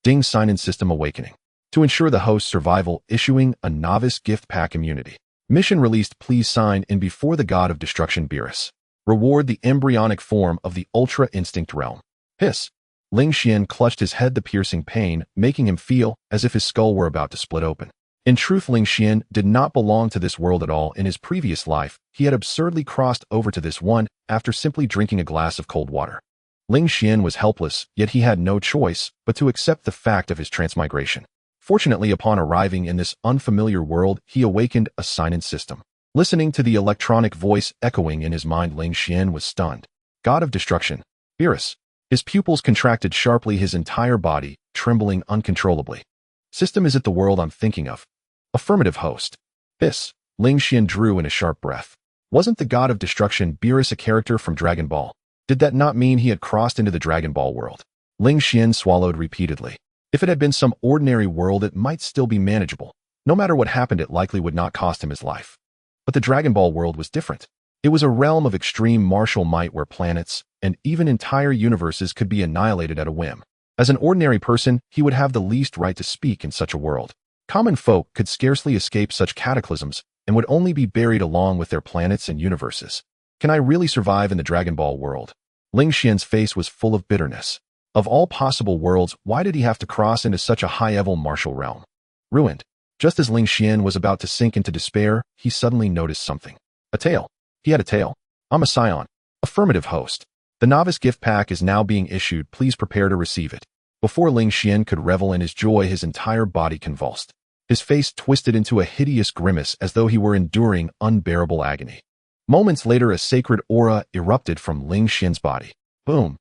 Ding Saiyan System Awakening. To ensure the host's survival, issuing a novice gift pack immunity. Mission released. Please sign in before the god of destruction Beerus. Reward the embryonic form of the Ultra Instinct realm. Hiss. Ling Xian clutched his head, the piercing pain making him feel as if his skull were about to split open. In truth, Ling Xian did not belong to this world at all. In his previous life, he had absurdly crossed over to this one after simply drinking a glass of cold water. Ling Xian was helpless, yet he had no choice but to accept the fact of his transmigration. Fortunately, upon arriving in this unfamiliar world, he awakened a Saiyan system. Listening to the electronic voice echoing in his mind, Ling Xian was stunned. God of destruction, Beerus. His pupils contracted sharply, his entire body trembling uncontrollably. System, is it the world I'm thinking of? Affirmative, host. Hiss. Ling Xian drew in a sharp breath. Wasn't the god of destruction Beerus a character from Dragon Ball? Did that not mean he had crossed into the Dragon Ball world? Ling Xian swallowed repeatedly. If it had been some ordinary world, it might still be manageable. No matter what happened, it likely would not cost him his life. But the Dragon Ball world was different. It was a realm of extreme martial might where planets and even entire universes could be annihilated at a whim. As an ordinary person, he would have the least right to speak in such a world. Common folk could scarcely escape such cataclysms and would only be buried along with their planets and universes. Can I really survive in the Dragon Ball world? Ling Xian's face was full of bitterness. Of all possible worlds, why did he have to cross into such a high-level martial realm? Ruined. Just as Ling Xian was about to sink into despair, he suddenly noticed something. A tail. He had a tail. I'm a Saiyan. Affirmative, host. The novice gift pack is now being issued. Please prepare to receive it. Before Ling Xian could revel in his joy, his entire body convulsed. His face twisted into a hideous grimace as though he were enduring unbearable agony. Moments later, a sacred aura erupted from Ling Xian's body. Boom.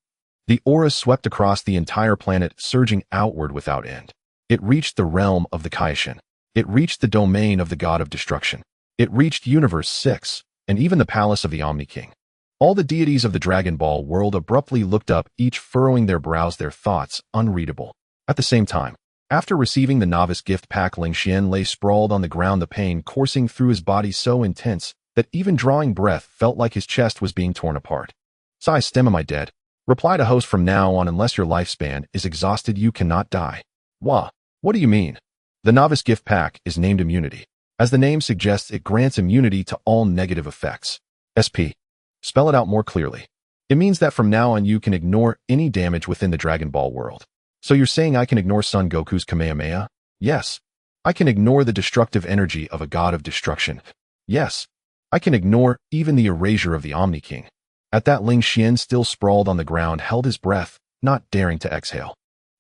The aura swept across the entire planet, surging outward without end. It reached the realm of the Kaishin. It reached the domain of the god of destruction. It reached Universe 6, and even the palace of the Omni King. All the deities of the Dragon Ball world abruptly looked up, each furrowing their brows, their thoughts unreadable. At the same time, after receiving the novice gift pack, Ling Xian lay sprawled on the ground, the pain coursing through his body so intense that even drawing breath felt like his chest was being torn apart. Sai stem, am I dead? Reply to host, from now on, unless your lifespan is exhausted, you cannot die. Wah. What do you mean? The novice gift pack is named immunity. As the name suggests, it grants immunity to all negative effects. SP. Spell it out more clearly. It means that from now on you can ignore any damage within the Dragon Ball world. So you're saying I can ignore Son Goku's Kamehameha? Yes. I can ignore the destructive energy of a god of destruction. Yes. I can ignore even the erasure of the Omni King. At that, Ling Xian, still sprawled on the ground, held his breath, not daring to exhale.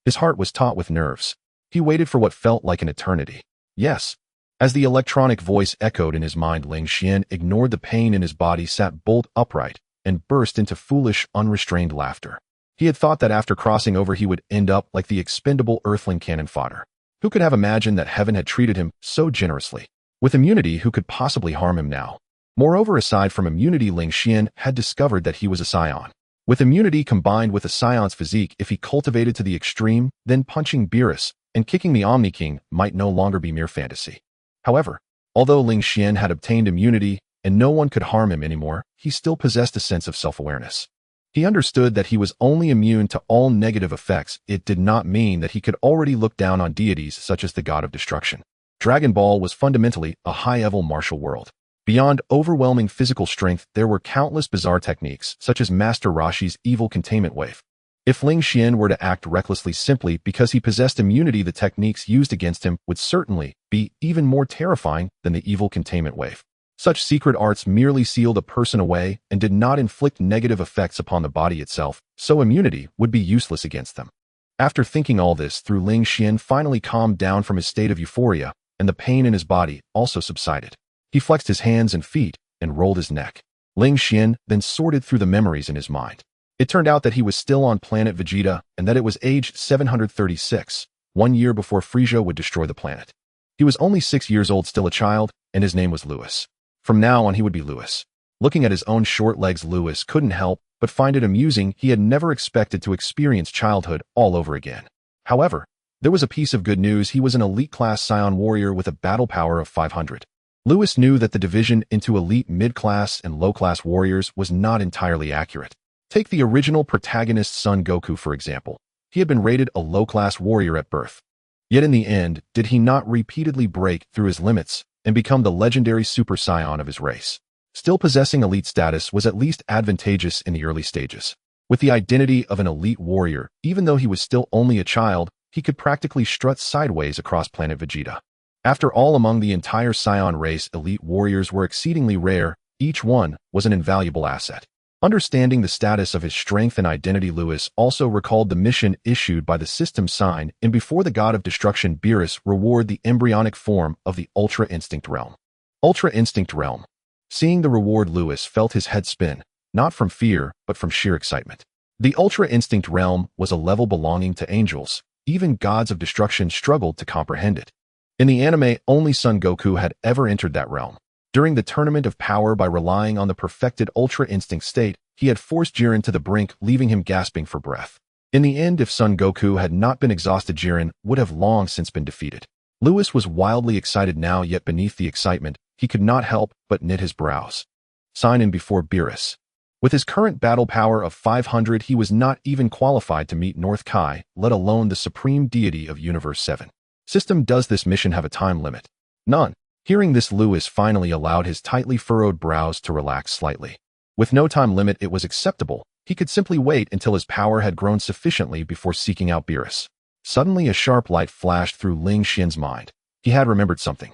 His heart was taut with nerves. He waited for what felt like an eternity. Yes. As the electronic voice echoed in his mind, Ling Xian ignored the pain in his body, sat bolt upright, and burst into foolish, unrestrained laughter. He had thought that after crossing over he would end up like the expendable earthling cannon fodder. Who could have imagined that heaven had treated him so generously? With immunity, who could possibly harm him now? Moreover, aside from immunity, Ling Xian had discovered that he was a Saiyan. With immunity combined with a Saiyan's physique, if he cultivated to the extreme, then punching Beerus and kicking the Omni King might no longer be mere fantasy. However, although Ling Xian had obtained immunity and no one could harm him anymore, he still possessed a sense of self-awareness. He understood that he was only immune to all negative effects. It did not mean that he could already look down on deities such as the god of destruction. Dragon Ball was fundamentally a high-level martial world. Beyond overwhelming physical strength, there were countless bizarre techniques, such as Master Roshi's evil containment wave. If Ling Xian were to act recklessly simply because he possessed immunity, the techniques used against him would certainly be even more terrifying than the evil containment wave. Such secret arts merely sealed a person away and did not inflict negative effects upon the body itself, so immunity would be useless against them. After thinking all this through, Ling Xian finally calmed down from his state of euphoria, and the pain in his body also subsided. He flexed his hands and feet and rolled his neck. Ling Xian then sorted through the memories in his mind. It turned out that he was still on Planet Vegeta and that it was age 736, 1 year before Frieza would destroy the planet. He was only 6 years old, still a child, and his name was Lewis. From now on he would be Lewis. Looking at his own short legs, Lewis couldn't help but find it amusing. He had never expected to experience childhood all over again. However, there was a piece of good news. He was an elite-class Saiyan warrior with a battle power of 500. Lewis knew that the division into elite mid-class and low-class warriors was not entirely accurate. Take the original protagonist Son Goku, for example. He had been rated a low-class warrior at birth. Yet in the end, did he not repeatedly break through his limits and become the legendary Super Saiyan of his race? Still possessing elite status was at least advantageous in the early stages. With the identity of an elite warrior, even though he was still only a child, he could practically strut sideways across Planet Vegeta. After all, among the entire Saiyan race, elite warriors were exceedingly rare. Each one was an invaluable asset. Understanding the status of his strength and identity, Lewis also recalled the mission issued by the system sign in Before the God of Destruction Beerus reward the embryonic form of the Ultra Instinct Realm. Ultra Instinct Realm. Seeing the reward, Lewis felt his head spin, not from fear, but from sheer excitement. The Ultra Instinct Realm was a level belonging to angels. Even gods of destruction struggled to comprehend it. In the anime, only Son Goku had ever entered that realm. During the Tournament of Power, by relying on the perfected Ultra Instinct state, he had forced Jiren to the brink, leaving him gasping for breath. In the end, if Son Goku had not been exhausted, Jiren would have long since been defeated. Lewis was wildly excited now, yet beneath the excitement, he could not help but knit his brows. Sign in before Beerus. With his current battle power of 500, he was not even qualified to meet North Kai, let alone the supreme deity of Universe 7. System, does this mission have a time limit? None. Hearing this, Lewis finally allowed his tightly furrowed brows to relax slightly. With no time limit, it was acceptable. He could simply wait until his power had grown sufficiently before seeking out Beerus. Suddenly, a sharp light flashed through Ling Xin's mind. He had remembered something.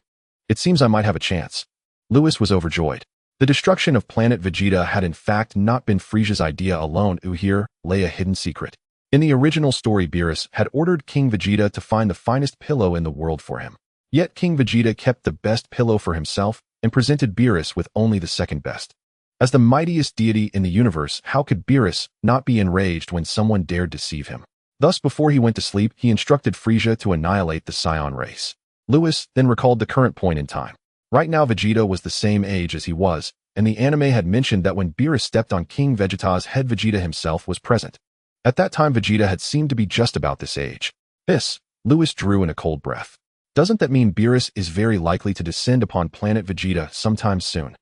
It seems I might have a chance. Lewis was overjoyed. The destruction of Planet Vegeta had in fact not been Frieza's idea alone. Here lay a hidden secret. In the original story, Beerus had ordered King Vegeta to find the finest pillow in the world for him. Yet King Vegeta kept the best pillow for himself and presented Beerus with only the second best. As the mightiest deity in the universe, how could Beerus not be enraged when someone dared deceive him? Thus, before he went to sleep, he instructed Frieza to annihilate the Saiyan race. Lewis then recalled the current point in time. Right now, Vegeta was the same age as he was, and the anime had mentioned that when Beerus stepped on King Vegeta's head, Vegeta himself was present. At that time, Vegeta had seemed to be just about this age. Lewis drew in a cold breath. Doesn't that mean Beerus is very likely to descend upon Planet Vegeta sometime soon?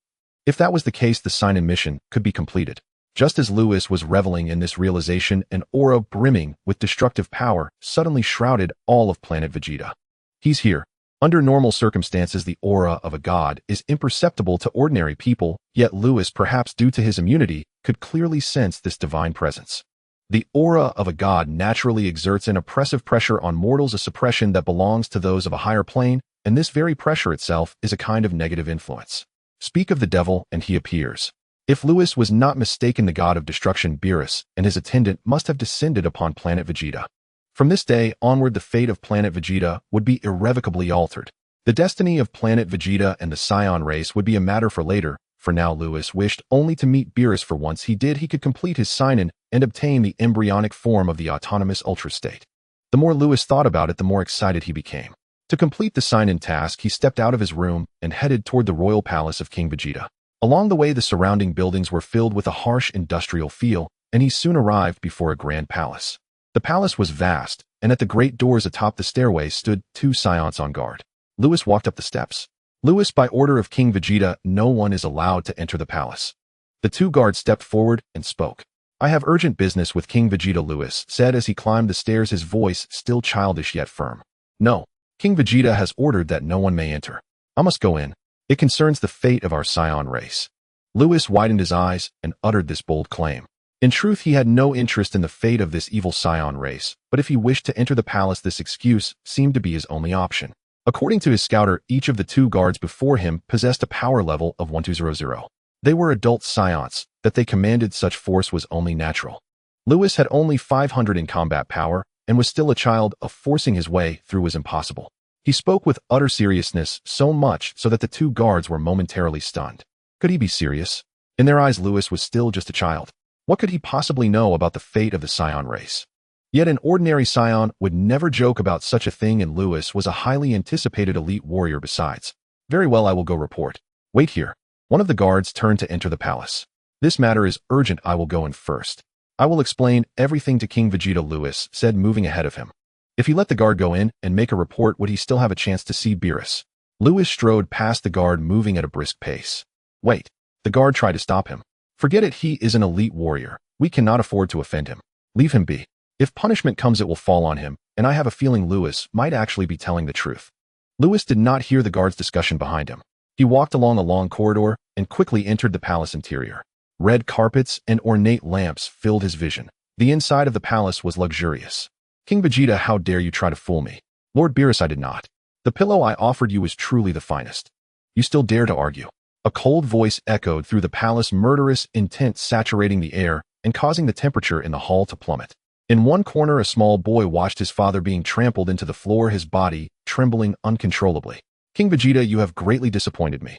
If that was the case, the sign-in mission could be completed. Just as Lewis was reveling in this realization, an aura brimming with destructive power suddenly shrouded all of Planet Vegeta. He's here. Under normal circumstances, the aura of a god is imperceptible to ordinary people, yet Lewis, perhaps due to his immunity, could clearly sense this divine presence. The aura of a god naturally exerts an oppressive pressure on mortals, a suppression that belongs to those of a higher plane, and this very pressure itself is a kind of negative influence. Speak of the devil, and he appears. If Lewis was not mistaken, the god of destruction Beerus and his attendant must have descended upon Planet Vegeta. From this day onward, the fate of Planet Vegeta would be irrevocably altered. The destiny of Planet Vegeta and the Saiyan race would be a matter for later. For now, Lewis wished only to meet Beerus, for once he did, he could complete his sign-in and obtain the embryonic form of the autonomous Ultra state. The more Lewis thought about it, the more excited he became. To complete the sign-in task, he stepped out of his room and headed toward the royal palace of King Vegeta. Along the way, the surrounding buildings were filled with a harsh industrial feel, and he soon arrived before a grand palace. The palace was vast, and at the great doors atop the stairway stood 2 Saiyans on guard. Lewis walked up the steps. Lewis, by order of King Vegeta, no one is allowed to enter the palace. The 2 guards stepped forward and spoke. I have urgent business with King Vegeta, Lewis said as he climbed the stairs, his voice still childish yet firm. No. King Vegeta has ordered that no one may enter. I must go in. It concerns the fate of our Saiyan race. Lewis widened his eyes and uttered this bold claim. In truth, he had no interest in the fate of this evil Saiyan race, but if he wished to enter the palace, this excuse seemed to be his only option. According to his scouter, each of the 2 guards before him possessed a power level of 1200. They were adult Saiyans. That they commanded such force was only natural. Lewis had only 500 in combat power and was still a child. Forcing his way through was impossible. He spoke with utter seriousness, so much so that the 2 guards were momentarily stunned. Could he be serious? In their eyes, Lewis was still just a child. What could he possibly know about the fate of the Saiyan race? Yet an ordinary Saiyan would never joke about such a thing, and Lewis was a highly anticipated elite warrior besides. Very well, I will go report. Wait here. One of the guards turned to enter the palace. This matter is urgent, I will go in first. I will explain everything to King Vegeta, Lewis said, moving ahead of him. If he let the guard go in and make a report, would he still have a chance to see Beerus? Lewis strode past the guard, moving at a brisk pace. Wait. The guard tried to stop him. Forget it, he is an elite warrior. We cannot afford to offend him. Leave him be. If punishment comes, it will fall on him, and I have a feeling Lewis might actually be telling the truth. Lewis did not hear the guard's discussion behind him. He walked along a long corridor and quickly entered the palace interior. Red carpets and ornate lamps filled his vision. The inside of the palace was luxurious. King Vegeta, how dare you try to fool me? Lord Beerus, I did not. The pillow I offered you is truly the finest. You still dare to argue? A cold voice echoed through the palace, murderous intent saturating the air and causing the temperature in the hall to plummet. In one corner, a small boy watched his father being trampled into the floor, his body trembling uncontrollably. King Vegeta, you have greatly disappointed me.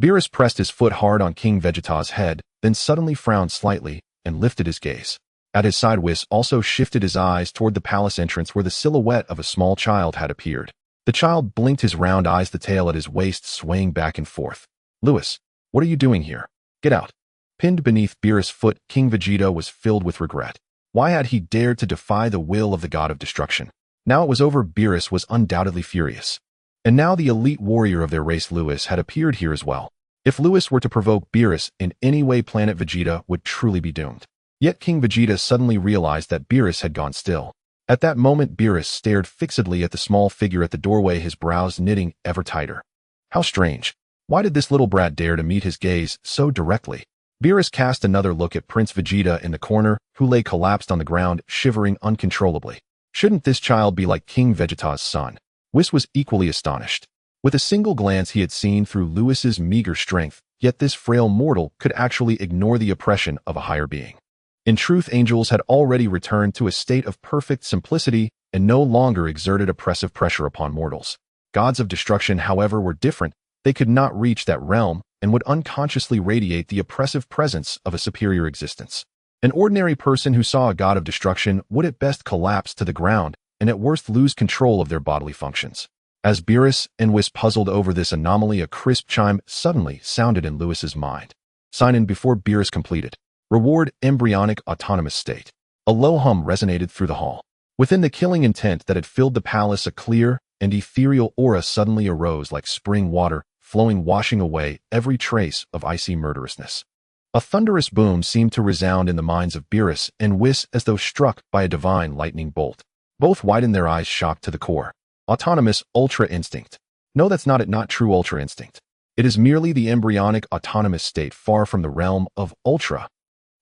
Beerus pressed his foot hard on King Vegeta's head, then suddenly frowned slightly and lifted his gaze. At his side, Whis also shifted his eyes toward the palace entrance where the silhouette of a small child had appeared. The child blinked his round eyes, the tail at his waist swaying back and forth. Lewis, what are you doing here? Get out. Pinned beneath Beerus' foot, King Vegeta was filled with regret. Why had he dared to defy the will of the god of destruction? Now it was over. Beerus was undoubtedly furious. And now the elite warrior of their race, Lewis, had appeared here as well. If Lewis were to provoke Beerus in any way, Planet Vegeta would truly be doomed. Yet King Vegeta suddenly realized that Beerus had gone still. At that moment, Beerus stared fixedly at the small figure at the doorway, his brows knitting ever tighter. How strange. Why did this little brat dare to meet his gaze so directly? Beerus cast another look at Prince Vegeta in the corner, who lay collapsed on the ground, shivering uncontrollably. Shouldn't this child be like King Vegeta's son? Whis was equally astonished. With a single glance, he had seen through Lewis's meager strength, yet this frail mortal could actually ignore the oppression of a higher being. In truth, angels had already returned to a state of perfect simplicity and no longer exerted oppressive pressure upon mortals. Gods of destruction, however, were different. They could not reach that realm and would unconsciously radiate the oppressive presence of a superior existence. An ordinary person who saw a god of destruction would at best collapse to the ground and at worst lose control of their bodily functions. As Beerus and Whis puzzled over this anomaly, a crisp chime suddenly sounded in Lewis's mind. Sign in before Beerus completed. Reward embryonic autonomous state. A low hum resonated through the hall. Within the killing intent that had filled the palace, a clear and ethereal aura suddenly arose like spring water, flowing, washing away every trace of icy murderousness. A thunderous boom seemed to resound in the minds of Beerus and Whis as though struck by a divine lightning bolt. Both widened their eyes, shocked to the core. Autonomous Ultra Instinct. No, that's not it, not true Ultra Instinct. It is merely the embryonic autonomous state, far from the realm of Ultra.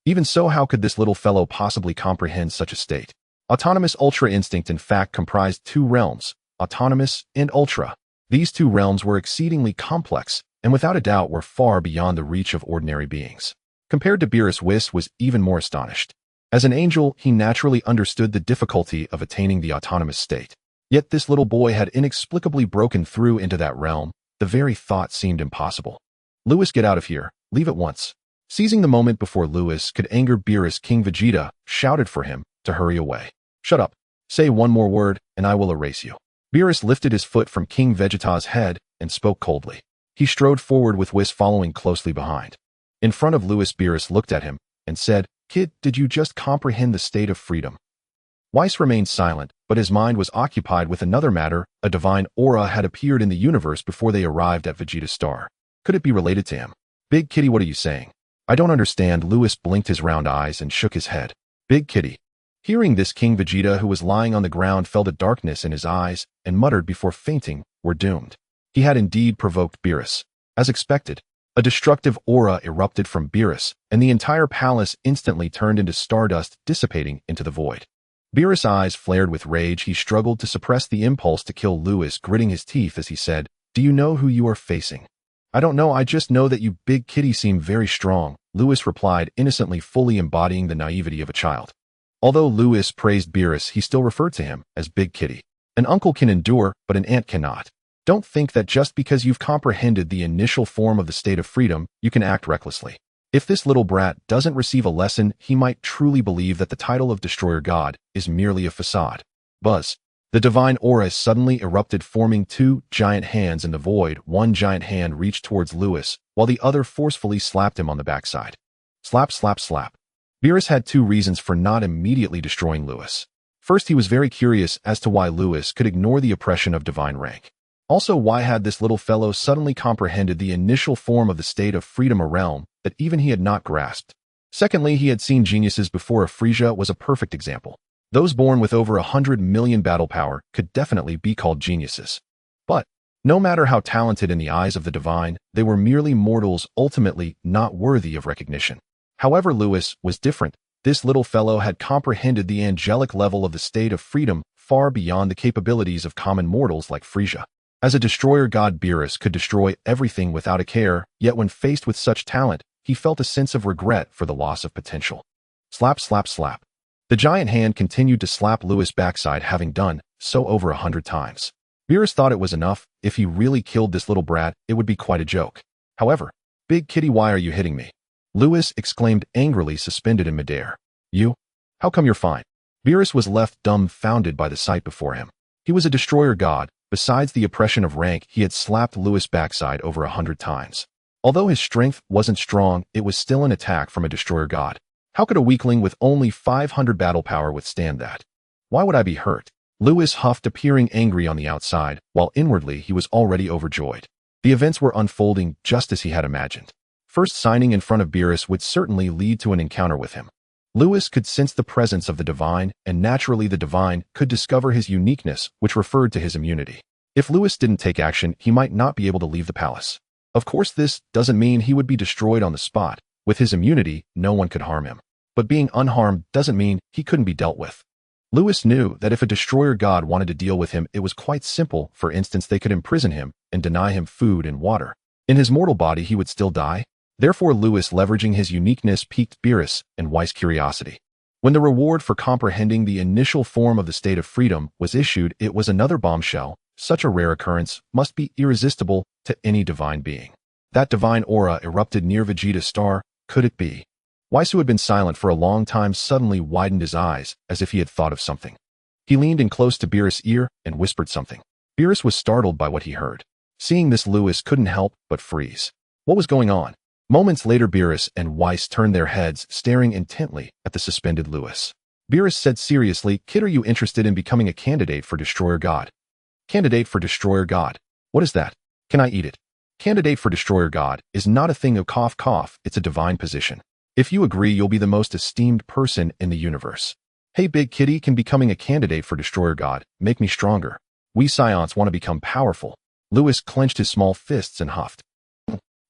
Even so, how could this little fellow possibly comprehend such a state? Autonomous Ultra Instinct in fact comprised two realms, Autonomous and Ultra. These two realms were exceedingly complex, and without a doubt were far beyond the reach of ordinary beings. Compared to Beerus, Whis was even more astonished. As an angel, he naturally understood the difficulty of attaining the autonomous state. Yet this little boy had inexplicably broken through into that realm. The very thought seemed impossible. Lewis, get out of here. Leave at once. Seizing the moment before Lewis could anger Beerus, King Vegeta shouted for him to hurry away. Shut up. Say one more word, and I will erase you. Beerus lifted his foot from King Vegeta's head and spoke coldly. He strode forward with Whis following closely behind. In front of Lewis, Beerus looked at him and said, Kid, did you just comprehend the state of freedom? Whis remained silent, but his mind was occupied with another matter. A divine aura had appeared in the universe before they arrived at Vegeta's star. Could it be related to him? Big Kitty, what are you saying? I don't understand. Lewis blinked his round eyes and shook his head. Big Kitty. Hearing this, King Vegeta, who was lying on the ground, felt a darkness in his eyes and muttered before fainting, we're doomed. He had indeed provoked Beerus. As expected, a destructive aura erupted from Beerus, and the entire palace instantly turned into stardust, dissipating into the void. Beerus' eyes flared with rage. He struggled to suppress the impulse to kill Lewis, gritting his teeth as he said, Do you know who you are facing? I don't know, I just know that you Big Kitty seem very strong, Lewis replied innocently, fully embodying the naivety of a child. Although Lewis praised Beerus, he still referred to him as Big Kitty. An uncle can endure, but an aunt cannot. Don't think that just because you've comprehended the initial form of the state of freedom, you can act recklessly. If this little brat doesn't receive a lesson, he might truly believe that the title of Destroyer God is merely a facade. Buzz. The divine aura suddenly erupted, forming two giant hands in the void. One giant hand reached towards Lewis, while the other forcefully slapped him on the backside. Slap, slap, slap. Beerus had two reasons for not immediately destroying Lewis. First, he was very curious as to why Lewis could ignore the oppression of divine rank. Also, why had this little fellow suddenly comprehended the initial form of the state of freedom, a realm that even he had not grasped? Secondly, he had seen geniuses before. Frieza was a perfect example. Those born with over 100 million battle power could definitely be called geniuses. But, no matter how talented in the eyes of the divine, they were merely mortals, ultimately not worthy of recognition. However, Lewis was different. This little fellow had comprehended the angelic level of the state of freedom far beyond the capabilities of common mortals like Frieza. As a destroyer god, Beerus could destroy everything without a care, yet when faced with such talent, he felt a sense of regret for the loss of potential. Slap, slap, slap. The giant hand continued to slap Lewis' backside, having done so over 100 times. Beerus thought it was enough. If he really killed this little brat, it would be quite a joke. However, "Big Kitty, why are you hitting me?" Lewis exclaimed angrily, suspended in midair. "You? How come you're fine?" Beerus was left dumbfounded by the sight before him. He was a destroyer god. Besides the oppression of rank, he had slapped Lewis' backside over 100 times. Although his strength wasn't strong, it was still an attack from a destroyer god. How could a weakling with only 500 battle power withstand that? "Why would I be hurt?" Lewis huffed, appearing angry on the outside, while inwardly he was already overjoyed. The events were unfolding just as he had imagined. First, signing in front of Beerus would certainly lead to an encounter with him. Lewis could sense the presence of the divine, and naturally the divine could discover his uniqueness, which referred to his immunity. If Lewis didn't take action, he might not be able to leave the palace. Of course, this doesn't mean he would be destroyed on the spot. With his immunity, no one could harm him. But being unharmed doesn't mean he couldn't be dealt with. Lewis knew that if a destroyer god wanted to deal with him, it was quite simple. For instance, they could imprison him and deny him food and water. In his mortal body, he would still die. Therefore, Lewis, leveraging his uniqueness, piqued Beerus and Weiss' curiosity. When the reward for comprehending the initial form of the state of freedom was issued, it was another bombshell. Such a rare occurrence must be irresistible to any divine being. That divine aura erupted near Vegeta's star. Could it be? Weiss, who had been silent for a long time, suddenly widened his eyes as if he had thought of something. He leaned in close to Beerus' ear and whispered something. Beerus was startled by what he heard. Seeing this, Lewis couldn't help but freeze. What was going on? Moments later, Beerus and Weiss turned their heads, staring intently at the suspended Lewis. Beerus said seriously, "Kid, are you interested in becoming a candidate for Destroyer God?" "Candidate for Destroyer God? What is that? Can I eat it?" "Candidate for Destroyer God is not a thing of cough cough, it's a divine position. If you agree, you'll be the most esteemed person in the universe." "Hey, Big Kitty, can becoming a candidate for Destroyer God make me stronger? We Saiyans want to become powerful." Lewis clenched his small fists and huffed.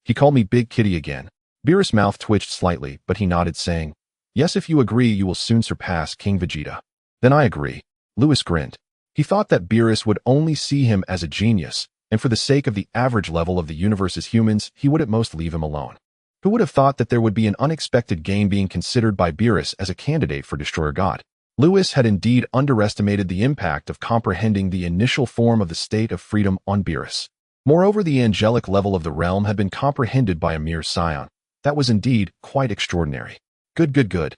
"He called me Big Kitty again." Beerus' mouth twitched slightly, but he nodded, saying, "Yes, if you agree, you will soon surpass King Vegeta." "Then I agree." Lewis grinned. He thought that Beerus would only see him as a genius, and for the sake of the average level of the universe's humans, he would at most leave him alone. Who would have thought that there would be an unexpected gain being considered by Beerus as a candidate for Destroyer God? Lewis had indeed underestimated the impact of comprehending the initial form of the state of freedom on Beerus. Moreover, the angelic level of the realm had been comprehended by a mere Saiyan. That was indeed quite extraordinary. Good, good, good.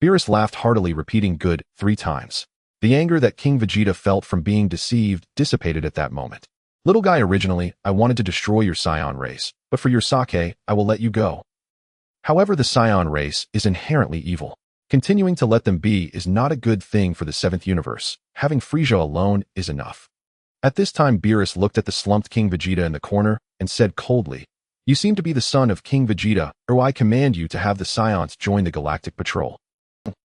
Beerus laughed heartily, repeating "good" 3 times. The anger that King Vegeta felt from being deceived dissipated at that moment. "Little guy, originally, I wanted to destroy your Saiyan race, but for your sake, I will let you go." However, the Saiyan race is inherently evil. Continuing to let them be is not a good thing for the 7th universe. Having Frieza alone is enough. At this time, Beerus looked at the slumped King Vegeta in the corner and said coldly, "You seem to be the son of King Vegeta, or I command you to have the Saiyans join the Galactic Patrol."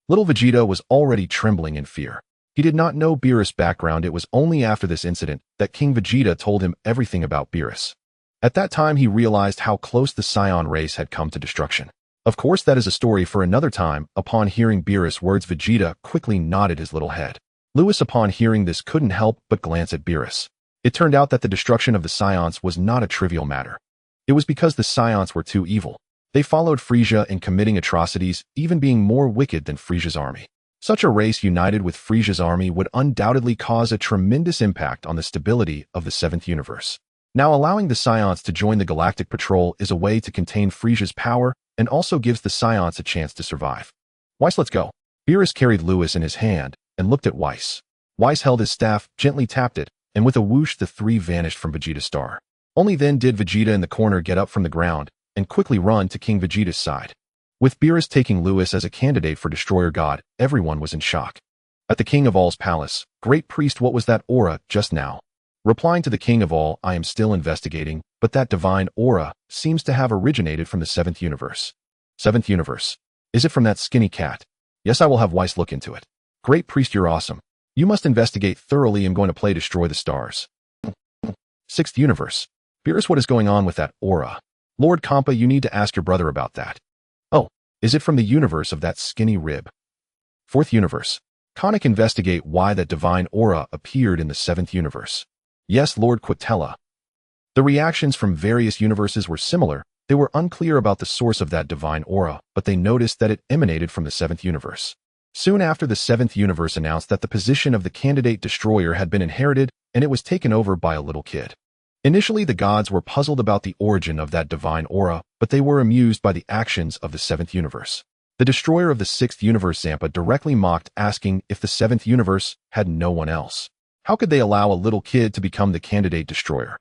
Little Vegeta was already trembling in fear. He did not know Beerus' background. It was only after this incident that King Vegeta told him everything about Beerus. At that time, he realized how close the Saiyan race had come to destruction. Of course, that is a story for another time. Upon hearing Beerus' words, Vegeta quickly nodded his little head. Lewis, upon hearing this, couldn't help but glance at Beerus. It turned out that the destruction of the Saiyans was not a trivial matter. It was because the Saiyans were too evil. They followed Frieza in committing atrocities, even being more wicked than Frieza's army. Such a race united with Frieza's army would undoubtedly cause a tremendous impact on the stability of the 7th universe. Now, allowing the Saiyans to join the Galactic Patrol is a way to contain Frieza's power and also gives the Saiyans a chance to survive. "Weiss, let's go." Beerus carried Lewis in his hand and looked at Weiss. Weiss held his staff, gently tapped it, and with a whoosh, the 3 vanished from Vegeta's star. Only then did Vegeta in the corner get up from the ground and quickly run to King Vegeta's side. With Beerus taking Lewis as a candidate for Destroyer God, everyone was in shock. At the King of All's palace, "Great Priest, what was that aura just now?" Replying to the King of All, "I am still investigating, but that divine aura seems to have originated from the 7th universe." 7th universe. Is it from that skinny cat? Yes, I will have Weiss look into it. Great priest, you're awesome. You must investigate thoroughly. I'm going to play Destroy the Stars. Sixth universe. Beerus, what is going on with that aura? Lord Compa, you need to ask your brother about that. Oh, is it from the universe of that skinny rib? Fourth universe. Conic, investigate why that divine aura appeared in the seventh universe. Yes, Lord Quatella. The reactions from various universes were similar. They were unclear about the source of that divine aura, but they noticed that it emanated from the seventh universe. Soon after, the seventh universe announced that the position of the candidate destroyer had been inherited, and it was taken over by a little kid. Initially, the gods were puzzled about the origin of that divine aura, but they were amused by the actions of the seventh universe. The destroyer of the sixth universe, Zampa, directly mocked, asking if the seventh universe had no one else. How could they allow a little kid to become the candidate destroyer?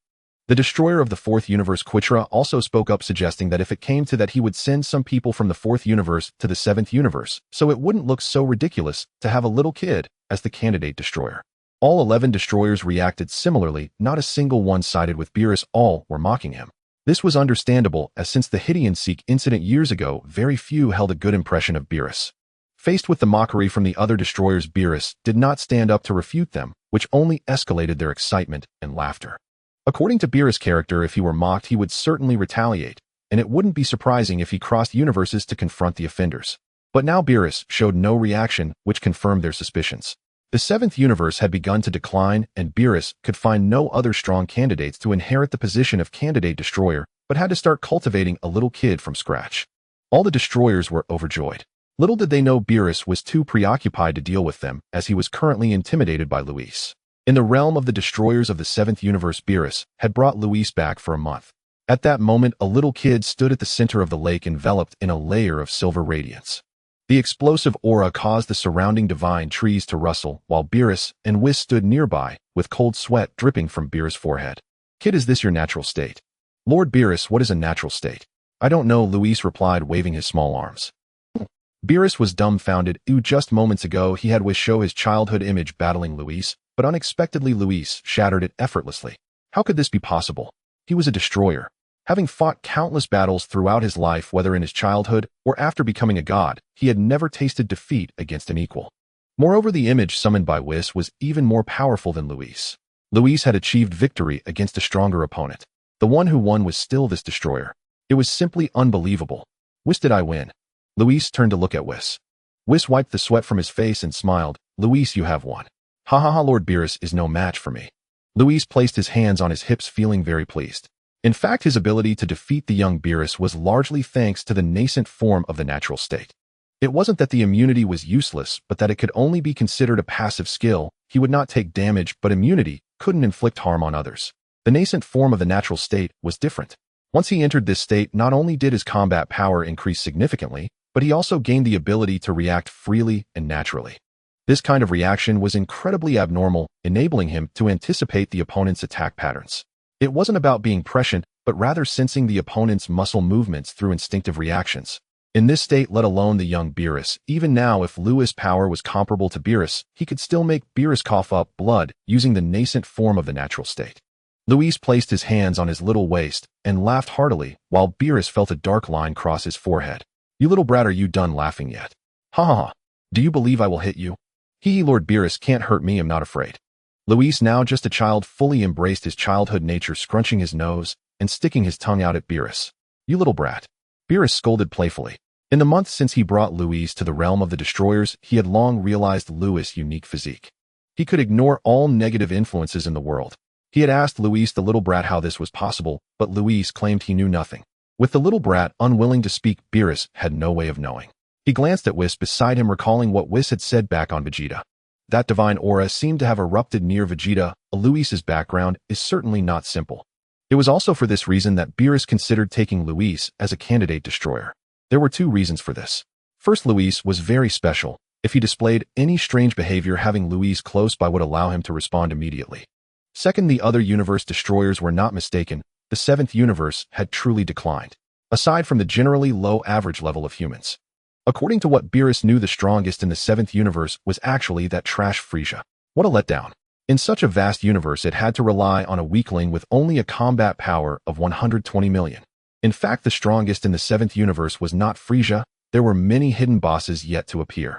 The destroyer of the fourth universe, Quitra, also spoke up, suggesting that if it came to that, he would send some people from the fourth universe to the seventh universe, so it wouldn't look so ridiculous to have a little kid as the candidate destroyer. All 11 destroyers reacted similarly, not a single one sided with Beerus. All were mocking him. This was understandable, as since the Hidden Seek incident years ago, very few held a good impression of Beerus. Faced with the mockery from the other destroyers, Beerus did not stand up to refute them, which only escalated their excitement and laughter. According to Beerus' character, if he were mocked, he would certainly retaliate, and it wouldn't be surprising if he crossed universes to confront the offenders. But now Beerus showed no reaction, which confirmed their suspicions. The seventh universe had begun to decline, and Beerus could find no other strong candidates to inherit the position of candidate destroyer, but had to start cultivating a little kid from scratch. All the destroyers were overjoyed. Little did they know Beerus was too preoccupied to deal with them, as he was currently intimidated by Luis. In the realm of the destroyers of the seventh universe, Beerus had brought Luis back for a month. At that moment, a little kid stood at the center of the lake, enveloped in a layer of silver radiance. The explosive aura caused the surrounding divine trees to rustle, while Beerus and Whis stood nearby, with cold sweat dripping from Beerus' forehead. Kid, is this your natural state? Lord Beerus, what is a natural state? I don't know, Luis replied, waving his small arms. Beerus was dumbfounded. Just moments ago, he had Whis show his childhood image battling Luis, but unexpectedly Luis shattered it effortlessly. How could this be possible? He was a destroyer. Having fought countless battles throughout his life, whether in his childhood or after becoming a god, he had never tasted defeat against an equal. Moreover, the image summoned by Whis was even more powerful than Luis. Luis had achieved victory against a stronger opponent. The one who won was still this destroyer. It was simply unbelievable. Whis, did I win? Luis turned to look at Whis. Whis wiped the sweat from his face and smiled. Luis, you have won. Ha ha ha, Lord Beerus is no match for me. Luis placed his hands on his hips, feeling very pleased. In fact, his ability to defeat the young Beerus was largely thanks to the nascent form of the natural state. It wasn't that the immunity was useless, but that it could only be considered a passive skill. He would not take damage, but immunity couldn't inflict harm on others. The nascent form of the natural state was different. Once he entered this state, not only did his combat power increase significantly, but he also gained the ability to react freely and naturally. This kind of reaction was incredibly abnormal, enabling him to anticipate the opponent's attack patterns. It wasn't about being prescient, but rather sensing the opponent's muscle movements through instinctive reactions. In this state, let alone the young Beerus, even now if Luis' power was comparable to Beerus, he could still make Beerus cough up blood using the nascent form of the natural state. Luis placed his hands on his little waist and laughed heartily, while Beerus felt a dark line cross his forehead. You little brat, are you done laughing yet? Ha ha ha. Do you believe I will hit you? Hee, Lord Beerus can't hurt me, I'm not afraid. Luis, now just a child, fully embraced his childhood nature, scrunching his nose and sticking his tongue out at Beerus. You little brat. Beerus scolded playfully. In the months since he brought Luis to the realm of the destroyers, he had long realized Luis' unique physique. He could ignore all negative influences in the world. He had asked Luis the little brat how this was possible, but Luis claimed he knew nothing. With the little brat unwilling to speak, Beerus had no way of knowing. He glanced at Whis beside him, recalling what Whis had said back on Vegeta. That divine aura seemed to have erupted near Vegeta. Luis's background is certainly not simple. It was also for this reason that Beerus considered taking Luis as a candidate destroyer. There were two reasons for this. First, Luis was very special. If he displayed any strange behavior, having Luis close by would allow him to respond immediately. Second, the other universe destroyers were not mistaken. The seventh universe had truly declined, aside from the generally low average level of humans. According to what Beerus knew, the strongest in the seventh universe was actually that trash Frieza. What a letdown. In such a vast universe, it had to rely on a weakling with only a combat power of 120 million. In fact, the strongest in the seventh universe was not Frieza. There were many hidden bosses yet to appear.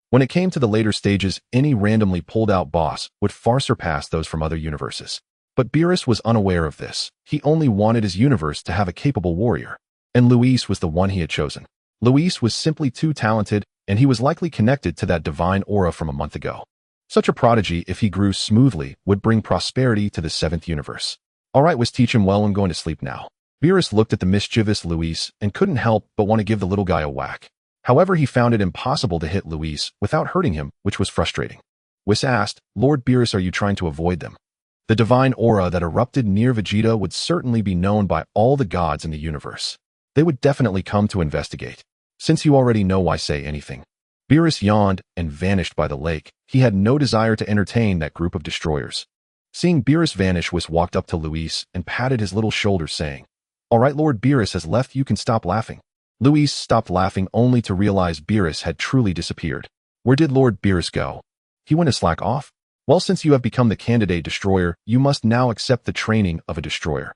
When it came to the later stages, any randomly pulled out boss would far surpass those from other universes. But Beerus was unaware of this. He only wanted his universe to have a capable warrior. And Luis was the one he had chosen. Luis was simply too talented, and he was likely connected to that divine aura from a month ago. Such a prodigy, if he grew smoothly, would bring prosperity to the 7th universe. All right, was teach him well. I'm going to sleep now. Beerus looked at the mischievous Luis and couldn't help but want to give the little guy a whack. However, he found it impossible to hit Luis without hurting him, which was frustrating. Whis asked, Lord Beerus, are you trying to avoid them? The divine aura that erupted near Vegeta would certainly be known by all the gods in the universe. They would definitely come to investigate. Since you already know, why say anything? Beerus yawned and vanished by the lake. He had no desire to entertain that group of destroyers. Seeing Beerus vanish, Whis walked up to Luis and patted his little shoulder, saying, All right, Lord Beerus has left, you can stop laughing. Luis stopped laughing only to realize Beerus had truly disappeared. Where did Lord Beerus go? He went to slack off? Well, since you have become the candidate destroyer, you must now accept the training of a destroyer.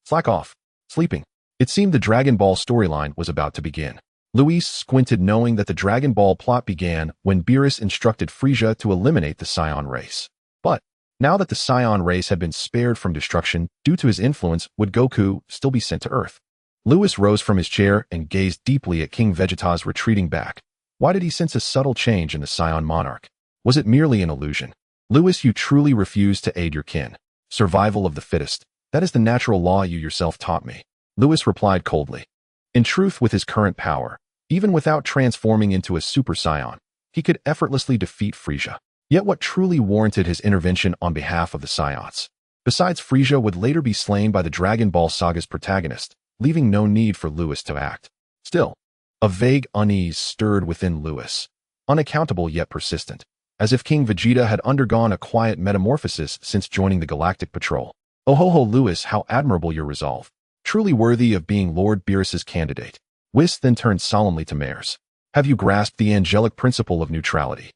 Slack off. Sleeping. It seemed the Dragon Ball storyline was about to begin. Luis squinted, knowing that the Dragon Ball plot began when Beerus instructed Frieza to eliminate the Saiyan race. But now that the Saiyan race had been spared from destruction due to his influence, would Goku still be sent to Earth? Luis rose from his chair and gazed deeply at King Vegeta's retreating back. Why did he sense a subtle change in the Saiyan monarch? Was it merely an illusion? Luis, you truly refuse to aid your kin. Survival of the fittest. That is the natural law you yourself taught me. Luis replied coldly. In truth, with his current power, even without transforming into a Super Saiyan, he could effortlessly defeat Frieza. Yet what truly warranted his intervention on behalf of the Saiyans? Besides, Frieza would later be slain by the Dragon Ball Saga's protagonist, leaving no need for Luis to act. Still, a vague unease stirred within Luis, unaccountable yet persistent, as if King Vegeta had undergone a quiet metamorphosis since joining the Galactic Patrol. Oh ho ho, Luis, how admirable your resolve. Truly worthy of being Lord Beerus's candidate. Whis then turned solemnly to Mares. Have you grasped the angelic principle of neutrality?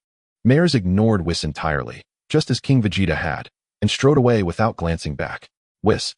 Mares ignored Whis entirely, just as King Vegeta had, and strode away without glancing back. Whis.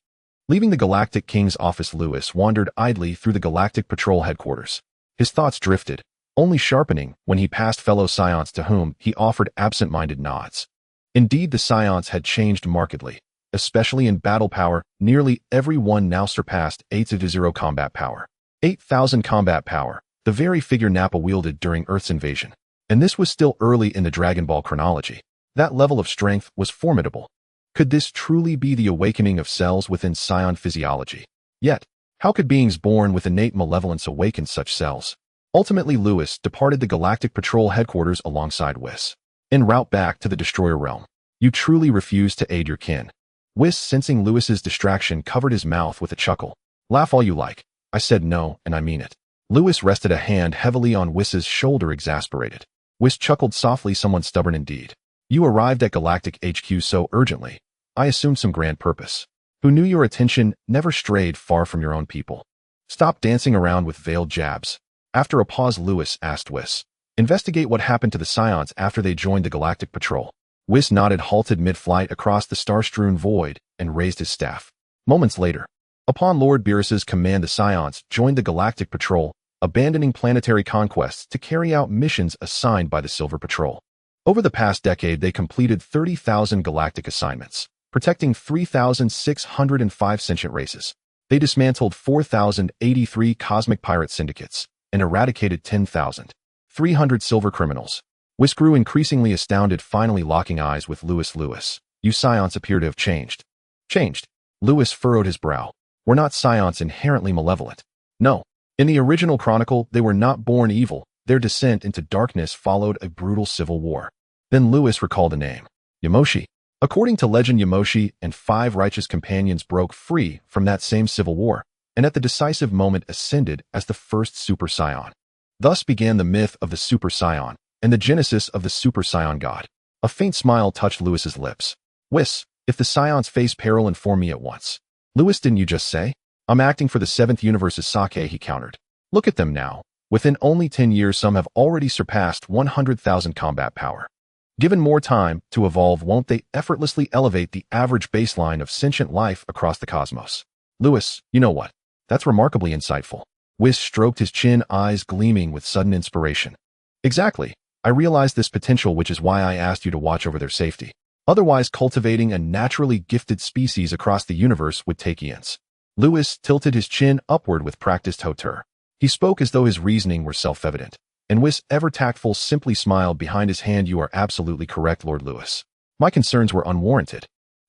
Leaving the Galactic King's office, Luis wandered idly through the Galactic Patrol headquarters. His thoughts drifted, only sharpening when he passed fellow Saiyans to whom he offered absent-minded nods. Indeed, the Saiyans had changed markedly, especially in battle power. Nearly everyone now surpassed 8,000 combat power. 8,000 combat power, the very figure Nappa wielded during Earth's invasion. And this was still early in the Dragon Ball chronology. That level of strength was formidable. Could this truly be the awakening of cells within Saiyan physiology? Yet, how could beings born with innate malevolence awaken such cells? Ultimately, Luis departed the Galactic Patrol headquarters alongside Whis. En route back to the Destroyer realm. You truly refuse to aid your kin. Whis, sensing Luis's distraction, covered his mouth with a chuckle. Laugh all you like. I said no, and I mean it. Luis rested a hand heavily on Whis's shoulder, exasperated. Whis chuckled softly, someone stubborn indeed. You arrived at Galactic HQ so urgently. I assumed some grand purpose. Who knew your attention never strayed far from your own people? Stop dancing around with veiled jabs. After a pause, Luis asked Whis. Investigate what happened to the Saiyans after they joined the Galactic Patrol. Whis nodded, halted mid-flight across the star-strewn void, and raised his staff. Moments later, upon Lord Beerus's command, the Saiyans joined the Galactic Patrol, abandoning planetary conquests to carry out missions assigned by the Silver Patrol. Over the past decade, they completed 30,000 galactic assignments, protecting 3,605 sentient races. They dismantled 4,083 cosmic pirate syndicates and eradicated 10,300 silver criminals. Whis grew increasingly astounded, finally locking eyes with Luis. You Saiyans appear to have changed. Changed? Luis furrowed his brow. Were not Saiyans inherently malevolent? No. In the original chronicle, they were not born evil. Their descent into darkness followed a brutal civil war. Then Luis recalled a name. Yamoshi. According to legend, Yamoshi and 5 righteous companions broke free from that same civil war, and at the decisive moment ascended as the first Super Saiyan. Thus began the myth of the Super Saiyan, and the genesis of the Super Saiyan God. A faint smile touched Luis's lips. Whis, if the Saiyans face peril, inform me at once. Luis, didn't you just say? I'm acting for the 7th universe's sake, he countered. Look at them now. Within only 10 years, some have already surpassed 100,000 combat power. Given more time to evolve, won't they effortlessly elevate the average baseline of sentient life across the cosmos? Luis, you know what? That's remarkably insightful. Whis stroked his chin, eyes gleaming with sudden inspiration. Exactly. I realized this potential, which is why I asked you to watch over their safety. Otherwise, cultivating a naturally gifted species across the universe would take eons. Lewis tilted his chin upward with practiced hauteur. He spoke as though his reasoning were self-evident, and Whis, ever tactful, simply smiled behind his hand. You are absolutely correct, Lord Lewis. My concerns were unwarranted.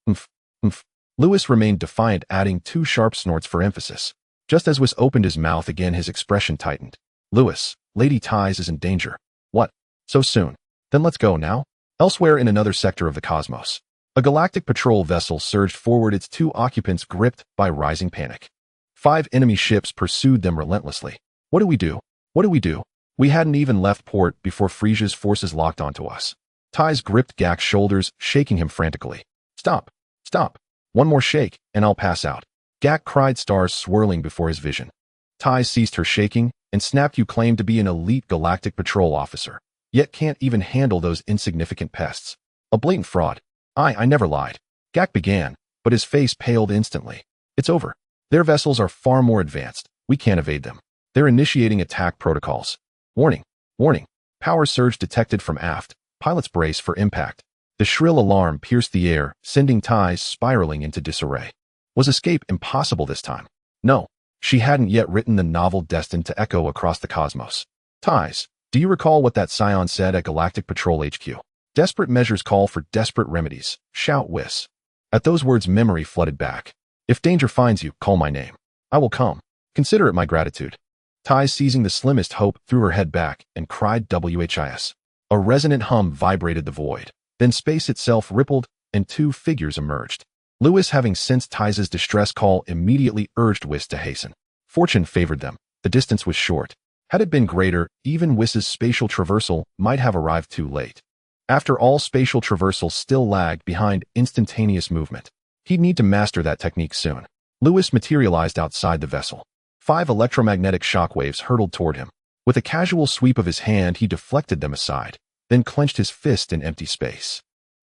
Umph, umph. Lewis remained defiant, adding two sharp snorts for emphasis. Just as Whis opened his mouth again, his expression tightened. Lewis, Lady Ties is in danger. What? So soon? Then let's go now? Elsewhere in another sector of the cosmos, a galactic patrol vessel surged forward, its two occupants gripped by rising panic. 5 enemy ships pursued them relentlessly. What do we do? What do we do? We hadn't even left port before Frisia's forces locked onto us. Ties gripped Gak's shoulders, shaking him frantically. Stop! Stop! One more shake, and I'll pass out. Gak cried, stars swirling before his vision. Ties ceased her shaking and snapped. You claim to be an elite galactic patrol officer, yet can't even handle those insignificant pests. A blatant fraud. I never lied. Gak began, but his face paled instantly. It's over. Their vessels are far more advanced. We can't evade them. They're initiating attack protocols. Warning. Warning. Power surge detected from aft. Pilots brace for impact. The shrill alarm pierced the air, sending Ties spiraling into disarray. Was escape impossible this time? No. She hadn't yet written the novel destined to echo across the cosmos. Ties, do you recall what that Saiyan said at Galactic Patrol HQ? Desperate measures call for desperate remedies. Shout Whis. At those words, memory flooded back. If danger finds you, call my name. I will come. Consider it my gratitude. Ties, seizing the slimmest hope, threw her head back and cried WHIS. A resonant hum vibrated the void. Then space itself rippled, and 2 figures emerged. Lewis, having sensed Ties' distress call, immediately urged Whis to hasten. Fortune favored them. The distance was short. Had it been greater, even Whis' spatial traversal might have arrived too late. After all, spatial traversal still lagged behind instantaneous movement. He'd need to master that technique soon. Lewis materialized outside the vessel. 5 electromagnetic shockwaves hurtled toward him. With a casual sweep of his hand, he deflected them aside, then clenched his fist in empty space.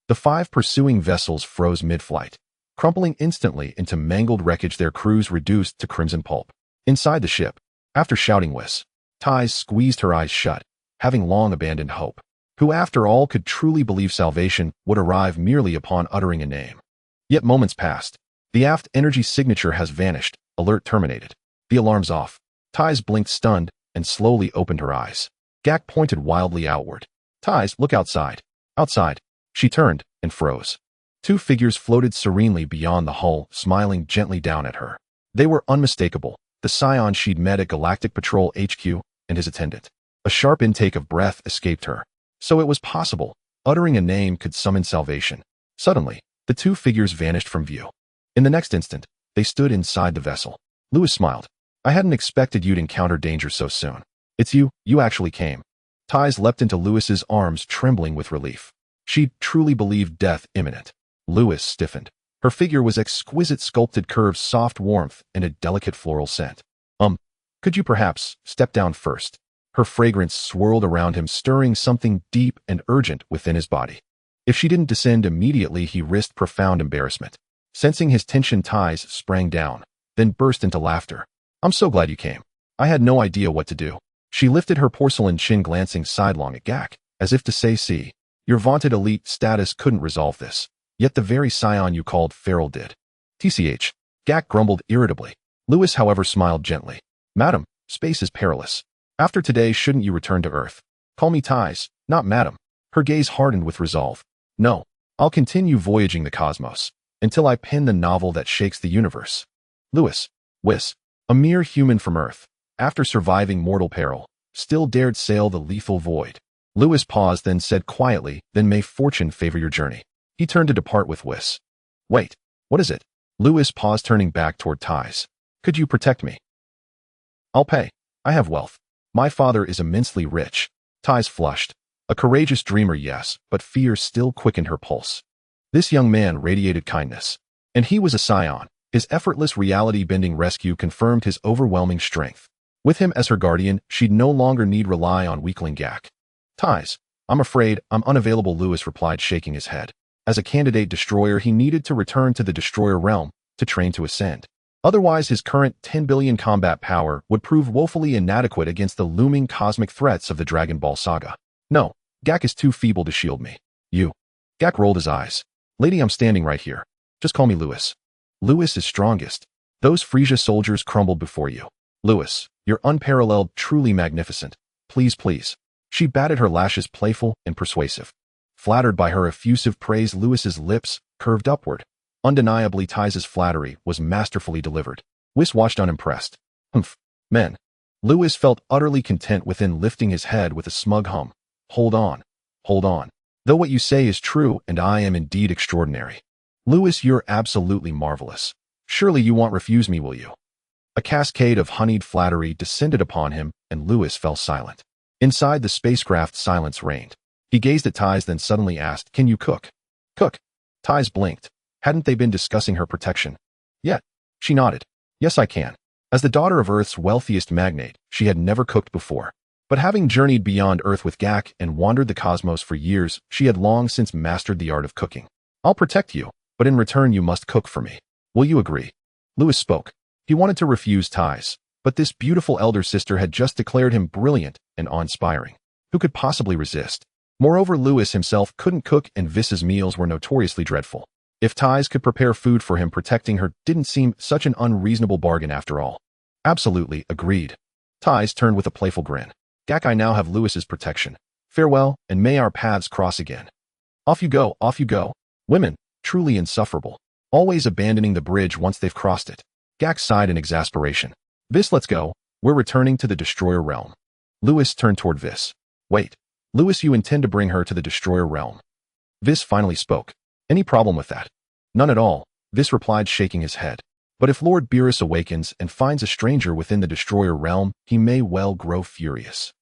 The 5 pursuing vessels froze mid-flight, crumpling instantly into mangled wreckage, their crews reduced to crimson pulp. Inside the ship, after shouting Whis, Ties squeezed her eyes shut, having long abandoned hope. Who, after all, could truly believe salvation would arrive merely upon uttering a name? Yet moments passed. The aft energy signature has vanished. Alert terminated. The alarm's off. Ties blinked, stunned, and slowly opened her eyes. Gak pointed wildly outward. Ties, look outside. Outside. She turned and froze. 2 figures floated serenely beyond the hull, smiling gently down at her. They were unmistakable. The Saiyan she'd met at Galactic Patrol HQ and his attendant. A sharp intake of breath escaped her. So it was possible. Uttering a name could summon salvation. Suddenly, the 2 figures vanished from view. In the next instant, they stood inside the vessel. Lewis smiled. I hadn't expected you'd encounter danger so soon. It's you actually came. Ties leapt into Lewis's arms, trembling with relief. She truly believed death imminent. Lewis stiffened. Her figure was exquisite, sculpted curves, soft warmth, and a delicate floral scent. Could you perhaps step down first? Her fragrance swirled around him, stirring something deep and urgent within his body. If she didn't descend immediately, he risked profound embarrassment. Sensing his tension, Ties sprang down, then burst into laughter. I'm so glad you came. I had no idea what to do. She lifted her porcelain chin, glancing sidelong at Gak, as if to say, see, your vaunted elite status couldn't resolve this. Yet the very Saiyan you called feral did. TCH. Gak grumbled irritably. Lewis, however, smiled gently. Madam, space is perilous. After today, shouldn't you return to Earth? Call me Ties, not Madam. Her gaze hardened with resolve. No, I'll continue voyaging the cosmos, until I pen the novel that shakes the universe. Lewis, Whis, a mere human from Earth, after surviving mortal peril, still dared sail the lethal void. Lewis paused, then said quietly, then may fortune favor your journey. He turned to depart with Whis. Wait, what is it? Lewis paused, turning back toward Ties. Could you protect me? I'll pay. I have wealth. My father is immensely rich. Ties flushed. A courageous dreamer, yes, but fear still quickened her pulse. This young man radiated kindness. And he was a Saiyan. His effortless reality-bending rescue confirmed his overwhelming strength. With him as her guardian, she'd no longer need rely on weakling Gak. Ties, I'm afraid I'm unavailable, Lewis replied, shaking his head. As a candidate destroyer, he needed to return to the destroyer realm to train to ascend. Otherwise, his current 10 billion combat power would prove woefully inadequate against the looming cosmic threats of the Dragon Ball saga. No, Gak is too feeble to shield me. You. Gak rolled his eyes. Lady, I'm standing right here. Just call me Lewis. Lewis is strongest. Those Frisia soldiers crumbled before you. Lewis, you're unparalleled, truly magnificent. Please, please. She batted her lashes playful and persuasive. Flattered by her effusive praise, Lewis's lips curved upward. Undeniably, Ty's flattery was masterfully delivered. Whis watched unimpressed. Humph. Men. Lewis felt utterly content within, lifting his head with a smug hum. Hold on. Hold on. Though what you say is true, and I am indeed extraordinary. Lewis, you're absolutely marvelous. Surely you won't refuse me, will you? A cascade of honeyed flattery descended upon him, and Lewis fell silent. Inside the spacecraft, silence reigned. He gazed at Ty's, then suddenly asked, Can you cook? Cook? Ty's blinked. Hadn't they been discussing her protection? Yet. She nodded. Yes, I can. As the daughter of Earth's wealthiest magnate, she had never cooked before. But having journeyed beyond Earth with Gak and wandered the cosmos for years, she had long since mastered the art of cooking. I'll protect you, but in return you must cook for me. Will you agree? Lewis spoke. He wanted to refuse Ty's, but this beautiful elder sister had just declared him brilliant and awe-inspiring. Who could possibly resist? Moreover, Lewis himself couldn't cook, and Vis's meals were notoriously dreadful. If Ty's could prepare food for him, protecting her didn't seem such an unreasonable bargain after all. Absolutely, agreed. Ty's turned with a playful grin. Gak, I now have Lewis's protection. Farewell, and may our paths cross again. Off you go, off you go. Women, truly insufferable. Always abandoning the bridge once they've crossed it. Gak sighed in exasperation. Vis, let's go. We're returning to the Destroyer Realm. Lewis turned toward Vis. Wait. Lewis, you intend to bring her to the Destroyer Realm? Vis finally spoke. Any problem with that? None at all, Vis replied, shaking his head. But if Lord Beerus awakens and finds a stranger within the Destroyer Realm, he may well grow furious.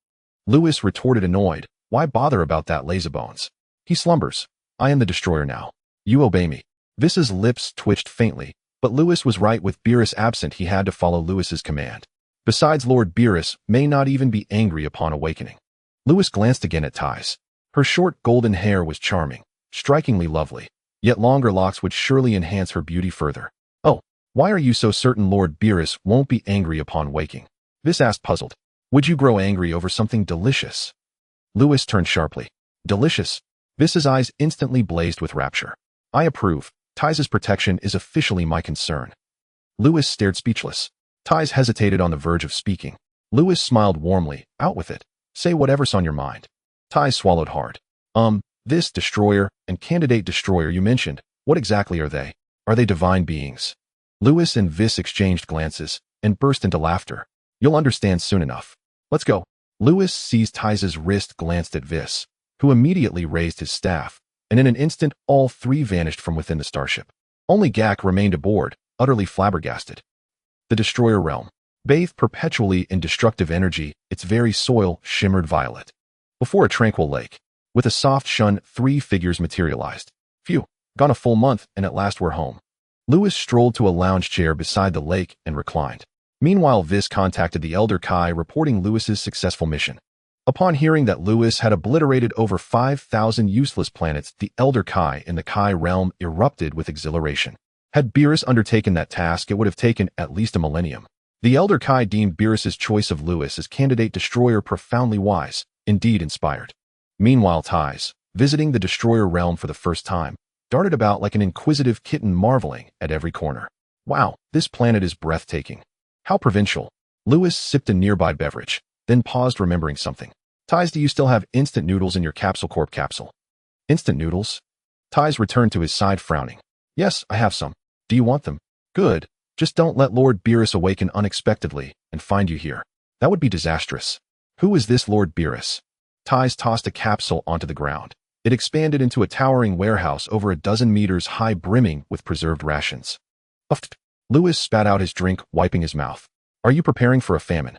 Lewis retorted, annoyed. Why bother about that lazybones? He slumbers. I am the Destroyer now. You obey me. Vis's lips twitched faintly, but Lewis was right. With Beerus absent, he had to follow Lewis's command. Besides, Lord Beerus may not even be angry upon awakening. Lewis glanced again at Ty's. Her short golden hair was charming, strikingly lovely, yet longer locks would surely enhance her beauty further. Oh, why are you so certain Lord Beerus won't be angry upon waking? Vis asked, puzzled. Would you grow angry over something delicious? Lewis turned sharply. Delicious? Vis's eyes instantly blazed with rapture. I approve. Ty's protection is officially my concern. Lewis stared speechless. Ty's hesitated on the verge of speaking. Lewis smiled warmly. Out with it. Say whatever's on your mind. Ty swallowed hard. This Destroyer and Candidate Destroyer you mentioned, what exactly are they? Are they divine beings? Lewis and Vis exchanged glances and burst into laughter. You'll understand soon enough. Let's go. Lewis seized Ty's wrist, glanced at Vis, who immediately raised his staff, and in an instant all three vanished from within the starship. Only Gak remained aboard, utterly flabbergasted. The Destroyer Realm. Bathed perpetually in destructive energy, its very soil shimmered violet. Before a tranquil lake, with a soft shun, three figures materialized. Phew, gone a full month, and at last we're home. Lewis strolled to a lounge chair beside the lake and reclined. Meanwhile, Vis contacted the Elder Kai, reporting Lewis's successful mission. Upon hearing that Lewis had obliterated over 5,000 useless planets, the Elder Kai in the Kai realm erupted with exhilaration. Had Beerus undertaken that task, it would have taken at least a millennium. The Elder Kai deemed Beerus's choice of Lewis as Candidate Destroyer profoundly wise, indeed inspired. Meanwhile, Ty's, visiting the Destroyer Realm for the first time, darted about like an inquisitive kitten, marveling at every corner. Wow, this planet is breathtaking. How provincial. Lewis sipped a nearby beverage, then paused, remembering something. Ty's, do you still have instant noodles in your Capsule Corp capsule? Instant noodles? Ty's returned to his side, frowning. Yes, I have some. Do you want them? Good. Just don't let Lord Beerus awaken unexpectedly and find you here. That would be disastrous. Who is this Lord Beerus? Ty's tossed a capsule onto the ground. It expanded into a towering warehouse over a dozen meters high, brimming with preserved rations. Uffed. Lewis spat out his drink, wiping his mouth. Are you preparing for a famine?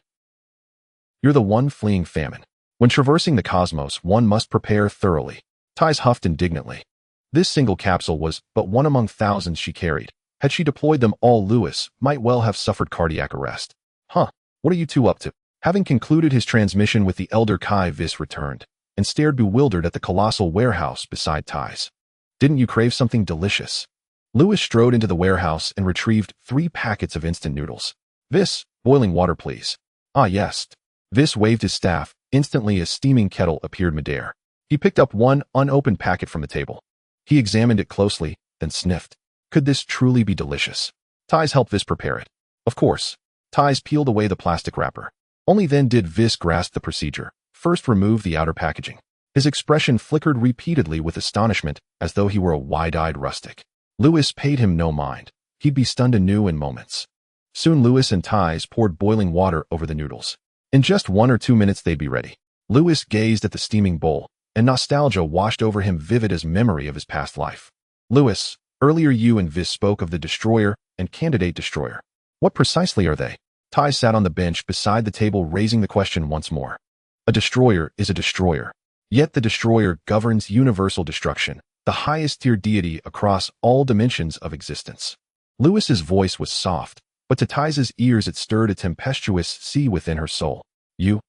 You're the one fleeing famine. When traversing the cosmos, one must prepare thoroughly. Ty's huffed indignantly. This single capsule was but one among thousands she carried. Had she deployed them all, Lewis might well have suffered cardiac arrest. Huh, what are you two up to? Having concluded his transmission with the Elder Kai, Vis returned, and stared bewildered at the colossal warehouse beside Ty's. Didn't you crave something delicious? Lewis strode into the warehouse and retrieved 3 packets of instant noodles. Vis, boiling water please. Ah yes. Vis waved his staff. Instantly a steaming kettle appeared midair. He picked up one unopened packet from the table. He examined it closely, then sniffed. Could this truly be delicious? Ties helped Vis prepare it. Of course. Ties peeled away the plastic wrapper. Only then did Vis grasp the procedure. First remove the outer packaging. His expression flickered repeatedly with astonishment, as though he were a wide-eyed rustic. Lewis paid him no mind. He'd be stunned anew in moments. Soon Lewis and Ties poured boiling water over the noodles. In just 1 or 2 minutes they'd be ready. Lewis gazed at the steaming bowl, and nostalgia washed over him vivid as memory of his past life. Lewis, earlier you and Vis spoke of the Destroyer and Candidate Destroyer. What precisely are they? Ties sat on the bench beside the table, raising the question once more. A destroyer is a destroyer. Yet the Destroyer governs universal destruction, the highest-tier deity across all dimensions of existence. Lewis's voice was soft, but to Ties's ears it stirred a tempestuous sea within her soul. You?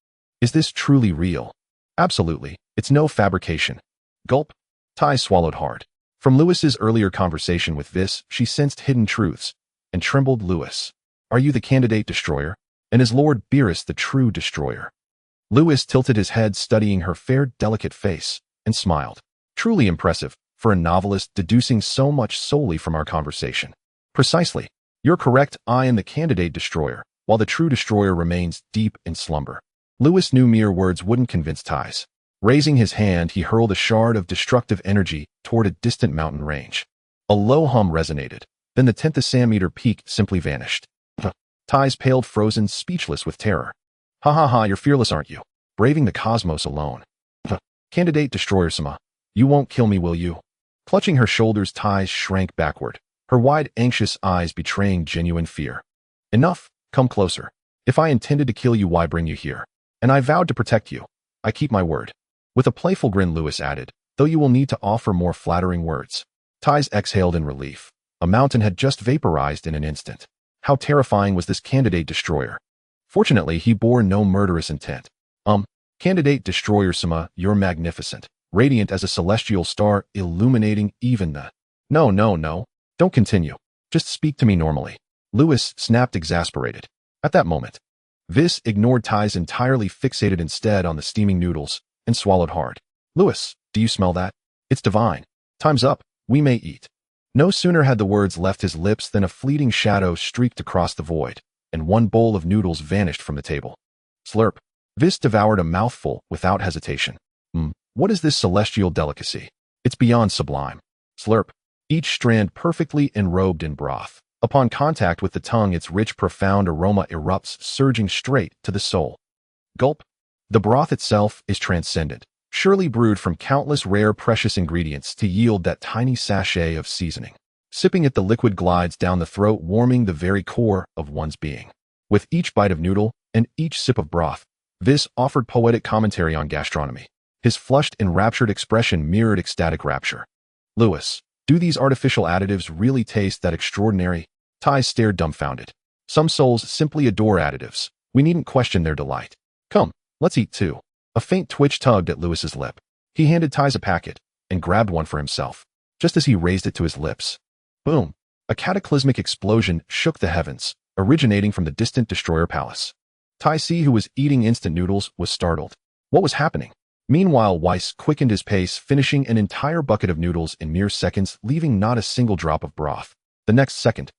Is this truly real? Absolutely. It's no fabrication. Gulp. Ties swallowed hard. From Lewis's earlier conversation with Vis, she sensed hidden truths, and trembled. Lewis, are you the Candidate Destroyer? And is Lord Beerus the true Destroyer? Lewis tilted his head, studying her fair, delicate face, and smiled. Truly impressive, for a novelist deducing so much solely from our conversation. Precisely. You're correct, I am the Candidate Destroyer, while the true Destroyer remains deep in slumber. Lewis knew mere words wouldn't convince Ties. Raising his hand, he hurled a shard of destructive energy toward a distant mountain range. A low hum resonated, then the 10th centimeter peak simply vanished. Ties paled, frozen, speechless with terror. Ha ha ha, you're fearless, aren't you? Braving the cosmos alone. Candidate Destroyer-sama, you won't kill me, will you? Clutching her shoulders, Ties shrank backward, her wide, anxious eyes betraying genuine fear. Enough, come closer. If I intended to kill you, why bring you here? And I vowed to protect you. I keep my word. With a playful grin, Lewis added, though you will need to offer more flattering words. Ties exhaled in relief. A mountain had just vaporized in an instant. How terrifying was this Candidate Destroyer? Fortunately, he bore no murderous intent. Candidate Destroyer-sama, you're magnificent, radiant as a celestial star, illuminating even the... No, don't continue. Just speak to me normally. Lewis snapped, exasperated. At that moment, Vis ignored Ties, entirely fixated instead on the steaming noodles, and swallowed hard. Lewis, do you smell that? It's divine. Time's up. We may eat. No sooner had the words left his lips than a fleeting shadow streaked across the void, and one bowl of noodles vanished from the table. Slurp. Vis devoured a mouthful without hesitation. What is this celestial delicacy? It's beyond sublime. Slurp. Each strand perfectly enrobed in broth. Upon contact with the tongue, its rich, profound aroma erupts, surging straight to the soul. Gulp. The broth itself is transcendent, surely brewed from countless rare, precious ingredients to yield that tiny sachet of seasoning. Sipping it, the liquid glides down the throat, warming the very core of one's being. With each bite of noodle and each sip of broth, Vis offered poetic commentary on gastronomy. His flushed, enraptured expression mirrored ecstatic rapture. Lewis, do these artificial additives really taste that extraordinary? Ties stared dumbfounded. Some souls simply adore additives. We needn't question their delight. Come, let's eat too. A faint twitch tugged at Lewis's lip. He handed Ties a packet and grabbed one for himself. Just as he raised it to his lips, boom! A cataclysmic explosion shook the heavens, originating from the distant Destroyer Palace. Ties, who was eating instant noodles, was startled. What was happening? Meanwhile, Weiss quickened his pace, finishing an entire bucket of noodles in mere seconds, leaving not a single drop of broth. The next second,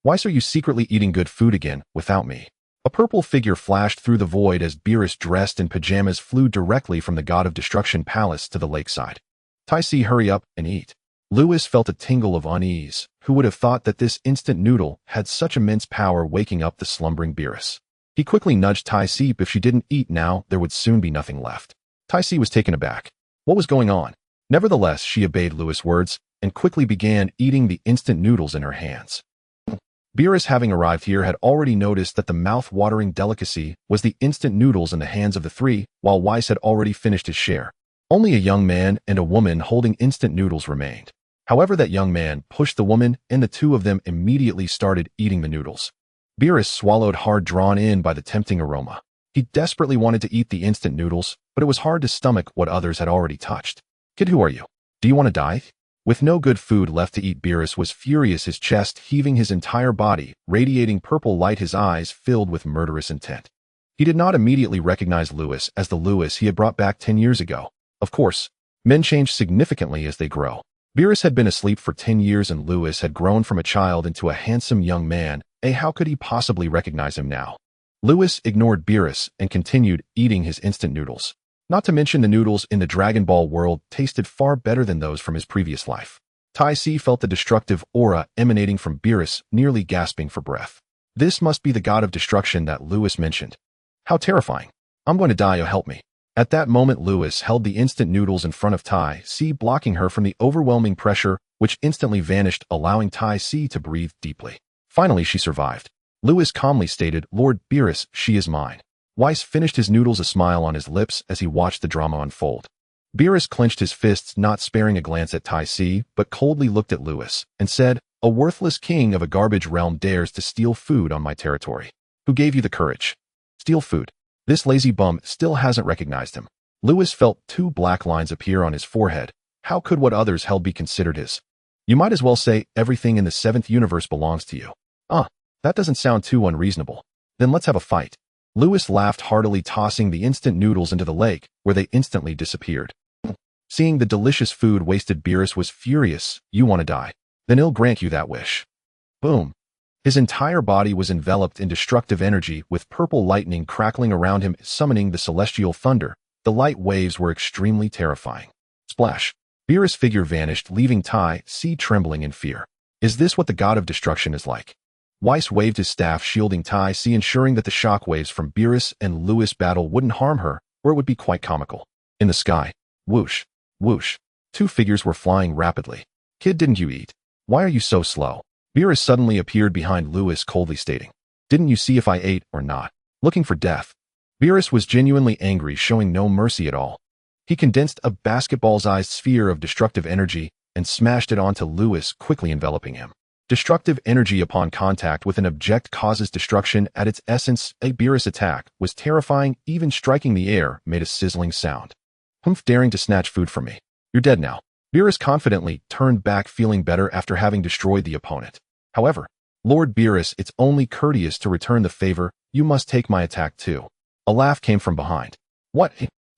Weiss, are you secretly eating good food again, without me? A purple figure flashed through the void as Beerus, dressed in pajamas, flew directly from the God of Destruction Palace to the lakeside. Ties, hurry up and eat. Lewis felt a tingle of unease. Who would have thought that this instant noodle had such immense power, waking up the slumbering Beerus? He quickly nudged Ties. If she didn't eat now, there would soon be nothing left. Ties was taken aback. What was going on? Nevertheless, she obeyed Lewis' words and quickly began eating the instant noodles in her hands. Beerus, having arrived here, had already noticed that the mouth-watering delicacy was the instant noodles in the hands of the three, while Weiss had already finished his share. Only a young man and a woman holding instant noodles remained. However, that young man pushed the woman, and the two of them immediately started eating the noodles. Beerus swallowed hard, drawn in by the tempting aroma. He desperately wanted to eat the instant noodles, but it was hard to stomach what others had already touched. Kid, who are you? Do you want to die? With no good food left to eat, Beerus was furious, his chest heaving, his entire body radiating purple light, his eyes filled with murderous intent. He did not immediately recognize Lewis as the Lewis he had brought back 10 years ago. Of course, men change significantly as they grow. Beerus had been asleep for 10 years and Lewis had grown from a child into a handsome young man. How could he possibly recognize him now? Lewis ignored Beerus and continued eating his instant noodles. Not to mention the noodles in the Dragon Ball world tasted far better than those from his previous life. Tai Si felt the destructive aura emanating from Beerus, nearly gasping for breath. This must be the god of destruction that Lewis mentioned. How terrifying. I'm going to die, oh help me. At that moment Lewis held the instant noodles in front of Tai Si, blocking her from the overwhelming pressure, which instantly vanished, allowing Tai Si to breathe deeply. Finally she survived. Lewis calmly stated, "Lord Beerus, she is mine." Weiss finished his noodles, a smile on his lips as he watched the drama unfold. Beerus clenched his fists, not sparing a glance at Tai Si, but coldly looked at Lewis and said, "A worthless king of a garbage realm dares to steal food on my territory. Who gave you the courage? Steal food." This lazy bum still hasn't recognized him. Lewis felt 2 black lines appear on his forehead. How could what others held be considered his? You might as well say everything in the 7th universe belongs to you. That doesn't sound too unreasonable. Then let's have a fight. Lewis laughed heartily, tossing the instant noodles into the lake, where they instantly disappeared. Seeing the delicious food wasted, Beerus was furious. "You want to die? Then he'll grant you that wish." Boom. His entire body was enveloped in destructive energy, with purple lightning crackling around him, summoning the celestial thunder. The light waves were extremely terrifying. Splash. Beerus' figure vanished, leaving Tai Si trembling in fear. Is this what the god of destruction is like? Weiss waved his staff, shielding Tai Si, ensuring that the shockwaves from Beerus and Lewis' battle wouldn't harm her, or it would be quite comical. In the sky, whoosh, whoosh, 2 figures were flying rapidly. "Kid, didn't you eat? Why are you so slow?" Beerus suddenly appeared behind Lewis, coldly stating, "Didn't you see if I ate or not? Looking for death." Beerus was genuinely angry, showing no mercy at all. He condensed a basketball-sized sphere of destructive energy and smashed it onto Lewis, quickly enveloping him. Destructive energy upon contact with an object causes destruction at its essence. A Beerus attack was terrifying, even striking the air made a sizzling sound. "Humph, daring to snatch food from me. You're dead now." Beerus confidently turned back, feeling better after having destroyed the opponent. However, "Lord Beerus, it's only courteous to return the favor. You must take my attack too." A laugh came from behind. "What?"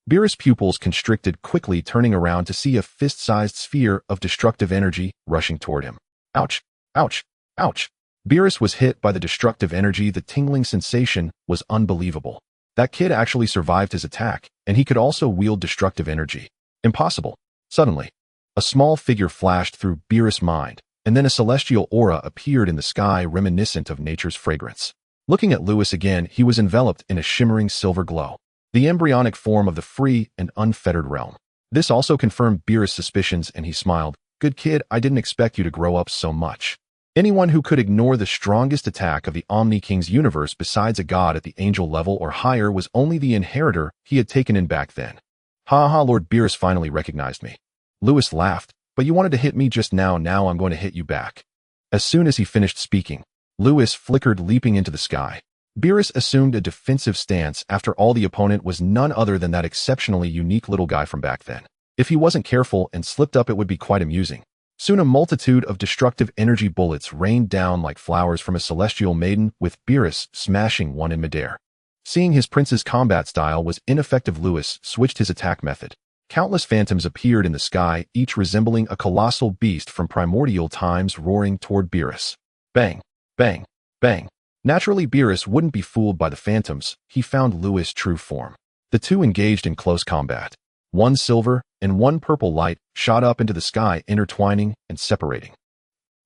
Beerus' pupils constricted, quickly turning around to see a fist-sized sphere of destructive energy rushing toward him. Ouch! Ouch! Ouch! Beerus was hit by the destructive energy. The tingling sensation was unbelievable. That kid actually survived his attack, and he could also wield destructive energy. Impossible. Suddenly, a small figure flashed through Beerus' mind, and then a celestial aura appeared in the sky, reminiscent of nature's fragrance. Looking at Lewis again, he was enveloped in a shimmering silver glow, the embryonic form of the free and unfettered realm. This also confirmed Beerus' suspicions, and he smiled. "Good kid, I didn't expect you to grow up so much." Anyone who could ignore the strongest attack of the Omni King's universe besides a god at the angel level or higher was only the inheritor he had taken in back then. "Ha ha, Lord Beerus finally recognized me." Lewis laughed. "But you wanted to hit me just now. Now I'm going to hit you back." As soon as he finished speaking, Lewis flickered, leaping into the sky. Beerus assumed a defensive stance. After all, the opponent was none other than that exceptionally unique little guy from back then. If he wasn't careful and slipped up, it would be quite amusing. Soon a multitude of destructive energy bullets rained down like flowers from a celestial maiden, with Beerus smashing one in midair. Seeing his prince's combat style was ineffective, Lewis switched his attack method. Countless phantoms appeared in the sky, each resembling a colossal beast from primordial times, roaring toward Beerus. Bang! Bang! Bang! Naturally, Beerus wouldn't be fooled by the phantoms. He found Lewis' true form. The two engaged in close combat. One silver and one purple light shot up into the sky, intertwining and separating.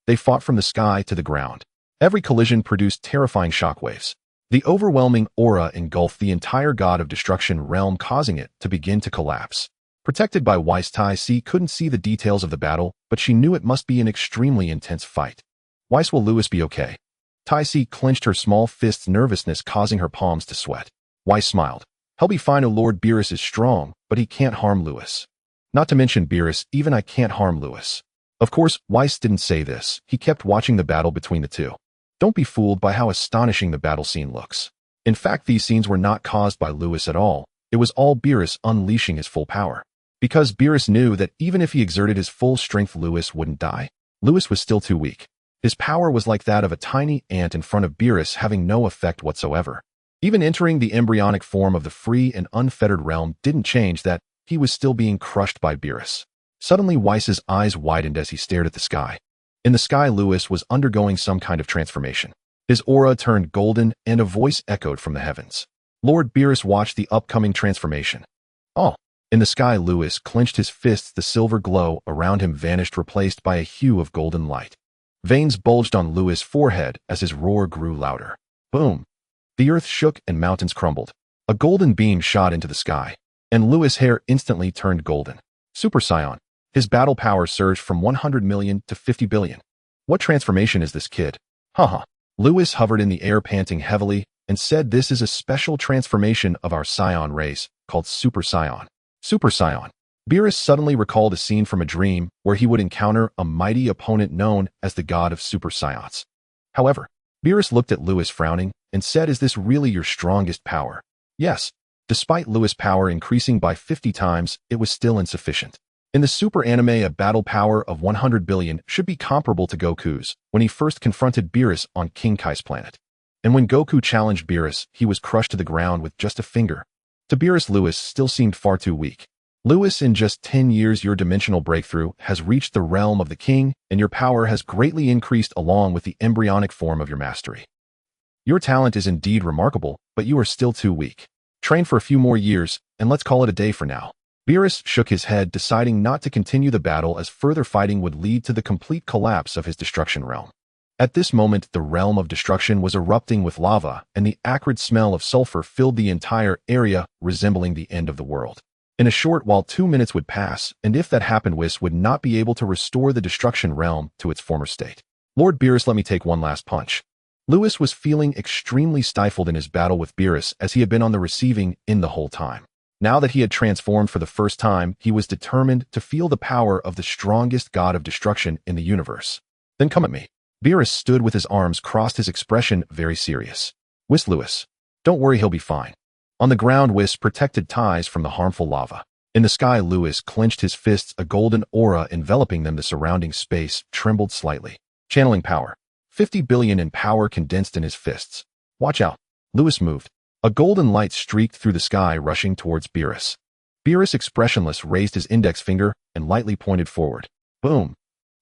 They fought from the sky to the ground. Every collision produced terrifying shockwaves. The overwhelming aura engulfed the entire god of destruction realm, causing it to begin to collapse. Protected by Weiss, Tai Si couldn't see the details of the battle, but she knew it must be an extremely intense fight. "Weiss, will Lewis be okay?" Tai Si clenched her small fists, nervousness causing her palms to sweat. Weiss smiled. "He'll be fine. Lord Beerus is strong, but he can't harm Lewis. Not to mention Beerus, even I can't harm Lewis." Of course, Weiss didn't say this. He kept watching the battle between the two. Don't be fooled by how astonishing the battle scene looks. In fact, these scenes were not caused by Lewis at all. It was all Beerus unleashing his full power. Because Beerus knew that even if he exerted his full strength, Lewis wouldn't die. Lewis was still too weak. His power was like that of a tiny ant in front of Beerus, having no effect whatsoever. Even entering the embryonic form of the free and unfettered realm didn't change that. he was still being crushed by Beerus. Suddenly, Whis' eyes widened as he stared at the sky. In the sky, Lewis was undergoing some kind of transformation. His aura turned golden, and a voice echoed from the heavens. Lord Beerus watched the upcoming transformation. Oh! In the sky, Lewis clenched his fists. The silver glow around him vanished, replaced by a hue of golden light. Veins bulged on Lewis' forehead as his roar grew louder. Boom! The earth shook and mountains crumbled. A golden beam shot into the sky, and Lewis' hair instantly turned golden. Super Saiyan. His battle power surged from 100 million to 50 billion. What transformation is this, kid? Haha. Lewis hovered in the air, panting heavily, and said, "This is a special transformation of our Saiyan race, called Super Saiyan." Super Saiyan. Beerus suddenly recalled a scene from a dream where he would encounter a mighty opponent known as the God of Super Saiyans. However, Beerus looked at Lewis frowning and said, "Is this really your strongest power?" Yes. Despite Lewis' power increasing by 50 times, it was still insufficient. In the Super anime, a battle power of 100 billion should be comparable to Goku's when he first confronted Beerus on King Kai's planet. And when Goku challenged Beerus, he was crushed to the ground with just a finger. To Beerus, Lewis still seemed far too weak. Lewis, in just 10 years, your dimensional breakthrough has reached the realm of the king, and your power has greatly increased along with the embryonic form of your mastery. Your talent is indeed remarkable, but you are still too weak. Train for a few more years, and let's call it a day for now. Beerus shook his head, deciding not to continue the battle as further fighting would lead to the complete collapse of his destruction realm. At this moment, the realm of destruction was erupting with lava, and the acrid smell of sulfur filled the entire area, resembling the end of the world. In a short while, 2 minutes would pass, and if that happened, Whis would not be able to restore the destruction realm to its former state. Lord Beerus, let me take one last punch. Lewis was feeling extremely stifled in his battle with Beerus, as he had been on the receiving end the whole time. Now that he had transformed for the first time, he was determined to feel the power of the strongest god of destruction in the universe. Then come at me. Beerus stood with his arms crossed, his expression very serious. Whis, Lewis. Don't worry, he'll be fine. On the ground, Whis protected ties from the harmful lava. In the sky, Lewis clenched his fists, a golden aura enveloping them. The surrounding space trembled slightly. Channeling power. 50 billion in power condensed in his fists. Watch out. Lewis moved. A golden light streaked through the sky, rushing towards Beerus. Beerus, expressionless, raised his index finger and lightly pointed forward. Boom!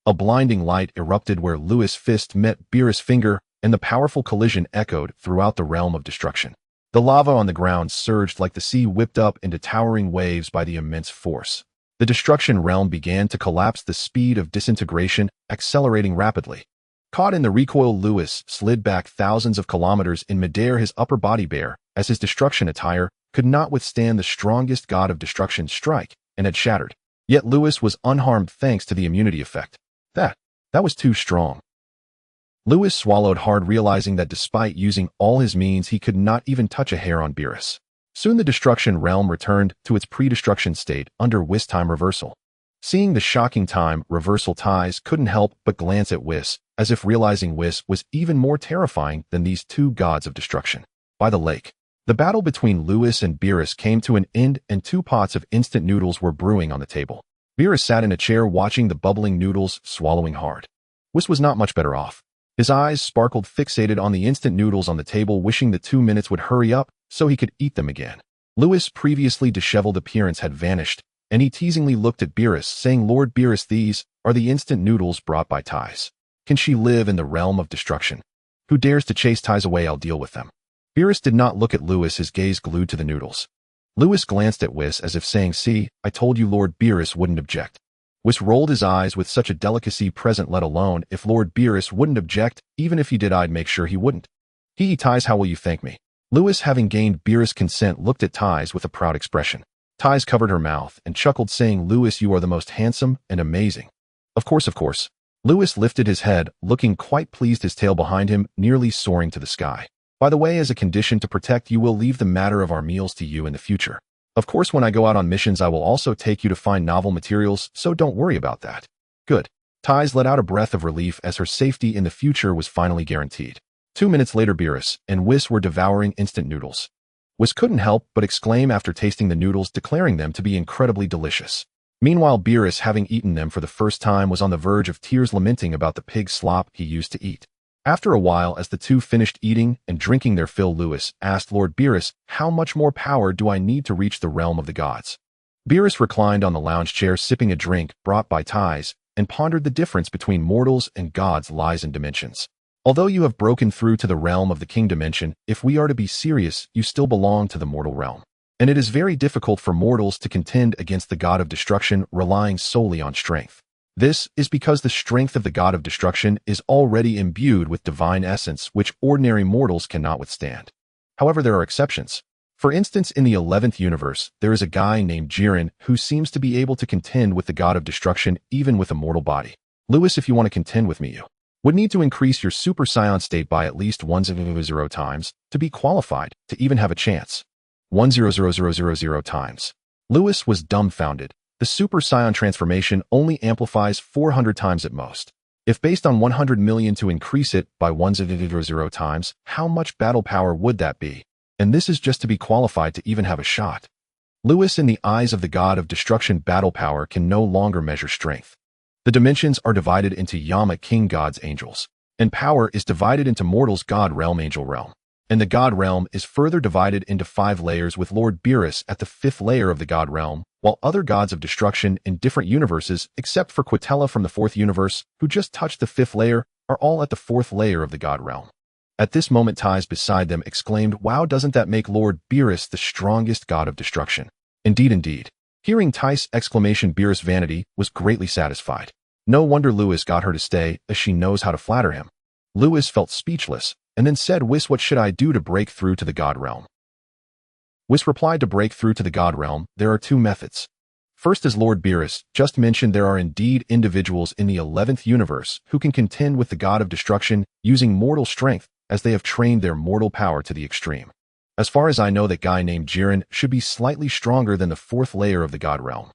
A blinding light erupted where Lewis' fist met Beerus' finger, and the powerful collision echoed throughout the realm of destruction. The lava on the ground surged like the sea, whipped up into towering waves by the immense force. The destruction realm began to collapse, the speed of disintegration accelerating rapidly. Caught in the recoil, Lewis slid back thousands of kilometers in midair, his upper body bare, as his destruction attire could not withstand the strongest god of destruction's strike, and had shattered. Yet Lewis was unharmed thanks to the immunity effect. That was too strong. Lewis swallowed hard, realizing that despite using all his means, he could not even touch a hair on Beerus. Soon the destruction realm returned to its pre-destruction state under Whis time reversal. Seeing the shocking time reversal, Ties couldn't help but glance at Whis, as if realizing Whis was even more terrifying than these two gods of destruction. By the lake, the battle between Lewis and Beerus came to an end, and 2 pots of instant noodles were brewing on the table. Beerus sat in a chair watching the bubbling noodles, swallowing hard. Whis was not much better off. His eyes sparkled, fixated on the instant noodles on the table, wishing the 2 minutes would hurry up so he could eat them again. Lewis' previously disheveled appearance had vanished, and he teasingly looked at Beerus, saying, "Lord Beerus, these are the instant noodles brought by Ties. Can she live in the realm of destruction? Who dares to chase Ties away? I'll deal with them." Beerus did not look at Lewis, his gaze glued to the noodles. Lewis glanced at Whis as if saying, "See, I told you Lord Beerus wouldn't object." Whis rolled his eyes with such a delicacy present, let alone if Lord Beerus wouldn't object. Even if he did, I'd make sure he wouldn't. Ties, how will you thank me? Lewis, having gained Beerus' consent, looked at Ties with a proud expression. Ties covered her mouth and chuckled, saying, "Lewis, you are the most handsome and amazing." Of course. Lewis lifted his head, looking quite pleased, his tail behind him, nearly soaring to the sky. "By the way, as a condition to protect you, we'll leave the matter of our meals to you in the future. Of course, when I go out on missions, I will also take you to find novel materials, so don't worry about that." Good. Ties let out a breath of relief as her safety in the future was finally guaranteed. 2 minutes later, Beerus and Whis were devouring instant noodles. Whis couldn't help but exclaim after tasting the noodles, declaring them to be incredibly delicious. Meanwhile, Beerus, having eaten them for the first time, was on the verge of tears, lamenting about the pig slop he used to eat. After a while, as the two finished eating and drinking their fill, Lewis asked Lord Beerus, "How much more power do I need to reach the realm of the gods?" Beerus reclined on the lounge chair sipping a drink brought by Ties and pondered the difference between mortals and gods lies in dimensions. Although you have broken through to the realm of the king dimension, if we are to be serious, you still belong to the mortal realm. And it is very difficult for mortals to contend against the god of destruction relying solely on strength. This is because the strength of the god of destruction is already imbued with divine essence which ordinary mortals cannot withstand. However, there are exceptions. For instance, in the 11th universe, there is a guy named Jiren who seems to be able to contend with the god of destruction even with a mortal body. Lewis, if you want to contend with me, you would need to increase your Super Saiyan state by at least 100 times to be qualified to even have a chance. 100,000 times. Lewis was dumbfounded. The Super Saiyan transformation only amplifies 400 times at most. If based on 100 million to increase it by 100 times, how much battle power would that be? And this is just to be qualified to even have a shot. Lewis, in the eyes of the god of destruction, battle power can no longer measure strength. The dimensions are divided into Yama king gods angels, and power is divided into mortals god realm angel realm. And the god realm is further divided into 5 layers with Lord Beerus at the 5th layer of the god realm, while other gods of destruction in different universes, except for Quitella from the 4th universe, who just touched the 5th layer, are all at the 4th layer of the god realm. At this moment, Ties beside them exclaimed, "Wow, doesn't that make Lord Beerus the strongest god of destruction?" Indeed, indeed. Hearing Ties' exclamation, Beerus' vanity was greatly satisfied. No wonder Lewis got her to stay, as she knows how to flatter him. Lewis felt speechless, and then said, "Whis, what should I do to break through to the god realm?" Whis replied, "To break through to the god realm, there are 2 methods. First, as Lord Beerus just mentioned, there are indeed individuals in the 11th universe who can contend with the god of destruction using mortal strength, as they have trained their mortal power to the extreme. As far as I know, that guy named Jiren should be slightly stronger than the 4th layer of the god realm."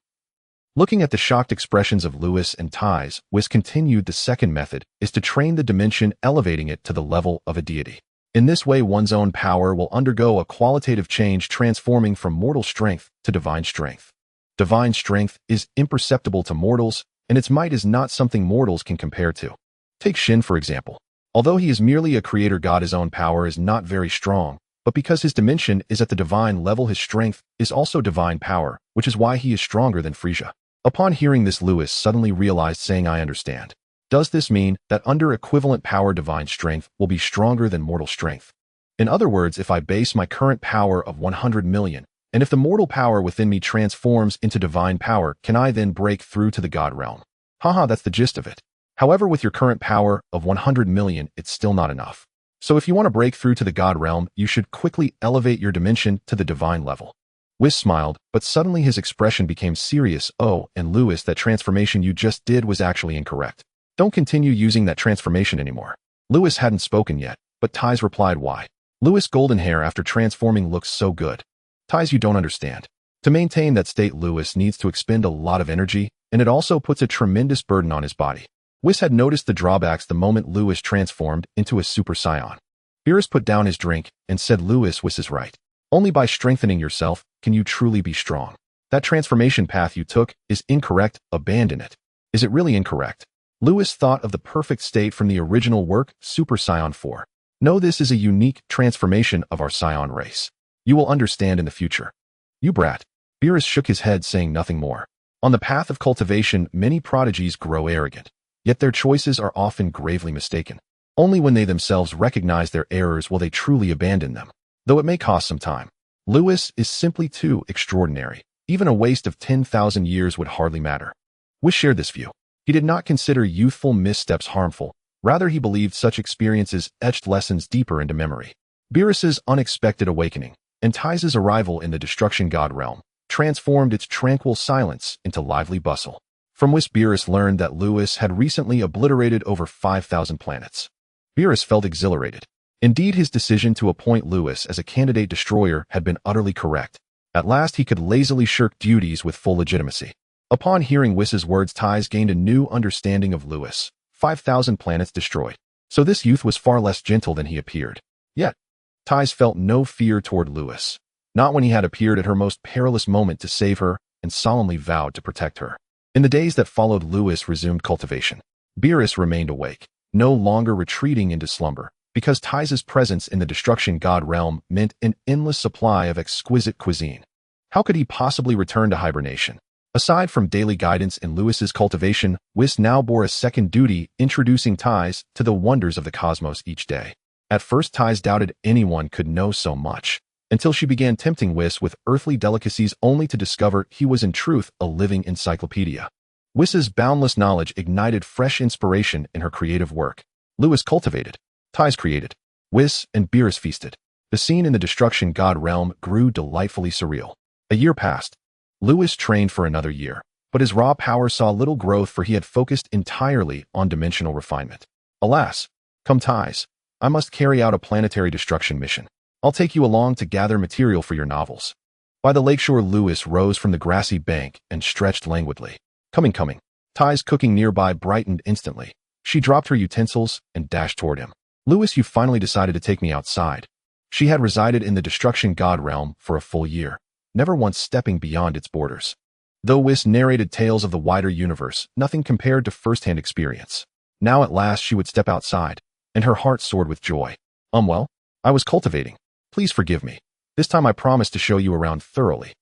Looking at the shocked expressions of Lewis and Ties, Whis continued, "The second method is to train the dimension, elevating it to the level of a deity. In this way, one's own power will undergo a qualitative change, transforming from mortal strength to divine strength. Divine strength is imperceptible to mortals, and its might is not something mortals can compare to. Take Shin, for example. Although he is merely a creator god, his own power is not very strong, but because his dimension is at the divine level, his strength is also divine power, which is why he is stronger than Frieza." Upon hearing this, Lewis suddenly realized, saying, "I understand. Does this mean that under equivalent power, divine strength will be stronger than mortal strength? In other words, if I base my current power of 100 million, and if the mortal power within me transforms into divine power, can I then break through to the god realm?" Haha, that's the gist of it. However, with your current power of 100 million, it's still not enough. So if you want to break through to the god realm, you should quickly elevate your dimension to the divine level. Whis smiled, but suddenly his expression became serious. "Oh, and Lewis, that transformation you just did was actually incorrect. Don't continue using that transformation anymore." Lewis hadn't spoken yet, but Ties replied, "Why? Lewis' golden hair after transforming looks so good." "Ties, you don't understand. To maintain that state, Lewis needs to expend a lot of energy, and it also puts a tremendous burden on his body." Whis had noticed the drawbacks the moment Lewis transformed into a Super Saiyan. Beerus put down his drink and said, "Lewis, Whis is right. Only by strengthening yourself can you truly be strong. That transformation path you took is incorrect. Abandon it." "Is it really incorrect?" Lewis thought of the perfect state from the original work, Super Saiyan 4. "No, this is a unique transformation of our Saiyan race. You will understand in the future." "You brat." Beerus shook his head, saying nothing more. On the path of cultivation, many prodigies grow arrogant. Yet their choices are often gravely mistaken. Only when they themselves recognize their errors will they truly abandon them, though it may cost some time. Lewis is simply too extraordinary. Even a waste of 10,000 years would hardly matter. Whis shared this view. He did not consider youthful missteps harmful. Rather, he believed such experiences etched lessons deeper into memory. Beerus's unexpected awakening and Ties' arrival in the destruction god realm transformed its tranquil silence into lively bustle. From which Beerus learned that Lewis had recently obliterated over 5,000 planets. Beerus felt exhilarated. Indeed, his decision to appoint Lewis as a candidate destroyer had been utterly correct. At last, he could lazily shirk duties with full legitimacy. Upon hearing Whis' words, Ties gained a new understanding of Lewis. 5,000 planets destroyed. So this youth was far less gentle than he appeared. Yet, Ties felt no fear toward Lewis. Not when he had appeared at her most perilous moment to save her and solemnly vowed to protect her. In the days that followed, Lewis resumed cultivation. Beerus remained awake, no longer retreating into slumber, because Ties' presence in the destruction god realm meant an endless supply of exquisite cuisine. How could he possibly return to hibernation? Aside from daily guidance in Lewis's cultivation, Whis now bore a second duty, introducing Ties to the wonders of the cosmos each day. At first, Ties doubted anyone could know so much, until she began tempting Whis with earthly delicacies only to discover he was in truth a living encyclopedia. Whis's boundless knowledge ignited fresh inspiration in her creative work. Lewis cultivated, Ties created, Whis and Beerus feasted. The scene in the Destruction God realm grew delightfully surreal. A year passed. Lewis trained for another year, but his raw power saw little growth, for he had focused entirely on dimensional refinement. Alas, come Ties, I must carry out a planetary destruction mission. I'll take you along to gather material for your novels. By the lakeshore, Lewis rose from the grassy bank and stretched languidly. Coming. Ties, cooking nearby, brightened instantly. She dropped her utensils and dashed toward him. Lewis, you finally decided to take me outside. She had resided in the Destruction God realm for a full year, never once stepping beyond its borders. Though Whis narrated tales of the wider universe, nothing compared to first-hand experience. Now at last she would step outside, and her heart soared with joy. Well, I was cultivating. Please forgive me. This time I promise to show you around thoroughly.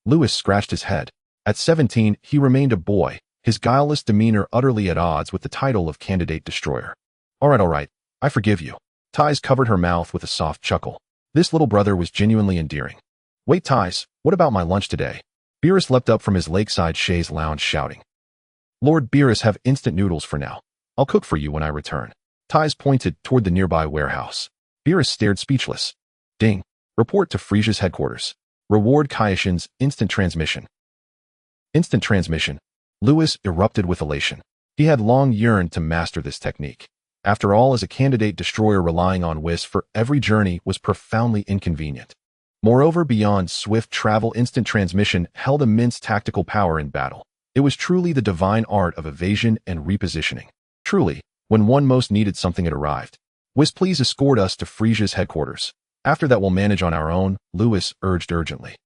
Lewis scratched his head. At 17, he remained a boy, his guileless demeanor utterly at odds with the title of Candidate Destroyer. All right, I forgive you. Ties covered her mouth with a soft chuckle. This little brother was genuinely endearing. Wait, Ties, what about my lunch today? Beerus leapt up from his lakeside chaise lounge shouting. Lord Beerus, have instant noodles for now. I'll cook for you when I return. Ties pointed toward the nearby warehouse. Beerus stared speechless. Ding. Report to Frisia's headquarters. Reward Kaioshin's instant transmission. Instant transmission. Lewis erupted with elation. He had long yearned to master this technique. After all, as a candidate destroyer, relying on Whis for every journey was profoundly inconvenient. Moreover, beyond swift travel, instant transmission held immense tactical power in battle. It was truly the divine art of evasion and repositioning. Truly, when one most needed something, it arrived. Whis, please escort us to Frisia's headquarters. After that, we'll manage on our own, Lewis urged urgently.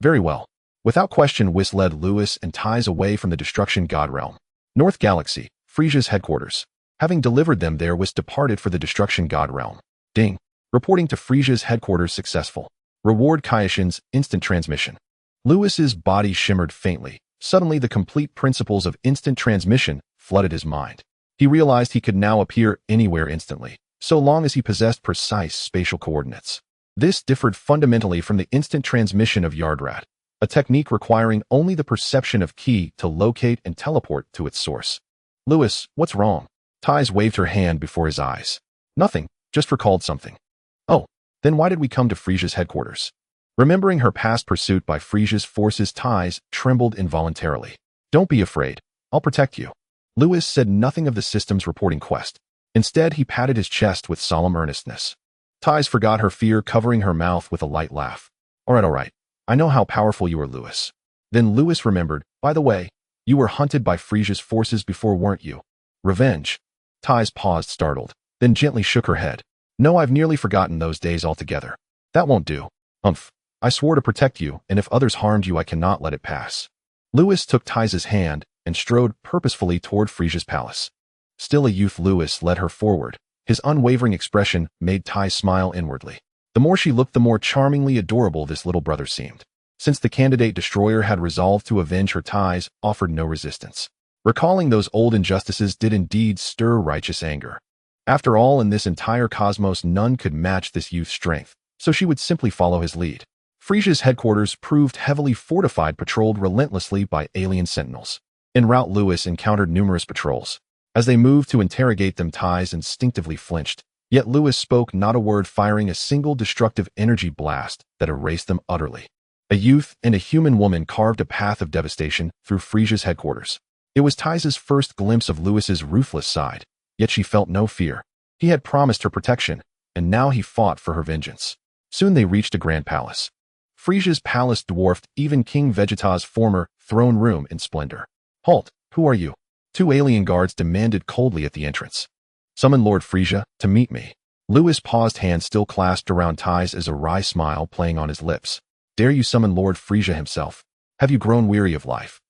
Very well. Without question, Whis led Lewis and Ties away from the Destruction God realm. North Galaxy, Frisia's headquarters. Having delivered them there, Whis departed for the Destruction God realm. Ding. Reporting to Frisia's headquarters successful. Reward Kaioshin's instant transmission. Lewis's body shimmered faintly. Suddenly, the complete principles of instant transmission flooded his mind. He realized he could now appear anywhere instantly, so long as he possessed precise spatial coordinates. This differed fundamentally from the instant transmission of Yardrat, a technique requiring only the perception of ki to locate and teleport to its source. Lewis, what's wrong? Ties waved her hand before his eyes. Nothing, just recalled something. Oh, then why did we come to Frisia's headquarters? Remembering her past pursuit by Frisia's forces, Ties trembled involuntarily. Don't be afraid, I'll protect you. Lewis said nothing of the system's reporting quest. Instead, he patted his chest with solemn earnestness. Ties forgot her fear, covering her mouth with a light laugh. All right. I know how powerful you are, Lewis. Then Lewis remembered, by the way, you were hunted by Frisia's forces before, weren't you? Revenge. Ties paused, startled, then gently shook her head. No, I've nearly forgotten those days altogether. That won't do. I swore to protect you, and if others harmed you, I cannot let it pass. Lewis took Ties' hand and strode purposefully toward Frisia's palace. Still a youth, Lewis led her forward. His unwavering expression made Ties smile inwardly. The more she looked, the more charmingly adorable this little brother seemed. Since the candidate destroyer had resolved to avenge her, Ties offered no resistance. Recalling those old injustices did indeed stir righteous anger. After all, in this entire cosmos, none could match this youth's strength, so she would simply follow his lead. Frisia's headquarters proved heavily fortified, patrolled relentlessly by alien sentinels. En route, Lewis encountered numerous patrols. As they moved to interrogate them, Ties instinctively flinched. Yet Lewis spoke not a word, firing a single destructive energy blast that erased them utterly. A youth and a human woman carved a path of devastation through Frisia's headquarters. It was Ties' first glimpse of Lewis's ruthless side, yet she felt no fear. He had promised her protection, and now he fought for her vengeance. Soon they reached a grand palace. Frisia's palace dwarfed even King Vegeta's former throne room in splendor. Halt, who are you? Two alien guards demanded coldly at the entrance. Summon Lord Frisia to meet me. Lewis paused, hands still clasped around Ties as a wry smile playing on his lips. Dare you summon Lord Frisia himself? Have you grown weary of life?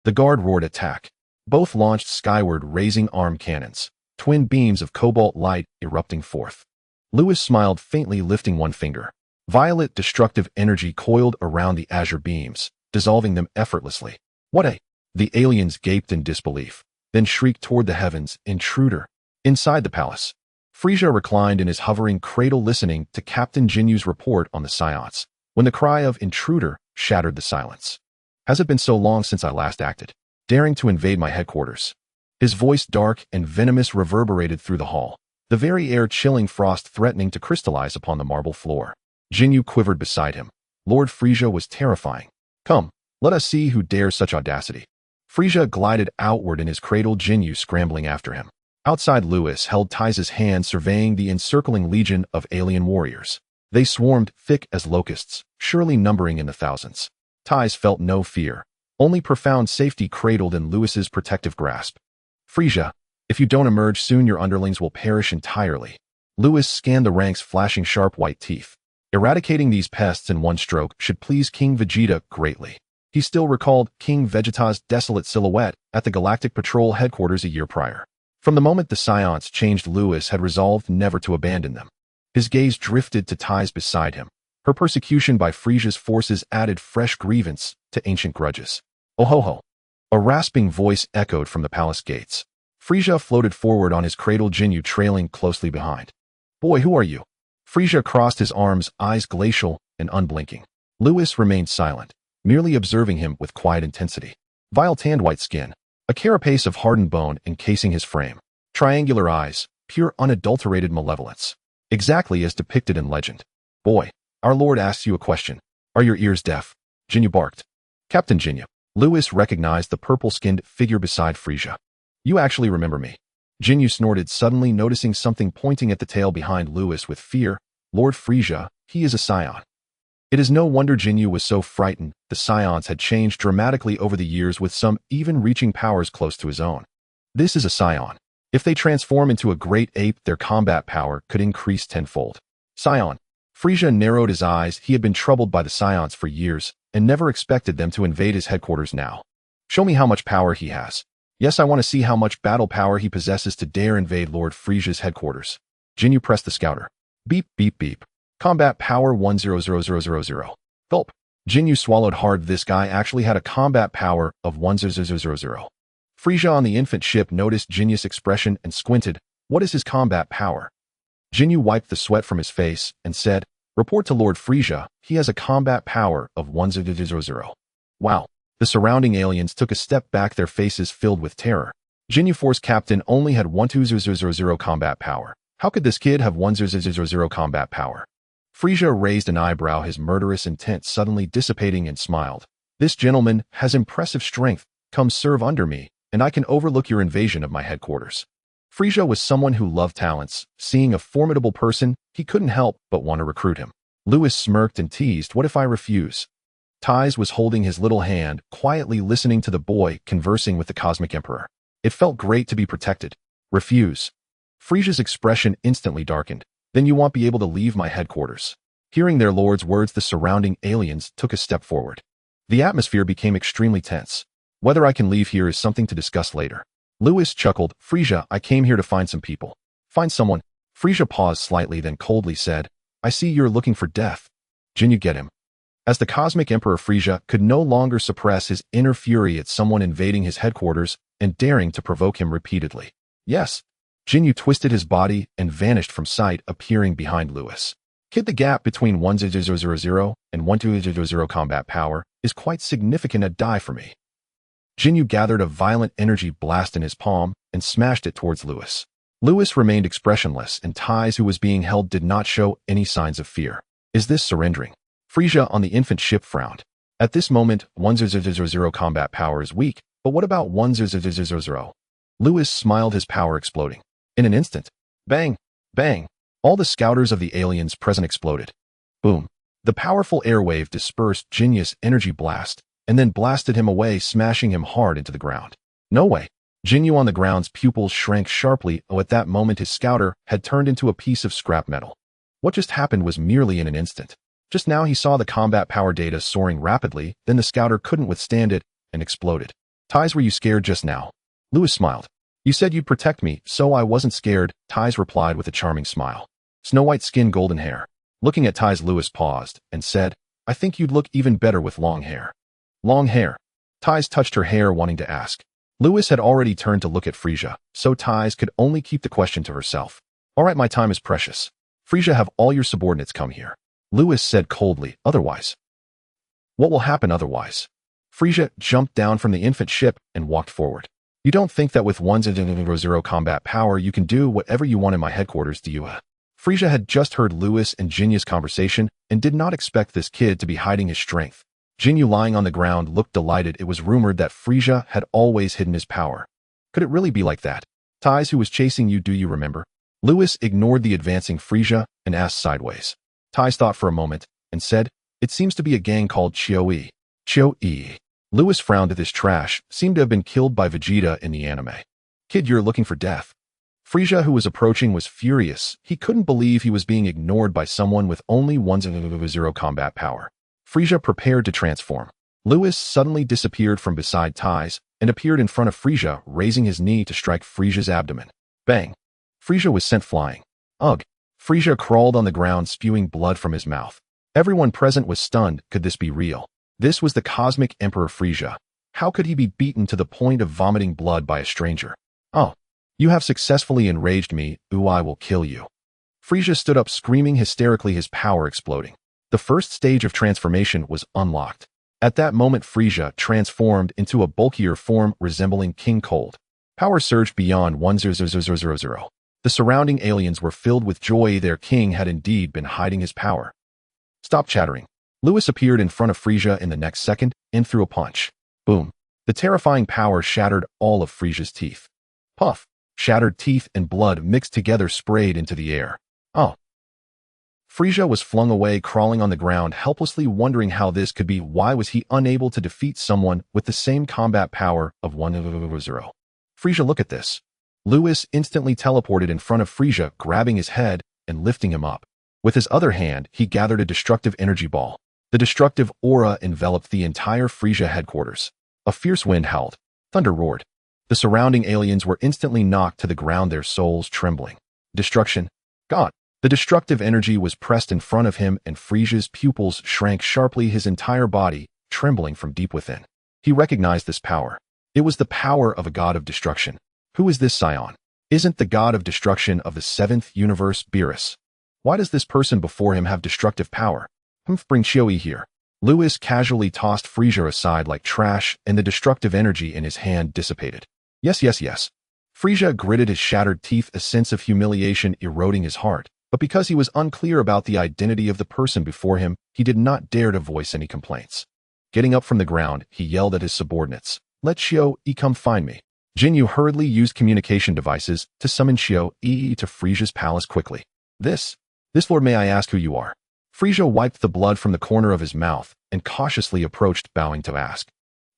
The guard roared attack. Both launched skyward, raising arm cannons, twin beams of cobalt light erupting forth. Lewis smiled faintly, lifting one finger. Violet destructive energy coiled around the azure beams, dissolving them effortlessly. What a... The aliens gaped in disbelief, then shrieked toward the heavens, "Intruder!" Inside the palace, Frieza reclined in his hovering cradle listening to Captain Jinyu's report on the Saiyans, when the cry of "Intruder!" shattered the silence. "Has it been so long since I last acted, daring to invade my headquarters?" His voice, dark and venomous, reverberated through the hall, the very air chilling frost threatening to crystallize upon the marble floor. Jinyu quivered beside him. Lord Frieza was terrifying. "Come, let us see who dares such audacity." Frieza glided outward in his cradle, Jinyu scrambling after him. Outside, Lewis held Tai's hand, surveying the encircling legion of alien warriors. They swarmed thick as locusts, surely numbering in the thousands. Tai's felt no fear, only profound safety cradled in Lewis's protective grasp. "Frieza, if you don't emerge soon, your underlings will perish entirely." Lewis scanned the ranks, flashing sharp white teeth. Eradicating these pests in one stroke should please King Vegeta greatly. He still recalled King Vegeta's desolate silhouette at the Galactic Patrol headquarters a year prior. From the moment the Saiyans changed, Lewis had resolved never to abandon them. His gaze drifted to Tai's beside him. Her persecution by Frieza's forces added fresh grievance to ancient grudges. "Oh ho ho!" A rasping voice echoed from the palace gates. Frieza floated forward on his cradle, Jinyu trailing closely behind. "Boy, who are you?" Frieza crossed his arms, eyes glacial and unblinking. Lewis remained silent, merely observing him with quiet intensity. Vile tanned white skin, a carapace of hardened bone encasing his frame. Triangular eyes, pure unadulterated malevolence. Exactly as depicted in legend. "Boy, our lord asks you a question. Are your ears deaf?" Jinyu barked. "Captain Jinyu." Lewis recognized the purple-skinned figure beside Frieza. "You actually remember me." Jinyu snorted, suddenly noticing something pointing at the tail behind Lewis with fear. "Lord Frieza, he is a Saiyan." It is no wonder Jinyu was so frightened. The Saiyans had changed dramatically over the years, with some even reaching powers close to his own. This is a Saiyan. If they transform into a great ape, their combat power could increase tenfold. Saiyan. Frieza narrowed his eyes. He had been troubled by the Saiyans for years, and never expected them to invade his headquarters now. "Show me how much power he has." "Yes, I want to see how much battle power he possesses to dare invade Lord Frieza's headquarters." Jinyu pressed the scouter. Beep, beep, beep. Combat power 100000. Gulp. Jinyu swallowed hard. This guy actually had a combat power of 100000. Frieza on the infant ship noticed Jinyu's expression and squinted. "What is his combat power?" Jinyu wiped the sweat from his face and said, "Report to Lord Frieza, he has a combat power of 1000. Wow. The surrounding aliens took a step back, their faces filled with terror. Jinyu Force Captain only had 1000 combat power. How could this kid have 1000 combat power? Frieza raised an eyebrow, his murderous intent suddenly dissipating, and smiled. "This gentleman has impressive strength. Come serve under me, and I can overlook your invasion of my headquarters." Frieza was someone who loved talents. Seeing a formidable person, he couldn't help but want to recruit him. Lewis smirked and teased, "What if I refuse?" Tai's was holding his little hand, quietly listening to the boy conversing with the Cosmic Emperor. It felt great to be protected. "Refuse." Frieza's expression instantly darkened. "Then you won't be able to leave my headquarters." Hearing their lord's words, the surrounding aliens took a step forward. The atmosphere became extremely tense. "Whether I can leave here is something to discuss later." Lewis chuckled. "Frieza, I came here to find some people." "Find someone?" Frieza paused slightly, then coldly said, "I see you're looking for death." Jinyu, get him. As the Cosmic Emperor, Frieza could no longer suppress his inner fury at someone invading his headquarters and daring to provoke him repeatedly. "Yes." Jinyu twisted his body and vanished from sight, appearing behind Lewis. "Kid, the gap between 1000 and 1200 combat power is quite significant. A die for me." Jinyu gathered a violent energy blast in his palm and smashed it towards Lewis. Lewis remained expressionless, and Tai's, who was being held, did not show any signs of fear. "Is this surrendering?" Frieza on the infant ship frowned. At this moment, 1000 combat power is weak, but what about 1000? Lewis smiled, his power exploding. In an instant, bang, bang, all the scouters of the aliens present exploded. Boom. The powerful airwave dispersed Jinyu's energy blast, and then blasted him away, smashing him hard into the ground. "No way." Jinyu on the ground's pupils shrank sharply. Oh, at that moment his scouter had turned into a piece of scrap metal. What just happened was merely in an instant. Just now he saw the combat power data soaring rapidly, then the scouter couldn't withstand it and exploded. "Tai's, were you scared just now?" Lewis smiled. "You said you'd protect me, so I wasn't scared," Tai's replied with a charming smile. Snow white skin, golden hair. Looking at Ty's, Lewis paused and said, I think you'd look even better with long hair. Long hair. Ty's touched her hair, wanting to ask. Lewis had already turned to look at Frisia, so Ty's could only keep the question to herself. All right, my time is precious. Frisia, have all your subordinates come here. Lewis said coldly, otherwise. What will happen otherwise? Frisia jumped down from the infant ship and walked forward. You don't think that with one's zero combat power you can do whatever you want in my headquarters, do you? Frisia had just heard Lewis and Jinya's conversation and did not expect this kid to be hiding his strength. Jinyu, lying on the ground, looked delighted. It was rumored that Frisia had always hidden his power. Could it really be like that? Ty's, who was chasing you, do you remember? Lewis ignored the advancing Frisia and asked sideways. Ty's thought for a moment and said, it seems to be a gang called Chio-E. Chio-E. Lewis frowned at this trash, seemed to have been killed by Vegeta in the anime. Kid, you're looking for death. Frisia, who was approaching, was furious. He couldn't believe he was being ignored by someone with only one's zero combat power. Frisia prepared to transform. Lewis suddenly disappeared from beside Ty's and appeared in front of Frisia, raising his knee to strike Frisia's abdomen. Bang! Frisia was sent flying. Ugh! Frisia crawled on the ground, spewing blood from his mouth. Everyone present was stunned. Could this be real? This was the Cosmic Emperor Frisia. How could he be beaten to the point of vomiting blood by a stranger? Oh, you have successfully enraged me. Ooh, I will kill you. Frisia stood up, screaming hysterically, his power exploding. The first stage of transformation was unlocked. At that moment, Frisia transformed into a bulkier form resembling King Cold. Power surged beyond 10000. The surrounding aliens were filled with joy. Their king had indeed been hiding his power. Stop chattering. Lewis appeared in front of Frisia in the next second and threw a punch. Boom. The terrifying power shattered all of Frisia's teeth. Puff. Shattered teeth and blood mixed together sprayed into the air. Oh. Frisia was flung away, crawling on the ground, helplessly wondering how this could be. Why was he unable to defeat someone with the same combat power of 100? Frisia, look at this. Lewis instantly teleported in front of Frisia, grabbing his head and lifting him up. With his other hand, he gathered a destructive energy ball. The destructive aura enveloped the entire Frisia headquarters. A fierce wind howled. Thunder roared. The surrounding aliens were instantly knocked to the ground, their souls trembling. Destruction. God. The destructive energy was pressed in front of him, and Frisia's pupils shrank sharply, his entire body trembling from deep within. He recognized this power. It was the power of a god of destruction. Who is this Saiyan? Isn't the god of destruction of the 7th universe Beerus? Why does this person before him have destructive power? Bring Chio-E here. Lewis casually tossed Frisia aside like trash, and the destructive energy in his hand dissipated. Yes. Frisia gritted his shattered teeth, a sense of humiliation eroding his heart. But because he was unclear about the identity of the person before him, he did not dare to voice any complaints. Getting up from the ground, he yelled at his subordinates, Let Chio-E come find me. Jinyu hurriedly used communication devices to summon Chio-E to Frisia's palace quickly. This lord, may I ask who you are? Frisia wiped the blood from the corner of his mouth and cautiously approached, bowing to ask.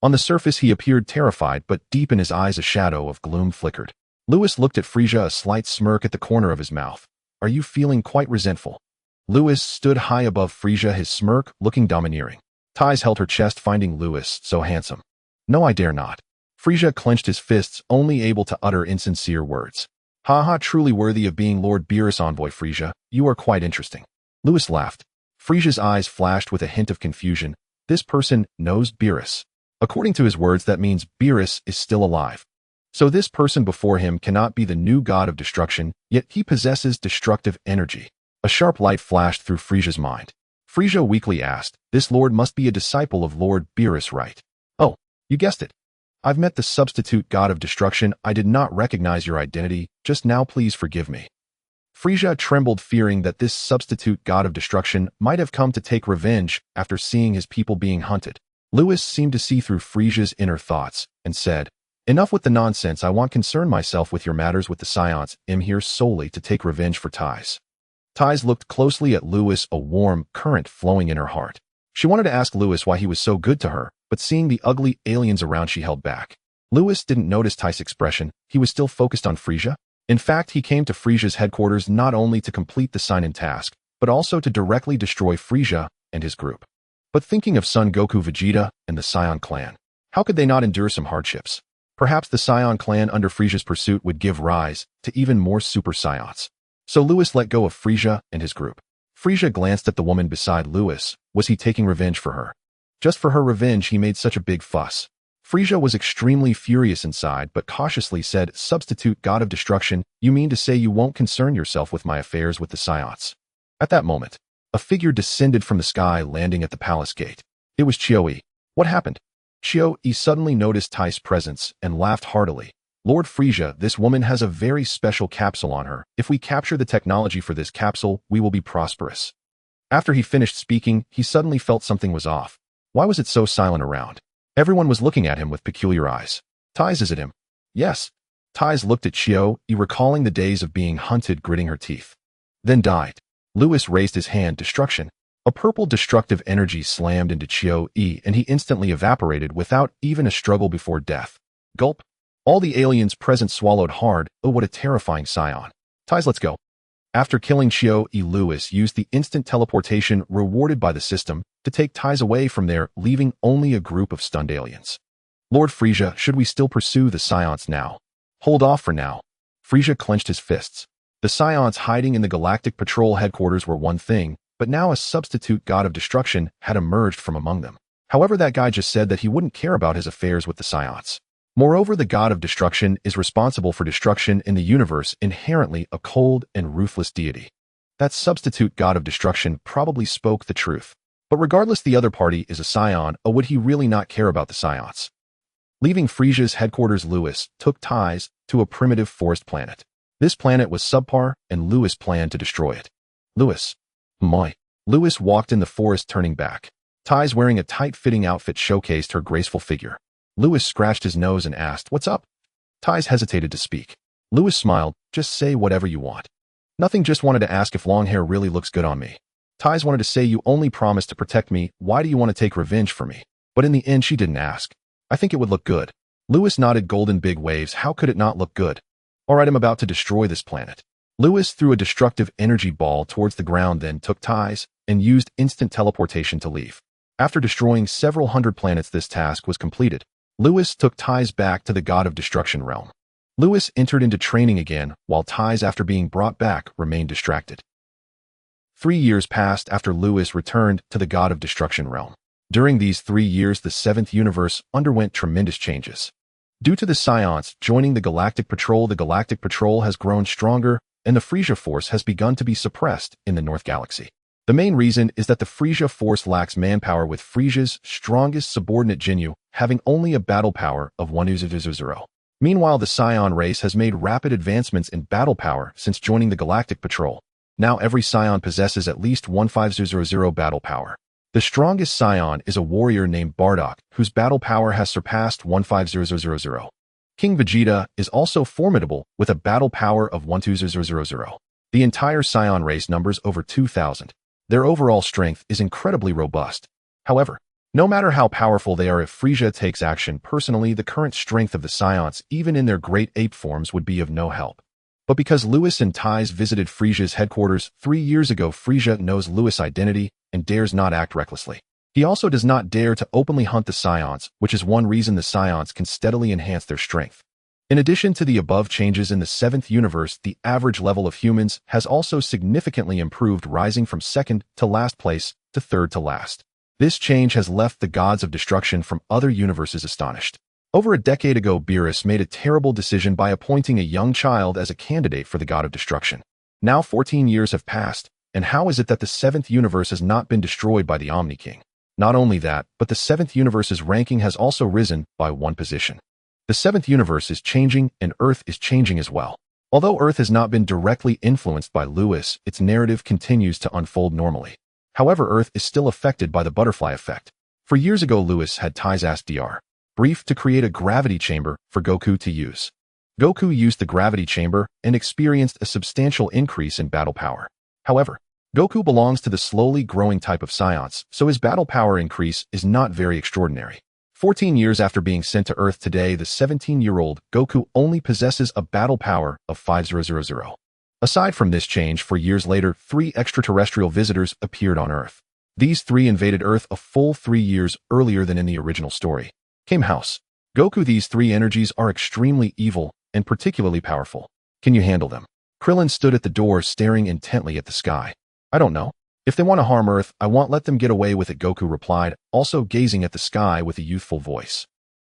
On the surface he appeared terrified, but deep in his eyes a shadow of gloom flickered. Lewis looked at Frisia, a slight smirk at the corner of his mouth. Are you feeling quite resentful? Lewis stood high above Frisia, his smirk looking domineering. Ty's held her chest, finding Lewis so handsome. No, I dare not. Frisia clenched his fists, only able to utter insincere words. Ha, truly worthy of being Lord Beerus' envoy, Frisia. You are quite interesting. Lewis laughed. Frisia's eyes flashed with a hint of confusion. This person knows Beerus. According to his words, that means Beerus is still alive. So this person before him cannot be the new god of destruction, yet he possesses destructive energy. A sharp light flashed through Frisia's mind. Frisia weakly asked, This lord must be a disciple of Lord Beerus, right? Oh, you guessed it. I've met the substitute god of destruction. I did not recognize your identity just now. Please forgive me. Frisia trembled, fearing that this substitute god of destruction might have come to take revenge after seeing his people being hunted. Lewis seemed to see through Frisia's inner thoughts and said, Enough with the nonsense. I won't concern myself with your matters with the Saiyans. I'm here solely to take revenge for Ty's. Ty's looked closely at Lewis, a warm current flowing in her heart. She wanted to ask Lewis why he was so good to her, but seeing the ugly aliens around, she held back. Lewis didn't notice Ty's expression. He was still focused on Frisia. In fact, he came to Frisia's headquarters not only to complete the Saiyan task, but also to directly destroy Frisia and his group. But thinking of Son Goku, Vegeta, and the Saiyan clan, how could they not endure some hardships? Perhaps the Saiyan clan under Frisia's pursuit would give rise to even more Super Saiyans. So Lewis let go of Frisia and his group. Frieza glanced at the woman beside Lewis. Was he taking revenge for her? Just for her revenge, he made such a big fuss. Frieza was extremely furious inside, but cautiously said, "Substitute God of Destruction, you mean to say you won't concern yourself with my affairs with the Saiyans?" At that moment, a figure descended from the sky, landing at the palace gate. It was Chio-E. What happened? Chio-E suddenly noticed Tai's presence and laughed heartily. "Lord Frieza, this woman has a very special capsule on her. If we capture the technology for this capsule, we will be prosperous." After he finished speaking, he suddenly felt something was off. Why was it so silent around? Everyone was looking at him with peculiar eyes. "Tai's, is it him?" "Yes." Tai's looked at Chio-E, recalling the days of being hunted, gritting her teeth. Then died. Lewis raised his hand. Destruction. A purple destructive energy slammed into Chio-E, and he instantly evaporated without even a struggle before death. Gulp. All the aliens present swallowed hard. Oh, what a terrifying Saiyan. "Tai's, let's go." After killing Chio-E, Lewis used the instant teleportation rewarded by the system to take Tai's away from there, leaving only a group of stunned aliens. "Lord Frieza, should we still pursue the Saiyans now?" "Hold off for now." Frieza clenched his fists. The Saiyans hiding in the Galactic Patrol headquarters were one thing, but now a substitute God of Destruction had emerged from among them. However, that guy just said that he wouldn't care about his affairs with the Saiyans. Moreover, the God of Destruction is responsible for destruction in the universe, inherently a cold and ruthless deity. That substitute God of Destruction probably spoke the truth. But regardless, the other party is a Saiyan, or would he really not care about the Saiyans? Leaving Frieza's headquarters, Lewis took Tai's to a primitive forest planet. This planet was subpar, and Lewis planned to destroy it. Lewis. My. Lewis walked in the forest, turning back. Tai's wearing a tight-fitting outfit showcased her graceful figure. Lewis scratched his nose and asked, "What's up?" Tai's hesitated to speak. Lewis smiled, "Just say whatever you want." "Nothing, just wanted to ask if long hair really looks good on me." Tai's wanted to say, "You only promised to protect me, why do you want to take revenge for me?" But in the end, she didn't ask. "I think it would look good." Lewis nodded. Golden big waves, how could it not look good? "Alright, I'm about to destroy this planet." Lewis threw a destructive energy ball towards the ground, then took Tai's and used instant teleportation to leave. After destroying several hundred planets, this task was completed. Lewis took Tai's back to the God of Destruction realm. Lewis entered into training again, while Tai's, after being brought back, remained distracted. 3 years passed after Lewis returned to the God of Destruction realm. During these 3 years, the 7th universe underwent tremendous changes. Due to the Saiyans joining the Galactic Patrol has grown stronger, and the Frieza Force has begun to be suppressed in the North Galaxy. The main reason is that the Frieza Force lacks manpower, with Frieza's strongest subordinate Jinyu having only a battle power of 1000. Meanwhile, the Saiyan race has made rapid advancements in battle power since joining the Galactic Patrol. Now every Saiyan possesses at least 1500 battle power. The strongest Saiyan is a warrior named Bardock, whose battle power has surpassed 1500. King Vegeta is also formidable with a battle power of 1200. The entire Saiyan race numbers over 2000. Their overall strength is incredibly robust. However, no matter how powerful they are, if Frieza takes action personally, the current strength of the Saiyans, even in their great ape forms, would be of no help. But because Lewis and Tai's visited Frieza's headquarters 3 years ago, Frieza knows Lewis' identity and dares not act recklessly. He also does not dare to openly hunt the Saiyans, which is one reason the Saiyans can steadily enhance their strength. In addition to the above changes in the 7th universe, the average level of humans has also significantly improved, rising from 2nd to last place to 3rd to last. This change has left the gods of destruction from other universes astonished. Over a decade ago, Beerus made a terrible decision by appointing a young child as a candidate for the god of destruction. Now 14 years have passed, and how is it that the 7th universe has not been destroyed by the Omni King? Not only that, but the 7th universe's ranking has also risen by 1 position. The 7th universe is changing, and Earth is changing as well. Although Earth has not been directly influenced by Lewis, its narrative continues to unfold normally. However, Earth is still affected by the butterfly effect. For years ago, Lewis had Tai's asked Dr. Brief to create a gravity chamber for Goku to use. Goku used the gravity chamber and experienced a substantial increase in battle power. However, Goku belongs to the slowly growing type of Saiyans, so his battle power increase is not very extraordinary. 14 years after being sent to Earth today, the 17-year-old Goku only possesses a battle power of 5000. Aside from this change, 4 years later, 3 extraterrestrial visitors appeared on Earth. These 3 invaded Earth a full 3 years earlier than in the original story. Came House. Goku, these 3 energies are extremely evil and particularly powerful. Can you handle them? Krillin stood at the door, staring intently at the sky. I don't know. If they want to harm Earth, I won't let them get away with it, Goku replied, also gazing at the sky with a youthful voice.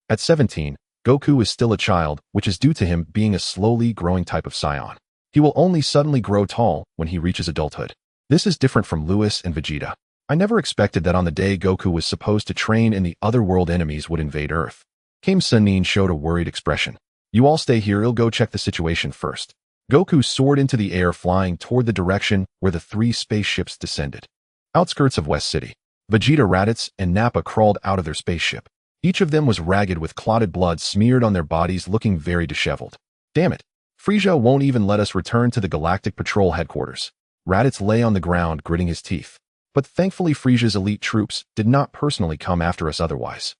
At 17, Goku is still a child, which is due to him being a slowly growing type of Saiyan. He will only suddenly grow tall when he reaches adulthood. This is different from Lewis and Vegeta. I never expected that on the day Goku was supposed to train in the other world enemies would invade Earth. Kim Sanin showed a worried expression. You all stay here, I'll go check the situation first. Goku soared into the air, flying toward the direction where the 3 spaceships descended. Outskirts of West City, Vegeta, Raditz, and Nappa crawled out of their spaceship. Each of them was ragged with clotted blood smeared on their bodies, looking very disheveled. Damn it. Frieza won't even let us return to the Galactic Patrol headquarters. Raditz lay on the ground, gritting his teeth. But thankfully Frieza's elite troops did not personally come after us otherwise.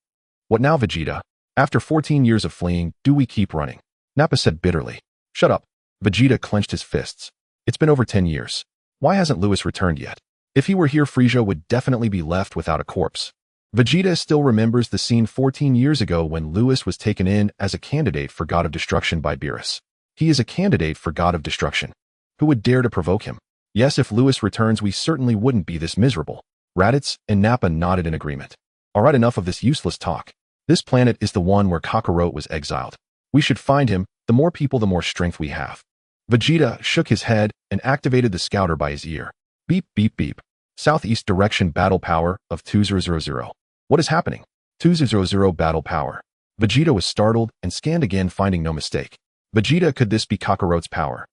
What now, Vegeta? After 14 years of fleeing, do we keep running? Nappa said bitterly. Shut up. Vegeta clenched his fists. It's been over 10 years. Why hasn't Lewis returned yet? If he were here, Frieza would definitely be left without a corpse. Vegeta still remembers the scene 14 years ago when Lewis was taken in as a candidate for God of Destruction by Beerus. He is a candidate for God of Destruction. Who would dare to provoke him? Yes, if Lewis returns, we certainly wouldn't be this miserable. Raditz and Nappa nodded in agreement. Alright, enough of this useless talk. This planet is the one where Kakarot was exiled. We should find him. The more people, the more strength we have. Vegeta shook his head and activated the scouter by his ear. Beep, beep, beep. Southeast direction battle power of 2000. What is happening? 2000 battle power. Vegeta was startled and scanned again, finding no mistake. Vegeta, could this be Kakarot's power?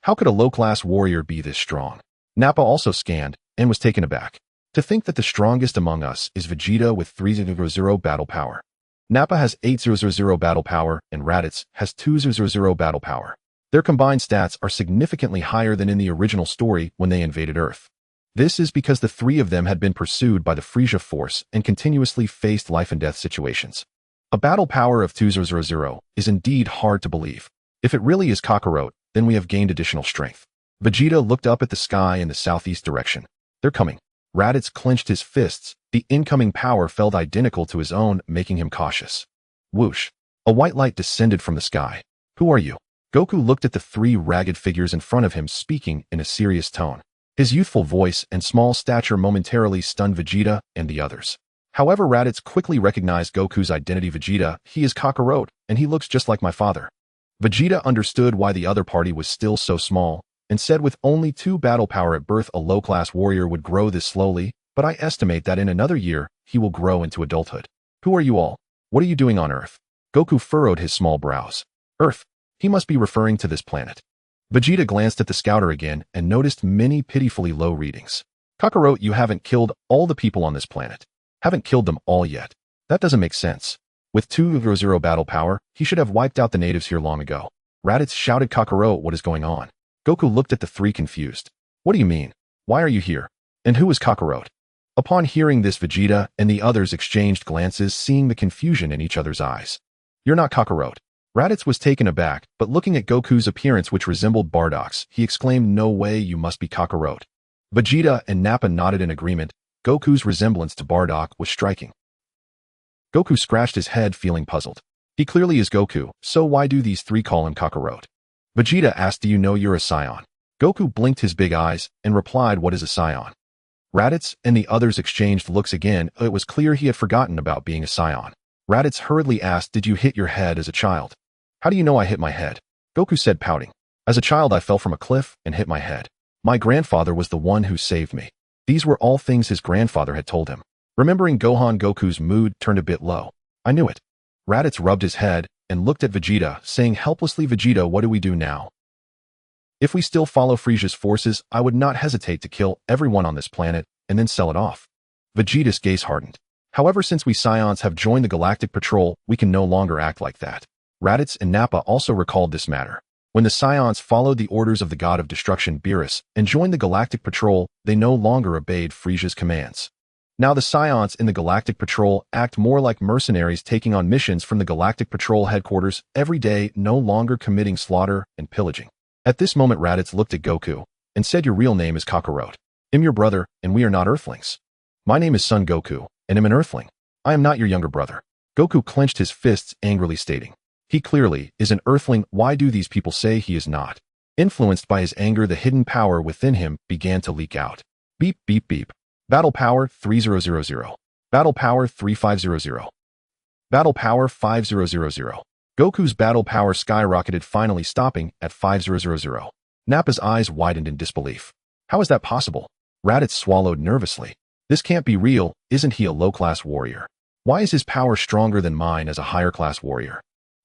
How could a low-class warrior be this strong? Nappa also scanned and was taken aback. To think that the strongest among us is Vegeta with 300 battle power. Nappa has 800 battle power and Raditz has 200 battle power. Their combined stats are significantly higher than in the original story when they invaded Earth. This is because the 3 of them had been pursued by the Frieza force and continuously faced life-and-death situations. A battle power of 200 is indeed hard to believe. If it really is Kakarot, then we have gained additional strength. Vegeta looked up at the sky in the southeast direction. They're coming. Raditz clenched his fists. The incoming power felt identical to his own, making him cautious. Whoosh. A white light descended from the sky. Who are you? Goku looked at the 3 ragged figures in front of him, speaking in a serious tone. His youthful voice and small stature momentarily stunned Vegeta and the others. However, Raditz quickly recognized Goku's identity. Vegeta, he is Kakarot, and he looks just like my father. Vegeta understood why the other party was still so small, and said with only 2 battle power at birth, a low-class warrior would grow this slowly, but I estimate that in another year, he will grow into adulthood. Who are you all? What are you doing on Earth? Goku furrowed his small brows. Earth. He must be referring to this planet. Vegeta glanced at the scouter again and noticed many pitifully low readings. Kakarot, you haven't killed all the people on this planet. Haven't killed them all yet. That doesn't make sense. With 200 battle power, he should have wiped out the natives here long ago. Raditz shouted, Kakarot, what is going on? Goku looked at the 3 confused. What do you mean? Why are you here? And who is Kakarot? Upon hearing this, Vegeta and the others exchanged glances, seeing the confusion in each other's eyes. You're not Kakarot. Raditz was taken aback, but looking at Goku's appearance, which resembled Bardock's, he exclaimed, no way, you must be Kakarot. Vegeta and Nappa nodded in agreement. Goku's resemblance to Bardock was striking. Goku scratched his head, feeling puzzled. He clearly is Goku, so why do these 3 call him Kakarot? Vegeta asked, do you know you're a Saiyan? Goku blinked his big eyes and replied, what is a Saiyan? Raditz and the others exchanged looks again. It was clear he had forgotten about being a Saiyan. Raditz hurriedly asked, did you hit your head as a child? How do you know I hit my head? Goku said, pouting. As a child, I fell from a cliff and hit my head. My grandfather was the one who saved me. These were all things his grandfather had told him. Remembering Gohan, Goku's mood turned a bit low. I knew it. Raditz rubbed his head and looked at Vegeta, saying helplessly, Vegeta, what do we do now? If we still follow Frieza's forces, I would not hesitate to kill everyone on this planet and then sell it off. Vegeta's gaze hardened. However, since we Saiyans have joined the Galactic Patrol, we can no longer act like that. Raditz and Nappa also recalled this matter. When the Saiyans followed the orders of the God of Destruction Beerus and joined the Galactic Patrol, they no longer obeyed Frieza's commands. Now the Saiyans in the Galactic Patrol act more like mercenaries, taking on missions from the Galactic Patrol headquarters every day, no longer committing slaughter and pillaging. At this moment, Raditz looked at Goku and said, your real name is Kakarot. I'm your brother, and we are not Earthlings. My name is Son Goku, and I'm an Earthling. I am not your younger brother. Goku clenched his fists, angrily stating, he clearly is an Earthling. Why do these people say he is not? Influenced by his anger, the hidden power within him began to leak out. Beep, beep, beep. Battle power 3000. Battle power 3500. Battle power 5000. Goku's battle power skyrocketed, finally stopping at 5000. Nappa's eyes widened in disbelief. How is that possible? Raditz swallowed nervously. This can't be real. Isn't he a low-class warrior? Why is his power stronger than mine as a higher-class warrior?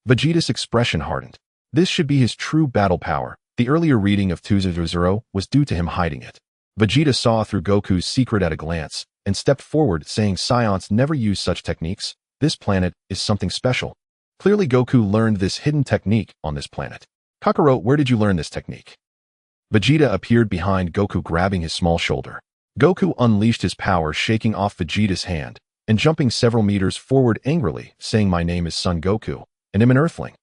Vegeta's expression hardened. This should be his true battle power. The earlier reading of 200 was due to him hiding it. Vegeta saw through Goku's secret at a glance and stepped forward, saying, Saiyans never use such techniques. This planet is something special. Clearly Goku learned this hidden technique on this planet. Kakarot, where did you learn this technique? Vegeta appeared behind Goku, grabbing his small shoulder. Goku unleashed his power, shaking off Vegeta's hand and jumping several meters forward angrily, saying, my name is Son Goku, and I'm an Earthling.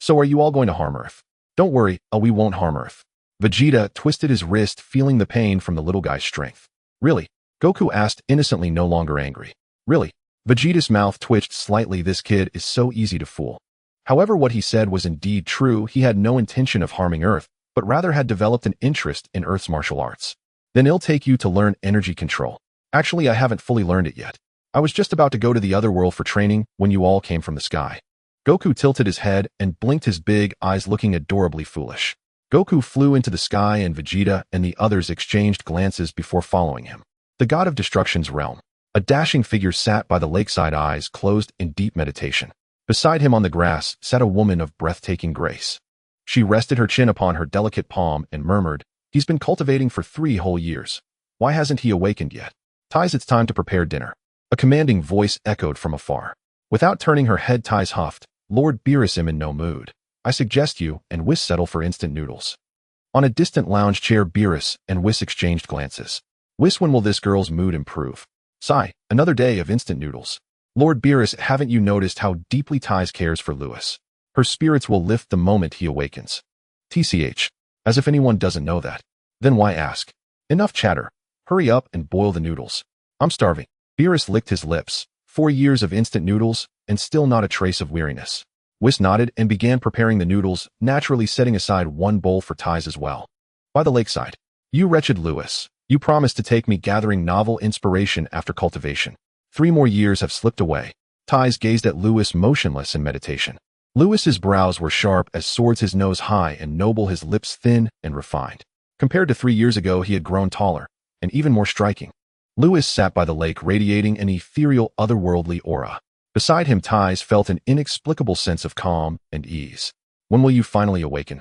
So are you all going to harm Earth? Don't worry, we won't harm Earth. Vegeta twisted his wrist, feeling the pain from the little guy's strength. Really? Goku asked, innocently, no longer angry. Really? Vegeta's mouth twitched slightly. This kid is so easy to fool. However, what he said was indeed true. He had no intention of harming Earth, but rather had developed an interest in Earth's martial arts. Then it'll take you to learn energy control. Actually, I haven't fully learned it yet. I was just about to go to the other world for training when you all came from the sky. Goku tilted his head and blinked his big eyes, looking adorably foolish. Goku flew into the sky, and Vegeta and the others exchanged glances before following him. The god of destruction's realm. A dashing figure sat by the lakeside, eyes closed in deep meditation. Beside him on the grass sat a woman of breathtaking grace. She rested her chin upon her delicate palm and murmured, he's been cultivating for 3 whole years. Why hasn't he awakened yet? Tais, it's time to prepare dinner. A commanding voice echoed from afar. Without turning her head, Tais huffed, Lord Beerus, I'm in no mood. I suggest you and Whis settle for instant noodles. On a distant lounge chair, Beerus and Whis exchanged glances. Whis, when will this girl's mood improve? Sigh, another day of instant noodles. Lord Beerus, haven't you noticed how deeply Tais cares for Lewis? Her spirits will lift the moment he awakens. TCH. As if anyone doesn't know that. Then why ask? Enough chatter. Hurry up and boil the noodles. I'm starving. Beerus licked his lips. 4 years of instant noodles, and still not a trace of weariness. Whis nodded and began preparing the noodles, naturally setting aside 1 bowl for Tais as well. By the lakeside. You wretched Lewis. You promised to take me gathering novel inspiration after cultivation. 3 more years have slipped away. Tais gazed at Lewis, motionless in meditation. Lewis's brows were sharp as swords, his nose high and noble, his lips thin and refined. Compared to 3 years ago, he had grown taller and even more striking. Lewis sat by the lake, radiating an ethereal, otherworldly aura. Beside him, Tais felt an inexplicable sense of calm and ease. When will you finally awaken?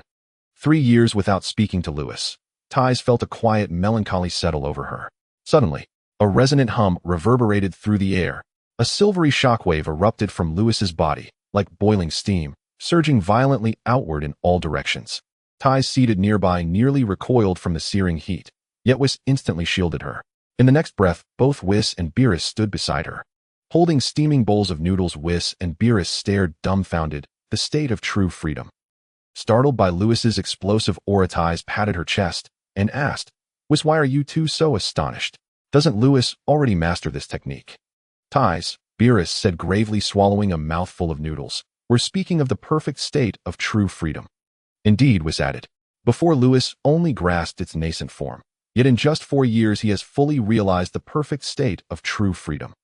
3 years without speaking to Lewis. Tais felt a quiet melancholy settle over her. Suddenly, a resonant hum reverberated through the air. A silvery shockwave erupted from Lewis's body, like boiling steam, surging violently outward in all directions. Tais, seated nearby, nearly recoiled from the searing heat, yet Whis instantly shielded her. In the next breath, both Whis and Beerus stood beside her. Holding steaming bowls of noodles, Whis and Beerus stared dumbfounded, the state of true freedom. Startled by Lewis's explosive aura, Tais patted her chest and asked, Whis, why are you two so astonished? Doesn't Lewis already master this technique? Tais, Beerus said gravely, swallowing a mouthful of noodles, we're speaking of the perfect state of true freedom. Indeed, Whis added. Before, Lewis only grasped its nascent form. Yet in just 4 years he has fully realized the perfect state of true freedom.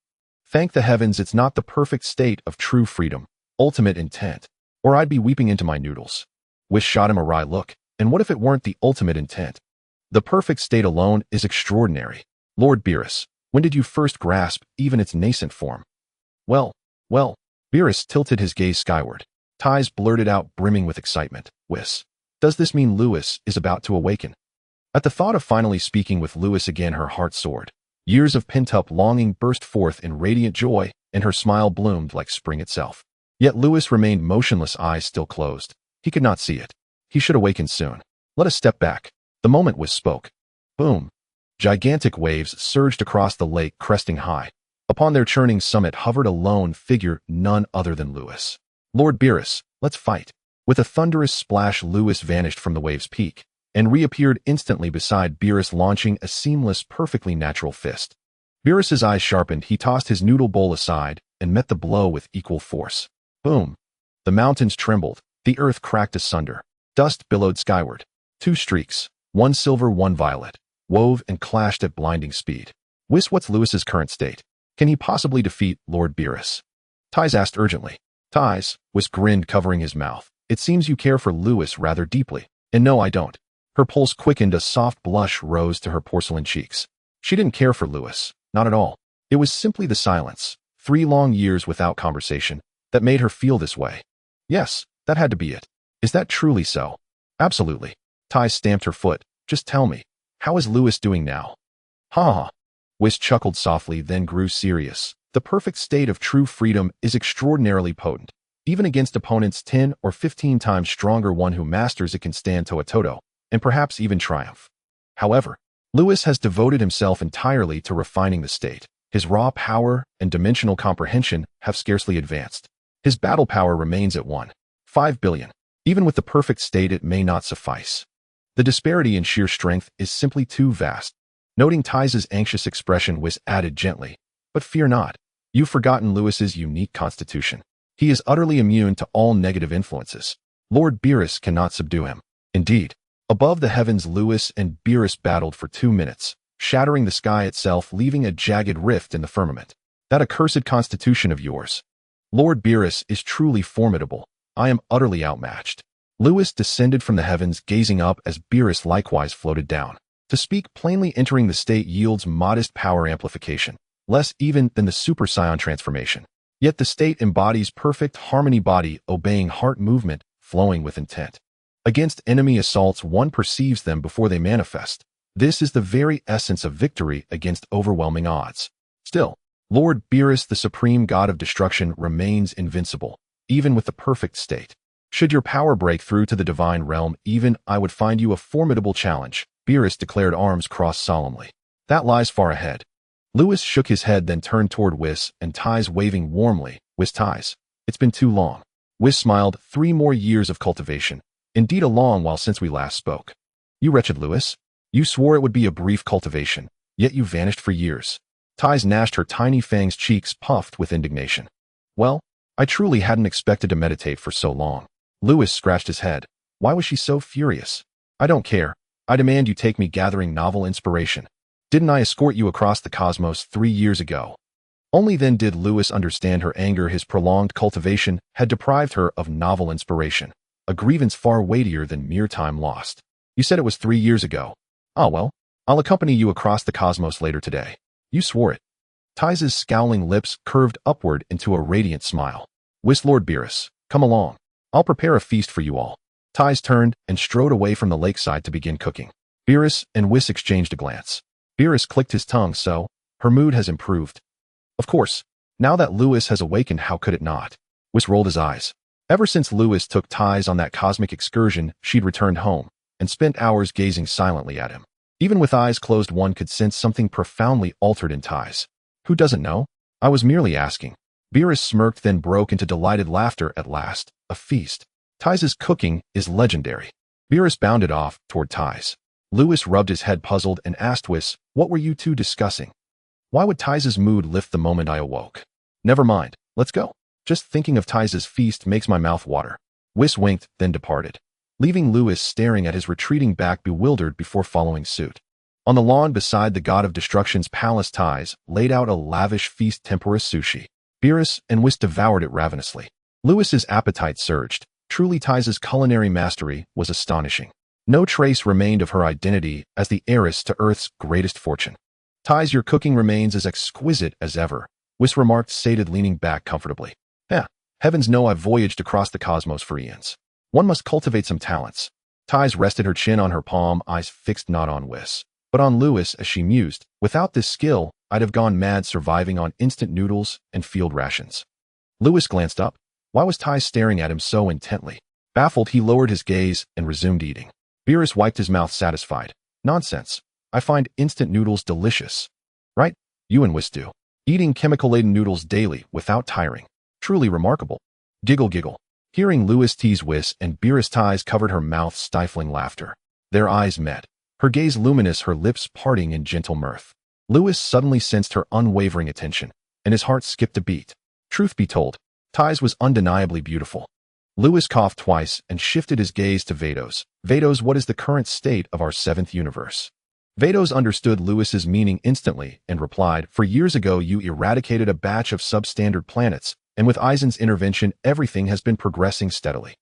Thank the heavens it's not the perfect state of true freedom, ultimate intent, or I'd be weeping into my noodles. Whis shot him a wry look. And what if it weren't the ultimate intent? The perfect state alone is extraordinary. Lord Beerus, when did you first grasp even its nascent form? Well, Beerus tilted his gaze skyward. Tais blurted out, brimming with excitement, Whis, does this mean Lewis is about to awaken? At the thought of finally speaking with Lewis again, her heart soared. Years of pent-up longing burst forth in radiant joy, and her smile bloomed like spring itself. Yet Lewis remained motionless, eyes still closed. He could not see it. He should awaken soon. Let us step back. The moment Whis spoke. Boom. Gigantic waves surged across the lake, cresting high. Upon their churning summit hovered a lone figure, none other than Lewis. Lord Beerus, let's fight. With a thunderous splash, Lewis vanished from the wave's peak and reappeared instantly beside Beerus, launching a seamless, perfectly natural fist. Beerus's eyes sharpened. He tossed his noodle bowl aside and met the blow with equal force. Boom. The mountains trembled. The earth cracked asunder. Dust billowed skyward. 2 streaks, one silver, one violet. wove and clashed at blinding speed. Whis, what's Lewis's current state? Can he possibly defeat Lord Beerus? Ties asked urgently. Ties, Whis grinned, covering his mouth. It seems you care for Lewis rather deeply. And no, I don't. Her pulse quickened, a soft blush rose to her porcelain cheeks. She didn't care for Lewis, not at all. It was simply the silence, 3 long years without conversation, that made her feel this way. Yes, that had to be it. Is that truly so? Absolutely. Ties stamped her foot. Just tell me, how is Lewis doing now? Ha ha. Whis chuckled softly, then grew serious. The perfect state of true freedom is extraordinarily potent. Even against opponents 10 or 15 times stronger, one who masters it can stand toe-to-toe, and perhaps even triumph. However, Lewis has devoted himself entirely to refining the state. His raw power and dimensional comprehension have scarcely advanced. His battle power remains at 1.5 billion. Even with the perfect state, it may not suffice. The disparity in sheer strength is simply too vast. Noting Ties' anxious expression, Whis added gently, but fear not. You've forgotten Lewis's unique constitution. He is utterly immune to all negative influences. Lord Beerus cannot subdue him. Indeed, above the heavens, Lewis and Beerus battled for 2 minutes, shattering the sky itself, leaving a jagged rift in the firmament. That accursed constitution of yours. Lord Beerus is truly formidable. I am utterly outmatched. Lewis descended from the heavens, gazing up as Beerus likewise floated down. To speak plainly, entering the state yields modest power amplification, less even than the Super Saiyan transformation. Yet the state embodies perfect harmony, body obeying heart movement, flowing with intent. Against enemy assaults, one perceives them before they manifest. This is the very essence of victory against overwhelming odds. Still, Lord Beerus, the supreme god of destruction, remains invincible, even with the perfect state. Should your power break through to the divine realm, even I would find you a formidable challenge, Beerus declared, arms crossed solemnly. That lies far ahead. Lewis shook his head, then turned toward Whis and Ties, waving warmly. Whis, Ties, it's been too long. Whis smiled. 3 more years of cultivation. Indeed, a long while since we last spoke. You wretched Lewis. You swore it would be a brief cultivation, yet you vanished for years. Ties gnashed her tiny fangs, cheeks puffed with indignation. Well, I truly hadn't expected to meditate for so long. Lewis scratched his head. Why was she so furious? I don't care. I demand you take me gathering novel inspiration. Didn't I escort you across the cosmos 3 years ago? Only then did Lewis understand her anger. His prolonged cultivation had deprived her of novel inspiration, a grievance far weightier than mere time lost. You said it was 3 years ago. Ah well, I'll accompany you across the cosmos later today. You swore it. Ties' scowling lips curved upward into a radiant smile. Whis, Lord Beerus, come along. I'll prepare a feast for you all. Ties turned and strode away from the lakeside to begin cooking. Beerus and Whis exchanged a glance. Beerus clicked his tongue. So, her mood has improved. Of course, now that Lewis has awakened, how could it not? Whis rolled his eyes. Ever since Lewis took Ties on that cosmic excursion, she'd returned home and spent hours gazing silently at him. Even with eyes closed, one could sense something profoundly altered in Ties. Who doesn't know? I was merely asking. Beerus smirked, then broke into delighted laughter. At last, a feast. Ties' cooking is legendary. Beerus bounded off toward Ties. Lewis rubbed his head, puzzled, and asked Whis, what were you two discussing? Why would Ties' mood lift the moment I awoke? Never mind, let's go. Just thinking of Ties' feast makes my mouth water. Whis winked, then departed, leaving Lewis staring at his retreating back, bewildered, before following suit. On the lawn beside the god of destruction's palace, Ties laid out a lavish feast, tempura sushi. Beerus and Whis devoured it ravenously. Lewis's appetite surged. Truly, Ties' culinary mastery was astonishing. No trace remained of her identity as the heiress to Earth's greatest fortune. Ties, your cooking remains as exquisite as ever, Whis remarked, sated, leaning back comfortably. Heavens know I've voyaged across the cosmos for eons. One must cultivate some talents. Ties rested her chin on her palm, eyes fixed not on Whis, but on Lewis, as she mused. Without this skill, I'd have gone mad surviving on instant noodles and field rations. Lewis glanced up. Why was Ties staring at him so intently? Baffled, he lowered his gaze and resumed eating. Beerus wiped his mouth, satisfied. Nonsense. I find instant noodles delicious. Right? You and Whis do. Eating chemical-laden noodles daily without tiring. Truly remarkable. Giggle, giggle. Hearing Lewis tease Whis, and Beerus, Ties covered her mouth, stifling laughter. Their eyes met, her gaze luminous, her lips parting in gentle mirth. Lewis suddenly sensed her unwavering attention, and his heart skipped a beat. Truth be told, Ties was undeniably beautiful. Lewis coughed twice and shifted his gaze to Vados. Vados, what is the current state of our 7th universe? Vados understood Lewis's meaning instantly and replied, "For years ago you eradicated a batch of substandard planets, and with Aizen's intervention everything has been progressing steadily.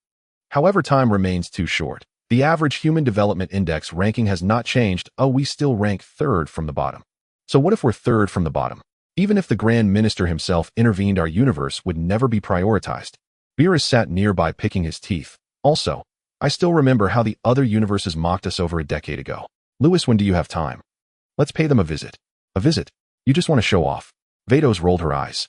However, time remains too short. The average human development index ranking has not changed. Oh, we still rank third from the bottom. So what if we're third from the bottom? Even if the Grand Minister himself intervened, our universe would never be prioritized." Beerus sat nearby picking his teeth. "Also, I still remember how the other universes mocked us over a decade ago. Lewis, when do you have time? Let's pay them a visit." "A visit? You just want to show off." Vados rolled her eyes.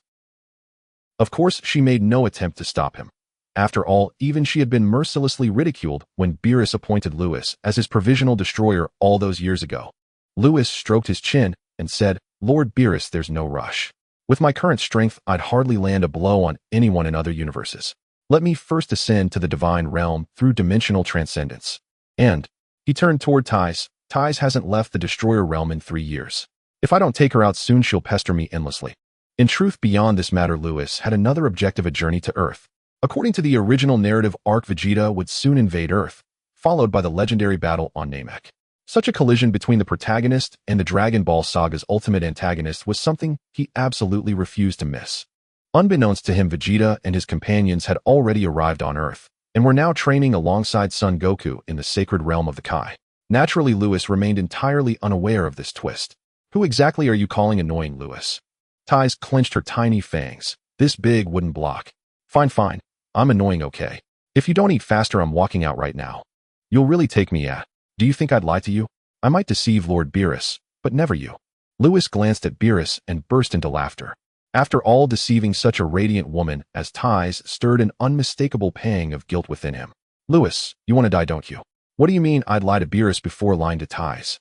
Of course, she made no attempt to stop him. After all, even she had been mercilessly ridiculed when Beerus appointed Lewis as his provisional destroyer all those years ago. Lewis stroked his chin and said, "Lord Beerus, there's no rush. With my current strength, I'd hardly land a blow on anyone in other universes. Let me first ascend to the divine realm through dimensional transcendence." And he turned toward Tais. "Tais hasn't left the destroyer realm in 3 years. If I don't take her out soon, she'll pester me endlessly." In truth, beyond this matter, Lewis had another objective: a journey to Earth. According to the original narrative arc, Vegeta would soon invade Earth, followed by the legendary battle on Namek. Such a collision between the protagonist and the Dragon Ball Saga's ultimate antagonist was something he absolutely refused to miss. Unbeknownst to him, Vegeta and his companions had already arrived on Earth, and were now training alongside Son Goku in the sacred realm of the Kai. Naturally, Lewis remained entirely unaware of this twist. "Who exactly are you calling annoying, Lewis?" Tais clenched her tiny fangs. "This big wooden block. Fine. I'm annoying, okay? If you don't eat faster, I'm walking out right now." "You'll really take me at? Do you think I'd lie to you? I might deceive Lord Beerus, but never you." Lewis glanced at Beerus and burst into laughter. After all, deceiving such a radiant woman as Tais stirred an unmistakable pang of guilt within him. "Lewis, you want to die, don't you?" "What do you mean I'd lie to Beerus before lying to Tais?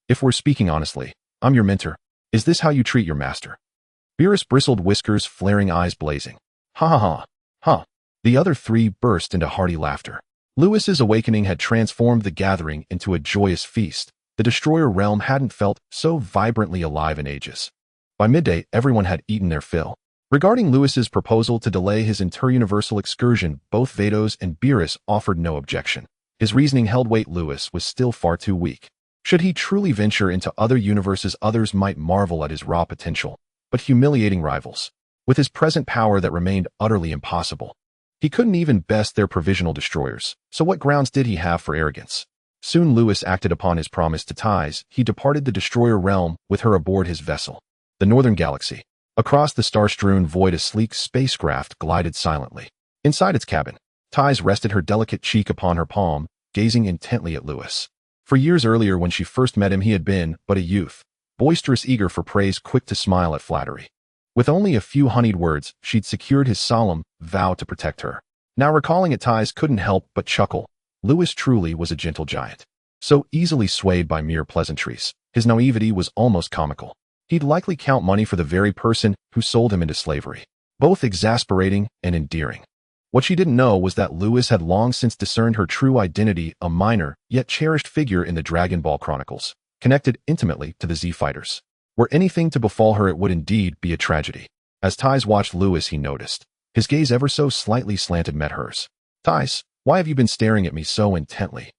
If we're speaking honestly, I'm your mentor. Is this how you treat your master?" Beerus bristled, whiskers flaring, eyes blazing. Ha. The other three burst into hearty laughter. Lewis's awakening had transformed the gathering into a joyous feast. The destroyer realm hadn't felt so vibrantly alive in ages. By midday, everyone had eaten their fill. Regarding Lewis's proposal to delay his interuniversal excursion, both Vados and Beerus offered no objection. His reasoning held weight. Lewis was still far too weak. Should he truly venture into other universes, others might marvel at his raw potential, but humiliating rivals. With his present power, that remained utterly impossible. He couldn't even best their provisional destroyers, so what grounds did he have for arrogance? Soon Lewis acted upon his promise to Tais. He departed the destroyer realm with her aboard his vessel. The Northern Galaxy. Across the star-strewn void, a sleek spacecraft glided silently. Inside its cabin, Tais rested her delicate cheek upon her palm, gazing intently at Lewis. For years earlier, when she first met him, he had been but a youth, boisterous, eager for praise, quick to smile at flattery. With only a few honeyed words, she'd secured his solemn vow to protect her. Now, recalling it, Tais couldn't help but chuckle. Lewis truly was a gentle giant, so easily swayed by mere pleasantries. His naivety was almost comical. He'd likely count money for the very person who sold him into slavery. Both exasperating and endearing. What she didn't know was that Lewis had long since discerned her true identity, a minor, yet cherished figure in the Dragon Ball Chronicles, connected intimately to the Z-Fighters. Were anything to befall her, it would indeed be a tragedy. As Tais watched Lewis, he noticed. His gaze, ever so slightly slanted, met hers. "Tais, why have you been staring at me so intently?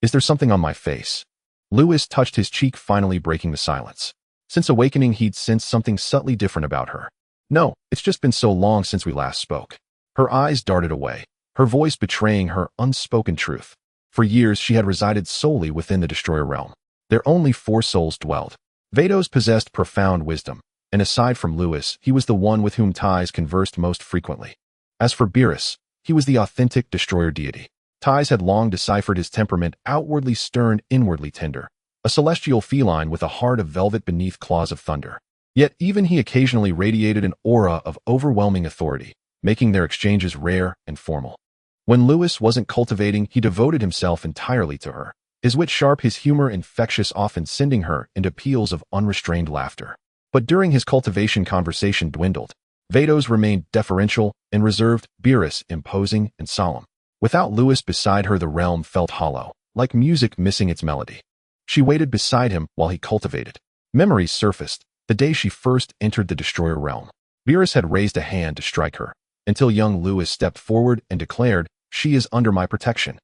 Is there something on my face?" Lewis touched his cheek, finally breaking the silence. Since awakening, he'd sensed something subtly different about her. "No, it's just been so long since we last spoke." Her eyes darted away, her voice betraying her unspoken truth. For years, she had resided solely within the destroyer realm. There only 4 souls dwelled. Vados possessed profound wisdom, and aside from Lewis, he was the one with whom Tais conversed most frequently. As for Beerus, he was the authentic destroyer deity. Tais had long deciphered his temperament: outwardly stern, inwardly tender. A celestial feline with a heart of velvet beneath claws of thunder. Yet even he occasionally radiated an aura of overwhelming authority, making their exchanges rare and formal. When Lewis wasn't cultivating, he devoted himself entirely to her. His wit sharp, his humor infectious, often sending her into peals of unrestrained laughter. But during his cultivation, conversation dwindled. Vados remained deferential and reserved, Beerus imposing and solemn. Without Lewis beside her, the realm felt hollow, like music missing its melody. She waited beside him while he cultivated. Memories surfaced, the day she first entered the destroyer realm. Beerus had raised a hand to strike her, until young Lewis stepped forward and declared, "She is under my protection."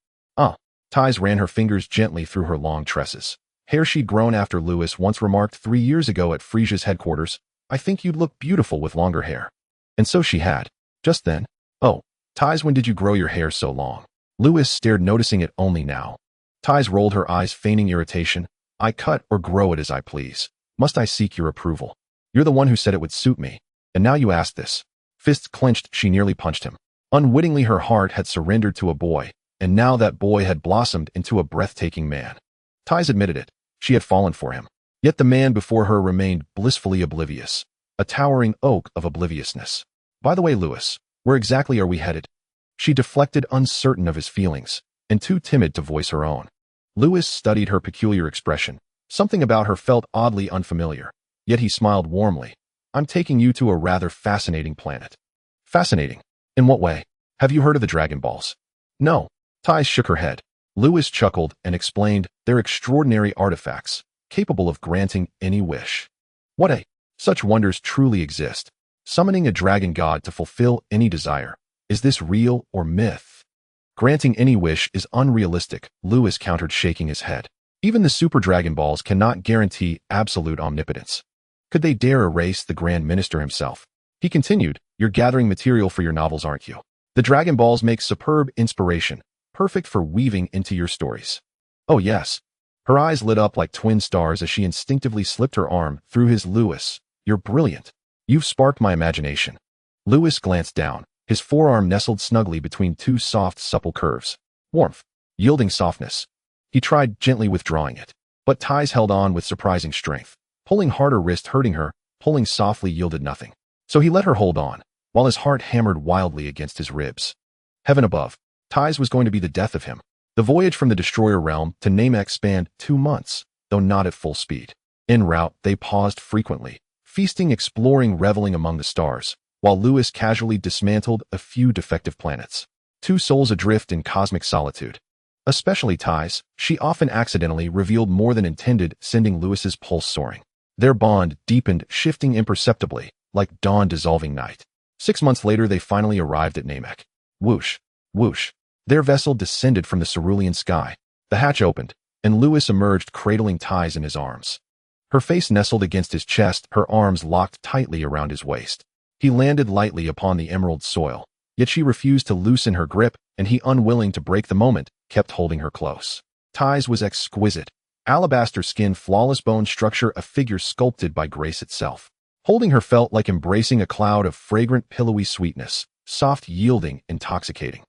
Tais ran her fingers gently through her long tresses. Hair she'd grown after Lewis once remarked 3 years ago at Frisia's headquarters, "I think you'd look beautiful with longer hair." And so she had. Just then, "Oh, Ties, when did you grow your hair so long?" Lewis stared, noticing it only now. Ties rolled her eyes, feigning irritation. "I cut or grow it as I please. Must I seek your approval? You're the one who said it would suit me, and now you ask this." Fists clenched, she nearly punched him. Unwittingly, her heart had surrendered to a boy, and now that boy had blossomed into a breathtaking man. Ties admitted it. She had fallen for him. Yet the man before her remained blissfully oblivious, a towering oak of obliviousness. "By the way, Lewis, where exactly are we headed?" She deflected, uncertain of his feelings, and too timid to voice her own. Lewis studied her peculiar expression. Something about her felt oddly unfamiliar, yet he smiled warmly. "I'm taking you to a rather fascinating planet." "Fascinating? In what way? Have you heard of the Dragon Balls?" "No." Ties shook her head. Lewis chuckled and explained, "They're extraordinary artifacts, capable of granting any wish." "What a... Such wonders truly exist. Summoning a dragon god to fulfill any desire. Is this real or myth?" "Granting any wish is unrealistic," Lewis countered, shaking his head. "Even the Super Dragon Balls cannot guarantee absolute omnipotence. Could they dare erase the Grand Minister himself?" He continued, "You're gathering material for your novels, aren't you? The Dragon Balls make superb inspiration, perfect for weaving into your stories." "Oh yes." Her eyes lit up like twin stars as she instinctively slipped her arm through his. "Lewis, you're brilliant. You've sparked my imagination." Lewis glanced down. His forearm nestled snugly between two soft, supple curves. Warmth. Yielding softness. He tried gently withdrawing it. But Ties held on with surprising strength. Pulling harder risked hurting her, pulling softly yielded nothing. So he let her hold on, while his heart hammered wildly against his ribs. Heaven above, Ties was going to be the death of him. The voyage from the Destroyer realm to Namek spanned 2 months, though not at full speed. En route, they paused frequently, feasting, exploring, reveling among the stars, while Lewis casually dismantled a few defective planets. Two souls adrift in cosmic solitude. Especially Ties, she often accidentally revealed more than intended, sending Lewis's pulse soaring. Their bond deepened, shifting imperceptibly, like dawn dissolving night. 6 months later, they finally arrived at Namek. Whoosh, whoosh. Their vessel descended from the cerulean sky. The hatch opened, and Lewis emerged, cradling Ties in his arms. Her face nestled against his chest, her arms locked tightly around his waist. He landed lightly upon the emerald soil, yet she refused to loosen her grip, and he, unwilling to break the moment, kept holding her close. Ties was exquisite. Alabaster skin, flawless bone structure, a figure sculpted by grace itself. Holding her felt like embracing a cloud of fragrant, pillowy sweetness, soft, yielding, intoxicating.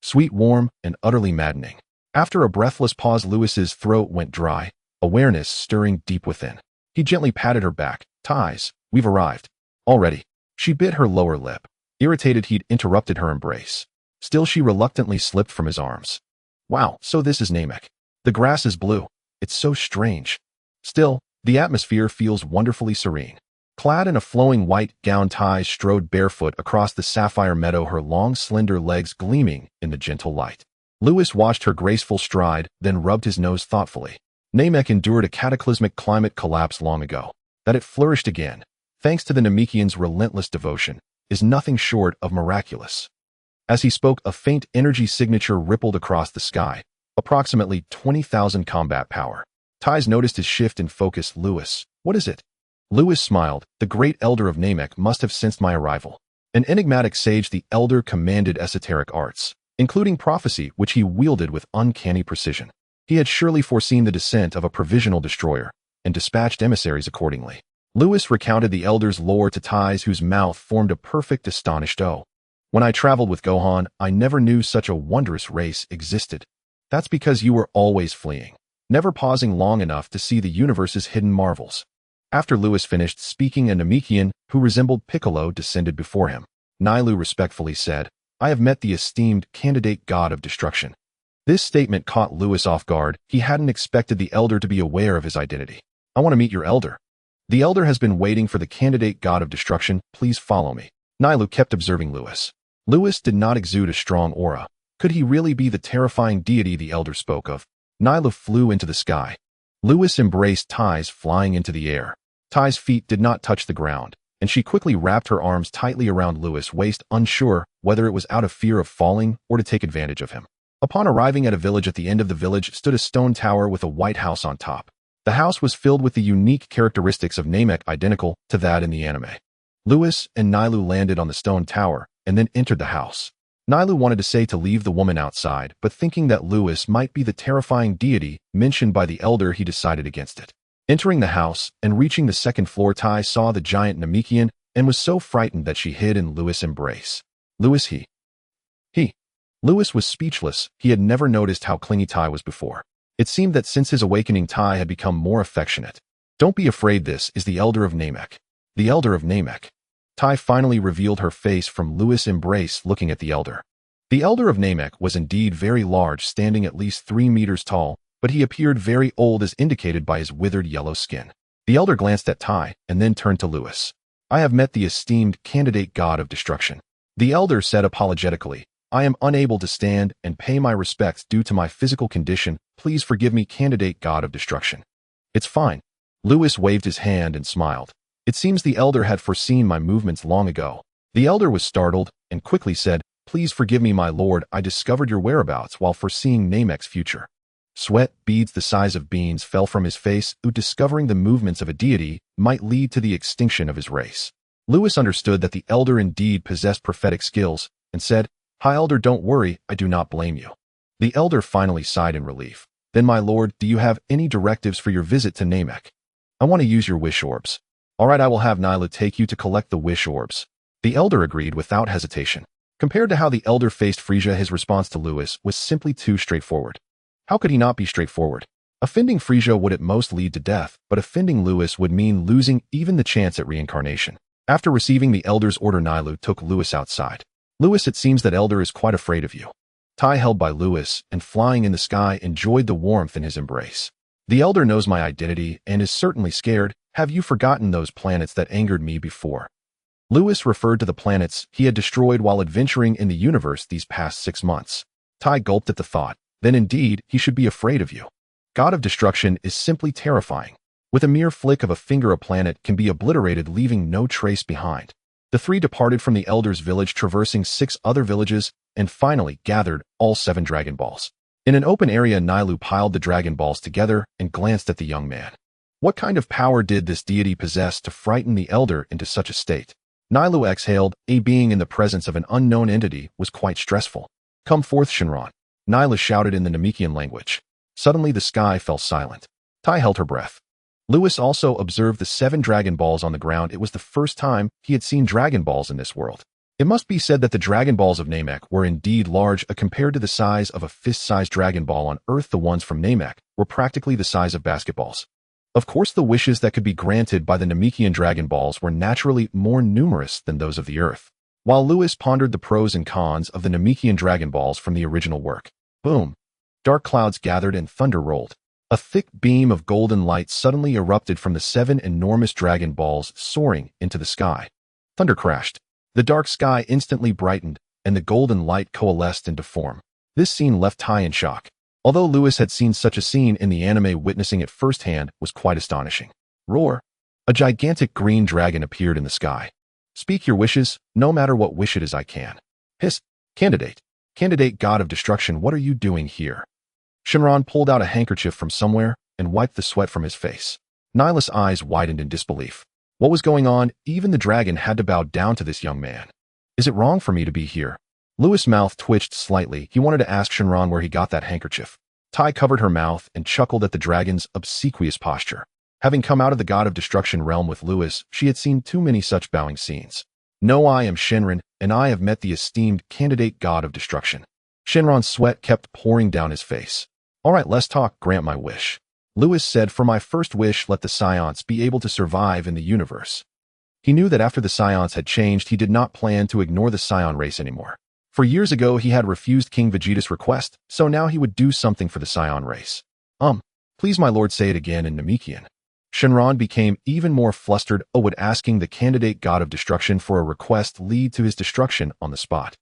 Sweet, warm, and utterly maddening. After a breathless pause, Lewis's throat went dry, awareness stirring deep within. He gently patted her back. "Ties, we've arrived." "Already?" She bit her lower lip. Irritated he'd interrupted her embrace. Still, she reluctantly slipped from his arms. "Wow, so this is Namek. The grass is blue. It's so strange. Still, the atmosphere feels wonderfully serene." Clad in a flowing white gown, Ties strode barefoot across the sapphire meadow, her long, slender legs gleaming in the gentle light. Lewis watched her graceful stride, then rubbed his nose thoughtfully. Namek endured a cataclysmic climate collapse long ago. That it flourished again, thanks to the Namekians' relentless devotion, is nothing short of miraculous. As he spoke, a faint energy signature rippled across the sky, approximately 20,000 combat power. Ties noticed his shift in focus. "Lewis, what is it?" Lewis smiled. "The great elder of Namek must have sensed my arrival." An enigmatic sage, the elder commanded esoteric arts, including prophecy, which he wielded with uncanny precision. He had surely foreseen the descent of a provisional destroyer, and dispatched emissaries accordingly. Lewis recounted the elder's lore to Ties, whose mouth formed a perfect astonished O. "When I traveled with Gohan, I never knew such a wondrous race existed." "That's because you were always fleeing, never pausing long enough to see the universe's hidden marvels." After Lewis finished speaking, a Namekian, who resembled Piccolo, descended before him. Nailu respectfully said, "I have met the esteemed candidate god of destruction." This statement caught Lewis off guard. He hadn't expected the elder to be aware of his identity. "I want to meet your elder." "The elder has been waiting for the candidate god of destruction. Please follow me." Nailu kept observing Lewis. Lewis did not exude a strong aura. Could he really be the terrifying deity the elder spoke of? Nailu flew into the sky. Lewis embraced Ties, flying into the air. Ties' feet did not touch the ground, and she quickly wrapped her arms tightly around Lewis' waist, unsure whether it was out of fear of falling or to take advantage of him. Upon arriving at a village, at the end of the village stood a stone tower with a white house on top. The house was filled with the unique characteristics of Namek identical to that in the anime. Lewis and Nailu landed on the stone tower and then entered the house. Nailu wanted to say to leave the woman outside, but thinking that Lewis might be the terrifying deity mentioned by the elder, he decided against it. Entering the house and reaching the second floor, Tai saw the giant Namekian and was so frightened that she hid in Lewis' embrace. Lewis Lewis was speechless. He had never noticed how clingy Tai was before. It seemed that since his awakening, Tai had become more affectionate. Don't be afraid, this is the Elder of Namek. The Elder of Namek. Tai finally revealed her face from Lewis' embrace, looking at the Elder. The Elder of Namek was indeed very large, standing at least 3 meters tall, but he appeared very old as indicated by his withered yellow skin. The Elder glanced at Tai and then turned to Lewis. I have met the esteemed candidate god of destruction. The Elder said apologetically, I am unable to stand and pay my respects due to my physical condition. Please forgive me, candidate god of destruction. It's fine. Lewis waved his hand and smiled. It seems the Elder had foreseen my movements long ago. The Elder was startled and quickly said, Please forgive me, my lord. I discovered your whereabouts while foreseeing Namek's future. Sweat beads the size of beans fell from his face, discovering the movements of a deity might lead to the extinction of his race. Lewis understood that the Elder indeed possessed prophetic skills and said, Hi, Elder, don't worry, I do not blame you. The Elder finally sighed in relief. Then, my lord, do you have any directives for your visit to Namek? I want to use your wish orbs. All right, I will have Nyla take you to collect the wish orbs. The Elder agreed without hesitation. Compared to how the Elder faced Frisia, his response to Lewis was simply too straightforward. How could he not be straightforward? Offending Frisia would at most lead to death, but offending Lewis would mean losing even the chance at reincarnation. After receiving the Elder's order, Nylu took Lewis outside. Lewis, it seems that Elder is quite afraid of you. Tai, held by Lewis and flying in the sky, enjoyed the warmth in his embrace. The Elder knows my identity and is certainly scared. Have you forgotten those planets that angered me before? Lewis referred to the planets he had destroyed while adventuring in the universe these past 6 months. Tai gulped at the thought. Then indeed, he should be afraid of you. God of Destruction is simply terrifying. With a mere flick of a finger, a planet can be obliterated, leaving no trace behind. The three departed from the Elder's village, traversing 6 other villages, and finally gathered all 7 Dragon Balls. In an open area, Nylu piled the Dragon Balls together and glanced at the young man. What kind of power did this deity possess to frighten the Elder into such a state? Nylu exhaled. Being in the presence of an unknown entity was quite stressful. Come forth, Shinran. Nyla shouted in the Namekian language. Suddenly the sky fell silent. Tai held her breath. Lewis also observed the 7 Dragon Balls on the ground. It was the first time he had seen Dragon Balls in this world. It must be said that the Dragon Balls of Namek were indeed large. Compared to the size of a fist-sized Dragon Ball on Earth, the ones from Namek were practically the size of basketballs. Of course, the wishes that could be granted by the Namekian Dragon Balls were naturally more numerous than those of the Earth. While Lewis pondered the pros and cons of the Namekian Dragon Balls from the original work, boom! Dark clouds gathered and thunder rolled. A thick beam of golden light suddenly erupted from the 7 enormous Dragon Balls, soaring into the sky. Thunder crashed. The dark sky instantly brightened, and the golden light coalesced into form. This scene left Tai in shock. Although Lewis had seen such a scene in the anime, witnessing it firsthand was quite astonishing. Roar! A gigantic green dragon appeared in the sky. Speak your wishes, no matter what wish it is I can. Hiss! Candidate god of destruction, what are you doing here? Shinran pulled out a handkerchief from somewhere and wiped the sweat from his face. Nyla's eyes widened in disbelief. What was going on? Even the dragon had to bow down to this young man. Is it wrong for me to be here? Lewis' mouth twitched slightly. He wanted to ask Shinran where he got that handkerchief. Tai covered her mouth and chuckled at the dragon's obsequious posture. Having come out of the god of destruction realm with Lewis, she had seen too many such bowing scenes. No, I am Shinran, and I have met the esteemed candidate god of destruction. Shinran's sweat kept pouring down his face. All right, let's talk. Grant my wish. Lewis said, for my first wish, let the Saiyans be able to survive in the universe. He knew that after the Saiyans had changed, he did not plan to ignore the Saiyan race anymore. For years ago, he had refused King Vegeta's request, so now he would do something for the Saiyan race. Please, my lord, say it again in Namekian. Shinran became even more flustered. Would asking the candidate god of destruction for a request lead to his destruction on the spot?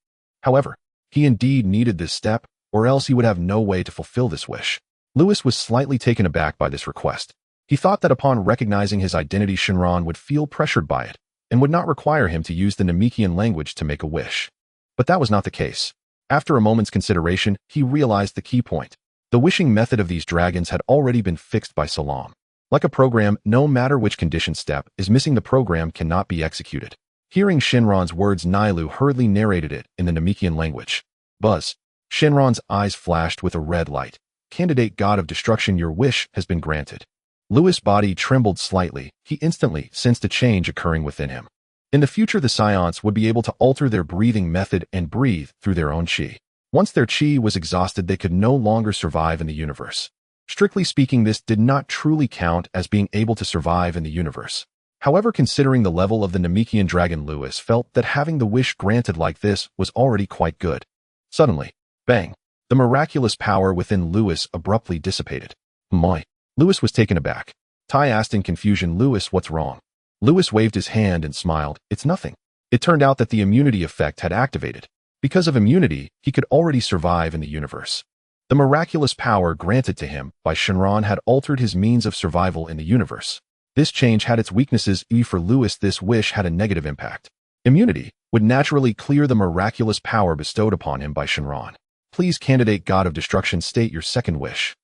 However, he indeed needed this step, or else he would have no way to fulfill this wish. Lewis was slightly taken aback by this request. He thought that upon recognizing his identity, Shinran would feel pressured by it, and would not require him to use the Namekian language to make a wish. But that was not the case. After a moment's consideration, he realized the key point. The wishing method of these dragons had already been fixed by Salam. Like a program, no matter which condition step is missing, the program cannot be executed. Hearing Shinron's words, Nailu hurriedly narrated it in the Namekian language. Buzz. Shinron's eyes flashed with a red light. Candidate God of Destruction, your wish has been granted. Lewis' body trembled slightly. He instantly sensed a change occurring within him. In the future, the Saiyans would be able to alter their breathing method and breathe through their own chi. Once their chi was exhausted, they could no longer survive in the universe. Strictly speaking, this did not truly count as being able to survive in the universe. However, considering the level of the Namekian dragon, Lewis felt that having the wish granted like this was already quite good. Suddenly, bang! The miraculous power within Lewis abruptly dissipated. My! Lewis was taken aback. Tai asked in confusion, Lewis, what's wrong? Lewis waved his hand and smiled. It's nothing. It turned out that the immunity effect had activated. Because of immunity, he could already survive in the universe. The miraculous power granted to him by Shinron had altered his means of survival in the universe. This change had its weaknesses. For Lewis, this wish had a negative impact. Immunity would naturally clear the miraculous power bestowed upon him by Shinron. Please, candidate God of Destruction, state your second wish.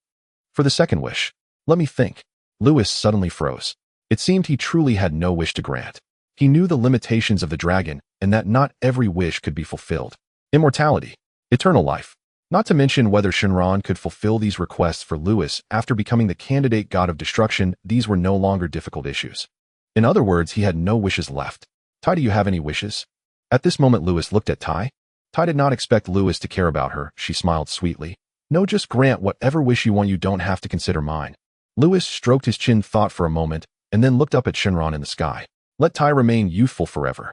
For the second wish, let me think. Lewis suddenly froze. It seemed he truly had no wish to grant. He knew the limitations of the dragon and that not every wish could be fulfilled. Immortality, eternal life. Not to mention whether Shinron could fulfill these requests for Lewis after becoming the candidate God of Destruction, these were no longer difficult issues. In other words, he had no wishes left. Tai, do you have any wishes? At this moment, Lewis looked at Tai. Tai did not expect Lewis to care about her. She smiled sweetly. No, just grant whatever wish you want. You don't have to consider mine. Lewis stroked his chin, thought for a moment, and then looked up at Shinron in the sky. Let Tai remain youthful forever.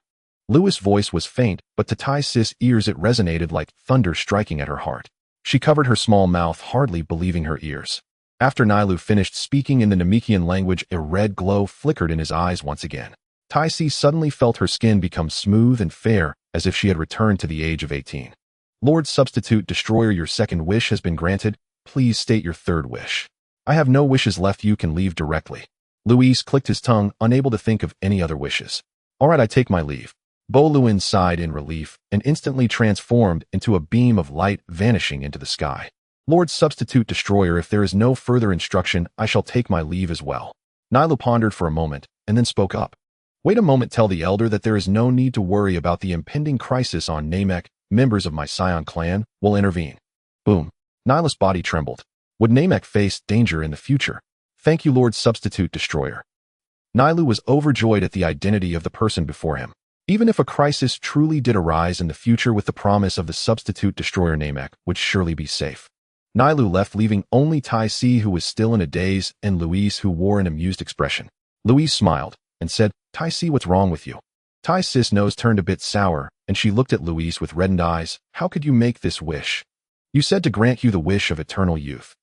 Lewis' voice was faint, but to Tai's sis ears it resonated like thunder striking at her heart. She covered her small mouth, hardly believing her ears. After Nailu finished speaking in the Namekian language, a red glow flickered in his eyes once again. Tai Si suddenly felt her skin become smooth and fair, as if she had returned to the age of 18. Lord Substitute Destroyer, your second wish has been granted. Please state your third wish. I have no wishes left. You can leave directly. Luis clicked his tongue, unable to think of any other wishes. All right, I take my leave. Bo Luin sighed in relief and instantly transformed into a beam of light, vanishing into the sky. Lord Substitute Destroyer, if there is no further instruction, I shall take my leave as well. Nailu pondered for a moment and then spoke up. Wait a moment, tell the elder that there is no need to worry about the impending crisis on Namek. Members of my Saiyan clan will intervene. Boom. Nailu's body trembled. Would Namek face danger in the future? Thank you, Lord Substitute Destroyer. Nailu was overjoyed at the identity of the person before him. Even if a crisis truly did arise in the future, with the promise of the Substitute Destroyer, Namek would surely be safe. Nailu left, leaving only Tai Si, who was still in a daze, and Luis, who wore an amused expression. Luis smiled and said, Tai Si, what's wrong with you? Tai's sis nose turned a bit sour, and she looked at Luis with reddened eyes. How could you make this wish? You said to grant you the wish of eternal youth.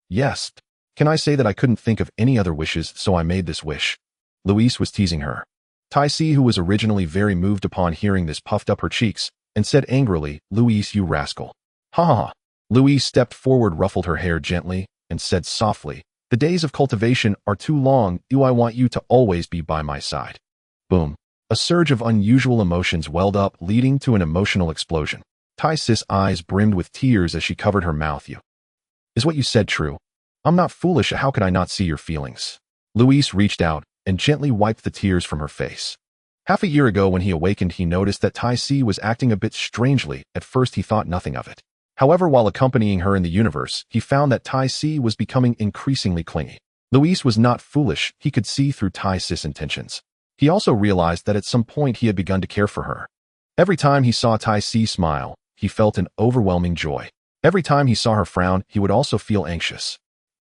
Yes. Can I say that I couldn't think of any other wishes, so I made this wish? Luis was teasing her. Tai Si, who was originally very moved upon hearing this, puffed up her cheeks and said angrily, Luis, you rascal. Ha ha ha. Luis stepped forward, ruffled her hair gently, and said softly, the days of cultivation are too long. I want you to always be by my side. Boom. A surge of unusual emotions welled up, leading to an emotional explosion. Tai Si's eyes brimmed with tears as she covered her mouth. Is what you said true? I'm not foolish. How could I not see your feelings? Luis reached out and gently wiped the tears from her face. Half a year ago, when he awakened, he noticed that Tai Si was acting a bit strangely. At first, he thought nothing of it. However, while accompanying her in the universe, he found that Tai Si was becoming increasingly clingy. Luis was not foolish. He could see through Tai Si's intentions. He also realized that at some point he had begun to care for her. Every time he saw Tai Si smile, he felt an overwhelming joy. Every time he saw her frown, he would also feel anxious.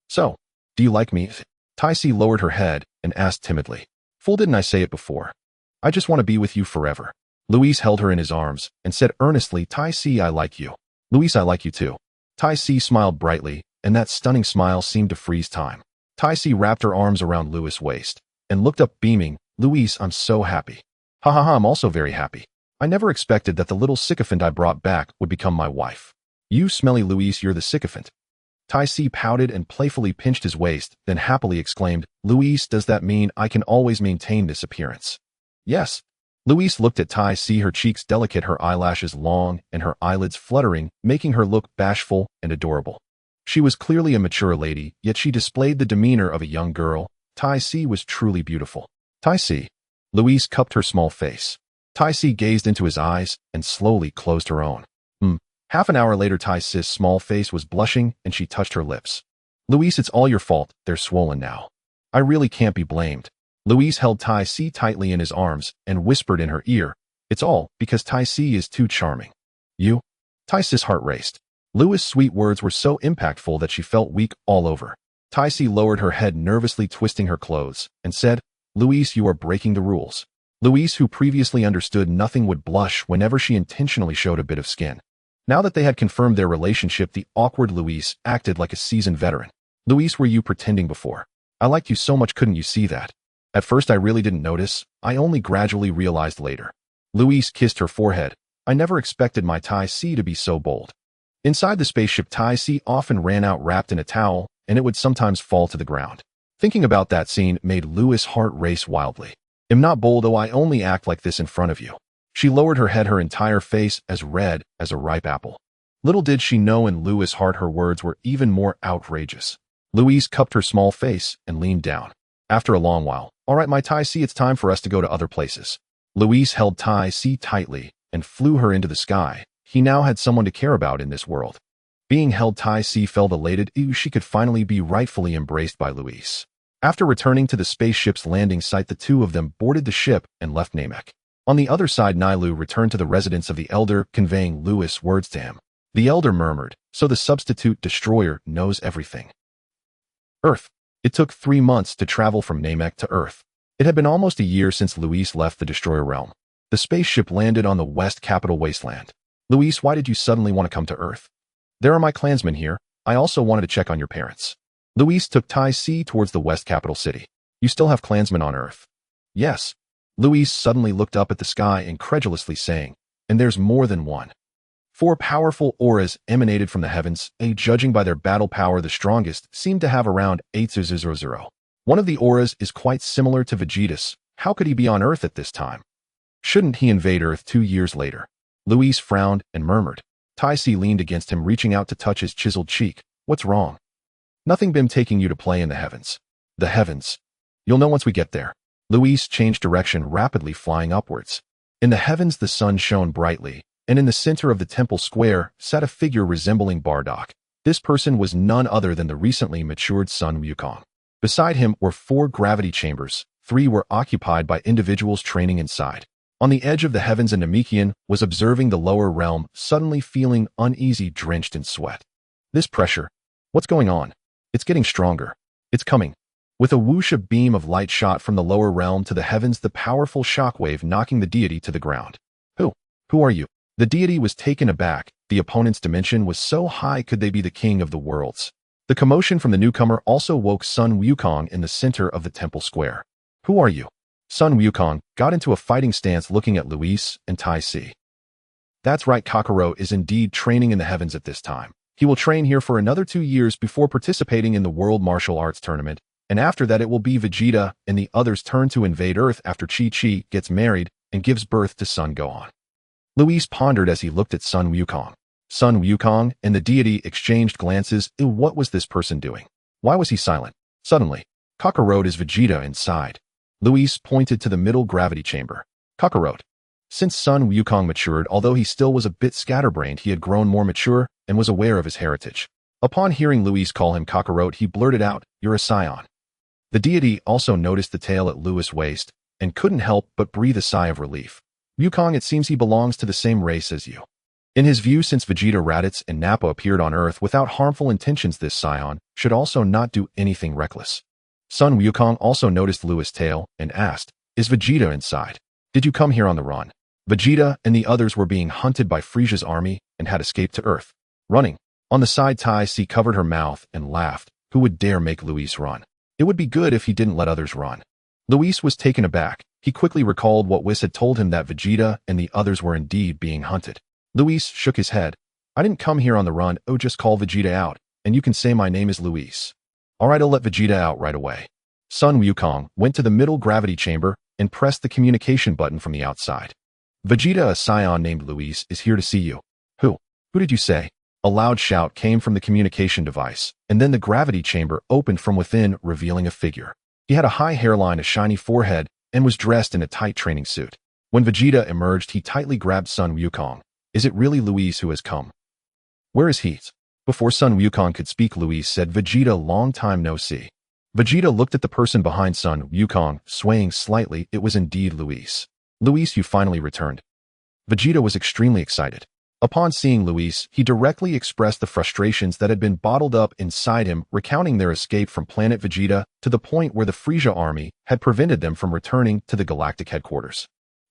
So, do you like me? Tai Si lowered her head and asked timidly. Fool, didn't I say it before? I just want to be with you forever. Luis held her in his arms and said earnestly, Tai Si, I like you. Luis, I like you too. Tai Si smiled brightly, and that stunning smile seemed to freeze time. Tai Si wrapped her arms around Luis' waist and looked up, beaming. Luis, I'm so happy. Ha ha ha, I'm also very happy. I never expected that the little sycophant I brought back would become my wife. You smelly Luis, you're the sycophant. Tai Si pouted and playfully pinched his waist, then happily exclaimed, Luis, does that mean I can always maintain this appearance? Yes. Luis looked at Tai Si, her cheeks delicate, her eyelashes long, and her eyelids fluttering, making her look bashful and adorable. She was clearly a mature lady, yet she displayed the demeanor of a young girl, Tai Si was truly beautiful. Tai Si. Louise cupped her small face. Tai Si gazed into his eyes and slowly closed her own. Half an hour later, Tai Si's small face was blushing and she touched her lips. Louise, it's all your fault. They're swollen now. I really can't be blamed. Louise held Tai Si tightly in his arms and whispered in her ear, it's all because Tai Si is too charming. You? Tai Si's heart raced. Louis' sweet words were so impactful that she felt weak all over. Tai Si lowered her head, nervously twisting her clothes, and said, Louise, you are breaking the rules. Louise, who previously understood nothing, would blush whenever she intentionally showed a bit of skin. Now that they had confirmed their relationship, the awkward Louise acted like a seasoned veteran. Louise, were you pretending before? I liked you so much, couldn't you see that? At first I really didn't notice, I only gradually realized later. Louise kissed her forehead. I never expected my Tai Si to be so bold. Inside the spaceship, Tai Si often ran out wrapped in a towel, and it would sometimes fall to the ground. Thinking about that scene made Louis' heart race wildly. I'm not bold, oh, I only act like this in front of you. She lowered her head, her entire face as red as a ripe apple. Little did she know in Louis' heart her words were even more outrageous. Louise cupped her small face and leaned down. After a long while, all right, my Tai Si, it's time for us to go to other places. Louise held Tai Si tightly and flew her into the sky. He now had someone to care about in this world. Being held, Tai Si felt elated. She could finally be rightfully embraced by Louise. After returning to the spaceship's landing site, the two of them boarded the ship and left Namek. On the other side, Nailu returned to the residence of the Elder, conveying Louis' words to him. The Elder murmured, so the substitute destroyer knows everything. Earth. It took 3 months to travel from Namek to Earth. It had been almost a year since Louis left the destroyer realm. The spaceship landed on the west capital wasteland. Louis, why did you suddenly want to come to Earth? There are my clansmen here. I also wanted to check on your parents. Louis took Tai Si towards the west capital city. You still have clansmen on Earth? Yes. Louis suddenly looked up at the sky, incredulously saying, and there's more than one. 4 powerful auras emanated from the heavens, judging by their battle power, the strongest seemed to have around 800. One of the auras is quite similar to Vegeta's. How could he be on Earth at this time? Shouldn't he invade Earth 2 years later? Louis frowned and murmured. Tai Si leaned against him, reaching out to touch his chiseled cheek. What's wrong? Nothing, been taking you to play in the heavens. The heavens. You'll know once we get there. Louis changed direction, rapidly flying upwards. In the heavens, the sun shone brightly, and in the center of the temple square sat a figure resembling Bardock. This person was none other than the recently matured Sun Wukong. Beside him were 4 gravity chambers. 3 were occupied by individuals training inside. On the edge of the heavens, a Namekian was observing the lower realm, suddenly feeling uneasy, drenched in sweat. This pressure. What's going on? It's getting stronger. It's coming. With a whoosh, a beam of light shot from the lower realm to the heavens, the powerful shockwave knocking the deity to the ground. Who are you? The deity was taken aback. The opponent's dimension was so high, could they be the king of the worlds? The commotion from the newcomer also woke Sun Wukong in the center of the temple square. Who are you? Sun Wukong got into a fighting stance, looking at Louis and Tai Si. That's right, Kakarot is indeed training in the heavens at this time. He will train here for another 2 years before participating in the World Martial Arts Tournament, and after that it will be Vegeta and the others' turn to invade Earth after Chi-Chi gets married and gives birth to Sun Gohan. Louis pondered as he looked at Sun Wukong. Sun Wukong and the deity exchanged glances. What was this person doing? Why was he silent? Suddenly, Kakarot, is Vegeta inside? Louis pointed to the middle gravity chamber. Kakarot. Since Sun Wukong matured, although he still was a bit scatterbrained, he had grown more mature and was aware of his heritage. Upon hearing Louis call him Kakarot, he blurted out, "You're a Saiyan." The deity also noticed the tail at Louis' waist and couldn't help but breathe a sigh of relief. Wukong, it seems he belongs to the same race as you. In his view, since Vegeta, Raditz, and Nappa appeared on Earth without harmful intentions, this Saiyan should also not do anything reckless. Sun Wukong also noticed Louis' tail and asked, "Is Vegeta inside? Did you come here on the run?" Vegeta and the others were being hunted by Frieza's army and had escaped to Earth. Running. On the side, Tai Si covered her mouth and laughed. Who would dare make Louis run? It would be good if he didn't let others run. Louis was taken aback. He quickly recalled what Whis had told him, that Vegeta and the others were indeed being hunted. Louis shook his head. "I didn't come here on the run. Just call Vegeta out, and you can say my name is Louis." "All right, I'll let Vegeta out right away." Sun Wukong went to the middle gravity chamber and pressed the communication button from the outside. "Vegeta, a Saiyan named Louis, is here to see you." Who did you say?" A loud shout came from the communication device, and then the gravity chamber opened from within, revealing a figure. He had a high hairline, a shiny forehead, and was dressed in a tight training suit. When Vegeta emerged, he tightly grabbed Sun Wukong. Is it really Luis who has come? Where is he? Before Sun Wukong could speak, Luis said, Vegeta, long time no see. Vegeta looked at the person behind Sun Wukong, swaying slightly. It was indeed Luis. Luis, you finally returned. Vegeta was extremely excited. Upon seeing Luis, he directly expressed the frustrations that had been bottled up inside him, recounting their escape from Planet Vegeta to the point where the Frieza army had prevented them from returning to the galactic headquarters.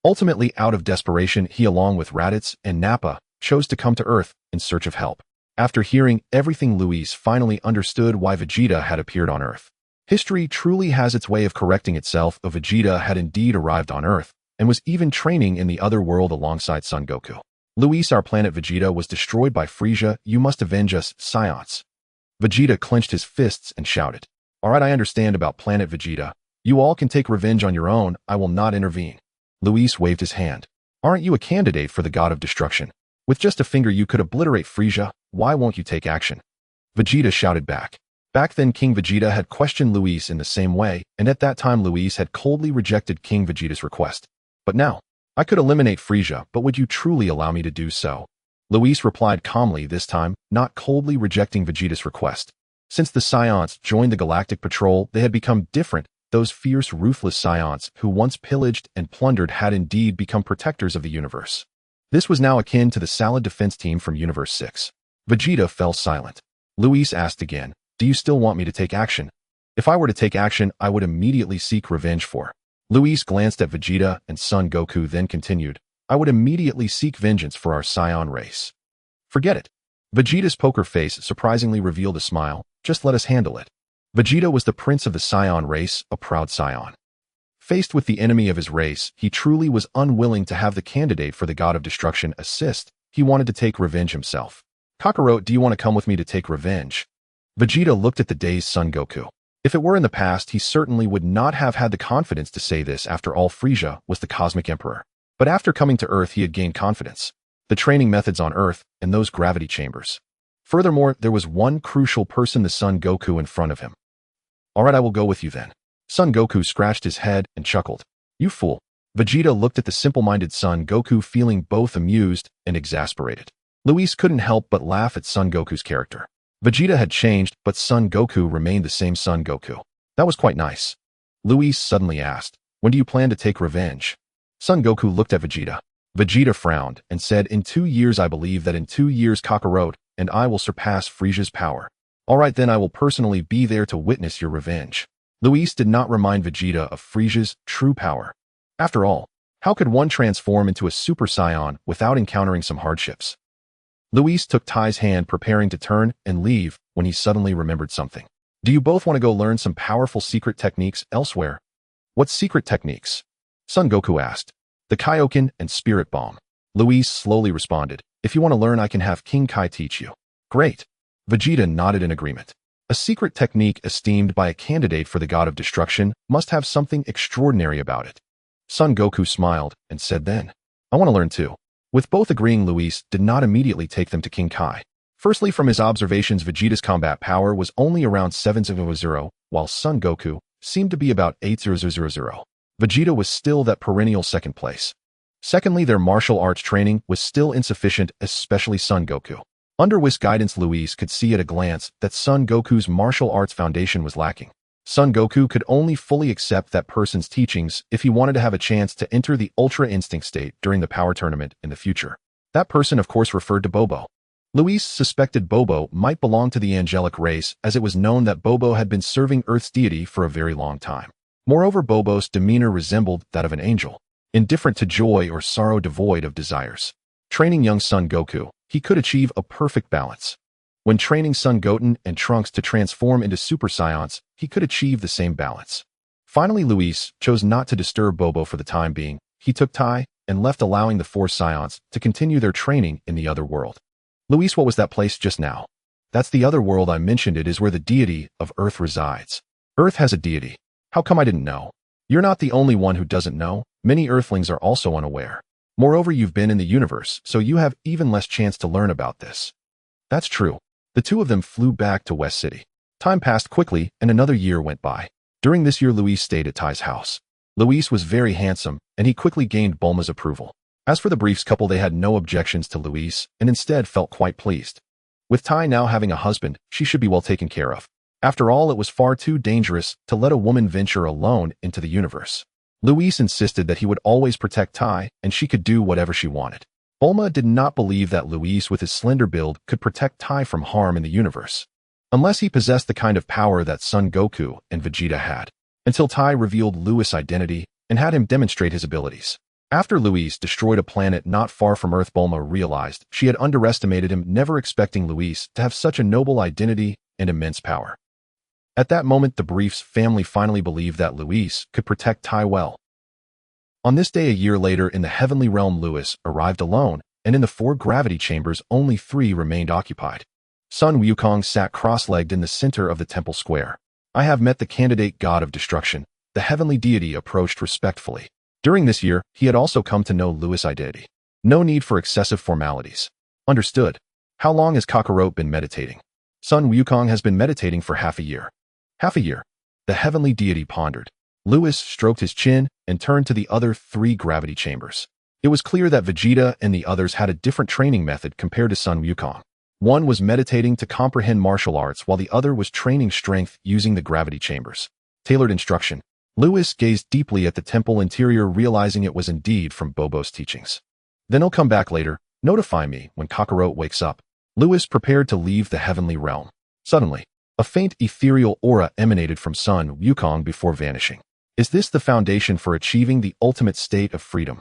Ultimately, out of desperation, he, along with Raditz and Nappa, chose to come to Earth in search of help. After hearing everything, Luis finally understood why Vegeta had appeared on Earth. History truly has its way of correcting itself. Vegeta had indeed arrived on Earth and was even training in the other world alongside Son Goku. Luis, our planet Vegeta was destroyed by Frieza. You must avenge us, Saiyans. Vegeta clenched his fists and shouted. All right, I understand about Planet Vegeta. You all can take revenge on your own. I will not intervene. Luis waved his hand. Aren't you a candidate for the God of Destruction? With just a finger you could obliterate Frieza. Why won't you take action? Vegeta shouted back. Back then, King Vegeta had questioned Luis in the same way, and at that time Luis had coldly rejected King Vegeta's request. But now, I could eliminate Frieza, but would you truly allow me to do so? Luis replied calmly, this time, not coldly rejecting Vegeta's request. Since the Saiyans joined the Galactic Patrol, they had become different. Those fierce, ruthless Saiyans who once pillaged and plundered had indeed become protectors of the universe. This was now akin to the Salad Defense Team from Universe 6. Vegeta fell silent. Luis asked again, do you still want me to take action? If I were to take action, I would immediately seek revenge for. Luis glanced at Vegeta and Son Goku, then continued, I would immediately seek vengeance for our Saiyan race. Forget it. Vegeta's poker face surprisingly revealed a smile. Just let us handle it. Vegeta was the prince of the Saiyan race, a proud Saiyan. Faced with the enemy of his race, he truly was unwilling to have the candidate for the God of Destruction assist. He wanted to take revenge himself. Kakarot, do you want to come with me to take revenge? Vegeta looked at the dazed Son Goku. If it were in the past, he certainly would not have had the confidence to say this. After all, Frieza was the Cosmic Emperor. But after coming to Earth, he had gained confidence. The training methods on Earth and those gravity chambers. Furthermore, there was one crucial person, the Son Goku, in front of him. All right, I will go with you then. Son Goku scratched his head and chuckled. You fool. Vegeta looked at the simple-minded Son Goku, feeling both amused and exasperated. Luis couldn't help but laugh at Son Goku's character. Vegeta had changed, but Son Goku remained the same Son Goku. That was quite nice. Luis suddenly asked, when do you plan to take revenge? Son Goku looked at Vegeta. Vegeta frowned and said, in 2 years. I believe that in 2 years Kakarot and I will surpass Frieza's power. All right, then I will personally be there to witness your revenge. Luis did not remind Vegeta of Frieza's true power. After all, how could one transform into a Super Saiyan without encountering some hardships? Luis took Tai's hand, preparing to turn and leave, when he suddenly remembered something. Do you both want to go learn some powerful secret techniques elsewhere? What secret techniques? Son Goku asked. The Kaioken and Spirit Bomb. Luis slowly responded. If you want to learn, I can have King Kai teach you. Great. Vegeta nodded in agreement. A secret technique esteemed by a candidate for the God of Destruction must have something extraordinary about it. Son Goku smiled and said then, I want to learn too. With both agreeing, Luis did not immediately take them to King Kai. Firstly, from his observations, Vegeta's combat power was only around 700, while Son Goku seemed to be about 8000. Vegeta was still that perennial second place. Secondly, their martial arts training was still insufficient, especially Son Goku. Under Whis' guidance, Luis could see at a glance that Son Goku's martial arts foundation was lacking. Son Goku could only fully accept that person's teachings if he wanted to have a chance to enter the Ultra Instinct state during the power tournament in the future. That person, of course, referred to Bobo. Luis suspected Bobo might belong to the angelic race, as it was known that Bobo had been serving Earth's deity for a very long time. Moreover, Bobo's demeanor resembled that of an angel, indifferent to joy or sorrow, devoid of desires. Training young Son Goku, he could achieve a perfect balance. When training Son Goten and Trunks to transform into Super Saiyans, he could achieve the same balance. Finally, Luis chose not to disturb Bobo for the time being. He took Tai and left, allowing the 4 Saiyans to continue their training in the other world. Luis, what was that place just now? That's the other world I mentioned. It is where the deity of Earth resides. Earth has a deity. How come I didn't know? You're not the only one who doesn't know. Many Earthlings are also unaware. Moreover, you've been in the universe, so you have even less chance to learn about this. That's true. The two of them flew back to West City. Time passed quickly, and another year went by. During this year, Luis stayed at Tai's house. Luis was very handsome, and he quickly gained Bulma's approval. As for the Briefs couple, they had no objections to Luis, and instead felt quite pleased. With Tai now having a husband, she should be well taken care of. After all, it was far too dangerous to let a woman venture alone into the universe. Luis insisted that he would always protect Tai, and she could do whatever she wanted. Bulma did not believe that Luis, with his slender build, could protect Tai from harm in the universe, unless he possessed the kind of power that Son Goku and Vegeta had, until Tai revealed Luis' identity and had him demonstrate his abilities. After Luis destroyed a planet not far from Earth, Bulma realized she had underestimated him, never expecting Luis to have such a noble identity and immense power. At that moment, the Briefs family finally believed that Luis could protect Tai well. On this day a year later, in the heavenly realm, Luis arrived alone, and in the 4 gravity chambers only 3 remained occupied. Sun Wukong sat cross-legged in the center of the temple square. "I have met the candidate god of destruction," the heavenly deity approached respectfully. During this year, he had also come to know Luis' identity. No need for excessive formalities. Understood. How long has Kakarot been meditating? Sun Wukong has been meditating for half a year. Half a year. The heavenly deity pondered. Luis stroked his chin and turned to the other 3 gravity chambers. It was clear that Vegeta and the others had a different training method compared to Sun Wukong. One was meditating to comprehend martial arts, while the other was training strength using the gravity chambers. Tailored instruction. Luis gazed deeply at the temple interior, realizing it was indeed from Bobo's teachings. "Then he'll come back later. Notify me when Kakarot wakes up." Luis prepared to leave the heavenly realm. Suddenly, a faint ethereal aura emanated from Sun Wukong before vanishing. Is this the foundation for achieving the ultimate state of freedom?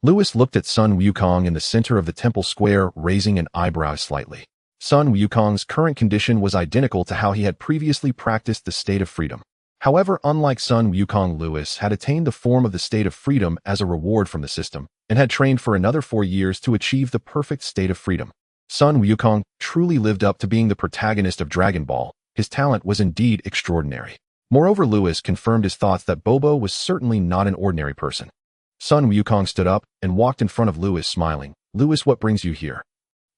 Luis looked at Sun Wukong in the center of the temple square, raising an eyebrow slightly. Sun Wukong's current condition was identical to how he had previously practiced the state of freedom. However, unlike Sun Wukong, Luis had attained the form of the state of freedom as a reward from the system, and had trained for another 4 years to achieve the perfect state of freedom. Sun Wukong truly lived up to being the protagonist of Dragon Ball. His talent was indeed extraordinary. Moreover, Luis confirmed his thoughts that Bobo was certainly not an ordinary person. Sun Wukong stood up and walked in front of Luis, smiling. "Luis, what brings you here?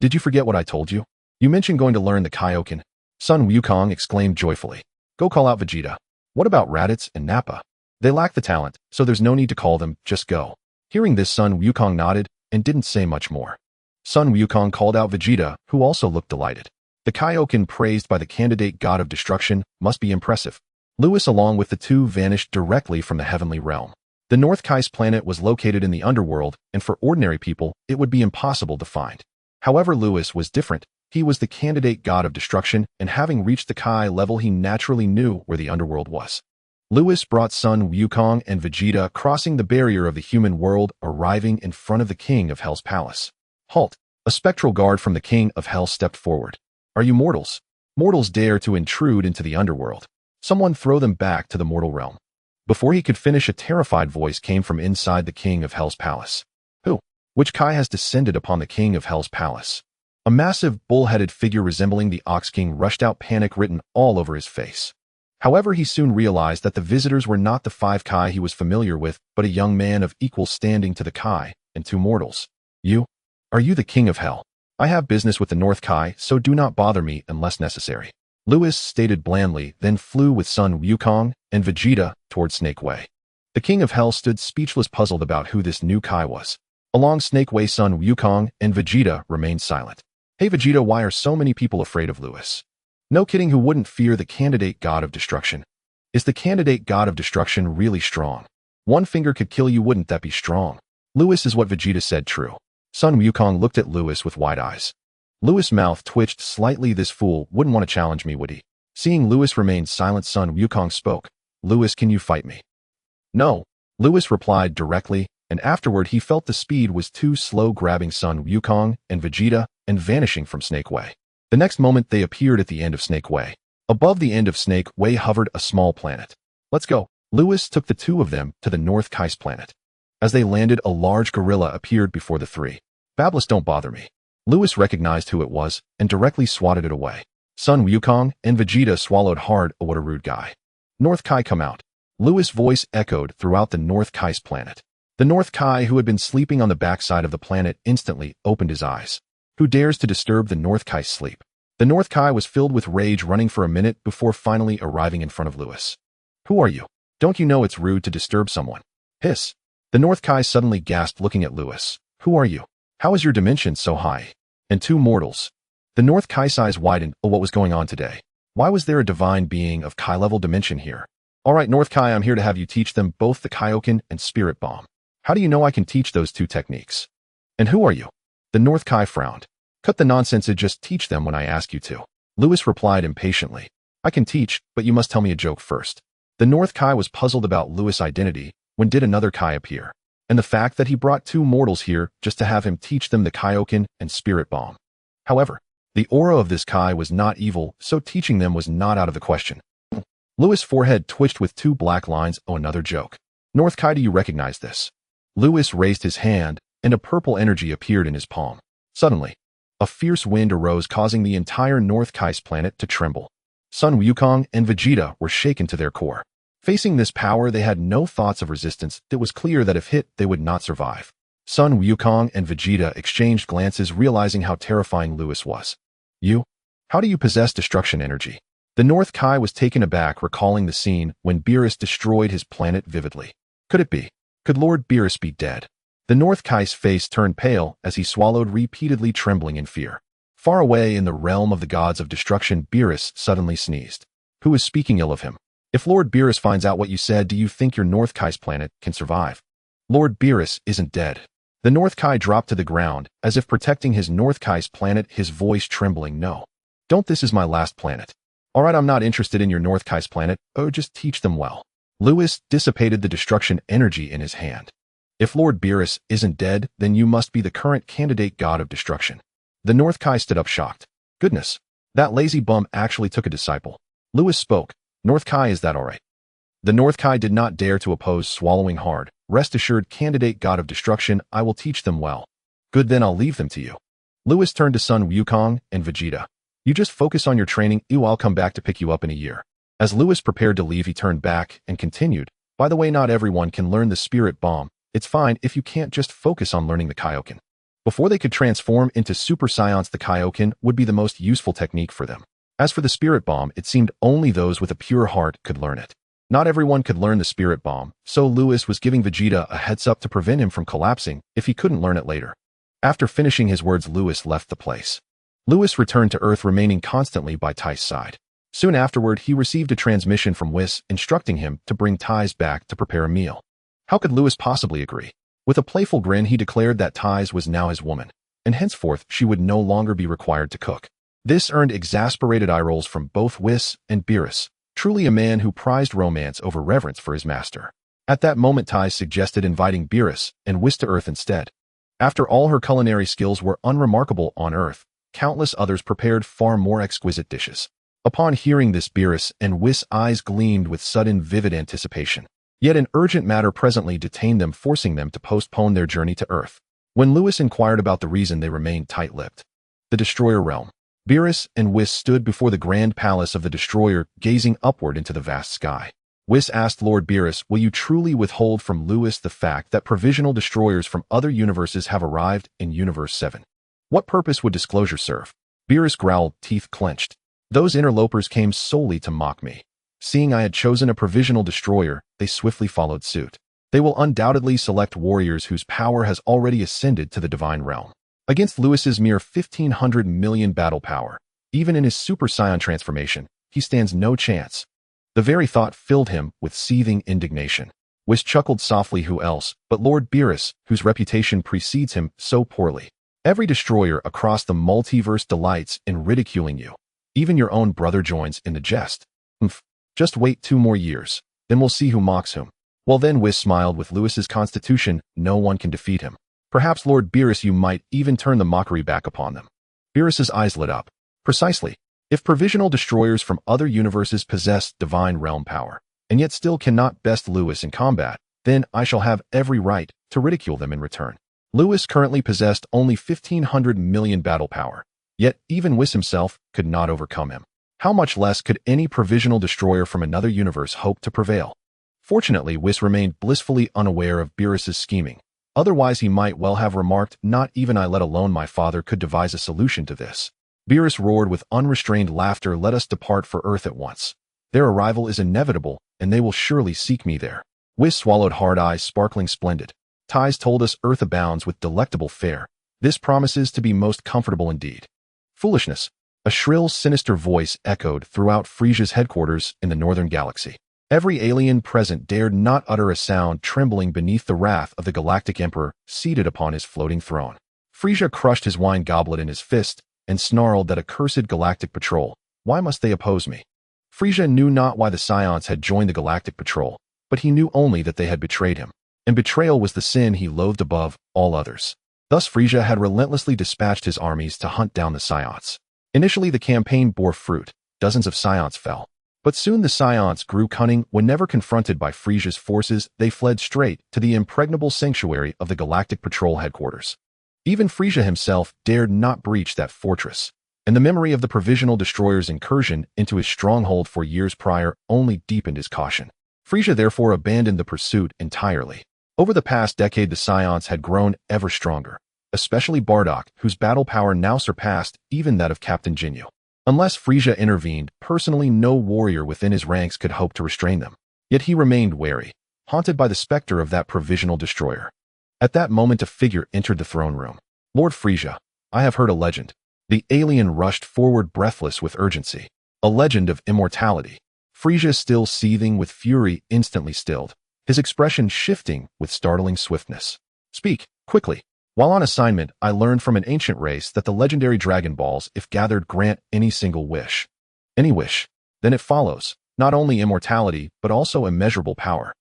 Did you forget what I told you? You mentioned going to learn the Kaioken." Sun Wukong exclaimed joyfully. "Go call out Vegeta. What about Raditz and Nappa? They lack the talent, so there's no need to call them, just go." Hearing this, Sun Wukong nodded and didn't say much more. Sun Wukong called out Vegeta, who also looked delighted. The Kaioken praised by the candidate god of destruction must be impressive. Luis, along with the 2, vanished directly from the heavenly realm. The North Kai's planet was located in the underworld, and for ordinary people, it would be impossible to find. However, Luis was different. He was the candidate god of destruction, and having reached the Kai level, he naturally knew where the underworld was. Luis brought Sun Wukong and Vegeta, crossing the barrier of the human world, arriving in front of the King of Hell's palace. "Halt!" A spectral guard from the King of Hell stepped forward. "Are you mortals? Mortals dare to intrude into the underworld. Someone throw them back to the mortal realm." Before he could finish, a terrified voice came from inside the King of Hell's palace. "Who? Which Kai has descended upon the King of Hell's palace?" A massive, bull-headed figure resembling the Ox King rushed out, panic written all over his face. However, he soon realized that the visitors were not the 5 Kai he was familiar with, but a young man of equal standing to the Kai and 2 mortals. "You? Are you the King of Hell? I have business with the North Kai, so do not bother me unless necessary," Luis stated blandly, then flew with Sun Wukong and Vegeta toward Snake Way. The King of Hell stood speechless, puzzled about who this new Kai was. Along Snake Way, Sun Wukong and Vegeta remained silent. "Hey Vegeta, why are so many people afraid of Luis?" "No kidding, who wouldn't fear the candidate god of destruction? Is the candidate god of destruction really strong? One finger could kill you, wouldn't that be strong?" "Luis, is what Vegeta said true?" Sun Wukong looked at Luis with wide eyes. Luis' mouth twitched slightly. "This fool wouldn't want to challenge me, would he?" Seeing Luis remain silent, Sun Wukong spoke. "Luis, can you fight me?" "No," Luis replied directly, and afterward he felt the speed was too slow, grabbing Sun Wukong and Vegeta and vanishing from Snake Way. The next moment they appeared at the end of Snake Way. Above the end of Snake Way hovered a small planet. "Let's go." Luis took the 2 of them to the North Kai's planet. As they landed, a large gorilla appeared before the 3. "Bablis, don't bother me." Luis recognized who it was and directly swatted it away. Sun Wukong and Vegeta swallowed hard. "Oh, what a rude guy." "North Kai, come out." Luis' voice echoed throughout the North Kai's planet. The North Kai, who had been sleeping on the backside of the planet, instantly opened his eyes. Who dares to disturb the North Kai's sleep? The North Kai was filled with rage, running for a minute before finally arriving in front of Luis. Who are you? Don't you know it's rude to disturb someone? Hiss. The North Kai suddenly gasped, looking at Lewis. Who are you? How is your dimension so high? And two mortals. The North Kai's eyes widened. Oh, what was going on today? Why was there a divine being of Kai-level dimension here? All right, North Kai, I'm here to have you teach them both the Kaioken and Spirit Bomb. How do you know I can teach those two techniques? And who are you? The North Kai frowned. Cut the nonsense and just teach them when I ask you to. Lewis replied impatiently. I can teach, but you must tell me a joke first. The North Kai was puzzled about Lewis' identity. When did another Kai appear? And the fact that he brought two mortals here just to have him teach them the Kaioken and Spirit Bomb. However, the aura of this Kai was not evil, so teaching them was not out of the question. Lewis' forehead twitched with two black lines. Oh, another joke. North Kai, do you recognize this? Lewis raised his hand, and a purple energy appeared in his palm. Suddenly, a fierce wind arose, causing the entire North Kai's planet to tremble. Sun Wukong and Vegeta were shaken to their core. Facing this power, they had no thoughts of resistance. It was clear that if hit, they would not survive. Sun Wukong and Vegeta exchanged glances, realizing how terrifying Lewis was. You? How do you possess destruction energy? The North Kai was taken aback, recalling the scene when Beerus destroyed his planet vividly. Could it be? Could Lord Beerus be dead? The North Kai's face turned pale as he swallowed, repeatedly trembling in fear. Far away in the realm of the gods of destruction, Beerus suddenly sneezed. Who is speaking ill of him? If Lord Beerus finds out what you said, do you think your North Kai's planet can survive? Lord Beerus isn't dead. The North Kai dropped to the ground, as if protecting his North Kai's planet, his voice trembling. No. Don't, this is my last planet. Alright, I'm not interested in your North Kai's planet. Oh, just teach them well. Lewis dissipated the destruction energy in his hand. If Lord Beerus isn't dead, then you must be the current candidate god of destruction. The North Kai stood up, shocked. Goodness, that lazy bum actually took a disciple. Lewis spoke. North Kai, is that alright? The North Kai did not dare to oppose, swallowing hard. Rest assured, candidate god of destruction, I will teach them well. Good, then I'll leave them to you. Lewis turned to Sun Wukong and Vegeta. You just focus on your training. I'll come back to pick you up in a year. As Lewis prepared to leave, he turned back and continued. By the way, not everyone can learn the Spirit Bomb. It's fine if you can't just focus on learning the Kaioken. Before they could transform into Super Saiyans, the Kaioken would be the most useful technique for them. As for the Spirit Bomb, it seemed only those with a pure heart could learn it. Not everyone could learn the Spirit Bomb, so Lewis was giving Vegeta a heads up to prevent him from collapsing if he couldn't learn it later. After finishing his words, Lewis left the place. Lewis returned to Earth, remaining constantly by Ty's side. Soon afterward, he received a transmission from Whis instructing him to bring Ties back to prepare a meal. How could Lewis possibly agree? With a playful grin, he declared that Ties was now his woman, and henceforth she would no longer be required to cook. This earned exasperated eye rolls from both Whis and Beerus, truly a man who prized romance over reverence for his master. At that moment, Ties suggested inviting Beerus and Whis to Earth instead. After all, her culinary skills were unremarkable on Earth. Countless others prepared far more exquisite dishes. Upon hearing this, Beerus and Whis' eyes gleamed with sudden, vivid anticipation. Yet an urgent matter presently detained them, forcing them to postpone their journey to Earth. When Lewis inquired about the reason, they remained tight-lipped. The Destroyer Realm. Beerus and Whis stood before the grand palace of the Destroyer, gazing upward into the vast sky. Whis asked Lord Beerus, will you truly withhold from Lewis the fact that provisional destroyers from other universes have arrived in Universe 7? What purpose would disclosure serve? Beerus growled, teeth clenched. Those interlopers came solely to mock me. Seeing I had chosen a provisional destroyer, they swiftly followed suit. They will undoubtedly select warriors whose power has already ascended to the divine realm. Against Lewis's mere 1,500 million battle power, even in his Super Saiyan transformation, he stands no chance. The very thought filled him with seething indignation. Whis chuckled softly, who else but Lord Beerus, whose reputation precedes him so poorly? Every destroyer across the multiverse delights in ridiculing you. Even your own brother joins in the jest. Just wait 2 more years, then we'll see who mocks whom. Well then, Whis smiled, with Lewis's constitution, no one can defeat him. Perhaps Lord Beerus, you might even turn the mockery back upon them. Beerus's eyes lit up. Precisely. If provisional destroyers from other universes possess divine realm power, and yet still cannot best Lewis in combat, then I shall have every right to ridicule them in return. Lewis currently possessed only 1,500 million battle power, yet even Whis himself could not overcome him. How much less could any provisional destroyer from another universe hope to prevail? Fortunately, Whis remained blissfully unaware of Beerus's scheming. Otherwise, he might well have remarked, not even I, let alone my father, could devise a solution to this. Beerus roared with unrestrained laughter, let us depart for Earth at once. Their arrival is inevitable, and they will surely seek me there. Whis swallowed hard, eyes sparkling splendid. Ties told us Earth abounds with delectable fare. This promises to be most comfortable indeed. Foolishness. A shrill, sinister voice echoed throughout Frisia's headquarters in the northern galaxy. Every alien present dared not utter a sound, trembling beneath the wrath of the Galactic Emperor seated upon his floating throne. Frisia crushed his wine goblet in his fist and snarled, that accursed Galactic Patrol. Why must they oppose me? Frisia knew not why the Saiyans had joined the Galactic Patrol, but he knew only that they had betrayed him, and betrayal was the sin he loathed above all others. Thus Frisia had relentlessly dispatched his armies to hunt down the Saiyans. Initially the campaign bore fruit, dozens of Saiyans fell. But soon the Saiyans grew cunning. Whenever confronted by Frisia's forces, they fled straight to the impregnable sanctuary of the Galactic Patrol headquarters. Even Frisia himself dared not breach that fortress, and the memory of the Provisional Destroyer's incursion into his stronghold 4 years prior only deepened his caution. Frisia therefore abandoned the pursuit entirely. Over the past decade the Saiyans had grown ever stronger, especially Bardock, whose battle power now surpassed even that of Captain Jinyu. Unless Frisia intervened, personally no warrior within his ranks could hope to restrain them. Yet he remained wary, haunted by the specter of that Provisional Destroyer. At that moment a figure entered the throne room. Lord Frisia, I have heard a legend. The alien rushed forward breathless with urgency. A legend of immortality. Frisia, still seething with fury, instantly stilled, his expression shifting with startling swiftness. Speak, quickly. While on assignment, I learned from an ancient race that the legendary Dragon Balls, if gathered, grant any single wish. Any wish. Then it follows, not only immortality, but also immeasurable power.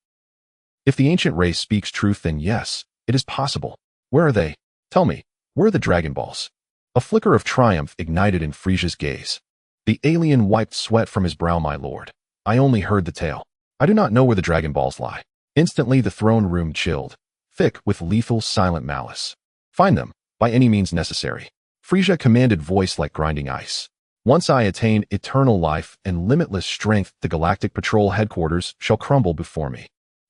If the ancient race speaks truth, then yes, it is possible. Where are they? Tell me, where are the Dragon Balls? A flicker of triumph ignited in Frisia's gaze. The alien wiped sweat from his brow. My lord, I only heard the tale. I do not know where the Dragon Balls lie. Instantly the throne room chilled, thick with lethal, silent malice. Find them, by any means necessary. Frisia commanded, voice like grinding ice. Once I attain eternal life and limitless strength, the Galactic Patrol headquarters shall crumble before me.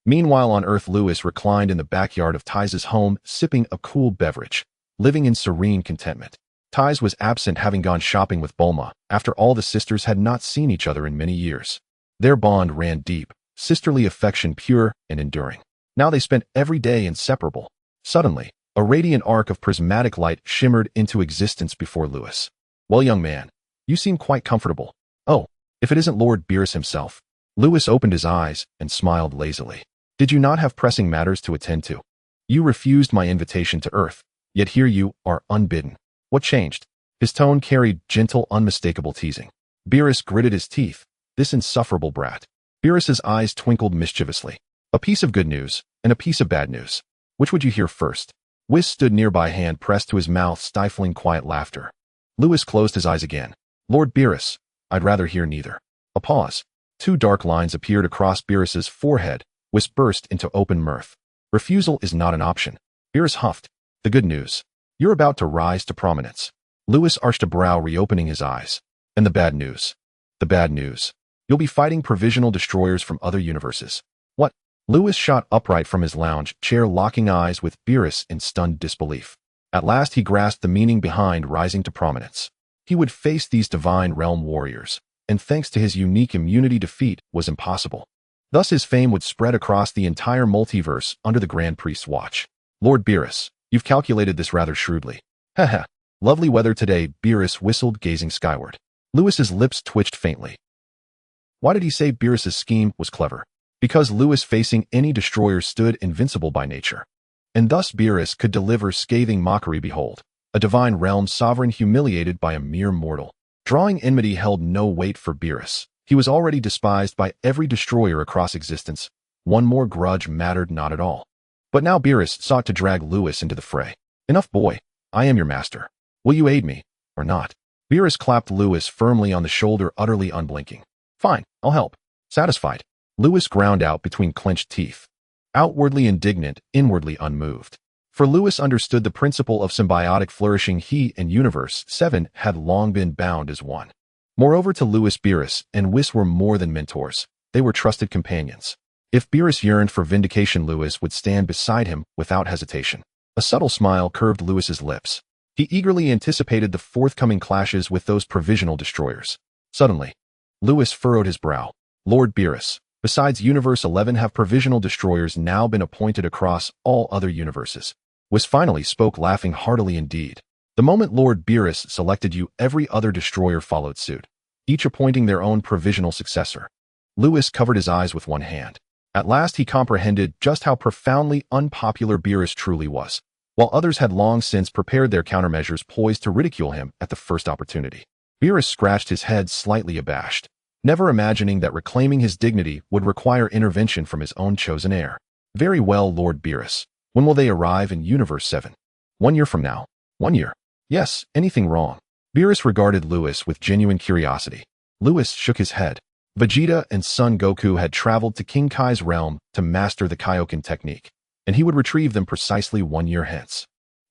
Meanwhile on Earth, Lewis reclined in the backyard of Ty's home, sipping a cool beverage, living in serene contentment. Ty's was absent, having gone shopping with Bulma. After all, the sisters had not seen each other in many years. Their bond ran deep, sisterly affection pure and enduring. Now they spent every day inseparable. Suddenly, a radiant arc of prismatic light shimmered into existence before Lewis. Well, young man, you seem quite comfortable. Oh, if it isn't Lord Beerus himself. Lewis opened his eyes and smiled lazily. Did you not have pressing matters to attend to? You refused my invitation to Earth, yet here you are unbidden. What changed? His tone carried gentle, unmistakable teasing. Beerus gritted his teeth. This insufferable brat. Beerus's eyes twinkled mischievously. A piece of good news and a piece of bad news. Which would you hear first? Whis stood nearby, hand pressed to his mouth, stifling quiet laughter. Lewis closed his eyes again. Lord Beerus, I'd rather hear neither. A pause. 2 dark lines appeared across Beerus's forehead. Whis burst into open mirth. Refusal is not an option. Beerus huffed. The good news. You're about to rise to prominence. Lewis arched a brow, reopening his eyes. And the bad news. The bad news. You'll be fighting Provisional Destroyers from other universes. What? Lewis shot upright from his lounge chair, locking eyes with Beerus in stunned disbelief. At last he grasped the meaning behind rising to prominence. He would face these divine realm warriors, and thanks to his unique immunity, defeat was impossible. Thus his fame would spread across the entire multiverse under the Grand Priest's watch. Lord Beerus, you've calculated this rather shrewdly. Haha. Lovely weather today, Beerus whistled, gazing skyward. Lewis's lips twitched faintly. Why did he say Beerus's scheme was clever? Because Lewis, facing any destroyer, stood invincible by nature. And thus Beerus could deliver scathing mockery. Behold, a divine realm sovereign humiliated by a mere mortal. Drawing enmity held no weight for Beerus. He was already despised by every destroyer across existence. One more grudge mattered not at all. But now Beerus sought to drag Lewis into the fray. Enough, boy. I am your master. Will you aid me, or not? Beerus clapped Lewis firmly on the shoulder, utterly unblinking. Fine, I'll help. Satisfied. Lewis ground out between clenched teeth. Outwardly indignant, inwardly unmoved. For Lewis understood the principle of symbiotic flourishing. He and Universe 7 had long been bound as one. Moreover, to Lewis, Beerus and Whis were more than mentors. They were trusted companions. If Beerus yearned for vindication, Lewis would stand beside him without hesitation. A subtle smile curved Lewis's lips. He eagerly anticipated the forthcoming clashes with those provisional destroyers. Suddenly, Lewis furrowed his brow. Lord Beerus, besides Universe 11 have provisional destroyers now been appointed across all other universes? Whis finally spoke, laughing heartily indeed. The moment Lord Beerus selected you, every other destroyer followed suit, each appointing their own provisional successor. Lewis covered his eyes with one hand. At last he comprehended just how profoundly unpopular Beerus truly was, while others had long since prepared their countermeasures poised to ridicule him at the first opportunity. Beerus scratched his head, slightly abashed, never imagining that reclaiming his dignity would require intervention from his own chosen heir. Very well, Lord Beerus. When will they arrive in Universe 7? 1 year from now. 1 year. Yes, anything wrong? Beerus regarded Lewis with genuine curiosity. Lewis shook his head. Vegeta and Son Goku had traveled to King Kai's realm to master the Kaioken technique, and he would retrieve them precisely 1 year hence.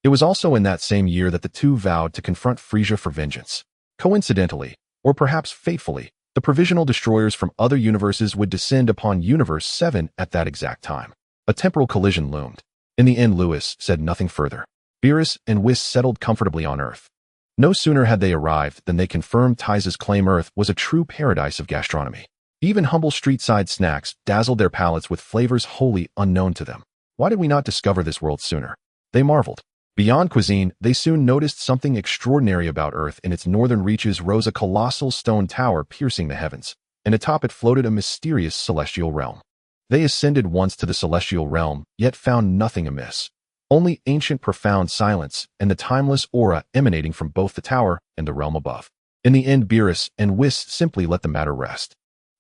It was also in that same year that the two vowed to confront Frieza for vengeance. Coincidentally, or perhaps fatefully, the provisional destroyers from other universes would descend upon Universe 7 at that exact time. A temporal collision loomed. In the end, Lewis said nothing further. Beerus and Whis settled comfortably on Earth. No sooner had they arrived than they confirmed Taiza's claim Earth was a true paradise of gastronomy. Even humble street-side snacks dazzled their palates with flavors wholly unknown to them. Why did we not discover this world sooner? They marveled. Beyond cuisine, they soon noticed something extraordinary about Earth. In its northern reaches rose a colossal stone tower piercing the heavens, and atop it floated a mysterious celestial realm. They ascended once to the celestial realm, yet found nothing amiss. Only ancient profound silence and the timeless aura emanating from both the tower and the realm above. In the end, Beerus and Whis simply let the matter rest.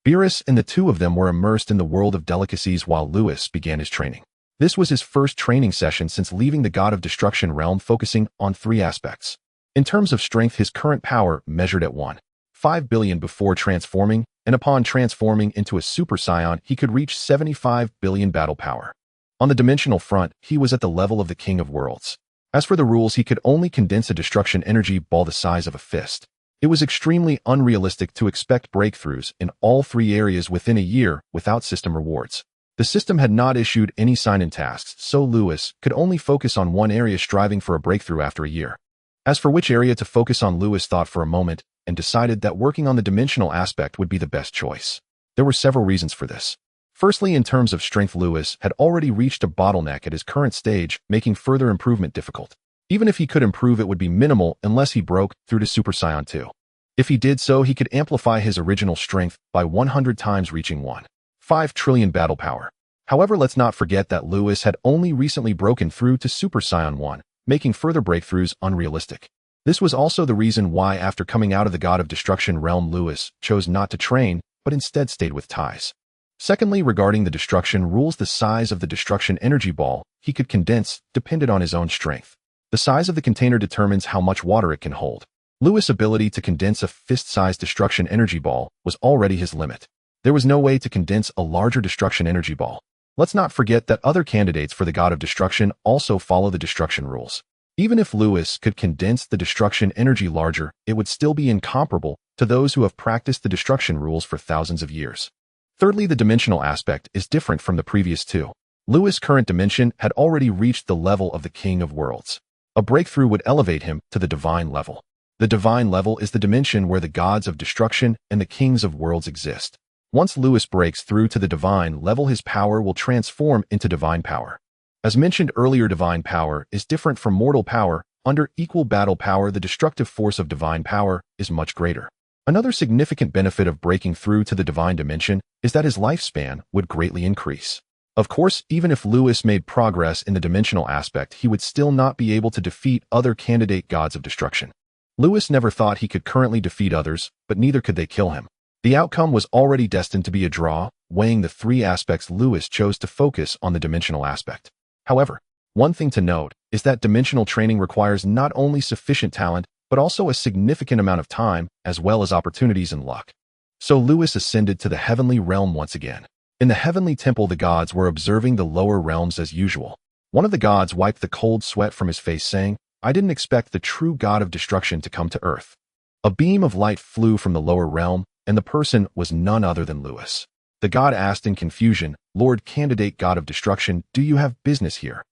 Beerus and the two of them were immersed in the world of delicacies while Lewis began his training. This was his first training session since leaving the God of Destruction realm, focusing on 3 aspects. In terms of strength, his current power measured at 1.5 billion before transforming, and upon transforming into a Super Saiyan, he could reach 75 billion battle power. On the dimensional front, he was at the level of the King of Worlds. As for the rules, he could only condense a destruction energy ball the size of a fist. It was extremely unrealistic to expect breakthroughs in all 3 areas within a year without system rewards. The system had not issued any sign-in tasks, so Lewis could only focus on one area, striving for a breakthrough after a year. As for which area to focus on, Lewis thought for a moment and decided that working on the dimensional aspect would be the best choice. There were several reasons for this. Firstly, in terms of strength, Lewis had already reached a bottleneck at his current stage, making further improvement difficult. Even if he could improve, it would be minimal unless he broke through to Super Saiyan 2. If he did so, he could amplify his original strength by 100 times, reaching 1.5 trillion battle power. However, let's not forget that Lewis had only recently broken through to Super Saiyan 1, making further breakthroughs unrealistic. This was also the reason why, after coming out of the God of Destruction realm, Lewis chose not to train, but instead stayed with Tais. Secondly, regarding the destruction rules, the size of the destruction energy ball he could condense depended on his own strength. The size of the container determines how much water it can hold. Lewis' ability to condense a fist-sized destruction energy ball was already his limit. There was no way to condense a larger destruction energy ball. Let's not forget that other candidates for the God of Destruction also follow the destruction rules. Even if Lewis could condense the destruction energy larger, it would still be incomparable to those who have practiced the destruction rules for thousands of years. Thirdly, the dimensional aspect is different from the previous 2. Lewis' current dimension had already reached the level of the King of Worlds. A breakthrough would elevate him to the divine level. The divine level is the dimension where the gods of destruction and the kings of worlds exist. Once Lewis breaks through to the divine level, his power will transform into divine power. As mentioned earlier, divine power is different from mortal power. Under equal battle power, the destructive force of divine power is much greater. Another significant benefit of breaking through to the divine dimension is that his lifespan would greatly increase. Of course, even if Lewis made progress in the dimensional aspect, he would still not be able to defeat other candidate gods of destruction. Lewis never thought he could currently defeat others, but neither could they kill him. The outcome was already destined to be a draw. Weighing the 3 aspects, Lewis chose to focus on the dimensional aspect. However, one thing to note is that dimensional training requires not only sufficient talent, but also a significant amount of time, as well as opportunities and luck. So Lewis ascended to the heavenly realm once again. In the heavenly temple, the gods were observing the lower realms as usual. One of the gods wiped the cold sweat from his face, saying, "I didn't expect the true God of destruction to come to Earth." A beam of light flew from the lower realm, and the person was none other than Lewis. The god asked in confusion, "Lord Candidate God of Destruction, do you have business here?"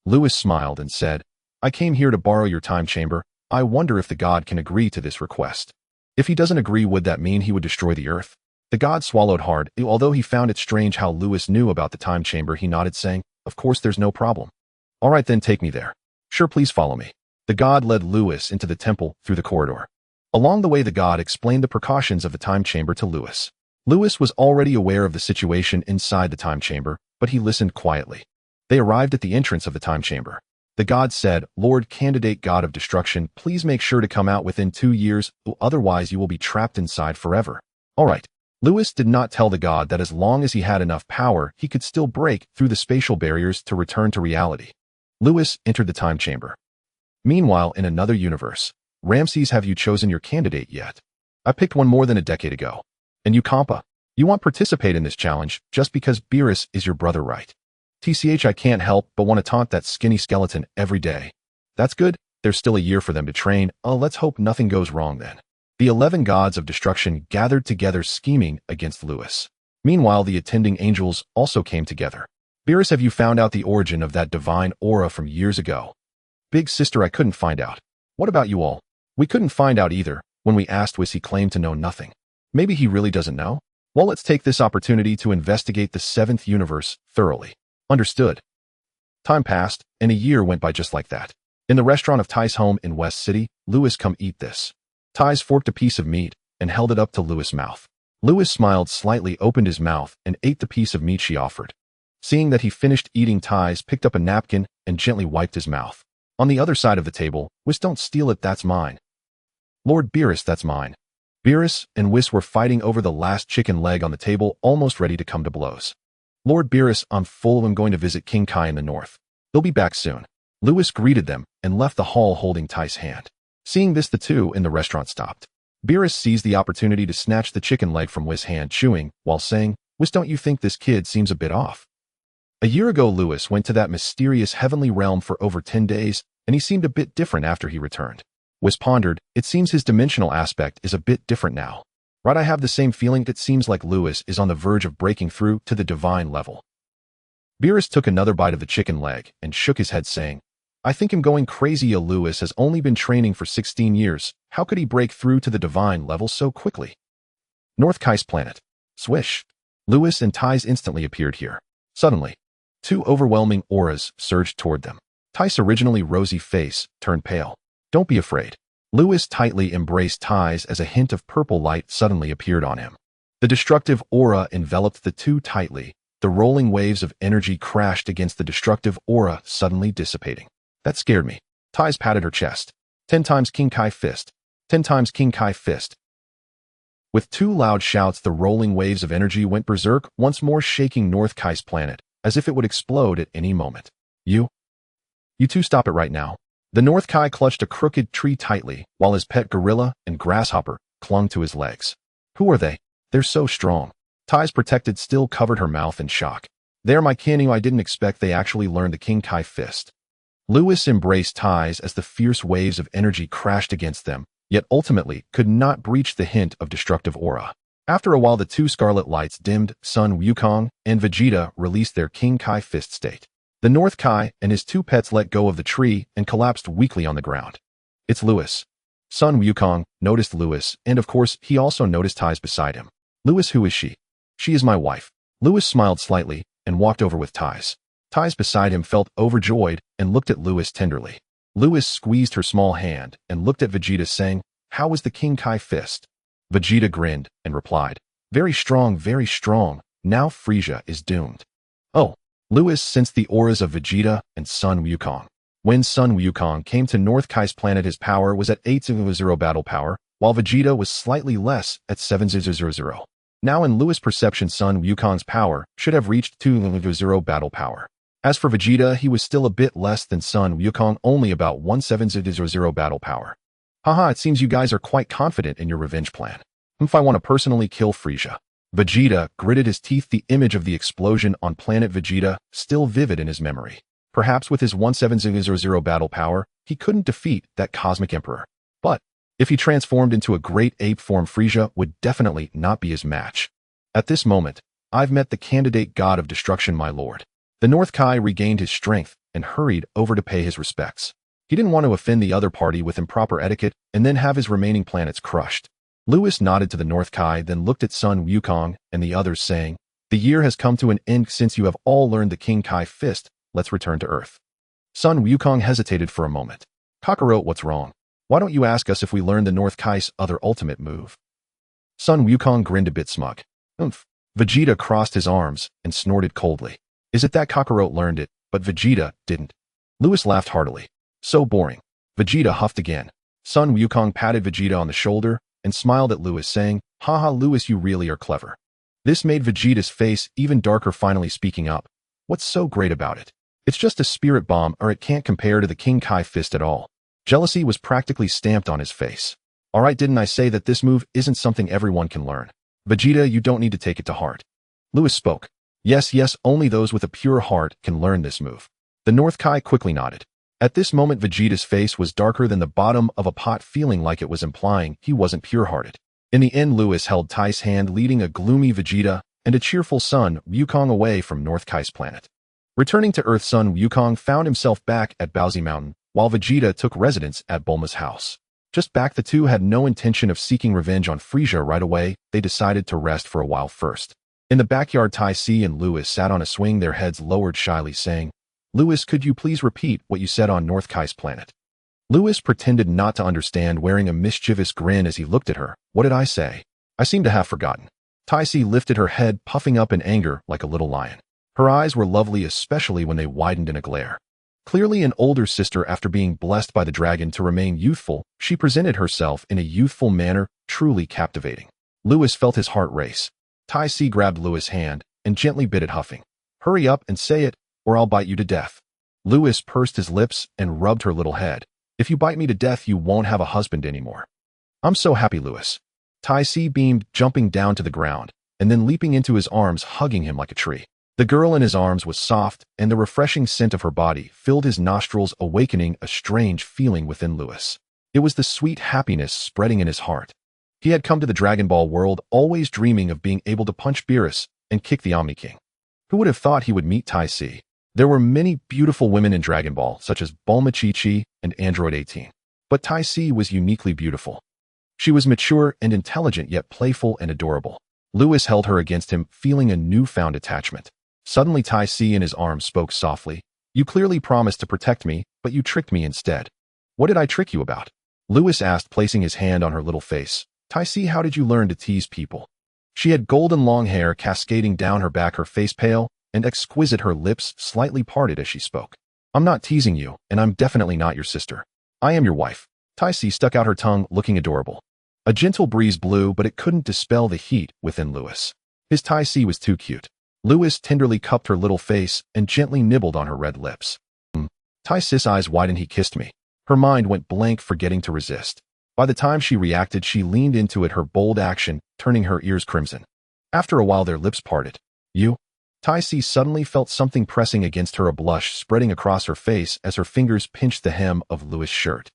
Lewis smiled and said, "I came here to borrow your time chamber. I wonder if the god can agree to this request. If he doesn't agree, would that mean he would destroy the Earth?" The god swallowed hard. Although he found it strange how Lewis knew about the time chamber, he nodded, saying, "Of course, there's no problem." "All right, then take me there." "Sure, please follow me." The god led Lewis into the temple through the corridor. Along the way, the god explained the precautions of the time chamber to Lewis. Lewis was already aware of the situation inside the time chamber, but he listened quietly. They arrived at the entrance of the time chamber. The god said, "Lord Candidate God of Destruction, please make sure to come out within 2 years, otherwise you will be trapped inside forever." All right. Lewis did not tell the god that as long as he had enough power, he could still break through the spatial barriers to return to reality. Lewis entered the time chamber. Meanwhile, in another universe, Ramses, have you chosen your candidate yet? I picked one more than a decade ago. And you, Compa? You won't participate in this challenge just because Beerus is your brother, right? TCH, I can't help but want to taunt that skinny skeleton every day. That's good. There's still a year for them to train. Oh, let's hope nothing goes wrong then. The 11 gods of destruction gathered together scheming against Lewis. Meanwhile, the attending angels also came together. Beerus, have you found out the origin of that divine aura from years ago? Big sister, I couldn't find out. What about you all? We couldn't find out either. When we asked Wiss, he claimed to know nothing. Maybe he really doesn't know? Well, let's take this opportunity to investigate the 7th universe thoroughly. Understood. Time passed, and a year went by just like that. In the restaurant of Ty's home in West City, Lewis, come eat this. Ty's forked a piece of meat and held it up to Lewis' mouth. Lewis smiled slightly, opened his mouth, and ate the piece of meat she offered. Seeing that he finished eating, Ty's picked up a napkin and gently wiped his mouth. On the other side of the table, Wiss, don't steal it, that's mine. Lord Beerus, that's mine. Beerus and Wiss were fighting over the last chicken leg on the table, almost ready to come to blows. Lord Beerus, I'm full. I'm going to visit King Kai in the north. They'll be back soon. Lewis greeted them and left the hall holding Ty's hand. Seeing this, the two in the restaurant stopped. Beerus seized the opportunity to snatch the chicken leg from Wiss' hand, chewing, while saying, "Wiss, don't you think this kid seems a bit off?" A year ago, Lewis went to that mysterious heavenly realm for over 10 days, and he seemed a bit different after he returned. Wiss pondered, it seems his dimensional aspect is a bit different now. Right, I have the same feeling. It seems like Lewis is on the verge of breaking through to the divine level. Beerus took another bite of the chicken leg and shook his head, saying, "I think I'm going crazy. Lewis has only been training for 16 years. How could he break through to the divine level so quickly?" North Kai's planet. Swish. Lewis and Ty's instantly appeared here. Suddenly, 2 overwhelming auras surged toward them. Ty's originally rosy face turned pale. "Don't be afraid." Lewis tightly embraced Ty's as a hint of purple light suddenly appeared on him. The destructive aura enveloped the two tightly. The rolling waves of energy crashed against the destructive aura, suddenly dissipating. That scared me. Ty's patted her chest. 10 times King Kai fist. 10 times King Kai fist. With 2 loud shouts, the rolling waves of energy went berserk, once more shaking North Kai's planet, as if it would explode at any moment. You two stop it right now." The North Kai clutched a crooked tree tightly, while his pet gorilla and grasshopper clung to his legs. "Who are they? They're so strong." Ty's protected still covered her mouth in shock. "They're my kin. I didn't expect they actually learned the King Kai fist." Lewis embraced Ty's as the fierce waves of energy crashed against them, yet ultimately could not breach the hint of destructive aura. After a while, the 2 scarlet lights dimmed. Sun Wukong and Vegeta released their King Kai fist state. The North Kai and his 2 pets let go of the tree and collapsed weakly on the ground. "It's Lewis." Sun Wukong noticed Lewis, and of course, he also noticed Ty's beside him. "Lewis, who is she?" "She is my wife." Lewis smiled slightly and walked over with Ty's. Ty's beside him felt overjoyed and looked at Lewis tenderly. Lewis squeezed her small hand and looked at Vegeta, saying, "How was the King Kai fist?" Vegeta grinned and replied, very strong, now Frieza is doomed." Oh. Lewis sensed the auras of Vegeta and Sun Wukong. When Sun Wukong came to North Kai's planet, his power was at 800 battle power, while Vegeta was slightly less at 700. Now in Lewis' perception, Sun Wukong's power should have reached 200 battle power. As for Vegeta, he was still a bit less than Sun Wukong, only about 1700 battle power. "Haha, it seems you guys are quite confident in your revenge plan. If I want to personally kill Frieza." Vegeta gritted his teeth, the image of the explosion on Planet Vegeta still vivid in his memory. Perhaps with his 1700 battle power, he couldn't defeat that cosmic emperor. But if he transformed into a great ape form, Frieza would definitely not be his match. At this moment, "I've met the candidate god of destruction, my lord." The North Kai regained his strength and hurried over to pay his respects. He didn't want to offend the other party with improper etiquette and then have his remaining planets crushed. Lewis nodded to the North Kai, then looked at Sun Wukong and the others, saying, "The year has come to an end since you have all learned the King Kai fist. Let's return to Earth." Sun Wukong hesitated for a moment. "Kakarot, what's wrong? Why don't you ask us if we learned the North Kai's other ultimate move?" Sun Wukong grinned a bit smug. "Oomph." Vegeta crossed his arms and snorted coldly. "Is it that Kakarot learned it, but Vegeta didn't?" Lewis laughed heartily. "So boring." Vegeta huffed again. Sun Wukong patted Vegeta on the shoulder and smiled at Lewis, saying, "Haha, Lewis, you really are clever." This made Vegeta's face even darker, finally speaking up. "What's so great about it? It's just a spirit bomb, or it can't compare to the King Kai fist at all." Jealousy was practically stamped on his face. "All right, didn't I say that this move isn't something everyone can learn? Vegeta, you don't need to take it to heart." Lewis spoke. Yes, only those with a pure heart can learn this move." The North Kai quickly nodded. At this moment, Vegeta's face was darker than the bottom of a pot, feeling like it was implying he wasn't pure-hearted. In the end, Lewis held Tai's hand, leading a gloomy Vegeta and a cheerful Sun Wukong away from North Kai's planet. Returning to Earth, Sun Wukong found himself back at Baozi Mountain, while Vegeta took residence at Bulma's house. Just back, the two had no intention of seeking revenge on Frieza right away. They decided to rest for a while first. In the backyard, Tai Si and Lewis sat on a swing, their heads lowered shyly, saying, "Lewis, could you please repeat what you said on North Kai's planet?" Lewis pretended not to understand, wearing a mischievous grin as he looked at her. "What did I say? I seem to have forgotten." Tai Si lifted her head, puffing up in anger like a little lion. Her eyes were lovely, especially when they widened in a glare. Clearly an older sister, after being blessed by the dragon to remain youthful, she presented herself in a youthful manner, truly captivating. Lewis felt his heart race. Tai Si grabbed Lewis' hand and gently bit it, huffing. "Hurry up and say it, or I'll bite you to death." Lewis pursed his lips and rubbed her little head. "If you bite me to death, you won't have a husband anymore." "I'm so happy, Lewis." Tai Si beamed, jumping down to the ground, and then leaping into his arms, hugging him like a tree. The girl in his arms was soft, and the refreshing scent of her body filled his nostrils, awakening a strange feeling within Lewis. It was the sweet happiness spreading in his heart. He had come to the Dragon Ball world always dreaming of being able to punch Beerus and kick the Omni King. Who would have thought he would meet Tai Si? There were many beautiful women in Dragon Ball, such as Bulma, Chi-Chi, and Android 18. But Tai Si was uniquely beautiful. She was mature and intelligent, yet playful and adorable. Lewis held her against him, feeling a newfound attachment. Suddenly, Tai Si in his arms spoke softly. "You clearly promised to protect me, but you tricked me instead." "What did I trick you about?" Lewis asked, placing his hand on her little face. "Tai Si, how did you learn to tease people?" She had golden long hair cascading down her back, her face pale and exquisite, her lips slightly parted as she spoke. "I'm not teasing you, and I'm definitely not your sister. I am your wife." Tai Si stuck out her tongue, looking adorable. A gentle breeze blew, but it couldn't dispel the heat within Lewis. His Tai Si was too cute. Lewis tenderly cupped her little face and gently nibbled on her red lips. Tai Si's eyes widened. "He kissed me." Her mind went blank, forgetting to resist. By the time she reacted, she leaned into it, her bold action turning her ears crimson. After a while, their lips parted. "You?" Tai Si suddenly felt something pressing against her, a blush spreading across her face as her fingers pinched the hem of Lewis' shirt.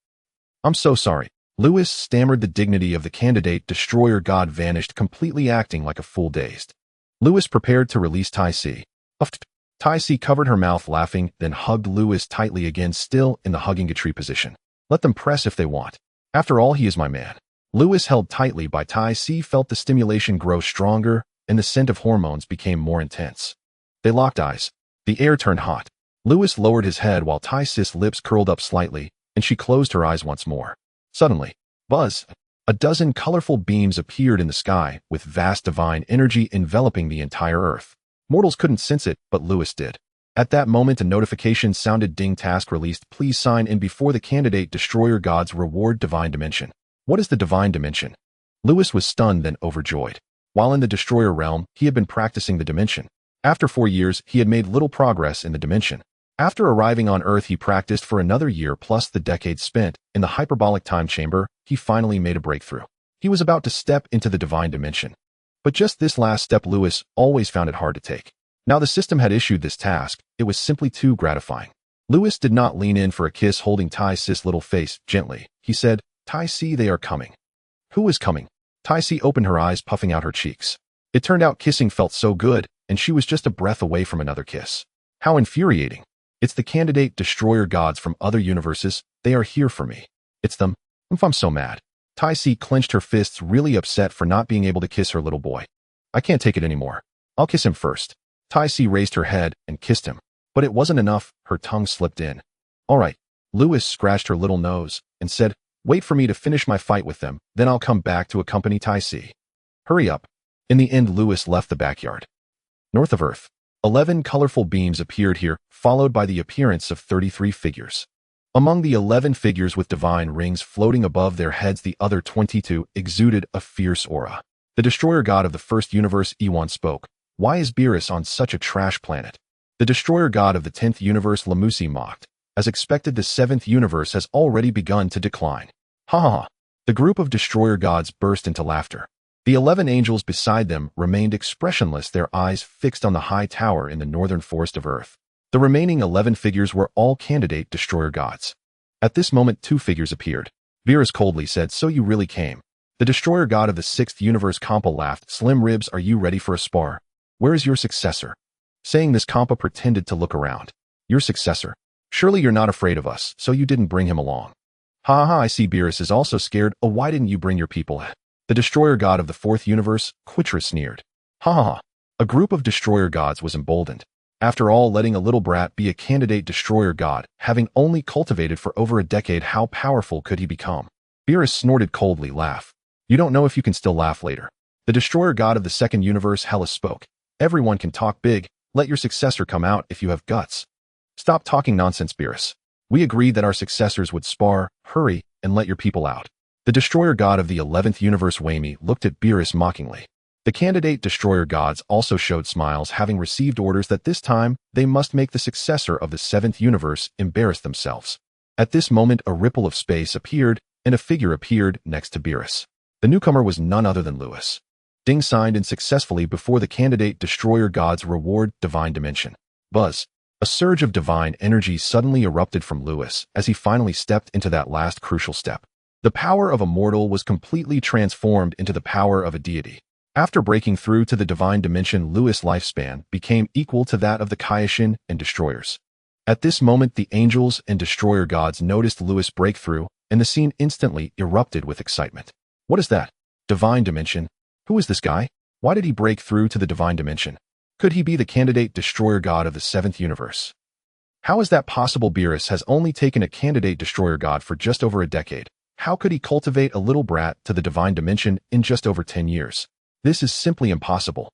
"I'm so sorry." Lewis stammered. The dignity of the candidate destroyer god vanished completely, acting like a fool, dazed. Lewis prepared to release Tai Si. Tai Si covered her mouth, laughing, then hugged Lewis tightly again, still in the hugging tree position. "Let them press if they want. After all, he is my man." Lewis, held tightly by Tai Si, felt the stimulation grow stronger, and the scent of hormones became more intense. They locked eyes. The air turned hot. Lewis lowered his head while Tai Si's lips curled up slightly, and she closed her eyes once more. Suddenly, buzz! A dozen colorful beams appeared in the sky, with vast divine energy enveloping the entire Earth. Mortals couldn't sense it, but Lewis did. At that moment, a notification sounded. "Ding, task released. Please sign in before the candidate destroyer gods reward divine dimension." What is the divine dimension? Lewis was stunned, then overjoyed. While in the destroyer realm, he had been practicing the dimension. After 4 years, he had made little progress in the dimension. After arriving on Earth, he practiced for another year, plus the decades spent in the hyperbolic time chamber. He finally made a breakthrough. He was about to step into the divine dimension. But just this last step, Lewis always found it hard to take. Now the system had issued this task. It was simply too gratifying. Lewis did not lean in for a kiss, holding Tai Si's little face gently. He said, "Tai Si, they are coming." "Who is coming?" Tai Si opened her eyes, puffing out her cheeks. It turned out kissing felt so good, and she was just a breath away from another kiss. How infuriating. "It's the candidate destroyer gods from other universes. They are here for me. It's them." I'm so mad. Tai clenched her fists, really upset for not being able to kiss her little boy. I can't take it anymore. I'll kiss him first. Tai raised her head and kissed him. But it wasn't enough, her tongue slipped in. All right. Lewis scratched her little nose and said, wait for me to finish my fight with them, then I'll come back to accompany Tai. Hurry up. In the end, Lewis left the backyard. North of Earth. 11 colorful beams appeared here, followed by the appearance of 33 figures. Among the 11 figures with divine rings floating above their heads, the other 22 exuded a fierce aura. The destroyer god of the first universe, Ewan, spoke. Why is Beerus on such a trash planet? The destroyer god of the 10th universe, Lamusi, mocked. As expected, the 7th universe has already begun to decline. Ha ha ha. The group of destroyer gods burst into laughter. The 11 angels beside them remained expressionless, their eyes fixed on the high tower in the northern forest of Earth. The remaining 11 figures were all candidate destroyer gods. At this moment, 2 figures appeared. Beerus coldly said, so you really came. The destroyer god of the 6th universe, Kampa, laughed. Slim Ribs, are you ready for a spar? Where is your successor? Saying this, Kampa pretended to look around. Your successor? Surely you're not afraid of us, so you didn't bring him along. Ha ha, I see Beerus is also scared. Oh, why didn't you bring your people? The destroyer god of the 4th universe, Quitra, sneered. Ha ha ha. A group of destroyer gods was emboldened. After all, letting a little brat be a candidate destroyer god, having only cultivated for over a decade, how powerful could he become? Beerus snorted coldly, laugh. You don't know if you can still laugh later. The destroyer god of the 2nd universe, Hela, spoke. Everyone can talk big. Let your successor come out if you have guts. Stop talking nonsense, Beerus. We agreed that our successors would spar. Hurry and let your people out. The destroyer god of the 11th universe, Wami, looked at Beerus mockingly. The candidate destroyer gods also showed smiles, having received orders that this time they must make the successor of the 7th universe embarrass themselves. At this moment, a ripple of space appeared and a figure appeared next to Beerus. The newcomer was none other than Lewis. Ding signed in successfully before the candidate destroyer god's reward, divine dimension. Buzz. A surge of divine energy suddenly erupted from Lewis as he finally stepped into that last crucial step. The power of a mortal was completely transformed into the power of a deity. After breaking through to the divine dimension, Lewis' lifespan became equal to that of the Kaioshin and destroyers. At this moment, the angels and destroyer gods noticed Lewis break through, and the scene instantly erupted with excitement. What is that? Divine dimension? Who is this guy? Why did he break through to the divine dimension? Could he be the candidate destroyer god of the 7th universe? How is that possible? Beerus has only taken a candidate destroyer god for just over a decade. How could he cultivate a little brat to the divine dimension in just over 10 years? This is simply impossible.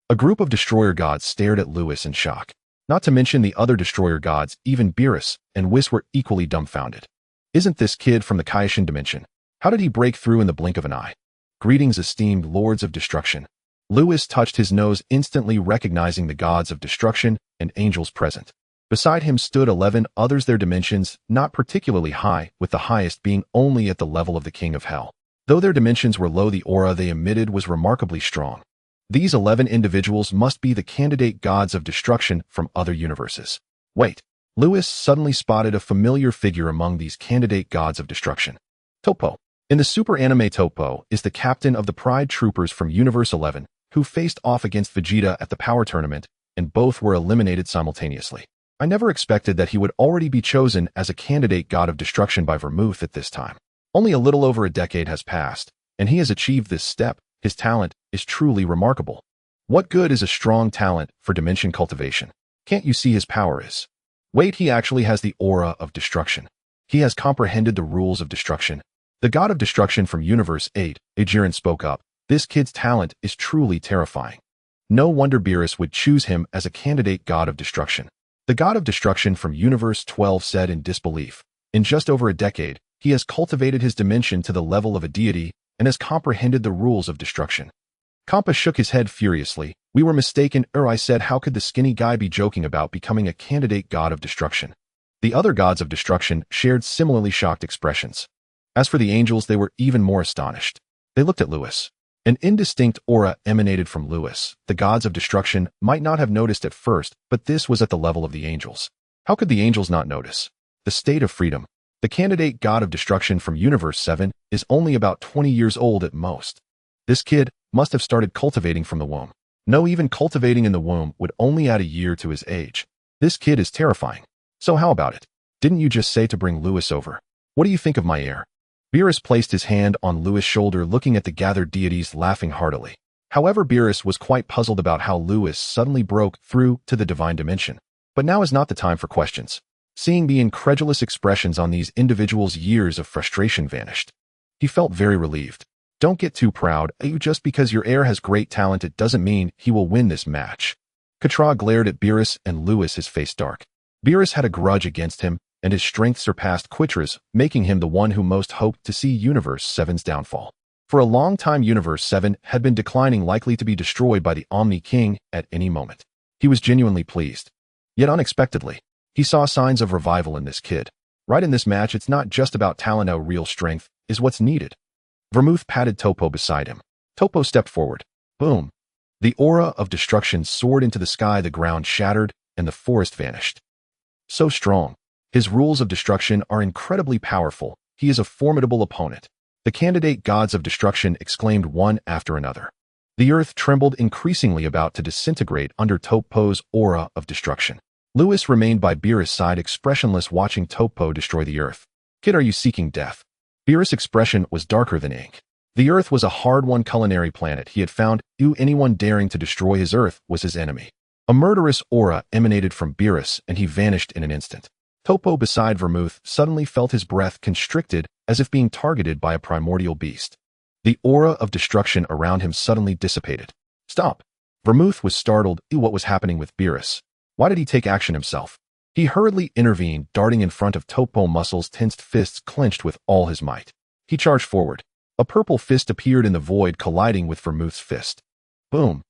A group of destroyer gods stared at Lewis in shock. Not to mention the other destroyer gods, even Beerus and Whis were equally dumbfounded. Isn't this kid from the Kaioshin dimension? How did he break through in the blink of an eye? Greetings, esteemed lords of destruction. Lewis touched his nose, instantly recognizing the gods of destruction and angels present. Beside him stood 11 others, their dimensions not particularly high, with the highest being only at the level of the King of Hell. Though their dimensions were low, the aura they emitted was remarkably strong. These 11 individuals must be the candidate gods of destruction from other universes. Wait. Lewis suddenly spotted a familiar figure among these candidate gods of destruction. Toppo. In the super anime, Toppo is the captain of the Pride Troopers from Universe 11, who faced off against Vegeta at the Power Tournament, and both were eliminated simultaneously. I never expected that he would already be chosen as a candidate god of destruction by Vermouth at this time. Only a little over a decade has passed, and he has achieved this step. His talent is truly remarkable. What good is a strong talent for dimension cultivation? Can't you see his power is? Wait, he actually has the aura of destruction. He has comprehended the rules of destruction. The god of destruction from Universe 8, Ajiren, spoke up. This kid's talent is truly terrifying. No wonder Beerus would choose him as a candidate god of destruction. The god of destruction from Universe 12 said in disbelief. In just over a decade, he has cultivated his dimension to the level of a deity and has comprehended the rules of destruction. Kampa shook his head furiously. We were mistaken. I said, how could the skinny guy be joking about becoming a candidate god of destruction? The other gods of destruction shared similarly shocked expressions. As for the angels, they were even more astonished. They looked at Lewis. An indistinct aura emanated from Lewis. The gods of destruction might not have noticed at first, but this was at the level of the angels. How could the angels not notice? The state of freedom. The candidate god of destruction from Universe 7 is only about 20 years old at most. This kid must have started cultivating from the womb. No, even cultivating in the womb would only add a year to his age. This kid is terrifying. So how about it? Didn't you just say to bring Lewis over? What do you think of my heir? Beerus placed his hand on Lewis' shoulder, looking at the gathered deities, laughing heartily. However, Beerus was quite puzzled about how Lewis suddenly broke through to the divine dimension. But now is not the time for questions. Seeing the incredulous expressions on these individuals, years of frustration vanished. He felt very relieved. Don't get too proud. Just because your heir has great talent, it doesn't mean he will win this match. Katra glared at Beerus and Lewis, his face dark. Beerus had a grudge against him, and his strength surpassed Quitra's, making him the one who most hoped to see Universe 7's downfall. For a long time, Universe 7 had been declining, likely to be destroyed by the Omni King at any moment. He was genuinely pleased. Yet unexpectedly, he saw signs of revival in this kid. Right in this match, it's not just about talent, our real strength is what's needed. Vermouth patted Topo beside him. Topo stepped forward. Boom. The aura of destruction soared into the sky, the ground shattered, and the forest vanished. So strong. His rules of destruction are incredibly powerful. He is a formidable opponent. The candidate gods of destruction exclaimed one after another. The earth trembled, increasingly about to disintegrate under Topo's aura of destruction. Lewis remained by Beerus' side, expressionless, watching Topo destroy the earth. Kid, are you seeking death? Beerus' expression was darker than ink. The earth was a hard-won culinary planet he had found. Anyone daring to destroy his earth was his enemy. A murderous aura emanated from Beerus, and he vanished in an instant. Topo beside Vermouth suddenly felt his breath constricted, as if being targeted by a primordial beast. The aura of destruction around him suddenly dissipated. Stop! Vermouth was startled. What was happening with Beerus? Why did he take action himself? He hurriedly intervened, darting in front of Topo, muscles tensed, fists clenched with all his might. He charged forward. A purple fist appeared in the void, colliding with Vermouth's fist. Boom!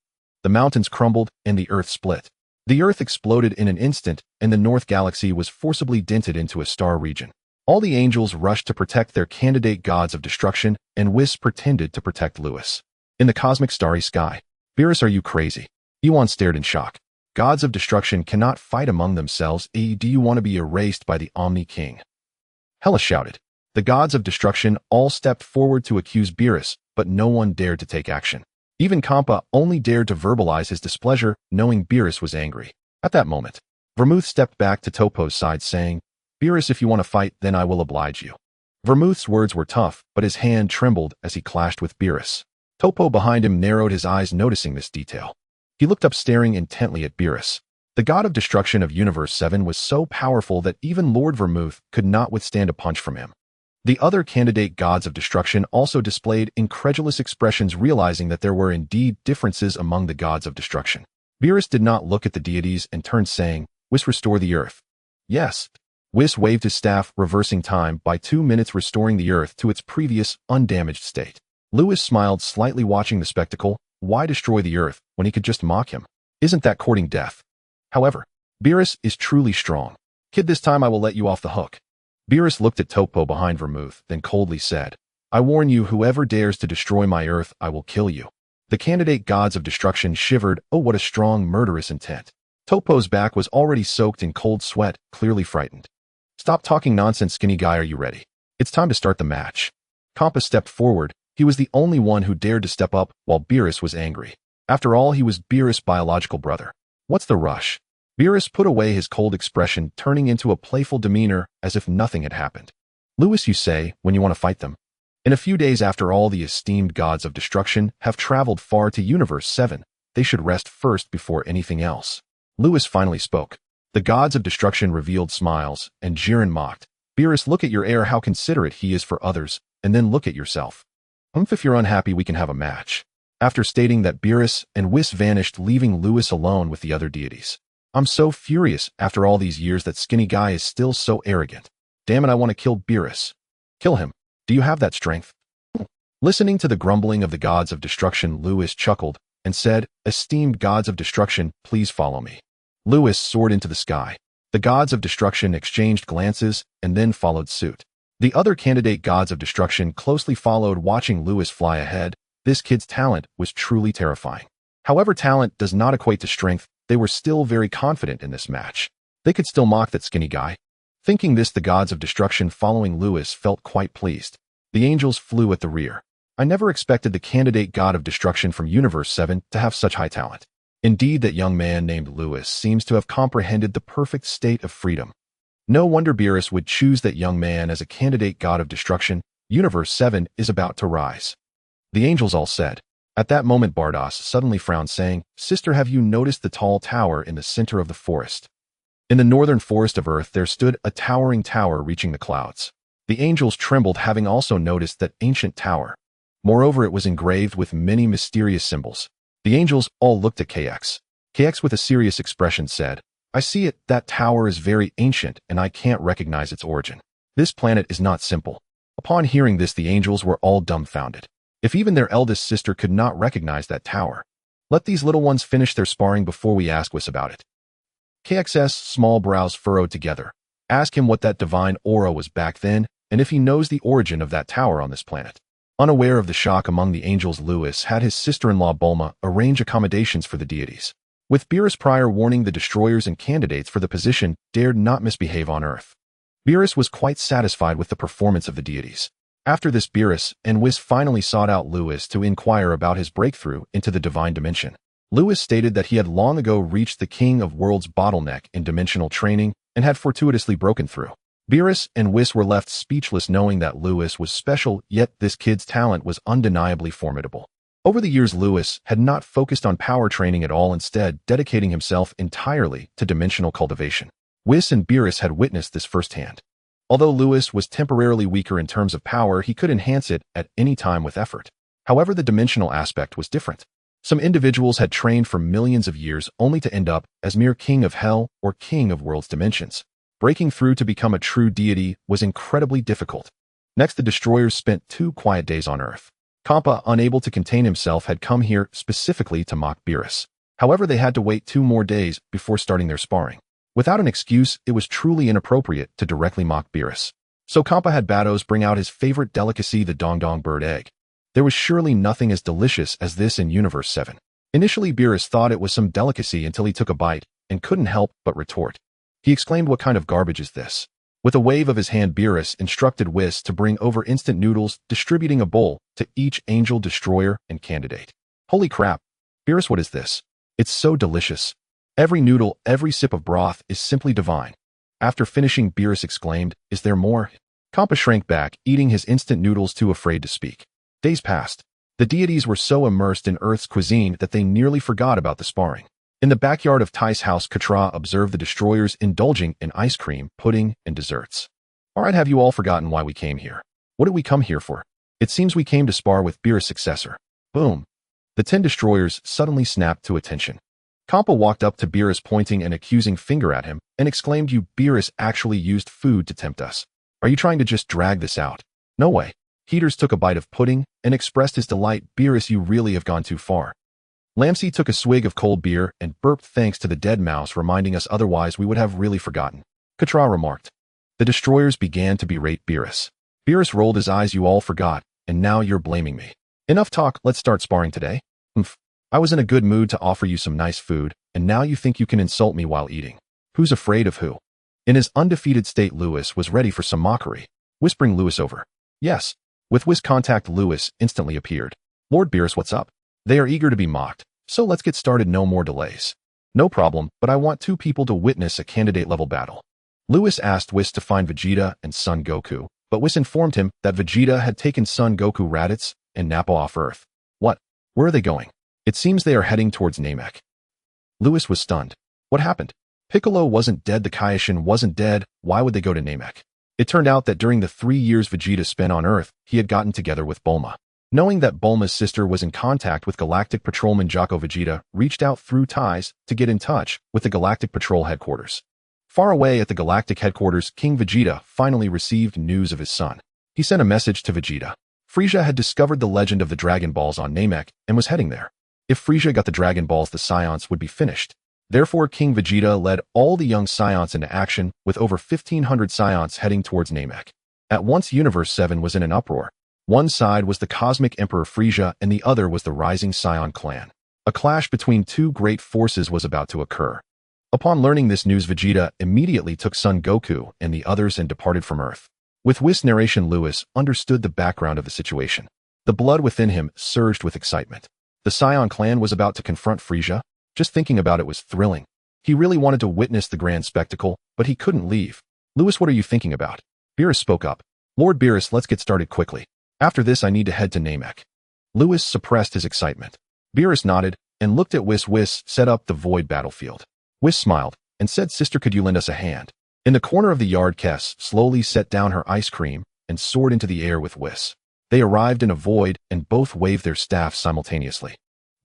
The mountains crumbled, and the earth split. The earth exploded in an instant, and the North Galaxy was forcibly dented into a star region. All the angels rushed to protect their candidate gods of destruction, and Whis pretended to protect Lewis. In the cosmic starry sky, Beerus, are you crazy? Yuan stared in shock. Gods of destruction cannot fight among themselves. Do you want to be erased by the Omni King? Hela shouted. The gods of destruction all stepped forward to accuse Beerus, but no one dared to take action. Even Kampa only dared to verbalize his displeasure, knowing Beerus was angry. At that moment, Vermouth stepped back to Topo's side, saying, Beerus, if you want to fight, then I will oblige you. Vermouth's words were tough, but his hand trembled as he clashed with Beerus. Topo behind him narrowed his eyes, noticing this detail. He looked up, staring intently at Beerus. The god of destruction of Universe 7 was so powerful that even Lord Vermouth could not withstand a punch from him. The other candidate gods of destruction also displayed incredulous expressions, realizing that there were indeed differences among the gods of destruction. Beerus did not look at the deities and turned, saying, Whis, restore the earth. Yes. Whis waved his staff, reversing time by 2 minutes, restoring the earth to its previous, undamaged state. Lewis smiled slightly, watching the spectacle. Why destroy the earth when he could just mock him? Isn't that courting death? However, Beerus is truly strong. Kid, this time I will let you off the hook. Beerus looked at Topo behind Vermouth, then coldly said, I warn you, whoever dares to destroy my earth, I will kill you. The candidate gods of destruction shivered. Oh, what a strong, murderous intent. Topo's back was already soaked in cold sweat, clearly frightened. Stop talking nonsense, skinny guy, are you ready? It's time to start the match. Kampa stepped forward. He was the only one who dared to step up, while Beerus was angry. After all, he was Beerus' biological brother. What's the rush? Beerus put away his cold expression, turning into a playful demeanor as if nothing had happened. Lewis, you say, when you want to fight them? In a few days, after all the esteemed gods of destruction have traveled far to Universe 7, they should rest first before anything else. Lewis finally spoke. The gods of destruction revealed smiles, and Jiren mocked. Beerus, look at your heir, how considerate he is for others, and then look at yourself. If you're unhappy, we can have a match. After stating that, Beerus and Whis vanished, leaving Lewis alone with the other deities. I'm so furious after all these years that skinny guy is still so arrogant. Damn it, I want to kill Beerus. Kill him. Do you have that strength? Listening to the grumbling of the gods of destruction, Lewis chuckled and said, Esteemed gods of destruction, please follow me. Lewis soared into the sky. The gods of destruction exchanged glances and then followed suit. The other candidate gods of destruction closely followed, watching Lewis fly ahead. This kid's talent was truly terrifying. However, talent does not equate to strength. They were still very confident in this match. They could still mock that skinny guy. Thinking this, the gods of destruction following Lewis felt quite pleased. The angels flew at the rear. I never expected the candidate god of destruction from Universe 7 to have such high talent. Indeed, that young man named Lewis seems to have comprehended the perfect state of freedom. No wonder Beerus would choose that young man as a candidate god of destruction. Universe 7 is about to rise. The angels all said. At that moment Bardos suddenly frowned, saying, "Sister, have you noticed the tall tower in the center of the forest?" In the northern forest of Earth there stood a towering tower reaching the clouds. The angels trembled, having also noticed that ancient tower. Moreover, it was engraved with many mysterious symbols. The angels all looked at KX. KX with a serious expression said, "I see it, that tower is very ancient and I can't recognize its origin. This planet is not simple." Upon hearing this, the angels were all dumbfounded. If even their eldest sister could not recognize that tower, let these little ones finish their sparring before we ask Whis about it. KX's small brows furrowed together. Ask him what that divine aura was back then, and if he knows the origin of that tower on this planet. Unaware of the shock among the angels, Lewis had his sister-in-law Bulma arrange accommodations for the deities. With Beerus prior warning, the destroyers and candidates for the position dared not misbehave on Earth. Beerus was quite satisfied with the performance of the deities. After this, Beerus and Whis finally sought out Lewis to inquire about his breakthrough into the divine dimension. Lewis stated that he had long ago reached the King of Worlds bottleneck in dimensional training and had fortuitously broken through. Beerus and Whis were left speechless, knowing that Lewis was special, yet this kid's talent was undeniably formidable. Over the years, Lewis had not focused on power training at all, instead dedicating himself entirely to dimensional cultivation. Whis and Beerus had witnessed this firsthand. Although Lewis was temporarily weaker in terms of power, he could enhance it at any time with effort. However, the dimensional aspect was different. Some individuals had trained for millions of years only to end up as mere King of Hell or King of Worlds dimensions. Breaking through to become a true deity was incredibly difficult. Next, the destroyers spent 2 quiet days on Earth. Kampa, unable to contain himself, had come here specifically to mock Beerus. However, they had to wait 2 more days before starting their sparring. Without an excuse, it was truly inappropriate to directly mock Beerus. So Kampa had Bados bring out his favorite delicacy, the Dong Dong bird egg. There was surely nothing as delicious as this in Universe 7. Initially, Beerus thought it was some delicacy until he took a bite and couldn't help but retort. He exclaimed, "What kind of garbage is this?" With a wave of his hand, Beerus instructed Whis to bring over instant noodles, distributing a bowl to each angel, destroyer, and candidate. "Holy crap! Beerus, what is this? It's so delicious. Every noodle, every sip of broth is simply divine." After finishing, Beerus exclaimed, "Is there more?" Kampa shrank back, eating his instant noodles, too afraid to speak. Days passed. The deities were so immersed in Earth's cuisine that they nearly forgot about the sparring. In the backyard of Tai's house, Katra observed the destroyers indulging in ice cream, pudding, and desserts. "All right, have you all forgotten why we came here? What did we come here for? It seems we came to spar with Beerus' successor." Boom. The 10 destroyers suddenly snapped to attention. Kampa walked up to Beerus, pointing an accusing finger at him, and exclaimed, "You, Beerus, actually used food to tempt us. Are you trying to just drag this out?" "No way." Heaters took a bite of pudding and expressed his delight. "Beerus, you really have gone too far." Lamsey took a swig of cold beer and burped, "Thanks to the dead mouse reminding us, otherwise we would have really forgotten." Katra remarked. The destroyers began to berate Beerus. Beerus rolled his eyes. "You all forgot, and now you're blaming me. Enough talk, let's start sparring today." "Umph. I was in a good mood to offer you some nice food, and now you think you can insult me while eating. Who's afraid of who?" In his undefeated state, Lewis was ready for some mockery. Whispering Lewis over. "Yes." With Whis contact, Lewis instantly appeared. "Lord Beerus, what's up?" "They are eager to be mocked, so let's get started, no more delays." "No problem, but I want 2 people to witness a candidate-level battle." Lewis asked Whis to find Vegeta and Son Goku, but Whis informed him that Vegeta had taken Son Goku, Raditz, and Nappa off Earth. "What? Where are they going?" "It seems they are heading towards Namek." Lewis was stunned. What happened? Piccolo wasn't dead, the Kaioshin wasn't dead, why would they go to Namek? It turned out that during the 3 years Vegeta spent on Earth, he had gotten together with Bulma. Knowing that Bulma's sister was in contact with Galactic Patrolman Jaco, Vegeta reached out through ties to get in touch with the Galactic Patrol headquarters. Far away at the Galactic headquarters, King Vegeta finally received news of his son. He sent a message to Vegeta. Frieza had discovered the legend of the Dragon Balls on Namek and was heading there. If Frieza got the Dragon Balls, the Saiyans would be finished. Therefore, King Vegeta led all the young Saiyans into action, with over 1,500 Saiyans heading towards Namek. At once, Universe 7 was in an uproar. One side was the Cosmic Emperor Frieza, and the other was the rising Saiyan clan. A clash between 2 great forces was about to occur. Upon learning this news, Vegeta immediately took Son Goku and the others and departed from Earth. With Whis narration, Lewis understood the background of the situation. The blood within him surged with excitement. The Saiyan clan was about to confront Frieza. Just thinking about it was thrilling. He really wanted to witness the grand spectacle, but he couldn't leave. "Lewis, what are you thinking about?" Beerus spoke up. Lord Beerus, let's get started quickly. After this I need to head to Namek. Lewis suppressed his excitement. Beerus nodded and looked at Whis. Whis set up the void battlefield. Whis smiled and said, "Sister, could you lend us a hand?" In the corner of the yard, Kess slowly set down her ice cream and soared into the air with Whis. They arrived in a void and both waved their staffs simultaneously.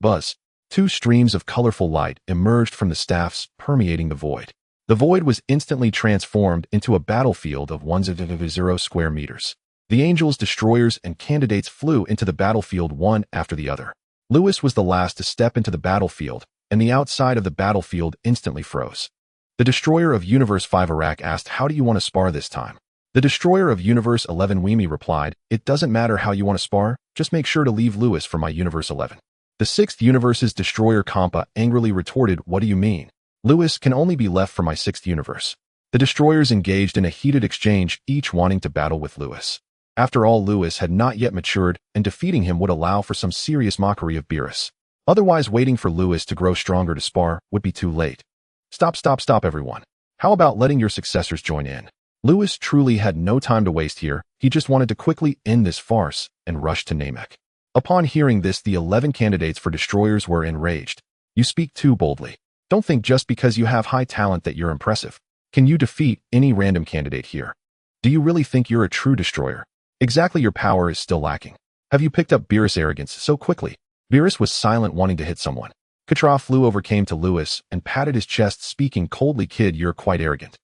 Buzz. Two streams of colorful light emerged from the staffs, permeating the void. The void was instantly transformed into a battlefield of 1,000 square meters. The angels, destroyers, and candidates flew into the battlefield one after the other. Lewis was the last to step into the battlefield, and the outside of the battlefield instantly froze. The destroyer of Universe 5 Iraq asked, "How do you want to spar this time?" The destroyer of Universe 11 Wemi replied, "It doesn't matter how you want to spar, just make sure to leave Lewis for my Universe 11. The 6th Universe's destroyer Compa angrily retorted, "What do you mean? Lewis can only be left for my 6th universe." The destroyers engaged in a heated exchange, each wanting to battle with Lewis. After all, Lewis had not yet matured, and defeating him would allow for some serious mockery of Beerus. Otherwise, waiting for Lewis to grow stronger to spar would be too late. Stop, everyone. How about letting your successors join in? Lewis truly had no time to waste here. He just wanted to quickly end this farce and rush to Namek. Upon hearing this, the 11 candidates for destroyers were enraged. "You speak too boldly. Don't think just because you have high talent that you're impressive. Can you defeat any random candidate here? Do you really think you're a true destroyer? Exactly, your power is still lacking. Have you picked up Beerus' arrogance so quickly?" Beerus was silent, wanting to hit someone. Katra flew over, came to Lewis, and patted his chest, speaking coldly, "Kid, you're quite arrogant."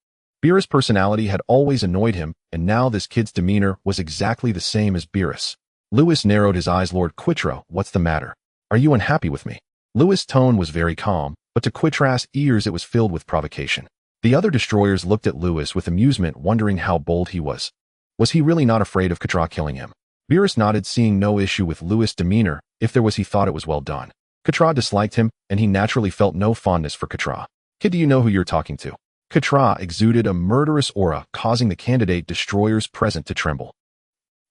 Beerus' personality had always annoyed him, and now this kid's demeanor was exactly the same as Beerus. Lewis narrowed his eyes. "Lord Quitra, what's the matter? Are you unhappy with me?" Lewis' tone was very calm, but to Quitra's ears it was filled with provocation. The other destroyers looked at Lewis with amusement, wondering how bold he was. Was he really not afraid of Katra killing him? Beerus nodded, seeing no issue with Lewis' demeanor. If there was, he thought it was well done. Katra disliked him, and he naturally felt no fondness for Katra. "Kid, do you know who you're talking to?" Katra exuded a murderous aura, causing the candidate destroyers present to tremble.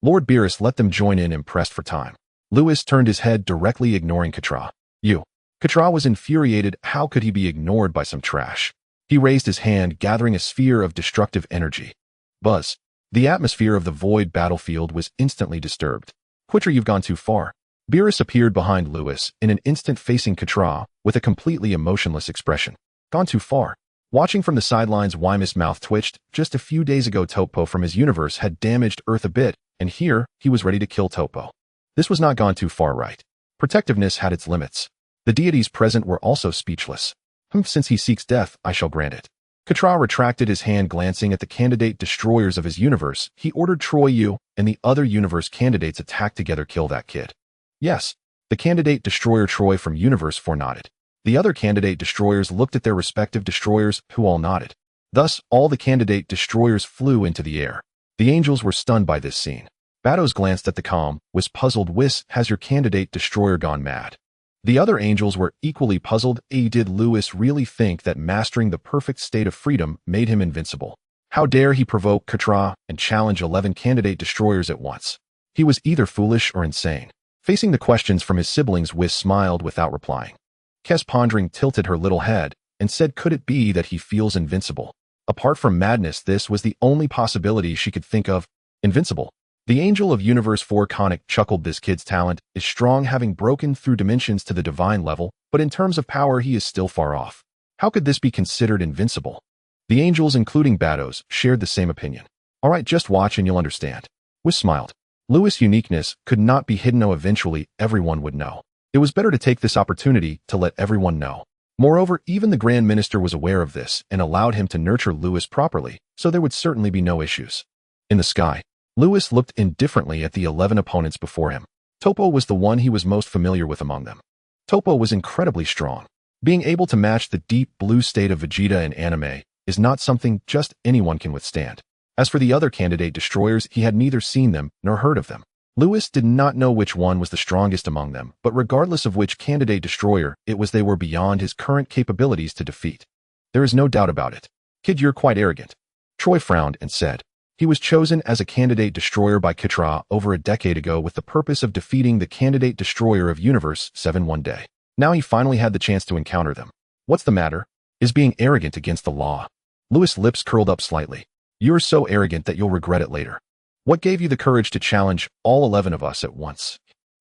Lord Beerus let them join in, impressed for time. Lewis turned his head, directly ignoring Katra. "You." Katra was infuriated. How could he be ignored by some trash? He raised his hand, gathering a sphere of destructive energy. Buzz. The atmosphere of the void battlefield was instantly disturbed. "Quitra, you've gone too far." Beerus appeared behind Lewis in an instant, facing Katra with a completely emotionless expression. "Gone too far." Watching from the sidelines, Wymus' mouth twitched. Just a few days ago, Topo from his universe had damaged Earth a bit, and here he was ready to kill Topo. This was not gone too far, right? Protectiveness had its limits. The deities present were also speechless. Since he seeks death, I shall grant it." Katra retracted his hand, glancing at the candidate destroyers of his universe. He ordered Troy, you and the other universe candidates attack together. "Kill that kid." "Yes." The candidate destroyer Troy from Universe 4 nodded. The other candidate destroyers looked at their respective destroyers, who all nodded. Thus, all the candidate destroyers flew into the air. The angels were stunned by this scene. Batos glanced at the comm, was puzzled. "Whis, has your candidate destroyer gone mad?" The other angels were equally puzzled. Did Lewis really think that mastering the perfect state of freedom made him invincible? How dare he provoke Katra and challenge 11 candidate destroyers at once? He was either foolish or insane. Facing the questions from his siblings, Whis smiled without replying. Kes, pondering, tilted her little head and said, "Could it be that he feels invincible? Apart from madness, this was the only possibility she could think of. Invincible." The angel of Universe 4 Conic chuckled, "This kid's talent is strong, having broken through dimensions to the divine level, but in terms of power he is still far off. How could this be considered invincible?" The angels, including Batos, shared the same opinion. "All right, just watch and you'll understand." Whis smiled. Lewis' uniqueness could not be hidden. Eventually, everyone would know. It was better to take this opportunity to let everyone know. Moreover, even the Grand Minister was aware of this and allowed him to nurture Lewis properly, so there would certainly be no issues. In the sky, Lewis looked indifferently at the 11 opponents before him. Topo was the one he was most familiar with among them. Topo was incredibly strong. Being able to match the deep blue state of Vegeta in anime is not something just anyone can withstand. As for the other candidate destroyers, he had neither seen them nor heard of them. Lewis did not know which one was the strongest among them, but regardless of which candidate destroyer, it was they were beyond his current capabilities to defeat. There is no doubt about it. "Kid, you're quite arrogant." Troy frowned and said, "He was chosen as a candidate destroyer by Kitra over a decade ago with the purpose of defeating the candidate destroyer of Universe 7 one day. Now he finally had the chance to encounter them. What's the matter? Is being arrogant against the law?" Lewis' lips curled up slightly. "You're so arrogant that you'll regret it later." What gave you the courage to challenge all 11 of us at once?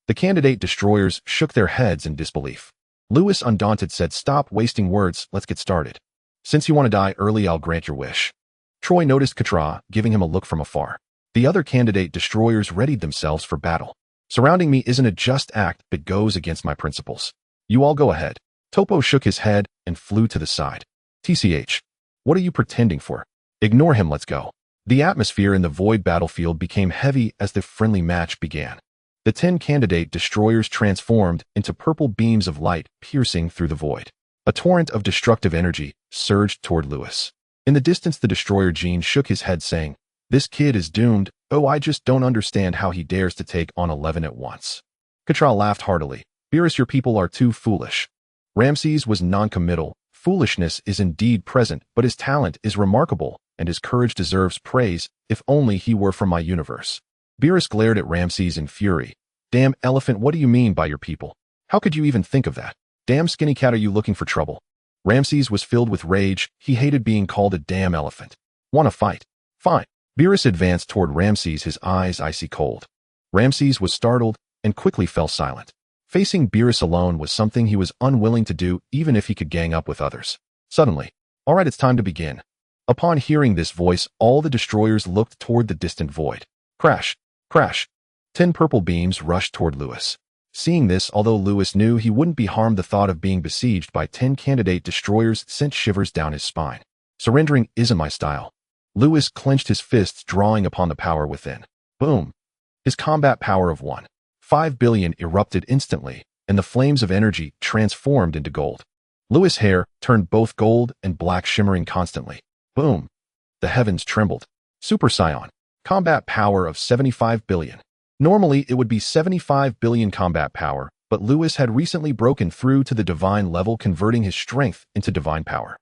The candidate destroyers shook their heads in disbelief. Lewis, undaunted, said, "Stop wasting words, let's get started. Since you want to die early, I'll grant your wish." Troy noticed Katra, giving him a look from afar. The other candidate destroyers readied themselves for battle. "Surrounding me isn't a just act, but goes against my principles. You all go ahead." Topo shook his head and flew to the side. "TCH, what are you pretending for? Ignore him, let's go." The atmosphere in the void battlefield became heavy as the friendly match began. The 10 candidate destroyers transformed into purple beams of light piercing through the void. A torrent of destructive energy surged toward Lewis. In the distance, the destroyer Gene shook his head, saying, "This kid is doomed. Oh, I just don't understand how he dares to take on 11 at once." Katra laughed heartily. "Beerus, your people are too foolish." Ramses was non-committal. Foolishness is indeed present, but his talent is remarkable, and his courage deserves praise, if only he were from my universe. Beerus glared at Ramses in fury. "Damn elephant, what do you mean by your people? How could you even think of that? Damn skinny cat, are you looking for trouble?" Ramses was filled with rage. He hated being called a damn elephant. "Want to fight? Fine." Beerus advanced toward Ramses, his eyes icy cold. Ramses was startled and quickly fell silent. Facing Beerus alone was something he was unwilling to do, even if he could gang up with others. Suddenly, "All right, it's time to begin." Upon hearing this voice, all the destroyers looked toward the distant void. Crash! Crash! 10 purple beams rushed toward Lewis. Seeing this, although Lewis knew he wouldn't be harmed, the thought of being besieged by 10 candidate destroyers sent shivers down his spine. Surrendering isn't my style. Lewis clenched his fists, drawing upon the power within. Boom! His combat power of 1.5 billion erupted instantly, and the flames of energy transformed into gold. Lewis' hair turned both gold and black, shimmering constantly. Boom! The heavens trembled. Super Saiyan. Combat power of 75 billion. Normally, it would be 75 billion combat power, but Lewis had recently broken through to the divine level, converting his strength into divine power.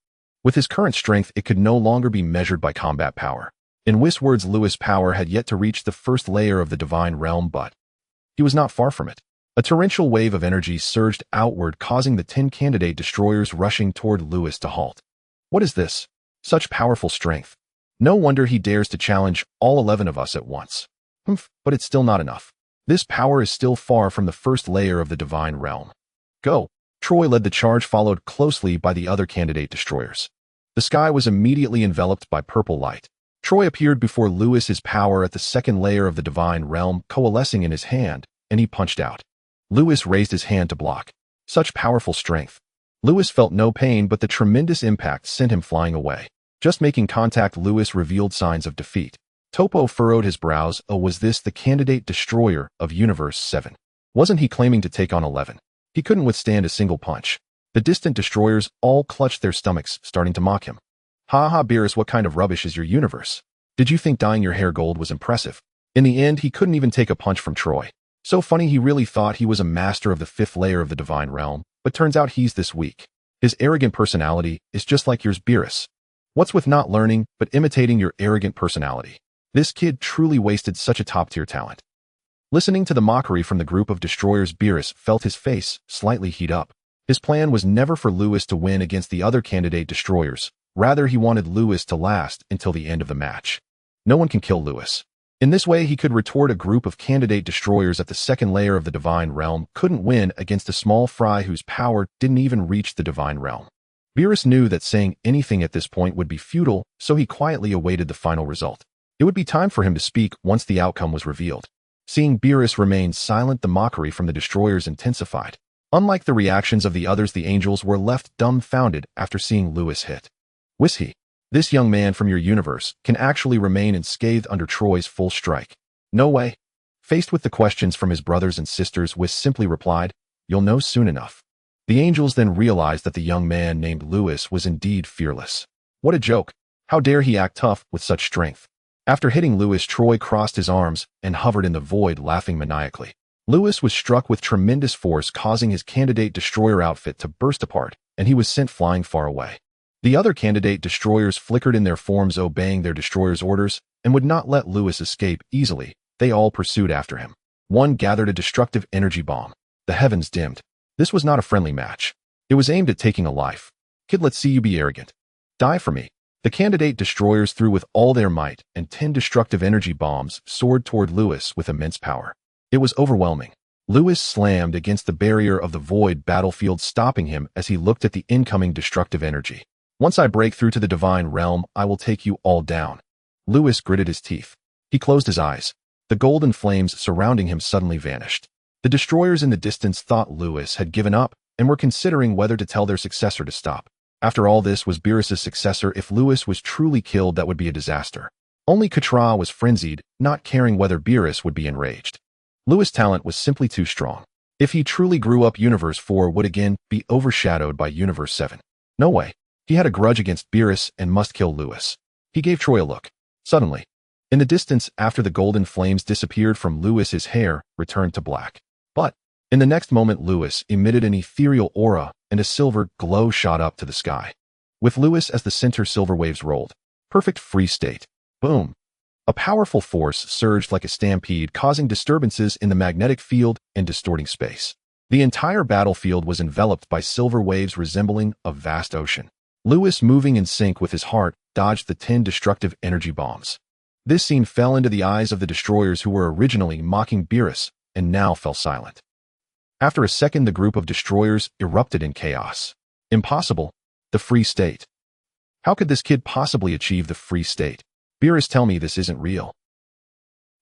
With his current strength, it could no longer be measured by combat power. In Whis' words, Lewis' power had yet to reach the first layer of the divine realm, but he was not far from it. A torrential wave of energy surged outward, causing the 10 candidate destroyers rushing toward Lewis to halt. What is this? Such powerful strength. No wonder he dares to challenge all 11 of us at once. But it's still not enough. This power is still far from the first layer of the divine realm. Go! Troy led the charge, followed closely by the other candidate destroyers. The sky was immediately enveloped by purple light. Troy appeared before Lewis, his power at the second layer of the divine realm coalescing in his hand, and he punched out. Lewis raised his hand to block. Such powerful strength. Lewis felt no pain, but the tremendous impact sent him flying away. Just making contact, Lewis revealed signs of defeat. Topo furrowed his brows. Oh, was this the candidate destroyer of Universe 7? Wasn't he claiming to take on 11? He couldn't withstand a single punch. The distant destroyers all clutched their stomachs, starting to mock him. "Ha ha, Beerus, what kind of rubbish is your universe? Did you think dyeing your hair gold was impressive?" In the end, he couldn't even take a punch from Troy. So funny, he really thought he was a master of the 5th layer of the divine realm, but turns out he's this weak. His arrogant personality is just like yours, Beerus. What's with not learning, but imitating your arrogant personality? This kid truly wasted such a top-tier talent. Listening to the mockery from the group of destroyers, Beerus felt his face slightly heat up. His plan was never for Lewis to win against the other candidate destroyers. Rather, he wanted Lewis to last until the end of the match. No one can kill Lewis. In this way, he could retort. A group of candidate destroyers at the second layer of the divine realm couldn't win against a small fry whose power didn't even reach the divine realm. Beerus knew that saying anything at this point would be futile, so he quietly awaited the final result. It would be time for him to speak once the outcome was revealed. Seeing Beerus remain silent, the mockery from the destroyers intensified. Unlike the reactions of the others, the angels were left dumbfounded after seeing Lewis hit. "Wishy, this young man from your universe can actually remain unscathed under Troy's full strike." "No way." Faced with the questions from his brothers and sisters, Whis simply replied, "You'll know soon enough." The angels then realized that the young man named Lewis was indeed fearless. What a joke. How dare he act tough with such strength? After hitting Lewis, Troy crossed his arms and hovered in the void, laughing maniacally. Lewis was struck with tremendous force, causing his candidate destroyer outfit to burst apart, and he was sent flying far away. The other candidate destroyers flickered in their forms, obeying their destroyer's orders, and would not let Lewis escape easily. They all pursued after him. One gathered a destructive energy bomb. The heavens dimmed. This was not a friendly match. It was aimed at taking a life. "Kid, let's see you be arrogant. Die for me." The candidate destroyers threw with all their might, and 10 destructive energy bombs soared toward Lewis with immense power. It was overwhelming. Lewis slammed against the barrier of the void battlefield, stopping him as he looked at the incoming destructive energy. Once I break through to the divine realm, I will take you all down. Lewis gritted his teeth. He closed his eyes. The golden flames surrounding him suddenly vanished. The destroyers in the distance thought Lewis had given up and were considering whether to tell their successor to stop. After all, this was Beerus' successor. If Lewis was truly killed, that would be a disaster. Only Katra was frenzied, not caring whether Beerus would be enraged. Lewis' talent was simply too strong. If he truly grew up, Universe 4 would again be overshadowed by Universe 7. No way. He had a grudge against Beerus and must kill Lewis. He gave Troy a look. Suddenly, in the distance, after the golden flames disappeared from Lewis, his hair returned to black. But in the next moment, Lewis emitted an ethereal aura and a silver glow shot up to the sky. With Lewis as the center, silver waves rolled. Perfect free state. Boom. A powerful force surged like a stampede, causing disturbances in the magnetic field and distorting space. The entire battlefield was enveloped by silver waves resembling a vast ocean. Lewis, moving in sync with his heart, dodged the 10 destructive energy bombs. This scene fell into the eyes of the destroyers, who were originally mocking Beerus and now fell silent. After a second, the group of destroyers erupted in chaos. Impossible. The free state. How could this kid possibly achieve the free state? Beerus, tell me this isn't real.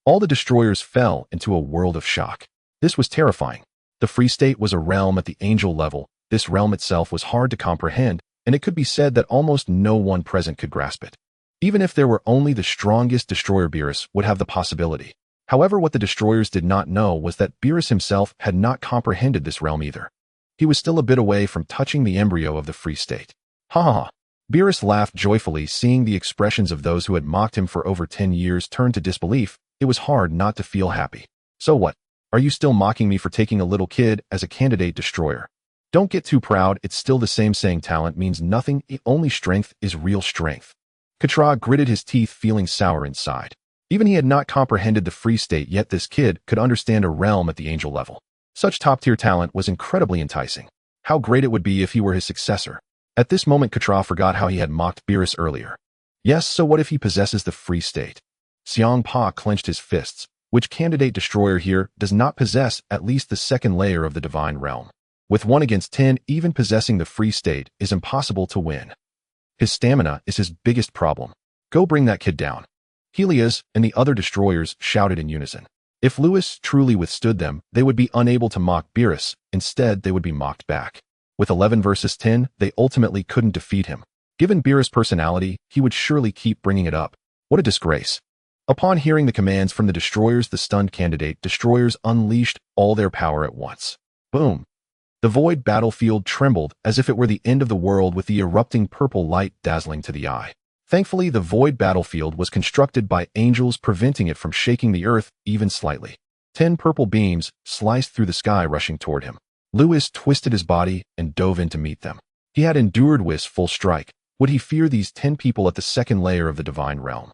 All the destroyers fell into a world of shock. This was terrifying. The free state was a realm at the angel level. This realm itself was hard to comprehend, and it could be said that almost no one present could grasp it. Even if there were only the strongest destroyer, Beerus would have the possibility. However, what the destroyers did not know was that Beerus himself had not comprehended this realm either. He was still a bit away from touching the embryo of the free state. Ha ha ha. Beerus laughed joyfully, seeing the expressions of those who had mocked him for over 10 years turn to disbelief. It was hard not to feel happy. So what? Are you still mocking me for taking a little kid as a candidate destroyer? Don't get too proud. It's still the same saying, talent means nothing. Only strength is real strength. Katra gritted his teeth, feeling sour inside. Even he had not comprehended the free state, yet this kid could understand a realm at the angel level. Such top-tier talent was incredibly enticing. How great it would be if he were his successor. At this moment, Katra forgot how he had mocked Beerus earlier. Yes, so what if he possesses the free state? Xiang Pa clenched his fists. Which candidate destroyer here does not possess at least the second layer of the divine realm? With 1 against 10, even possessing the free state is impossible to win. His stamina is his biggest problem. Go bring that kid down. Helios and the other destroyers shouted in unison. If Lewis truly withstood them, they would be unable to mock Beerus. Instead, they would be mocked back. With 11 versus 10, they ultimately couldn't defeat him. Given Beerus' personality, he would surely keep bringing it up. What a disgrace. Upon hearing the commands from the destroyers, the stunned candidate destroyers unleashed all their power at once. Boom. The void battlefield trembled as if it were the end of the world, with the erupting purple light dazzling to the eye. Thankfully, the void battlefield was constructed by angels, preventing it from shaking the earth even slightly. 10 purple beams sliced through the sky, rushing toward him. Lewis twisted his body and dove in to meet them. He had endured Whis' full strike. Would he fear these 10 people at the second layer of the divine realm?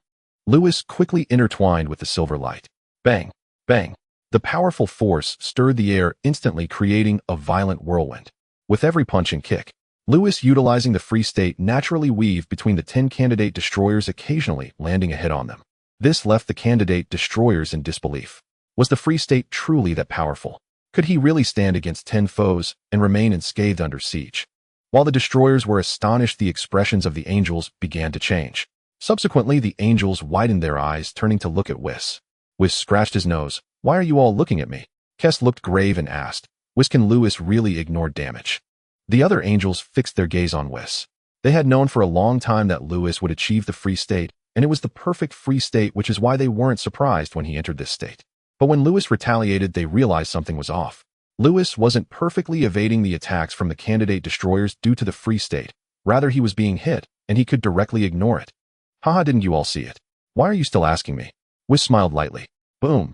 Lewis quickly intertwined with the silver light. Bang! Bang! The powerful force stirred the air, instantly creating a violent whirlwind. With every punch and kick, Lewis, utilizing the free state, naturally weaved between the 10 candidate destroyers, occasionally landing a hit on them. This left the candidate destroyers in disbelief. Was the free state truly that powerful? Could he really stand against 10 foes and remain unscathed under siege? While the destroyers were astonished, the expressions of the angels began to change. Subsequently, the angels widened their eyes, turning to look at Whis. Whis scratched his nose. Why are you all looking at me? Kess looked grave and asked, Whis, can Lewis really ignore damage? The other angels fixed their gaze on Whis. They had known for a long time that Lewis would achieve the free state, and it was the perfect free state, which is why they weren't surprised when he entered this state. But when Lewis retaliated, they realized something was off. Lewis wasn't perfectly evading the attacks from the candidate destroyers due to the free state. Rather, he was being hit, and he could directly ignore it. Haha, didn't you all see it? Why are you still asking me? Whis smiled lightly. Boom.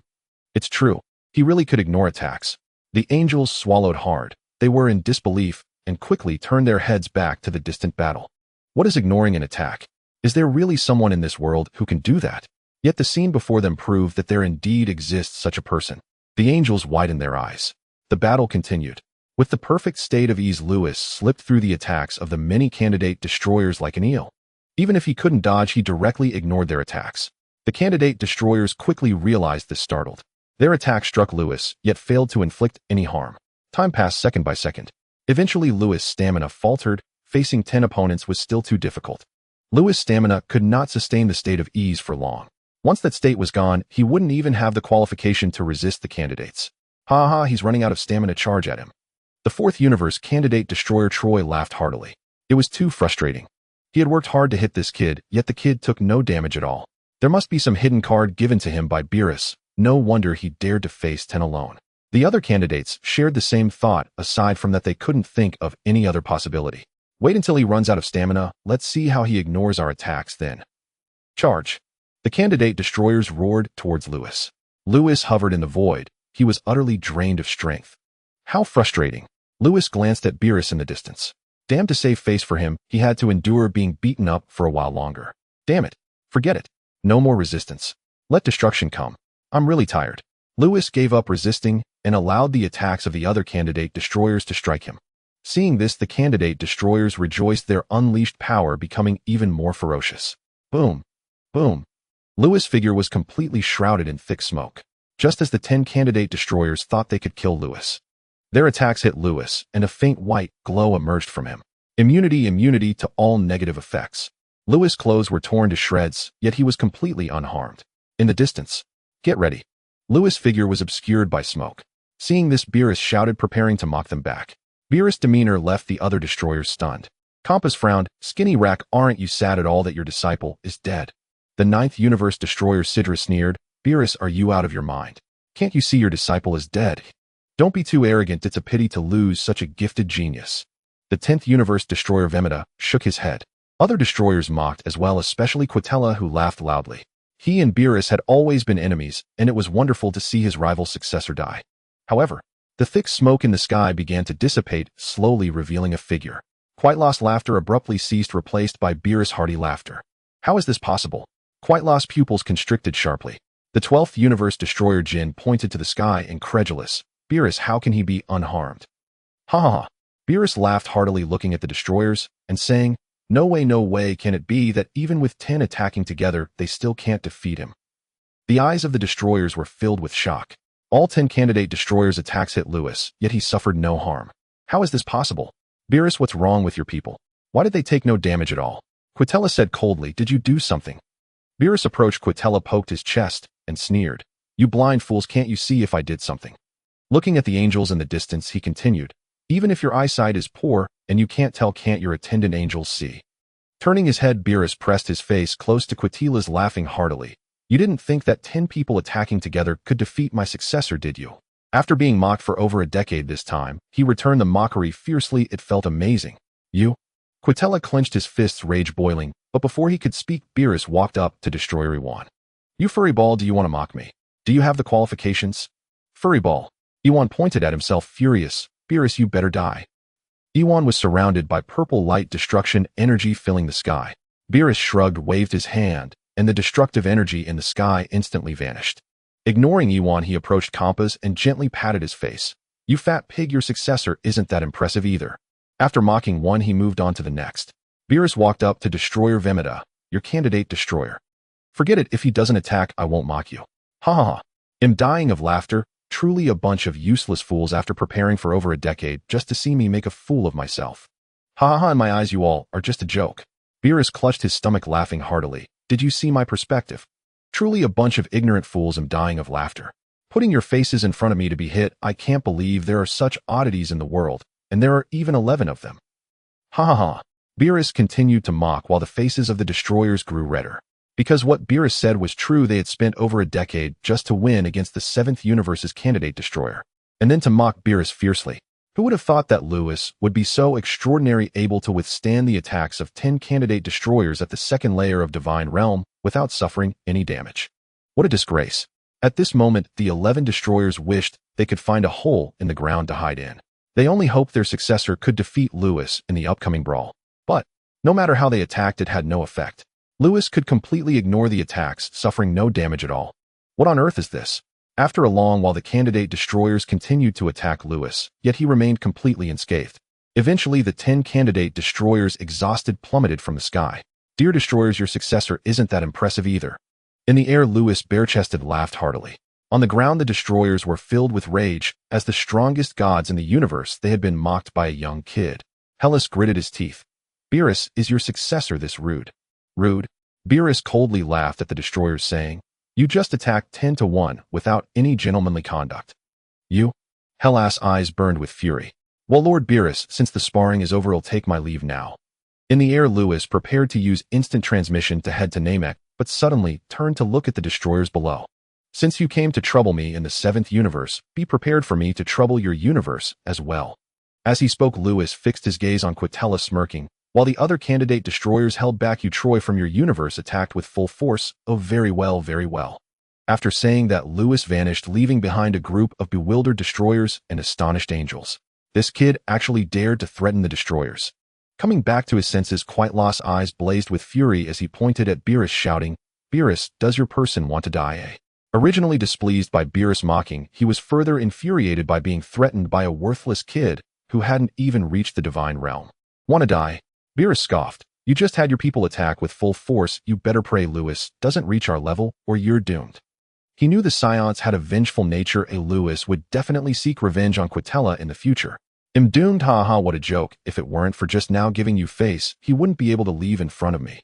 It's true. He really could ignore attacks. The angels swallowed hard. They were in disbelief and quickly turned their heads back to the distant battle. What is ignoring an attack? Is there really someone in this world who can do that? Yet the scene before them proved that there indeed exists such a person. The angels widened their eyes. The battle continued. With the perfect state of ease, Lewis slipped through the attacks of the many candidate destroyers like an eel. Even if he couldn't dodge, he directly ignored their attacks. The candidate destroyers quickly realized this, startled. Their attack struck Lewis, yet failed to inflict any harm. Time passed second by second. Eventually, Lewis' stamina faltered. Facing 10 opponents was still too difficult. Lewis' stamina could not sustain the state of ease for long. Once that state was gone, he wouldn't even have the qualification to resist the candidates. Ha ha, he's running out of stamina, charge at him. The fourth universe candidate destroyer Troy laughed heartily. It was too frustrating. He had worked hard to hit this kid, yet the kid took no damage at all. There must be some hidden card given to him by Beerus. No wonder he dared to face 10 alone. The other candidates shared the same thought, aside from that they couldn't think of any other possibility. Wait until he runs out of stamina. Let's see how he ignores our attacks then. Charge. The candidate destroyers roared towards Lewis. Lewis hovered in the void. He was utterly drained of strength. How frustrating. Lewis glanced at Beerus in the distance. Damn, to save face for him, he had to endure being beaten up for a while longer. Damn it. Forget it. No more resistance. Let destruction come. I'm really tired. Lewis gave up resisting and allowed the attacks of the other candidate destroyers to strike him. Seeing this, the candidate destroyers rejoiced, their unleashed power becoming even more ferocious. Boom. Boom. Lewis' figure was completely shrouded in thick smoke. Just as the 10 candidate destroyers thought they could kill Lewis. Their attacks hit Lewis, and a faint white glow emerged from him. Immunity to all negative effects. Lewis' clothes were torn to shreds, yet he was completely unharmed. In the distance, get ready. Lewis' figure was obscured by smoke. Seeing this, Beerus shouted, preparing to mock them back. Beerus' demeanor left the other destroyers stunned. Compass frowned. Skinny rack, aren't you sad at all that your disciple is dead? The 9th universe destroyer Sidra sneered. Beerus, are you out of your mind? Can't you see your disciple is dead? Don't be too arrogant, it's a pity to lose such a gifted genius. The 10th universe destroyer Vegeta shook his head. Other destroyers mocked as well, especially Quitella, who laughed loudly. He and Beerus had always been enemies, and it was wonderful to see his rival's successor die. However, the thick smoke in the sky began to dissipate, slowly revealing a figure. Quitelaw's laughter abruptly ceased, replaced by Beerus' hearty laughter. How is this possible? Quitelaw's pupils constricted sharply. The 12th universe destroyer Jin pointed to the sky, incredulous. Beerus, how can he be unharmed? Ha ha ha. Beerus laughed heartily, looking at the destroyers and saying, no way can it be that even with 10 attacking together, they still can't defeat him. The eyes of the destroyers were filled with shock. All 10 candidate destroyers' attacks hit Lewis, yet he suffered no harm. How is this possible? Beerus, what's wrong with your people? Why did they take no damage at all? Quitella said coldly, did you do something? Beerus approached Quitella, poked his chest, and sneered. You blind fools, can't you see if I did something? Looking at the angels in the distance, he continued, even if your eyesight is poor and you can't tell, can't your attendant angels see? Turning his head, Beerus pressed his face close to Quitella's, laughing heartily. You didn't think that 10 people attacking together could defeat my successor, did you? After being mocked for over a decade this time, he returned the mockery fiercely. It felt amazing. You? Quitella clenched his fists, rage boiling, but before he could speak, Beerus walked up to Destroyer Iwan. You furry ball, do you want to mock me? Do you have the qualifications? Furry ball. Iwan pointed at himself, furious. Beerus, you better die. Iwan was surrounded by purple light, destruction energy filling the sky. Beerus shrugged, waved his hand, and the destructive energy in the sky instantly vanished. Ignoring Iwan, he approached Compass and gently patted his face. You fat pig, your successor isn't that impressive either. After mocking one, he moved on to the next. Beerus walked up to Destroyer Vegeta, your candidate destroyer. Forget it, if he doesn't attack, I won't mock you. Ha ha ha. I'm dying of laughter. Truly a bunch of useless fools after preparing for over a decade just to see me make a fool of myself. Ha ha ha, in my eyes you all are just a joke. Beerus clutched his stomach, laughing heartily. Did you see my perspective? Truly a bunch of ignorant fools. I'm dying of laughter. Putting your faces in front of me to be hit, I can't believe there are such oddities in the world, and there are even 11 of them. Ha ha ha. Beerus continued to mock while the faces of the destroyers grew redder. Because what Beerus said was true, they had spent over a decade just to win against the 7th universe's candidate destroyer, and then to mock Beerus fiercely. Who would have thought that Lewis would be so extraordinary, able to withstand the attacks of 10 candidate destroyers at the 2nd layer of Divine Realm without suffering any damage? What a disgrace. At this moment, the 11 destroyers wished they could find a hole in the ground to hide in. They only hoped their successor could defeat Lewis in the upcoming brawl. But, no matter how they attacked, it had no effect. Lewis could completely ignore the attacks, suffering no damage at all. What on earth is this? After a long while, the candidate destroyers continued to attack Lewis, yet he remained completely unscathed. Eventually, the 10 candidate destroyers, exhausted, plummeted from the sky. Dear destroyers, your successor isn't that impressive either. In the air, Lewis bare-chested laughed heartily. On the ground, the destroyers were filled with rage. As the strongest gods in the universe, they had been mocked by a young kid. Hellas gritted his teeth. Beerus, is your successor this rude? Rude? Beerus coldly laughed at the destroyers, saying, you just attacked 10-1 without any gentlemanly conduct. You? Hellas' eyes burned with fury. Well, Lord Beerus, since the sparring is over, I'll take my leave now. In the air, Lewis prepared to use instant transmission to head to Namek, but suddenly turned to look at the destroyers below. Since you came to trouble me in the 7th universe, be prepared for me to trouble your universe as well. As he spoke, Lewis fixed his gaze on Quitella, smirking, while the other candidate destroyers held back. You, Troy, from your universe attacked with full force. Oh, very well, very well. After saying that, Lewis vanished, leaving behind a group of bewildered destroyers and astonished angels. This kid actually dared to threaten the destroyers. Coming back to his senses, Quitelaw's eyes blazed with fury as he pointed at Beerus, shouting, Beerus, does your person want to die, eh? Originally displeased by Beerus' mocking, he was further infuriated by being threatened by a worthless kid who hadn't even reached the divine realm. Wanna die? Beerus scoffed. You just had your people attack with full force. You better pray Lewis doesn't reach our level, or you're doomed. He knew the Saiyans had a vengeful nature. Lewis would definitely seek revenge on Quitella in the future. I'm doomed, haha, what a joke. If it weren't for just now giving you face, he wouldn't be able to leave in front of me.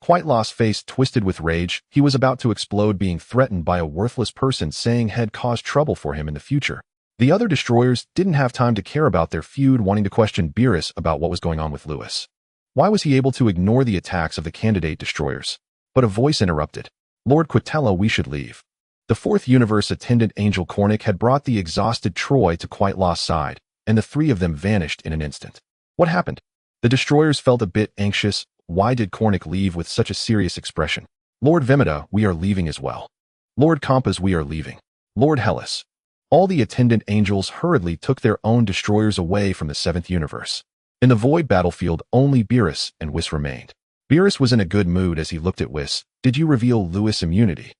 Quitelaw's face twisted with rage. He was about to explode, being threatened by a worthless person saying had caused trouble for him in the future. The other destroyers didn't have time to care about their feud, wanting to question Beerus about what was going on with Lewis. Why was he able to ignore the attacks of the candidate destroyers? But a voice interrupted. Lord Quitella, we should leave. The 4th universe attendant Angel Cornic had brought the exhausted Troy to Quitelaw's side, and the three of them vanished in an instant. What happened? The destroyers felt a bit anxious. Why did Cornic leave with such a serious expression? Lord Vegeta, we are leaving as well. Lord Kompas, we are leaving. Lord Hellas. All the attendant angels hurriedly took their own destroyers away from the 7th universe. In the void battlefield, only Beerus and Whis remained. Beerus was in a good mood as he looked at Whis. Did you reveal Lewis immunity?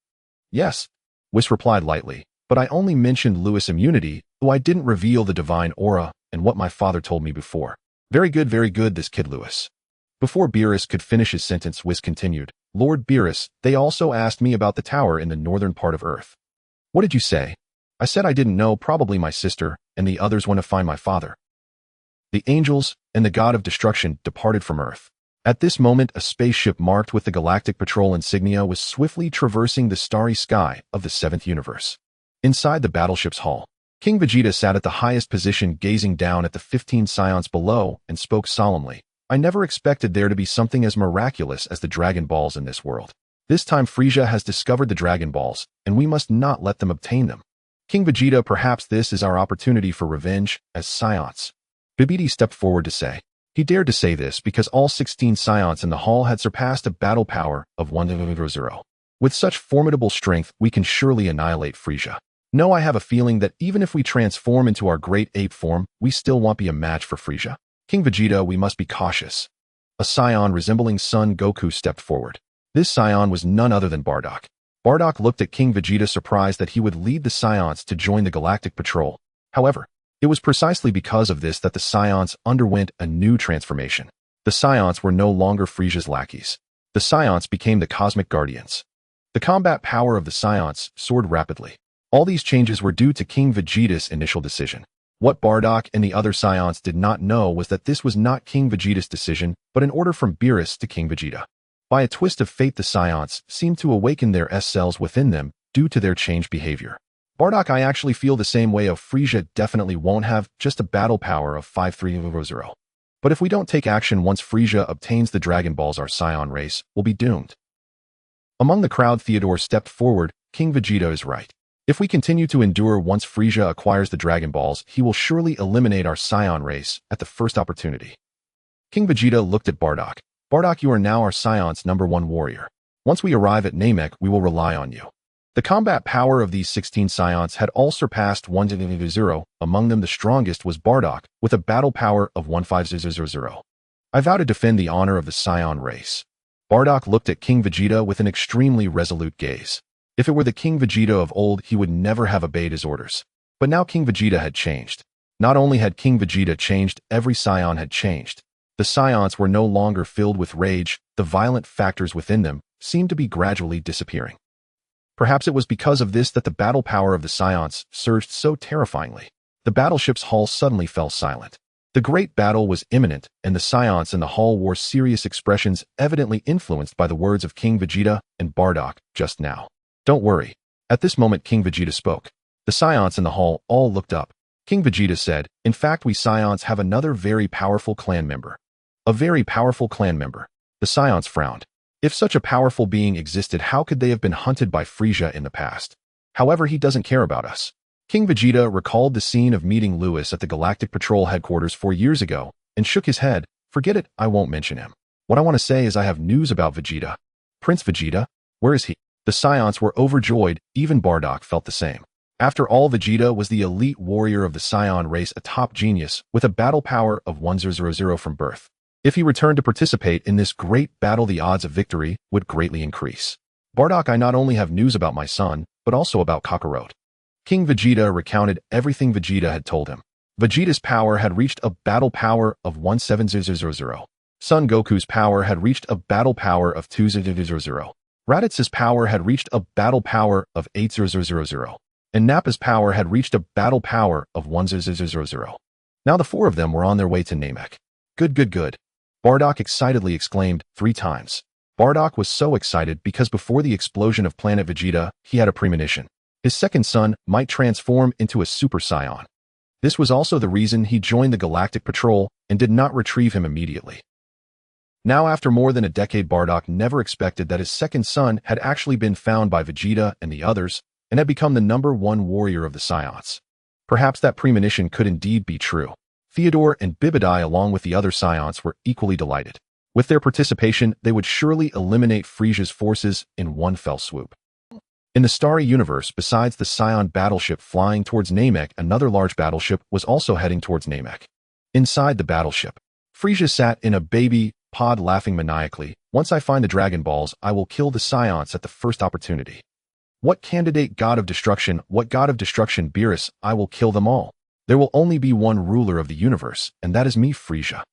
Yes. Whis replied lightly, but I only mentioned Lewis immunity, though I didn't reveal the divine aura and what my father told me before. Very good, this kid Lewis. Before Beerus could finish his sentence, Whis continued, Lord Beerus, they also asked me about the tower in the northern part of Earth. What did you say? I said I didn't know, probably my sister and the others went to find my father. The angels and the god of destruction departed from Earth. At this moment, a spaceship marked with the Galactic Patrol insignia was swiftly traversing the starry sky of the 7th universe. Inside the battleship's hull, King Vegeta sat at the highest position, gazing down at the 15 Saiyans below, and spoke solemnly. I never expected there to be something as miraculous as the Dragon Balls in this world. This time Frieza has discovered the Dragon Balls, and we must not let them obtain them. King Vegeta, perhaps this is our opportunity for revenge as Saiyans. Bibidi stepped forward to say. He dared to say this because all 16 Saiyans in the hall had surpassed a battle power of 100. With such formidable strength, we can surely annihilate Frieza. No, I have a feeling that even if we transform into our great ape form, we still won't be a match for Frieza. King Vegeta, we must be cautious. A Saiyan resembling Son Goku stepped forward. This Saiyan was none other than Bardock. Bardock looked at King Vegeta, surprised that he would lead the Saiyans to join the Galactic Patrol. However, it was precisely because of this that the Saiyans underwent a new transformation. The Saiyans were no longer Frieza's lackeys. The Saiyans became the Cosmic Guardians. The combat power of the Saiyans soared rapidly. All these changes were due to King Vegeta's initial decision. What Bardock and the other Saiyans did not know was that this was not King Vegeta's decision, but an order from Beerus to King Vegeta. By a twist of fate, the Saiyans seemed to awaken their S-cells within them due to their changed behavior. Bardock, I actually feel the same way. Of Frieza definitely won't have just a battle power of 5300. But if we don't take action once Frieza obtains the Dragon Balls, our Saiyan race will be doomed. Among the crowd, Theodore stepped forward. King Vegeta is right. If we continue to endure once Frieza acquires the Dragon Balls, he will surely eliminate our Saiyan race at the first opportunity. King Vegeta looked at Bardock. Bardock, you are now our Saiyan's #1 warrior. Once we arrive at Namek, we will rely on you. The combat power of these 16 Saiyans had all surpassed 100. Among them, the strongest was Bardock, with a battle power of 1500. I vow to defend the honor of the Saiyan race. Bardock looked at King Vegeta with an extremely resolute gaze. If it were the King Vegeta of old, he would never have obeyed his orders. But now King Vegeta had changed. Not only had King Vegeta changed, every Saiyan had changed. The Saiyans were no longer filled with rage, the violent factors within them seemed to be gradually disappearing. Perhaps it was because of this that the battle power of the Saiyans surged so terrifyingly. The battleship's hull suddenly fell silent. The great battle was imminent, and the Saiyans in the hull wore serious expressions evidently influenced by the words of King Vegeta and Bardock just now. Don't worry. At this moment King Vegeta spoke. The Saiyans in the hull all looked up. King Vegeta said, "In fact, we Saiyans have another very powerful clan member." A very powerful clan member. The Saiyans frowned. If such a powerful being existed, how could they have been hunted by Frieza in the past? However, he doesn't care about us. King Vegeta recalled the scene of meeting Lewis at the Galactic Patrol headquarters 4 years ago and shook his head. Forget it, I won't mention him. What I want to say is I have news about Vegeta. Prince Vegeta? Where is he? The Saiyans were overjoyed, even Bardock felt the same. After all, Vegeta was the elite warrior of the Saiyan race, a top genius with a battle power of 1000 from birth. If he returned to participate in this great battle, the odds of victory would greatly increase. Bardock, I not only have news about my son, but also about Kakarot. King Vegeta recounted everything Vegeta had told him. Vegeta's power had reached a battle power of 17000. Son Goku's power had reached a battle power of 2000. Raditz's power had reached a battle power of 8000. And Nappa's power had reached a battle power of 1000. Now the 4 of them were on their way to Namek. Good. Bardock excitedly exclaimed 3 times. Bardock was so excited because before the explosion of Planet Vegeta, he had a premonition. His second son might transform into a Super Saiyan. This was also the reason he joined the Galactic Patrol and did not retrieve him immediately. Now, after more than a decade, Bardock never expected that his second son had actually been found by Vegeta and the others and had become the #1 warrior of the Saiyans. Perhaps that premonition could indeed be true. Theodore and Bibidai, along with the other Saiyans, were equally delighted. With their participation, they would surely eliminate Frieza's forces in one fell swoop. In the Starry Universe, besides the Saiyan battleship flying towards Namek, another large battleship was also heading towards Namek. Inside the battleship, Frieza sat in a baby pod laughing maniacally. "Once I find the Dragon Balls, I will kill the Saiyans at the first opportunity. What candidate god of destruction? What god of destruction? Beerus, I will kill them all. There will only be one ruler of the universe, and that is me, Frieza."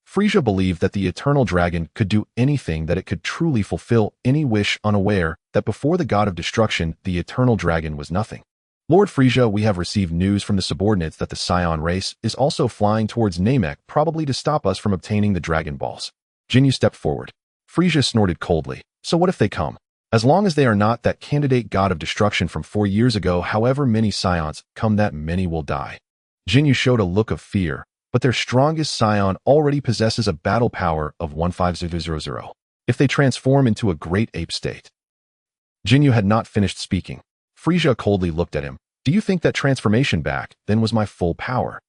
Frieza believed that the Eternal Dragon could do anything, that it could truly fulfill any wish, unaware that before the god of destruction, the Eternal Dragon was nothing. "Lord Frieza, we have received news from the subordinates that the Saiyan race is also flying towards Namek, probably to stop us from obtaining the Dragon Balls." Jinyu stepped forward. Frieza snorted coldly. "So what if they come? As long as they are not that candidate god of destruction from 4 years ago, however many Saiyans come, that many will die." Jinyu showed a look of fear, but their strongest Saiyan already possesses a battle power of 15000. If they transform into a great ape state. Jinyu had not finished speaking. Frieza coldly looked at him. "Do you think that transformation back then was my full power?"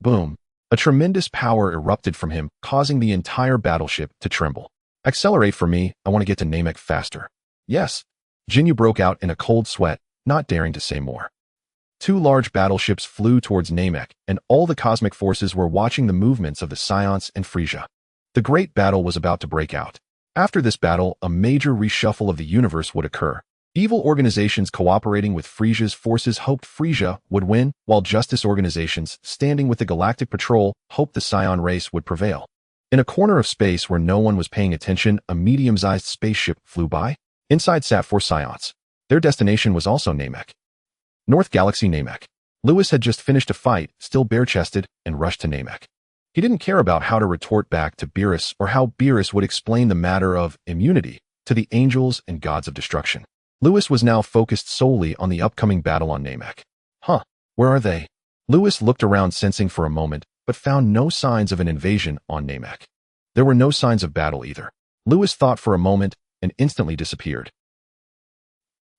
Boom. A tremendous power erupted from him, causing the entire battleship to tremble. "Accelerate for me, I want to get to Namek faster." "Yes." Jinyu broke out in a cold sweat, not daring to say more. 2 large battleships flew towards Namek, and all the cosmic forces were watching the movements of the Saiyans and Frieza. The great battle was about to break out. After this battle, a major reshuffle of the universe would occur. Evil organizations cooperating with Frieza's forces hoped Frieza would win, while justice organizations standing with the Galactic Patrol hoped the Saiyan race would prevail. In a corner of space where no one was paying attention, a medium-sized spaceship flew by. Inside sat 4 Saiyans. Their destination was also Namek. North Galaxy Namek. Lewis had just finished a fight, still bare-chested, and rushed to Namek. He didn't care about how to retort back to Beerus or how Beerus would explain the matter of immunity to the angels and gods of destruction. Lewis was now focused solely on the upcoming battle on Namek. Where are they? Lewis looked around, sensing for a moment, but found no signs of an invasion on Namek. There were no signs of battle either. Lewis thought for a moment and instantly disappeared.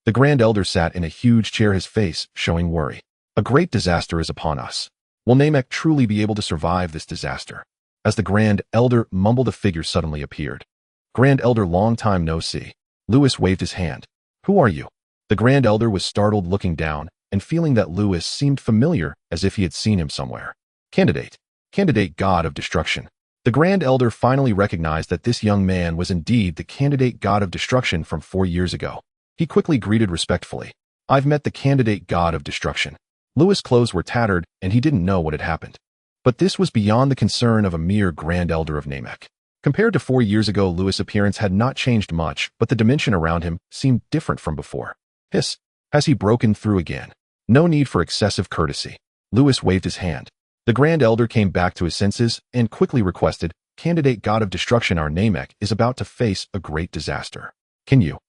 The Grand Elder sat in a huge chair, his face showing worry. "A great disaster is upon us. Will Namek truly be able to survive this disaster?" As the Grand Elder mumbled, a figure suddenly appeared. "Grand Elder, long time no see." Lewis waved his hand. "Who are you?" The Grand Elder was startled, looking down and feeling that Lewis seemed familiar, as if he had seen him somewhere. Candidate god of destruction." The Grand Elder finally recognized that this young man was indeed the candidate god of destruction from 4 years ago. He quickly greeted respectfully. "I've met the candidate god of destruction." Lewis' clothes were tattered, and he didn't know what had happened. But this was beyond the concern of a mere Grand Elder of Namek. Compared to 4 years ago, Lewis' appearance had not changed much, but the dimension around him seemed different from before. Hiss! Has he broken through again? No need for excessive courtesy. Lewis waved his hand. The Grand Elder came back to his senses and quickly requested, "Candidate God of Destruction, our Namek is about to face a great disaster. Can you?"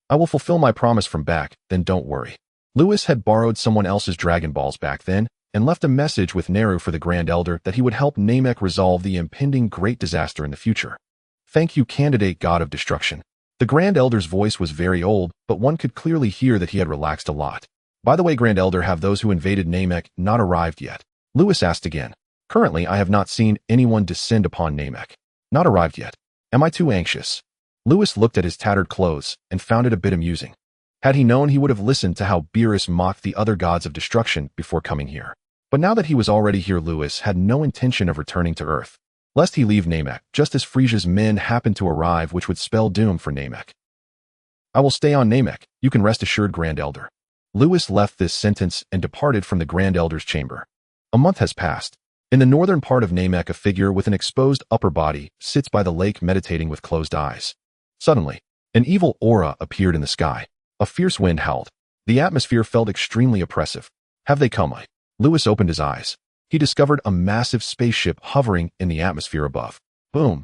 "I will fulfill my promise from back, then don't worry." Lewis had borrowed someone else's Dragon Balls back then, and left a message with Neru for the Grand Elder that he would help Namek resolve the impending great disaster in the future. "Thank you, Candidate God of Destruction." The Grand Elder's voice was very old, but one could clearly hear that he had relaxed a lot. "By the way, Grand Elder, have those who invaded Namek not arrived yet?" Lewis asked again. "Currently, I have not seen anyone descend upon Namek. Not arrived yet. Am I too anxious?" Lewis looked at his tattered clothes and found it a bit amusing. Had he known, he would have listened to how Beerus mocked the other gods of destruction before coming here. But now that he was already here, Lewis had no intention of returning to Earth, lest he leave Namek just as Frisia's men happened to arrive, which would spell doom for Namek. "I will stay on Namek, you can rest assured, Grand Elder." Lewis left this sentence and departed from the Grand Elder's chamber. A month has passed. In the northern part of Namek, a figure with an exposed upper body sits by the lake meditating with closed eyes. Suddenly, an evil aura appeared in the sky. A fierce wind howled. The atmosphere felt extremely oppressive. Have they come? Lewis opened his eyes. He discovered a massive spaceship hovering in the atmosphere above. Boom!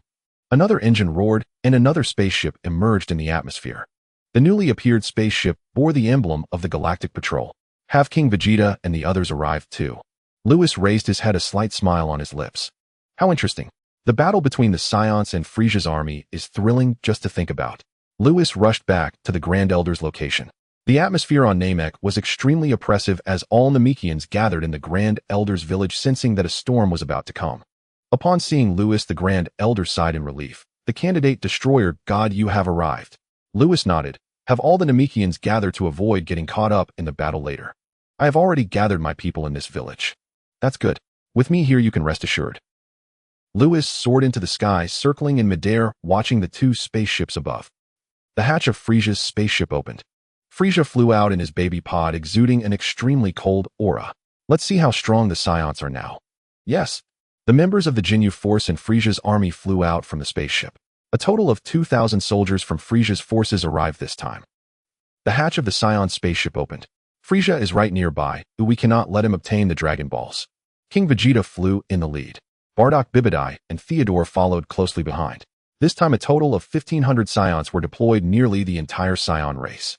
Another engine roared, and another spaceship emerged in the atmosphere. The newly appeared spaceship bore the emblem of the Galactic Patrol. Have King Vegeta and the others arrived too? Lewis raised his head, a slight smile on his lips. How interesting. The battle between the Saiyans and Frisia's army is thrilling just to think about. Lewis rushed back to the Grand Elder's location. The atmosphere on Namek was extremely oppressive as all Namekians gathered in the Grand Elder's village, sensing that a storm was about to come. Upon seeing Lewis, the Grand Elder sighed in relief. "The Candidate Destroyer God, you have arrived." Lewis nodded. "Have all the Namekians gathered to avoid getting caught up in the battle later." "I have already gathered my people in this village." "That's good. With me here you can rest assured." Lewis soared into the sky, circling in midair, watching the two spaceships above. The hatch of Frisia's spaceship opened. Frisia flew out in his baby pod, exuding an extremely cold aura. Let's see how strong the Saiyans are now. Yes. The members of the Jinyu force and Frisia's army flew out from the spaceship. A total of 2,000 soldiers from Frisia's forces arrived this time. The hatch of the Saiyan spaceship opened. Frisia is right nearby, but we cannot let him obtain the Dragon Balls. King Vegeta flew in the lead. Bardock, Bibidai, and Theodore followed closely behind. This time a total of 1,500 Saiyans were deployed, nearly the entire Saiyan race.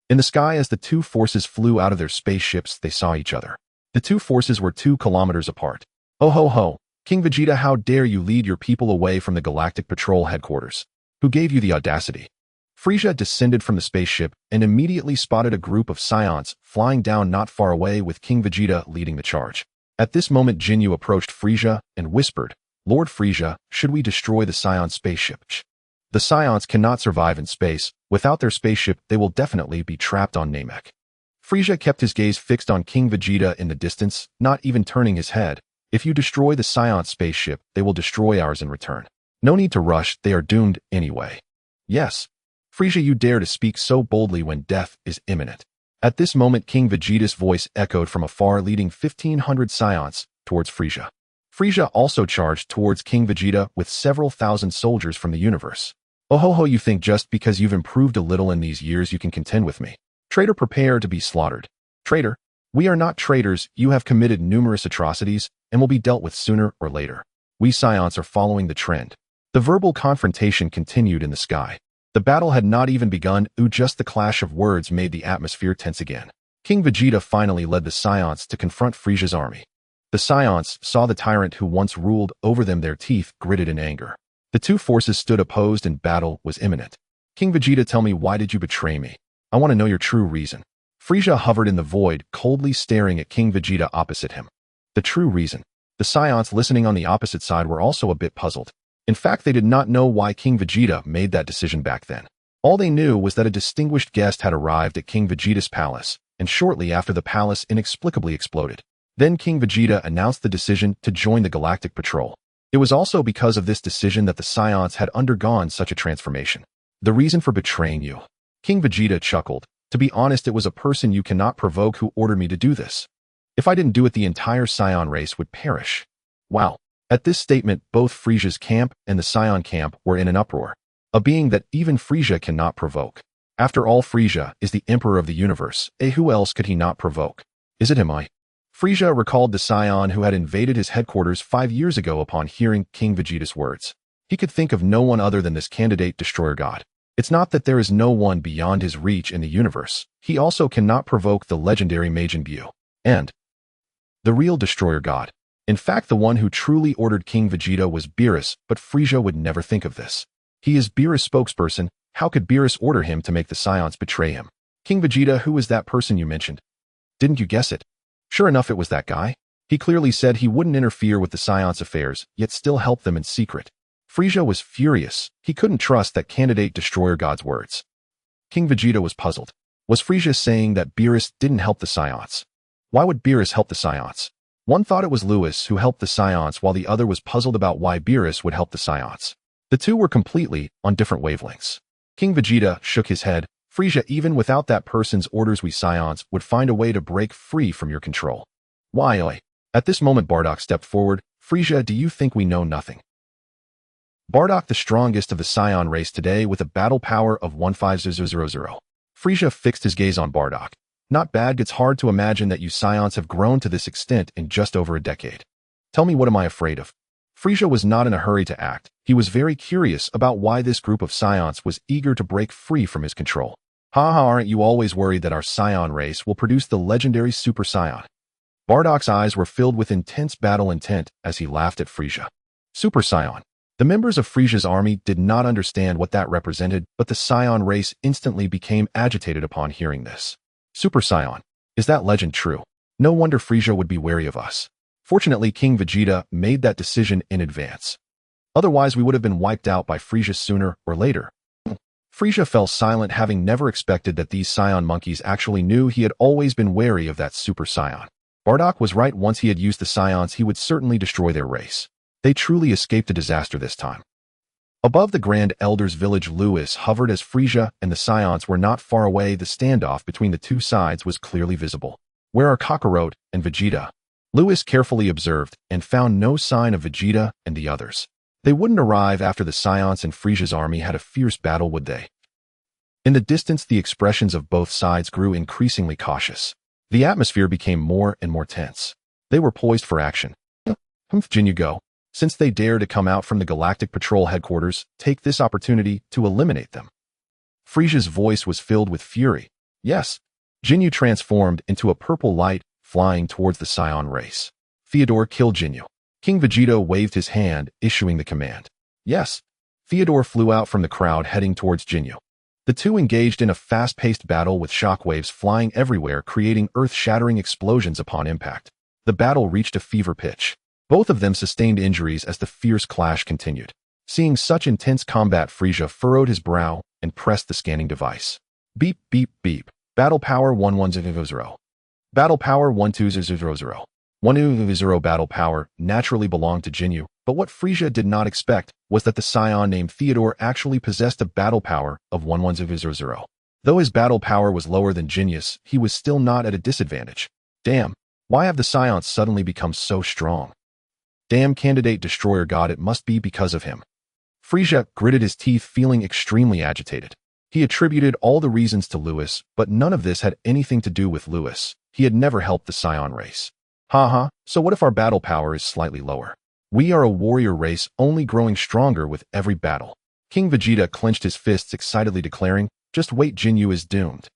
In the sky, as the two forces flew out of their spaceships, they saw each other. The two forces were 2 kilometers apart. "Oh ho ho! King Vegeta, how dare you lead your people away from the Galactic Patrol headquarters? Who gave you the audacity?" Frisia descended from the spaceship and immediately spotted a group of Saiyans flying down not far away, with King Vegeta leading the charge. At this moment, Jinyu approached Frisia and whispered, "Lord Frisia, should we destroy the Saiyan spaceship?" The Saiyans cannot survive in space. Without their spaceship, they will definitely be trapped on Namek. Frisia kept his gaze fixed on King Vegeta in the distance, not even turning his head. "If you destroy the Saiyan spaceship, they will destroy ours in return. No need to rush, they are doomed anyway." "Yes. Frisia, you dare to speak so boldly when death is imminent." At this moment, King Vegeta's voice echoed from afar, leading 1,500 Saiyans towards Frisia. Frisia also charged towards King Vegeta with several thousand soldiers from the universe. "Oh ho ho, you think just because you've improved a little in these years you can contend with me? Traitor, prepare to be slaughtered." "Traitor? We are not traitors. You have committed numerous atrocities and will be dealt with sooner or later. We Saiyans are following the trend." The verbal confrontation continued in the sky. The battle had not even begun, just the clash of words made the atmosphere tense again. King Vegeta finally led the Saiyans to confront Frisia's army. The Saiyans saw the tyrant who once ruled over them, their teeth gritted in anger. The two forces stood opposed and battle was imminent. "King Vegeta, tell me, why did you betray me? I want to know your true reason." Frisia hovered in the void, coldly staring at King Vegeta opposite him. The true reason. The Saiyans listening on the opposite side were also a bit puzzled. In fact, they did not know why King Vegeta made that decision back then. All they knew was that a distinguished guest had arrived at King Vegeta's palace, and shortly after the palace inexplicably exploded. Then King Vegeta announced the decision to join the Galactic Patrol. It was also because of this decision that the Saiyans had undergone such a transformation. "The reason for betraying you?" King Vegeta chuckled. "To be honest, it was a person you cannot provoke who ordered me to do this." If I didn't do it, the entire Saiyan race would perish. Wow. At this statement, both Frisia's camp and the Saiyan camp were in an uproar. A being that even Frisia cannot provoke. After all, Frisia is the emperor of the universe. Who else could he not provoke? Is it him? Frisia recalled the Saiyan who had invaded his headquarters 5 years ago upon hearing King Vegeta's words. He could think of no one other than this candidate destroyer god. It's not that there is no one beyond his reach in the universe. He also cannot provoke the legendary Majin Buu. And the real destroyer god. In fact, the one who truly ordered King Vegeta was Beerus, but Frisia would never think of this. He is Beerus' spokesperson. How could Beerus order him to make the Saiyans betray him? King Vegeta, who is that person you mentioned? Didn't you guess it? Sure enough, it was that guy. He clearly said he wouldn't interfere with the Saiyans' affairs, yet still help them in secret. Frisia was furious. He couldn't trust that candidate destroyer god's words. King Vegeta was puzzled. Was Frisia saying that Beerus didn't help the Saiyans? Why would Beerus help the Saiyans? One thought it was Lewis who helped the Saiyans, while the other was puzzled about why Beerus would help the Saiyans. The two were completely on different wavelengths. King Vegeta shook his head. Frisia, even without that person's orders, we Saiyans would find a way to break free from your control. Why? At this moment, Bardock stepped forward. Frisia, do you think we know nothing? Bardock, the strongest of the Saiyan race today with a battle power of 15000. Frisia fixed his gaze on Bardock. Not bad. It's hard to imagine that you Saiyans have grown to this extent in just over a decade. Tell me, what am I afraid of? Frisia was not in a hurry to act. He was very curious about why this group of Saiyans was eager to break free from his control. Aren't you always worried that our Saiyan race will produce the legendary Super Saiyan? Bardock's eyes were filled with intense battle intent as he laughed at Frisia. Super Saiyan. The members of Frisia's army did not understand what that represented, but the Saiyan race instantly became agitated upon hearing this. Super Saiyan. Is that legend true? No wonder Frisia would be wary of us. Fortunately, King Vegeta made that decision in advance. Otherwise, we would have been wiped out by Frisia sooner or later. Frisia fell silent, having never expected that these Saiyan monkeys actually knew. He had always been wary of that Super Saiyan. Bardock was right. Once he had used the Saiyans, he would certainly destroy their race. They truly escaped a disaster this time. Above the Grand Elder's village, Lewis hovered as Frisia and the Saiyans were not far away. The standoff between the two sides was clearly visible. Where are Kakarot and Vegeta? Lewis carefully observed and found no sign of Vegeta and the others. They wouldn't arrive after the Saiyans and Frisia's army had a fierce battle, would they? In the distance, the expressions of both sides grew increasingly cautious. The atmosphere became more and more tense. They were poised for action. Jinyu, go. Since they dare to come out from the Galactic Patrol headquarters, take this opportunity to eliminate them. Frisia's voice was filled with fury. Yes. Jinyu transformed into a purple light, flying towards the Saiyan race. Theodore, kill Jinyu. King Vegeta waved his hand, issuing the command. Yes. Theodore flew out from the crowd, heading towards Jinyu. The two engaged in a fast-paced battle with shockwaves flying everywhere, creating earth-shattering explosions upon impact. The battle reached a fever pitch. Both of them sustained injuries as the fierce clash continued. Seeing such intense combat, Frisia furrowed his brow and pressed the scanning device. Beep, beep, beep. Battle power 11000. Battle power 12000. 120 battle power naturally belonged to Jinyu, but what Frisia did not expect was that the Saiyan named Theodore actually possessed a battle power of 11000. Though his battle power was lower than Jinyu's, he was still not at a disadvantage. Damn, why have the Saiyans suddenly become so strong? Damn candidate destroyer god, it must be because of him. Frisia gritted his teeth, feeling extremely agitated. He attributed all the reasons to Lewis, but none of this had anything to do with Lewis. He had never helped the Saiyan race. So what if our battle power is slightly lower? We are a warrior race, only growing stronger with every battle. King Vegeta clenched his fists, excitedly declaring, just wait, Jinyu is doomed.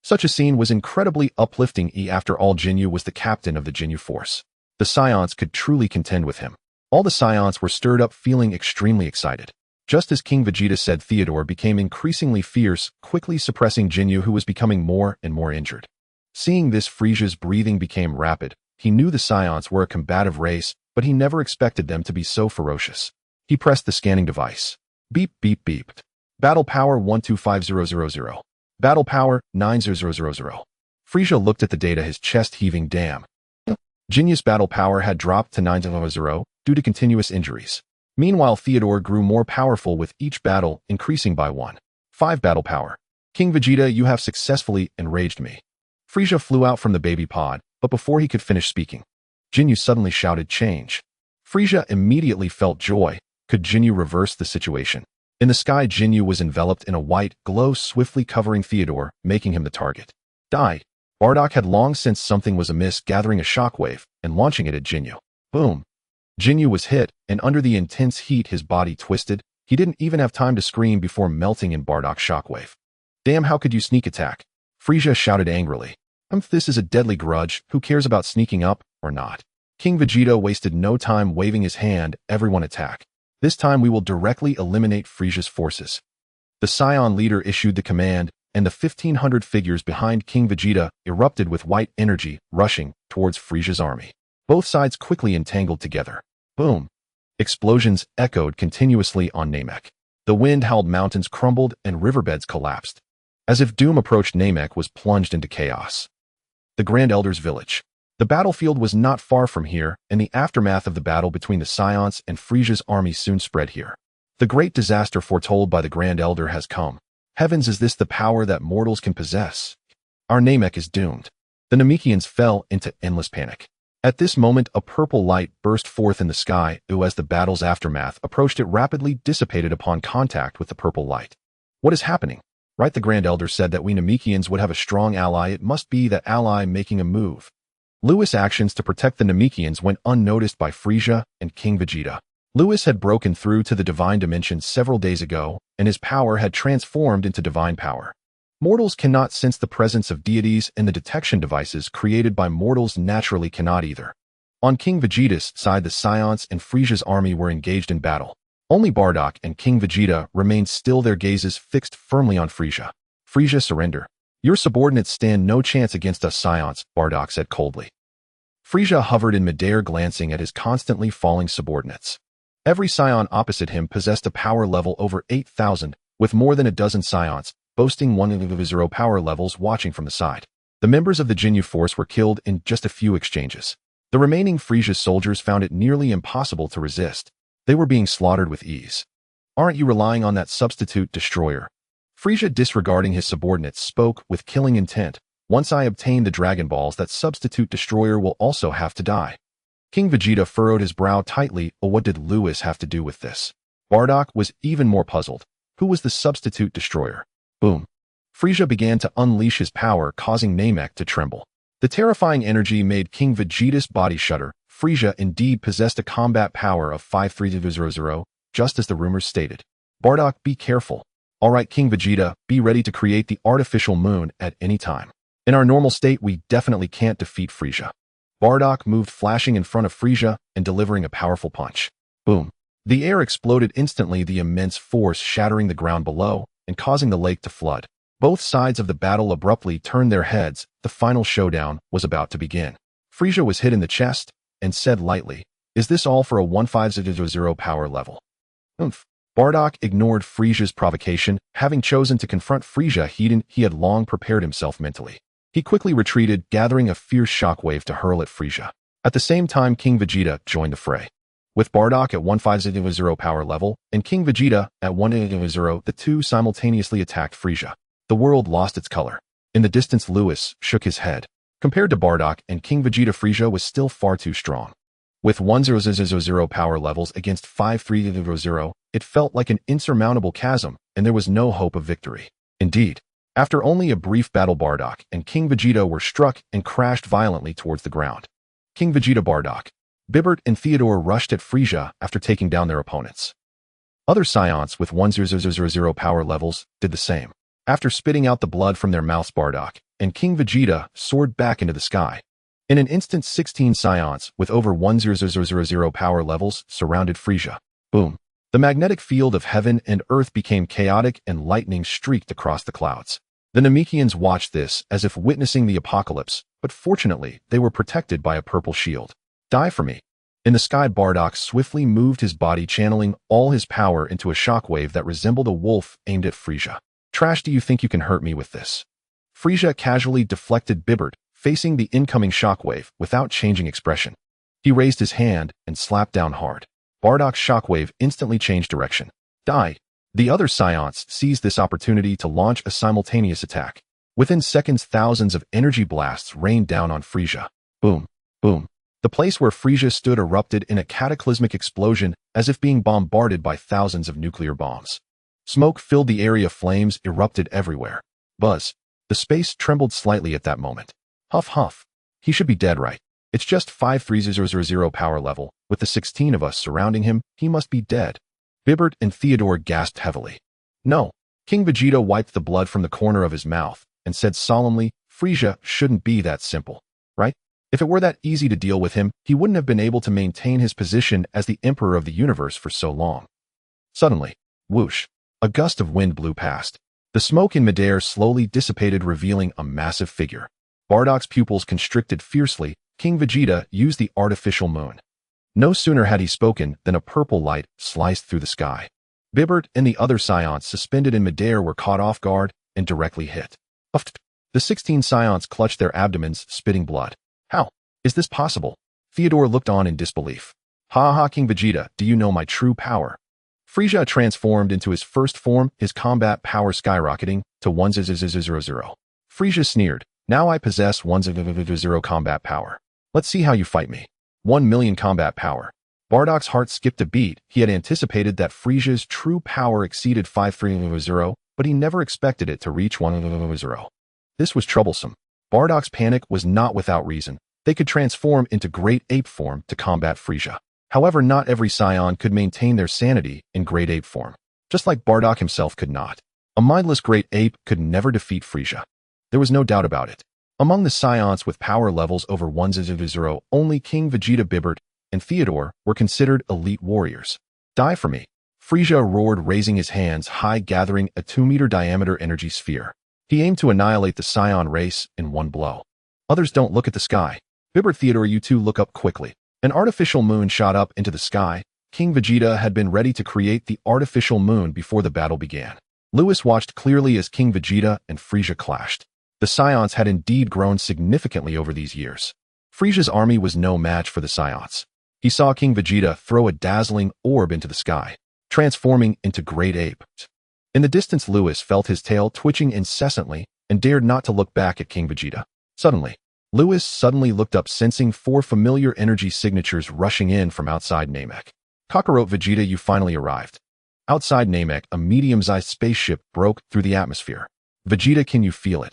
Such a scene was incredibly uplifting. After all, Jinyu was the captain of the Jinyu force. The Saiyans could truly contend with him. All the Saiyans were stirred up, feeling extremely excited. Just as King Vegeta said, Theodore became increasingly fierce, quickly suppressing Jinyu, who was becoming more and more injured. Seeing this, Frisia's breathing became rapid. He knew the Saiyans were a combative race, but he never expected them to be so ferocious. He pressed the scanning device. Beep, beep, beep. Battle power 125000. Battle power 9000. Frisia looked at the data, his chest heaving. Damn. Jinyu's battle power had dropped to 9000 due to continuous injuries. Meanwhile, Theodore grew more powerful with each battle, increasing by 1.5 battle power. King Vegeta, you have successfully enraged me. Frisia flew out from the baby pod, but before he could finish speaking, Jinyu suddenly shouted, "Change." Frieza immediately felt joy. Could Jinyu reverse the situation? In the sky, Jinyu was enveloped in a white glow, swiftly covering Theodore, making him the target. Die. Bardock had long sensed something was amiss, gathering a shockwave and launching it at Jinyu. Boom. Jinyu was hit, and under the intense heat his body twisted. He didn't even have time to scream before melting in Bardock's shockwave. Damn, how could you sneak attack? Frieza shouted angrily. This is a deadly grudge. Who cares about sneaking up or not? King Vegeta wasted no time waving his hand. Everyone attack. This time we will directly eliminate Frieza's forces. The Saiyan leader issued the command, and the 1,500 figures behind King Vegeta erupted with white energy, rushing towards Frieza's army. Both sides quickly entangled together. Boom. Explosions echoed continuously on Namek. The wind howled, mountains crumbled, and riverbeds collapsed. As if doom approached, Namek was plunged into chaos. The Grand Elder's village. The battlefield was not far from here, and the aftermath of the battle between the Saiyans and Frieza's army soon spread here. The great disaster foretold by the Grand Elder has come. Heavens, is this the power that mortals can possess? Our Namek is doomed. The Namekians fell into endless panic. At this moment, a purple light burst forth in the sky, as the battle's aftermath approached, it rapidly dissipated upon contact with the purple light. What is happening? Right, the Grand Elder said that we Namekians would have a strong ally. It must be that ally making a move. Lewis' actions to protect the Namekians went unnoticed by Frieza and King Vegeta. Lewis had broken through to the divine dimension several days ago, and his power had transformed into divine power. Mortals cannot sense the presence of deities, and the detection devices created by mortals naturally cannot either. On King Vegeta's side, the Saiyans and Frieza's army were engaged in battle. Only Bardock and King Vegeta remained still, their gazes fixed firmly on Frieza. Frieza, surrender. Your subordinates stand no chance against us Saiyans, Bardock said coldly. Frieza hovered in midair, glancing at his constantly falling subordinates. Every Saiyan opposite him possessed a power level over 8,000, with more than a dozen Saiyans, boasting 1,000 power levels, watching from the side. The members of the Jinyu force were killed in just a few exchanges. The remaining Frieza's soldiers found it nearly impossible to resist. They were being slaughtered with ease. Aren't you relying on that substitute destroyer? Frieza, disregarding his subordinates, spoke with killing intent. Once I obtain the Dragon Balls, that substitute destroyer will also have to die. King Vegeta furrowed his brow tightly. Oh, what did Lewis have to do with this? Bardock was even more puzzled. Who was the substitute destroyer? Boom. Frieza began to unleash his power, causing Namek to tremble. The terrifying energy made King Vegeta's body shudder. Frieza indeed possessed a combat power of 5300, just as the rumors stated. Bardock, be careful. All right, King Vegeta, be ready to create the artificial moon at any time. In our normal state, we definitely can't defeat Frieza. Bardock moved, flashing in front of Frieza and delivering a powerful punch. Boom. The air exploded instantly, the immense force shattering the ground below and causing the lake to flood. Both sides of the battle abruptly turned their heads. The final showdown was about to begin. Frieza was hit in the chest and said lightly, "Is this all for a 1,500 power level?" Bardock ignored Frieza's provocation. Having chosen to confront Frieza, he had long prepared himself mentally. He quickly retreated, gathering a fierce shockwave to hurl at Frieza. At the same time, King Vegeta joined the fray. With Bardock at 1,500 power level and King Vegeta at 1,000, the two simultaneously attacked Frieza. The world lost its color. In the distance, Lewis shook his head. Compared to Bardock and King Vegeta, Frieza was still far too strong. With 1,000 power levels against 5,300, it felt like an insurmountable chasm, and there was no hope of victory. Indeed, after only a brief battle, Bardock and King Vegeta were struck and crashed violently towards the ground. King Vegeta, Bardock, Bibbert, and Theodore rushed at Frieza after taking down their opponents. Other Saiyans with 1,000 power levels did the same. After spitting out the blood from their mouths, Bardock and King Vegeta soared back into the sky. In an instant, 16 Saiyans with over 1,000 power levels surrounded Frieza. Boom. The magnetic field of heaven and earth became chaotic and lightning streaked across the clouds. The Namekians watched this as if witnessing the apocalypse, but fortunately, they were protected by a purple shield. Die for me. In the sky, Bardock swiftly moved his body, channeling all his power into a shockwave that resembled a wolf aimed at Frieza. Trash, do you think you can hurt me with this? Frieza casually deflected Bibbert, facing the incoming shockwave without changing expression. He raised his hand and slapped down hard. Bardock's shockwave instantly changed direction. Die. The other Saiyans seized this opportunity to launch a simultaneous attack. Within seconds, thousands of energy blasts rained down on Frieza. Boom, boom. The place where Frisia stood erupted in a cataclysmic explosion as if being bombarded by thousands of nuclear bombs. Smoke filled the area, flames erupted everywhere. Buzz. The space trembled slightly at that moment. Huff huff. He should be dead, right? It's just 53000 power level. With the 16 of us surrounding him, he must be dead. Bibbert and Theodore gasped heavily. No. King Vegeta wiped the blood from the corner of his mouth and said solemnly, Frisia shouldn't be that simple, right? If it were that easy to deal with him, he wouldn't have been able to maintain his position as the Emperor of the universe for so long. Suddenly, whoosh, a gust of wind blew past. The smoke in midair slowly dissipated, revealing a massive figure. Bardock's pupils constricted fiercely. King Vegeta used the artificial moon. No sooner had he spoken than a purple light sliced through the sky. Bibbert and the other Saiyans suspended in midair were caught off guard and directly hit. The 16 Saiyans clutched their abdomens, spitting blood. How is this possible? Theodore looked on in disbelief. Ha ha, King Vegeta, do you know my true power? Frisia transformed into his first form, his combat power skyrocketing to 100. Frisia sneered. Now I possess 100 combat power. Let's see how you fight me. 1 million combat power. Bardock's heart skipped a beat. He had anticipated that Frisia's true power exceeded 530, but he never expected it to reach 100. This was troublesome. Bardock's panic was not without reason. They could transform into great ape form to combat Frisia. However, not every Saiyan could maintain their sanity in great ape form, just like Bardock himself could not. A mindless great ape could never defeat Frisia. There was no doubt about it. Among the Saiyans with power levels over 100, only King Vegeta, Bibbert, and Theodore were considered elite warriors. Die for me. Frisia roared, raising his hands high, gathering a 2-meter diameter energy sphere. He aimed to annihilate the Saiyan race in one blow. Others don't look at the sky. Bibbert, Theodore, you two look up quickly. An artificial moon shot up into the sky. King Vegeta had been ready to create the artificial moon before the battle began. Lewis watched clearly as King Vegeta and Frisia clashed. The Saiyans had indeed grown significantly over these years. Frisia's army was no match for the Saiyans. He saw King Vegeta throw a dazzling orb into the sky, transforming into great ape. In the distance, Lewis felt his tail twitching incessantly and dared not to look back at King Vegeta. Lewis suddenly looked up, sensing 4 familiar energy signatures rushing in from outside Namek. Kakarot, Vegeta, you finally arrived. Outside Namek, a medium-sized spaceship broke through the atmosphere. Vegeta, can you feel it?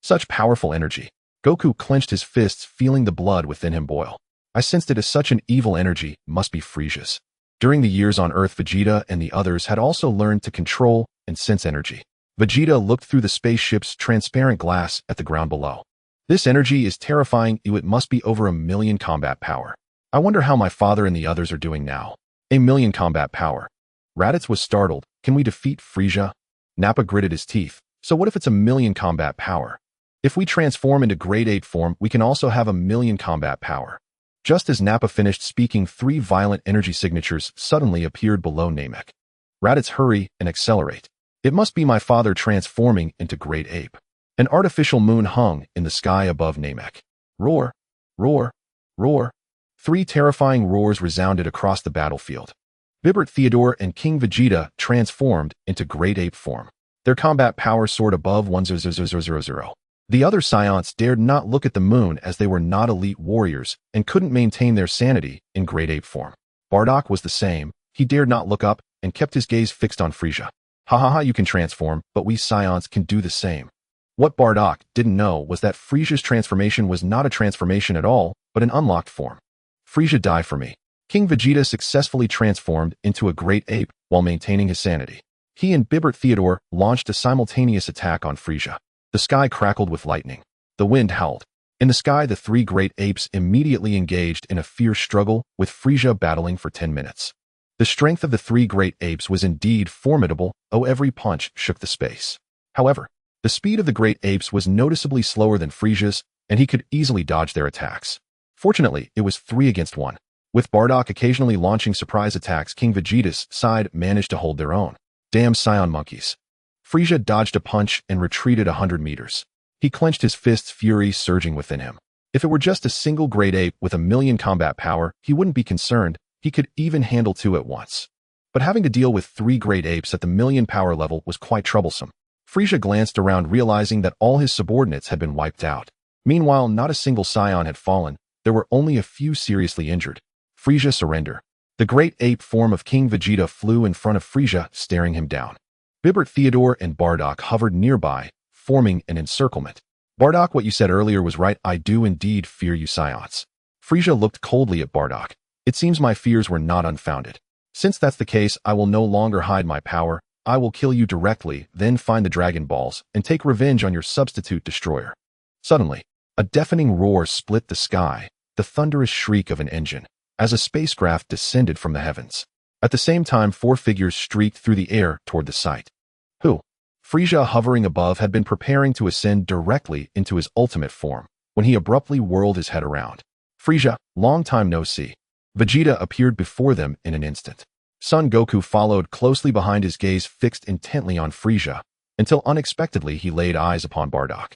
Such powerful energy. Goku clenched his fists, feeling the blood within him boil. I sensed it as such an evil energy, must be Frisia's. During the years on Earth, Vegeta and the others had also learned to control and sense energy. Vegeta looked through the spaceship's transparent glass at the ground below. This energy is terrifying. It must be over 1 million combat power. I wonder how my father and the others are doing now. 1 million combat power. Raditz was startled. Can we defeat Frisia? Nappa gritted his teeth. So what if it's 1 million combat power? If we transform into great ape form, we can also have 1 million combat power. Just as Nappa finished speaking, 3 violent energy signatures suddenly appeared below Namek. Raditz, hurry and accelerate. It must be my father transforming into great ape. An artificial moon hung in the sky above Namek. Roar, roar, roar. 3 terrifying roars resounded across the battlefield. Bibbert, Theodore, and King Vegeta transformed into great ape form. Their combat power soared above 100. The other Saiyans dared not look at the moon as they were not elite warriors and couldn't maintain their sanity in great ape form. Bardock was the same. He dared not look up and kept his gaze fixed on Frisia. Ha ha ha, you can transform, but we Saiyans can do the same. What Bardock didn't know was that Frisia's transformation was not a transformation at all, but an unlocked form. Frisia, die for me. King Vegeta successfully transformed into a great ape while maintaining his sanity. He and Bibbert, Theodore launched a simultaneous attack on Frisia. The sky crackled with lightning. The wind howled. In the sky, the 3 great apes immediately engaged in a fierce struggle, with Frisia battling for 10 minutes. The strength of the 3 great apes was indeed formidable. Every punch shook the space. However, the speed of the great apes was noticeably slower than Frisia's, and he could easily dodge their attacks. Fortunately, it was 3 against 1. With Bardock occasionally launching surprise attacks, King Vegeta's side managed to hold their own. Damn Saiyan monkeys. Frisia dodged a punch and retreated 100 meters. He clenched his fists, fury surging within him. If it were just a single great ape with 1 million combat power, he wouldn't be concerned. He could even handle 2 at once. But having to deal with 3 great apes at the 1 million power level was quite troublesome. Frisia glanced around, realizing that all his subordinates had been wiped out. Meanwhile, not a single Saiyan had fallen. there were only a few seriously injured. Frieza surrender. The great ape form of King Vegeta flew in front of Frieza, staring him down. Bibert Theodore and Bardock hovered nearby, forming an encirclement. Bardock, what you said earlier was right. I do indeed fear you, Saiyans. Frieza looked coldly at Bardock. It seems my fears were not unfounded. Since that's the case, I will no longer hide my power. I will kill you directly, then find the Dragon Balls, and take revenge on your substitute destroyer. Suddenly, a deafening roar split the sky, the thunderous shriek of an engine, as a spacecraft descended from the heavens. At the same time, 4 figures streaked through the air toward the site. Who? Frieza, hovering above, had been preparing to ascend directly into his ultimate form, when he abruptly whirled his head around. Frieza, long time no see. Vegeta appeared before them in an instant. Son Goku followed closely behind, his gaze fixed intently on Frieza, until unexpectedly he laid eyes upon Bardock.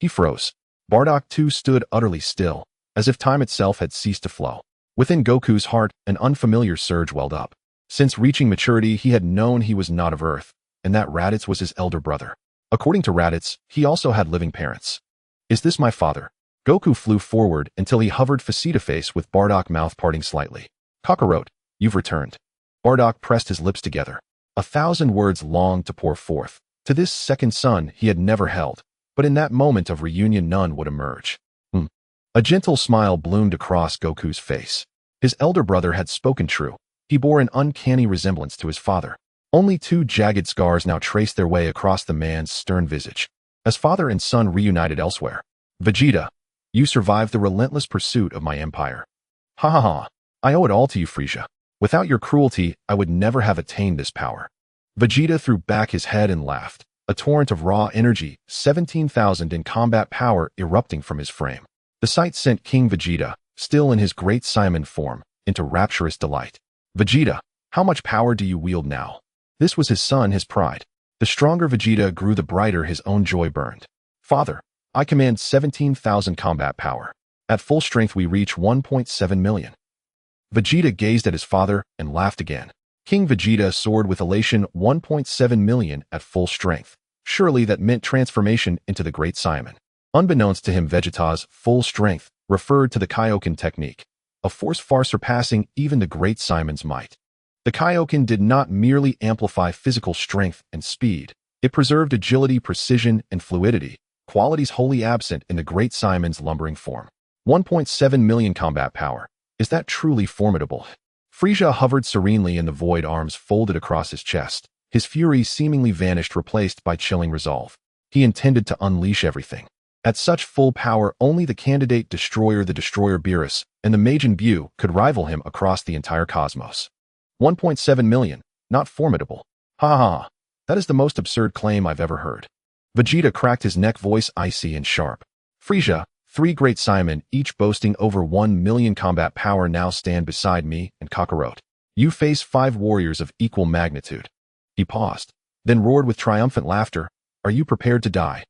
He froze. Bardock too stood utterly still, as if time itself had ceased to flow. Within Goku's heart, an unfamiliar surge welled up. Since reaching maturity, he had known he was not of Earth, and that Raditz was his elder brother. According to Raditz, he also had living parents. Is this my father? Goku flew forward until he hovered face-to-face with Bardock, mouth parting slightly. Kakarot, you've returned. Bardock pressed his lips together. 1,000 words longed to pour forth. To this second son he had never held, but in that moment of reunion none would emerge. A gentle smile bloomed across Goku's face. His elder brother had spoken true. He bore an uncanny resemblance to his father. Only 2 jagged scars now traced their way across the man's stern visage, as father and son reunited elsewhere. Vegeta, you survived the relentless pursuit of my empire. Ha ha ha. I owe it all to you, Frieza. Without your cruelty, I would never have attained this power. Vegeta threw back his head and laughed, a torrent of raw energy, 17,000 in combat power erupting from his frame. The sight sent King Vegeta, still in his great Saiyan form, into rapturous delight. Vegeta, how much power do you wield now? This was his son, his pride. The stronger Vegeta grew, the brighter his own joy burned. Father, I command 17,000 combat power. At full strength we reach 1.7 million. Vegeta gazed at his father and laughed again. King Vegeta soared with elation. 1.7 million at full strength. Surely that meant transformation into the Great Saiyan. Unbeknownst to him, Vegeta's full strength referred to the Kaioken technique, a force far surpassing even the Great Saiyan's might. The Kaioken did not merely amplify physical strength and speed. It preserved agility, precision, and fluidity, qualities wholly absent in the Great Saiyan's lumbering form. 1.7 million combat power. Is that truly formidable? Frieza hovered serenely in the void, arms folded across his chest. His fury seemingly vanished, replaced by chilling resolve. He intended to unleash everything. At such full power, only the candidate destroyer, the destroyer Beerus, and the Majin Buu could rival him across the entire cosmos. 1.7 million, not formidable. Ha ha, that is the most absurd claim I've ever heard. Vegeta cracked his neck, voice icy and sharp. Frieza, 3 great Saiyan, each boasting over 1 million combat power, now stand beside me and Kakarot. You face 5 warriors of equal magnitude. He paused, then roared with triumphant laughter. Are you prepared to die?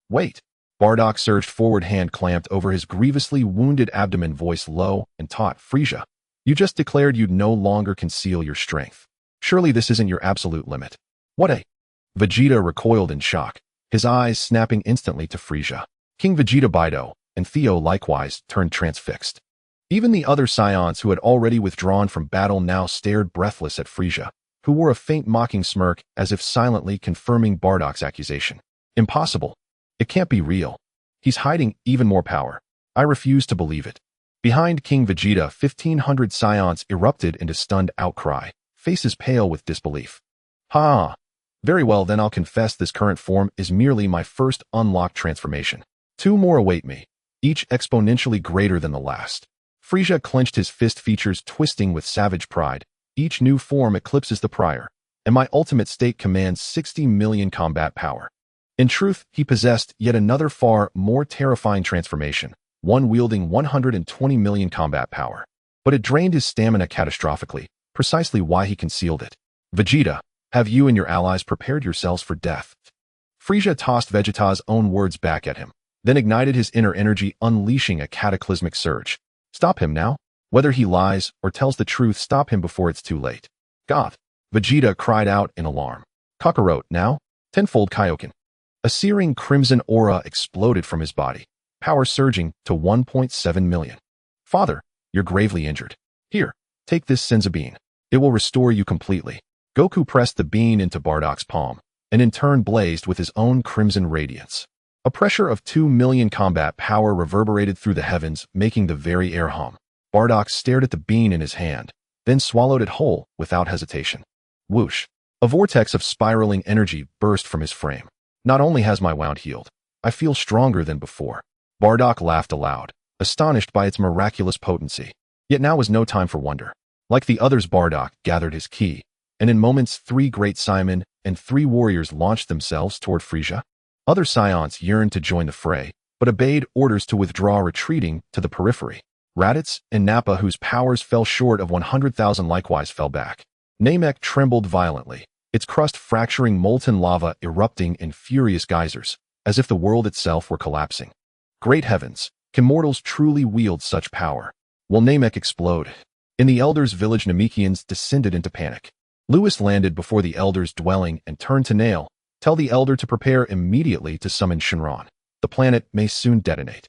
Wait. Bardock surged forward, hand clamped over his grievously wounded abdomen, voice low and taut. Frieza, you just declared you'd no longer conceal your strength. Surely this isn't your absolute limit. What a... Vegeta recoiled in shock, his eyes snapping instantly to Frieza. King Vegeta, Bido, and Theo likewise turned transfixed. Even the other Saiyans who had already withdrawn from battle now stared breathless at Frieza, who wore a faint mocking smirk as if silently confirming Bardock's accusation. Impossible. It can't be real. He's hiding even more power. I refuse to believe it. Behind King Vegeta, 1,500 Saiyans erupted into stunned outcry, faces pale with disbelief. Ha! Very well, then I'll confess this current form is merely my first unlocked transformation. 2 more await me, each exponentially greater than the last. Frieza clenched his fist, features twisting with savage pride. Each new form eclipses the prior, and my ultimate state commands 60 million combat power. In truth, he possessed yet another far more terrifying transformation, one wielding 120 million combat power. But it drained his stamina catastrophically, precisely why he concealed it. Vegeta, have you and your allies prepared yourselves for death? Frieza tossed Vegeta's own words back at him, then ignited his inner energy, unleashing a cataclysmic surge. Stop him now. Whether he lies or tells the truth, stop him before it's too late. God! Vegeta cried out in alarm. Kakarot, now? Tenfold Kaioken. A searing crimson aura exploded from his body, power surging to 1.7 million. Father, you're gravely injured. Here, take this Senzu bean. It will restore you completely. Goku pressed the bean into Bardock's palm, and in turn blazed with his own crimson radiance. A pressure of 2 million combat power reverberated through the heavens, making the very air hum. Bardock stared at the bean in his hand, then swallowed it whole without hesitation. Whoosh! A vortex of spiraling energy burst from his frame. Not only has my wound healed, I feel stronger than before. Bardock laughed aloud, astonished by its miraculous potency. Yet now was no time for wonder. Like the others, Bardock gathered his ki, and in moments 3 great Saiyamen and 3 warriors launched themselves toward Frieza. Other Saiyans yearned to join the fray, but obeyed orders to withdraw, retreating to the periphery. Raditz and Nappa, whose powers fell short of 100,000, likewise fell back. Namek trembled violently, its crust fracturing, molten lava erupting in furious geysers, as if the world itself were collapsing. Great heavens, can mortals truly wield such power? Will Namek explode? In the Elder's village, Namekians descended into panic. Lewis landed before the Elder's dwelling and turned to Nail. Tell the Elder to prepare immediately to summon Shinron. The planet may soon detonate.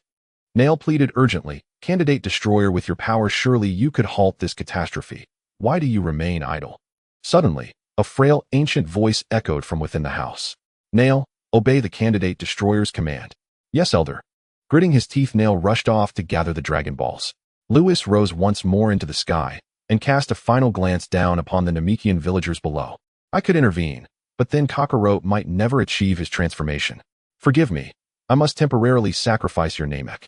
Nail pleaded urgently, Candidate Destroyer, with your power surely you could halt this catastrophe. Why do you remain idle? Suddenly, a frail, ancient voice echoed from within the house. Nail, obey the Candidate Destroyer's command. Yes, Elder. Gritting his teeth, Nail rushed off to gather the Dragon Balls. Lewis rose once more into the sky and cast a final glance down upon the Namekian villagers below. I could intervene, but then Kakarot might never achieve his transformation. Forgive me. I must temporarily sacrifice your Namek.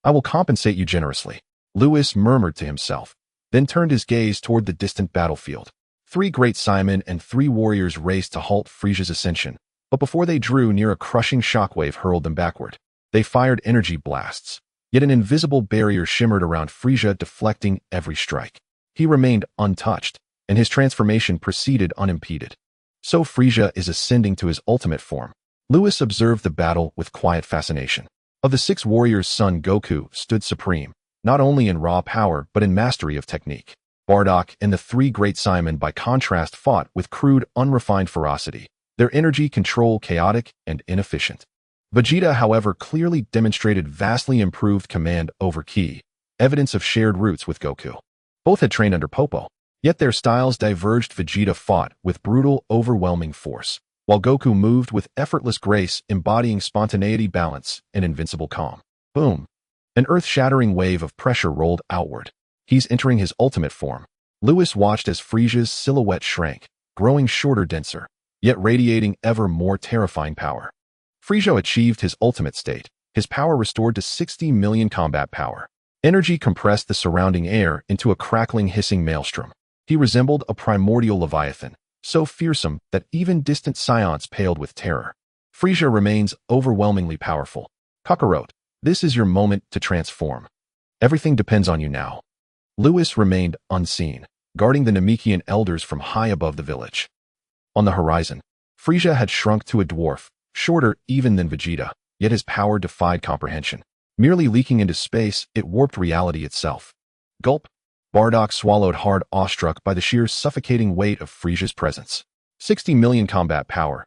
I will compensate you generously. Lewis murmured to himself, then turned his gaze toward the distant battlefield. 3 great Saiyamen and 3 warriors raced to halt Frieza's ascension, but before they drew near, a crushing shockwave hurled them backward. They fired energy blasts, yet an invisible barrier shimmered around Frieza, deflecting every strike. He remained untouched, and his transformation proceeded unimpeded. So Frieza is ascending to his ultimate form. Lewis observed the battle with quiet fascination. Of the 6 warriors, Son Goku stood supreme, not only in raw power but in mastery of technique. Bardock and the 3 great Saiyamen, by contrast, fought with crude, unrefined ferocity, their energy control chaotic and inefficient. Vegeta, however, clearly demonstrated vastly improved command over ki, evidence of shared roots with Goku. Both had trained under Popo, yet their styles diverged. Vegeta fought with brutal, overwhelming force, while Goku moved with effortless grace, embodying spontaneity, balance, and invincible calm. Boom! An earth-shattering wave of pressure rolled outward. He's entering his ultimate form. Lewis watched as Frieza's silhouette shrank, growing shorter, denser, yet radiating ever more terrifying power. Frieza achieved his ultimate state, his power restored to 60 million combat power. Energy compressed the surrounding air into a crackling, hissing maelstrom. He resembled a primordial leviathan, so fearsome that even distant Saiyans paled with terror. Frieza remains overwhelmingly powerful. Kakarot, this is your moment to transform. Everything depends on you now. Lewis remained unseen, guarding the Namekian elders from high above the village. On the horizon, Frieza had shrunk to a dwarf, shorter even than Vegeta, yet his power defied comprehension. Merely leaking into space, it warped reality itself. Gulp! Bardock swallowed hard, awestruck by the sheer suffocating weight of Frieza's presence. 60 million combat power.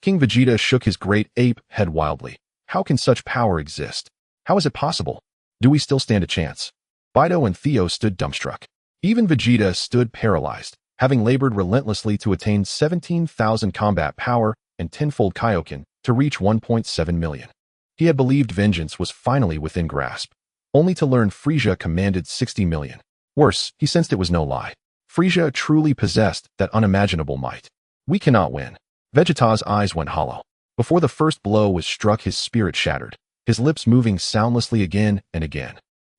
King Vegeta shook his great ape head wildly. How can such power exist? How is it possible? Do we still stand a chance? Bido and Theo stood dumbstruck. Even Vegeta stood paralyzed, having labored relentlessly to attain 17,000 combat power and tenfold Kaioken to reach 1.7 million. He had believed vengeance was finally within grasp, only to learn Frieza commanded 60 million. Worse, he sensed it was no lie. Frieza truly possessed that unimaginable might. We cannot win. Vegeta's eyes went hollow. Before the first blow was struck, his spirit shattered, his lips moving soundlessly again and again.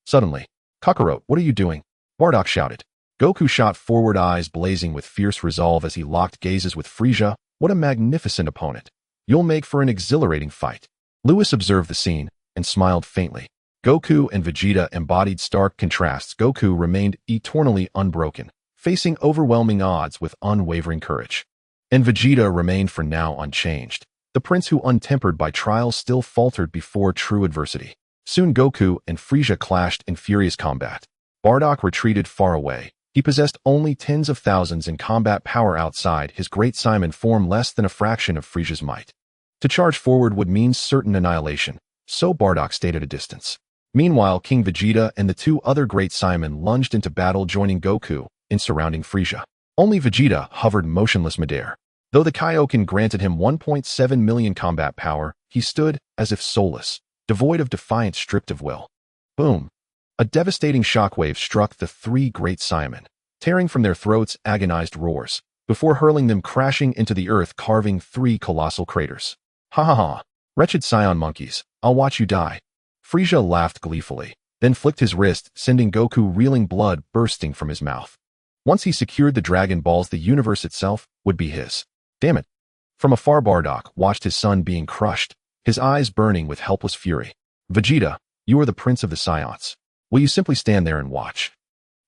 Suddenly, Kakarot, what are you doing? Bardock shouted. Goku shot forward, eyes blazing with fierce resolve as he locked gazes with Frieza. What a magnificent opponent. You'll make for an exhilarating fight. Lewis observed the scene and smiled faintly. Goku and Vegeta embodied stark contrasts. Goku remained eternally unbroken, facing overwhelming odds with unwavering courage. And Vegeta remained for now unchanged, the prince who, untempered by trials, still faltered before true adversity. Soon Goku and Frieza clashed in furious combat. Bardock retreated far away. He possessed only tens of thousands in combat power outside his great Saiyaman form, less than a fraction of Frieza's might. To charge forward would mean certain annihilation, so Bardock stayed at a distance. Meanwhile, King Vegeta and the two other great Saiyamen lunged into battle, joining Goku in surrounding Frieza. Only Vegeta hovered motionless midair. Though the Kaioken granted him 1.7 million combat power, he stood as if soulless, devoid of defiance, stripped of will. Boom! A devastating shockwave struck the three great Saiyamen, tearing from their throats agonized roars, before hurling them crashing into the earth, carving three colossal craters. Ha ha ha! Wretched Saiyan monkeys, I'll watch you die. Frieza laughed gleefully, then flicked his wrist, sending Goku reeling, blood bursting from his mouth. Once he secured the Dragon Balls, the universe itself would be his. Damn it! From afar, Bardock watched his son being crushed, his eyes burning with helpless fury. Vegeta, you are the prince of the Saiyans. Will you simply stand there and watch?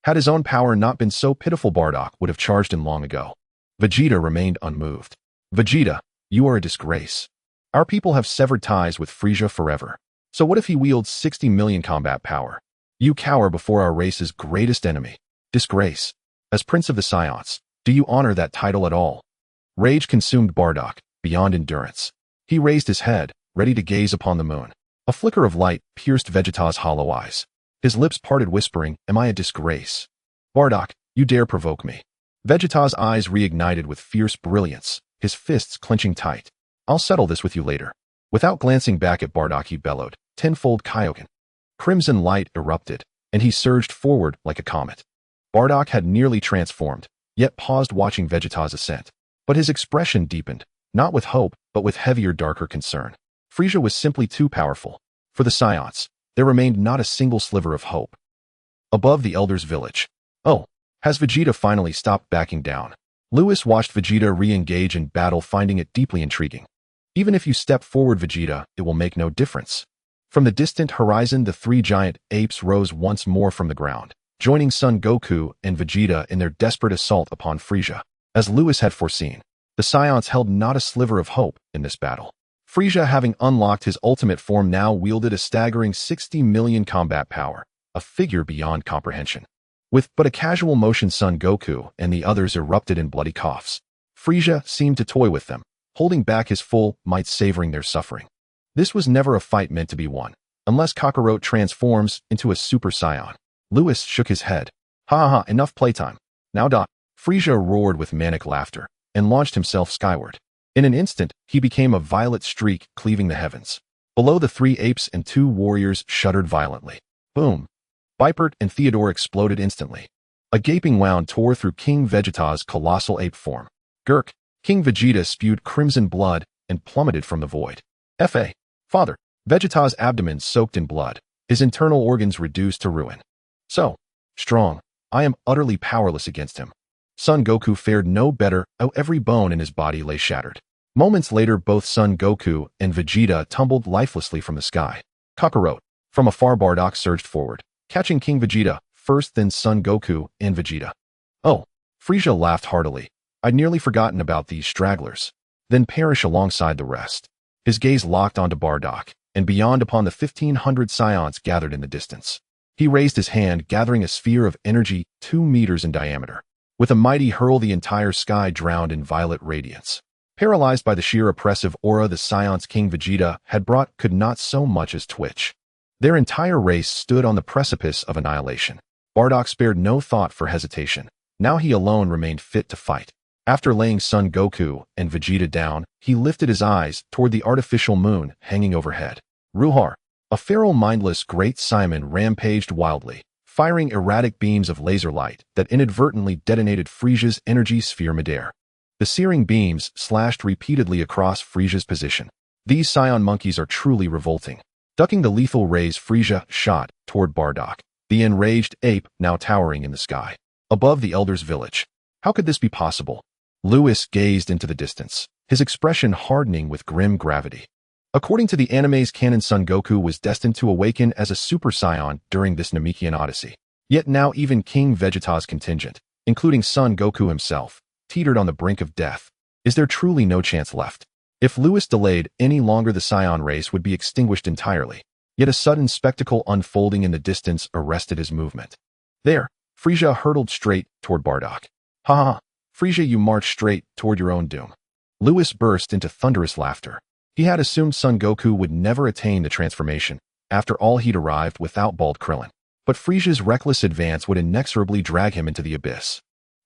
Had his own power not been so pitiful, Bardock would have charged him long ago. Vegeta remained unmoved. Vegeta, you are a disgrace. Our people have severed ties with Frieza forever. So what if he wields 60 million combat power? You cower before our race's greatest enemy. Disgrace. As Prince of the Saiyans, do you honor that title at all? Rage consumed Bardock, beyond endurance. He raised his head, ready to gaze upon the moon. A flicker of light pierced Vegeta's hollow eyes. His lips parted, whispering, "Am I a disgrace? Bardock, you dare provoke me." Vegeta's eyes reignited with fierce brilliance, his fists clenching tight. "I'll settle this with you later." Without glancing back at Bardock, he bellowed, "Tenfold Kaioken." Crimson light erupted, and he surged forward like a comet. Bardock had nearly transformed, yet paused, watching Vegeta's ascent. But his expression deepened, not with hope, but with heavier, darker concern. Frieza was simply too powerful. For the Saiyans, there remained not a single sliver of hope. Above the Elder's village. Oh, has Vegeta finally stopped backing down? Lewis watched Vegeta re-engage in battle, finding it deeply intriguing. Even if you step forward, Vegeta, it will make no difference. From the distant horizon, the three giant apes rose once more from the ground, joining Son Goku and Vegeta in their desperate assault upon Frieza. As Lewis had foreseen, the Saiyans held not a sliver of hope in this battle. Frieza, having unlocked his ultimate form, now wielded a staggering 60 million combat power, a figure beyond comprehension. With but a casual motion, Son Goku and the others erupted in bloody coughs. Frieza seemed to toy with them, holding back his full might, savoring their suffering. This was never a fight meant to be won, unless Kakarot transforms into a Super Saiyan. Lewis shook his head. Ha ha ha, enough playtime. Now dot. Frieza roared with manic laughter, and launched himself skyward. In an instant, he became a violet streak, cleaving the heavens. Below, the three apes and two warriors shuddered violently. Boom! Vipert and Theodore exploded instantly. A gaping wound tore through King Vegeta's colossal ape form. Gurk! King Vegeta spewed crimson blood and plummeted from the void. F.A. Father! Vegeta's abdomen soaked in blood, his internal organs reduced to ruin. So strong, I am utterly powerless against him. Son Goku fared no better, how every bone in his body lay shattered. Moments later, both Son Goku and Vegeta tumbled lifelessly from the sky. Kakarot! From afar, Bardock surged forward, catching King Vegeta, first then Son Goku and Vegeta. Oh! Frieza laughed heartily. I'd nearly forgotten about these stragglers. Then perish alongside the rest. His gaze locked onto Bardock, and beyond upon the 1,500 Saiyans gathered in the distance. He raised his hand, gathering a sphere of energy 2 meters in diameter. With a mighty hurl, the entire sky drowned in violet radiance. Paralyzed by the sheer oppressive aura the Saiyans King Vegeta had brought could not so much as twitch. Their entire race stood on the precipice of annihilation. Bardock spared no thought for hesitation. Now he alone remained fit to fight. After laying Son Goku and Vegeta down, he lifted his eyes toward the artificial moon hanging overhead. Ruhar! A feral, mindless great Saiyaman rampaged wildly, firing erratic beams of laser light that inadvertently detonated Frieza's energy sphere midair. The searing beams slashed repeatedly across Frieza's position. These Saiyan monkeys are truly revolting. Ducking the lethal rays, Frieza shot toward Bardock, the enraged ape now towering in the sky. Above the Elder's village. How could this be possible? Lewis gazed into the distance, his expression hardening with grim gravity. According to the anime's canon, Son Goku was destined to awaken as a Super Saiyan during this Namekian Odyssey. Yet now even King Vegeta's contingent, including Son Goku himself, teetered on the brink of death. Is there truly no chance left? If Lewis delayed any longer, the Saiyan race would be extinguished entirely. Yet a sudden spectacle unfolding in the distance arrested his movement. There, Frieza hurtled straight toward Bardock. Ha ha! Frieza, you march straight toward your own doom. Lewis burst into thunderous laughter. He had assumed Son Goku would never attain the transformation, After all, he'd arrived without bald Krillin. But Frisia's reckless advance would inexorably drag him into the abyss.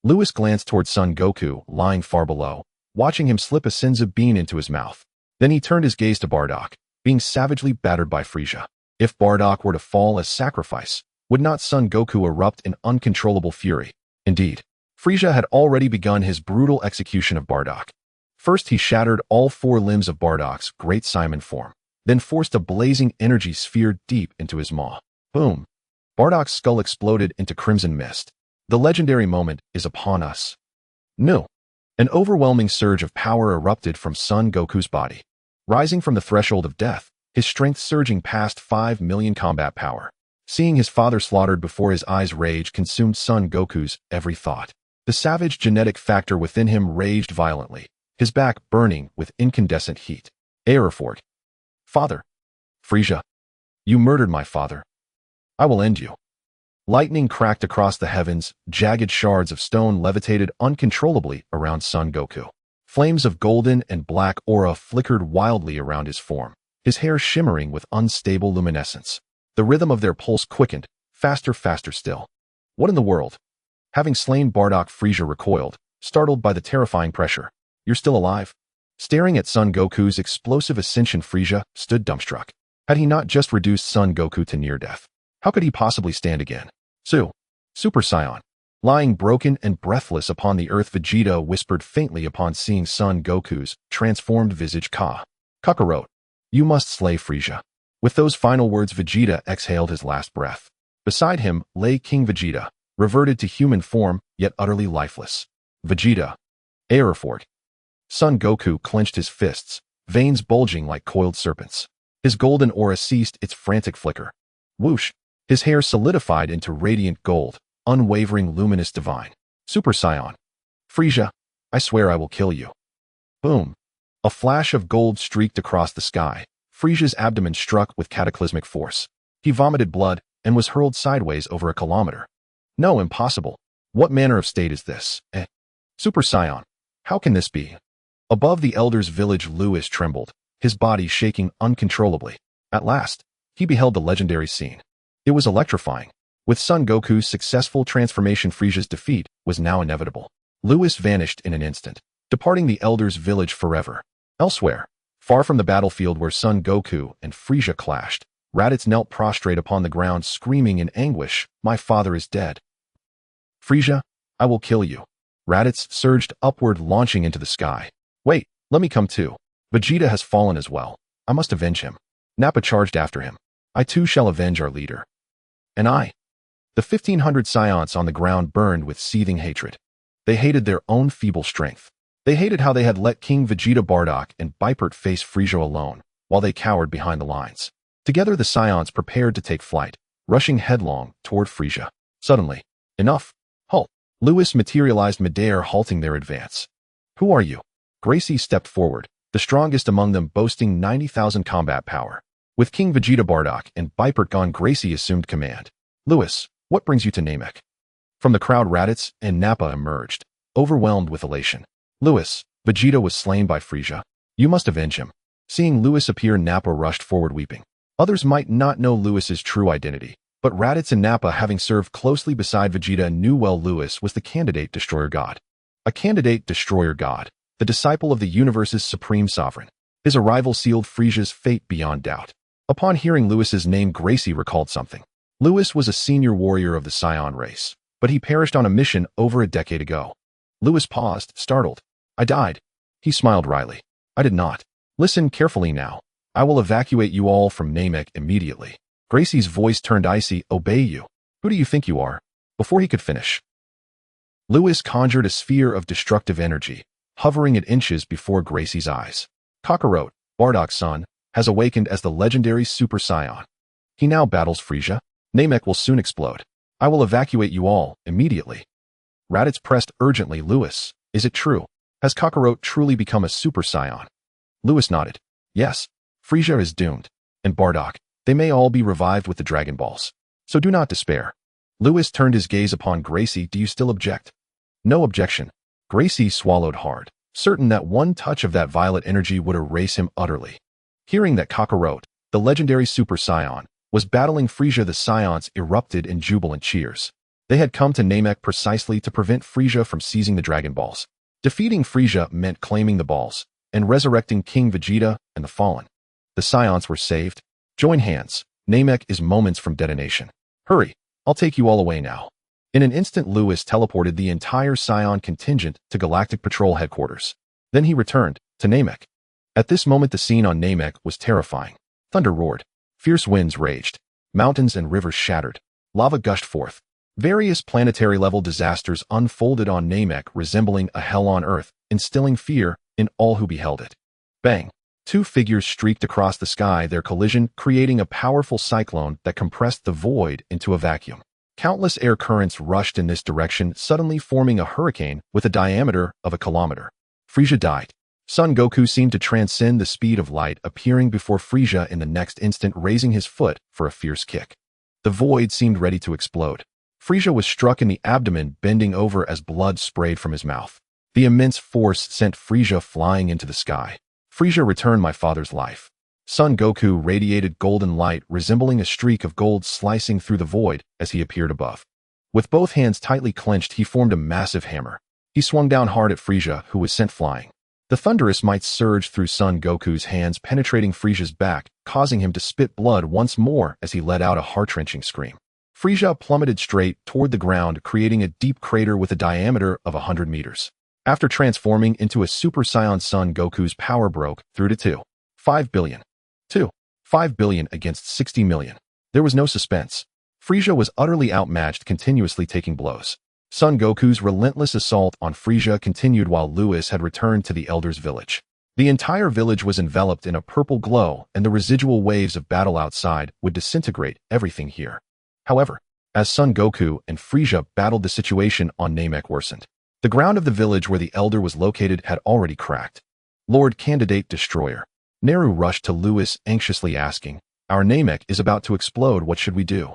Lewis glanced toward Son Goku, lying far below, watching him slip a Senzu bean into his mouth. Then he turned his gaze to Bardock, being savagely battered by Frisia. If Bardock were to fall as sacrifice, would not Son Goku erupt in uncontrollable fury? Indeed, Frisia had already begun his brutal execution of Bardock. First, he shattered all 4 limbs of Bardock's great Saiyan form, then forced a blazing energy sphere deep into his maw. Boom! Bardock's skull exploded into crimson mist. The legendary moment is upon us. No! An overwhelming surge of power erupted from Son Goku's body. Rising from the threshold of death, his strength surging past 5 million combat power. Seeing his father slaughtered before his eyes, rage consumed Son Goku's every thought. The savage genetic factor within him raged violently, his back burning with incandescent heat. Aerofort. Father. Frisia. You murdered my father. I will end you. Lightning cracked across the heavens, jagged shards of stone levitated uncontrollably around Son Goku. Flames of golden and black aura flickered wildly around his form, his hair shimmering with unstable luminescence. The rhythm of their pulse quickened, faster still. What in the world? Having slain Bardock, Frisia recoiled, startled by the terrifying pressure. You're still alive? Staring at Son Goku's explosive ascension, Frisia stood dumbstruck. Had he not just reduced Son Goku to near death? How could he possibly stand again? Super Saiyan. Lying broken and breathless upon the earth, Vegeta whispered faintly upon seeing Son Goku's transformed visage. Kakarot, you must slay Frisia. With those final words, Vegeta exhaled his last breath. Beside him lay King Vegeta, reverted to human form, yet utterly lifeless. Vegeta. Aerofort. Son Goku clenched his fists, veins bulging like coiled serpents. His golden aura ceased its frantic flicker. Whoosh! His hair solidified into radiant gold, unwavering, luminous, divine. Super Saiyan. Frisia, I swear I will kill you. Boom! A flash of gold streaked across the sky. Frisia's abdomen struck with cataclysmic force. He vomited blood and was hurled sideways over a kilometer. No, impossible. What manner of state is this? Super Saiyan. How can this be? Above the Elder's village, Lewis trembled, his body shaking uncontrollably. At last, he beheld the legendary scene. It was electrifying. With Son Goku's successful transformation, Frisia's defeat was now inevitable. Lewis vanished in an instant, departing the Elder's village forever. Elsewhere, far from the battlefield where Son Goku and Frisia clashed, Raditz knelt prostrate upon the ground, screaming in anguish, "My father is dead. Frisia, I will kill you." Raditz surged upward, launching into the sky. Wait, let me come too. Vegeta has fallen as well. I must avenge him. Nappa charged after him. I too shall avenge our leader. And I. The 1,500 Saiyans on the ground burned with seething hatred. They hated their own feeble strength. They hated how they had let King Vegeta, Bardock, and Beerus face Frisia alone, while they cowered behind the lines. Together the Saiyans prepared to take flight, rushing headlong toward Frisia. Suddenly, enough! Halt! Lewis materialized midair, halting their advance. Who are you? Gracie stepped forward, the strongest among them, boasting 90,000 combat power. With King Vegeta, Bardock, and Beerus gone, Gracie assumed command. Lewis, what brings you to Namek? From the crowd, Raditz and Nappa emerged, overwhelmed with elation. Lewis, Vegeta was slain by Frisia. You must avenge him. Seeing Lewis appear, Nappa rushed forward weeping. Others might not know Lewis's true identity, but Raditz and Nappa, having served closely beside Vegeta, knew well Lewis was the candidate destroyer god. A candidate destroyer god, the disciple of the universe's supreme sovereign. His arrival sealed Frisia's fate beyond doubt. Upon hearing Lewis's name, Gracie recalled something. Lewis was a senior warrior of the Saiyan race, but he perished on a mission over a decade ago. Lewis paused, startled. I died. He smiled wryly. I did not. Listen carefully now. I will evacuate you all from Namek immediately. Gracie's voice turned icy. Obey you. Who do you think you are? Before he could finish, Lewis conjured a sphere of destructive energy, hovering at inches before Gracie's eyes. Kakarot, Bardock's son, has awakened as the legendary Super Saiyan. He now battles Frisia. Namek will soon explode. I will evacuate you all immediately. Raditz pressed urgently. Lewis, is it true? Has Kakarot truly become a Super Saiyan? Lewis nodded. Yes, Frisia is doomed. And Bardock, they may all be revived with the Dragon Balls. So do not despair. Lewis turned his gaze upon Gracie. Do you still object? No objection. Gracie swallowed hard, certain that one touch of that violet energy would erase him utterly. Hearing that Kakarot, the legendary Super Saiyan, was battling Frieza. The Saiyans erupted in jubilant cheers. They had come to Namek precisely to prevent Frieza from seizing the Dragon Balls. Defeating Frieza meant claiming the balls and resurrecting King Vegeta and the Fallen. The Saiyans were saved. Join hands. Namek is moments from detonation. Hurry, I'll take you all away now. In an instant, Lewis teleported the entire Saiyan contingent to Galactic Patrol headquarters. Then he returned to Namek. At this moment, the scene on Namek was terrifying. Thunder roared. Fierce winds raged. Mountains and rivers shattered. Lava gushed forth. Various planetary-level disasters unfolded on Namek, resembling a hell on Earth, instilling fear in all who beheld it. Bang! Two figures streaked across the sky, their collision creating a powerful cyclone that compressed the void into a vacuum. Countless air currents rushed in this direction, suddenly forming a hurricane with a diameter of a kilometer. Frieza died. Son Goku seemed to transcend the speed of light, appearing before Frieza in the next instant, raising his foot for a fierce kick. The void seemed ready to explode. Frieza was struck in the abdomen, bending over as blood sprayed from his mouth. The immense force sent Frieza flying into the sky. Frieza returned my father's life. Son Goku radiated golden light, resembling a streak of gold slicing through the void as he appeared above. With both hands tightly clenched, he formed a massive hammer. He swung down hard at Frieza, who was sent flying. The thunderous might surged through Son Goku's hands, penetrating Frieza's back, causing him to spit blood once more as he let out a heart-wrenching scream. Frieza plummeted straight toward the ground, creating a deep crater with a diameter of 100 meters. After transforming into a Super Saiyan, Son Goku's power broke through to 5 billion. 5 billion against 60 million. There was no suspense. Frieza was utterly outmatched, continuously taking blows. Son Goku's relentless assault on Frieza continued while Lewis had returned to the Elder's village. The entire village was enveloped in a purple glow, and the residual waves of battle outside would disintegrate everything here. However, as Son Goku and Frieza battled, the situation on Namek worsened. The ground of the village where the Elder was located had already cracked. Lord Candidate Destroyer. Neru rushed to Lewis, anxiously asking, "Our Namek is about to explode. What should we do?"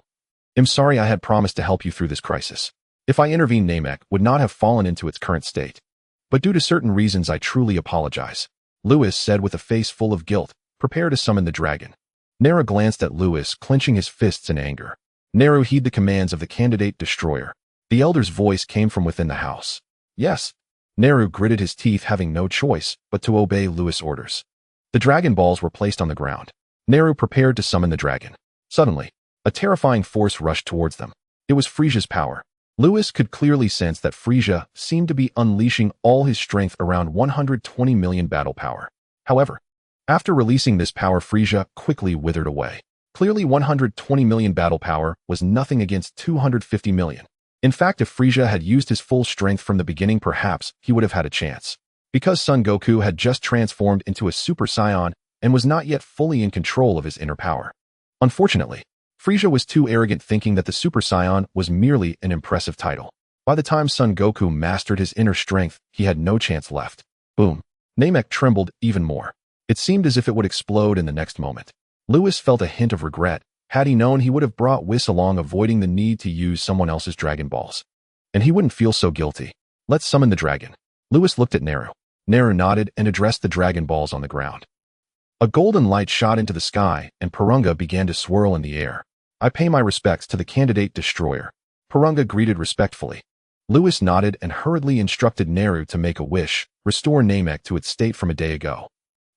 "I'm sorry, I had promised to help you through this crisis. If I intervened, Namek would not have fallen into its current state. But due to certain reasons, I truly apologize," Lewis said with a face full of guilt. "Prepare to summon the dragon." Neru glanced at Lewis, clenching his fists in anger. Neru heeded the commands of the Candidate Destroyer. The Elder's voice came from within the house. "Yes." Neru gritted his teeth, having no choice but to obey Lewis' orders. The Dragon Balls were placed on the ground. Neru prepared to summon the dragon. Suddenly, a terrifying force rushed towards them. It was Frieza's power. Lewis could clearly sense that Frieza seemed to be unleashing all his strength, around 120 million battle power. However, after releasing this power, Frieza quickly withered away. Clearly, 120 million battle power was nothing against 250 million. In fact, if Frieza had used his full strength from the beginning, perhaps he would have had a chance. Because Son Goku had just transformed into a Super Saiyan and was not yet fully in control of his inner power. Unfortunately, Frieza was too arrogant, thinking that the Super Saiyan was merely an impressive title. By the time Son Goku mastered his inner strength, he had no chance left. Boom! Namek trembled even more. It seemed as if it would explode in the next moment. Lewis felt a hint of regret. Had he known, he would have brought Whis along, avoiding the need to use someone else's Dragon Balls. And he wouldn't feel so guilty. "Let's summon the dragon." Lewis looked at Neru. Neru nodded and addressed the Dragon Balls on the ground. A golden light shot into the sky, and Purunga began to swirl in the air. "I pay my respects to the Candidate Destroyer," Purunga greeted respectfully. Lewis nodded and hurriedly instructed Neru to make a wish, restore Namek to its state from a day ago.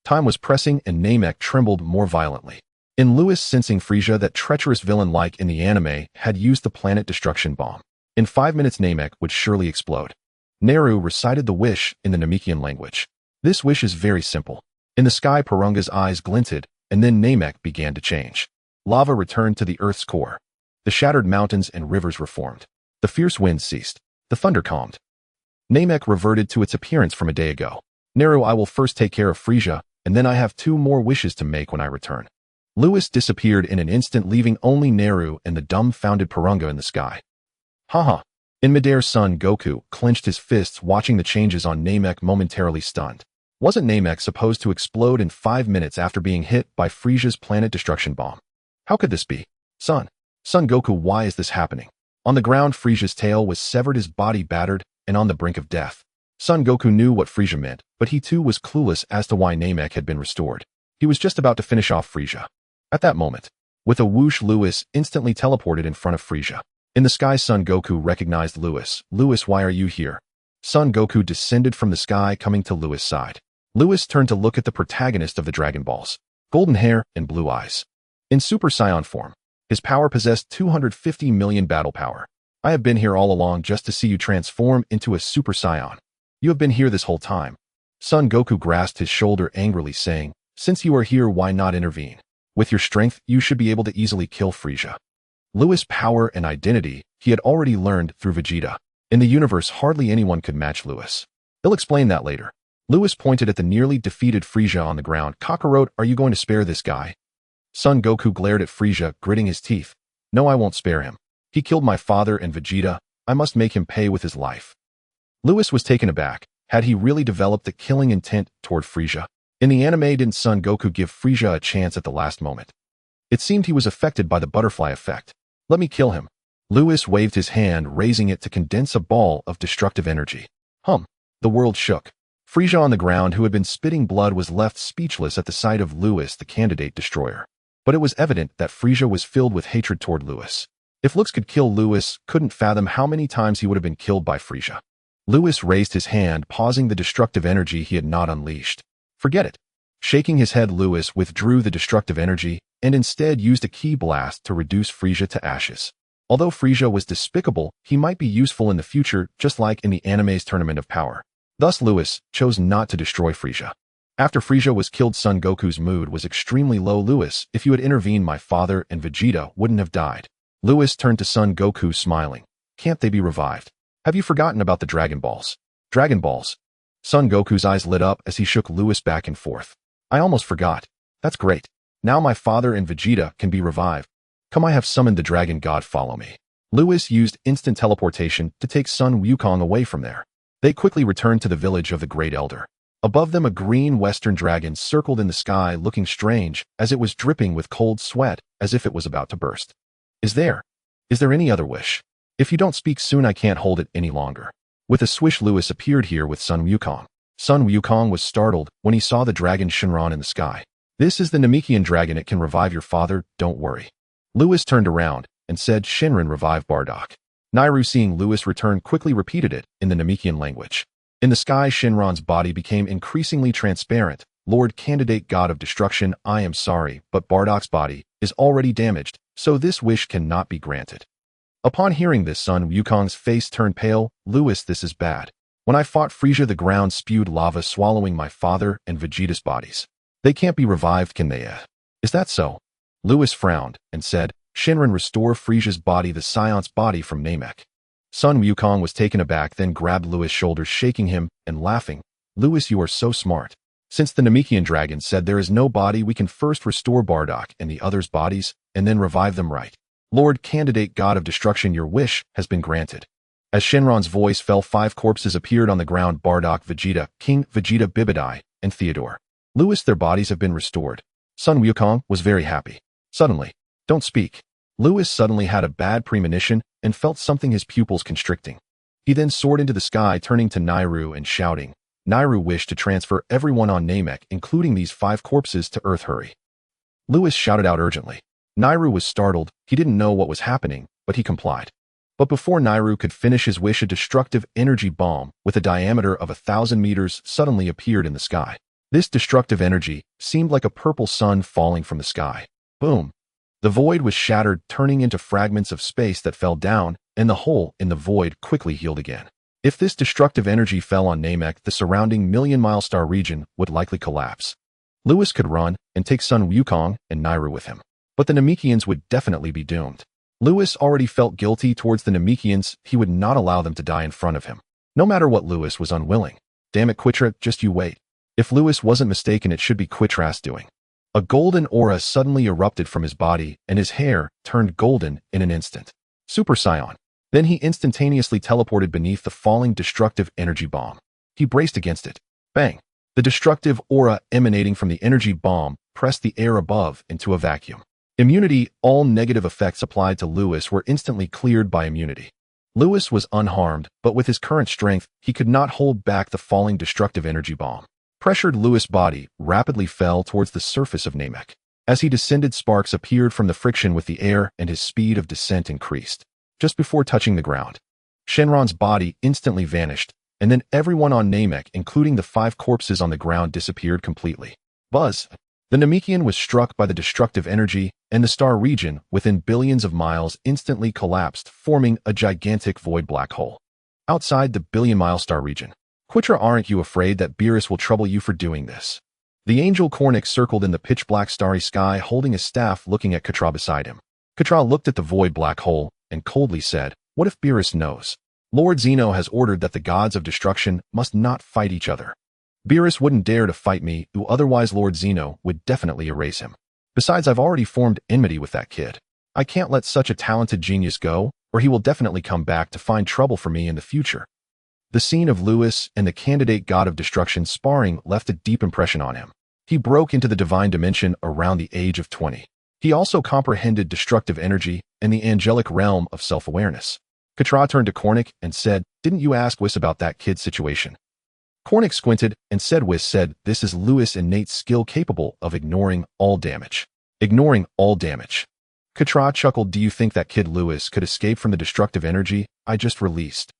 Time was pressing, and Namek trembled more violently. In Lewis, sensing Frieza, that treacherous villain like in the anime, had used the planet destruction bomb. In 5 minutes, Namek would surely explode. Neru recited the wish in the Namekian language. This wish is very simple. In the sky, Purunga's eyes glinted, and then Namek began to change. Lava returned to the Earth's core. The shattered mountains and rivers reformed. The fierce winds ceased. The thunder calmed. Namek reverted to its appearance from a day ago. "Neru, I will first take care of Frieza, and then I have 2 more wishes to make when I return." Lewis disappeared in an instant, leaving only Neru and the dumbfounded Purunga in the sky. Haha. In midair, Son Goku clenched his fists, watching the changes on Namek, momentarily stunned. Wasn't Namek supposed to explode in 5 minutes after being hit by Frieza's planet destruction bomb? How could this be? Son Goku, why is this happening? On the ground, Frieza's tail was severed, his body battered, and on the brink of death. Son Goku knew what Frieza meant, but he too was clueless as to why Namek had been restored. He was just about to finish off Frieza. At that moment, with a whoosh, Lewis instantly teleported in front of Frieza. In the sky, Son Goku recognized Lewis. Lewis, why are you here? Son Goku descended from the sky, coming to Lewis' side. Lewis turned to look at the protagonist of the Dragon Balls. Golden hair and blue eyes. In Super Saiyan form, his power possessed 250 million battle power. I have been here all along just to see you transform into a Super Saiyan. You have been here this whole time. Son Goku grasped his shoulder angrily, saying, since you are here, why not intervene? With your strength, you should be able to easily kill Frieza. Lewis' power and identity he had already learned through Vegeta. In the universe, hardly anyone could match Lewis. He'll explain that later. Lewis pointed at the nearly defeated Frieza on the ground. Kakarot, are you going to spare this guy? Son Goku glared at Frieza, gritting his teeth. No, I won't spare him. He killed my father and Vegeta. I must make him pay with his life. Lewis was taken aback. Had he really developed the killing intent toward Frieza? In the anime, didn't Son Goku give Frieza a chance at the last moment? It seemed he was affected by the butterfly effect. Let me kill him. Lewis waved his hand, raising it to condense a ball of destructive energy. The world shook. Frieza on the ground, who had been spitting blood, was left speechless at the sight of Lewis, the candidate destroyer. But it was evident that Frieza was filled with hatred toward Lewis. If looks could kill, Lewis couldn't fathom how many times he would have been killed by Frieza. Lewis raised his hand, pausing the destructive energy he had not unleashed. Forget it. Shaking his head, Lewis withdrew the destructive energy and instead used a ki blast to reduce Frieza to ashes. Although Frieza was despicable, he might be useful in the future, just like in the anime's Tournament of Power. Thus, Lewis chose not to destroy Frieza. After Frieza was killed, Son Goku's mood was extremely low. Lewis, if you had intervened, my father and Vegeta wouldn't have died. Lewis turned to Son Goku, smiling. Can't they be revived? Have you forgotten about the Dragon Balls? Dragon Balls? Son Goku's eyes lit up as he shook Lewis back and forth. I almost forgot. That's great. Now my father and Vegeta can be revived. Come, I have summoned the Dragon God, follow me. Lewis used instant teleportation to take Sun Wukong away from there. They quickly returned to the village of the Great Elder. Above them, a green western dragon circled in the sky, looking strange, as it was dripping with cold sweat, as if it was about to burst. Is there any other wish? If you don't speak soon, I can't hold it any longer. With a swish, Lewis appeared here with Sun Wukong. Sun Wukong was startled when he saw the dragon Shinron in the sky. This is the Namekian dragon. It can revive your father, don't worry. Lewis turned around and said, Shinron, revive Bardock. Nairu, seeing Lewis return, quickly repeated it in the Namekian language. In the sky, Shinron's body became increasingly transparent. Lord Candidate God of Destruction, I am sorry, but Bardock's body is already damaged, so this wish cannot be granted. Upon hearing this, Sun Wukong's face turned pale. Lewis, this is bad. When I fought Frieza, the ground spewed lava, swallowing my father and Vegeta's bodies. They can't be revived, can they? Is that so? Lewis frowned and said, Shinron, restore Frieza's body, the Saiyan's body from Namek. Sun Wukong was taken aback, then grabbed Lewis' shoulders, shaking him and laughing. Lewis, you are so smart. Since the Namekian dragon said there is no body, we can first restore Bardock and the others' bodies, and then revive them, right? Lord Candidate God of Destruction, your wish has been granted. As Shinron's voice fell, 5 corpses appeared on the ground: Bardock, Vegeta, King Vegeta, Bibidai, and Theodore. Lewis, their bodies have been restored. Sun Wukong was very happy. Suddenly, don't speak. Lewis suddenly had a bad premonition and felt something, his pupils constricting. He then soared into the sky, turning to Nairu and shouting. Nairu wished to transfer everyone on Namek, including these 5 corpses, to Earth. Hurry. Lewis shouted out urgently. Nairu was startled. He didn't know what was happening, but he complied. But before Nairu could finish his wish, a destructive energy bomb with a diameter of 1,000 meters suddenly appeared in the sky. This destructive energy seemed like a purple sun falling from the sky. Boom! The void was shattered, turning into fragments of space that fell down, and the hole in the void quickly healed again. If this destructive energy fell on Namek, the surrounding million-mile star region would likely collapse. Lewis could run and take Sun Wukong and Nairu with him. But the Namekians would definitely be doomed. Lewis already felt guilty towards the Namekians. He would not allow them to die in front of him. No matter what, Lewis was unwilling. Damn it, Quitra, just you wait. If Lewis wasn't mistaken, it should be Quitra's doing. A golden aura suddenly erupted from his body, and his hair turned golden in an instant. Super Saiyan. Then he instantaneously teleported beneath the falling destructive energy bomb. He braced against it. Bang! The destructive aura emanating from the energy bomb pressed the air above into a vacuum. Immunity. All negative effects applied to Lewis were instantly cleared by immunity. Lewis was unharmed, but with his current strength, he could not hold back the falling destructive energy bomb. Pressured, Lewis' body rapidly fell towards the surface of Namek. As he descended, sparks appeared from the friction with the air and his speed of descent increased. Just before touching the ground, Shenron's body instantly vanished, and then everyone on Namek, including the 5 corpses on the ground, disappeared completely. Buzz! The Namekian was struck by the destructive energy, and the star region, within billions of miles, instantly collapsed, forming a gigantic void black hole. Outside the billion-mile star region, Quitra, aren't you afraid that Beerus will trouble you for doing this? The angel Kornik circled in the pitch-black starry sky, holding his staff, looking at Quitra beside him. Quitra looked at the void black hole and coldly said, "What if Beerus knows? Lord Zeno has ordered that the gods of destruction must not fight each other. Beerus wouldn't dare to fight me, who otherwise Lord Zeno would definitely erase him. Besides, I've already formed enmity with that kid. I can't let such a talented genius go, or he will definitely come back to find trouble for me in the future." The scene of Lewis and the candidate god of destruction sparring left a deep impression on him. He broke into the divine dimension around the age of 20. He also comprehended destructive energy and the angelic realm of self-awareness. Quitra turned to Kornik and said, "Didn't you ask Whis about that kid's situation?" Kornik squinted and said, "Whis said this is Lewis' innate skill capable of ignoring all damage." Ignoring all damage. Quitra chuckled. "Do you think that kid Lewis could escape from the destructive energy I just released?"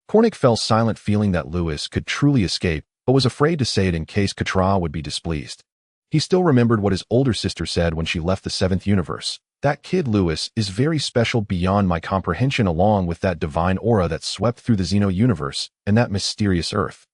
Kornik fell silent, feeling that Lewis could truly escape, but was afraid to say it in case Quitra would be displeased. He still remembered what his older sister said when she left the 7th universe. That kid Lewis is very special beyond my comprehension, along with that divine aura that swept through the Xeno universe and that mysterious Earth.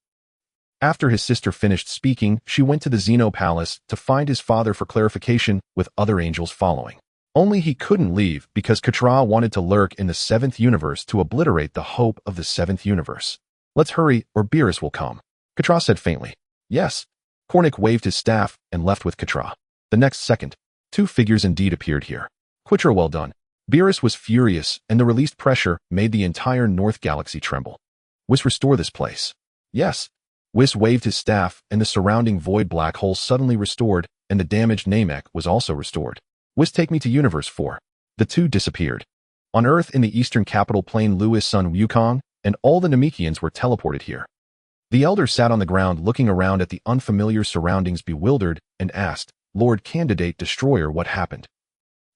After his sister finished speaking, she went to the Xeno Palace to find his father for clarification, with other angels following. Only he couldn't leave because Quitra wanted to lurk in the 7th universe to obliterate the hope of the 7th universe. "Let's hurry, or Beerus will come," Quitra said faintly. "Yes." Kornik waved his staff and left with Quitra. The next second, 2 figures indeed appeared here. Quitra, well done. Beerus was furious, and the released pressure made the entire North Galaxy tremble. "Whis, restore this place." "Yes." Whis waved his staff, and the surrounding void black hole suddenly restored, and the damaged Namek was also restored. "Whis, take me to Universe 4. The 2 disappeared. On Earth, in the eastern capital plane, Lewis' son Wukong and all the Namekians were teleported here. The elder sat on the ground looking around at the unfamiliar surroundings, bewildered, and asked, "Lord Candidate Destroyer, what happened?"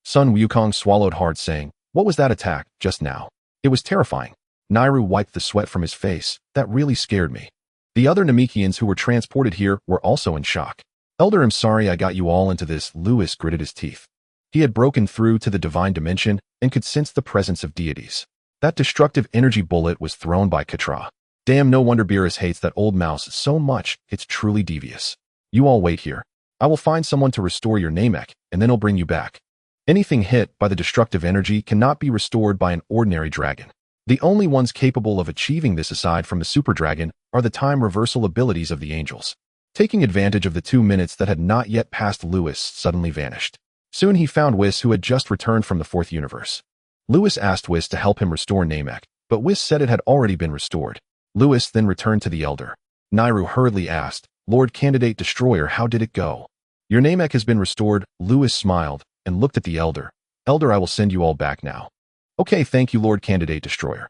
Son Wukong swallowed hard, saying, "What was that attack just now? It was terrifying." Nairu wiped the sweat from his face. "That really scared me." The other Namekians who were transported here were also in shock. "Elder, I'm sorry I got you all into this." Lewis gritted his teeth. He had broken through to the divine dimension and could sense the presence of deities. That destructive energy bullet was thrown by Quitra. Damn, no wonder Beerus hates that old mouse so much. It's truly devious. "You all wait here. I will find someone to restore your Namek, and then I'll bring you back." Anything hit by the destructive energy cannot be restored by an ordinary dragon. The only ones capable of achieving this, aside from the super dragon, are the time reversal abilities of the angels. Taking advantage of the 2 minutes that had not yet passed, Lewis suddenly vanished. Soon he found Whis, who had just returned from the 4th universe. Lewis asked Whis to help him restore Namek, but Whis said it had already been restored. Lewis then returned to the elder. Nairu hurriedly asked, "Lord Candidate Destroyer, how did it go?" "Your Namek has been restored." Lewis smiled and looked at the elder. "Elder, I will send you all back now." "Okay, thank you, Lord Candidate Destroyer."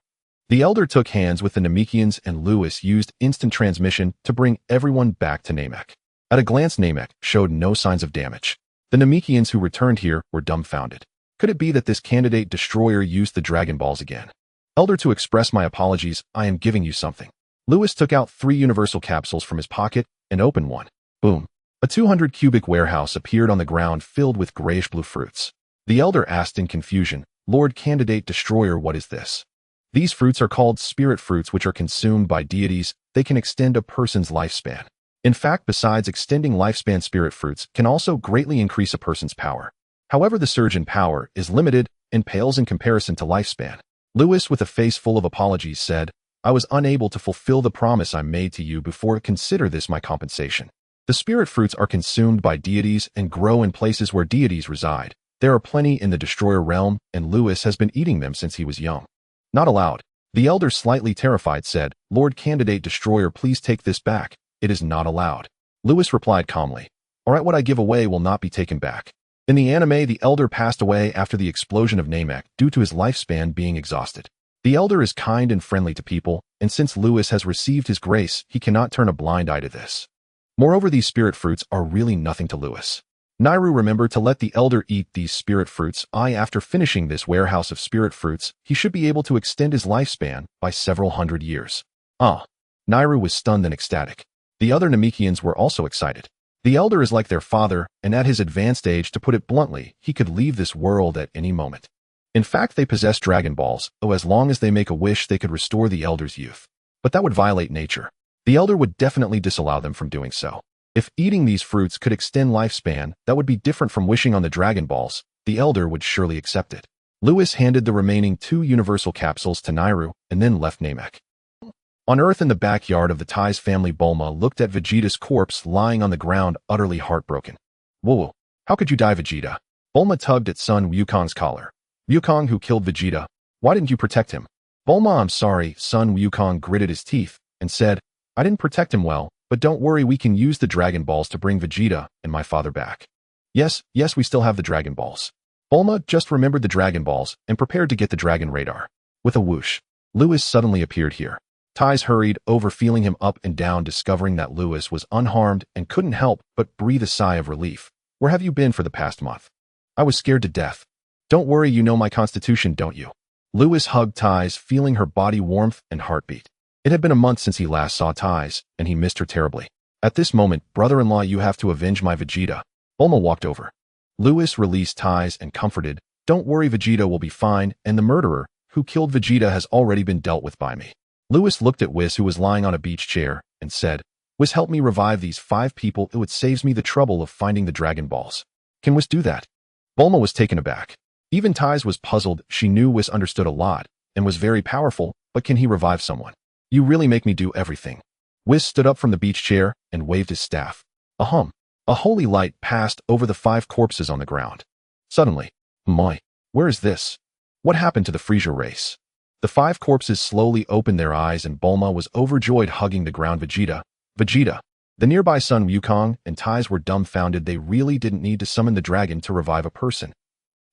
The elder took hands with the Namekians, and Lewis used instant transmission to bring everyone back to Namek. At a glance, Namek showed no signs of damage. The Namekians who returned here were dumbfounded. Could it be that this Candidate Destroyer used the Dragon Balls again? "Elder, to express my apologies, I am giving you something." Lewis took out 3 universal capsules from his pocket and opened one. Boom. A 200-cubic warehouse appeared on the ground, filled with grayish-blue fruits. The elder asked in confusion, "Lord Candidate Destroyer, what is this?" "These fruits are called spirit fruits, which are consumed by deities. They can extend a person's lifespan. In fact, besides extending lifespan, spirit fruits can also greatly increase a person's power. However, the surge in power is limited and pales in comparison to lifespan." Lewis, with a face full of apologies, said, "I was unable to fulfill the promise I made to you before. Consider this my compensation. The spirit fruits are consumed by deities and grow in places where deities reside. There are plenty in the Destroyer realm, and Lewis has been eating them since he was young." "Not allowed." The elder, slightly terrified, said, "Lord Candidate Destroyer, please take this back. It is not allowed." Lewis replied calmly, "All right, what I give away will not be taken back." In the anime, the elder passed away after the explosion of Namek due to his lifespan being exhausted. The elder is kind and friendly to people, and since Lewis has received his grace, he cannot turn a blind eye to this. Moreover, these spirit fruits are really nothing to Lewis. Nairu remembered to let the elder eat these spirit fruits. After finishing this warehouse of spirit fruits, he should be able to extend his lifespan by several hundred years. Nairu was stunned and ecstatic. The other Namekians were also excited. The elder is like their father, and at his advanced age, to put it bluntly, he could leave this world at any moment. In fact, they possess Dragon Balls, as long as they make a wish they could restore the elder's youth. But that would violate nature. The elder would definitely disallow them from doing so. If eating these fruits could extend lifespan, that would be different from wishing on the Dragon Balls. The elder would surely accept it. Lewis handed the remaining 2 universal capsules to Nairu and then left Namek. On Earth in the backyard of the Tai's family, Bulma looked at Vegeta's corpse lying on the ground, utterly heartbroken. Whoa, how could you die, Vegeta? Bulma tugged at son Wukong's collar. Wukong, who killed Vegeta, why didn't you protect him? Bulma, I'm sorry, son Wukong gritted his teeth and said, I didn't protect him well, but don't worry, we can use the Dragon Balls to bring Vegeta and my father back. Yes, we still have the Dragon Balls. Bulma just remembered the Dragon Balls and prepared to get the Dragon Radar. With a whoosh, Lewis suddenly appeared here. Ties hurried over, feeling him up and down, discovering that Lewis was unharmed and couldn't help but breathe a sigh of relief. Where have you been for the past month? I was scared to death. Don't worry, you know my constitution, don't you? Lewis hugged Ties, feeling her body warmth and heartbeat. It had been a month since he last saw Ties, and he missed her terribly. At this moment, brother-in-law, you have to avenge my Vegeta. Bulma walked over. Lewis released Ties and comforted, don't worry, Vegeta will be fine, and the murderer who killed Vegeta has already been dealt with by me. Lewis looked at Whis, who was lying on a beach chair, and said, Whis, help me revive these 5 people. It saves me the trouble of finding the Dragon Balls. Can Whis do that? Bulma was taken aback. Even Ties was puzzled. She knew Whis understood a lot and was very powerful, but can he revive someone? You really make me do everything. Whis stood up from the beach chair and waved his staff. A holy light passed over the 5 corpses on the ground. Suddenly, where is this? What happened to the Frieza race? The 5 corpses slowly opened their eyes, and Bulma was overjoyed, hugging the ground. Vegeta. The nearby son Wukong and Ties were dumbfounded. They really didn't need to summon the dragon to revive a person.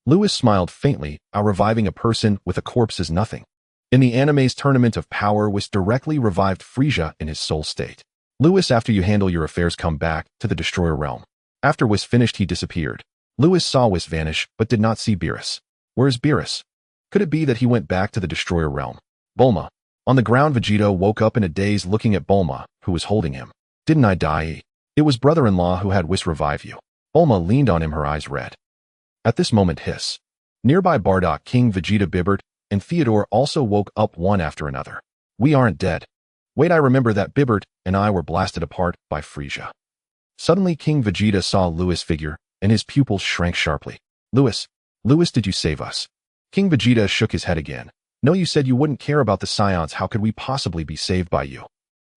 Lewis smiled faintly. Reviving a person with a corpse is nothing. In the anime's Tournament of Power, Whis directly revived Frieza in his soul state. Lewis, after you handle your affairs, come back to the Destroyer Realm. After Whis finished, he disappeared. Lewis saw Whis vanish, but did not see Beerus. Where is Beerus? Could it be that he went back to the Destroyer Realm? Bulma. On the ground, Vegeta woke up in a daze, looking at Bulma, who was holding him. Didn't I die? It was brother-in-law who had Whis revive you. Bulma leaned on him, her eyes red. At this moment, hiss. Nearby, Bardock, King Vegeta, Bibert, and Theodore also woke up one after another. We aren't dead. Wait, I remember that Bibert and I were blasted apart by Frieza. Suddenly, King Vegeta saw Lewis' figure, and his pupils shrank sharply. Lewis, did you save us? King Vegeta shook his head again. No, you said you wouldn't care about the Saiyans. How could we possibly be saved by you?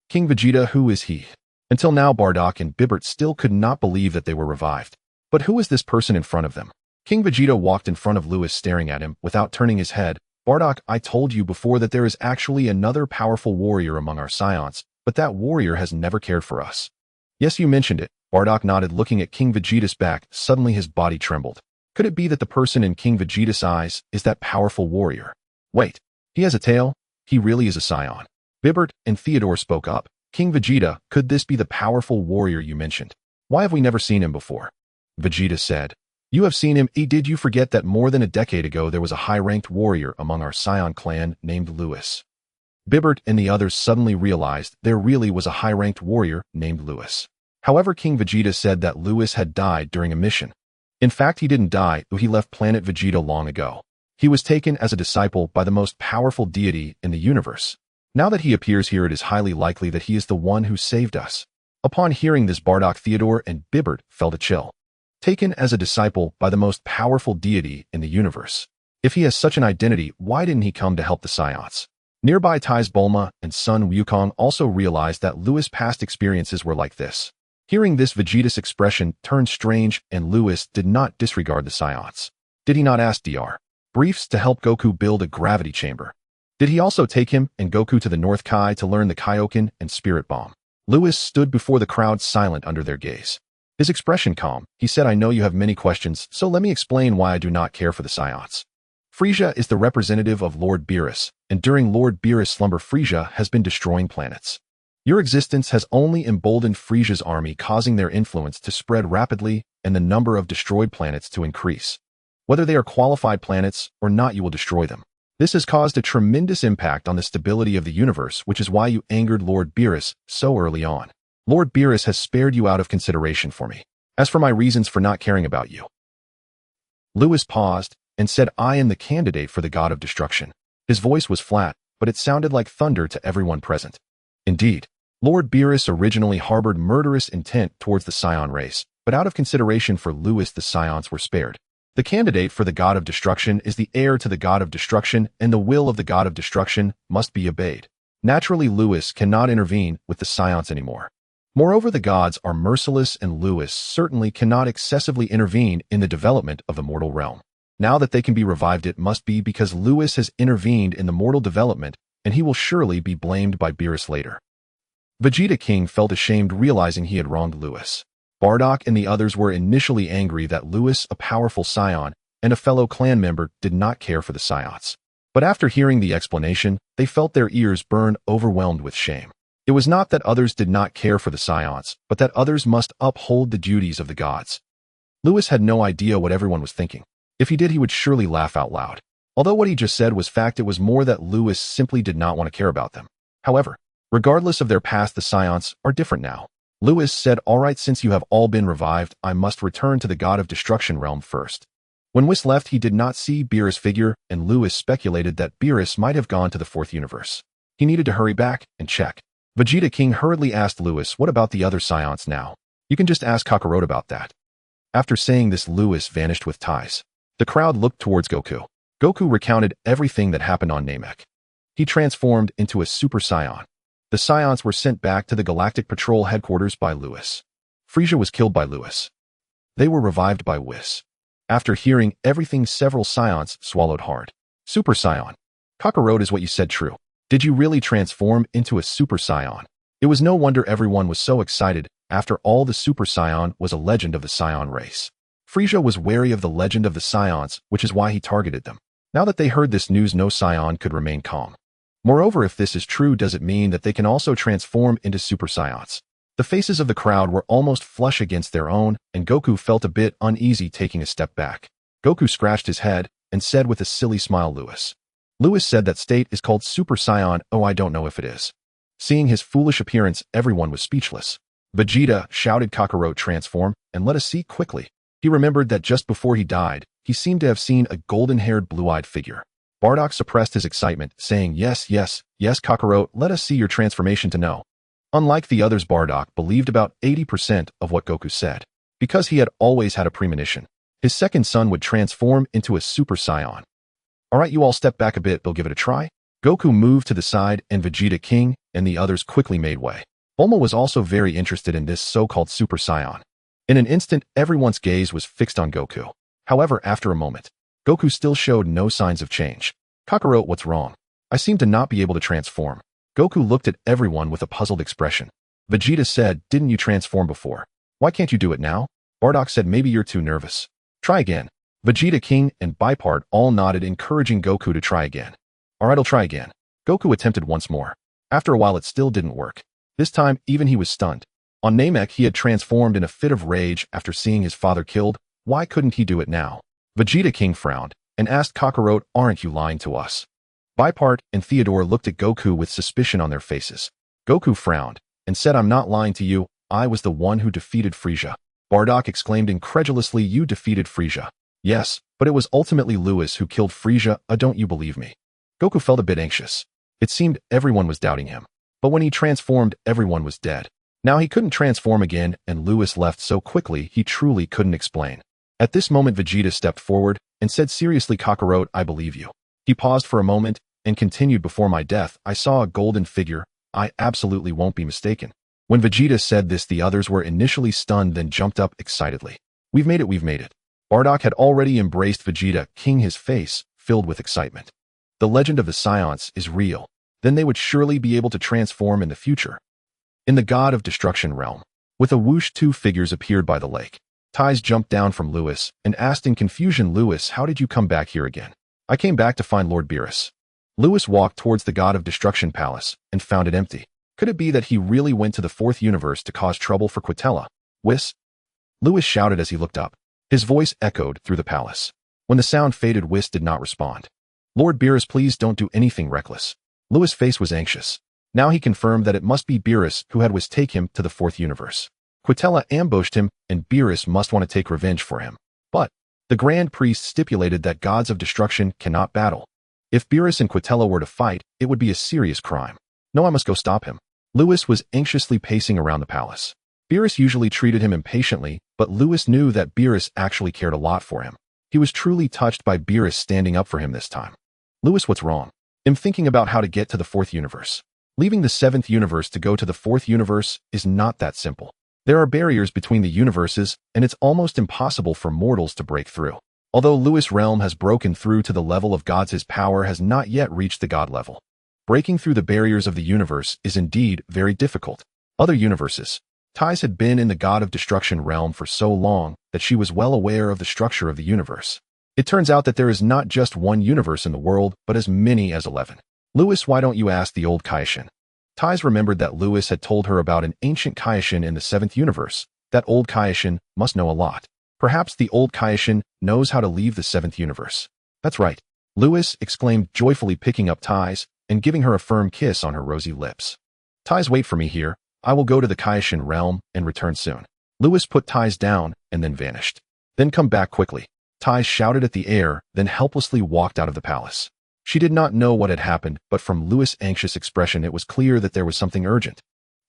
King Vegeta, who is he? Until now, Bardock and Bibert still could not believe that they were revived. But who is this person in front of them? King Vegeta walked in front of Lewis, staring at him without turning his head. Bardock, I told you before that there is actually another powerful warrior among our Saiyans, but that warrior has never cared for us. Yes, you mentioned it. Bardock nodded, looking at King Vegeta's back. Suddenly his body trembled. Could it be that the person in King Vegeta's eyes is that powerful warrior? Wait, he has a tail? He really is a Saiyan. Bibert and Theodore spoke up. King Vegeta, could this be the powerful warrior you mentioned? Why have we never seen him before? Vegeta said, You have seen him. Did you forget that more than a decade ago there was a high-ranked warrior among our Saiyan clan named Lewis? Bibert and the others suddenly realized there really was a high-ranked warrior named Lewis. However, King Vegeta said that Lewis had died during a mission. In fact, he didn't die, though he left Planet Vegeta long ago. He was taken as a disciple by the most powerful deity in the universe. Now that he appears here, it is highly likely that he is the one who saved us. Upon hearing this, Bardock, Theodore, and Bibert felt a chill. Taken as a disciple by the most powerful deity in the universe. If he has such an identity, why didn't he come to help the Saiyans? Nearby, Tai's Bulma and son Wukong also realized that Lewis' past experiences were like this. Hearing this, Vegeta's expression turned strange, and Lewis did not disregard the Saiyans. Did he not ask Dr. Briefs to help Goku build a gravity chamber? Did he also take him and Goku to the North Kai to learn the Kaioken and Spirit Bomb? Lewis stood before the crowd, silent under their gaze. His expression calm. He said, I know you have many questions, so let me explain why I do not care for the Saiyans. Frieza is the representative of Lord Beerus, and during Lord Beerus' slumber, Frieza has been destroying planets. Your existence has only emboldened Frieza's army, causing their influence to spread rapidly and the number of destroyed planets to increase. Whether they are qualified planets or not, you will destroy them. This has caused a tremendous impact on the stability of the universe, which is why you angered Lord Beerus so early on. Lord Beerus has spared you out of consideration for me. As for my reasons for not caring about you. Lewis paused and said, I am the candidate for the god of destruction. His voice was flat, but it sounded like thunder to everyone present. Indeed, Lord Beerus originally harbored murderous intent towards the Saiyan race, but out of consideration for Lewis, the Saiyans were spared. The candidate for the god of destruction is the heir to the god of destruction, and the will of the god of destruction must be obeyed. Naturally, Lewis cannot intervene with the Saiyans anymore. Moreover, the gods are merciless, and Lewis certainly cannot excessively intervene in the development of the mortal realm. Now that they can be revived, it must be because Lewis has intervened in the mortal development, and he will surely be blamed by Beerus later. Vegeta King felt ashamed realizing he had wronged Lewis. Bardock and the others were initially angry that Lewis, a powerful Saiyan and a fellow clan member, did not care for the Saiyans. But after hearing the explanation, they felt their ears burn, overwhelmed with shame. It was not that others did not care for the Saiyans, but that others must uphold the duties of the gods. Lewis had no idea what everyone was thinking. If he did, he would surely laugh out loud. Although what he just said was fact, it was more that Lewis simply did not want to care about them. However, regardless of their past, the Saiyans are different now. Lewis said, alright, since you have all been revived, I must return to the god of destruction realm first. When Whis left, he did not see Beerus' figure, and Lewis speculated that Beerus might have gone to the fourth universe. He needed to hurry back and check. Vegeta King hurriedly asked Lewis, what about the other Saiyans now? You can just ask Kakarot about that. After saying this, Lewis vanished with ties. The crowd looked towards Goku. Goku recounted everything that happened on Namek. He transformed into a Super Saiyan. The Saiyans were sent back to the Galactic Patrol headquarters by Lewis. Frieza was killed by Lewis. They were revived by Whis. After hearing everything, several Saiyans swallowed hard. Super Saiyan. Kakarot, is what you said true? Did you really transform into a Super Saiyan? It was no wonder everyone was so excited. After all, the Super Saiyan was a legend of the Saiyan race. Frieza was wary of the legend of the Saiyans, which is why he targeted them. Now that they heard this news, no Saiyan could remain calm. Moreover, if this is true, does it mean that they can also transform into Super Saiyans? The faces of the crowd were almost flush against their own, and Goku felt a bit uneasy taking a step back. Goku scratched his head and said with a silly smile, Lewis said that state is called Super Saiyan. Oh, I don't know if it is. Seeing his foolish appearance, everyone was speechless. Vegeta shouted, Kakarot, transform, and let us see quickly. He remembered that just before he died, he seemed to have seen a golden-haired, blue-eyed figure. Bardock suppressed his excitement, saying, yes, Kakarot, let us see your transformation to know. Unlike the others, Bardock believed about 80% of what Goku said, because he had always had a premonition. His second son would transform into a Super Saiyan. Alright, you all step back a bit, we'll give it a try. Goku moved to the side, and Vegeta King and the others quickly made way. Bulma was also very interested in this so-called Super Saiyan. In an instant, everyone's gaze was fixed on Goku. However, after a moment, Goku still showed no signs of change. Kakarot, what's wrong? I seem to not be able to transform. Goku looked at everyone with a puzzled expression. Vegeta said, didn't you transform before? Why can't you do it now? Bardock said, maybe you're too nervous. Try again. Vegeta King and Bipart all nodded, encouraging Goku to try again. Alright, I'll try again. Goku attempted once more. After a while, it still didn't work. This time, even he was stunned. On Namek, he had transformed in a fit of rage after seeing his father killed. Why couldn't he do it now? Vegeta King frowned and asked Kakarot, aren't you lying to us? Bipart and Theodore looked at Goku with suspicion on their faces. Goku frowned and said, I'm not lying to you. I was the one who defeated Frieza. Bardock exclaimed incredulously, you defeated Frieza? Yes, but it was ultimately Lewis who killed Frieza. Don't you believe me? Goku felt a bit anxious. It seemed everyone was doubting him. But when he transformed, everyone was dead. Now he couldn't transform again, and Lewis left so quickly he truly couldn't explain. At this moment, Vegeta stepped forward and said seriously, Kakarot, I believe you. He paused for a moment and continued, before my death, I saw a golden figure. I absolutely won't be mistaken. When Vegeta said this, the others were initially stunned, then jumped up excitedly. We've made it. Bardock had already embraced Vegeta King, his face filled with excitement. The legend of the Saiyans is real. Then they would surely be able to transform in the future. In the God of Destruction realm, with a whoosh, two figures appeared by the lake. Ties jumped down from Lewis and asked in confusion, Lewis, how did you come back here again? I came back to find Lord Beerus. Lewis walked towards the God of Destruction palace and found it empty. Could it be that he really went to the fourth universe to cause trouble for Quitella? Whis? Lewis shouted as he looked up. His voice echoed through the palace. When the sound faded, Whis did not respond. Lord Beerus, please don't do anything reckless. Lewis' face was anxious. Now he confirmed that it must be Beerus who had Whis take him to the fourth universe. Quitella ambushed him, and Beerus must want to take revenge for him. But the Grand Priest stipulated that gods of destruction cannot battle. If Beerus and Quitella were to fight, it would be a serious crime. No, I must go stop him. Lewis was anxiously pacing around the palace. Beerus usually treated him impatiently, but Lewis knew that Beerus actually cared a lot for him. He was truly touched by Beerus standing up for him this time. Lewis, what's wrong? I'm thinking about how to get to the fourth universe. Leaving the seventh universe to go to the fourth universe is not that simple. There are barriers between the universes, and it's almost impossible for mortals to break through. Although Lewis' realm has broken through to the level of gods, his power has not yet reached the god level. Breaking through the barriers of the universe is indeed very difficult. Other universes. Tais had been in the god of destruction realm for so long that she was well aware of the structure of the universe. It turns out that there is not just one universe in the world, but as many as 11. Lewis, why don't you ask the old Kaishin? Tais remembered that Lewis had told her about an ancient Kaishin in the seventh universe. That old Kaishin must know a lot. Perhaps the old Kaishin knows how to leave the seventh universe. That's right. Lewis exclaimed joyfully, picking up Tais and giving her a firm kiss on her rosy lips. Tais, wait for me here. I will go to the Kaishin realm and return soon. Lewis put Tais down and then vanished. Then come back quickly. Tais shouted at the air, then helplessly walked out of the palace. She did not know what had happened, but from Lewis' anxious expression it was clear that there was something urgent.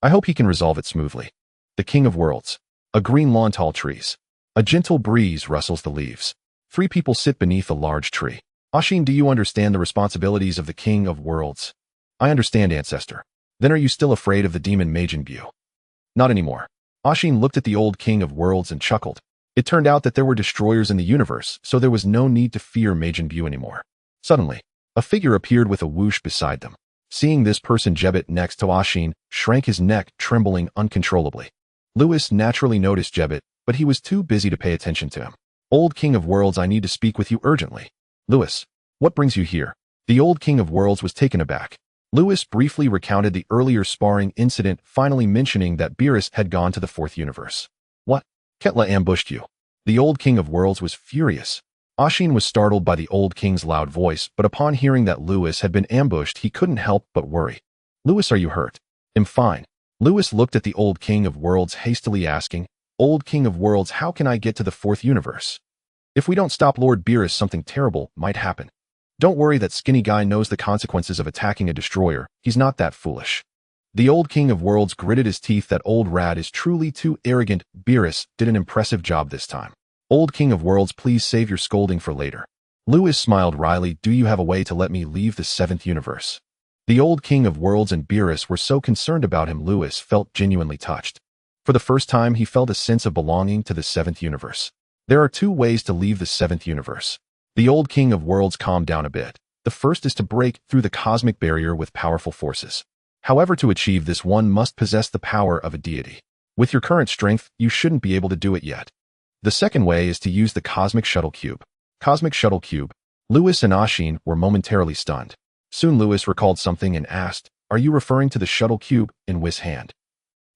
I hope he can resolve it smoothly. The King of Worlds. A green lawn, tall trees. A gentle breeze rustles the leaves. 3 people sit beneath a large tree. Ashin, do you understand the responsibilities of the King of Worlds? I understand, Ancestor. Then are you still afraid of the demon Majin Buu? Not anymore. Ashin looked at the old King of Worlds and chuckled. It turned out that there were destroyers in the universe, so there was no need to fear Majin Buu anymore. Suddenly, a figure appeared with a whoosh beside them. Seeing this person, Jebet next to Ashin shrank his neck, trembling uncontrollably. Lewis naturally noticed Jebet, but he was too busy to pay attention to him. Old King of Worlds, I need to speak with you urgently. Lewis, what brings you here? The old King of Worlds was taken aback. Lewis briefly recounted the earlier sparring incident, finally mentioning that Beerus had gone to the fourth universe. What? Ketla ambushed you. The old King of Worlds was furious. Ashin was startled by the old king's loud voice, but upon hearing that Lewis had been ambushed, he couldn't help but worry. Lewis, are you hurt? I'm fine. Lewis looked at the old King of Worlds, hastily asking, Old King of Worlds, how can I get to the fourth universe? If we don't stop Lord Beerus, something terrible might happen. Don't worry, that skinny guy knows the consequences of attacking a destroyer. He's not that foolish. The old King of Worlds gritted his teeth. That old rat is truly too arrogant. Beerus did an impressive job this time. Old King of Worlds, please save your scolding for later. Lewis smiled wryly. Do you have a way to let me leave the seventh universe? The old King of Worlds and Beerus were so concerned about him. Lewis felt genuinely touched. For the first time, he felt a sense of belonging to the seventh universe. There are 2 ways to leave the seventh universe. The old King of Worlds calmed down a bit. The first is to break through the cosmic barrier with powerful forces. However, to achieve this, one must possess the power of a deity. With your current strength, you shouldn't be able to do it yet. The second way is to use the Cosmic Shuttle Cube. Cosmic Shuttle Cube. Lewis and Ashin were momentarily stunned. Soon Lewis recalled something and asked, Are you referring to the Shuttle Cube in Whis' hand?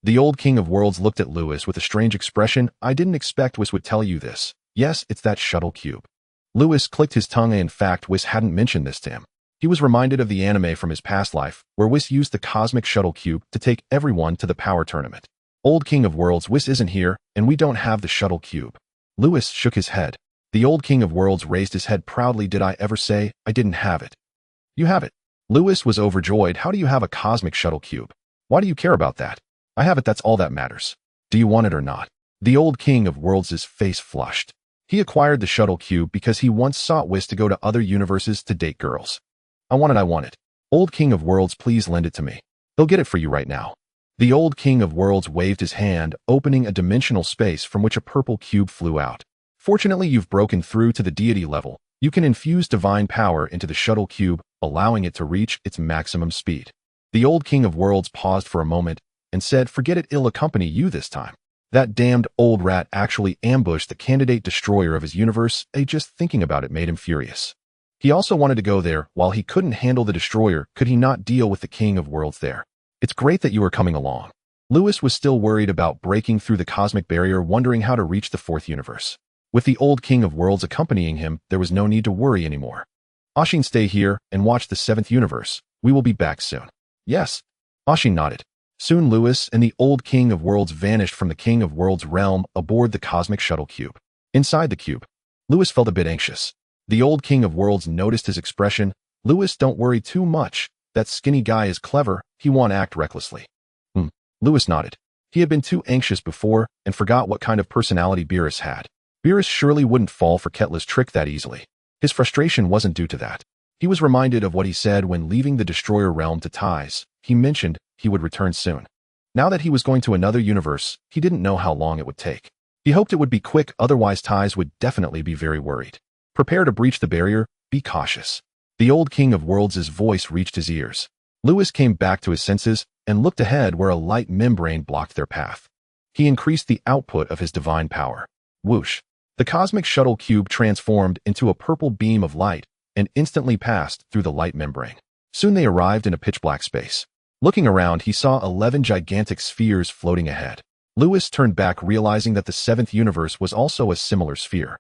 The old King of Worlds looked at Lewis with a strange expression. I didn't expect Whis would tell you this. Yes, it's that Shuttle Cube. Lewis clicked his tongue. In fact, Whis hadn't mentioned this to him. He was reminded of the anime from his past life, where Whis used the Cosmic Shuttle Cube to take everyone to the power tournament. Old King of Worlds, Whis isn't here, and we don't have the Shuttle Cube. Lewis shook his head. The old King of Worlds raised his head proudly. Did I ever say I didn't have it? You have it. Lewis was overjoyed. How do you have a Cosmic Shuttle Cube? Why do you care about that? I have it, that's all that matters. Do you want it or not? The old King of Worlds' face flushed. He acquired the Shuttle Cube because he once sought Whis to go to other universes to date girls. I want it. Old King of Worlds, please lend it to me. They'll get it for you right now. The old King of Worlds waved his hand, opening a dimensional space from which a purple cube flew out. Fortunately, you've broken through to the deity level. You can infuse divine power into the Shuttle Cube, allowing it to reach its maximum speed. The old King of Worlds paused for a moment and said, Forget it, it'll accompany you this time. That damned old rat actually ambushed the candidate destroyer of his universe. Just thinking about it made him furious. He also wanted to go there. While he couldn't handle the destroyer, could he not deal with the King of Worlds there? It's great that you are coming along. Lewis was still worried about breaking through the cosmic barrier, wondering how to reach the fourth universe. With the old King of Worlds accompanying him, there was no need to worry anymore. Ashin, stay here and watch the seventh universe. We will be back soon. Yes. Ashin nodded. Soon Lewis and the old King of Worlds vanished from the King of Worlds realm aboard the cosmic shuttle cube. Inside the cube, Lewis felt a bit anxious. The old King of Worlds noticed his expression. Lewis, don't worry too much. That skinny guy is clever. He won't act recklessly. Lewis nodded. He had been too anxious before and forgot what kind of personality Beerus had. Beerus surely wouldn't fall for Ketla's trick that easily. His frustration wasn't due to that. He was reminded of what he said when leaving the Destroyer realm to Ties. He mentioned he would return soon. Now that he was going to another universe, he didn't know how long it would take. He hoped it would be quick, otherwise Ties would definitely be very worried. Prepare to breach the barrier, be cautious. The old King of Worlds' voice reached his ears. Lewis came back to his senses and looked ahead where a light membrane blocked their path. He increased the output of his divine power. Whoosh! The cosmic shuttle cube transformed into a purple beam of light and instantly passed through the light membrane. Soon they arrived in a pitch-black space. Looking around, he saw 11 gigantic spheres floating ahead. Lewis turned back, realizing that the seventh universe was also a similar sphere.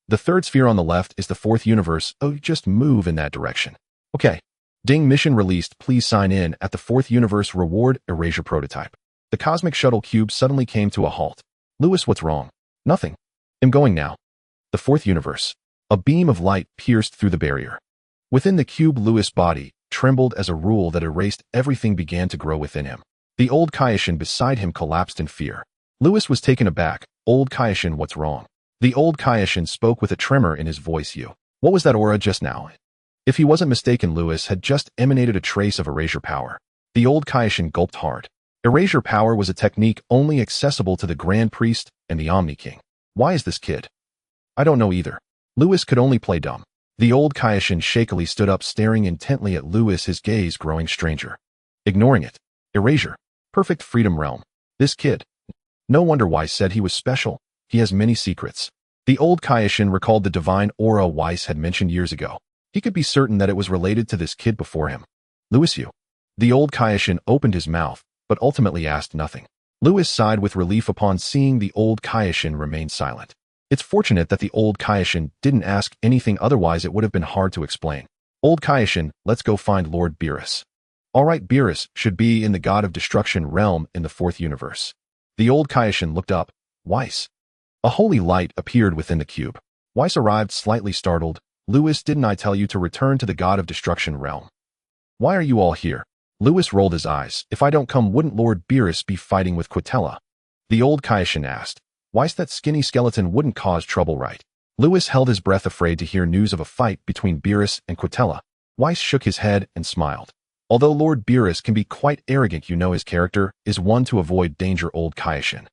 The third sphere on the left is the fourth universe. Oh, just move in that direction. Okay. Ding, mission released. Please sign in at the fourth universe reward erasure prototype. The cosmic shuttle cube suddenly came to a halt. Lewis, what's wrong? Nothing. I'm going now. The fourth universe. A beam of light pierced through the barrier. Within the cube, Lewis' body trembled as a rule that erased everything began to grow within him. The old Kaioshin beside him collapsed in fear. Lewis was taken aback. Old Kaioshin, what's wrong? The old Kaioshin spoke with a tremor in his voice. What was that aura just now? If he wasn't mistaken, Lewis had just emanated a trace of erasure power. The old Kaioshin gulped hard. Erasure power was a technique only accessible to the Grand Priest and the Omni King. Why is this kid? I don't know either. Lewis could only play dumb. The old Kaioshin shakily stood up, staring intently at Lewis, his gaze growing stranger. Ignoring it. Erasure. Perfect freedom realm. This kid. No wonder Weiss said he was special. He has many secrets. The old Kaioshin recalled the divine aura Weiss had mentioned years ago. He could be certain that it was related to this kid before him. Lewis, you. The old Kaioshin opened his mouth, but ultimately asked nothing. Lewis sighed with relief upon seeing the old Kaioshin remain silent. It's fortunate that the old Kaioshin didn't ask anything, otherwise it would have been hard to explain. Old Kaioshin, let's go find Lord Beerus. Alright, Beerus should be in the God of Destruction realm in the fourth universe. The old Kaioshin looked up. Weiss. A holy light appeared within the cube. Weiss arrived slightly startled. Lewis, didn't I tell you to return to the God of Destruction realm? Why are you all here? Lewis rolled his eyes. If I don't come, wouldn't Lord Beerus be fighting with Quitella? The old Kaioshin asked. Weiss, that skinny skeleton wouldn't cause trouble, right? Lewis held his breath, afraid to hear news of a fight between Beerus and Quitella. Weiss shook his head and smiled. Although Lord Beerus can be quite arrogant, you know his character is one to avoid danger, old Kaioshin.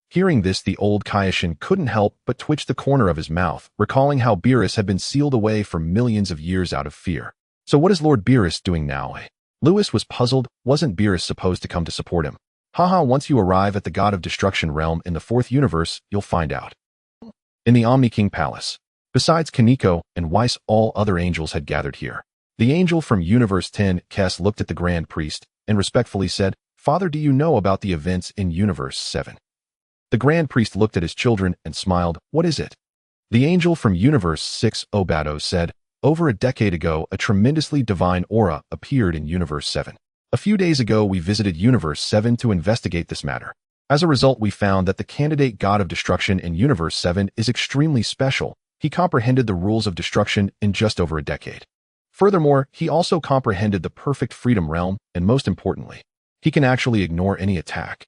Hearing this, the old Kaioshin couldn't help but twitch the corner of his mouth, recalling how Beerus had been sealed away for millions of years out of fear. So what is Lord Beerus doing now? Lewis was puzzled. Wasn't Beerus supposed to come to support him? Haha, once you arrive at the God of Destruction realm in the fourth universe, you'll find out. In the Omni King Palace. Besides Kaneko and Weiss, all other angels had gathered here. The angel from Universe 10, Kess, looked at the Grand Priest and respectfully said, Father, do you know about the events in Universe 7? The Grand Priest looked at his children and smiled. What is it? The angel from Universe 6, Obado, said, over a decade ago, a tremendously divine aura appeared in Universe 7. A few days ago, we visited Universe 7 to investigate this matter. As a result, we found that the candidate God of Destruction in Universe 7 is extremely special. He comprehended the rules of destruction in just over a decade. Furthermore, he also comprehended the perfect freedom realm, and most importantly, he can actually ignore any attack.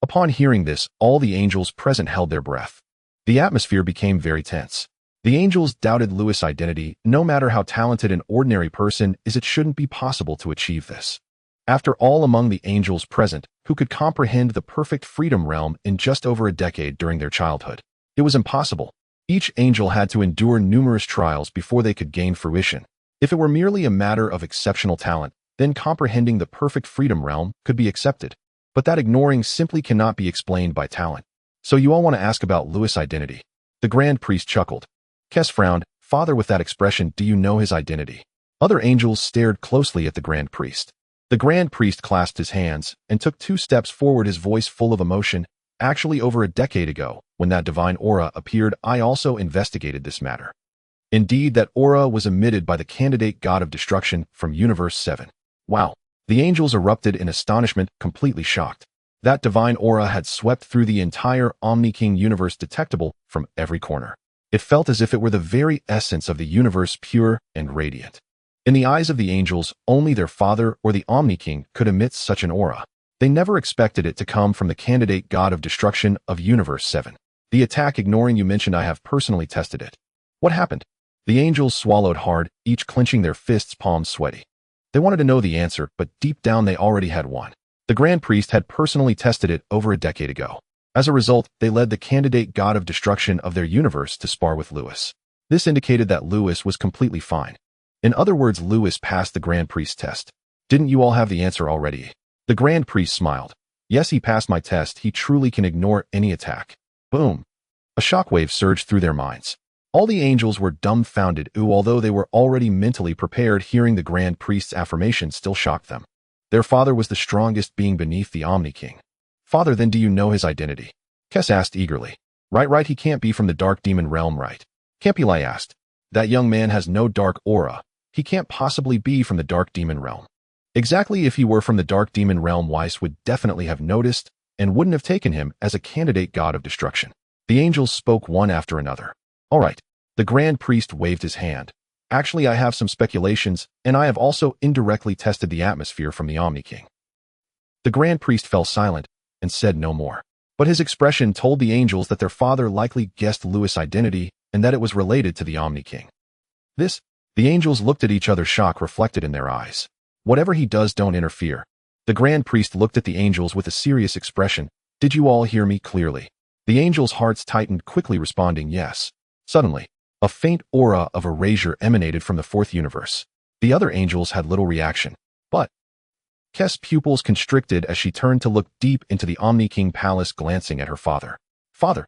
Upon hearing this, all the angels present held their breath. The atmosphere became very tense. The angels doubted Lewis' identity. No matter how talented an ordinary person is, it shouldn't be possible to achieve this. After all, among the angels present, who could comprehend the perfect freedom realm in just over a decade during their childhood, it was impossible. Each angel had to endure numerous trials before they could gain fruition. If it were merely a matter of exceptional talent, then comprehending the perfect freedom realm could be accepted. But that ignoring simply cannot be explained by talent. So you all want to ask about Lewis' identity? The Grand Priest chuckled. Kess frowned. Father, with that expression, do you know his identity? Other angels stared closely at the Grand Priest. The Grand Priest clasped his hands and took 2 steps forward, his voice full of emotion. Actually, over a decade ago, when that divine aura appeared, I also investigated this matter. Indeed, that aura was emitted by the candidate god of destruction from Universe 7. Wow. The angels erupted in astonishment, completely shocked. That divine aura had swept through the entire Omni-King universe, detectable from every corner. It felt as if it were the very essence of the universe, pure and radiant. In the eyes of the angels, only their father or the Omni-King could emit such an aura. They never expected it to come from the candidate god of destruction of Universe 7. The attack, ignoring you mentioned, I have personally tested it. What happened? The angels swallowed hard, each clenching their fists, palms sweaty. They wanted to know the answer, but deep down they already had one. The Grand Priest had personally tested it over a decade ago. As a result, they led the candidate god of destruction of their universe to spar with Lewis. This indicated that Lewis was completely fine. In other words, Lewis passed the Grand Priest test. Didn't you all have the answer already? The Grand Priest smiled. Yes, he passed my test. He truly can ignore any attack. Boom. A shockwave surged through their minds. All the angels were dumbfounded, although they were already mentally prepared. Hearing the Grand Priest's affirmation still shocked them. Their father was the strongest being beneath the Omni-King. Father, then do you know his identity? Kes asked eagerly. Right, he can't be from the Dark Demon Realm, right? Can't be, Lai asked. That young man has no dark aura. He can't possibly be from the Dark Demon Realm. Exactly, if he were from the Dark Demon Realm, Weiss would definitely have noticed and wouldn't have taken him as a candidate god of destruction. The angels spoke one after another. All right. The Grand Priest waved his hand. Actually, I have some speculations, and I have also indirectly tested the atmosphere from the Omni-King. The Grand Priest fell silent and said no more. But his expression told the angels that their father likely guessed Lewis' identity and that it was related to the Omni-King. The angels looked at each other, shock reflected in their eyes. Whatever he does, don't interfere. The Grand Priest looked at the angels with a serious expression. Did you all hear me clearly? The angels' hearts tightened, quickly responding yes. Suddenly, a faint aura of erasure emanated from the 4th universe. The other angels had little reaction. But Kes' pupils constricted as she turned to look deep into the Omni-King palace, glancing at her father. Father.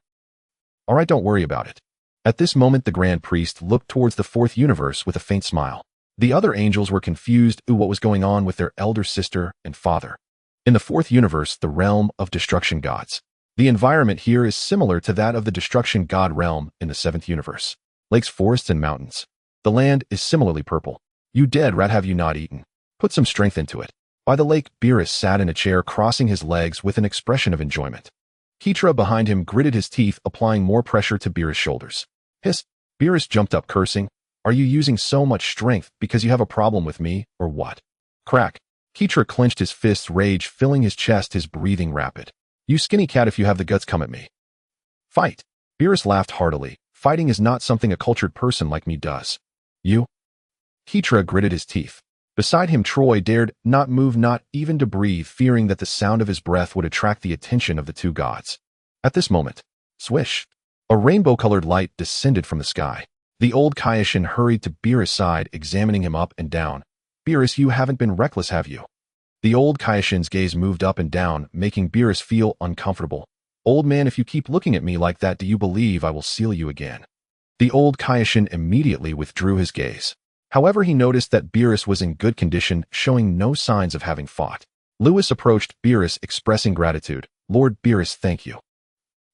All right, don't worry about it. At this moment, the Grand Priest looked towards the 4th universe with a faint smile. The other angels were confused what was going on with their elder sister and father. In the 4th universe, the realm of destruction gods. The environment here is similar to that of the destruction god realm in the 7th universe. Lakes, forests, and mountains. The land is similarly purple. You dead rat, have you not eaten? Put some strength into it. By the lake, Beerus sat in a chair, crossing his legs with an expression of enjoyment. Keitra behind him gritted his teeth, applying more pressure to Beerus' shoulders. Hiss! Beerus jumped up, cursing. Are you using so much strength because you have a problem with me, or what? Crack! Keitra clenched his fists, rage filling his chest, his breathing rapid. You skinny cat, if you have the guts, come at me. Fight! Beerus laughed heartily. Fighting is not something a cultured person like me does. You? Keitra gritted his teeth. Beside him, Troy dared not move, not even to breathe, fearing that the sound of his breath would attract the attention of the 2 gods. At this moment, swish! A rainbow-colored light descended from the sky. The old Kaioshin hurried to Beerus' side, examining him up and down. Beerus, you haven't been reckless, have you? The old Kaioshin's gaze moved up and down, making Beerus feel uncomfortable. Old man, if you keep looking at me like that, do you believe I will seal you again? The old Kaioshin immediately withdrew his gaze. However, he noticed that Beerus was in good condition, showing no signs of having fought. Lewis approached Beerus, expressing gratitude. Lord Beerus, thank you.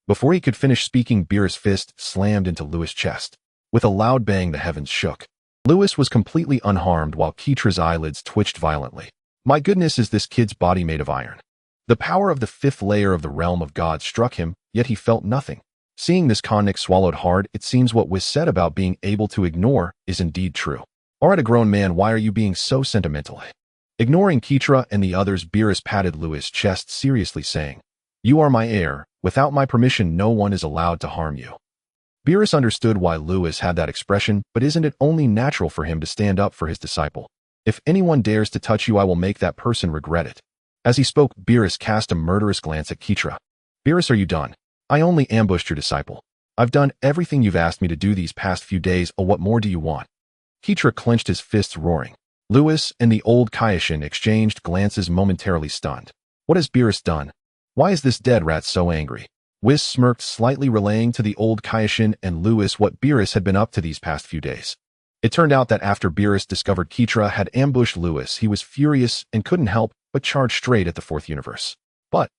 Before he could finish speaking, Beerus' fist slammed into Lewis' chest. With a loud bang, the heavens shook. Lewis was completely unharmed while Keitra's eyelids twitched violently. My goodness, is this kid's body made of iron? The power of the 5th layer of the realm of God struck him, yet he felt nothing. Seeing this, Konnik swallowed hard. It seems what was said about being able to ignore is indeed true. Alright, a grown man, why are you being so sentimental? Ignoring Keitra and the others, Beerus patted Lewis' chest seriously, saying, You are my heir. Without my permission, no one is allowed to harm you. Beerus understood why Lewis had that expression, but isn't it only natural for him to stand up for his disciple? If anyone dares to touch you, I will make that person regret it. As he spoke, Beerus cast a murderous glance at Keitra. Beerus, are you done? I only ambushed your disciple. I've done everything you've asked me to do these past few days. Oh, what more do you want? Keitra clenched his fists, roaring. Lewis and the old Kaioshin exchanged glances, momentarily stunned. What has Beerus done? Why is this dead rat so angry? Whis smirked slightly, relaying to the old Kaioshin and Lewis what Beerus had been up to these past few days. It turned out that after Beerus discovered Keitra had ambushed Lewis, he was furious and couldn't help but charge straight at the fourth universe. But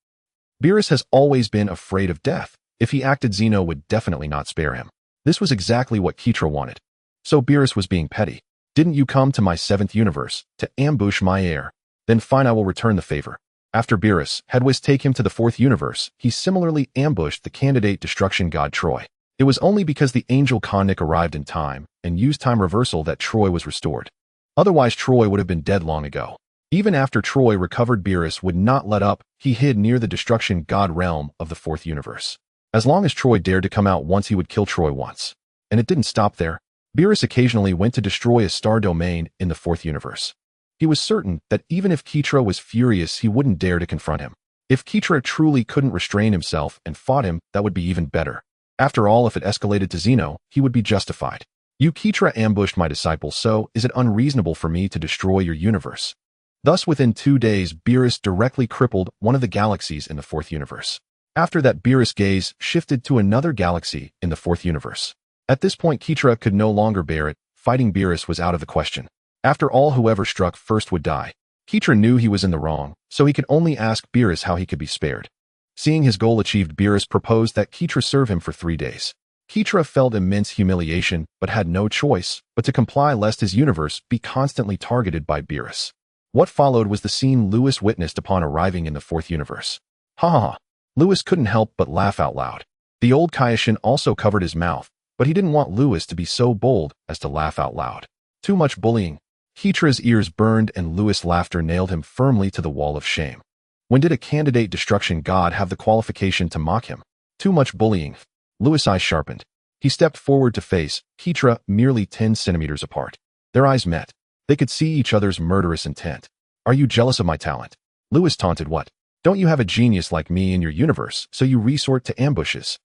Beerus has always been afraid of death. If he acted, Zeno would definitely not spare him. This was exactly what Keitra wanted. So Beerus was being petty. Didn't you come to my seventh universe to ambush my heir? Then fine, I will return the favor. After Beerus had Whis take him to the fourth universe, he similarly ambushed the candidate destruction god Troy. It was only because the angel Konnik arrived in time and used time reversal that Troy was restored. Otherwise, Troy would have been dead long ago. Even after Troy recovered, Beerus would not let up. He hid near the destruction god realm of the fourth universe. As long as Troy dared to come out once, he would kill Troy once. And it didn't stop there. Beerus occasionally went to destroy a star domain in the fourth universe. He was certain that even if Keitra was furious, he wouldn't dare to confront him. If Keitra truly couldn't restrain himself and fought him, that would be even better. After all, if it escalated to Zeno, he would be justified. You Keitra ambushed my disciple, so is it unreasonable for me to destroy your universe? Thus, within 2 days, Beerus directly crippled one of the galaxies in the fourth universe. After that, Beerus' gaze shifted to another galaxy in the fourth universe. At this point, Keitra could no longer bear it. Fighting Beerus was out of the question. After all, whoever struck first would die. Keitra knew he was in the wrong, so he could only ask Beerus how he could be spared. Seeing his goal achieved, Beerus proposed that Keitra serve him for 3 days. Keitra felt immense humiliation, but had no choice but to comply lest his universe be constantly targeted by Beerus. What followed was the scene Lewis witnessed upon arriving in the fourth universe. Ha ha ha. Lewis couldn't help but laugh out loud. The old Kaioshin also covered his mouth, but he didn't want Lewis to be so bold as to laugh out loud. Too much bullying. Keitra's ears burned and Lewis' laughter nailed him firmly to the wall of shame. When did a candidate destruction god have the qualification to mock him? Too much bullying. Lewis' eyes sharpened. He stepped forward to face Keitra, merely 10 centimeters apart. Their eyes met. They could see each other's murderous intent. Are you jealous of my talent? Lewis taunted. What? Don't you have a genius like me in your universe, so you resort to ambushes?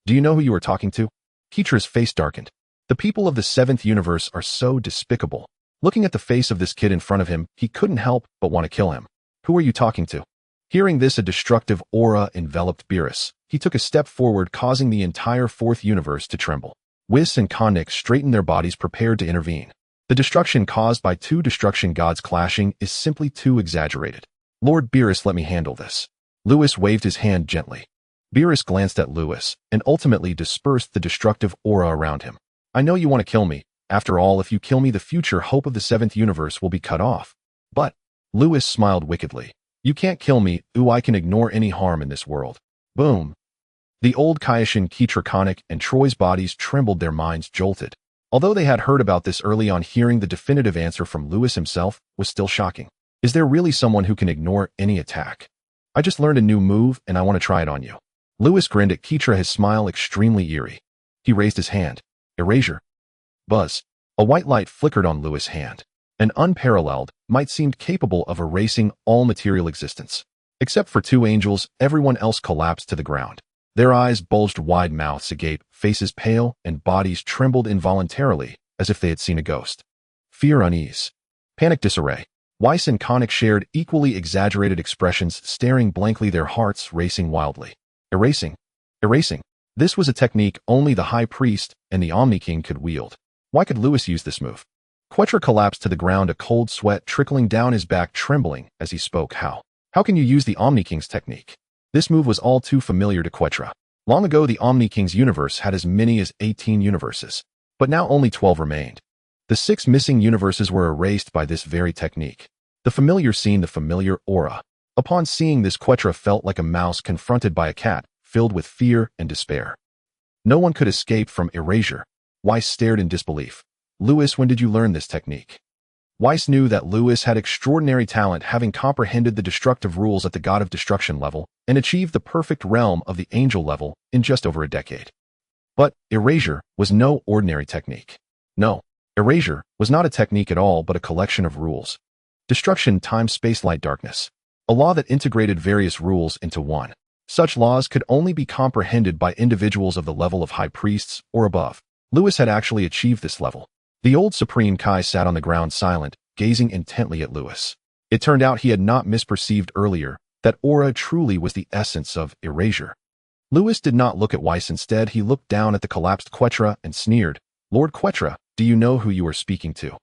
Do you know who you are talking to? Keitra's face darkened. The people of the seventh universe are so despicable. Looking at the face of this kid in front of him, he couldn't help but want to kill him. Who are you talking to? Hearing this, a destructive aura enveloped Beerus. He took a step forward, causing the entire fourth universe to tremble. Whis and Konnik straightened their bodies, prepared to intervene. The destruction caused by 2 destruction gods clashing is simply too exaggerated. Lord Beerus, let me handle this. Lewis waved his hand gently. Beerus glanced at Lewis and ultimately dispersed the destructive aura around him. I know you want to kill me. After all, if you kill me, the future hope of the seventh universe will be cut off. But Lewis smiled wickedly. You can't kill me. Ooh, I can ignore any harm in this world. Boom. The old Kaioshin, Keitra, Konnik, and Troy's bodies trembled, their minds jolted. Although they had heard about this early on, hearing the definitive answer from Lewis himself was still shocking. Is there really someone who can ignore any attack? I just learned a new move and I want to try it on you. Lewis grinned at Keitra, his smile extremely eerie. He raised his hand. Erasure. Buzz. A white light flickered on Lewis' hand. An unparalleled might seemed capable of erasing all material existence. Except for 2 angels, everyone else collapsed to the ground. Their eyes bulged wide, mouths agape, faces pale, and bodies trembled involuntarily, as if they had seen a ghost. Fear, unease, panic, disarray. Whis and Konnik shared equally exaggerated expressions, staring blankly, their hearts racing wildly. Erasing. Erasing. This was a technique only the High Priest and the Omni King could wield. Why could Lewis use this move? Quetra collapsed to the ground, a cold sweat trickling down his back, trembling as he spoke. How can you use the Omni King's technique? This move was all too familiar to Quetra. Long ago, the Omni King's universe had as many as 18 universes, but now only 12 remained. The 6 missing universes were erased by this very technique. The familiar scene, the familiar aura. Upon seeing this, Quetra felt like a mouse confronted by a cat, filled with fear and despair. No one could escape from erasure. Whis stared in disbelief. Lewis, when did you learn this technique? Whis knew that Lewis had extraordinary talent, having comprehended the destructive rules at the God of Destruction level and achieved the perfect realm of the angel level in just over a decade. But erasure was no ordinary technique. No, erasure was not a technique at all, but a collection of rules. Destruction, time, space, light, darkness. A law that integrated various rules into one. Such laws could only be comprehended by individuals of the level of high priests or above. Lewis had actually achieved this level. The old Supreme Kai sat on the ground silent, gazing intently at Lewis. It turned out he had not misperceived earlier that aura truly was the essence of erasure. Lewis did not look at Whis. Instead, he looked down at the collapsed Quetra and sneered. Lord Quetra, do you know who you are speaking to?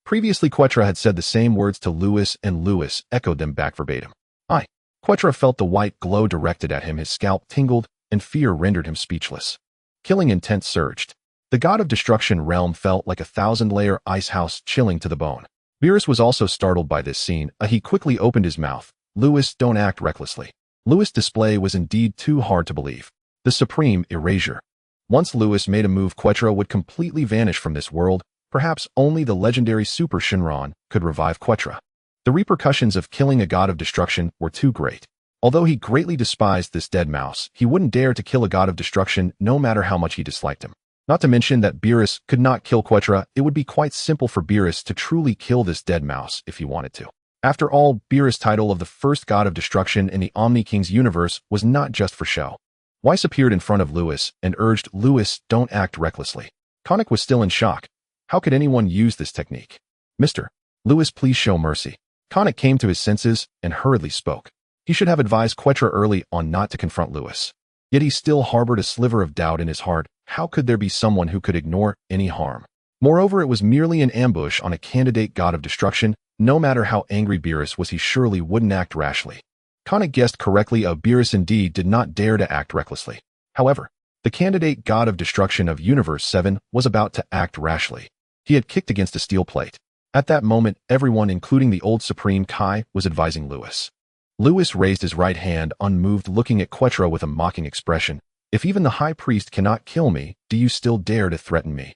Previously, Quetra had said the same words to Lewis, and Lewis echoed them back verbatim. I. Quetra felt the white glow directed at him. His scalp tingled, and fear rendered him speechless. Killing intent surged. The god of destruction realm felt like a 1,000-layer ice house, chilling to the bone. Beerus was also startled by this scene. He quickly opened his mouth. Lewis, don't act recklessly. Lewis' display was indeed too hard to believe. The supreme erasure. Once Lewis made a move, Quetra would completely vanish from this world. Perhaps only the legendary Super Shinron could revive Quetra. The repercussions of killing a god of destruction were too great. Although he greatly despised this dead mouse, he wouldn't dare to kill a god of destruction no matter how much he disliked him. Not to mention that Beerus could not kill Quetra. It would be quite simple for Beerus to truly kill this dead mouse if he wanted to. After all, Beerus' title of the first god of destruction in the Omni King's universe was not just for show. Weiss appeared in front of Lewis and urged, Lewis, don't act recklessly. Konik was still in shock. How could anyone use this technique? Mr. Lewis, please show mercy. Konik came to his senses and hurriedly spoke. He should have advised Quetra early on not to confront Lewis. Yet he still harbored a sliver of doubt in his heart. How could there be someone who could ignore any harm? Moreover, it was merely an ambush on a candidate god of destruction. No matter how angry Beerus was, he surely wouldn't act rashly. Konik guessed correctly. Beerus indeed did not dare to act recklessly. However, the candidate god of destruction of Universe 7 was about to act rashly. He had kicked against a steel plate. At that moment, everyone, including the old Supreme Kai, was advising Lewis. Lewis raised his right hand, unmoved, looking at Quetra with a mocking expression. If even the High Priest cannot kill me, do you still dare to threaten me?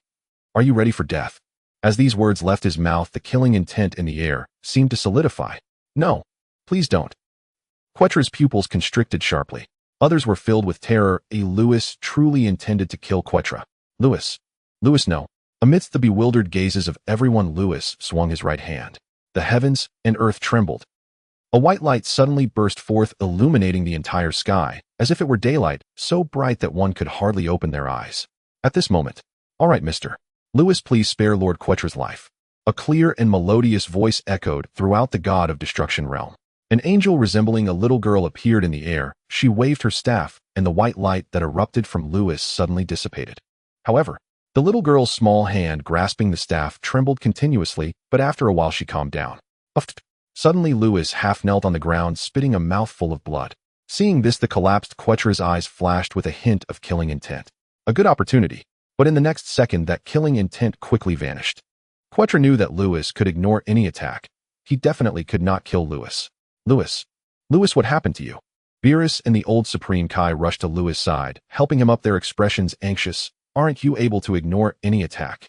Are you ready for death? As these words left his mouth, the killing intent in the air seemed to solidify. No, please don't. Quetra's pupils constricted sharply. Others were filled with terror. Lewis truly intended to kill Quetra. Lewis, no. Amidst the bewildered gazes of everyone, Lewis swung his right hand. The heavens and earth trembled. A white light suddenly burst forth, illuminating the entire sky, as if it were daylight, so bright that one could hardly open their eyes. At this moment, all right, Mr. Lewis, please spare Lord Quetra's life. A clear and melodious voice echoed throughout the god of destruction realm. An angel resembling a little girl appeared in the air. She waved her staff, and the white light that erupted from Lewis suddenly dissipated. However, the little girl's small hand grasping the staff trembled continuously, but after a while she calmed down. Suddenly Lewis half knelt on the ground, spitting a mouthful of blood. Seeing this, the collapsed Quetra's eyes flashed with a hint of killing intent. A good opportunity, but in the next second that killing intent quickly vanished. Quetra knew that Lewis could ignore any attack. He definitely could not kill Lewis. Lewis, what happened to you? Beerus and the old Supreme Kai rushed to Lewis' side, helping him up, their expressions anxious. Aren't you able to ignore any attack?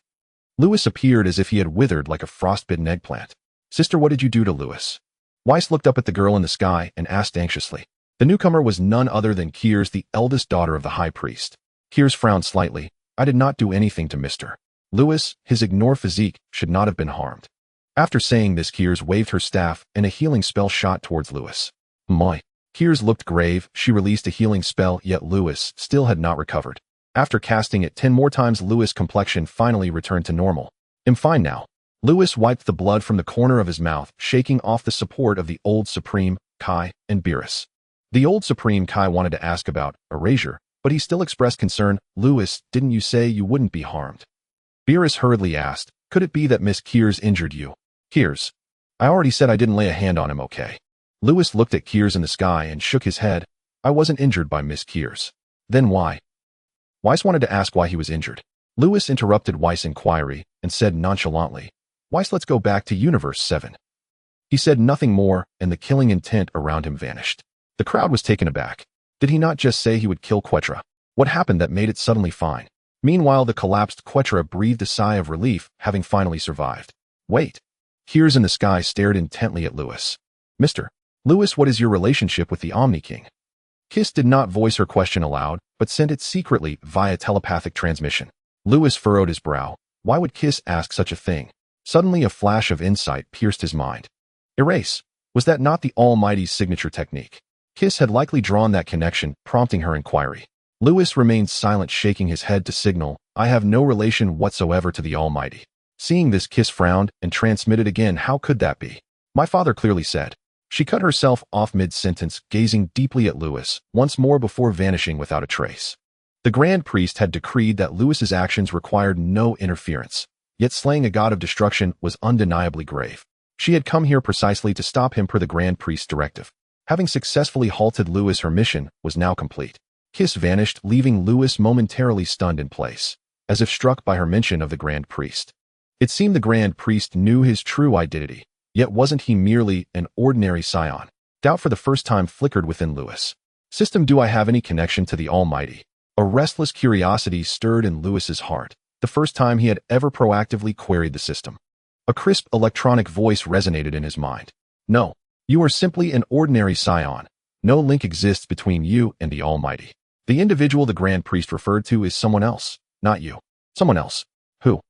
Lewis appeared as if he had withered like a frostbitten eggplant. Sister, what did you do to Lewis? Weiss looked up at the girl in the sky and asked anxiously. The newcomer was none other than Kiers, the eldest daughter of the High Priest. Kiers frowned slightly. I did not do anything to Mr. Lewis. His ignore physique should not have been harmed. After saying this, Kiers waved her staff, and a healing spell shot towards Lewis. My. Kiers looked grave. She released a healing spell, yet Lewis still had not recovered. After casting it 10 more times, Lewis' complexion finally returned to normal. I'm fine now. Lewis wiped the blood from the corner of his mouth, shaking off the support of the old Supreme Kai and Beerus. The old Supreme Kai wanted to ask about erasure, but he still expressed concern. Lewis, didn't you say you wouldn't be harmed? Beerus hurriedly asked, could it be that Miss Kiers injured you? Kiers, I already said I didn't lay a hand on him, okay? Lewis looked at Kiers in the sky and shook his head. I wasn't injured by Miss Kiers. Then why? Weiss wanted to ask why he was injured. Lewis interrupted Weiss' inquiry and said nonchalantly, Weiss, let's go back to Universe 7. He said nothing more, and the killing intent around him vanished. The crowd was taken aback. Did he not just say he would kill Quetra? What happened that made it suddenly fine? Meanwhile, the collapsed Quetra breathed a sigh of relief, having finally survived. Wait. Kiers in the sky stared intently at Lewis. Mr. Lewis, what is your relationship with the Omni King? Kiss did not voice her question aloud, but sent it secretly via telepathic transmission. Lewis furrowed his brow. Why would Kiss ask such a thing? Suddenly a flash of insight pierced his mind. Erase. Was that not the Almighty's signature technique? Kiss had likely drawn that connection, prompting her inquiry. Lewis remained silent, shaking his head to signal, I have no relation whatsoever to the Almighty. Seeing this, Kiss frowned and transmitted again. How could that be? My father clearly said. She cut herself off mid-sentence, gazing deeply at Lewis once more before vanishing without a trace. The Grand Priest had decreed that Lewis's actions required no interference, yet slaying a god of destruction was undeniably grave. She had come here precisely to stop him per the Grand Priest's directive. Having successfully halted Lewis, her mission was now complete. Kiss vanished, leaving Lewis momentarily stunned in place, as if struck by her mention of the Grand Priest. It seemed the Grand Priest knew his true identity, yet wasn't he merely an ordinary Saiyan? Doubt for the first time flickered within Lewis. System, do I have any connection to the Almighty? A restless curiosity stirred in Lewis's heart, the first time he had ever proactively queried the system. A crisp electronic voice resonated in his mind. No, you are simply an ordinary Saiyan. No link exists between you and the Almighty. The individual the Grand Priest referred to is someone else, not you. Someone else. Who?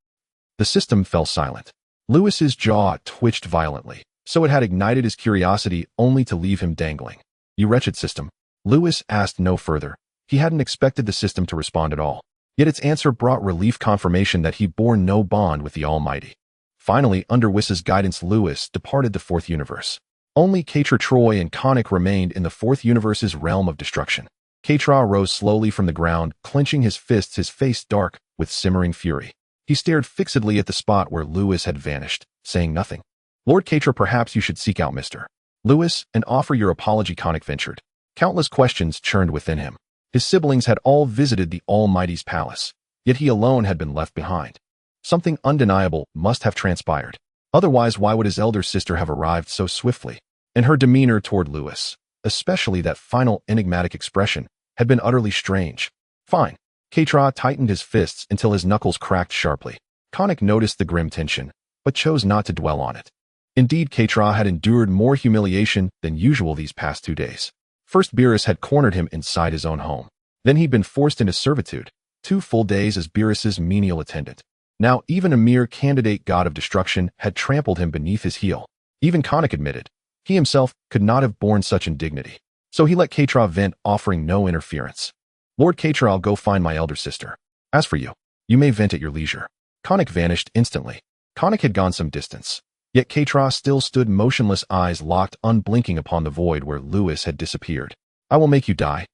The system fell silent. Lewis's jaw twitched violently, so it had ignited his curiosity only to leave him dangling. You wretched system. Lewis asked no further. He hadn't expected the system to respond at all. Yet its answer brought relief, confirmation that he bore no bond with the Almighty. Finally, under Wiss's guidance, Lewis departed the fourth universe. Only Katra, Troy, and Konik remained in the fourth universe's realm of destruction. Katra rose slowly from the ground, clenching his fists, his face dark with simmering fury. He stared fixedly at the spot where Lewis had vanished, saying nothing. Lord Katra, perhaps you should seek out Mr. Lewis and offer your apology, Konik ventured. Countless questions churned within him. His siblings had all visited the Almighty's palace, yet he alone had been left behind. Something undeniable must have transpired. Otherwise, why would his elder sister have arrived so swiftly? And her demeanor toward Lewis, especially that final enigmatic expression, had been utterly strange. Fine. Katra tightened his fists until his knuckles cracked sharply. Konik noticed the grim tension, but chose not to dwell on it. Indeed, Katra had endured more humiliation than usual these past 2 days. First, Beerus had cornered him inside his own home. Then he'd been forced into servitude, 2 full days as Beerus's menial attendant. Now, even a mere candidate god of destruction had trampled him beneath his heel. Even Konik admitted he himself could not have borne such indignity. So he let Katra vent, offering no interference. Lord Katra, I'll go find my elder sister. As for you, you may vent at your leisure. Konik vanished instantly. Konik had gone some distance. Yet Katra still stood motionless, eyes locked unblinking upon the void where Lewis had disappeared. I will make you die.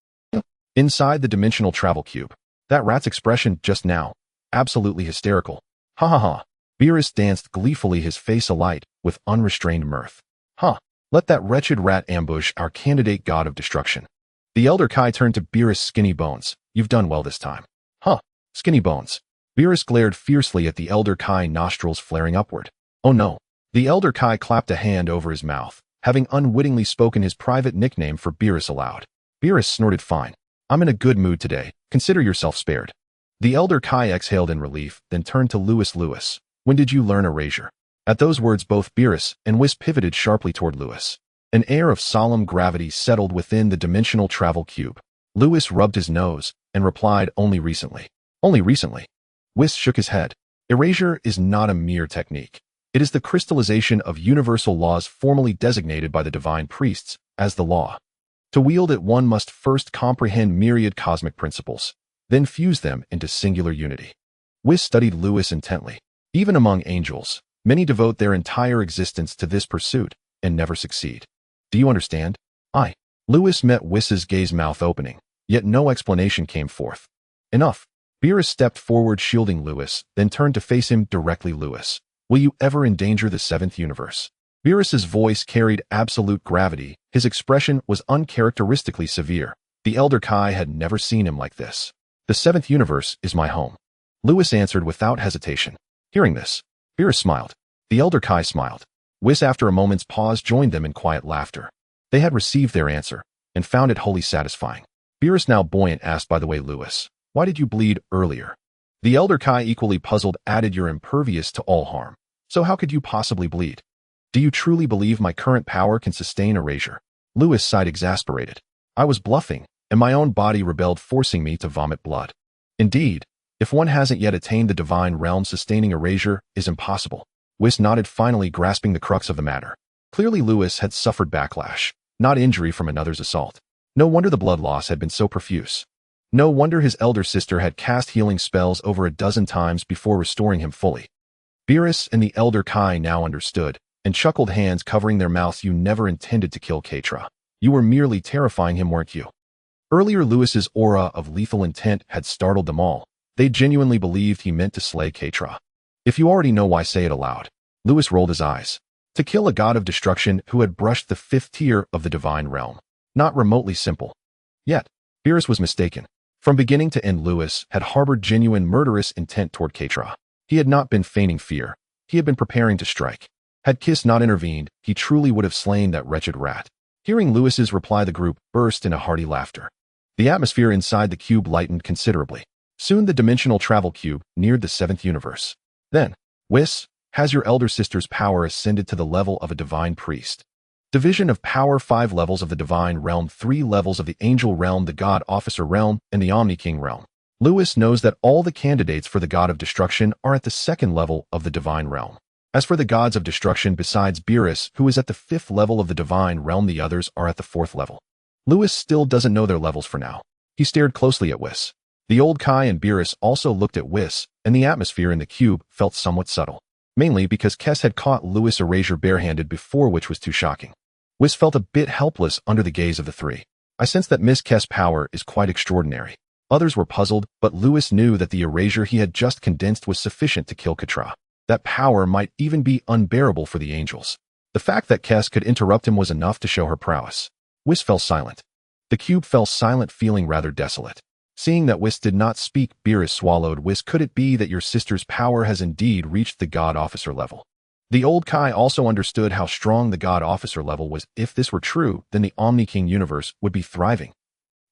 Inside the dimensional travel cube. That rat's expression just now. Absolutely hysterical. Ha ha ha. Beerus danced gleefully, his face alight with unrestrained mirth. Huh. Let that wretched rat ambush our candidate god of destruction. The Elder Kai turned to Beerus. Skinny Bones, you've done well this time. Huh. Skinny Bones. Beerus glared fiercely at the Elder Kai, nostrils flaring upward. Oh no. The Elder Kai clapped a hand over his mouth, having unwittingly spoken his private nickname for Beerus aloud. Beerus snorted. Fine. I'm in a good mood today. Consider yourself spared. The Elder Kai exhaled in relief, then turned to Lewis. Lewis, when did you learn erasure? At those words, both Beerus and Wiss pivoted sharply toward Lewis. An air of solemn gravity settled within the dimensional travel cube. Lewis rubbed his nose and replied, only recently. Only recently? Wiss shook his head. Erasure is not a mere technique. It is the crystallization of universal laws formally designated by the divine priests as the law. To wield it, one must first comprehend myriad cosmic principles, then fuse them into singular unity. Wiss studied Lewis intently. Even among angels, many devote their entire existence to this pursuit and never succeed. Do you understand? Lewis met Wiss's gaze, mouth opening, yet no explanation came forth. Enough. Beerus stepped forward, shielding Lewis, then turned to face him directly. Lewis, will you ever endanger the 7th universe? Beerus's voice carried absolute gravity. His expression was uncharacteristically severe. The Elder Kai had never seen him like this. The 7th universe is my home. Lewis answered without hesitation. Hearing this, Beerus smiled. The Elder Kai smiled. Wiss, after a moment's pause, joined them in quiet laughter. They had received their answer and found it wholly satisfying. Beerus, now buoyant, asked, by the way, Lewis, why did you bleed earlier? The Elder Kai, equally puzzled, added, you're impervious to all harm. So how could you possibly bleed? Do you truly believe my current power can sustain erasure? Lewis sighed, exasperated. I was bluffing, and my own body rebelled, forcing me to vomit blood. Indeed, if one hasn't yet attained the divine realm, sustaining erasure is impossible. Wiss nodded, finally grasping the crux of the matter. Clearly Lewis had suffered backlash, not injury from another's assault. No wonder the blood loss had been so profuse. No wonder his elder sister had cast healing spells over a dozen times before restoring him fully. Beerus and the Elder Kai now understood, and chuckled, hands covering their mouths. You never intended to kill Katra. You were merely terrifying him, weren't you? Earlier, Lewis's aura of lethal intent had startled them all. They genuinely believed he meant to slay Katra. If you already know, why say it aloud? Lewis rolled his eyes. To kill a god of destruction who had brushed the 5th tier of the divine realm. Not remotely simple. Yet, Beerus was mistaken. From beginning to end, Lewis had harbored genuine murderous intent toward Katra. He had not been feigning fear. He had been preparing to strike. Had Kiss not intervened, he truly would have slain that wretched rat. Hearing Lewis's reply, the group burst into hearty laughter. The atmosphere inside the cube lightened considerably. Soon the dimensional travel cube neared the 7th universe. Then, Whis, has your elder sister's power ascended to the level of a divine priest? Division of power: 5 levels of the divine realm, 3 levels of the angel realm, the god officer realm, and the Omni King realm. Lewis knows that all the candidates for the god of destruction are at the 2nd level of the divine realm. As for the gods of destruction, besides Beerus, who is at the 5th level of the divine realm, the others are at the 4th level. Lewis still doesn't know their levels for now. He stared closely at Whis. The old Kai and Beerus also looked at Whis, and the atmosphere in the cube felt somewhat subtle. Mainly because Kess had caught Lewis erasure barehanded before, which was too shocking. Whis felt a bit helpless under the gaze of the three. I sense that Miss Kess' power is quite extraordinary. Others were puzzled, but Lewis knew that the erasure he had just condensed was sufficient to kill Katra. That power might even be unbearable for the angels. The fact that Kess could interrupt him was enough to show her prowess. Whis fell silent. The cube fell silent, feeling rather desolate. Seeing that Whis did not speak, Beerus swallowed. Whis, could it be that your sister's power has indeed reached the god officer level? The old Kai also understood how strong the god officer level was. If this were true, then the Omni King universe would be thriving.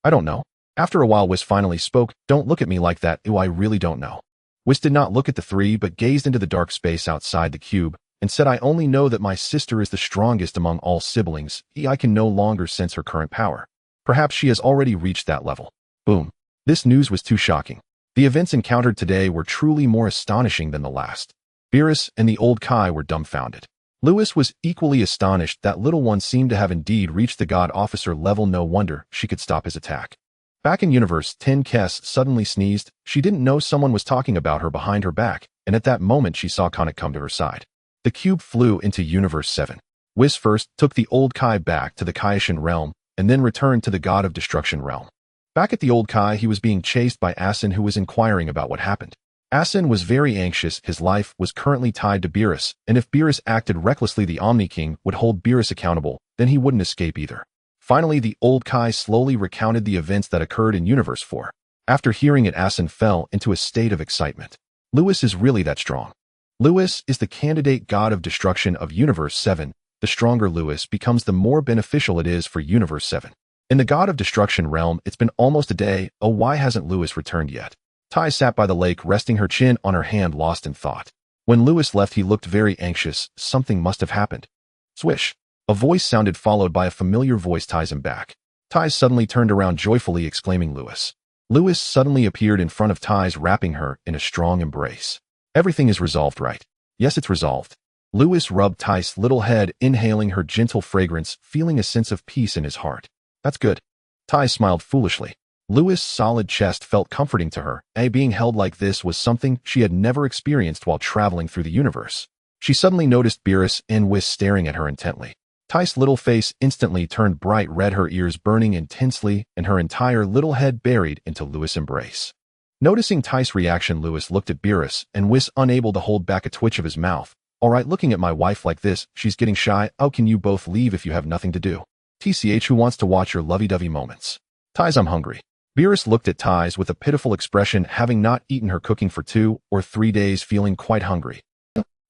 I don't know. After a while, Whis finally spoke. Don't look at me like that. I really don't know. Whis did not look at the three, but gazed into the dark space outside the cube and said, I only know that my sister is the strongest among all siblings. I can no longer sense her current power. Perhaps she has already reached that level. Boom. This news was too shocking. The events encountered today were truly more astonishing than the last. Beerus and the old Kai were dumbfounded. Lewis was equally astonished. That little one seemed to have indeed reached the god officer level. No wonder she could stop his attack. Back in Universe 10, Kess suddenly sneezed. She didn't know someone was talking about her behind her back, and at that moment she saw Conic come to her side. The cube flew into Universe 7. Whis first took the old Kai back to the Kaioshin realm, and then returned to the god of destruction realm. Back at the old Kai, he was being chased by Asin, who was inquiring about what happened. Asin was very anxious. His life was currently tied to Beerus, and if Beerus acted recklessly, the Omni King would hold Beerus accountable. Then he wouldn't escape either. Finally, the old Kai slowly recounted the events that occurred in Universe 4. After hearing it, Asin fell into a state of excitement. Lewis is really that strong. Lewis is the candidate god of destruction of Universe 7. The stronger Lewis becomes, the more beneficial it is for Universe 7. In the god of destruction realm, it's been almost a day. Oh, why hasn't Lewis returned yet? Tai sat by the lake, resting her chin on her hand, lost in thought. When Lewis left, he looked very anxious. Something must have happened. Swish. A voice sounded, followed by a familiar voice. Ties him back. Tai suddenly turned around, joyfully exclaiming, Lewis. Lewis suddenly appeared in front of Ties, wrapping her in a strong embrace. Everything is resolved, right? Yes, it's resolved. Lewis rubbed Ties' little head, inhaling her gentle fragrance, feeling a sense of peace in his heart. That's good. Ties smiled foolishly. Lewis' solid chest felt comforting to her. Being held like this was something she had never experienced while traveling through the universe. She suddenly noticed Beerus and Whis staring at her intently. Ties' little face instantly turned bright red, her ears burning intensely, and her entire little head buried into Lewis' embrace. Noticing Ties' reaction, Lewis looked at Beerus and Whis, unable to hold back a twitch of his mouth. All right, looking at my wife like this, she's getting shy. Oh, can you both leave if you have nothing to do? TCH, who wants to watch your lovey-dovey moments? Ties, I'm hungry. Beerus looked at Ties with a pitiful expression, having not eaten her cooking for 2 or 3 days, feeling quite hungry.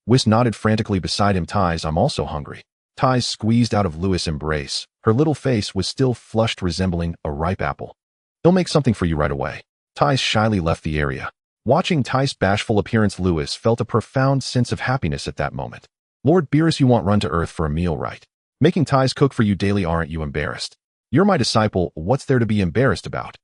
Whis nodded frantically beside him. Ties, I'm also hungry. Ties squeezed out of Lewis' embrace. Her little face was still flushed, resembling a ripe apple. They'll make something for you right away. Ties shyly left the area. Watching Ties' bashful appearance, Lewis felt a profound sense of happiness at that moment. Lord Beerus, you want run to earth for a meal, right? Making Ties cook for you daily, aren't you embarrassed? You're my disciple, what's there to be embarrassed about?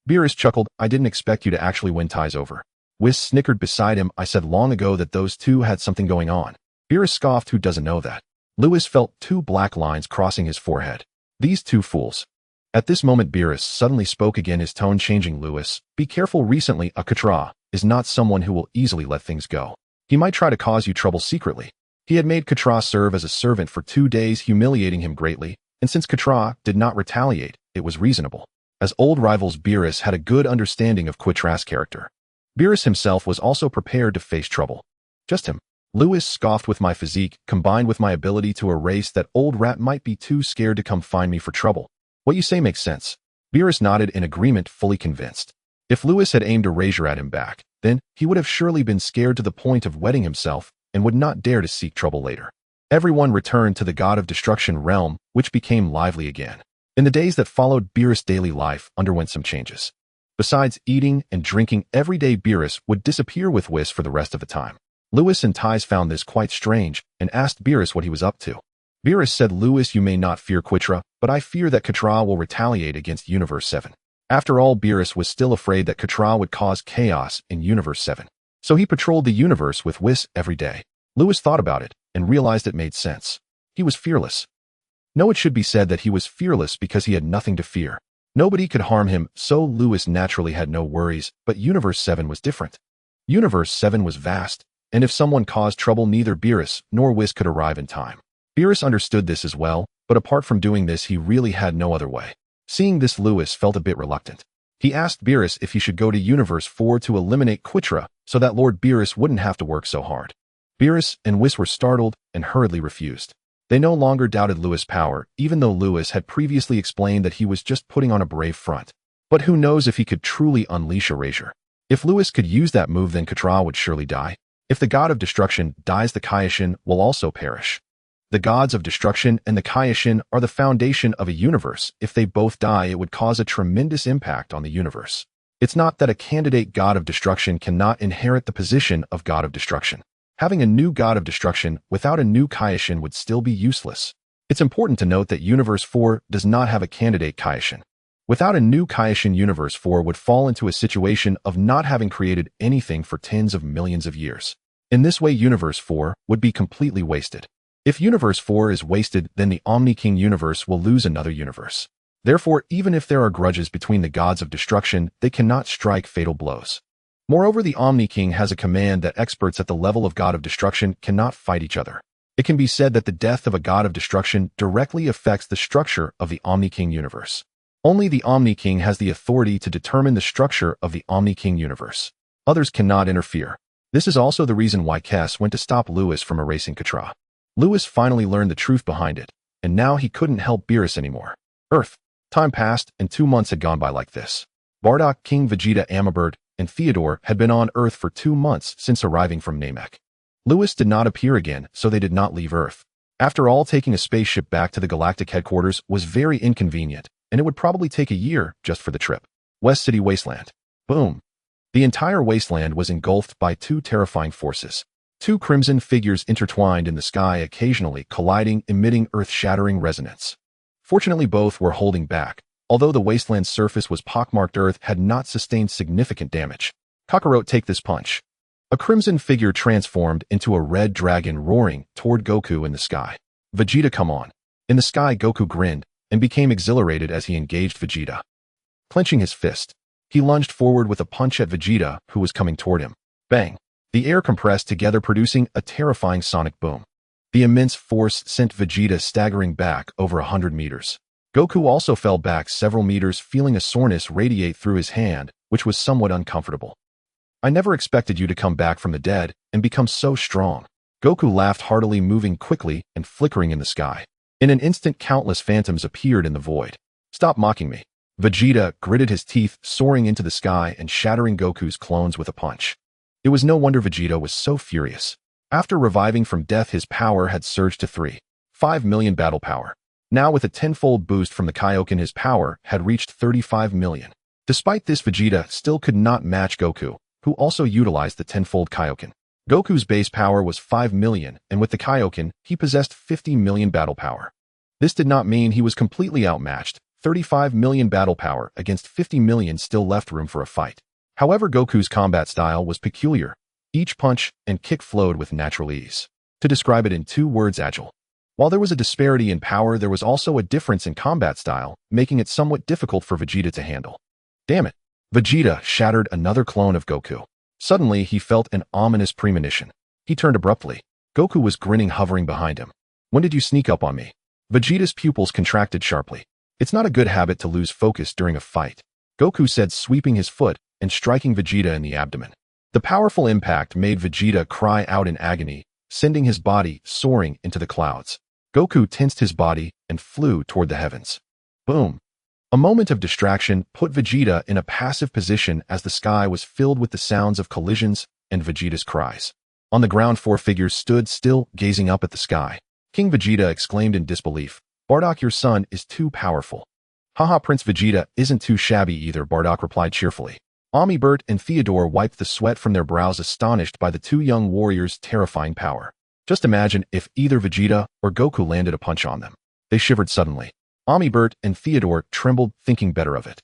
Beerus chuckled, I didn't expect you to actually win Ties over. Whis snickered beside him, I said long ago that those two had something going on. Beerus scoffed, who doesn't know that? Lewis felt 2 black lines crossing his forehead. These 2 fools. At this moment, Beerus suddenly spoke again, his tone changing. Lewis, be careful. Recently, a Katra is not someone who will easily let things go. He might try to cause you trouble secretly. He had made Katra serve as a servant for 2 days, humiliating him greatly, and since Katra did not retaliate, it was reasonable. as old rivals Beerus had a good understanding of Quitra's character. Beerus himself was also prepared to face trouble. Just him. Lewis scoffed with my physique, combined with my ability to erase that old rat might be too scared to come find me for trouble. What you say makes sense. Beerus nodded in agreement, fully convinced. If Lewis had aimed a razor at him back, then he would have surely been scared to the point of wetting himself and would not dare to seek trouble later. Everyone returned to the God of Destruction realm, which became lively again. In the days that followed, Beerus' daily life underwent some changes. Besides eating and drinking every day, Beerus would disappear with Whis for the rest of the time. Lewis and Ties found this quite strange and asked Beerus what he was up to. Beerus said, "Lewis, you may not fear Quitra, but I fear that Quitra will retaliate against Universe 7. After all, Beerus was still afraid that Quitra would cause chaos in Universe 7. So he patrolled the universe with Whis every day. Lewis thought about it and realized it made sense. He was fearless. No, it should be said that he was fearless because he had nothing to fear. Nobody could harm him, so Lewis naturally had no worries, but Universe 7 was different. Universe 7 was vast, and if someone caused trouble, neither Beerus nor Whis could arrive in time. Beerus understood this as well, but apart from doing this, he really had no other way. Seeing this, Lewis felt a bit reluctant. He asked Beerus if he should go to Universe 4 to eliminate Quitra so that Lord Beerus wouldn't have to work so hard. Beerus and Whis were startled and hurriedly refused. They no longer doubted Lewis' power, even though Lewis had previously explained that he was just putting on a brave front. But who knows if he could truly unleash Erasure. If Lewis could use that move, then Quitra would surely die. If the God of Destruction dies, the Kaioshin will also perish. The gods of destruction and the Kaioshin are the foundation of a universe. If they both die, it would cause a tremendous impact on the universe. It's not that a candidate God of Destruction cannot inherit the position of God of Destruction. Having a new God of Destruction without a new Kaioshin would still be useless. It's important to note that Universe 4 does not have a candidate Kaioshin. Without a new Kaioshin, Universe 4 would fall into a situation of not having created anything for tens of millions of years. In this way, Universe 4 would be completely wasted. If Universe 4 is wasted, then the Omni King universe will lose another universe. Therefore, even if there are grudges between the gods of destruction, they cannot strike fatal blows. Moreover, the Omni King has a command that experts at the level of God of Destruction cannot fight each other. It can be said that the death of a God of Destruction directly affects the structure of the Omni King universe. Only the Omni King has the authority to determine the structure of the Omni King universe. Others cannot interfere. This is also the reason why Kes went to stop Lewis from erasing Quitra. Lewis finally learned the truth behind it, and now he couldn't help Beerus anymore. Earth. Time passed, and 2 months had gone by like this. Bardock, King Vegeta, Amabert, and Theodore had been on Earth for 2 months since arriving from Namek. Lewis did not appear again, so they did not leave Earth. After all, taking a spaceship back to the galactic headquarters was very inconvenient, and it would probably take a year just for the trip. West City Wasteland. Boom. The entire wasteland was engulfed by 2 terrifying forces. 2 crimson figures intertwined in the sky, occasionally colliding, emitting earth-shattering resonance. Fortunately, both were holding back. Although the wasteland's surface was pockmarked, Earth had not sustained significant damage. Kakarot, take this punch. A crimson figure transformed into a red dragon roaring toward Goku in the sky. Vegeta, come on. In the sky, Goku grinned and became exhilarated as he engaged Vegeta. Clenching his fist, he lunged forward with a punch at Vegeta, who was coming toward him. Bang! The air compressed together, producing a terrifying sonic boom. The immense force sent Vegeta staggering back over 100 meters. Goku also fell back several meters, feeling a soreness radiate through his hand, which was somewhat uncomfortable. I never expected you to come back from the dead and become so strong. Goku laughed heartily, moving quickly and flickering in the sky. In an instant, countless phantoms appeared in the void. Stop mocking me. Vegeta gritted his teeth, soaring into the sky and shattering Goku's clones with a punch. It was no wonder Vegeta was so furious. After reviving from death, his power had surged to 3.5 million battle power. Now, with a 10-fold boost from the Kaioken, his power had reached 35 million. Despite this, Vegeta still could not match Goku, who also utilized the 10-fold Kaioken. Goku's base power was 5 million, and with the Kaioken, he possessed 50 million battle power. This did not mean he was completely outmatched. 35 million battle power against 50 million still left room for a fight. However, Goku's combat style was peculiar. Each punch and kick flowed with natural ease. To describe it in 2 words, agile. While there was a disparity in power, there was also a difference in combat style, making it somewhat difficult for Vegeta to handle. Damn it. Vegeta shattered another clone of Goku. Suddenly, he felt an ominous premonition. He turned abruptly. Goku was grinning, hovering behind him. When did you sneak up on me? Vegeta's pupils contracted sharply. It's not a good habit to lose focus during a fight, Goku said, sweeping his foot and striking Vegeta in the abdomen. The powerful impact made Vegeta cry out in agony, sending his body soaring into the clouds. Goku tensed his body and flew toward the heavens. Boom! A moment of distraction put Vegeta in a passive position as the sky was filled with the sounds of collisions and Vegeta's cries. On the ground, 4 figures stood still, gazing up at the sky. King Vegeta exclaimed in disbelief, "Bardock, your son is too powerful." "Haha, Prince Vegeta isn't too shabby either," Bardock replied cheerfully. Bert and Theodore wiped the sweat from their brows, astonished by the 2 young warriors' terrifying power. Just imagine if either Vegeta or Goku landed a punch on them. They shivered suddenly. Bert and Theodore trembled, thinking better of it.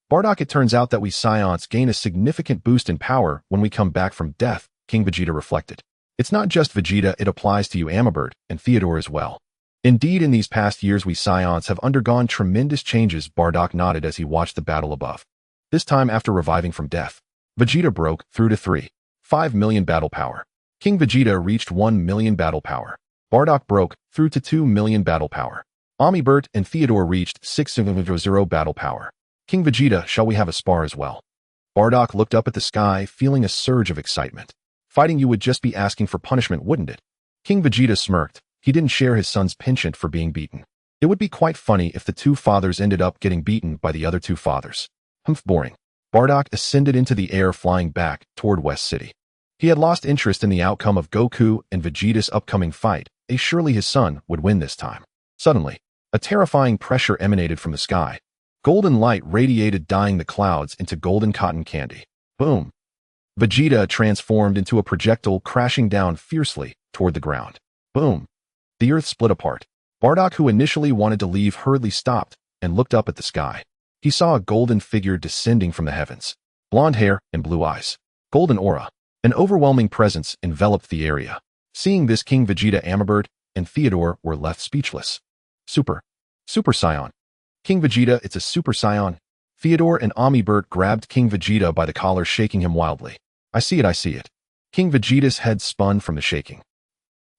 "Bardock, it turns out that we Saiyans gain a significant boost in power when we come back from death," King Vegeta reflected. "It's not just Vegeta, it applies to you, Bert, and Theodore as well. Indeed, in these past years we Saiyans have undergone tremendous changes," Bardock nodded as he watched the battle above. This time, after reviving from death, Vegeta broke through to 3.5 million battle power. King Vegeta reached 1 million battle power. Bardock broke through to 2 million battle power. Bert and Theodore reached 6.0 battle power. "King Vegeta, shall we have a spar as well?" Bardock looked up at the sky, feeling a surge of excitement. "Fighting you would just be asking for punishment, wouldn't it?" King Vegeta smirked. He didn't share his son's penchant for being beaten. It would be quite funny if the 2 fathers ended up getting beaten by the other 2 fathers. Boring. Bardock ascended into the air, flying back toward West City. He had lost interest in the outcome of Goku and Vegeta's upcoming fight, as surely his son would win this time. Suddenly, a terrifying pressure emanated from the sky. Golden light radiated, dyeing the clouds into golden cotton candy. Boom! Vegeta transformed into a projectile, crashing down fiercely toward the ground. Boom! The earth split apart. Bardock, who initially wanted to leave, hurriedly stopped and looked up at the sky. He saw a golden figure descending from the heavens. Blonde hair and blue eyes. Golden aura. An overwhelming presence enveloped the area. Seeing this, King Vegeta, Bert, and Theodore were left speechless. Super Saiyan. "King Vegeta, it's a Super Saiyan." Theodore and Bert grabbed King Vegeta by the collar, shaking him wildly. I see it. King Vegeta's head spun from the shaking.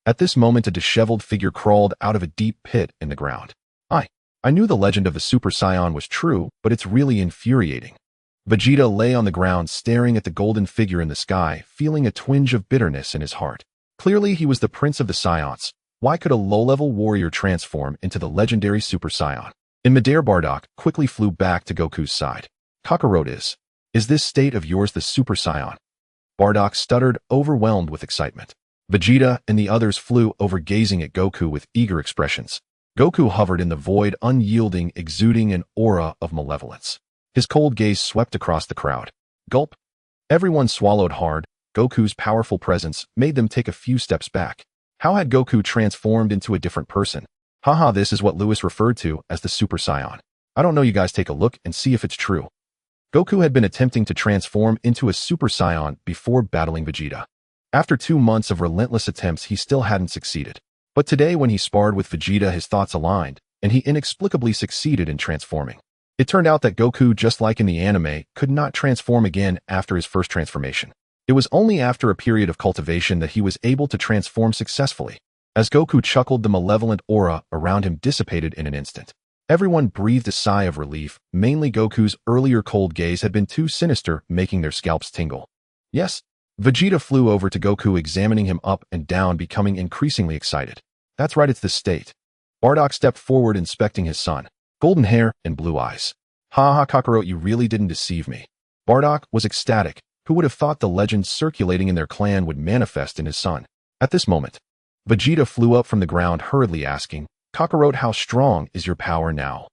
At this moment, a disheveled figure crawled out of a deep pit in the ground. I knew the legend of the Super Saiyan was true, but it's really infuriating. Vegeta lay on the ground, staring at the golden figure in the sky, feeling a twinge of bitterness in his heart. Clearly, he was the prince of the Saiyans. Why could a low-level warrior transform into the legendary Super Saiyan? In midair, Bardock quickly flew back to Goku's side. "Kakarot, is this state of yours the Super Saiyan?" Bardock stuttered, overwhelmed with excitement. Vegeta and the others flew over, gazing at Goku with eager expressions. Goku hovered in the void, unyielding, exuding an aura of malevolence. His cold gaze swept across the crowd. Gulp! Everyone swallowed hard. Goku's powerful presence made them take a few steps back. How had Goku transformed into a different person? Haha, this is what Lewis referred to as the Super Saiyan. I don't know, you guys take a look and see if it's true. Goku had been attempting to transform into a Super Saiyan before battling Vegeta. After 2 months of relentless attempts, he still hadn't succeeded. But today, when he sparred with Vegeta, his thoughts aligned, and he inexplicably succeeded in transforming. It turned out that Goku, just like in the anime, could not transform again after his first transformation. It was only after a period of cultivation that he was able to transform successfully. As Goku chuckled, the malevolent aura around him dissipated in an instant. Everyone breathed a sigh of relief. Mainly Goku's earlier cold gaze had been too sinister, making their scalps tingle. Yes, Vegeta flew over to Goku, examining him up and down, becoming increasingly excited. That's right, it's the state. Bardock stepped forward, inspecting his son. Golden hair and blue eyes. Ha, Kakarot, you really didn't deceive me. Bardock was ecstatic. Who would have thought the legend circulating in their clan would manifest in his son? At this moment, Vegeta flew up from the ground, hurriedly asking, Kakarot, how strong is your power now?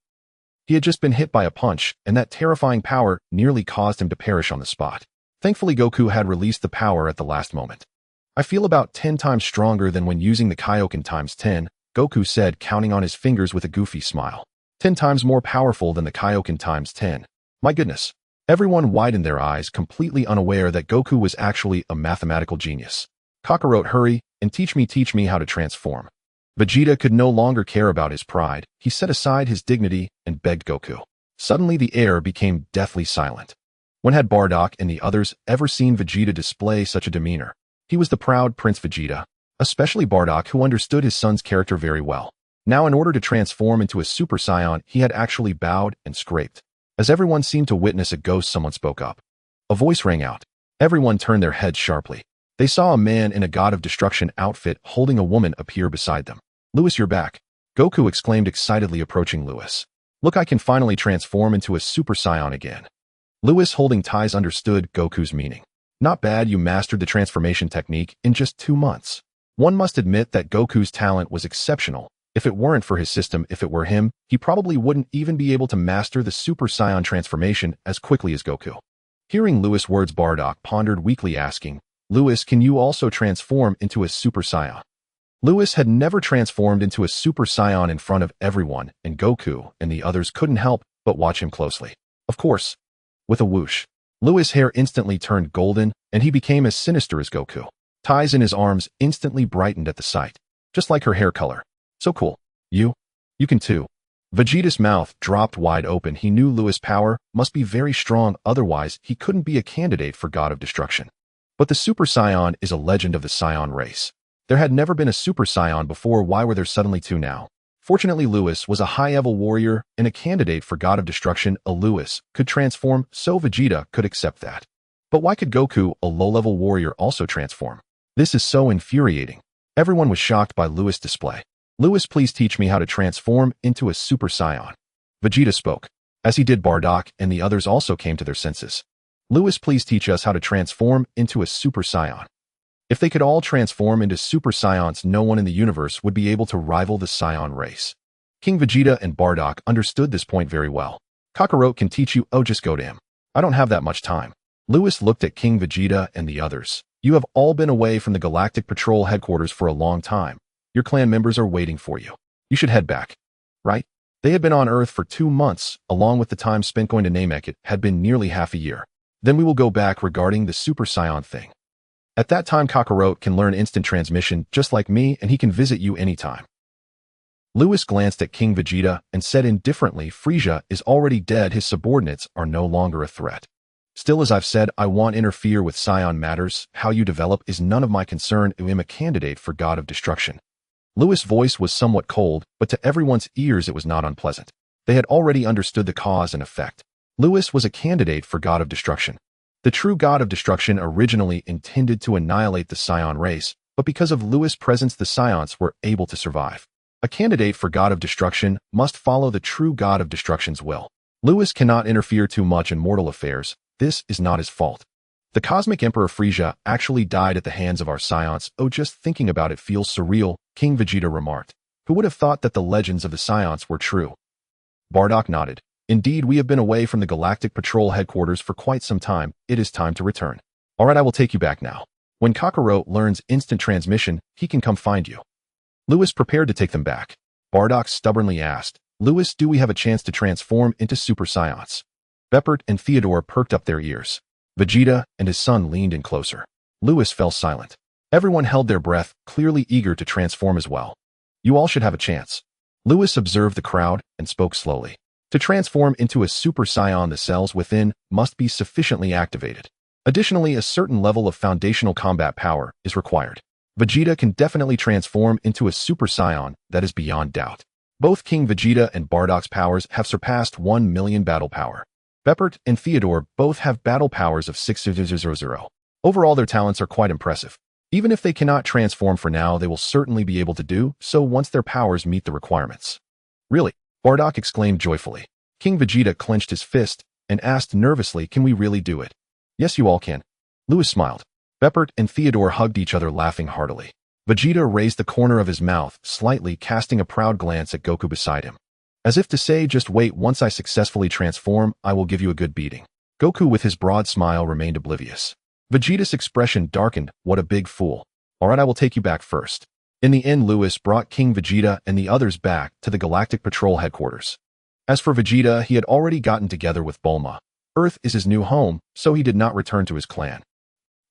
He had just been hit by a punch, and that terrifying power nearly caused him to perish on the spot. Thankfully, Goku had released the power at the last moment. I feel about 10 times stronger than when using the Kaioken times 10, Goku said, counting on his fingers with a goofy smile. 10 times more powerful than the Kaioken times 10. My goodness. Everyone widened their eyes, completely unaware that Goku was actually a mathematical genius. Kakarot, hurry and teach me how to transform. Vegeta could no longer care about his pride. He set aside his dignity and begged Goku. Suddenly, the air became deathly silent. When had Bardock and the others ever seen Vegeta display such a demeanor? He was the proud Prince Vegeta, especially Bardock, who understood his son's character very well. Now, in order to transform into a Super Saiyan, he had actually bowed and scraped. As everyone seemed to witness a ghost, someone spoke up. A voice rang out. Everyone turned their heads sharply. They saw a man in a God of Destruction outfit holding a woman appear beside them. "Lewis, you're back," Goku exclaimed excitedly, approaching Lewis. "Look, I can finally transform into a Super Saiyan again." Lewis, holding ties, understood Goku's meaning. "Not bad, you mastered the transformation technique in just 2 months." One must admit that Goku's talent was exceptional. If it weren't for his system, if it were him, he probably wouldn't even be able to master the Super Saiyan transformation as quickly as Goku. Hearing Lewis' words, Bardock pondered weakly, asking, "Lewis, can you also transform into a Super Saiyan?" Lewis had never transformed into a Super Saiyan in front of everyone, and Goku and the others couldn't help but watch him closely. Of course. With a whoosh, Lewis' hair instantly turned golden, and he became as sinister as Goku. Ties in his arms instantly brightened at the sight, just like her hair color. "So cool. You can too." Vegeta's mouth dropped wide open. He knew Lewis' power must be very strong, otherwise he couldn't be a candidate for God of Destruction. But the Super Saiyan is a legend of the Saiyan race. There had never been a Super Saiyan before. Why were there suddenly 2 now? Fortunately, Lewis was a high-level warrior and a candidate for God of Destruction. A Lewis could transform, so Vegeta could accept that. But why could Goku, a low-level warrior, also transform? This is so infuriating. Everyone was shocked by Lewis' display. "Lewis, please teach me how to transform into a Super Saiyan." Vegeta spoke. As he did, Bardock and the others also came to their senses. "Lewis, please teach us how to transform into a Super Saiyan." If they could all transform into Super Saiyans, no one in the universe would be able to rival the Saiyan race. King Vegeta and Bardock understood this point very well. "Kakarot can teach you. Oh, just go to him. I don't have that much time." Lewis looked at King Vegeta and the others. "You have all been away from the Galactic Patrol headquarters for a long time. Your clan members are waiting for you. You should head back." Right? They had been on Earth for 2 months, along with the time spent going to Namek. It had been nearly half a year. "Then we will go back regarding the Super Saiyan thing. At that time, Kakarot can learn instant transmission just like me, and he can visit you anytime." Lewis glanced at King Vegeta and said indifferently, "Frieza is already dead. His subordinates are no longer a threat. Still, as I've said, I won't interfere with Saiyan matters. How you develop is none of my concern. I am a candidate for God of Destruction." Lewis' voice was somewhat cold, but to everyone's ears it was not unpleasant. They had already understood the cause and effect. Lewis was a candidate for God of Destruction. The true God of Destruction originally intended to annihilate the Saiyan race, but because of Lewis' presence the Saiyans were able to survive. A candidate for God of Destruction must follow the true God of Destruction's will. Lewis cannot interfere too much in mortal affairs. This is not his fault. The Cosmic Emperor Frieza actually died at the hands of our Saiyans. "Oh, just thinking about it feels surreal," King Vegeta remarked. "Who would have thought that the legends of the Saiyans were true?" Bardock nodded. "Indeed, we have been away from the Galactic Patrol headquarters for quite some time. It is time to return." "All right, I will take you back now. When Kakarot learns instant transmission, he can come find you." Lewis prepared to take them back. Bardock stubbornly asked, "Lewis, do we have a chance to transform into Super Saiyans?" Beppert and Theodore perked up their ears. Vegeta and his son leaned in closer. Lewis fell silent. Everyone held their breath, clearly eager to transform as well. "You all should have a chance." Lewis observed the crowd and spoke slowly. To transform into a Super Saiyan, the cells within must be sufficiently activated. Additionally, a certain level of foundational combat power is required. Vegeta can definitely transform into a Super Saiyan, that is beyond doubt. Both King Vegeta and Bardock's powers have surpassed 1 million battle power. Beppert and Theodore both have battle powers of 6,000. Overall, their talents are quite impressive. Even if they cannot transform for now, they will certainly be able to do so once their powers meet the requirements. "Really?" Bardock exclaimed joyfully. King Vegeta clenched his fist and asked nervously, "Can we really do it?" "Yes, you all can." Lewis smiled. Beppert and Theodore hugged each other, laughing heartily. Vegeta raised the corner of his mouth slightly, casting a proud glance at Goku beside him. As if to say, "Just wait, once I successfully transform, I will give you a good beating." Goku with his broad smile remained oblivious. Vegeta's expression darkened. "What a big fool. All right, I will take you back first." In the end, Lewis brought King Vegeta and the others back to the Galactic Patrol headquarters. As for Vegeta, he had already gotten together with Bulma. Earth is his new home, so he did not return to his clan.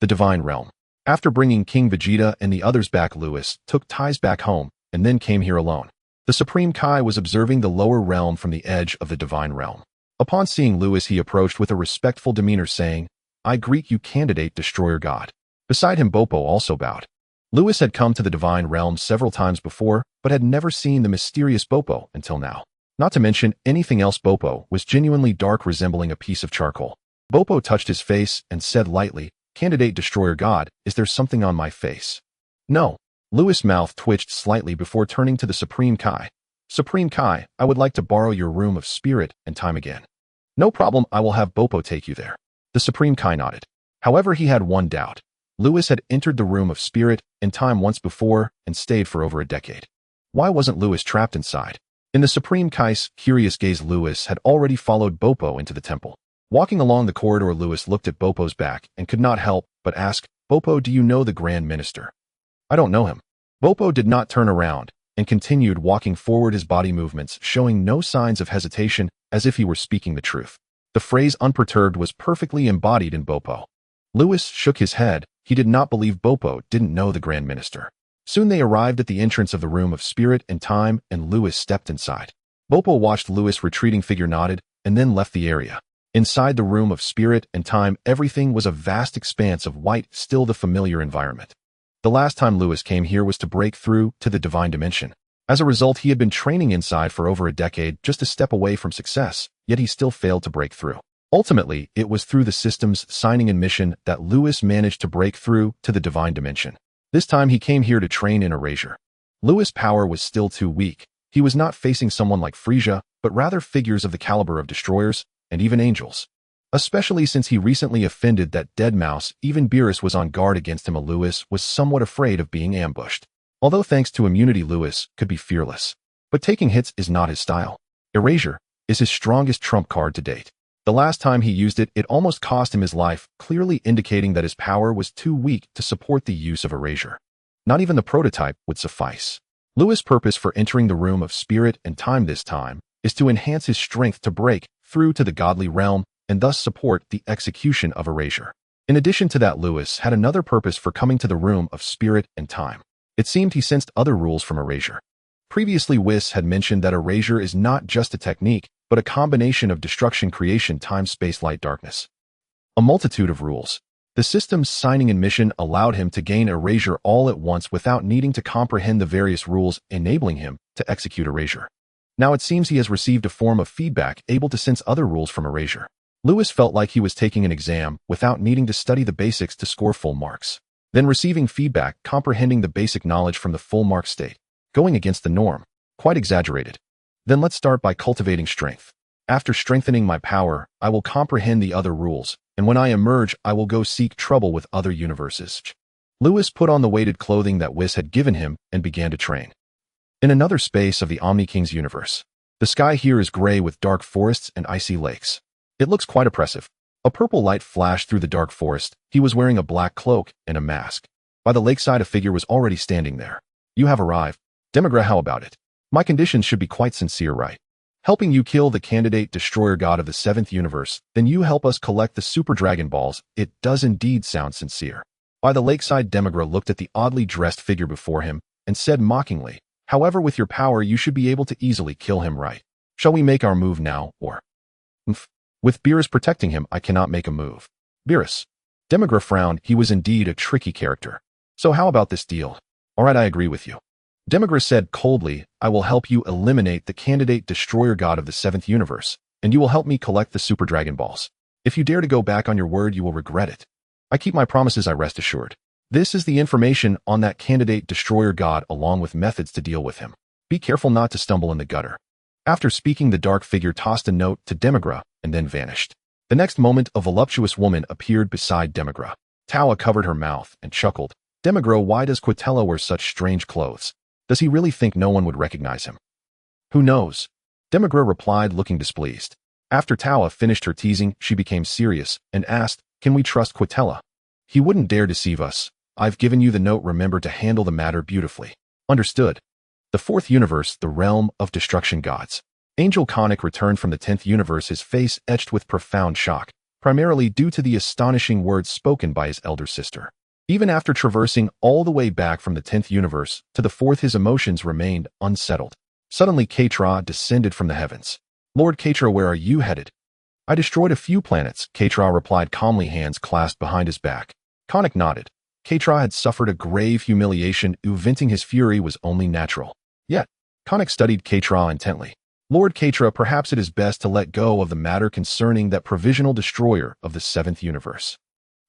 The Divine Realm. After bringing King Vegeta and the others back, Lewis took ties back home and then came here alone. The Supreme Kai was observing the lower realm from the edge of the Divine Realm. Upon seeing Lewis, he approached with a respectful demeanor, saying, "I greet you, candidate Destroyer God." Beside him, Boppo also bowed. Lewis had come to the Divine Realm several times before, but had never seen the mysterious Boppo until now. Not to mention anything else, Boppo was genuinely dark, resembling a piece of charcoal. Boppo touched his face and said lightly, "Candidate Destroyer God, is there something on my face?" "No." Lewis' mouth twitched slightly before turning to the Supreme Kai. "Supreme Kai, I would like to borrow your room of spirit and time again." "No problem, I will have Boppo take you there." The Supreme Kai nodded. However, he had one doubt. Lewis had entered the room of spirit and time once before and stayed for over a decade. Why wasn't Lewis trapped inside? In the Supreme Kai's curious gaze, Lewis had already followed Boppo into the temple. Walking along the corridor, Lewis looked at Boppo's back and could not help but ask, "Boppo, do you know the Grand Minister?" "I don't know him." Boppo did not turn around and continued walking forward, his body movements showing no signs of hesitation, as if he were speaking the truth. The phrase "unperturbed" was perfectly embodied in Boppo. Lewis shook his head. He did not believe Boppo didn't know the Grand Minister. Soon they arrived at the entrance of the room of spirit and time, and Lewis stepped inside. Boppo watched Lewis' retreating figure, nodded, and then left the area. Inside the room of spirit and time, everything was a vast expanse of white, still the familiar environment. The last time Lewis came here was to break through to the divine dimension. As a result, he had been training inside for over a decade, just a step away from success, yet he still failed to break through. Ultimately, it was through the system's signing in mission that Lewis managed to break through to the divine dimension. This time he came here to train in erasure. Lewis' power was still too weak. He was not facing someone like Frieza, but rather figures of the caliber of destroyers and even angels. Especially since he recently offended that dead mouse, even Beerus was on guard against him. Lewis was somewhat afraid of being ambushed. Although thanks to immunity, Lewis could be fearless. But taking hits is not his style. Erasure is his strongest trump card to date. The last time he used it, it almost cost him his life, clearly indicating that his power was too weak to support the use of erasure. Not even the prototype would suffice. Lewis' purpose for entering the room of spirit and time this time is to enhance his strength to break through to the godly realm and thus support the execution of erasure. In addition to that, Lewis had another purpose for coming to the room of spirit and time. It seemed he sensed other rules from erasure. Previously, Whis had mentioned that erasure is not just a technique, but a combination of destruction, creation, time, space, light, darkness. A multitude of rules. The system's signing in mission allowed him to gain erasure all at once without needing to comprehend the various rules, enabling him to execute erasure. Now it seems he has received a form of feedback able to sense other rules from erasure. Lewis felt like he was taking an exam without needing to study the basics to score full marks. Then receiving feedback, comprehending the basic knowledge from the full mark state. Going against the norm. Quite exaggerated. Then let's start by cultivating strength. After strengthening my power, I will comprehend the other rules, and when I emerge, I will go seek trouble with other universes. Lewis put on the weighted clothing that Whis had given him and began to train. In another space of the Omni King's universe, the sky here is gray with dark forests and icy lakes. It looks quite oppressive. A purple light flashed through the dark forest. He was wearing a black cloak and a mask. By the lakeside, a figure was already standing there. "You have arrived. Demigra, how about it? My conditions should be quite sincere, right? Helping you kill the candidate destroyer god of the 7th universe, then you help us collect the Super Dragon Balls. It does indeed sound sincere." By the lakeside, Demigra looked at the oddly dressed figure before him and said mockingly, "However, with your power, you should be able to easily kill him, right? Shall we make our move now, or?" With Beerus protecting him, I cannot make a move." Beerus. Demigra frowned. He was indeed a tricky character. "So how about this deal?" "All right, I agree with you." Demigra said coldly, "I will help you eliminate the candidate destroyer god of the 7th universe, and you will help me collect the Super Dragon Balls. If you dare to go back on your word, you will regret it." "I keep my promises, I rest assured." This is the information on that candidate destroyer god along with methods to deal with him. Be careful not to stumble in the gutter. After speaking, the dark figure tossed a note to Demigra and then vanished. The next moment, a voluptuous woman appeared beside Demigra. Tawa covered her mouth and chuckled. "Demigra, why does Quitella wear such strange clothes? Does he really think no one would recognize him?" "Who knows?" Demigra replied, looking displeased. After Tawa finished her teasing, she became serious and asked, "Can we trust Quitella? He wouldn't dare deceive us. I've given you the note. Remember to handle the matter beautifully." "Understood." The 4th universe, the realm of destruction gods. Angel Conic returned from the 10th universe, his face etched with profound shock, primarily due to the astonishing words spoken by his elder sister. Even after traversing all the way back from the 10th universe to the 4th, his emotions remained unsettled. Suddenly, Katra descended from the heavens. "Lord Katra, where are you headed?" "I destroyed a few planets," Katra replied calmly, hands clasped behind his back. Conic nodded. Katra had suffered a grave humiliation. Venting his fury was only natural. Yet, Konik studied Katra intently. Lord Katra, perhaps it is best to let go of the matter concerning that provisional destroyer of the seventh universe.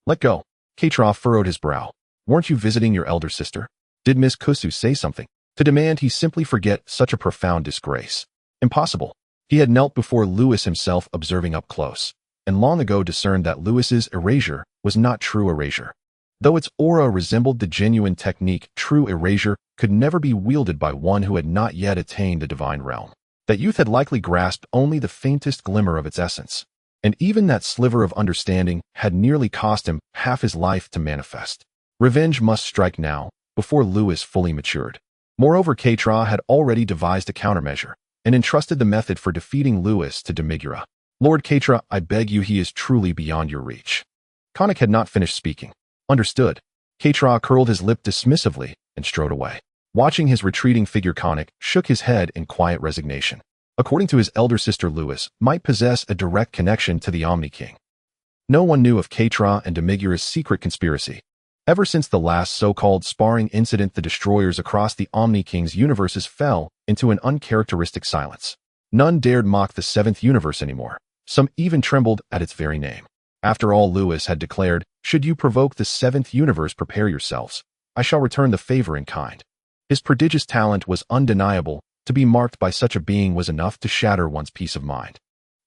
Let go. Katra furrowed his brow. Weren't you visiting your elder sister? Did Miss Kusu say something? To demand he simply forget such a profound disgrace. Impossible. He had knelt before Lewis himself, observing up close, and long ago discerned that Lewis's erasure was not true erasure. Though its aura resembled the genuine technique, true erasure could never be wielded by one who had not yet attained the divine realm. That youth had likely grasped only the faintest glimmer of its essence, and even that sliver of understanding had nearly cost him half his life to manifest. Revenge must strike now, before Lewis fully matured. Moreover, Katra had already devised a countermeasure, and entrusted the method for defeating Lewis to Demigura. Lord Katra, I beg you, he is truly beyond your reach. Konik had not finished speaking. Understood. Katra curled his lip dismissively and strode away. Watching his retreating figure, Konik shook his head in quiet resignation. According to his elder sister, Lewis might possess a direct connection to the Omni King. No one knew of Katra and Demigura's secret conspiracy. Ever since the last so-called sparring incident, the destroyers across the Omni King's universes fell into an uncharacteristic silence. None dared mock the seventh universe anymore. Some even trembled at its very name. After all, Lewis had declared, should you provoke the seventh universe, prepare yourselves. I shall return the favor in kind. His prodigious talent was undeniable. To be marked by such a being was enough to shatter one's peace of mind.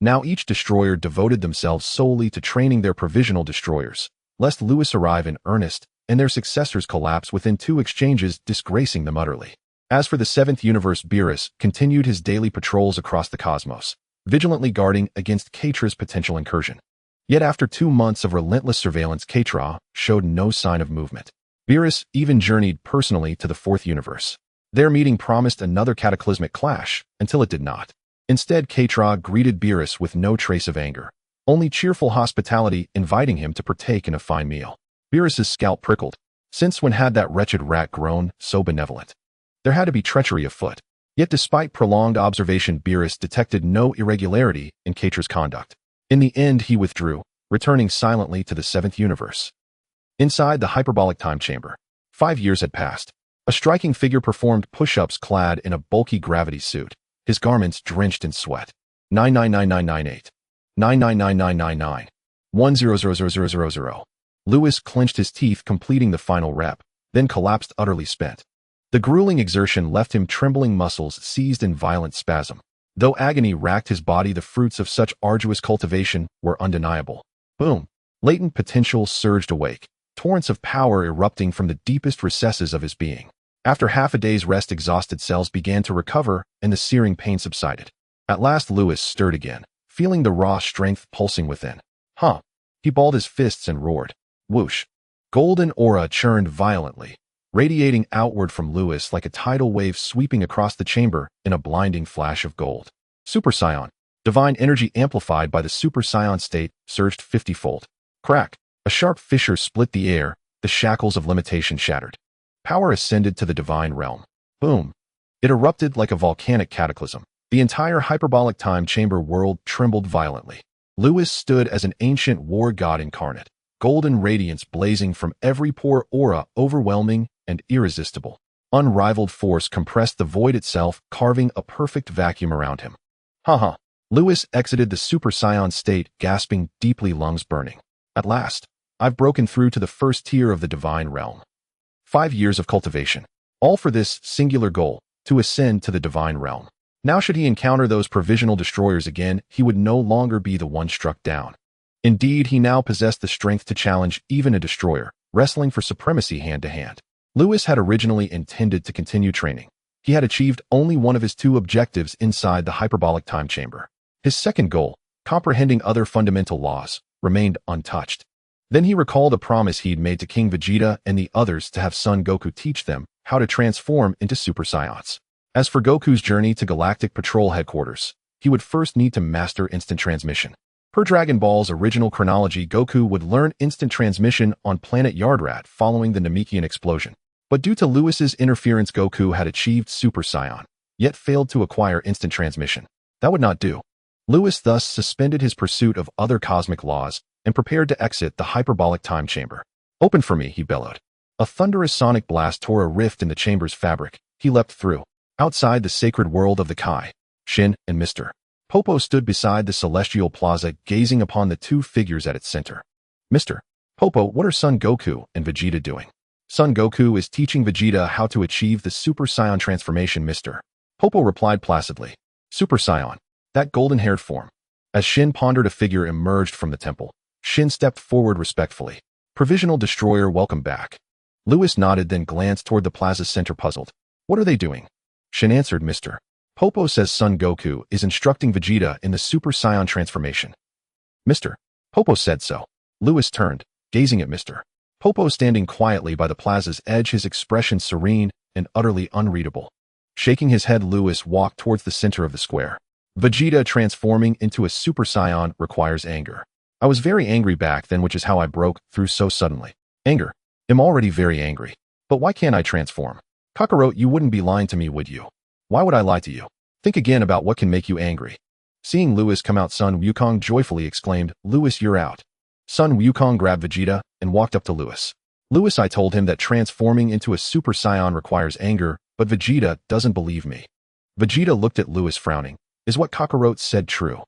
Now each destroyer devoted themselves solely to training their provisional destroyers, lest Lewis arrive in earnest and their successors collapse within 2 exchanges, disgracing them utterly. As for the seventh universe, Beerus continued his daily patrols across the cosmos, vigilantly guarding against Katra's potential incursion. Yet after 2 months of relentless surveillance, Katra showed no sign of movement. Beerus even journeyed personally to the fourth universe. Their meeting promised another cataclysmic clash, until it did not. Instead, Katra greeted Beerus with no trace of anger, only cheerful hospitality, inviting him to partake in a fine meal. Beerus's scalp prickled. Since when had that wretched rat grown so benevolent? There had to be treachery afoot. Yet despite prolonged observation, Beerus detected no irregularity in Katra's conduct. In the end, he withdrew, returning silently to the seventh universe. Inside the hyperbolic time chamber, 5 years had passed. A striking figure performed push-ups clad in a bulky gravity suit, his garments drenched in sweat. 999998. 999999. 10000000. Lewis clenched his teeth, completing the final rep, then collapsed utterly spent. The grueling exertion left him trembling muscles seized in violent spasm. Though agony racked his body, the fruits of such arduous cultivation were undeniable. Boom! Latent potential surged awake, torrents of power erupting from the deepest recesses of his being. After half a day's rest, exhausted cells began to recover and the searing pain subsided. At last Lewis stirred again, feeling the raw strength pulsing within. Huh! He balled his fists and roared. Whoosh! Golden aura churned violently, radiating outward from Lewis like a tidal wave sweeping across the chamber in a blinding flash of gold. Super Saiyan. Divine energy amplified by the Super Saiyan state surged 50-fold. Crack! A sharp fissure split the air, the shackles of limitation shattered. Power ascended to the divine realm. Boom! It erupted like a volcanic cataclysm. The entire hyperbolic time chamber world trembled violently. Lewis stood as an ancient war god incarnate, golden radiance blazing from every pore, aura overwhelming and irresistible. Unrivaled force compressed the void itself, carving a perfect vacuum around him. Haha! Lewis exited the Super Saiyan state, gasping deeply, lungs burning. At last, I've broken through to the first tier of the divine realm. 5 years of cultivation, all for this singular goal, to ascend to the divine realm. Now should he encounter those provisional destroyers again, he would no longer be the one struck down. Indeed, he now possessed the strength to challenge even a destroyer, wrestling for supremacy hand to hand. Lewis had originally intended to continue training. He had achieved only one of his 2 objectives inside the hyperbolic time chamber. His second goal, comprehending other fundamental laws, remained untouched. Then he recalled a promise he'd made to King Vegeta and the others to have Son Goku teach them how to transform into Super Saiyans. As for Goku's journey to Galactic Patrol Headquarters, he would first need to master instant transmission. Per Dragon Ball's original chronology, Goku would learn instant transmission on planet Yardrat following the Namekian explosion. But due to Lewis's interference, Goku had achieved Super Saiyan, yet failed to acquire instant transmission. That would not do. Lewis thus suspended his pursuit of other cosmic laws and prepared to exit the hyperbolic time chamber. Open for me, he bellowed. A thunderous sonic blast tore a rift in the chamber's fabric. He leapt through. Outside the sacred world of the Kai, Shin and Mr. Popo stood beside the celestial plaza gazing upon the two figures at its center. Mr. Popo, what are Son Goku and Vegeta doing? Son Goku is teaching Vegeta how to achieve the Super Saiyan transformation, Mr. Popo replied placidly. Super Saiyan, that golden-haired form. As Shin pondered, a figure emerged from the temple. Shin stepped forward respectfully. Provisional Destroyer, welcome back. Lewis nodded, then glanced toward the plaza's center, puzzled. What are they doing? Shin answered, Mr. Popo says Son Goku is instructing Vegeta in the Super Saiyan transformation. Mr. Popo said so. Lewis turned, gazing at Mr. Popo standing quietly by the plaza's edge, his expression serene and utterly unreadable. Shaking his head, Lewis walked towards the center of the square. Vegeta transforming into a Super Saiyan requires anger. I was very angry back then, which is how I broke through so suddenly. Anger. I'm already very angry. But why can't I transform? Kakarot, you wouldn't be lying to me, would you? Why would I lie to you? Think again about what can make you angry. Seeing Lewis come out, Sun Wukong joyfully exclaimed, Lewis, you're out. Sun Wukong grabbed Vegeta and walked up to Lewis. Lewis, I told him that transforming into a Super Saiyan requires anger, but Vegeta doesn't believe me. Vegeta looked at Lewis, frowning. Is what Kakarot said true?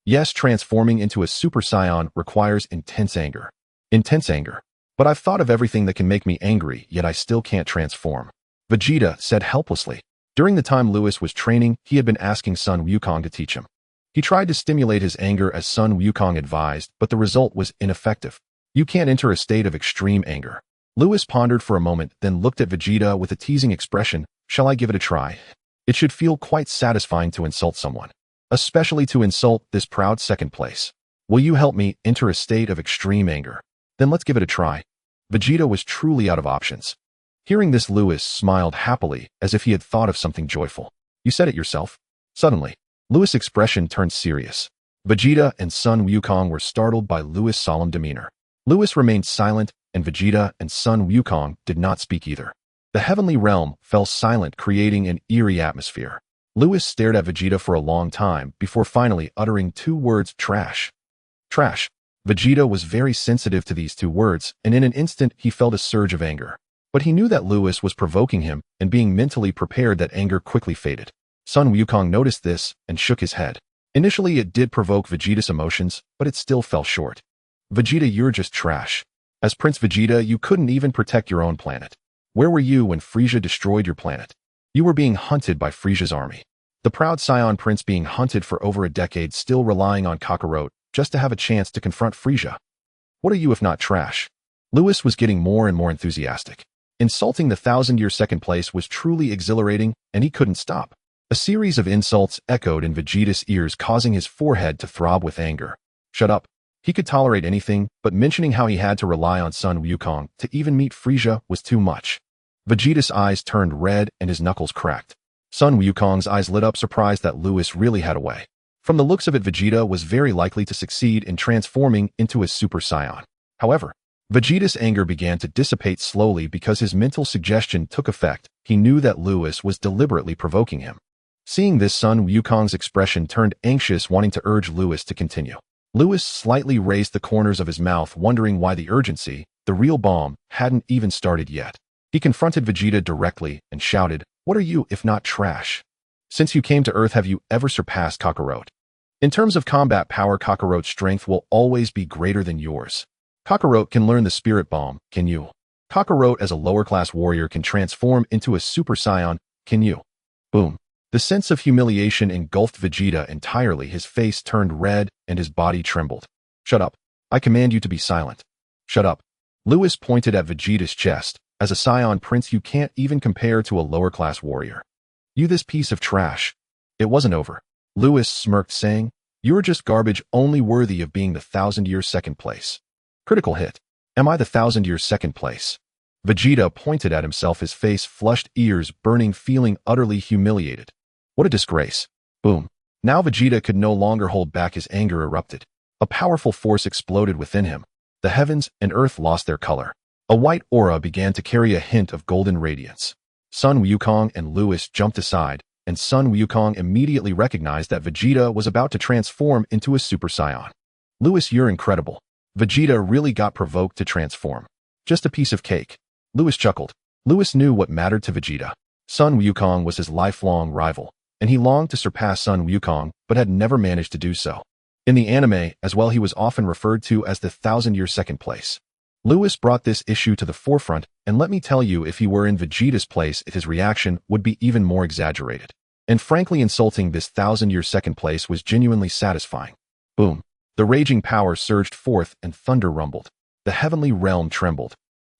Yes, transforming into a Super Saiyan requires intense anger. Intense anger. But I've thought of everything that can make me angry, yet I still can't transform. Vegeta said helplessly. During the time Lewis was training, he had been asking Sun Wukong to teach him. He tried to stimulate his anger as Sun Wukong advised, but the result was ineffective. You can't enter a state of extreme anger. Lewis pondered for a moment, then looked at Vegeta with a teasing expression. Shall I give it a try? It should feel quite satisfying to insult someone. Especially to insult this proud second place. Will you help me enter a state of extreme anger? Then let's give it a try. Vegeta was truly out of options. Hearing this, Lewis smiled happily, as if he had thought of something joyful. You said it yourself. Suddenly, Lewis' expression turned serious. Vegeta and Sun Wukong were startled by Lewis' solemn demeanor. Lewis remained silent, and Vegeta and Sun Wukong did not speak either. The heavenly realm fell silent, creating an eerie atmosphere. Lewis stared at Vegeta for a long time before finally uttering two words, trash. Trash. Vegeta was very sensitive to these two words, and in an instant he felt a surge of anger. But he knew that Lewis was provoking him, and being mentally prepared, that anger quickly faded. Sun Wukong noticed this and shook his head. Initially it did provoke Vegeta's emotions, but it still fell short. Vegeta, you're just trash. As Prince Vegeta, you couldn't even protect your own planet. Where were you when Frieza destroyed your planet? You were being hunted by Frieza's army. The proud Saiyan prince being hunted for over a decade, still relying on Kakarot just to have a chance to confront Frieza. What are you if not trash? Lewis was getting more and more enthusiastic. Insulting the 1,000-year second place was truly exhilarating, and he couldn't stop. A series of insults echoed in Vegeta's ears, causing his forehead to throb with anger. Shut up. He could tolerate anything, but mentioning how he had to rely on Sun Wukong to even meet Frieza was too much. Vegeta's eyes turned red and his knuckles cracked. Sun Wukong's eyes lit up, surprised that Lewis really had a way. From the looks of it, Vegeta was very likely to succeed in transforming into a Super Saiyan. However, Vegeta's anger began to dissipate slowly because his mental suggestion took effect. He knew that Lewis was deliberately provoking him. Seeing this, Sun Wukong's expression turned anxious, wanting to urge Lewis to continue. Lewis slightly raised the corners of his mouth, wondering why the urgency, the real bomb, hadn't even started yet. He confronted Vegeta directly and shouted, "What are you if not trash? Since you came to Earth, have you ever surpassed Kakarot? In terms of combat power, Kakarot's strength will always be greater than yours. Kakarot can learn the Spirit Bomb, can you? Kakarot as a lower-class warrior can transform into a Super Saiyan, can you?" Boom. The sense of humiliation engulfed Vegeta entirely. His face turned red and his body trembled. "Shut up. I command you to be silent. Shut up." Lewis pointed at Vegeta's chest. As a Saiyan prince, you can't even compare to a lower-class warrior. You this piece of trash. It wasn't over. Lewis smirked, saying, "You're just garbage, only worthy of being the 1,000-year second place." Critical hit. Am I the 1,000-year second place? Vegeta pointed at himself, his face flushed, ears burning, feeling utterly humiliated. What a disgrace. Boom. Now Vegeta could no longer hold back. His anger erupted. A powerful force exploded within him. The heavens and earth lost their color. A white aura began to carry a hint of golden radiance. Sun Wukong and Lewis jumped aside, and Sun Wukong immediately recognized that Vegeta was about to transform into a Super Saiyan. "Lewis, you're incredible." Vegeta really got provoked to transform. "Just a piece of cake." Lewis chuckled. Lewis knew what mattered to Vegeta. Sun Wukong was his lifelong rival, and he longed to surpass Sun Wukong but had never managed to do so. In the anime, as well, he was often referred to as the 1,000-year second place. Lewis brought this issue to the forefront, and let me tell you, if he were in Vegeta's place, his reaction would be even more exaggerated. And frankly, insulting this 1,000-year second place was genuinely satisfying. Boom. The raging power surged forth and thunder rumbled. The heavenly realm trembled.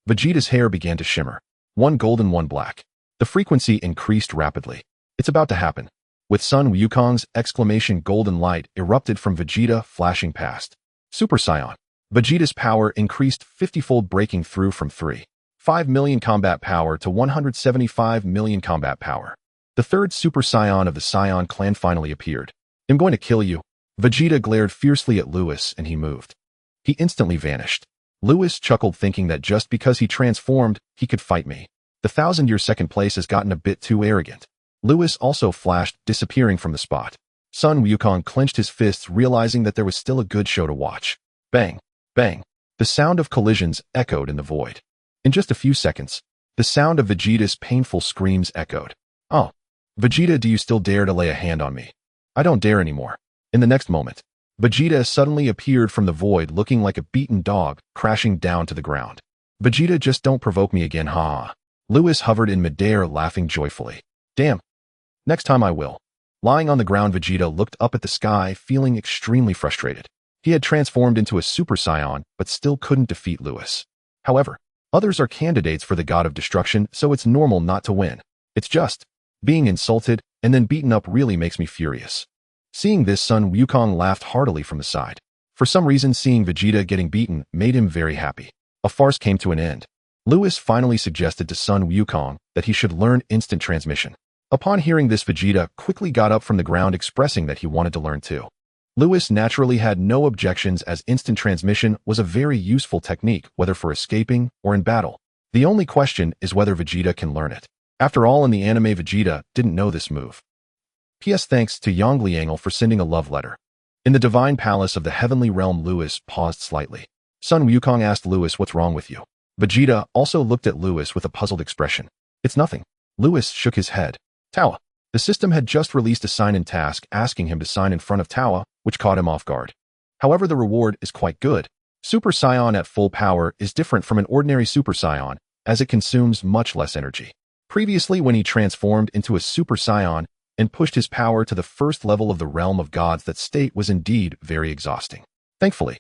Vegeta's hair began to shimmer. One golden, one black. The frequency increased rapidly. It's about to happen. With Sun Wukong's exclamation, golden light erupted from Vegeta, flashing past. Super Saiyan. Vegeta's power increased 50-fold, breaking through from 3.5 million combat power to 175 million combat power. The third Super Saiyan of the Saiyan clan finally appeared. I'm going to kill you. Vegeta glared fiercely at Lewis and he moved. He instantly vanished. Lewis chuckled, thinking that just because he transformed, he could fight me. The 1,000-year second place has gotten a bit too arrogant. Lewis also flashed, disappearing from the spot. Sun Wukong clenched his fists, realizing that there was still a good show to watch. Bang! Bang! The sound of collisions echoed in the void. In just a few seconds, the sound of Vegeta's painful screams echoed. Oh, Vegeta, do you still dare to lay a hand on me? I don't dare anymore. In the next moment, Vegeta suddenly appeared from the void, looking like a beaten dog, crashing down to the ground. Vegeta, just don't provoke me again, ha. Lewis hovered in midair, laughing joyfully. Damn. Next time I will. Lying on the ground, Vegeta looked up at the sky, feeling extremely frustrated. He had transformed into a Super Saiyan, but still couldn't defeat Lewis. However, others are candidates for the God of Destruction, so it's normal not to win. It's just, being insulted and then beaten up really makes me furious. Seeing this, Sun Wukong laughed heartily from the side. For some reason, seeing Vegeta getting beaten made him very happy. A farce came to an end. Lewis finally suggested to Sun Wukong that he should learn instant transmission. Upon hearing this, Vegeta quickly got up from the ground, expressing that he wanted to learn too. Lewis naturally had no objections, as instant transmission was a very useful technique, whether for escaping or in battle. The only question is whether Vegeta can learn it. After all, in the anime, Vegeta didn't know this move. P.S. Thanks to Yang Liangel for sending a love letter. In the Divine Palace of the Heavenly Realm, Lewis paused slightly. Sun Wukong asked Lewis, "What's wrong with you?" Vegeta also looked at Lewis with a puzzled expression. "It's nothing." Lewis shook his head. Tawa. The system had just released a sign-in task asking him to sign in front of Tawa, which caught him off guard. However, the reward is quite good. Super Saiyan at full power is different from an ordinary Super Saiyan, as it consumes much less energy. Previously, when he transformed into a Super Saiyan and pushed his power to the first level of the realm of gods, that state was indeed very exhausting. Thankfully,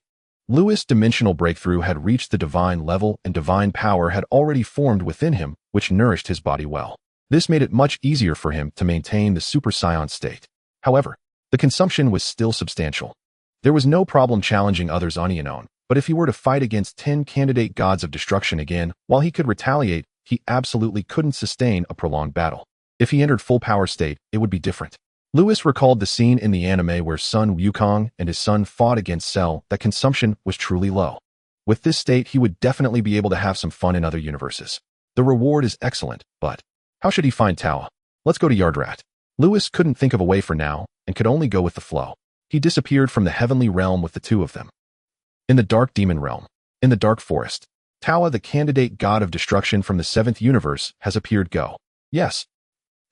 Lewis' dimensional breakthrough had reached the divine level, and divine power had already formed within him, which nourished his body well. This made it much easier for him to maintain the Super Saiyan state. However, the consumption was still substantial. There was no problem challenging others on Eon, but if he were to fight against 10 candidate gods of destruction again, while he could retaliate, he absolutely couldn't sustain a prolonged battle. If he entered full power state, it would be different. Lewis recalled the scene in the anime where Sun Wukong and his son fought against Cell. That consumption was truly low. With this state, he would definitely be able to have some fun in other universes. The reward is excellent, but how should he find Tawa? Let's go to Yardrat. Lewis couldn't think of a way for now, and could only go with the flow. He disappeared from the heavenly realm with the two of them. In the dark demon realm, in the dark forest, Tawa, the candidate god of destruction from the 7th universe, has appeared. Go. Yes.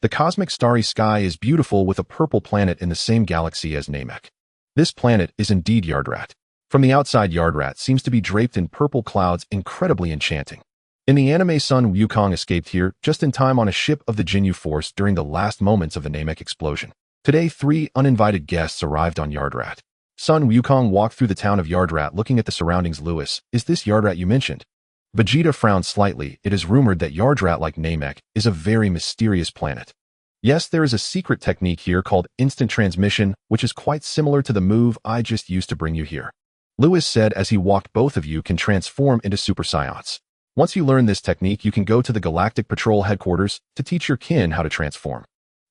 The cosmic starry sky is beautiful, with a purple planet in the same galaxy as Namek. This planet is indeed Yardrat. From the outside, Yardrat seems to be draped in purple clouds, incredibly enchanting. In the anime, Sun Wukong escaped here just in time on a ship of the Jinyu Force during the last moments of the Namek explosion. Today, 3 uninvited guests arrived on Yardrat. Sun Wukong walked through the town of Yardrat, looking at the surroundings. Lewis, is this Yardrat you mentioned? Vegeta frowned slightly. It is rumored that Yardrat, like Namek, is a very mysterious planet. Yes, there is a secret technique here called instant transmission, which is quite similar to the move I just used to bring you here. Lewis said as he walked. Both of you can transform into Super Saiyans. Once you learn this technique, you can go to the Galactic Patrol headquarters to teach your kin how to transform.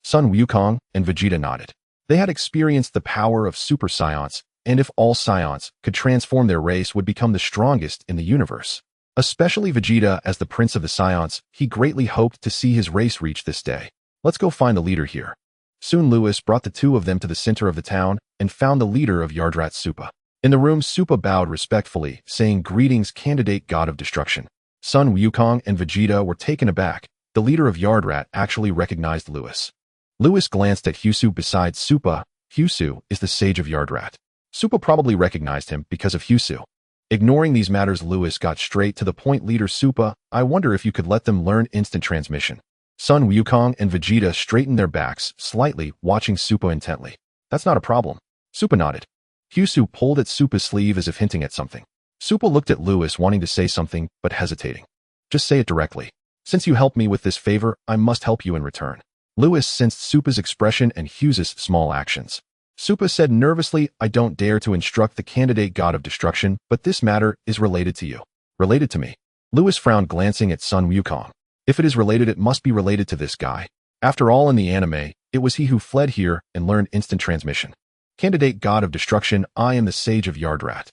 Sun Wukong and Vegeta nodded. They had experienced the power of Super Saiyans, and if all Saiyans could transform, their race would become the strongest in the universe. Especially Vegeta, as the Prince of the Saiyans, he greatly hoped to see his race reach this day. Let's go find the leader here. Soon Lewis brought the two of them to the center of the town and found the leader of Yardrat, Supa. In the room, Supa bowed respectfully, saying, "Greetings, candidate god of destruction." Sun Wukong and Vegeta were taken aback, the leader of Yardrat actually recognized Lewis. Lewis glanced at Hyusu beside Supa. Hyusu is the sage of Yardrat. Supa probably recognized him because of Hyusu. Ignoring these matters, Lewis got straight to the point. Leader Supa, I wonder if you could let them learn instant transmission. Sun Wukong and Vegeta straightened their backs slightly, watching Supa intently. That's not a problem. Supa nodded. Hyusu pulled at Supa's sleeve as if hinting at something. Supa looked at Lewis, wanting to say something, but hesitating. Just say it directly. Since you helped me with this favor, I must help you in return. Lewis sensed Supa's expression and Hyusu's small actions. Supa said nervously, I don't dare to instruct the candidate god of destruction, but this matter is related to you. Related to me? Lewis frowned, glancing at Sun Wukong. If it is related, it must be related to this guy. After all, in the anime, it was he who fled here and learned instant transmission. Candidate god of destruction, I am the sage of Yardrat.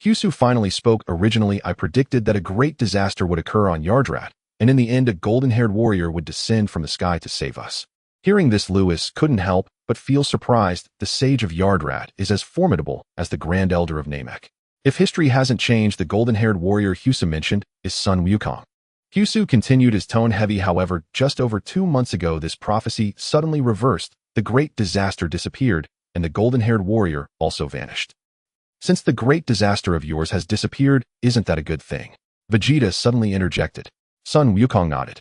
Hyusu finally spoke. Originally, I predicted that a great disaster would occur on Yardrat, and in the end a golden-haired warrior would descend from the sky to save us. Hearing this, Lewis couldn't help but feel surprised. The sage of Yardrat is as formidable as the Grand Elder of Namek. If history hasn't changed, the golden-haired warrior Hyusu mentioned is Sun Wukong. Hyusu continued, his tone heavy. However, just over 2 months ago this prophecy suddenly reversed. The great disaster disappeared, and the golden-haired warrior also vanished. Since the great disaster of yours has disappeared, isn't that a good thing? Vegeta suddenly interjected. Sun Wukong nodded.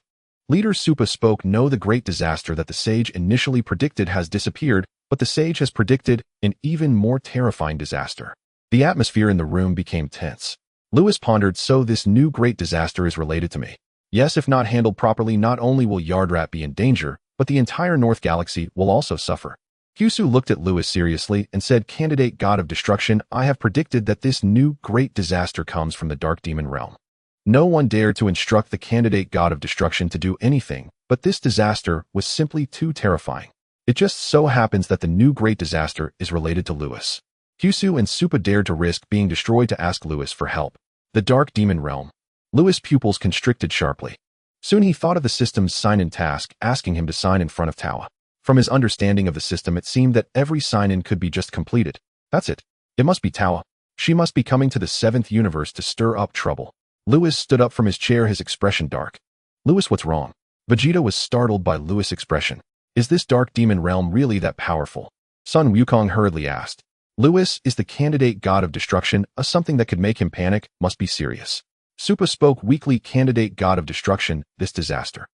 Leader Supa spoke. No, the great disaster that the sage initially predicted has disappeared, but the sage has predicted an even more terrifying disaster. The atmosphere in the room became tense. Lewis pondered, so this new great disaster is related to me. Yes, if not handled properly, not only will Yardrat be in danger, but the entire North Galaxy will also suffer. Hyusu looked at Lewis seriously and said, Candidate god of destruction, I have predicted that this new great disaster comes from the Dark Demon realm. No one dared to instruct the candidate god of destruction to do anything, but this disaster was simply too terrifying. It just so happens that the new great disaster is related to Lewis. Hyusu and Supa dared to risk being destroyed to ask Lewis for help. The Dark Demon realm. Lewis' pupils constricted sharply. Soon he thought of the system's sign-in task, asking him to sign in front of Tawa. From his understanding of the system, it seemed that every sign-in could be just completed. That's it. It must be Tawa. She must be coming to the 7th universe to stir up trouble. Lewis stood up from his chair, his expression dark. Lewis, what's wrong? Vegeta was startled by Lewis' expression. Is this Dark Demon realm really that powerful? Sun Wukong hurriedly asked. Lewis is the candidate god of destruction. Something that could make him panic must be serious. Supa spoke weakly. Candidate god of destruction, this disaster.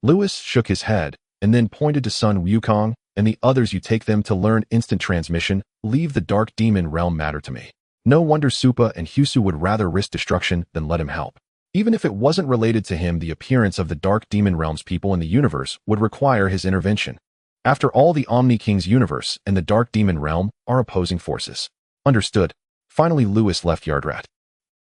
Lewis shook his head and then pointed to Sun Wukong and the others. You take them to learn instant transmission. Leave the Dark Demon realm matter to me. No wonder Supa and Hyusu would rather risk destruction than let him help. Even if it wasn't related to him, the appearance of the Dark Demon realm's people in the universe would require his intervention. After all, the Omni King's universe and the Dark Demon realm are opposing forces. Understood. Finally, Lewis left Yardrat.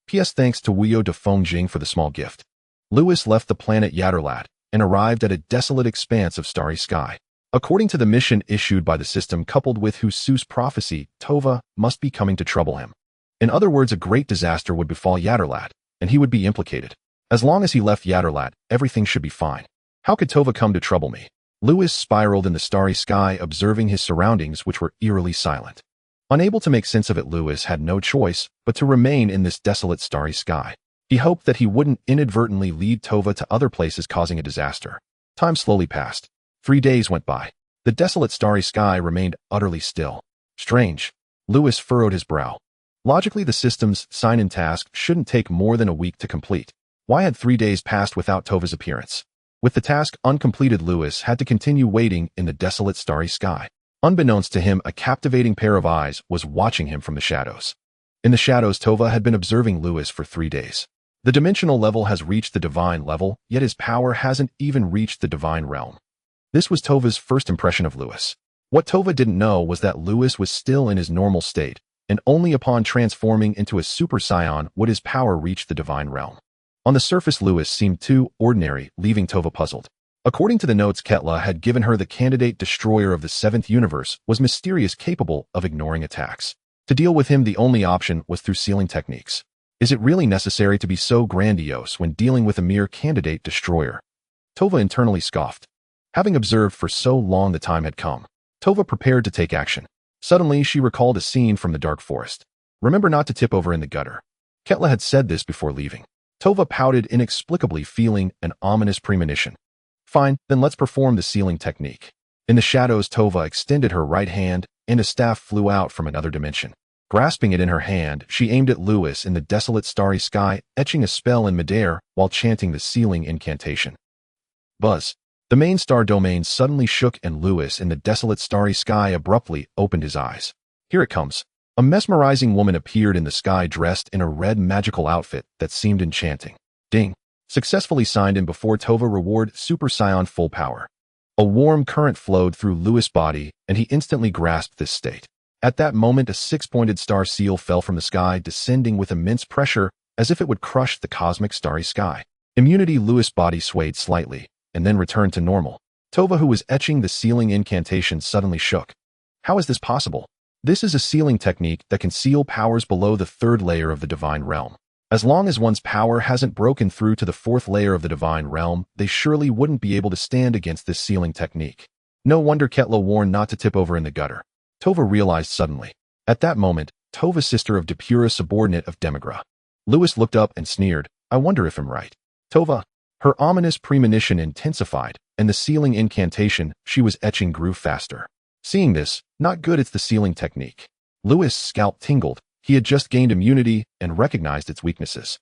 P.S. Thanks to Wuyo de Fongjing for the small gift. Lewis left the planet Yaderlat and arrived at a desolate expanse of starry sky. According to the mission issued by the system, coupled with Hyusu's prophecy, Tova must be coming to trouble him. In other words, a great disaster would befall Yaderlat, and he would be implicated. As long as he left Yaderlat, everything should be fine. How could Tova come to trouble me? Lewis spiraled in the starry sky, observing his surroundings, which were eerily silent. Unable to make sense of it, Lewis had no choice but to remain in this desolate starry sky. He hoped that he wouldn't inadvertently lead Tova to other places, causing a disaster. Time slowly passed. 3 days went by. The desolate starry sky remained utterly still. Strange. Lewis furrowed his brow. Logically, the system's sign-in task shouldn't take more than a week to complete. Why had 3 days passed without Tova's appearance? With the task uncompleted, Lewis had to continue waiting in the desolate starry sky. Unbeknownst to him, a captivating pair of eyes was watching him from the shadows. In the shadows, Tova had been observing Lewis for 3 days. The dimensional level has reached the divine level, yet his power hasn't even reached the divine realm. This was Tova's first impression of Lewis. What Tova didn't know was that Lewis was still in his normal state, and only upon transforming into a Super Saiyan would his power reach the divine realm. On the surface, Lewis seemed too ordinary, leaving Tova puzzled. According to the notes Ketla had given her, the candidate destroyer of the 7th universe was mysterious, capable of ignoring attacks. To deal with him, the only option was through sealing techniques. Is it really necessary to be so grandiose when dealing with a mere candidate destroyer? Tova internally scoffed. Having observed for so long, the time had come. Tova prepared to take action. Suddenly, she recalled a scene from the dark forest. Remember not to tip over in the gutter. Ketla had said this before leaving. Tova pouted inexplicably, feeling an ominous premonition. Fine, then let's perform the sealing technique. In the shadows, Tova extended her right hand, and a staff flew out from another dimension. Grasping it in her hand, she aimed at Lewis in the desolate starry sky, etching a spell in midair while chanting the sealing incantation. Buzz. The main star domain suddenly shook and Lewis in the desolate starry sky abruptly opened his eyes. Here it comes. A mesmerizing woman appeared in the sky dressed in a red magical outfit that seemed enchanting. Ding. Successfully signed in before Tova reward Super Saiyan full power. A warm current flowed through Lewis' body, and he instantly grasped this state. At that moment, a six-pointed star seal fell from the sky, descending with immense pressure, as if it would crush the cosmic starry sky. Immunity. Lewis' body swayed slightly, and then returned to normal. Tova, who was etching the sealing incantation, suddenly shook. How is this possible? This is a sealing technique that can seal powers below the third layer of the divine realm. As long as one's power hasn't broken through to the fourth layer of the divine realm, they surely wouldn't be able to stand against this sealing technique. No wonder Ketla warned not to tip over in the gutter. Tova realized suddenly. At that moment, Tova's sister of Depura, subordinate of Demigra. Lewis looked up and sneered. I wonder if I'm right. Tova. Her ominous premonition intensified, and the sealing incantation she was etching grew faster. Seeing this, not good, it's the sealing technique. Lewis' scalp tingled. He had just gained immunity and recognized its weaknesses.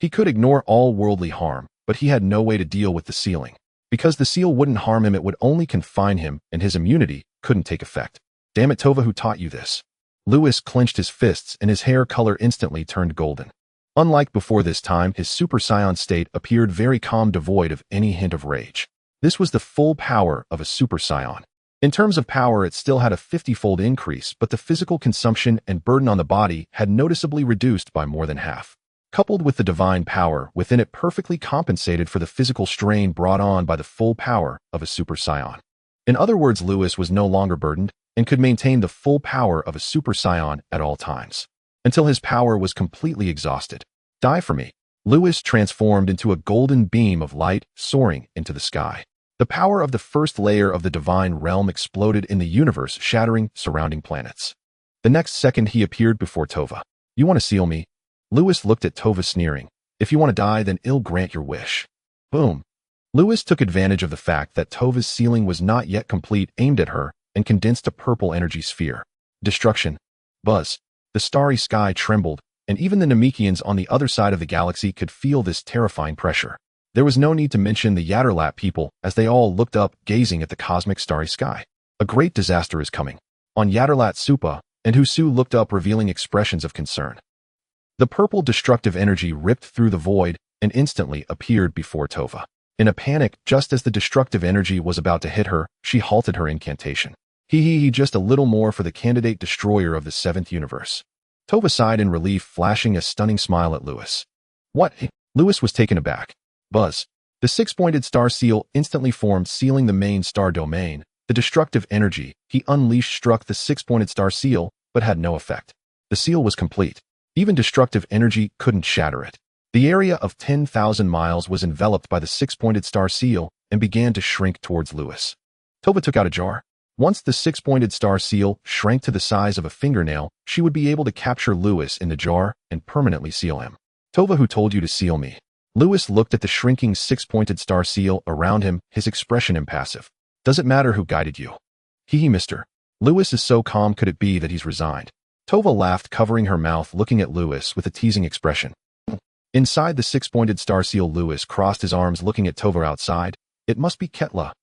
He could ignore all worldly harm, but he had no way to deal with the sealing. Because the seal wouldn't harm him, it would only confine him, and his immunity couldn't take effect. Damn it, Tova, who taught you this? Lewis clenched his fists and his hair color instantly turned golden. Unlike before this time, his Super Saiyan state appeared very calm, devoid of any hint of rage. This was the full power of a Super Saiyan. In terms of power, it still had a 50-fold increase, but the physical consumption and burden on the body had noticeably reduced by more than half. Coupled with the divine power within it, perfectly compensated for the physical strain brought on by the full power of a Super Saiyan. In other words, Lewis was no longer burdened and could maintain the full power of a Super Saiyan at all times, until his power was completely exhausted. Die for me. Lewis transformed into a golden beam of light, soaring into the sky. The power of the first layer of the divine realm exploded in the universe, shattering surrounding planets. The next second, he appeared before Tova. You want to seal me? Lewis looked at Tova, sneering. If you want to die, then I'll grant your wish. Boom. Lewis took advantage of the fact that Tova's sealing was not yet complete, aimed at her, and condensed a purple energy sphere. Destruction. Buzz. The starry sky trembled, and even the Namekians on the other side of the galaxy could feel this terrifying pressure. There was no need to mention the Yatterlat people, as they all looked up, gazing at the cosmic starry sky. A great disaster is coming. On Yatterlat, Supa and Husu looked up, revealing expressions of concern. The purple destructive energy ripped through the void and instantly appeared before Tova. In a panic, just as the destructive energy was about to hit her, she halted her incantation. Just a little more for the candidate destroyer of the seventh universe. Tova sighed in relief, flashing a stunning smile at Lewis. What? Lewis was taken aback. Buzz. The six-pointed star seal instantly formed, sealing the main star domain. The destructive energy he unleashed struck the six-pointed star seal, but had no effect. The seal was complete. Even destructive energy couldn't shatter it. The area of 10,000 miles was enveloped by the six-pointed star seal and began to shrink towards Lewis. Tova took out a jar. Once the six-pointed star seal shrank to the size of a fingernail, she would be able to capture Lewis in the jar and permanently seal him. Tova, who told you to seal me? Lewis looked at the shrinking six-pointed star seal around him, his expression impassive. Does it matter who guided you? Mister. Lewis is so calm, could it be that he's resigned? Tova laughed, covering her mouth, looking at Lewis with a teasing expression. Inside the six-pointed star seal, Lewis crossed his arms, looking at Tova outside. It must be Ketla.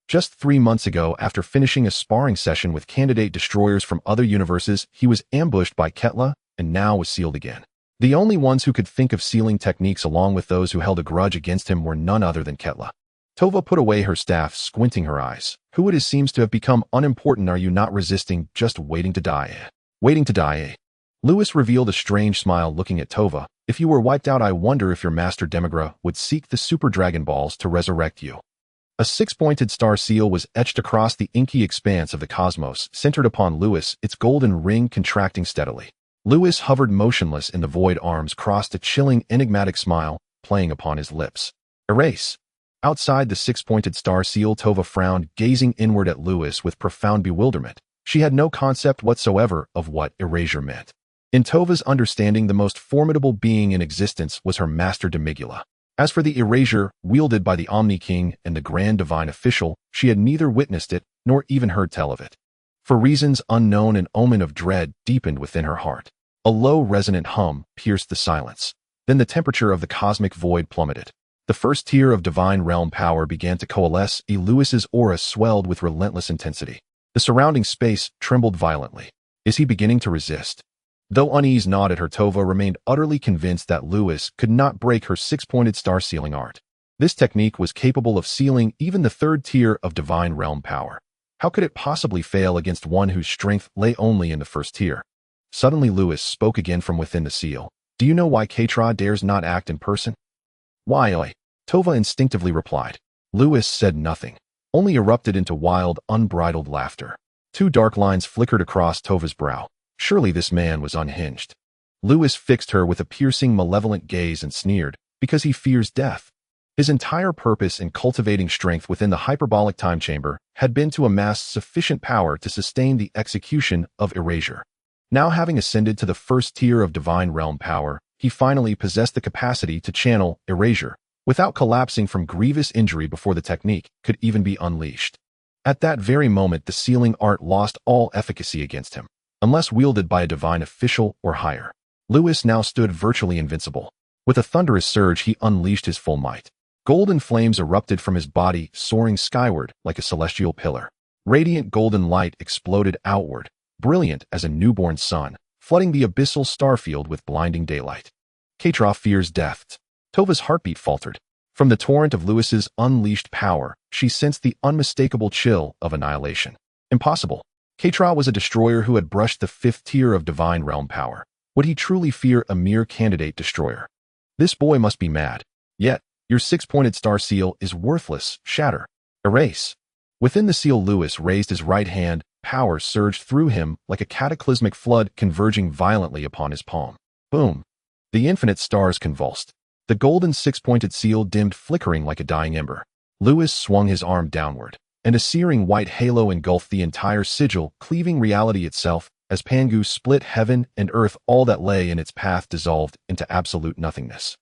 Just 3 months ago, after finishing a sparring session with candidate destroyers from other universes, he was ambushed by Ketla and now was sealed again. The only ones who could think of sealing techniques along with those who held a grudge against him were none other than Ketla. Tova put away her staff, squinting her eyes. Who it is seems to have become unimportant. Are you not resisting, just waiting to die? Waiting to die? Lewis revealed a strange smile, looking at Tova. If you were wiped out, I wonder if your master Demigra would seek the Super Dragon Balls to resurrect you. A six-pointed star seal was etched across the inky expanse of the cosmos, centered upon Lewis, its golden ring contracting steadily. Lewis hovered motionless in the void, arms crossed, a chilling, enigmatic smile playing upon his lips. Erase. Outside the six-pointed star seal, Tova frowned, gazing inward at Lewis with profound bewilderment. She had no concept whatsoever of what erasure meant. In Tova's understanding, the most formidable being in existence was her master Demigula. As for the erasure wielded by the Omni King and the Grand Divine Official, she had neither witnessed it nor even heard tell of it. For reasons unknown, an omen of dread deepened within her heart. A low, resonant hum pierced the silence. Then the temperature of the cosmic void plummeted. The first tier of divine realm power began to coalesce. Lewis's aura swelled with relentless intensity. The surrounding space trembled violently. Is he beginning to resist? Though unease gnawed at her, Tova remained utterly convinced that Lewis could not break her six-pointed star sealing art. This technique was capable of sealing even the third tier of divine realm power. How could it possibly fail against one whose strength lay only in the first tier? Suddenly Lewis spoke again from within the seal. Do you know why Katra dares not act in person? Why? Tova instinctively replied. Lewis said nothing, only erupted into wild, unbridled laughter. Two dark lines flickered across Tova's brow. Surely this man was unhinged. Lewis fixed her with a piercing, malevolent gaze and sneered, because he fears death. His entire purpose in cultivating strength within the hyperbolic time chamber had been to amass sufficient power to sustain the execution of erasure. Now, having ascended to the first tier of divine realm power, he finally possessed the capacity to channel erasure without collapsing from grievous injury before the technique could even be unleashed. At that very moment, the sealing art lost all efficacy against him, unless wielded by a divine official or higher. Lewis now stood virtually invincible. With a thunderous surge, he unleashed his full might. Golden flames erupted from his body, soaring skyward like a celestial pillar. Radiant golden light exploded outward, brilliant as a newborn sun, flooding the abyssal starfield with blinding daylight. Katra fears death. Tova's heartbeat faltered. From the torrent of Lewis's unleashed power, she sensed the unmistakable chill of annihilation. Impossible. Katra was a destroyer who had brushed the fifth tier of divine realm power. Would he truly fear a mere candidate destroyer? This boy must be mad. Yet, your six-pointed star seal is worthless. Shatter. Erase. Within the seal, Lewis raised his right hand. Power surged through him like a cataclysmic flood, converging violently upon his palm. Boom. The infinite stars convulsed. The golden six-pointed seal dimmed, flickering like a dying ember. Lewis swung his arm downward, and a searing white halo engulfed the entire sigil, cleaving reality itself. As Pangu split heaven and earth, all that lay in its path dissolved into absolute nothingness.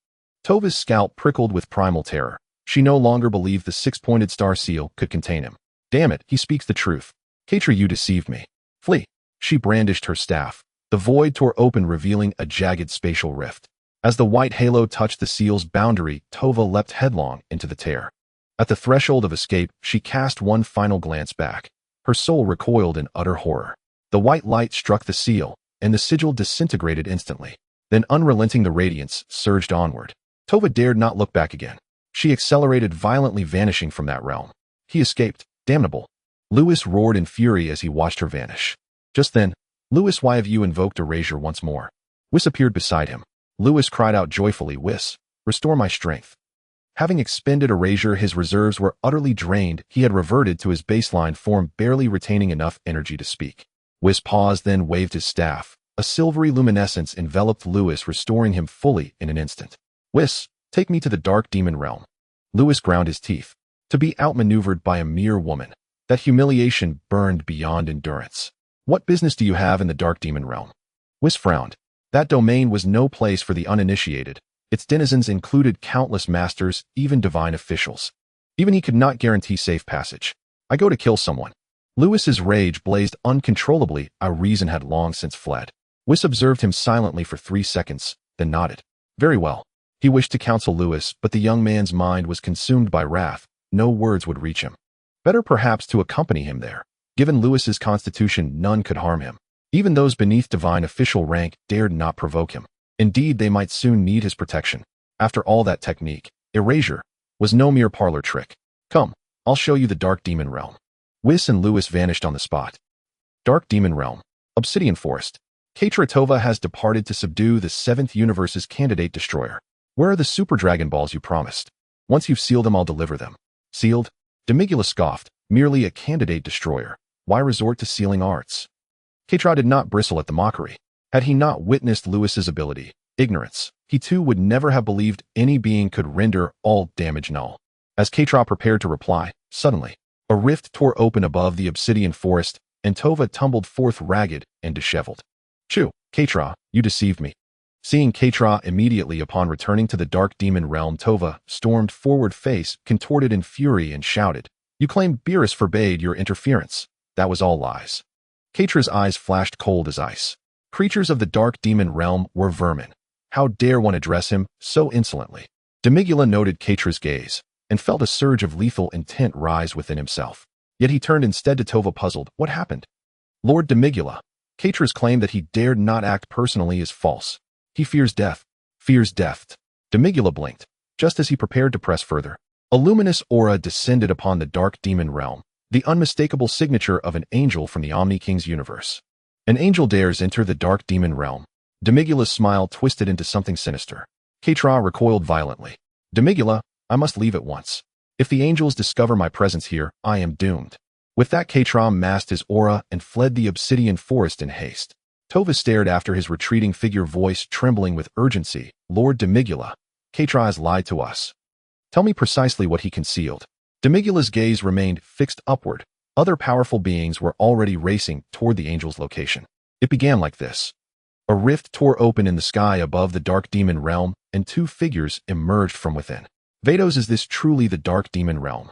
Tova's scalp prickled with primal terror. She no longer believed the six-pointed star seal could contain him. Damn it, he speaks the truth. Katra, you deceived me. Flee. She brandished her staff. The void tore open, revealing a jagged spatial rift. As the white halo touched the seal's boundary, Tova leapt headlong into the tear. At the threshold of escape, she cast one final glance back. Her soul recoiled in utter horror. The white light struck the seal, and the sigil disintegrated instantly. Then, unrelenting, the radiance surged onward. Tova dared not look back again. She accelerated violently, vanishing from that realm. He escaped. Damnable. Lewis roared in fury as he watched her vanish. Just then, Lewis, why have you invoked erasure once more? Whis appeared beside him. Lewis cried out joyfully, Whis, restore my strength. Having expended erasure, his reserves were utterly drained. He had reverted to his baseline form, barely retaining enough energy to speak. Whis paused, then waved his staff. A silvery luminescence enveloped Lewis, restoring him fully in an instant. Whis, take me to the dark demon realm. Lewis ground his teeth. To be outmaneuvered by a mere woman. That humiliation burned beyond endurance. What business do you have in the dark demon realm? Whis frowned. That domain was no place for the uninitiated. Its denizens included countless masters, even divine officials. Even he could not guarantee safe passage. I go to kill someone. Lewis's rage blazed uncontrollably. A reason had long since fled. Whis observed him silently for 3 seconds, then nodded. Very well. He wished to counsel Lewis, but the young man's mind was consumed by wrath. No words would reach him. Better perhaps to accompany him there. Given Lewis's constitution, none could harm him. Even those beneath divine official rank dared not provoke him. Indeed, they might soon need his protection. After all, that technique, erasure, was no mere parlor trick. Come, I'll show you the dark demon realm. Whis and Lewis vanished on the spot. Dark demon realm. Obsidian forest. Katra, Tova has departed to subdue the 7th universe's candidate destroyer. Where are the super Dragon Balls you promised? Once you've sealed them, I'll deliver them. Sealed? Demigula scoffed. Merely a candidate destroyer. Why resort to sealing arts? Katra did not bristle at the mockery. Had he not witnessed Lewis's ability, ignorance, he too would never have believed any being could render all damage null. As Katra prepared to reply, suddenly, a rift tore open above the obsidian forest, and Tova tumbled forth ragged and disheveled. Chew, Katra, you deceived me. Seeing Katra immediately upon returning to the Dark Demon realm, Tova stormed forward, face contorted in fury, and shouted, "You claim Beerus forbade your interference. That was all lies." Katra's eyes flashed cold as ice. Creatures of the Dark Demon realm were vermin. How dare one address him so insolently? Demigula noted Katra's gaze and felt a surge of lethal intent rise within himself. Yet he turned instead to Tova, puzzled. What happened? Lord Demigula, Katra's claim that he dared not act personally is false. He fears death. Fears death. Demigula blinked, just as he prepared to press further. A luminous aura descended upon the Dark Demon realm, the unmistakable signature of an angel from the Omni King's universe. An angel dares enter the Dark Demon realm. Demigula's smile twisted into something sinister. Katra recoiled violently. Demigula, I must leave at once. If the angels discover my presence here, I am doomed. With that, Katra masked his aura and fled the obsidian forest in haste. Tova stared after his retreating figure, voice trembling with urgency. Lord Demigula, Katra has lied to us. Tell me precisely what he concealed. Demigula's gaze remained fixed upward. Other powerful beings were already racing toward the angel's location. It began like this. A rift tore open in the sky above the Dark Demon realm, and two figures emerged from within. Vados, is this truly the Dark Demon realm?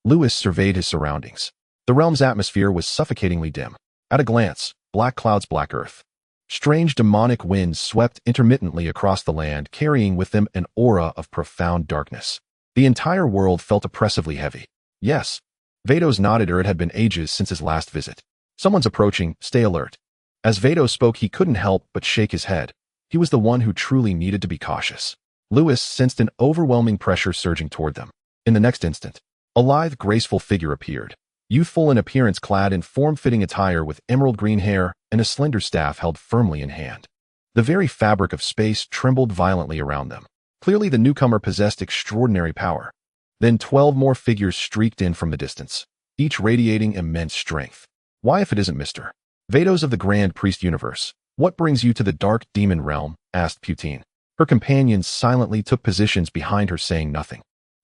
Lewis surveyed his surroundings. The realm's atmosphere was suffocatingly dim. At a glance, black clouds, black earth. Strange demonic winds swept intermittently across the land, carrying with them an aura of profound darkness. The entire world felt oppressively heavy. Yes. Vados nodded. It had been ages since his last visit. Someone's approaching. Stay alert. As Vados spoke, he couldn't help but shake his head. He was the one who truly needed to be cautious. Lewis sensed an overwhelming pressure surging toward them. In the next instant, a lithe, graceful figure appeared. Youthful in appearance, clad in form-fitting attire with emerald green hair and a slender staff held firmly in hand. The very fabric of space trembled violently around them. Clearly the newcomer possessed extraordinary power. Then 12 more figures streaked in from the distance, each radiating immense strength. Why, if it isn't Mr. Vados of the Grand Priest Universe? What brings you to the Dark Demon realm? Asked Putine. Her companions silently took positions behind her, saying nothing.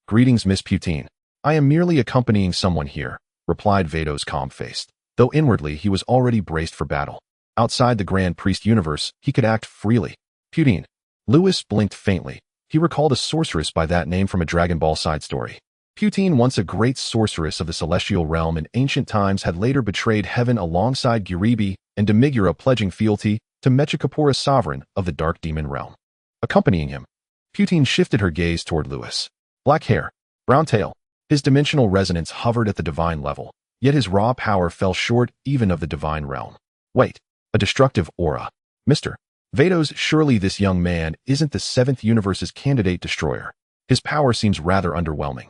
Greetings, Miss Putine. I am merely accompanying someone here, replied Vados, calm-faced, though inwardly he was already braced for battle. Outside the Grand Priest universe, he could act freely. Putine. Lewis blinked faintly. He recalled a sorceress by that name from a Dragon Ball side story. Putine, once a great sorceress of the celestial realm in ancient times, had later betrayed heaven alongside Giribi and Demigura, pledging fealty to Mechikapura, sovereign of the Dark Demon realm. Accompanying him, Putine shifted her gaze toward Lewis. Black hair, brown tail. His dimensional resonance hovered at the divine level, yet his raw power fell short even of the divine realm. Wait, a destructive aura. Mr. Vados, surely this young man isn't the 7th universe's candidate destroyer. His power seems rather underwhelming.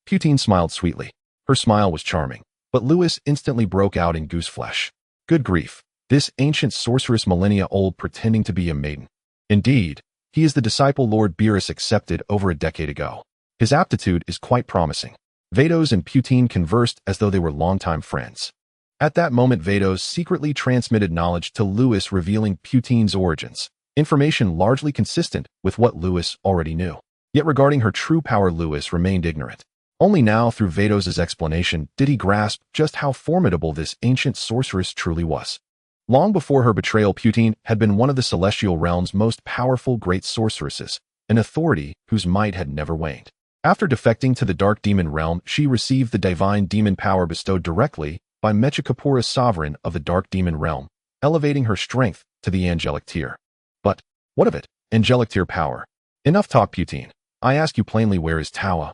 Putine smiled sweetly. Her smile was charming, but Lewis instantly broke out in gooseflesh. Good grief, this ancient sorceress, millennia old, pretending to be a maiden. Indeed, he is the disciple Lord Beerus accepted over a decade ago. His aptitude is quite promising. Vados and Putine conversed as though they were longtime friends. At that moment, Vados secretly transmitted knowledge to Lewis, revealing Putine's origins, information largely consistent with what Lewis already knew. Yet regarding her true power, Lewis remained ignorant. Only now, through Vados' explanation, did he grasp just how formidable this ancient sorceress truly was. Long before her betrayal, Putine had been one of the celestial realm's most powerful great sorceresses, an authority whose might had never waned. After defecting to the Dark Demon realm, she received the divine demon power bestowed directly by Mechikapura, sovereign of the Dark Demon realm, elevating her strength to the angelic tier. But what of it? Angelic tier power. Enough talk, Putine. I ask you plainly, where is Tawa?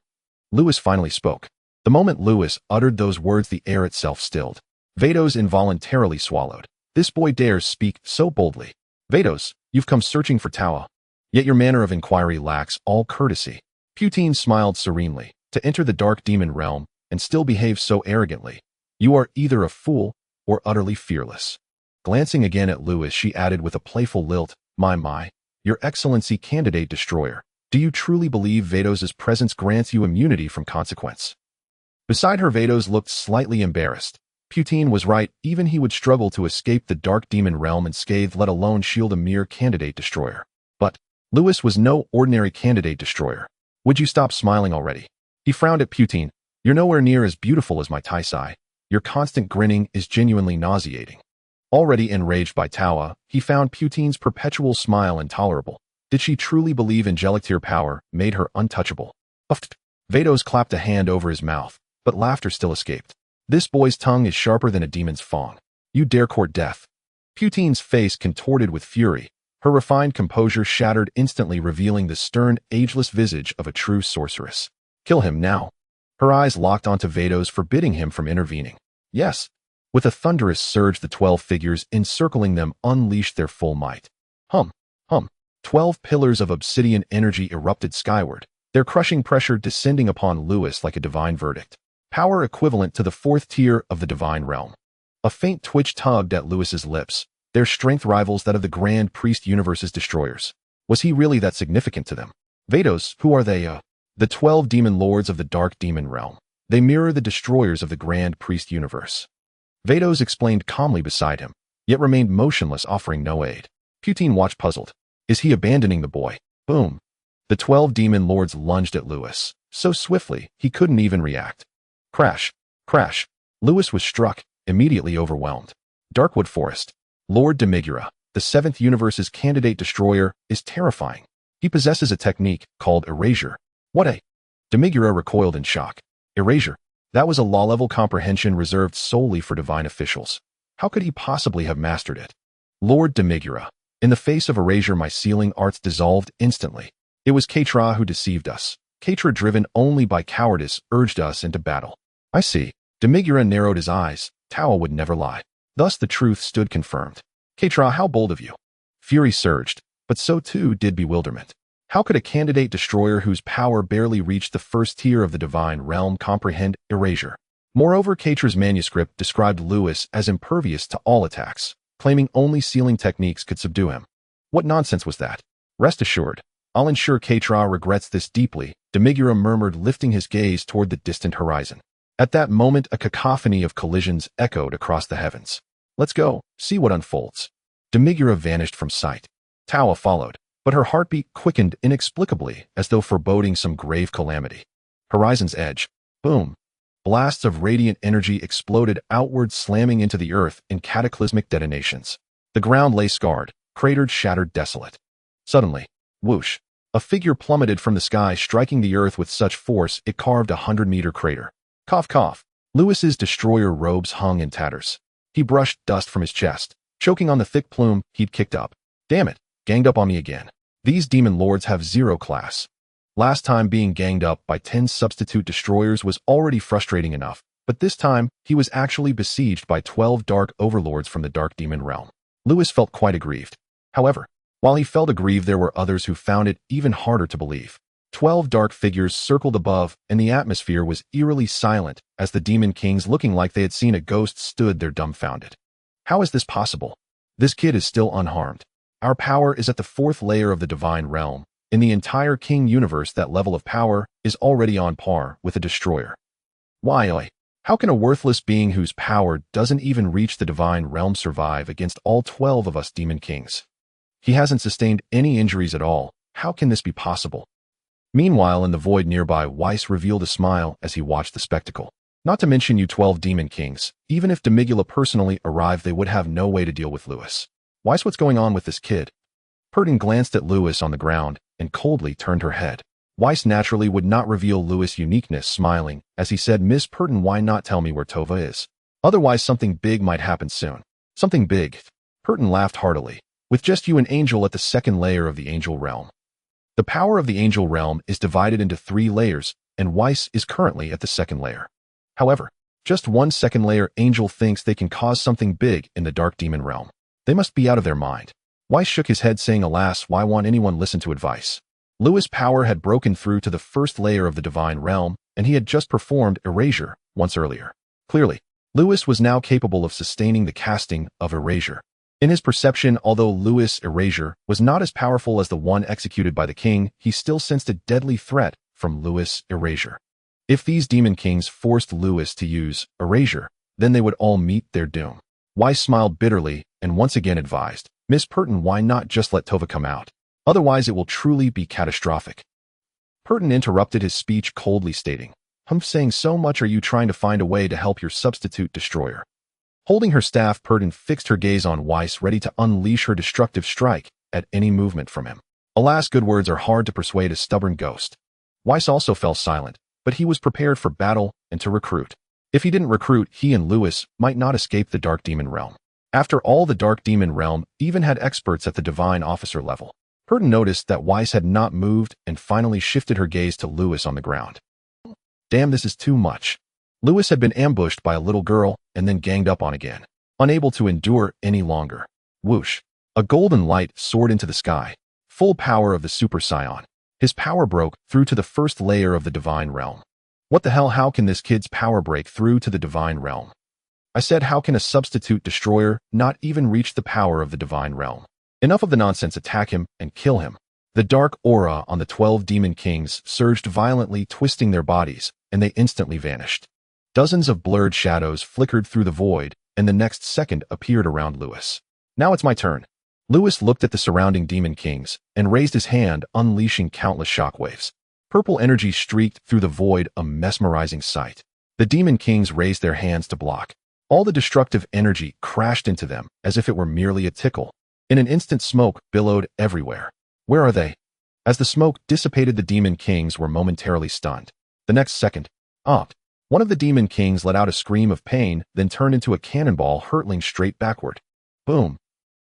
Lewis finally spoke. The moment Lewis uttered those words, the air itself stilled. Vados involuntarily swallowed. This boy dares speak so boldly. Vados, you've come searching for Tawa. Yet your manner of inquiry lacks all courtesy. Putine smiled serenely. To enter the Dark Demon realm and still behave so arrogantly, you are either a fool or utterly fearless. Glancing again at Lewis, she added with a playful lilt, My, your excellency, candidate destroyer, do you truly believe Vados' presence grants you immunity from consequence? Beside her, Vados looked slightly embarrassed. Putine was right, even he would struggle to escape the Dark Demon realm unscathed, let alone shield a mere candidate destroyer. But Lewis was no ordinary candidate destroyer. Would you stop smiling already? He frowned at Putine. You're nowhere near as beautiful as my Taisai. Your constant grinning is genuinely nauseating. Already enraged by Tawa, he found Putine's perpetual smile intolerable. Did she truly believe angelic tier power made her untouchable? Uffed. Vados clapped a hand over his mouth, but laughter still escaped. This boy's tongue is sharper than a demon's fang. You dare court death? Putine's face contorted with fury. Her refined composure shattered instantly, revealing the stern, ageless visage of a true sorceress. Kill him now. Her eyes locked onto Vados, forbidding him from intervening. Yes. With a thunderous surge, the 12 figures encircling them unleashed their full might. Hum. 12 pillars of obsidian energy erupted skyward, their crushing pressure descending upon Lewis like a divine verdict. Power equivalent to the 4th tier of the divine realm. A faint twitch tugged at Lewis's lips, their strength rivals that of the Grand Priest Universe's destroyers. Was he really that significant to them? Vados, who are they? The 12 demon lords of the Dark Demon Realm. They mirror the destroyers of the Grand Priest Universe. Vados explained calmly beside him, yet remained motionless, offering no aid. Putine watched puzzled. Is he abandoning the boy? Boom. The 12 demon lords lunged at Lewis, so swiftly he couldn't even react. Crash. Crash. Lewis was struck, immediately overwhelmed. Darkwood Forest. Lord Demigura, the 7th universe's candidate destroyer, is terrifying. He possesses a technique called erasure. What a... Demigura recoiled in shock. Erasure? That was a law-level comprehension reserved solely for divine officials. How could he possibly have mastered it? Lord Demigura. In the face of erasure, my sealing arts dissolved instantly. It was Katra who deceived us. Katra, driven only by cowardice, urged us into battle. I see. Demigura narrowed his eyes. Tawa would never lie. Thus the truth stood confirmed. Katra, how bold of you. Fury surged, but so too did bewilderment. How could a candidate destroyer whose power barely reached the 1st tier of the divine realm comprehend erasure? Moreover, Katra's manuscript described Lewis as impervious to all attacks, claiming only sealing techniques could subdue him. What nonsense was that? Rest assured, I'll ensure Katra regrets this deeply, Demigura murmured, lifting his gaze toward the distant horizon. At that moment, a cacophony of collisions echoed across the heavens. Let's go, see what unfolds. Demigura vanished from sight. Tawa followed, but her heartbeat quickened inexplicably as though foreboding some grave calamity. Horizon's edge. Boom. Blasts of radiant energy exploded outward, slamming into the earth in cataclysmic detonations. The ground lay scarred, cratered, shattered, desolate. Suddenly, whoosh, a figure plummeted from the sky, striking the earth with such force it carved a 100-meter crater. Cough, cough. Lewis's destroyer robes hung in tatters. He brushed dust from his chest, choking on the thick plume he'd kicked up. Damn it, ganged up on me again. These demon lords have 0 class. Last time being ganged up by 10 substitute destroyers was already frustrating enough, but this time he was actually besieged by 12 dark overlords from the Dark Demon Realm. Lewis felt quite aggrieved. However, while he felt aggrieved, there were others who found it even harder to believe. 12 dark figures circled above, and the atmosphere was eerily silent as the demon kings, looking like they had seen a ghost, stood there dumbfounded. How is this possible? This kid is still unharmed. Our power is at the 4th layer of the divine realm. In the entire King universe, that level of power is already on par with a destroyer. Why? How can a worthless being whose power doesn't even reach the divine realm survive against all 12 of us demon kings? He hasn't sustained any injuries at all. How can this be possible? Meanwhile, in the void nearby, Weiss revealed a smile as he watched the spectacle. Not to mention you 12 demon kings. Even if Demigula personally arrived, they would have no way to deal with Lewis. Weiss, what's going on with this kid? Purton glanced at Lewis on the ground and coldly turned her head. Weiss naturally would not reveal Lewis' uniqueness, smiling as he said, Miss Purton, why not tell me where Tova is? Otherwise something big might happen soon. Something big. Purton laughed heartily. With just you, an angel at the 2nd layer of the angel realm. The power of the angel realm is divided into 3 layers, and Weiss is currently at the 2nd layer. However, just one 2nd layer angel thinks they can cause something big in the Dark Demon Realm. They must be out of their mind. Weiss shook his head, saying, alas, why won't anyone listen to advice? Lewis' power had broken through to the 1st layer of the divine realm, and he had just performed erasure once earlier. Clearly, Lewis was now capable of sustaining the casting of erasure. In his perception, although Lewis' erasure was not as powerful as the one executed by the king, he still sensed a deadly threat from Lewis' erasure. If these demon kings forced Lewis to use erasure, then they would all meet their doom. Weiss smiled bitterly and once again advised, Miss Purton, why not just let Tova come out? Otherwise it will truly be catastrophic. Purton interrupted his speech coldly, stating, saying so much, are you trying to find a way to help your substitute destroyer? Holding her staff, Purdon fixed her gaze on Weiss, ready to unleash her destructive strike at any movement from him. Alas, good words are hard to persuade a stubborn ghost. Weiss also fell silent, but he was prepared for battle and to recruit. If he didn't recruit, he and Lewis might not escape the Dark Demon Realm. After all, the Dark Demon Realm even had experts at the Divine Officer level. Purdon noticed that Weiss had not moved and finally shifted her gaze to Lewis on the ground. Damn, this is too much. Lewis had been ambushed by a little girl and then ganged up on again, unable to endure any longer. Whoosh! A golden light soared into the sky, full power of the Super Saiyan. His power broke through to the first layer of the Divine Realm. What the hell? How can this kid's power break through to the Divine Realm? I said, how can a substitute destroyer not even reach the power of the Divine Realm? Enough of the nonsense, attack him and kill him. The dark aura on the 12 Demon Kings surged violently, twisting their bodies, and they instantly vanished. Dozens of blurred shadows flickered through the void, and the next second appeared around Lewis. Now it's my turn. Lewis looked at the surrounding Demon Kings and raised his hand, unleashing countless shockwaves. Purple energy streaked through the void, a mesmerizing sight. The Demon Kings raised their hands to block. All the destructive energy crashed into them as if it were merely a tickle. In an instant, smoke billowed everywhere. Where are they? As the smoke dissipated, the Demon Kings were momentarily stunned. The next second, one of the Demon Kings let out a scream of pain, then turned into a cannonball hurtling straight backward. Boom!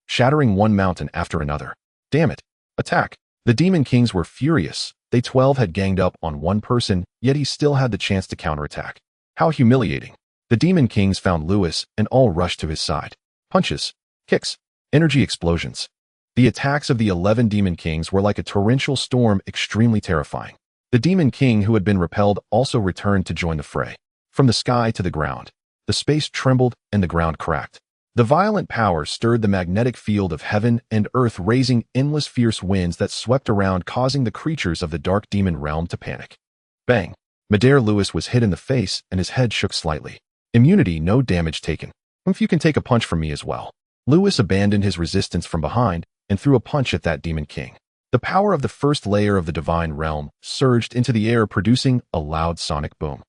Shattering one mountain after another. Damn it! Attack! The Demon Kings were furious. They 12 had ganged up on one person, yet he still had the chance to counterattack. How humiliating! The Demon Kings found Lewis and all rushed to his side. Punches, kicks, energy explosions. The attacks of the 11 Demon Kings were like a torrential storm, extremely terrifying. The Demon King who had been repelled also returned to join the fray. From the sky to the ground, the space trembled and the ground cracked. The violent power stirred the magnetic field of heaven and earth, raising endless fierce winds that swept around, causing the creatures of the Dark Demon Realm to panic. Bang! Midair, Lewis was hit in the face and his head shook slightly. Immunity, no damage taken. If you can take a punch from me as well. Lewis abandoned his resistance from behind and threw a punch at that Demon King. The power of the first layer of the Divine Realm surged into the air, producing a loud sonic boom.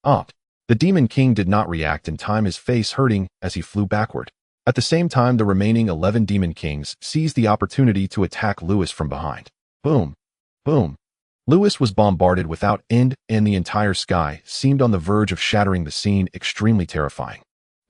The Demon King did not react in time, his face hurting as he flew backward. At the same time, the remaining 11 Demon Kings seized the opportunity to attack Lewis from behind. Boom! Boom! Lewis was bombarded without end, and the entire sky seemed on the verge of shattering, the scene extremely terrifying.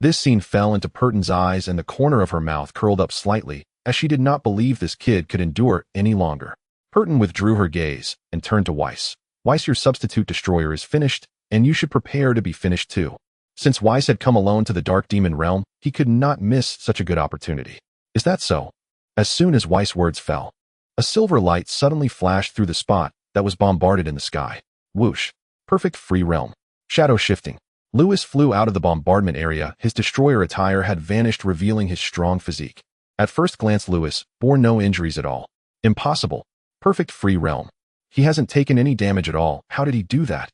This scene fell into Purdon's eyes, and the corner of her mouth curled up slightly, as she did not believe this kid could endure any longer. Purdon withdrew her gaze and turned to Weiss. Weiss, your substitute destroyer is finished, and you should prepare to be finished too. Since Weiss had come alone to the Dark Demon Realm, he could not miss such a good opportunity. Is that so? As soon as Weiss' words fell, a silver light suddenly flashed through the spot that was bombarded in the sky. Whoosh! Perfect free realm. Shadow shifting. Lewis flew out of the bombardment area. His destroyer attire had vanished, revealing his strong physique. At first glance, Lewis bore no injuries at all. Impossible. Perfect free realm. He hasn't taken any damage at all. How did he do that?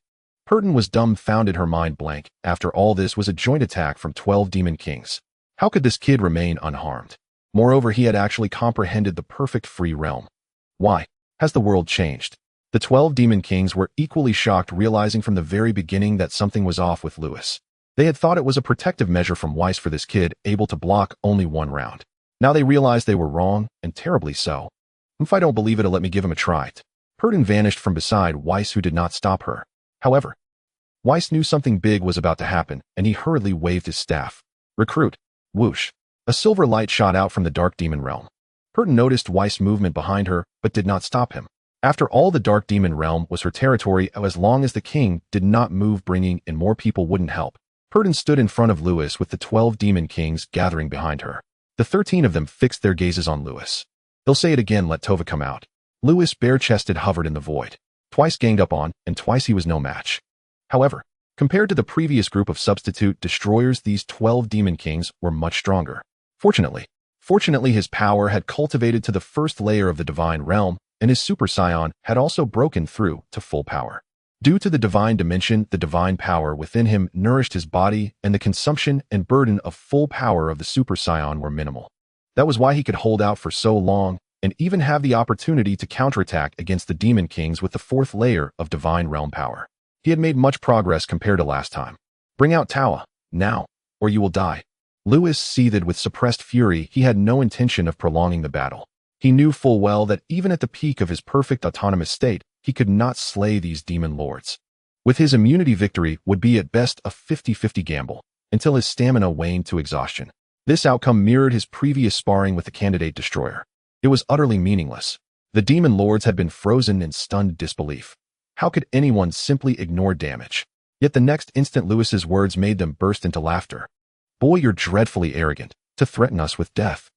Purdon was dumbfounded, her mind blank. After all, this was a joint attack from 12 Demon Kings. How could this kid remain unharmed? Moreover, he had actually comprehended the perfect free realm. Why has the world changed? The 12 Demon Kings were equally shocked, realizing from the very beginning that something was off with Lewis. They had thought it was a protective measure from Weiss for this kid, able to block only one round. Now they realized they were wrong, and terribly so. If I don't believe it, let me give him a try. Purdon vanished from beside Weiss, who did not stop her. However, Weiss knew something big was about to happen, and he hurriedly waved his staff. Recruit. Whoosh. A silver light shot out from the Dark Demon Realm. Purdon noticed Weiss' movement behind her, but did not stop him. After all, the Dark Demon Realm was her territory. As long as the king did not move, bringing in more people wouldn't help. Purdon stood in front of Lewis with the 12 Demon Kings gathering behind her. The 13 of them fixed their gazes on Lewis. They'll say it again, let Tova come out. Lewis, bare-chested, hovered in the void. Twice ganged up on, and twice he was no match. However, compared to the previous group of substitute destroyers, these 12 Demon Kings were much stronger. Fortunately, his power had cultivated to the first layer of the Divine Realm, and his Super Saiyan had also broken through to full power. Due to the divine dimension, the divine power within him nourished his body, and the consumption and burden of full power of the Super Saiyan were minimal. That was why he could hold out for so long, and even have the opportunity to counterattack against the Demon Kings with the fourth layer of Divine Realm power. He had made much progress compared to last time. Bring out Tawa, now, or you will die. Lewis seethed with suppressed fury. He had no intention of prolonging the battle. He knew full well that even at the peak of his perfect autonomous state, he could not slay these demon lords. With his immunity, victory would be at best a 50-50 gamble, until his stamina waned to exhaustion. This outcome mirrored his previous sparring with the candidate destroyer. It was utterly meaningless. The demon lords had been frozen in stunned disbelief. How could anyone simply ignore damage? Yet the next instant Lewis's words made them burst into laughter. Boy, you're dreadfully arrogant, to threaten us with death.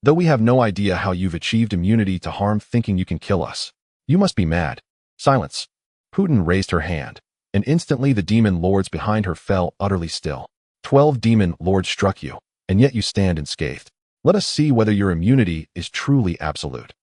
Though we have no idea how you've achieved immunity to harm, thinking you can kill us. You must be mad. Silence. Putin raised her hand, and instantly the demon lords behind her fell utterly still. 12 demon lords struck you, and yet you stand unscathed. Let us see whether your immunity is truly absolute.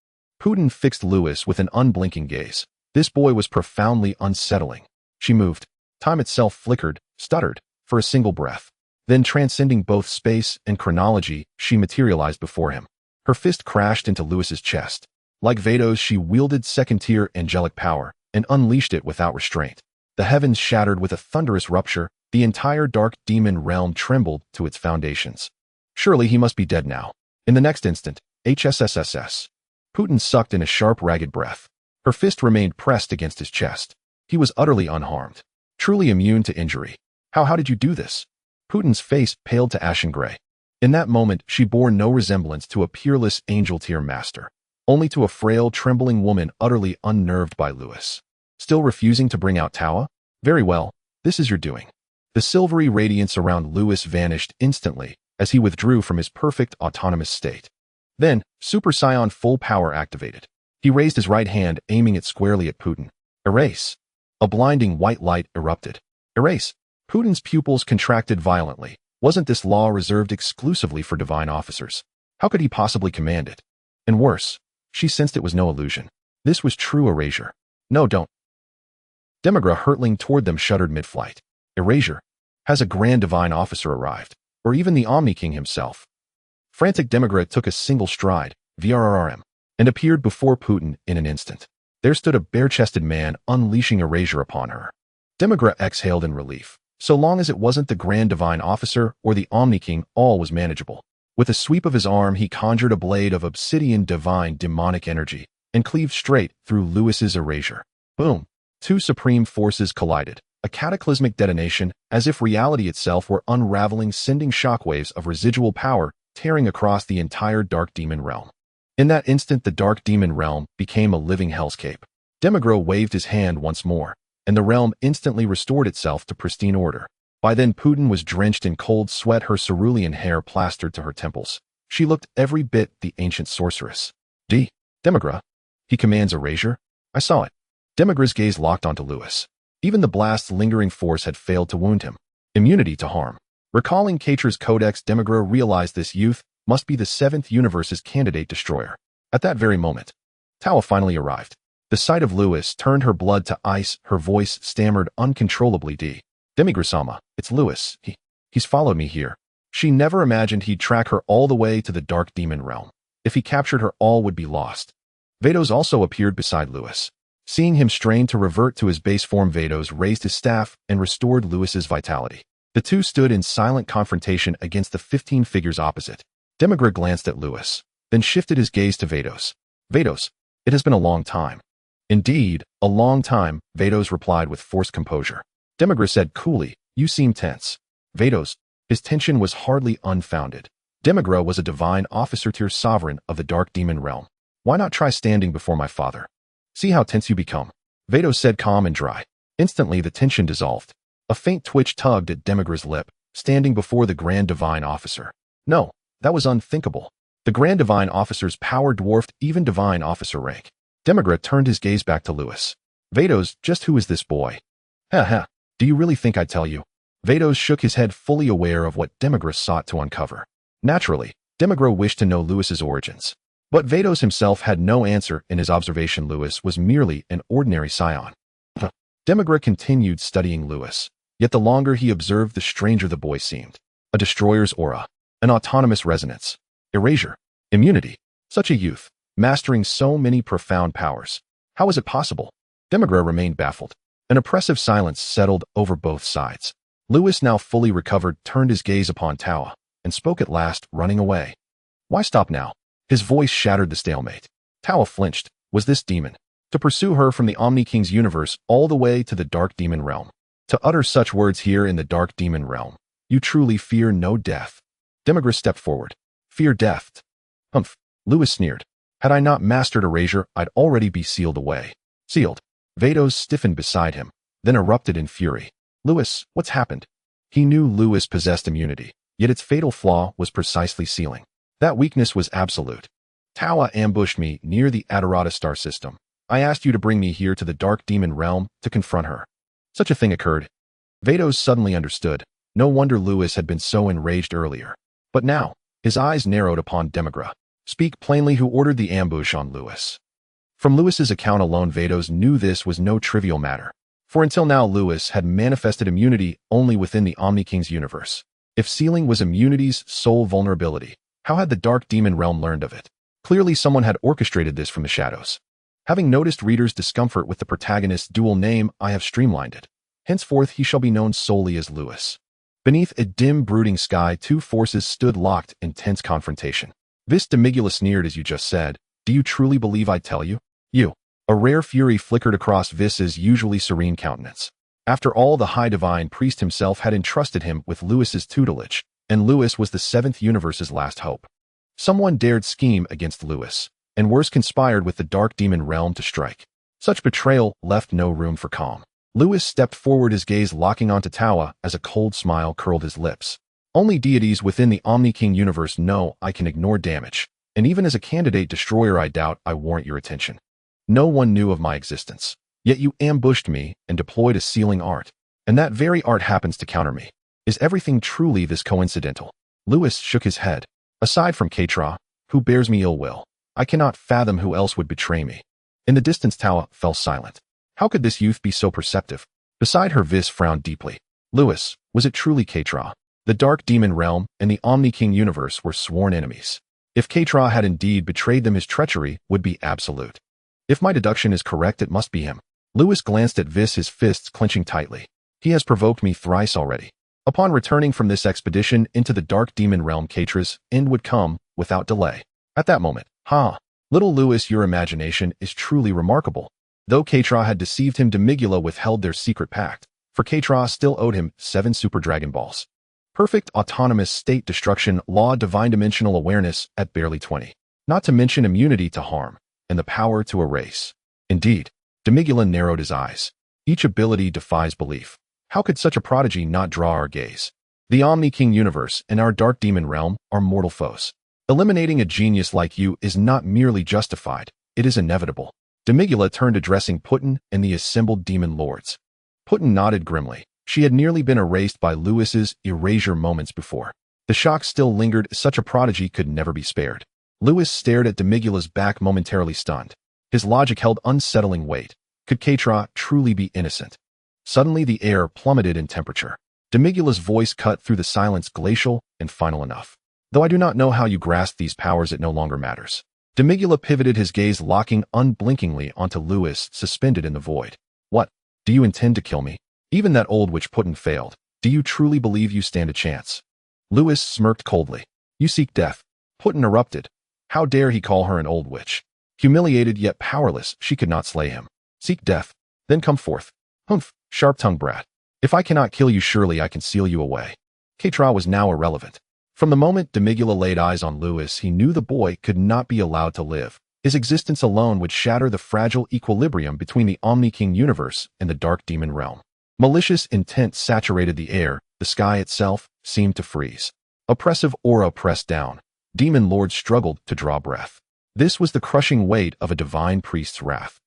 Putin fixed Lewis with an unblinking gaze. This boy was profoundly unsettling. She moved. Time itself flickered, stuttered, for a single breath. Then, transcending both space and chronology, she materialized before him. Her fist crashed into Lewis's chest. Like Vados, she wielded second-tier angelic power and unleashed it without restraint. The heavens shattered with a thunderous rupture. The entire dark demon realm trembled to its foundations. Surely he must be dead now. In the next instant, HSSSS. Putin sucked in a sharp, ragged breath. Her fist remained pressed against his chest. He was utterly unharmed, truly immune to injury. How did you do this? Putin's face paled to ashen gray. In that moment, she bore no resemblance to a peerless angel-tier master, only to a frail, trembling woman utterly unnerved by Lewis. Still refusing to bring out Tawa? Very well, this is your doing. The silvery radiance around Lewis vanished instantly as he withdrew from his perfect autonomous state. Then, Super Saiyan full power activated. He raised his right hand, aiming it squarely at Putin. Erase. A blinding white light erupted. Erase. Putin's pupils contracted violently. Wasn't this law reserved exclusively for divine officers? How could he possibly command it? And worse, she sensed it was no illusion. This was true erasure. No, don't. Demigra, hurtling toward them, shuddered mid-flight. Erasure. Has a grand divine officer arrived? Or even the Omni King himself? Frantic Demigra took a single stride, VRRM, and appeared before Putin in an instant. There stood a bare-chested man unleashing erasure upon her. Demigra exhaled in relief. So long as it wasn't the Grand Divine Officer or the Omni King, all was manageable. With a sweep of his arm, he conjured a blade of obsidian divine demonic energy and cleaved straight through Lewis's erasure. Boom! Two supreme forces collided, a cataclysmic detonation, as if reality itself were unraveling, sending shockwaves of residual power tearing across the entire Dark Demon realm. In that instant, the Dark Demon realm became a living hellscape. Demigro waved his hand once more, and the realm instantly restored itself to pristine order. By then, Putin was drenched in cold sweat, her cerulean hair plastered to her temples. She looked every bit the ancient sorceress. Demigra. He commands erasure? I saw it. Demigra's gaze locked onto Lewis. Even the blast's lingering force had failed to wound him. Immunity to harm. Recalling Katra's codex, Demigra realized this youth must be the 7th universe's candidate destroyer. At that very moment, Tawa finally arrived. The sight of Lewis turned her blood to ice. Her voice stammered uncontrollably. Demigra-sama, it's Lewis. He's followed me here. She never imagined he'd track her all the way to the Dark Demon realm. If he captured her, all would be lost. Vados also appeared beside Lewis. Seeing him strain to revert to his base form, Vados raised his staff and restored Lewis's vitality. The two stood in silent confrontation against the 15 figures opposite. Demigra glanced at Lewis, then shifted his gaze to Vados. Vados, it has been a long time. Indeed, a long time, Vados replied with forced composure. Demigra said coolly, you seem tense. Vados, his tension was hardly unfounded. Demigra was a divine officer-tier sovereign of the Dark Demon realm. Why not try standing before my father? See how tense you become. Vados said, calm and dry. Instantly the tension dissolved. A faint twitch tugged at Demigra's lip, standing before the Grand Divine Officer. No, that was unthinkable. The Grand Divine Officer's power dwarfed even Divine Officer rank. Demigra turned his gaze back to Lewis. Vados, just who is this boy? Ha, do you really think I'd tell you? Vados shook his head, fully aware of what Demigra sought to uncover. Naturally, Demigra wished to know Lewis's origins. But Vados himself had no answer. In his observation, Lewis was merely an ordinary Saiyan. Demigra continued studying Lewis, yet the longer he observed, the stranger the boy seemed. A destroyer's aura, an autonomous resonance, erasure, immunity. Such a youth, mastering so many profound powers. How was it possible? Demigra remained baffled. An oppressive silence settled over both sides. Lewis, now fully recovered, turned his gaze upon Tawa. and spoke at last, running away. Why stop now? His voice shattered the stalemate. Tawa flinched. Was this demon to pursue her from the Omni King's universe all the way to the Dark Demon realm? To utter such words here in the Dark Demon realm, you truly fear no death. Demigra stepped forward. Fear death? Humph. Lewis sneered. Had I not mastered erasure, I'd already be sealed away. Sealed. Vados stiffened beside him, then erupted in fury. Lewis, what's happened? He knew Lewis possessed immunity, yet its fatal flaw was precisely sealing. That weakness was absolute. Tawa ambushed me near the Adorata star system. I asked you to bring me here to the Dark Demon realm to confront her. Such a thing occurred. Vados suddenly understood. No wonder Lewis had been so enraged earlier. But now, his eyes narrowed upon Demigra. Speak plainly, who ordered the ambush on Lewis? From Lewis's account alone, Vados knew this was no trivial matter. For until now, Lewis had manifested immunity only within the Omni King's universe. If sealing was immunity's sole vulnerability, how had the Dark Demon realm learned of it? Clearly someone had orchestrated this from the shadows. Having noticed readers' discomfort with the protagonist's dual name, I have streamlined it. Henceforth he shall be known solely as Lewis. Beneath a dim, brooding sky, two forces stood locked in tense confrontation. Vis Demigula sneered. As you just said, do you truly believe I tell you? You. A rare fury flickered across Vis's usually serene countenance. After all, the High Divine Priest himself had entrusted him with Lewis's tutelage, and Lewis was the Seventh Universe's last hope. Someone dared scheme against Lewis, and worse, conspired with the Dark Demon realm to strike. Such betrayal left no room for calm. Lewis stepped forward, his gaze locking onto Tawa as a cold smile curled his lips. Only deities within the Omni King universe know I can ignore damage, and even as a candidate destroyer I doubt I warrant your attention. No one knew of my existence, yet you ambushed me and deployed a sealing art, and that very art happens to counter me. Is everything truly this coincidental? Lewis shook his head. Aside from Katra, who bears me ill will, I cannot fathom who else would betray me. In the distance, Tawa fell silent. How could this youth be so perceptive? Beside her, Vis frowned deeply. Lewis, was it truly Katra? The Dark Demon realm and the Omni King universe were sworn enemies. If Katra had indeed betrayed them, his treachery would be absolute. If my deduction is correct, it must be him. Lewis glanced at Vis, his fists clenching tightly. He has provoked me thrice already. Upon returning from this expedition into the Dark Demon realm, Katra's end would come without delay. At that moment, little Lewis, your imagination is truly remarkable. Though Katra had deceived him, Demigula withheld their secret pact, for Katra still owed him 7 Super Dragon Balls. Perfect autonomous state destruction, law, divine dimensional awareness at barely 20. Not to mention immunity to harm, and the power to erase. Indeed, Demigula narrowed his eyes. Each ability defies belief. How could such a prodigy not draw our gaze? The Omni King universe and our Dark Demon realm are mortal foes. Eliminating a genius like you is not merely justified, it is inevitable. Demigula turned, addressing Putin and the assembled demon lords. Putin nodded grimly. She had nearly been erased by Lewis's erasure moments before. The shock still lingered. Such a prodigy could never be spared. Lewis stared at Demigula's back, momentarily stunned. His logic held unsettling weight. Could Katra truly be innocent? Suddenly the air plummeted in temperature. Demigula's voice cut through the silence, glacial and final enough. Though I do not know how you grasp these powers, it no longer matters. Demigula pivoted, his gaze locking unblinkingly onto Lewis, suspended in the void. What? Do you intend to kill me? Even that old witch Putin failed. Do you truly believe you stand a chance? Lewis smirked coldly. You seek death. Putin erupted. How dare he call her an old witch? Humiliated yet powerless, she could not slay him. Seek death. Then come forth. Humph, sharp-tongued brat. If I cannot kill you, surely I can seal you away. Katra was now irrelevant. From the moment Demigula laid eyes on Lewis, he knew the boy could not be allowed to live. His existence alone would shatter the fragile equilibrium between the Omni King universe and the Dark Demon realm. Malicious intent saturated the air. The sky itself seemed to freeze. Oppressive aura pressed down. Demon lords struggled to draw breath. This was the crushing weight of a divine priest's wrath.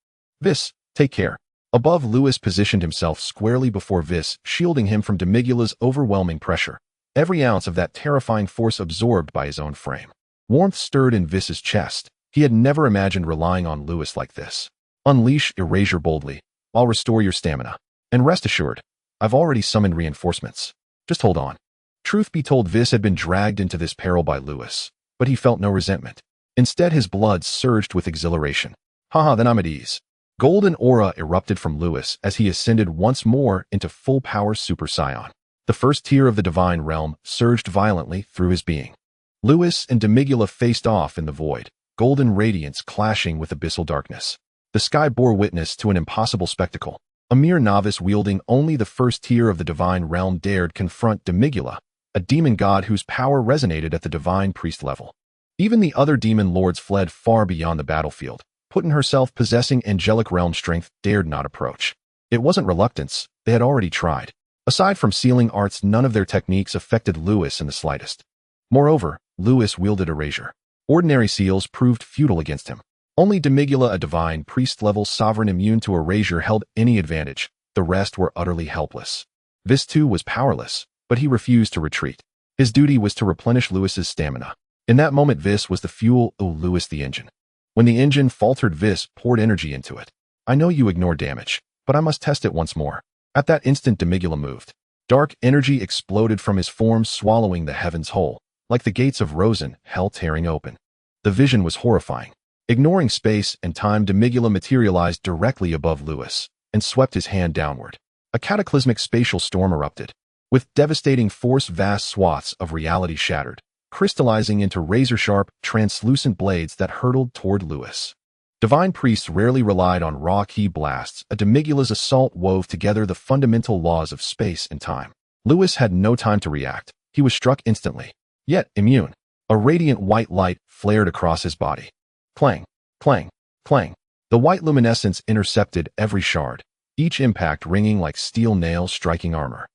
Vis, take care. Above, Lewis positioned himself squarely before Vis, shielding him from Demigula's overwhelming pressure. Every ounce of that terrifying force absorbed by his own frame. Warmth stirred in Vis's chest. He had never imagined relying on Lewis like this. Unleash erasure boldly. I'll restore your stamina. And rest assured, I've already summoned reinforcements. Just hold on. Truth be told, Vis had been dragged into this peril by Lewis, but he felt no resentment. Instead, his blood surged with exhilaration. Then I'm at ease. Golden aura erupted from Lewis as he ascended once more into full-power Super Saiyan. The first tier of the divine realm surged violently through his being. Lewis and Demigula faced off in the void, golden radiance clashing with abyssal darkness. The sky bore witness to an impossible spectacle. A mere novice wielding only the first tier of the divine realm dared confront Demigula, a demon god whose power resonated at the divine priest level. Even the other demon lords fled far beyond the battlefield. Putin herself, possessing angelic realm strength, dared not approach. It wasn't reluctance, they had already tried. Aside from sealing arts, none of their techniques affected Lewis in the slightest. Moreover, Lewis wielded erasure. Ordinary seals proved futile against him. Only Demigula, a divine priest-level sovereign immune to erasure, held any advantage. The rest were utterly helpless. Vis too was powerless, but he refused to retreat. His duty was to replenish Lewis's stamina. In that moment, Vis was the fuel, Lewis the engine. When the engine faltered, Vis poured energy into it. I know you ignore damage, but I must test it once more. At that instant, Demigula moved. Dark energy exploded from his form, swallowing the heavens whole, like the gates of Rosen, hell tearing open. The vision was horrifying. Ignoring space and time, Demigula materialized directly above Lewis and swept his hand downward. A cataclysmic spatial storm erupted. With devastating force, vast swaths of reality shattered, crystallizing into razor-sharp, translucent blades that hurtled toward Lewis. Divine priests rarely relied on raw ki blasts. A Demigula's assault wove together the fundamental laws of space and time. Lewis had no time to react. He was struck instantly, yet immune. A radiant white light flared across his body. Clang, clang, clang. The white luminescence intercepted every shard, each impact ringing like steel nails striking armor.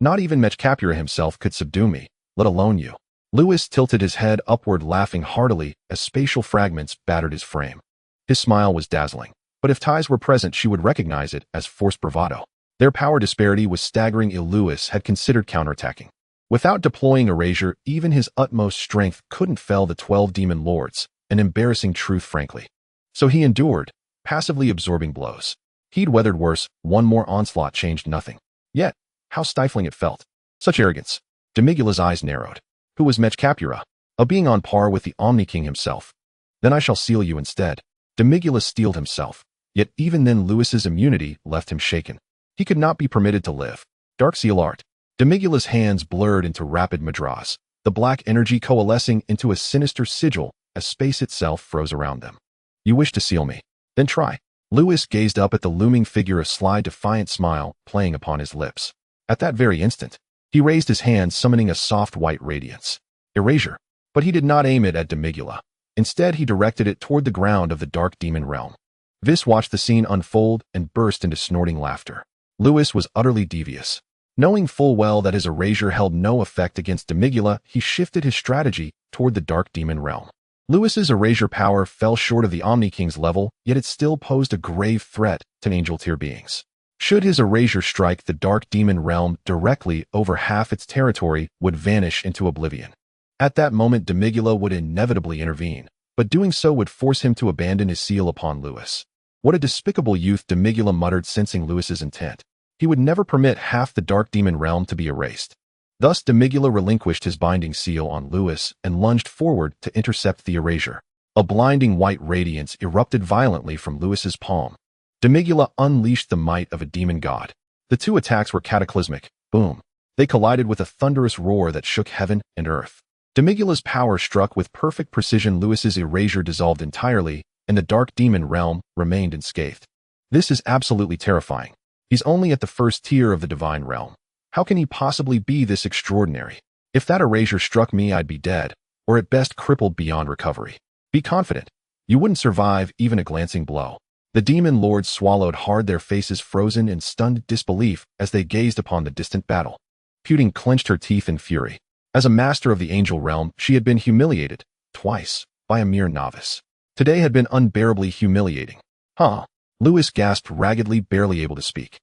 Not even Mechkapura himself could subdue me, let alone you. Lewis tilted his head upward, laughing heartily as spatial fragments battered his frame. His smile was dazzling, but if Ties were present, she would recognize it as forced bravado. Their power disparity was staggering. Lewis had considered counterattacking. Without deploying erasure, even his utmost strength couldn't fell the 12 demon lords, an embarrassing truth, frankly. So he endured, passively absorbing blows. He'd weathered worse. One more onslaught changed nothing. Yet, how stifling it felt. Such arrogance. Demigula's eyes narrowed. Who was Mechkapura? A being on par with the Omni King himself. Then I shall seal you instead. Demigula steeled himself. Yet even then, Lewis's immunity left him shaken. He could not be permitted to live. Dark seal art. Demigula's hands blurred into rapid madras, the black energy coalescing into a sinister sigil as space itself froze around them. You wish to seal me? Then try. Lewis gazed up at the looming figure, a sly, defiant smile playing upon his lips. At that very instant, he raised his hand, summoning a soft white radiance. Erasure. But he did not aim it at Demigula. Instead, he directed it toward the ground of the dark demon realm. Vis watched the scene unfold and burst into snorting laughter. Lewis was utterly devious. Knowing full well that his erasure held no effect against Demigula, he shifted his strategy toward the dark demon realm. Lewis's erasure power fell short of the Omni King's level, yet it still posed a grave threat to angel tier beings. Should his erasure strike the dark demon realm directly, over half its territory would vanish into oblivion. At that moment, Demigula would inevitably intervene, but doing so would force him to abandon his seal upon Lewis. What a despicable youth, Demigula muttered, sensing Lewis's intent. He would never permit half the dark demon realm to be erased. Thus, Demigula relinquished his binding seal on Lewis and lunged forward to intercept the erasure. A blinding white radiance erupted violently from Lewis's palm. Demigula unleashed the might of a demon god. The two attacks were cataclysmic. Boom. They collided with a thunderous roar that shook heaven and earth. Demigula's power struck with perfect precision. Lewis's erasure dissolved entirely, and the dark demon realm remained unscathed. This is absolutely terrifying. He's only at the first tier of the divine realm. How can he possibly be this extraordinary? If that erasure struck me, I'd be dead, or at best crippled beyond recovery. Be confident. You wouldn't survive even a glancing blow. The demon lords swallowed hard, their faces frozen in stunned disbelief as they gazed upon the distant battle. Putin clenched her teeth in fury. As a master of the angel realm, she had been humiliated, twice, by a mere novice. Today had been unbearably humiliating. Lewis gasped raggedly, barely able to speak.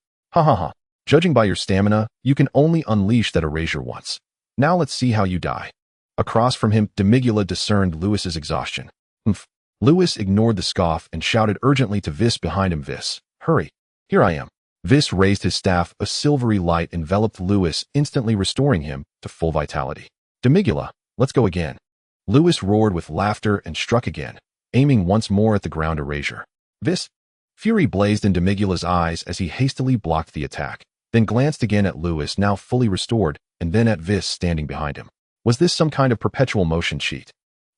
Judging by your stamina, you can only unleash that erasure once. Now let's see how you die. Across from him, Demigula discerned Lewis's exhaustion. Lewis ignored the scoff and shouted urgently to Vis behind him. Vis, hurry. Here I am. Vis raised his staff. A silvery light enveloped Lewis, instantly restoring him to full vitality. Demigula, let's go again. Lewis roared with laughter and struck again, aiming once more at the ground erasure. Vis. Fury blazed in Demigula's eyes as he hastily blocked the attack. then glanced again at Lewis, now fully restored, and then at Vis standing behind him. Was this some kind of perpetual motion cheat?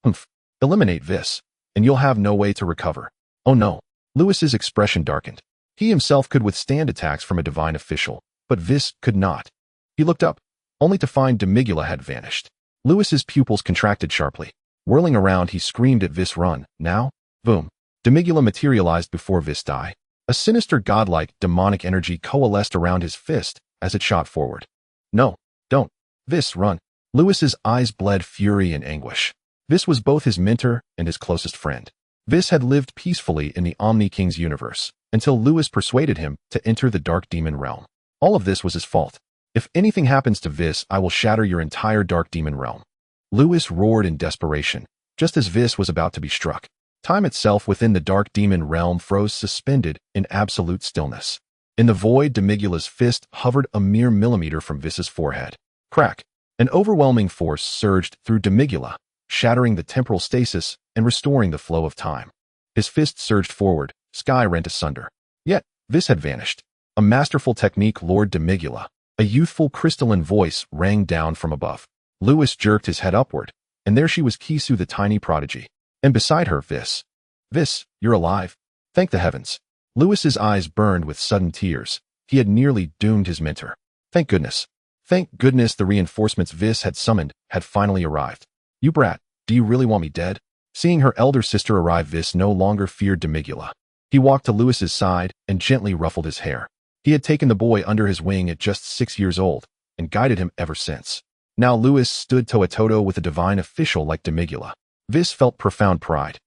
Humph. Eliminate Vis, and you'll have no way to recover. Oh no. Lewis's expression darkened. He himself could withstand attacks from a divine official, but Vis could not. He looked up, only to find Demigula had vanished. Lewis's pupils contracted sharply. Whirling around, he screamed at Vis, "Run, now!" Boom. Demigula materialized before Vis' eye. A sinister godlike, demonic energy coalesced around his fist as it shot forward. No, don't. Vis, run. Lewis's eyes bled fury and anguish. Vis was both his mentor and his closest friend. Vis had lived peacefully in the Omni King's universe until Lewis persuaded him to enter the Dark Demon realm. All of this was his fault. If anything happens to Vis, I will shatter your entire Dark Demon realm. Lewis roared in desperation, just as Vis was about to be struck. Time itself within the Dark Demon realm froze suspended in absolute stillness. In the void, Demigula's fist hovered a mere millimeter from Vis's forehead. Crack! An overwhelming force surged through Demigula, shattering the temporal stasis and restoring the flow of time. His fist surged forward, sky rent asunder. Yet, Vis had vanished. A masterful technique, Lord Demigula. A youthful crystalline voice rang down from above. Lewis jerked his head upward, and there she was, Kisu the tiny prodigy. And beside her, Vis. Vis, you're alive. Thank the heavens. Lewis's eyes burned with sudden tears. He had nearly doomed his mentor. Thank goodness. Thank goodness the reinforcements Vis had summoned had finally arrived. You brat, do you really want me dead? Seeing her elder sister arrive, Vis no longer feared Demigula. He walked to Lewis's side and gently ruffled his hair. He had taken the boy under his wing at just 6 years old and guided him ever since. Now Lewis stood toe-to-toe with a divine official like Demigula. Vis felt profound pride.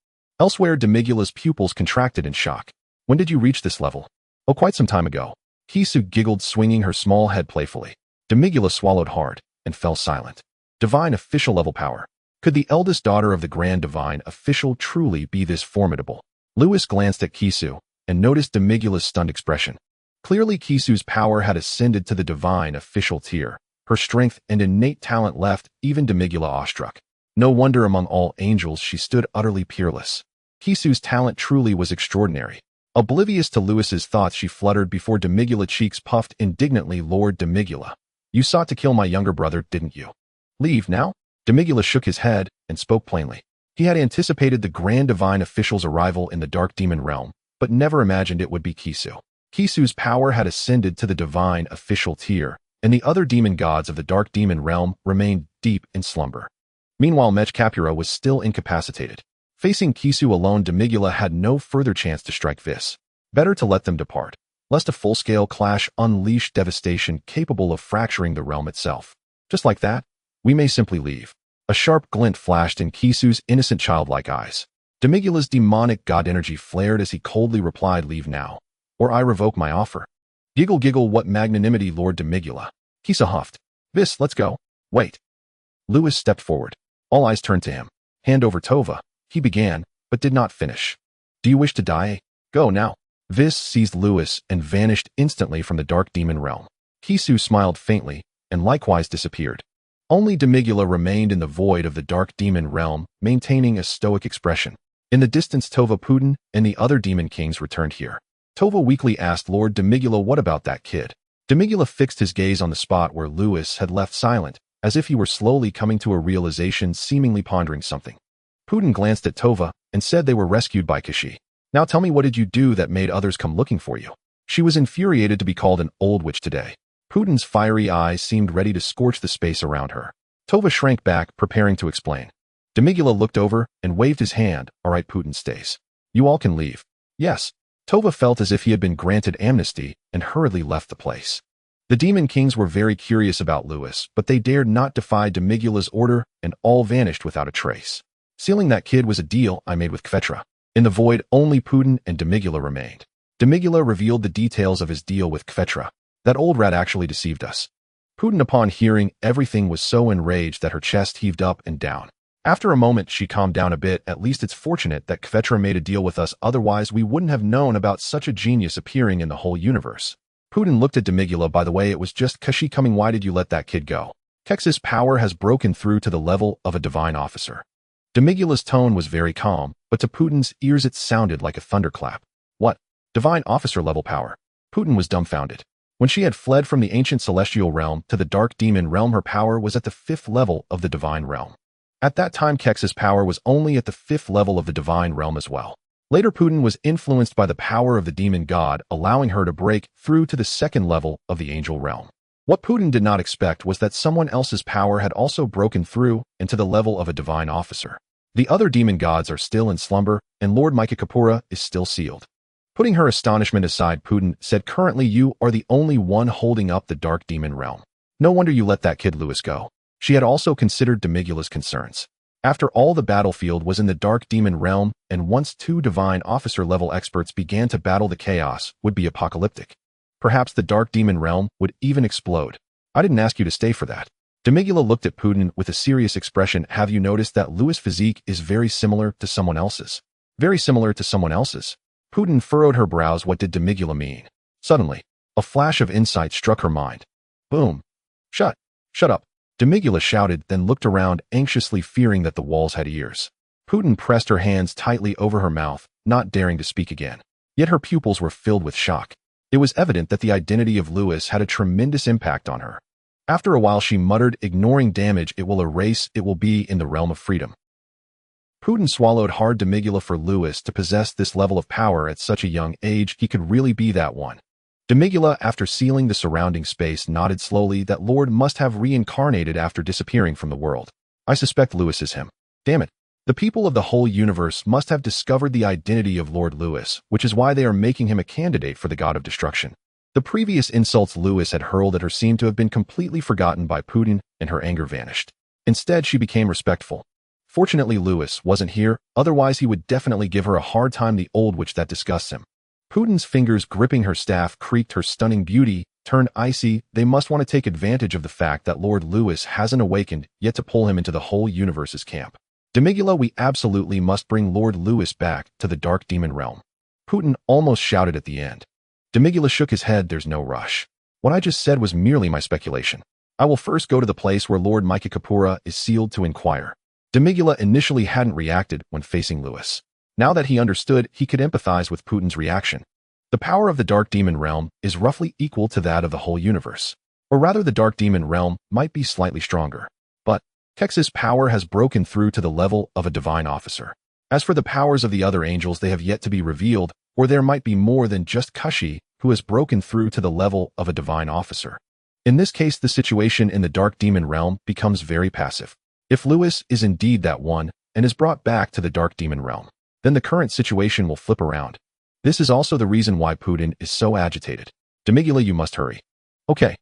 Elsewhere, Demigula's pupils contracted in shock. When did you reach this level? Oh, quite some time ago. Kisu giggled, swinging her small head playfully. Demigula swallowed hard and fell silent. Divine official level power. Could the eldest daughter of the Grand Divine Official truly be this formidable? Lewis glanced at Kisu and noticed Demigula's stunned expression. Clearly, Kisu's power had ascended to the Divine Official tier. Her strength and innate talent left even Demigula awestruck. No wonder among all angels she stood utterly peerless. Kisu's talent truly was extraordinary. Oblivious to Lewis's thoughts, she fluttered before Demigula. Cheeks puffed indignantly. Lord Demigula, you sought to kill my younger brother, didn't you? Leave now? Demigula shook his head and spoke plainly. He had anticipated the Grand Divine Official's arrival in the Dark Demon realm, but never imagined it would be Kisu. Kisu's power had ascended to the Divine Official tier, and the other demon gods of the Dark Demon realm remained deep in slumber. Meanwhile, Mech Capura was still incapacitated. Facing Kisu alone, Demigula had no further chance to strike Vis. Better to let them depart, lest a full-scale clash unleash devastation capable of fracturing the realm itself. Just like that, we may simply leave. A sharp glint flashed in Kisu's innocent childlike eyes. Demigula's demonic god energy flared as he coldly replied, "Leave now, or I revoke my offer." Giggle giggle, what magnanimity, Lord Demigula. Kisu huffed. Vis, let's go. Wait. Lewis stepped forward. All eyes turned to him. Hand over Tova, he began, but did not finish. Do you wish to die? Go now. Vis seized Lewis and vanished instantly from the Dark Demon realm. Kisu smiled faintly and likewise disappeared. Only Demigula remained in the void of the Dark Demon realm, maintaining a stoic expression. In the distance, Tova, Putin, and the other demon kings returned here. Tova weakly asked Lord Demigula, what about that kid? Demigula fixed his gaze on the spot where Lewis had left silent, as if he were slowly coming to a realization, seemingly pondering something. Putin glanced at Tova and said they were rescued by Kashi. Now tell me, what did you do that made others come looking for you? She was infuriated to be called an old witch today. Putin's fiery eyes seemed ready to scorch the space around her. Tova shrank back, preparing to explain. Demigula looked over and waved his hand. All right, Putin stays. You all can leave. Yes. Tova felt as if he had been granted amnesty and hurriedly left the place. The Demon Kings were very curious about Lewis, but they dared not defy Demigula's order, and all vanished without a trace. Sealing that kid was a deal I made with Kvetra. In the void, only Putin and Demigula remained. Demigula revealed the details of his deal with Kvetra. That old rat actually deceived us. Putin, upon hearing everything, was so enraged that her chest heaved up and down. After a moment, she calmed down a bit. At least it's fortunate that Kvetra made a deal with us, otherwise we wouldn't have known about such a genius appearing in the whole universe. Putin looked at Demigula. By the way, it was just Kashi coming. Why did you let that kid go? Kex's power has broken through to the level of a divine officer. Demigula's tone was very calm, but to Putin's ears it sounded like a thunderclap. What? Divine officer level power? Putin was dumbfounded. When she had fled from the ancient celestial realm to the dark demon realm, her power was at the 5th level of the divine realm. At that time, Kex's power was only at the 5th level of the divine realm as well. Later, Putin was influenced by the power of the demon god, allowing her to break through to the 2nd level of the angel realm. What Putin did not expect was that someone else's power had also broken through into the level of a divine officer. The other demon gods are still in slumber, and Lord Mikakapura is still sealed. Putting her astonishment aside, Putin said, "Currently you are the only one holding up the dark demon realm. No wonder you let that kid Lewis go." She had also considered Demigula's concerns. After all, the battlefield was in the dark demon realm, and once 2 divine officer-level experts began to battle, the chaos would be apocalyptic. Perhaps the dark demon realm would even explode. "I didn't ask you to stay for that." Demigula looked at Putin with a serious expression. "Have you noticed that Lewis' physique is very similar to someone else's?" "Very similar to someone else's?" Putin furrowed her brows. What did Demigula mean? Suddenly, a flash of insight struck her mind. Boom. Shut up. Demigula shouted, then looked around anxiously, fearing that the walls had ears. Putin pressed her hands tightly over her mouth, not daring to speak again. Yet her pupils were filled with shock. It was evident that the identity of Lewis had a tremendous impact on her. After a while she muttered, "Ignoring damage it will erase, it will be in the realm of freedom." Putin swallowed hard. Demigula, for Lewis to possess this level of power at such a young age, he could really be that one. Demigula, after sealing the surrounding space, nodded slowly. That lord must have reincarnated after disappearing from the world. I suspect Lewis is him. Damn it. The people of the whole universe must have discovered the identity of Lord Lewis, which is why they are making him a candidate for the god of destruction. The previous insults Lewis had hurled at her seemed to have been completely forgotten by Putin, and her anger vanished. Instead, she became respectful. Fortunately, Lewis wasn't here, otherwise he would definitely give her a hard time, the old witch that disgusts him. Putin's fingers gripping her staff creaked. Her stunning beauty turned icy. They must want to take advantage of the fact that Lord Lewis hasn't awakened yet to pull him into the whole universe's camp. Demigula, we absolutely must bring Lord Lewis back to the dark demon realm. Putin almost shouted at the end. Demigula shook his head. There's no rush. What I just said was merely my speculation. I will first go to the place where Lord Mikakapura is sealed to inquire. Demigula initially hadn't reacted when facing Lewis. Now that he understood, he could empathize with Putin's reaction. The power of the dark demon realm is roughly equal to that of the whole universe. Or rather, the dark demon realm might be slightly stronger. But Kex's power has broken through to the level of a divine officer. As for the powers of the other angels, they have yet to be revealed, or there might be more than just Kashi, who has broken through to the level of a divine officer. In this case, the situation in the dark demon realm becomes very passive. If Lewis is indeed that one and is brought back to the dark demon realm, then the current situation will flip around. This is also the reason why Putin is so agitated. Demigula, you must hurry. Okay.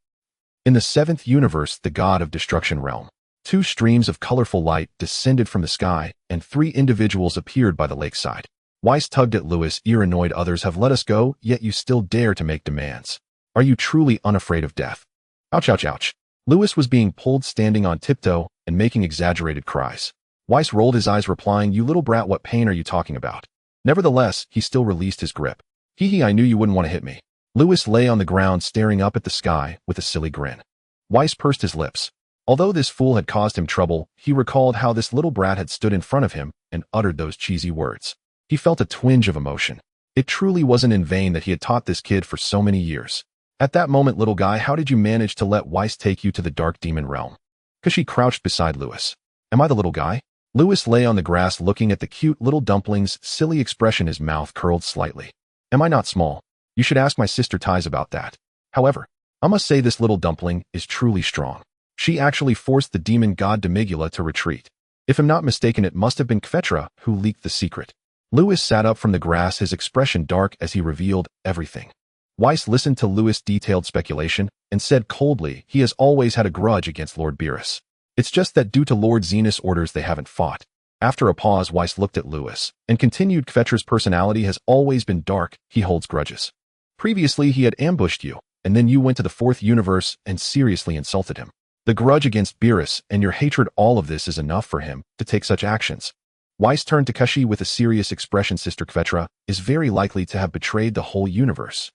In the 7th universe, the god of destruction realm, 2 streams of colorful light descended from the sky, and 3 individuals appeared by the lakeside. Weiss tugged at Lewis' ear, annoyed. Others have let us go, yet you still dare to make demands. Are you truly unafraid of death? Ouch, ouch, ouch. Lewis was being pulled, standing on tiptoe and making exaggerated cries. Weiss rolled his eyes, replying, "You little brat, what pain are you talking about?" Nevertheless, he still released his grip. Hee, I knew you wouldn't want to hit me." Lewis lay on the ground, staring up at the sky with a silly grin. Weiss pursed his lips. Although this fool had caused him trouble, he recalled how this little brat had stood in front of him and uttered those cheesy words. He felt a twinge of emotion. It truly wasn't in vain that he had taught this kid for so many years. At that moment, little guy, how did you manage to let Weiss take you to the dark demon realm? Kashi crouched beside Lewis. Am I the little guy? Lewis lay on the grass looking at the cute little dumpling's silly expression, his mouth curled slightly. Am I not small? You should ask my sister Tais about that. However, I must say this little dumpling is truly strong. She actually forced the demon god Demigula to retreat. If I'm not mistaken, it must have been Kvetra who leaked the secret. Lewis sat up from the grass, his expression dark as he revealed everything. Weiss listened to Lewis' detailed speculation and said coldly, he has always had a grudge against Lord Beerus. It's just that due to Lord Zenus' orders they haven't fought. After a pause, Weiss looked at Lewis and continued, Kvetra's personality has always been dark. He holds grudges. Previously he had ambushed you, and then you went to the 4th universe and seriously insulted him. The grudge against Beerus and your hatred, all of this is enough for him to take such actions. Weiss turned to Kashi with a serious expression. Sister Kvetra is very likely to have betrayed the whole universe.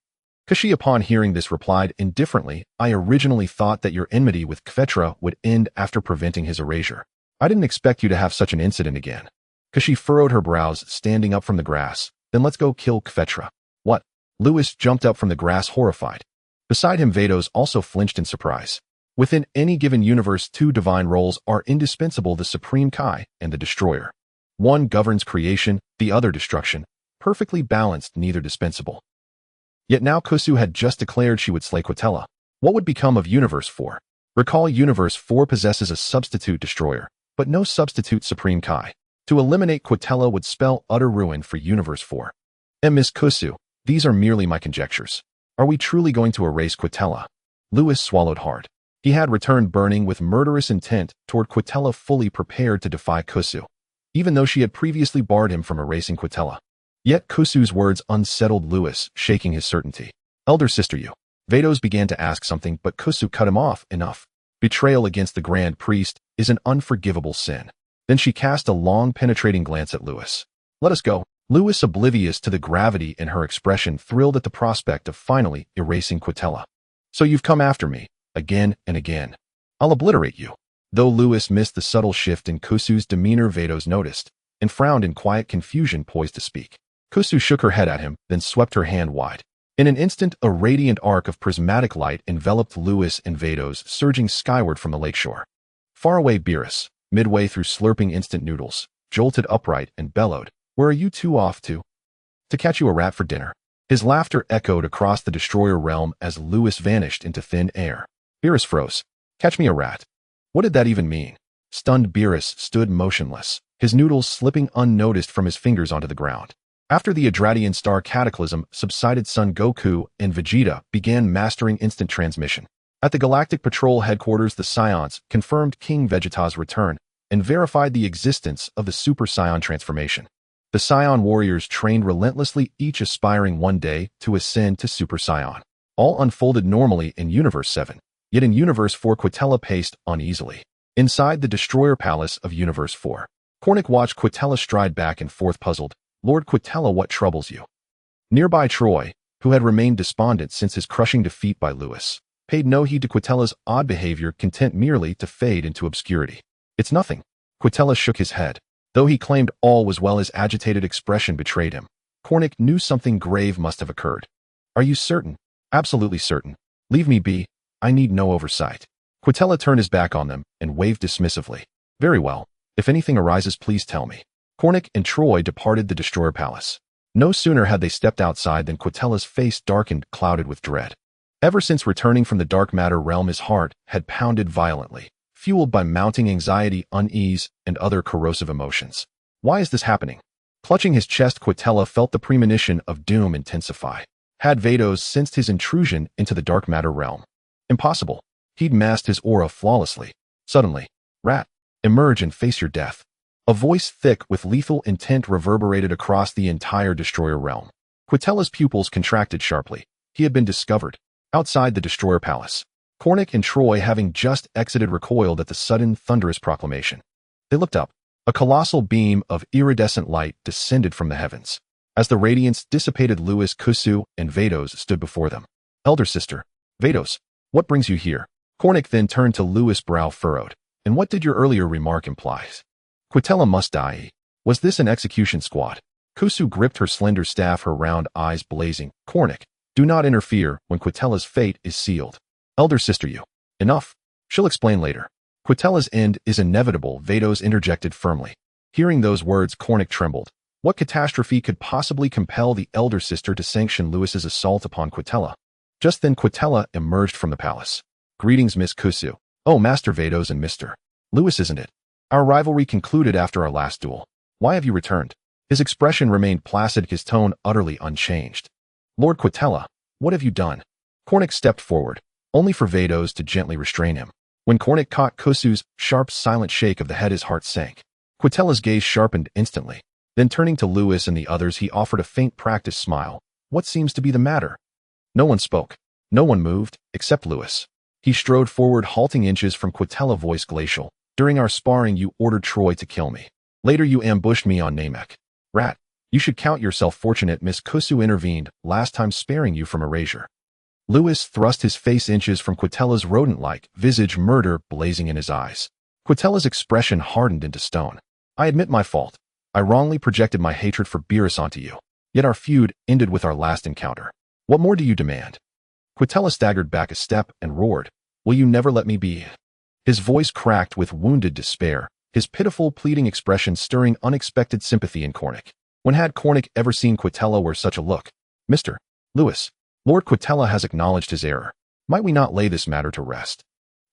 Kashi, upon hearing this, replied indifferently, I originally thought that your enmity with Kvetra would end after preventing his erasure. I didn't expect you to have such an incident again. Kashi furrowed her brows, standing up from the grass. Then let's go kill Kvetra. What? Lewis jumped up from the grass, horrified. Beside him, Vados also flinched in surprise. Within any given universe, two divine roles are indispensable: the Supreme Kai and the Destroyer. One governs creation, the other destruction. Perfectly balanced, neither dispensable. Yet now Kusu had just declared she would slay Quitella. What would become of Universe 4? Recall, Universe 4 possesses a substitute Destroyer, but no substitute Supreme Kai. To eliminate Quitella would spell utter ruin for Universe 4. Miss Kusu, these are merely my conjectures. Are we truly going to erase Quitella? Lewis swallowed hard. He had returned burning with murderous intent toward Quitella, fully prepared to defy Kusu, even though she had previously barred him from erasing Quitella. Yet Kusu's words unsettled Lewis, shaking his certainty. Elder sister, you. Vados began to ask something, but Kusu cut him off. Enough. Betrayal against the Grand Priest is an unforgivable sin. Then she cast a long, penetrating glance at Lewis. Let us go. Lewis, oblivious to the gravity in her expression, thrilled at the prospect of finally erasing Quitella. So you've come after me, again and again. I'll obliterate you. Though Lewis missed the subtle shift in Kusu's demeanor, Vados noticed, and frowned in quiet confusion, poised to speak. Kusu shook her head at him, then swept her hand wide. In an instant, a radiant arc of prismatic light enveloped Lewis and Vados, surging skyward from the lakeshore. Far away, Beerus, midway through slurping instant noodles, jolted upright and bellowed, "Where are you two off to?" "To catch you a rat for dinner." His laughter echoed across the Destroyer realm as Lewis vanished into thin air. Beerus froze. "Catch me a rat." What did that even mean? Stunned, Beerus stood motionless, his noodles slipping unnoticed from his fingers onto the ground. After the Adradian star cataclysm subsided, Son Goku and Vegeta began mastering instant transmission. At the Galactic Patrol headquarters, the Saiyans confirmed King Vegeta's return and verified the existence of the Super Saiyan transformation. The Saiyan warriors trained relentlessly, each aspiring one day to ascend to Super Saiyan. All unfolded normally in Universe 7, yet in Universe 4, Quitella paced uneasily. Inside the Destroyer Palace of Universe 4, Cornic watched Quitella stride back and forth, puzzled. "Lord Quitella, what troubles you?" Nearby, Troy, who had remained despondent since his crushing defeat by Lewis, paid no heed to Quitella's odd behavior, content merely to fade into obscurity. "It's nothing." Quitella shook his head. Though he claimed all was well, his agitated expression betrayed him. Cornic knew something grave must have occurred. "Are you certain?" "Absolutely certain. Leave me be. I need no oversight." Quitella turned his back on them and waved dismissively. "Very well. If anything arises, please tell me." Cornic and Troy departed the Destroyer Palace. No sooner had they stepped outside than Quitella's face darkened, clouded with dread. Ever since returning from the dark matter realm, his heart had pounded violently, fueled by mounting anxiety, unease, and other corrosive emotions. Why is this happening? Clutching his chest, Quitella felt the premonition of doom intensify. Had Vados sensed his intrusion into the dark matter realm? Impossible. He'd masked his aura flawlessly. Suddenly, "Rat, emerge and face your death." A voice thick with lethal intent reverberated across the entire Destroyer realm. Quitella's pupils contracted sharply. He had been discovered. Outside the Destroyer Palace, Cornic and Troy, having just exited, recoiled at the sudden, thunderous proclamation. They looked up. A colossal beam of iridescent light descended from the heavens. As the radiance dissipated, Lewis, Kusu, and Vados stood before them. "Elder sister, Vados, what brings you here?" Cornic then turned to Lewis, brow furrowed. "And what did your earlier remark imply?" "Quitella must die." Was this an execution squad? Kusu gripped her slender staff, her round eyes blazing. "Cornic, do not interfere when Quitella's fate is sealed." "Elder sister, you." "Enough. She'll explain later." "Quitella's end is inevitable," Vados interjected firmly. Hearing those words, Cornic trembled. What catastrophe could possibly compel the elder sister to sanction Lewis's assault upon Quitella? Just then, Quitella emerged from the palace. "Greetings, Miss Kusu." "Oh, Master Vados and Mr. Lewis, isn't it? Our rivalry concluded after our last duel. Why have you returned?" His expression remained placid, his tone utterly unchanged. "Lord Quitella, what have you done?" Cornic stepped forward, only for Vados to gently restrain him. When Cornic caught Kusu's sharp, silent shake of the head, his heart sank. Quitella's gaze sharpened instantly. Then, turning to Lewis and the others, he offered a faint, practiced smile. "What seems to be the matter?" No one spoke. No one moved, except Lewis. He strode forward, halting inches from Quitella, voice glacial. "During our sparring, you ordered Troy to kill me. Later, you ambushed me on Namek. Rat, you should count yourself fortunate Miss Kusu intervened, last time sparing you from erasure." Lewis thrust his face inches from Quitella's rodent-like visage, murder blazing in his eyes. Quitella's expression hardened into stone. "I admit my fault. I wrongly projected my hatred for Beerus onto you. Yet our feud ended with our last encounter. What more do you demand?" Quitella staggered back a step and roared, "Will you never let me be?" His voice cracked with wounded despair, his pitiful, pleading expression stirring unexpected sympathy in Cornic. When had Cornic ever seen Quitella wear such a look? "Mr. Lewis, Lord Quitella has acknowledged his error. Might we not lay this matter to rest?"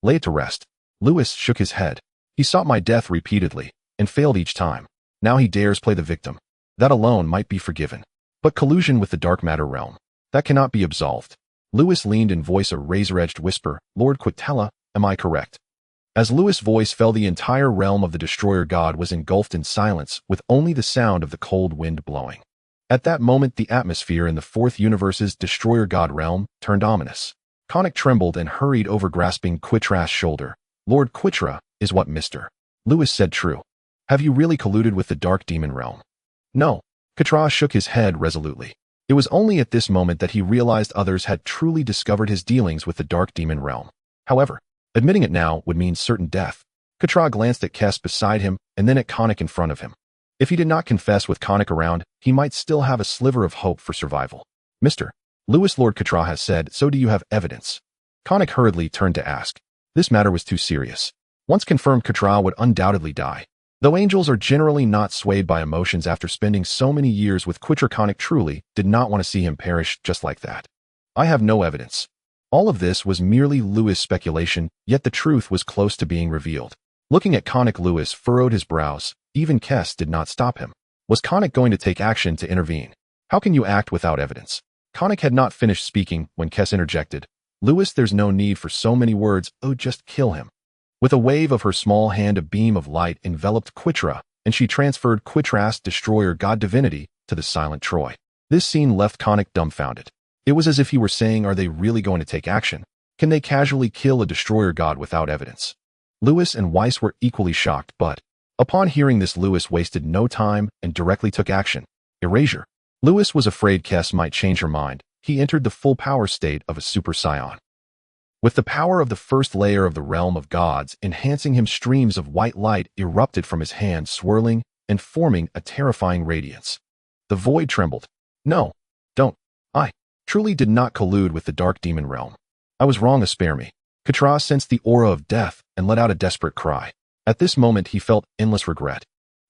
"Lay it to rest." Lewis shook his head. "He sought my death repeatedly, and failed each time. Now he dares play the victim. That alone might be forgiven. But collusion with the dark matter realm, that cannot be absolved." Lewis leaned in voice a razor-edged whisper, "Lord Quitella, am I correct?" As Lewis' voice fell, the entire realm of the Destroyer God was engulfed in silence, with only the sound of the cold wind blowing. At that moment, the atmosphere in the fourth universe's Destroyer God realm turned ominous. Conic trembled and hurried over, grasping Quitra's shoulder. "Lord Quitra, is what Mr. Lewis said true? Have you really colluded with the Dark Demon realm?" "No." Quitra shook his head resolutely. It was only at this moment that he realized others had truly discovered his dealings with the Dark Demon realm. However, admitting it now would mean certain death. Quitra glanced at Kess beside him and then at Conic in front of him. If he did not confess with Conic around, he might still have a sliver of hope for survival. "Mr. Lewis, Lord Quitra has said, so do you have evidence?" Conic hurriedly turned to ask. This matter was too serious. Once confirmed, Quitra would undoubtedly die. Though angels are generally not swayed by emotions after spending so many years with Quitra, Conic truly did not want to see him perish just like that. "I have no evidence." All of this was merely Lewis' speculation, yet the truth was close to being revealed. Looking at Conic, Lewis furrowed his brows. Even Kess did not stop him. Was Conic going to take action to intervene? "How can you act without evidence?" Conic had not finished speaking when Kess interjected. "Lewis, there's no need for so many words. Oh, just kill him." With a wave of her small hand, a beam of light enveloped Quitra, and she transferred Quitra's Destroyer God divinity to the silent Troy. This scene left Conic dumbfounded. It was as if he were saying, are they really going to take action? Can they casually kill a Destroyer God without evidence? Lewis and Weiss were equally shocked, but upon hearing this, Lewis wasted no time and directly took action. Erasure. Lewis was afraid Kess might change her mind. He entered the full power state of a Super Saiyan. With the power of the first layer of the realm of gods enhancing him, streams of white light erupted from his hand, swirling and forming a terrifying radiance. The void trembled. "No, don't. I truly did not collude with the Dark Demon realm. I was wrong, spare me." Quitra sensed the aura of death and let out a desperate cry. At this moment he felt endless regret.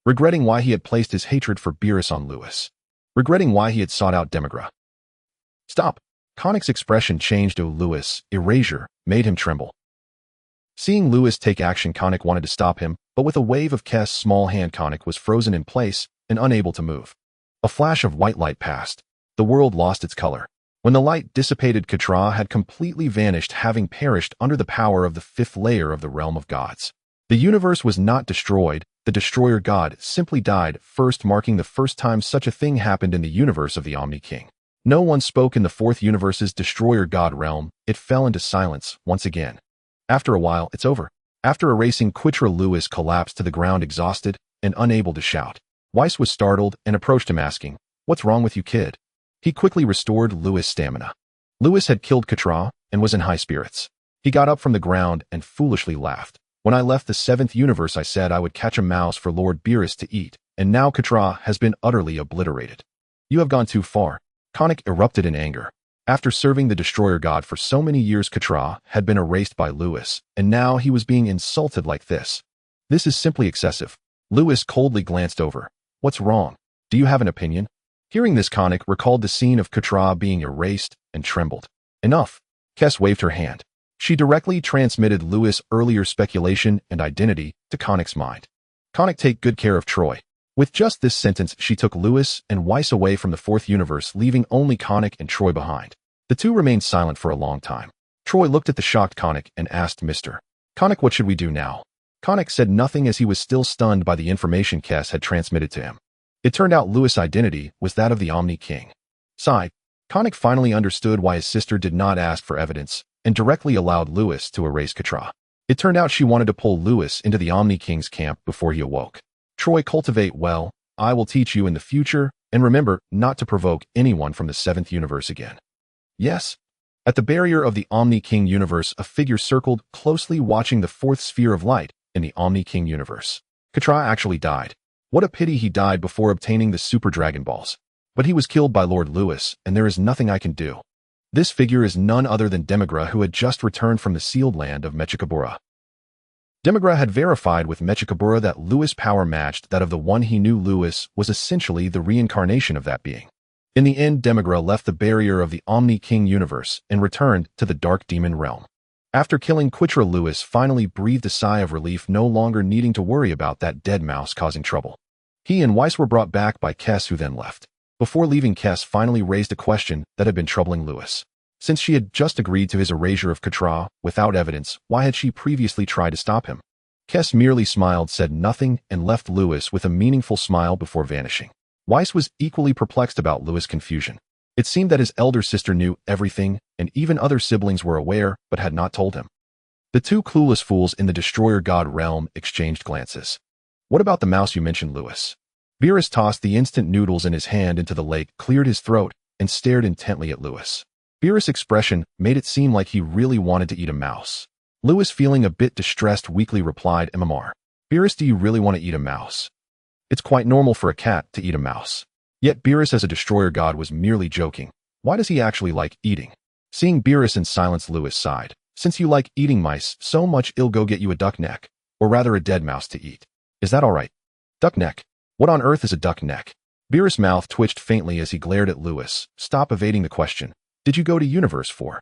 Regretting why he had placed his hatred for Beerus on Lewis. Regretting why he had sought out Demigra. "Stop." Conic's expression changed. "Oh, Lewis, erasure," made him tremble. Seeing Lewis take action, Conic wanted to stop him, but with a wave of Kess' small hand, Conic was frozen in place and unable to move. A flash of white light passed. The world lost its color. When the light dissipated, Quitra had completely vanished, having perished under the power of the fifth layer of the realm of gods. The universe was not destroyed. The Destroyer God simply died first, marking the first time such a thing happened in the universe of the Omni King. No one spoke in the fourth universe's Destroyer God realm. It fell into silence once again. After a while, "It's over." After erasing Quitra, Lewis collapsed to the ground, exhausted and unable to shout. Weiss was startled and approached him, asking, "What's wrong with you, kid?" He quickly restored Lewis' stamina. Lewis had killed Quitra and was in high spirits. He got up from the ground and foolishly laughed. "When I left the seventh universe, I said I would catch a mouse for Lord Beerus to eat, and now Quitra has been utterly obliterated. You have gone too far." Conic erupted in anger. After serving the Destroyer God for so many years, Quitra had been erased by Lewis, and now he was being insulted like this. This is simply excessive. Lewis coldly glanced over. "What's wrong? Do you have an opinion?" Hearing this, Conic recalled the scene of Quitra being erased and trembled. "Enough." Kess waved her hand. She directly transmitted Lewis' earlier speculation and identity to Conic's mind. "Conic, take good care of Troy." With just this sentence, she took Lewis and Weiss away from the fourth universe, leaving only Conic and Troy behind. The two remained silent for a long time. Troy looked at the shocked Conic and asked, "Mr. Conic, what should we do now?" Conic said nothing, as he was still stunned by the information Kess had transmitted to him. It turned out Lewis' identity was that of the Omni King. Sighed. Conic finally understood why his sister did not ask for evidence and directly allowed Lewis to erase Quitra. It turned out she wanted to pull Lewis into the Omni King's camp before he awoke. "Troy, cultivate well. I will teach you in the future, and remember not to provoke anyone from the seventh universe again." "Yes." At the barrier of the Omni King universe, a figure circled, closely watching the fourth sphere of light in the Omni King universe. Quitra actually died. What a pity he died before obtaining the Super Dragon Balls. But he was killed by Lord Lewis, and there is nothing I can do. This figure is none other than Demigra, who had just returned from the sealed land of Mechikabura. Demigra had verified with Mechikabura that Lewis' power matched that of the one he knew. Lewis was essentially the reincarnation of that being. In the end, Demigra left the barrier of the Omni King universe and returned to the Dark Demon realm. After killing Quitra, Lewis finally breathed a sigh of relief, no longer needing to worry about that dead mouse causing trouble. He and Weiss were brought back by Kess, who then left. Before leaving, Kess finally raised a question that had been troubling Lewis. Since she had just agreed to his erasure of Quitra without evidence, why had she previously tried to stop him? Kess merely smiled, said nothing, and left Lewis with a meaningful smile before vanishing. Weiss was equally perplexed about Lewis' confusion. It seemed that his elder sister knew everything, and even other siblings were aware, but had not told him. The two clueless fools in the Destroyer God realm exchanged glances. What about the mouse you mentioned, Lewis? Beerus tossed the instant noodles in his hand into the lake, cleared his throat, and stared intently at Lewis. Beerus' expression made it seem like he really wanted to eat a mouse. Lewis, feeling a bit distressed, weakly replied, "MMR. Beerus, do you really want to eat a mouse? It's quite normal for a cat to eat a mouse." Yet Beerus, as a Destroyer God, was merely joking. Why does he actually like eating? Seeing Beerus in silence, Lewis sighed. "Since you like eating mice so much, I'll go get you a duck neck, or rather a dead mouse to eat. Is that all right?" "Duck neck? What on earth is a duck neck?" Beerus' mouth twitched faintly as he glared at Lewis. "Stop evading the question. Did you go to Universe 4?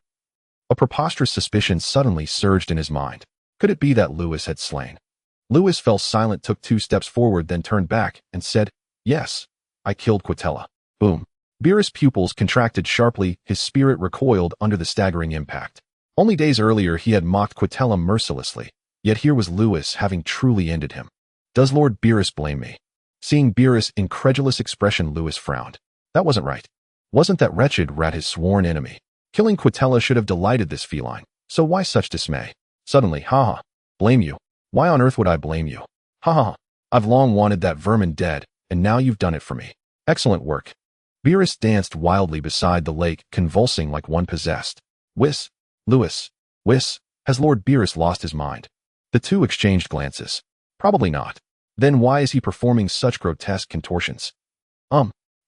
A preposterous suspicion suddenly surged in his mind. Could it be that Lewis had slain? Lewis fell silent, took 2 steps forward, then turned back and said, "Yes, I killed Quitella." Boom. Beerus' pupils contracted sharply, his spirit recoiled under the staggering impact. Only days earlier he had mocked Quitella mercilessly, yet here was Lewis having truly ended him. "Does Lord Beerus blame me?" Seeing Beerus' incredulous expression, Lewis frowned. That wasn't right. Wasn't that wretched rat his sworn enemy? Killing Quitella should have delighted this feline, so why such dismay? Suddenly, haha, blame you? Why on earth would I blame you? Haha, I've long wanted that vermin dead, and now you've done it for me. Excellent work. Beerus danced wildly beside the lake, convulsing like one possessed. Whis, Lewis, Whis, has Lord Beerus lost his mind? The two exchanged glances. Probably not. Then why is he performing such grotesque contortions?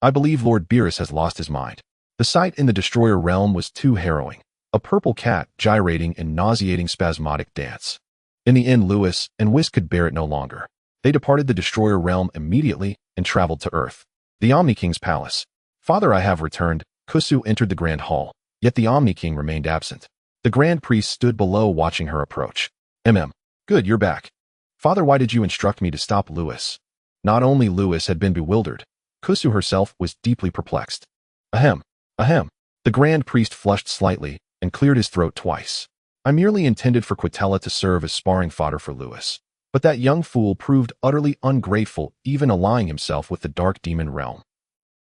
I believe Lord Beerus has lost his mind. The sight in the Destroyer realm was too harrowing. A purple cat gyrating in nauseating spasmodic dance. In the end, Lewis and Whis could bear it no longer. They departed the Destroyer realm immediately and traveled to Earth. The Omni King's palace. "Father, I have returned." Kusu entered the Grand Hall, yet the Omni King remained absent. The Grand Priest stood below watching her approach. Good, you're back. Father, why did you instruct me to stop Lewis?" Not only Lewis had been bewildered, Kusu herself was deeply perplexed. Ahem. The Grand Priest flushed slightly and cleared his throat twice. "I merely intended for Quitella to serve as sparring fodder for Lewis. But that young fool proved utterly ungrateful, even allying himself with the Dark Demon realm.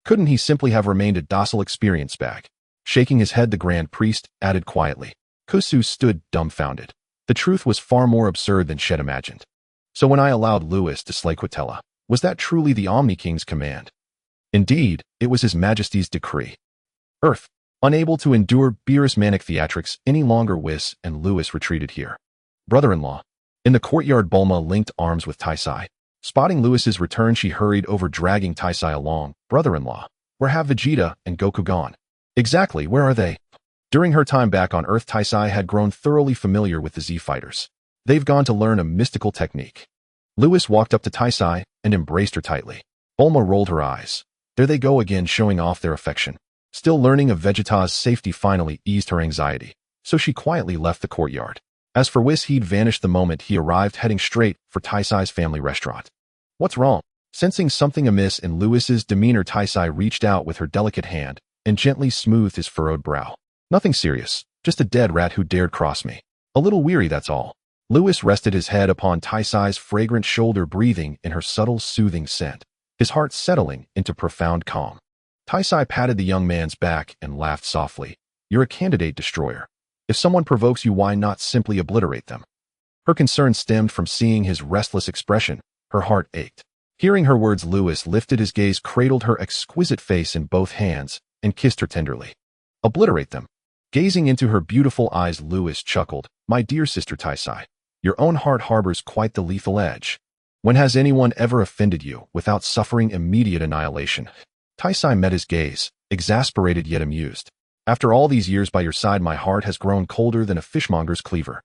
Couldn't he simply have remained a docile experience bag?" Shaking his head, the Grand Priest added quietly. Kusu stood dumbfounded. The truth was far more absurd than she had imagined. "So when I allowed Lewis to slay Quitella, was that truly the Omni King's command?" "Indeed, it was His Majesty's decree." Earth. Unable to endure Beerus' manic theatrics any longer, Whis and Lewis retreated here. "Brother-in-law." In the courtyard, Bulma linked arms with Taisai. Spotting Lewis's return, she hurried over, dragging Taisai along. "Brother-in-law, where have Vegeta and Goku gone?" "Exactly, where are they?" During her time back on Earth, Taisai had grown thoroughly familiar with the Z fighters. "They've gone to learn a mystical technique." Lewis walked up to Taisai and embraced her tightly. Bulma rolled her eyes. There they go again, showing off their affection. Still learning of Vegeta's safety finally eased her anxiety, so she quietly left the courtyard. As for Whis, he'd vanished the moment he arrived, heading straight for Taisai's family restaurant. "What's wrong?" Sensing something amiss in Lewis's demeanor, Taisai reached out with her delicate hand and gently smoothed his furrowed brow. "Nothing serious, just a dead rat who dared cross me. A little weary, that's all." Lewis rested his head upon Taisai's fragrant shoulder, breathing in her subtle, soothing scent, his heart settling into profound calm. Taisai patted the young man's back and laughed softly. "You're a candidate destroyer. If someone provokes you, why not simply obliterate them?" Her concern stemmed from seeing his restless expression. Her heart ached. Hearing her words, Lewis lifted his gaze, cradled her exquisite face in both hands, and kissed her tenderly. "Obliterate them?" Gazing into her beautiful eyes, Lewis chuckled. "My dear sister Taisai, your own heart harbors quite the lethal edge. When has anyone ever offended you without suffering immediate annihilation?" Taisai met his gaze, exasperated yet amused. After all these years by your side, my heart has grown colder than a fishmonger's cleaver.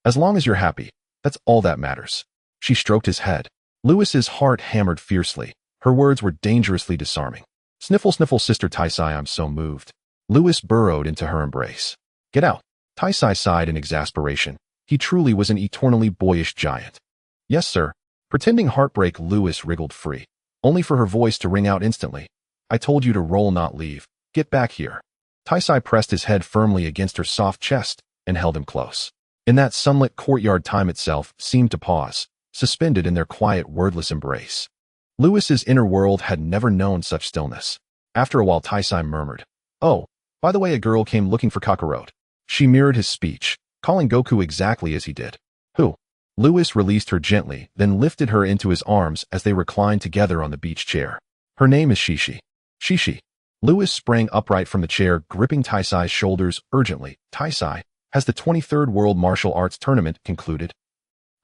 As long as you're happy, that's all that matters. She stroked his head. Lewis's heart hammered fiercely. Her words were dangerously disarming. Sniffle, sniffle, Sister Taisai, I'm so moved. Lewis burrowed into her embrace. Get out. Taisai sighed in exasperation. He truly was an eternally boyish giant. Yes, sir. Pretending heartbreak, Lewis wriggled free, only for her voice to ring out instantly. I told you to roll, not leave. Get back here. Taisai pressed his head firmly against her soft chest and held him close. In that sunlit courtyard, time itself seemed to pause, suspended in their quiet, wordless embrace. Lewis's inner world had never known such stillness. After a while, Taisai murmured, "Oh, by the way, a girl came looking for Kakarot." She mirrored his speech, calling Goku exactly as he did. Who? Lewis released her gently, then lifted her into his arms as they reclined together on the beach chair. Her name is Shishi. Shishi. Lewis sprang upright from the chair, gripping Taisai's shoulders urgently. Taisai, has the 23rd World Martial Arts Tournament concluded?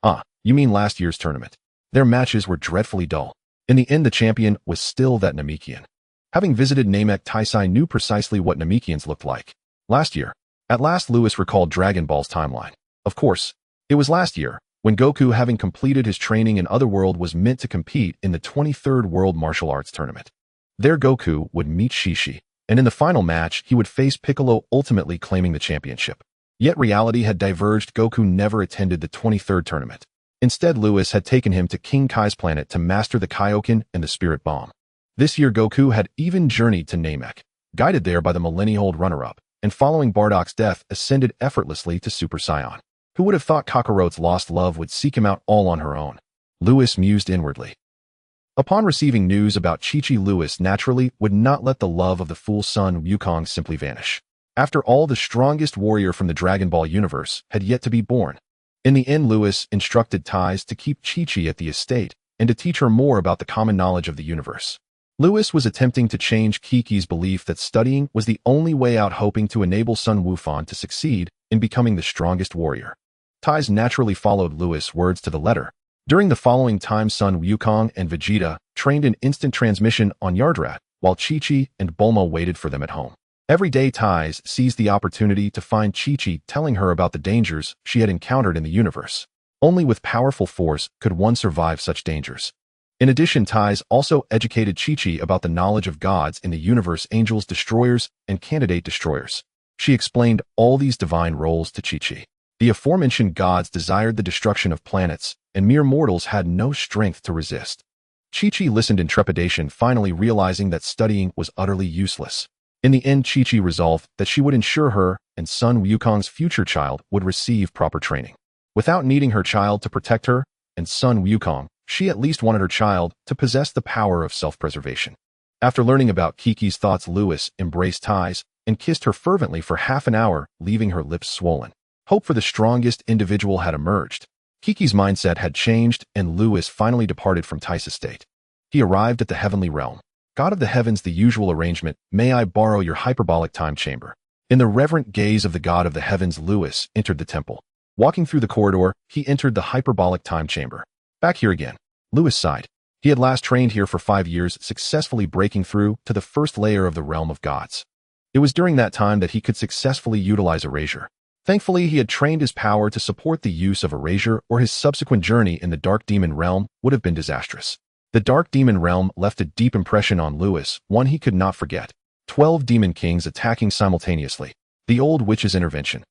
Ah, you mean last year's tournament. Their matches were dreadfully dull. In the end, the champion was still that Namekian. Having visited Namek, Taisai knew precisely what Namekians looked like. Last year. At last, Lewis recalled Dragon Ball's timeline. Of course, it was last year, when Goku, having completed his training in Otherworld, was meant to compete in the 23rd World Martial Arts Tournament. There Goku would meet Shishi, and in the final match, he would face Piccolo, ultimately claiming the championship. Yet reality had diverged. Goku never attended the 23rd tournament. Instead, Lewis had taken him to King Kai's planet to master the Kaioken and the Spirit Bomb. This year, Goku had even journeyed to Namek, guided there by the millennia-old runner-up, and following Bardock's death, ascended effortlessly to Super Saiyan. Who would have thought Kakarot's lost love would seek him out all on her own? Lewis mused inwardly. Upon receiving news about Chi-Chi, Lewis naturally would not let the love of the fool son Wukong simply vanish. After all, the strongest warrior from the Dragon Ball universe had yet to be born. In the end, Lewis instructed Tais to keep Chi-Chi at the estate and to teach her more about the common knowledge of the universe. Lewis was attempting to change Kiki's belief that studying was the only way out, hoping to enable Sun Wufan to succeed in becoming the strongest warrior. Tais naturally followed Lewis' words to the letter. During the following time, Sun Wukong and Vegeta trained in instant transmission on Yardrat, while Chi-Chi and Bulma waited for them at home. Every day, Tais seized the opportunity to find Chi-Chi, telling her about the dangers she had encountered in the universe. Only with powerful force could one survive such dangers. In addition, Tais also educated Chi-Chi about the knowledge of gods in the universe, angels, destroyers, and candidate destroyers. She explained all these divine roles to Chi-Chi. The aforementioned gods desired the destruction of planets, and mere mortals had no strength to resist. Chi-Chi listened in trepidation, finally realizing that studying was utterly useless. In the end, Chi-Chi resolved that she would ensure her and Sun Wukong's future child would receive proper training. Without needing her child to protect her and Sun Wukong, she at least wanted her child to possess the power of self-preservation. After learning about Kiki's thoughts, Lewis embraced Tais and kissed her fervently for half an hour, leaving her lips swollen. Hope for the strongest individual had emerged. Kiki's mindset had changed, and Lewis finally departed from Tais' estate. He arrived at the heavenly realm. God of the heavens, the usual arrangement. May I borrow your hyperbolic time chamber? In the reverent gaze of the God of the heavens, Lewis entered the temple. Walking through the corridor, he entered the hyperbolic time chamber. Back here again. Lewis sighed. He had last trained here for 5 years, successfully breaking through to the first layer of the realm of gods. It was during that time that he could successfully utilize erasure. Thankfully, he had trained his power to support the use of erasure, or his subsequent journey in the Dark Demon Realm would have been disastrous. The Dark Demon Realm left a deep impression on Lewis, one he could not forget. 12 demon kings attacking simultaneously, the old witch's intervention,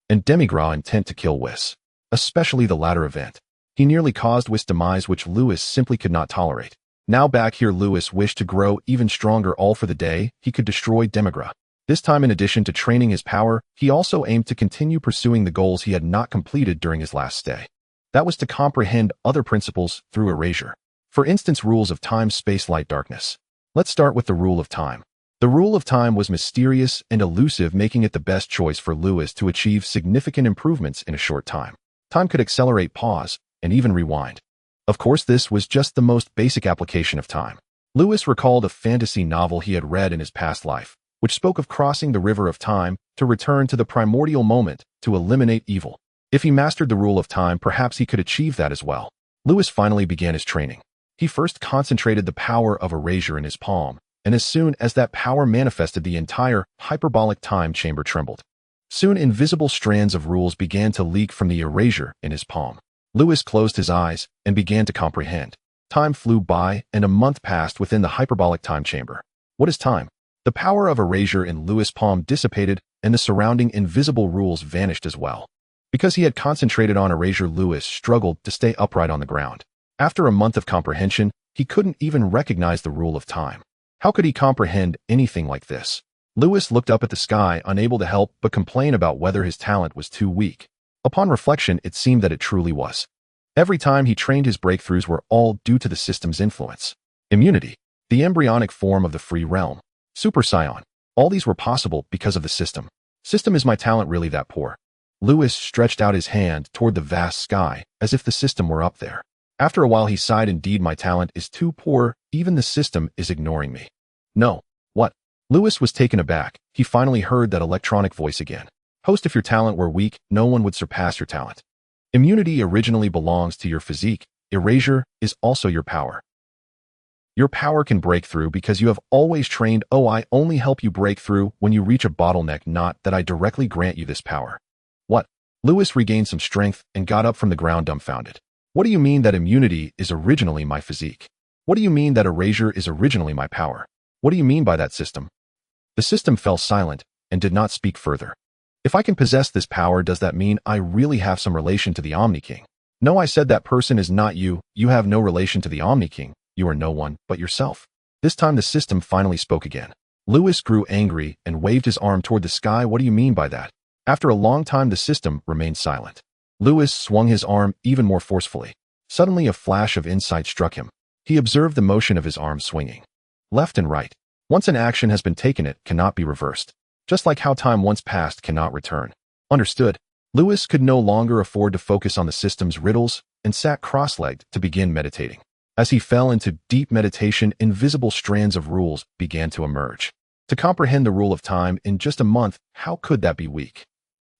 and Demigra intent to kill Whis. Especially the latter event. He nearly caused Whis' demise, which Lewis simply could not tolerate. Now back here, Lewis wished to grow even stronger, all for the day he could destroy Demigra. This time, in addition to training his power, he also aimed to continue pursuing the goals he had not completed during his last stay. That was to comprehend other principles through erasure. For instance, rules of time, space, light, darkness. Let's start with the rule of time. The rule of time was mysterious and elusive, making it the best choice for Lewis to achieve significant improvements in a short time. Time could accelerate, pause, and even rewind. Of course, this was just the most basic application of time. Lewis recalled a fantasy novel he had read in his past life, which spoke of crossing the river of time to return to the primordial moment to eliminate evil. If he mastered the rule of time, perhaps he could achieve that as well. Lewis finally began his training. He first concentrated the power of erasure in his palm, and as soon as that power manifested, the entire hyperbolic time chamber trembled. Soon invisible strands of rules began to leak from the erasure in his palm. Lewis closed his eyes and began to comprehend. Time flew by, and a month passed within the hyperbolic time chamber. What is time? The power of erasure in Lewis' palm dissipated, and the surrounding invisible rules vanished as well. Because he had concentrated on erasure, Lewis struggled to stay upright on the ground. After a month of comprehension, he couldn't even recognize the rule of time. How could he comprehend anything like this? Lewis looked up at the sky, unable to help but complain about whether his talent was too weak. Upon reflection, it seemed that it truly was. Every time he trained, his breakthroughs were all due to the system's influence. Immunity, the embryonic form of the free realm. Super Saiyan. All these were possible because of the system. System, is my talent really that poor? Lewis stretched out his hand toward the vast sky, as if the system were up there. After a while he sighed, indeed my talent is too poor, even the system is ignoring me. No. What? Lewis was taken aback. He finally heard that electronic voice again. Host, if your talent were weak, no one would surpass your talent. Immunity originally belongs to your physique. Erasure is also your power. Your power can break through because you have always trained. Oh, I only help you break through when you reach a bottleneck, not that I directly grant you this power. What? Lewis regained some strength and got up from the ground dumbfounded. What do you mean that immunity is originally my physique? What do you mean that erasure is originally my power? What do you mean by that, system? The system fell silent and did not speak further. If I can possess this power, does that mean I really have some relation to the Omni King? No, I said that person is not you. You have no relation to the Omni King. You are no one but yourself. This time the system finally spoke again. Lewis grew angry and waved his arm toward the sky. What do you mean by that? After a long time the system remained silent. Lewis swung his arm even more forcefully. Suddenly a flash of insight struck him. He observed the motion of his arm swinging left and right. Once an action has been taken, it cannot be reversed. Just like how time once passed cannot return. Understood. Lewis could no longer afford to focus on the system's riddles and sat cross-legged to begin meditating. As he fell into deep meditation, invisible strands of rules began to emerge. To comprehend the rule of time in just a month, how could that be weak?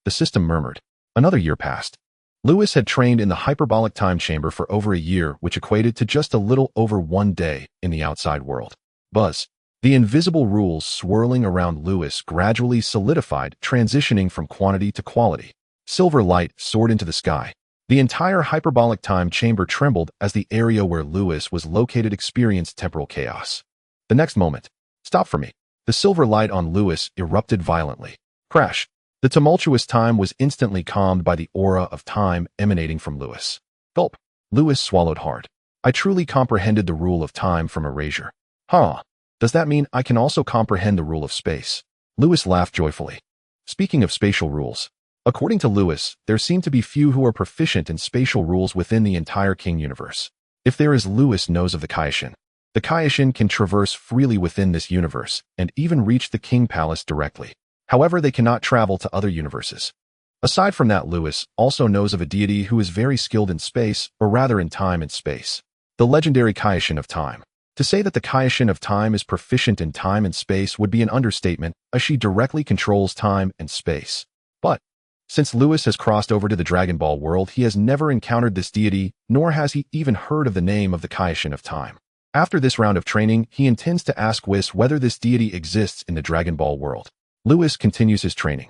The system murmured. Another year passed. Lewis had trained in the hyperbolic time chamber for over a year, which equated to just a little over 1 day in the outside world. Buzz. The invisible rules swirling around Lewis gradually solidified, transitioning from quantity to quality. Silver light soared into the sky. The entire hyperbolic time chamber trembled as the area where Lewis was located experienced temporal chaos. The next moment. Stop for me. The silver light on Lewis erupted violently. Crash. The tumultuous time was instantly calmed by the aura of time emanating from Lewis. Gulp. Lewis swallowed hard. I truly comprehended the rule of time from erasure. Huh. Does that mean I can also comprehend the rule of space? Lewis laughed joyfully. Speaking of spatial rules, according to Lewis, there seem to be few who are proficient in spatial rules within the entire King universe. If there is, Lewis knows of the Kaishin. The Kaishin can traverse freely within this universe and even reach the King Palace directly. However, they cannot travel to other universes. Aside from that, Lewis also knows of a deity who is very skilled in space, or rather in time and space. The legendary Kaishin of time. To say that the Kaishin of time is proficient in time and space would be an understatement, as she directly controls time and space. But since Lewis has crossed over to the Dragon Ball world, he has never encountered this deity, nor has he even heard of the name of the Kaishin of time. After this round of training, he intends to ask Whis whether this deity exists in the Dragon Ball world. Lewis continues his training.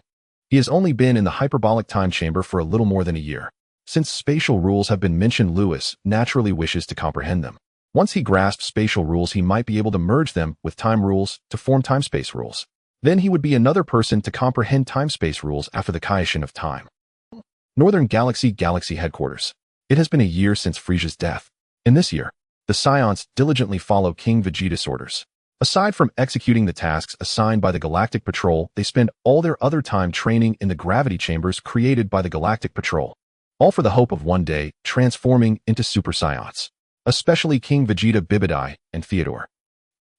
He has only been in the hyperbolic time chamber for a little more than a year. Since spatial rules have been mentioned, Lewis naturally wishes to comprehend them. Once he grasps spatial rules, he might be able to merge them with time rules to form time-space rules. Then he would be another person to comprehend time-space rules after the Kaishin of time. Northern Galaxy Headquarters. It has been a year since Frieza's death. In this year, the Saiyans diligently follow King Vegeta's orders. Aside from executing the tasks assigned by the Galactic Patrol, they spend all their other time training in the gravity chambers created by the Galactic Patrol. All for the hope of one day transforming into Super Saiyans. Especially King Vegeta, Bibidai, and Theodore,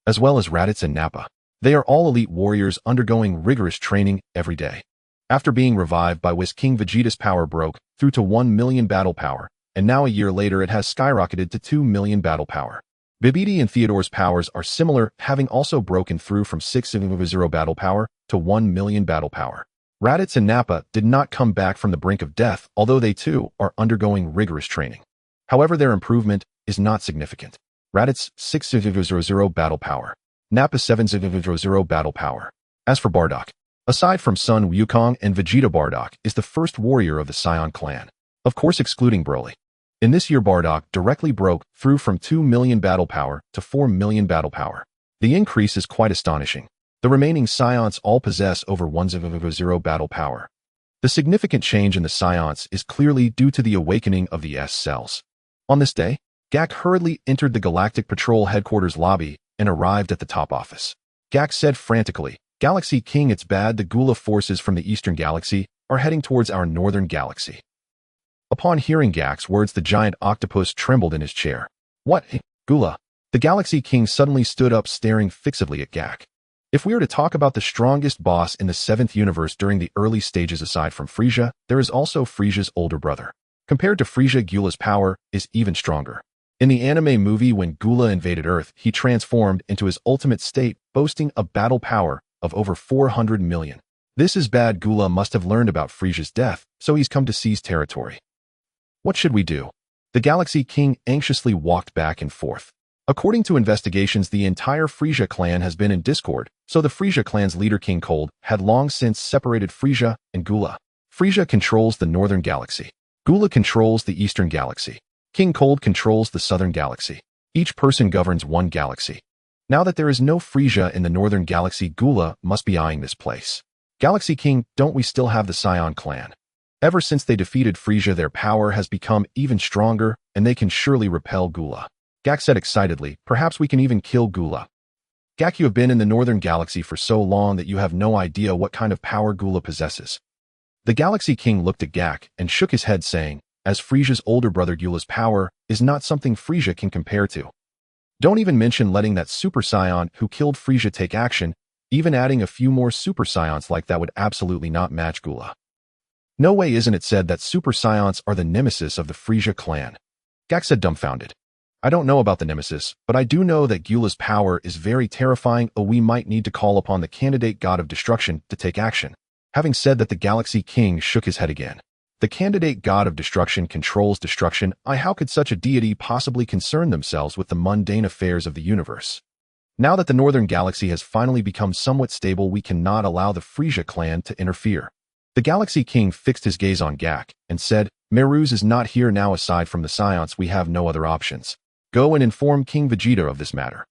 as well as Raditz and Nappa. They are all elite warriors undergoing rigorous training every day. After being revived by Whis, King Vegeta's power broke through to 1 million battle power, and now a year later it has skyrocketed to 2 million battle power. Bibidi and Theodore's powers are similar, having also broken through from 6,000 battle power to 1 million battle power. Raditz and Nappa did not come back from the brink of death, although they too are undergoing rigorous training. However, their improvement is not significant. Raditz 6,000 battle power. Nappa 700 battle power. As for Bardock, aside from Son Wukong and Vegeta, Bardock is the first warrior of the Saiyan clan, of course excluding Broly. In this year, Bardock directly broke through from 2 million battle power to 4 million battle power. The increase is quite astonishing. The remaining Saiyans all possess over 100 battle power. The significant change in the Saiyans is clearly due to the awakening of the S cells. On this day, Gak hurriedly entered the Galactic Patrol headquarters lobby and arrived at the top office. Gak said frantically, "Galaxy King, it's bad. The Gula forces from the Eastern Galaxy are heading towards our Northern Galaxy." Upon hearing Gak's words, the giant octopus trembled in his chair. "What? Gula?" The Galaxy King suddenly stood up, staring fixedly at Gak. If we are to talk about the strongest boss in the 7th universe during the early stages aside from Frieza, there is also Frieza's older brother. Compared to Frieza, Gula's power is even stronger. In the anime movie, when Gula invaded Earth, he transformed into his ultimate state, boasting a battle power of over 400 million. This is bad. Gula must have learned about Frieza's death, so he's come to seize territory. What should we do? The Galaxy King anxiously walked back and forth. According to investigations, the entire Frieza clan has been in discord, so the Frieza clan's leader King Cold had long since separated Frieza and Gula. Frieza controls the Northern Galaxy. Gula controls the Eastern Galaxy. King Cold controls the Southern Galaxy. Each person governs one galaxy. Now that there is no Frieza in the Northern Galaxy, Gula must be eyeing this place. Galaxy King, don't we still have the Saiyan clan? Ever since they defeated Frieza, their power has become even stronger, and they can surely repel Gula. Gak said excitedly, "Perhaps we can even kill Gula." Gak, you have been in the Northern Galaxy for so long that you have no idea what kind of power Gula possesses. The Galaxy King looked at Gak and shook his head, saying, "As Frieza's older brother, Gula's power is not something Frieza can compare to. Don't even mention letting that Super Saiyan who killed Frieza take action. Even adding a few more Super Saiyans like that would absolutely not match Gula." "No way, isn't it said that Super Saiyans are the nemesis of the Frieza clan?" Gak said, dumbfounded. "I don't know about the nemesis, but I do know that Gula's power is very terrifying. We might need to call upon the candidate god of destruction to take action." Having said that, the Galaxy King shook his head again. The candidate god of destruction controls destruction. How could such a deity possibly concern themselves with the mundane affairs of the universe? Now that the Northern Galaxy has finally become somewhat stable, we cannot allow the Frieza clan to interfere. The Galaxy King fixed his gaze on Gak and said, "Beerus is not here now. Aside from the Saiyans, we have no other options. Go and inform King Vegeta of this matter."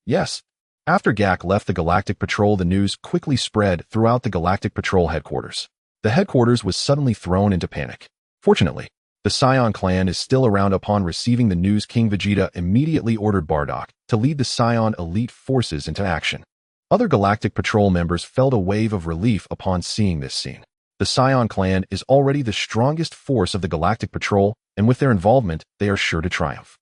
"Yes." After Gak left the Galactic Patrol, the news quickly spread throughout the Galactic Patrol headquarters. The headquarters was suddenly thrown into panic. Fortunately, the Saiyan clan is still around. Upon receiving the news, King Vegeta immediately ordered Bardock to lead the Saiyan elite forces into action. Other Galactic Patrol members felt a wave of relief upon seeing this scene. The Saiyan clan is already the strongest force of the Galactic Patrol, and with their involvement, they are sure to triumph.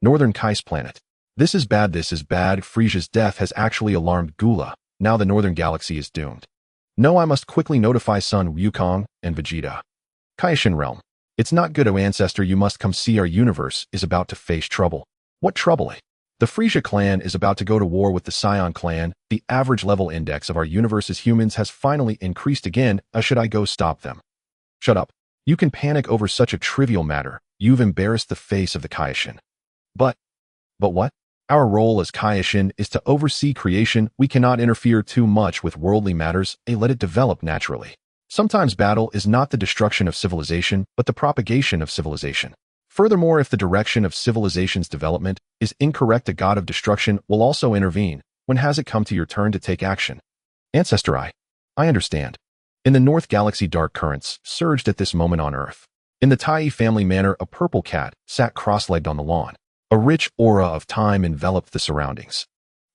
Northern Kai's planet. This is bad. This is bad. Frieza's death has actually alarmed Gula. Now the Northern Galaxy is doomed. No, I must quickly notify Son Wukong and Vegeta. Kaishin realm. It's not good, oh ancestor. You must come see. Our universe is about to face trouble. What trouble? The Frieza clan is about to go to war with the Saiyan clan. The average level index of our universe's humans has finally increased again. Should I go stop them? Shut up. You can panic over such a trivial matter. You've embarrassed the face of the Kaishin. But what? Our role as Kaishin is to oversee creation. We cannot interfere too much with worldly matters. Let it develop naturally. Sometimes battle is not the destruction of civilization, but the propagation of civilization. Furthermore, if the direction of civilization's development is incorrect, a god of destruction will also intervene. When has it come to your turn to take action? Ancestor, I understand. In the North Galaxy, dark currents surged at this moment on Earth. In the Tai family manor, a purple cat sat cross-legged on the lawn. A rich aura of time enveloped the surroundings.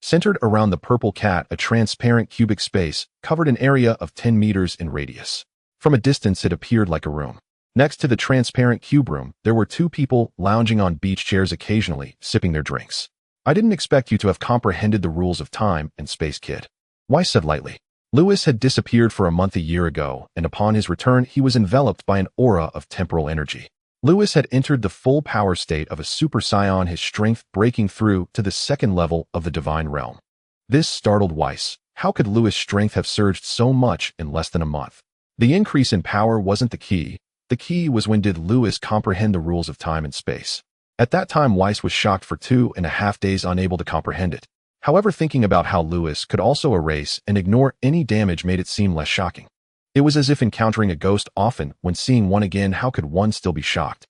Centered around the purple cat, a transparent cubic space covered an area of 10 meters in radius. From a distance, it appeared like a room. Next to the transparent cube room, there were two people lounging on beach chairs, occasionally sipping their drinks. "I didn't expect you to have comprehended the rules of time and space, kid," Weiss said lightly. Lewis had disappeared for a month a year ago, and upon his return, he was enveloped by an aura of temporal energy. Lewis had entered the full power state of a Super Saiyan, his strength breaking through to the second level of the divine realm. This startled Weiss. How could Lewis' strength have surged so much in less than a month? The increase in power wasn't the key. The key was, when did Lewis comprehend the rules of time and space? At that time, Weiss was shocked for 2.5 days, unable to comprehend it. However, thinking about how Lewis could also erase and ignore any damage made it seem less shocking. It was as if encountering a ghost often, when seeing one again, how could one still be shocked?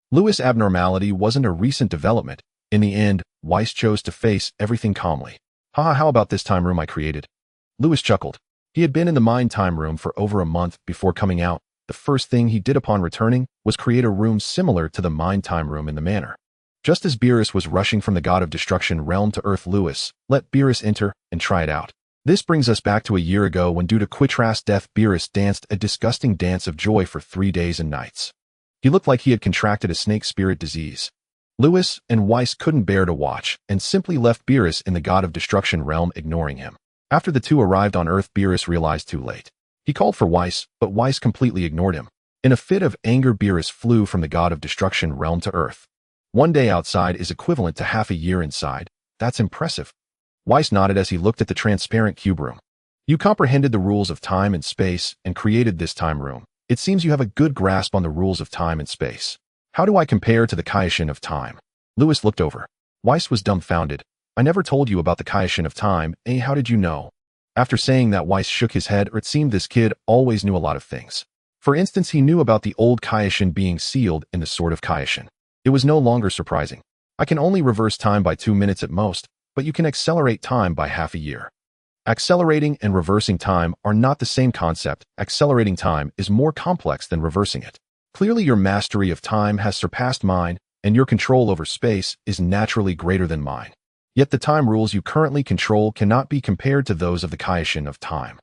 Lewis' abnormality wasn't a recent development. In the end, Weiss chose to face everything calmly. Haha, how about this time room I created? Lewis chuckled. He had been in the mind time room for over a month before coming out. The first thing he did upon returning was create a room similar to the mind time room in the manor. Just as Beerus was rushing from the God of Destruction realm to Earth, Lewis let Beerus enter and try it out. This brings us back to a year ago when, due to Quitra's death, Beerus danced a disgusting dance of joy for 3 days and nights. He looked like he had contracted a snake spirit disease. Lewis and Weiss couldn't bear to watch and simply left Beerus in the God of Destruction realm, ignoring him. After the two arrived on Earth, Beerus realized too late. He called for Weiss, but Weiss completely ignored him. In a fit of anger, Beerus flew from the God of Destruction realm to Earth. 1 day outside is equivalent to half a year inside. That's impressive. Weiss nodded as he looked at the transparent cube room. You comprehended the rules of time and space and created this time room. It seems you have a good grasp on the rules of time and space. How do I compare to the Kaioshin of time? Lewis looked over. Weiss was dumbfounded. I never told you about the Kaioshin of time, eh? How did you know? After saying that, Weiss shook his head, or it seemed this kid always knew a lot of things. For instance, he knew about the old Kaioshin being sealed in the Sword of Kaioshin. It was no longer surprising. I can only reverse time by 2 minutes at most, but you can accelerate time by half a year. Accelerating and reversing time are not the same concept. Accelerating time is more complex than reversing it. Clearly, your mastery of time has surpassed mine, and your control over space is naturally greater than mine. Yet the time rules you currently control cannot be compared to those of the Kaioshin of time.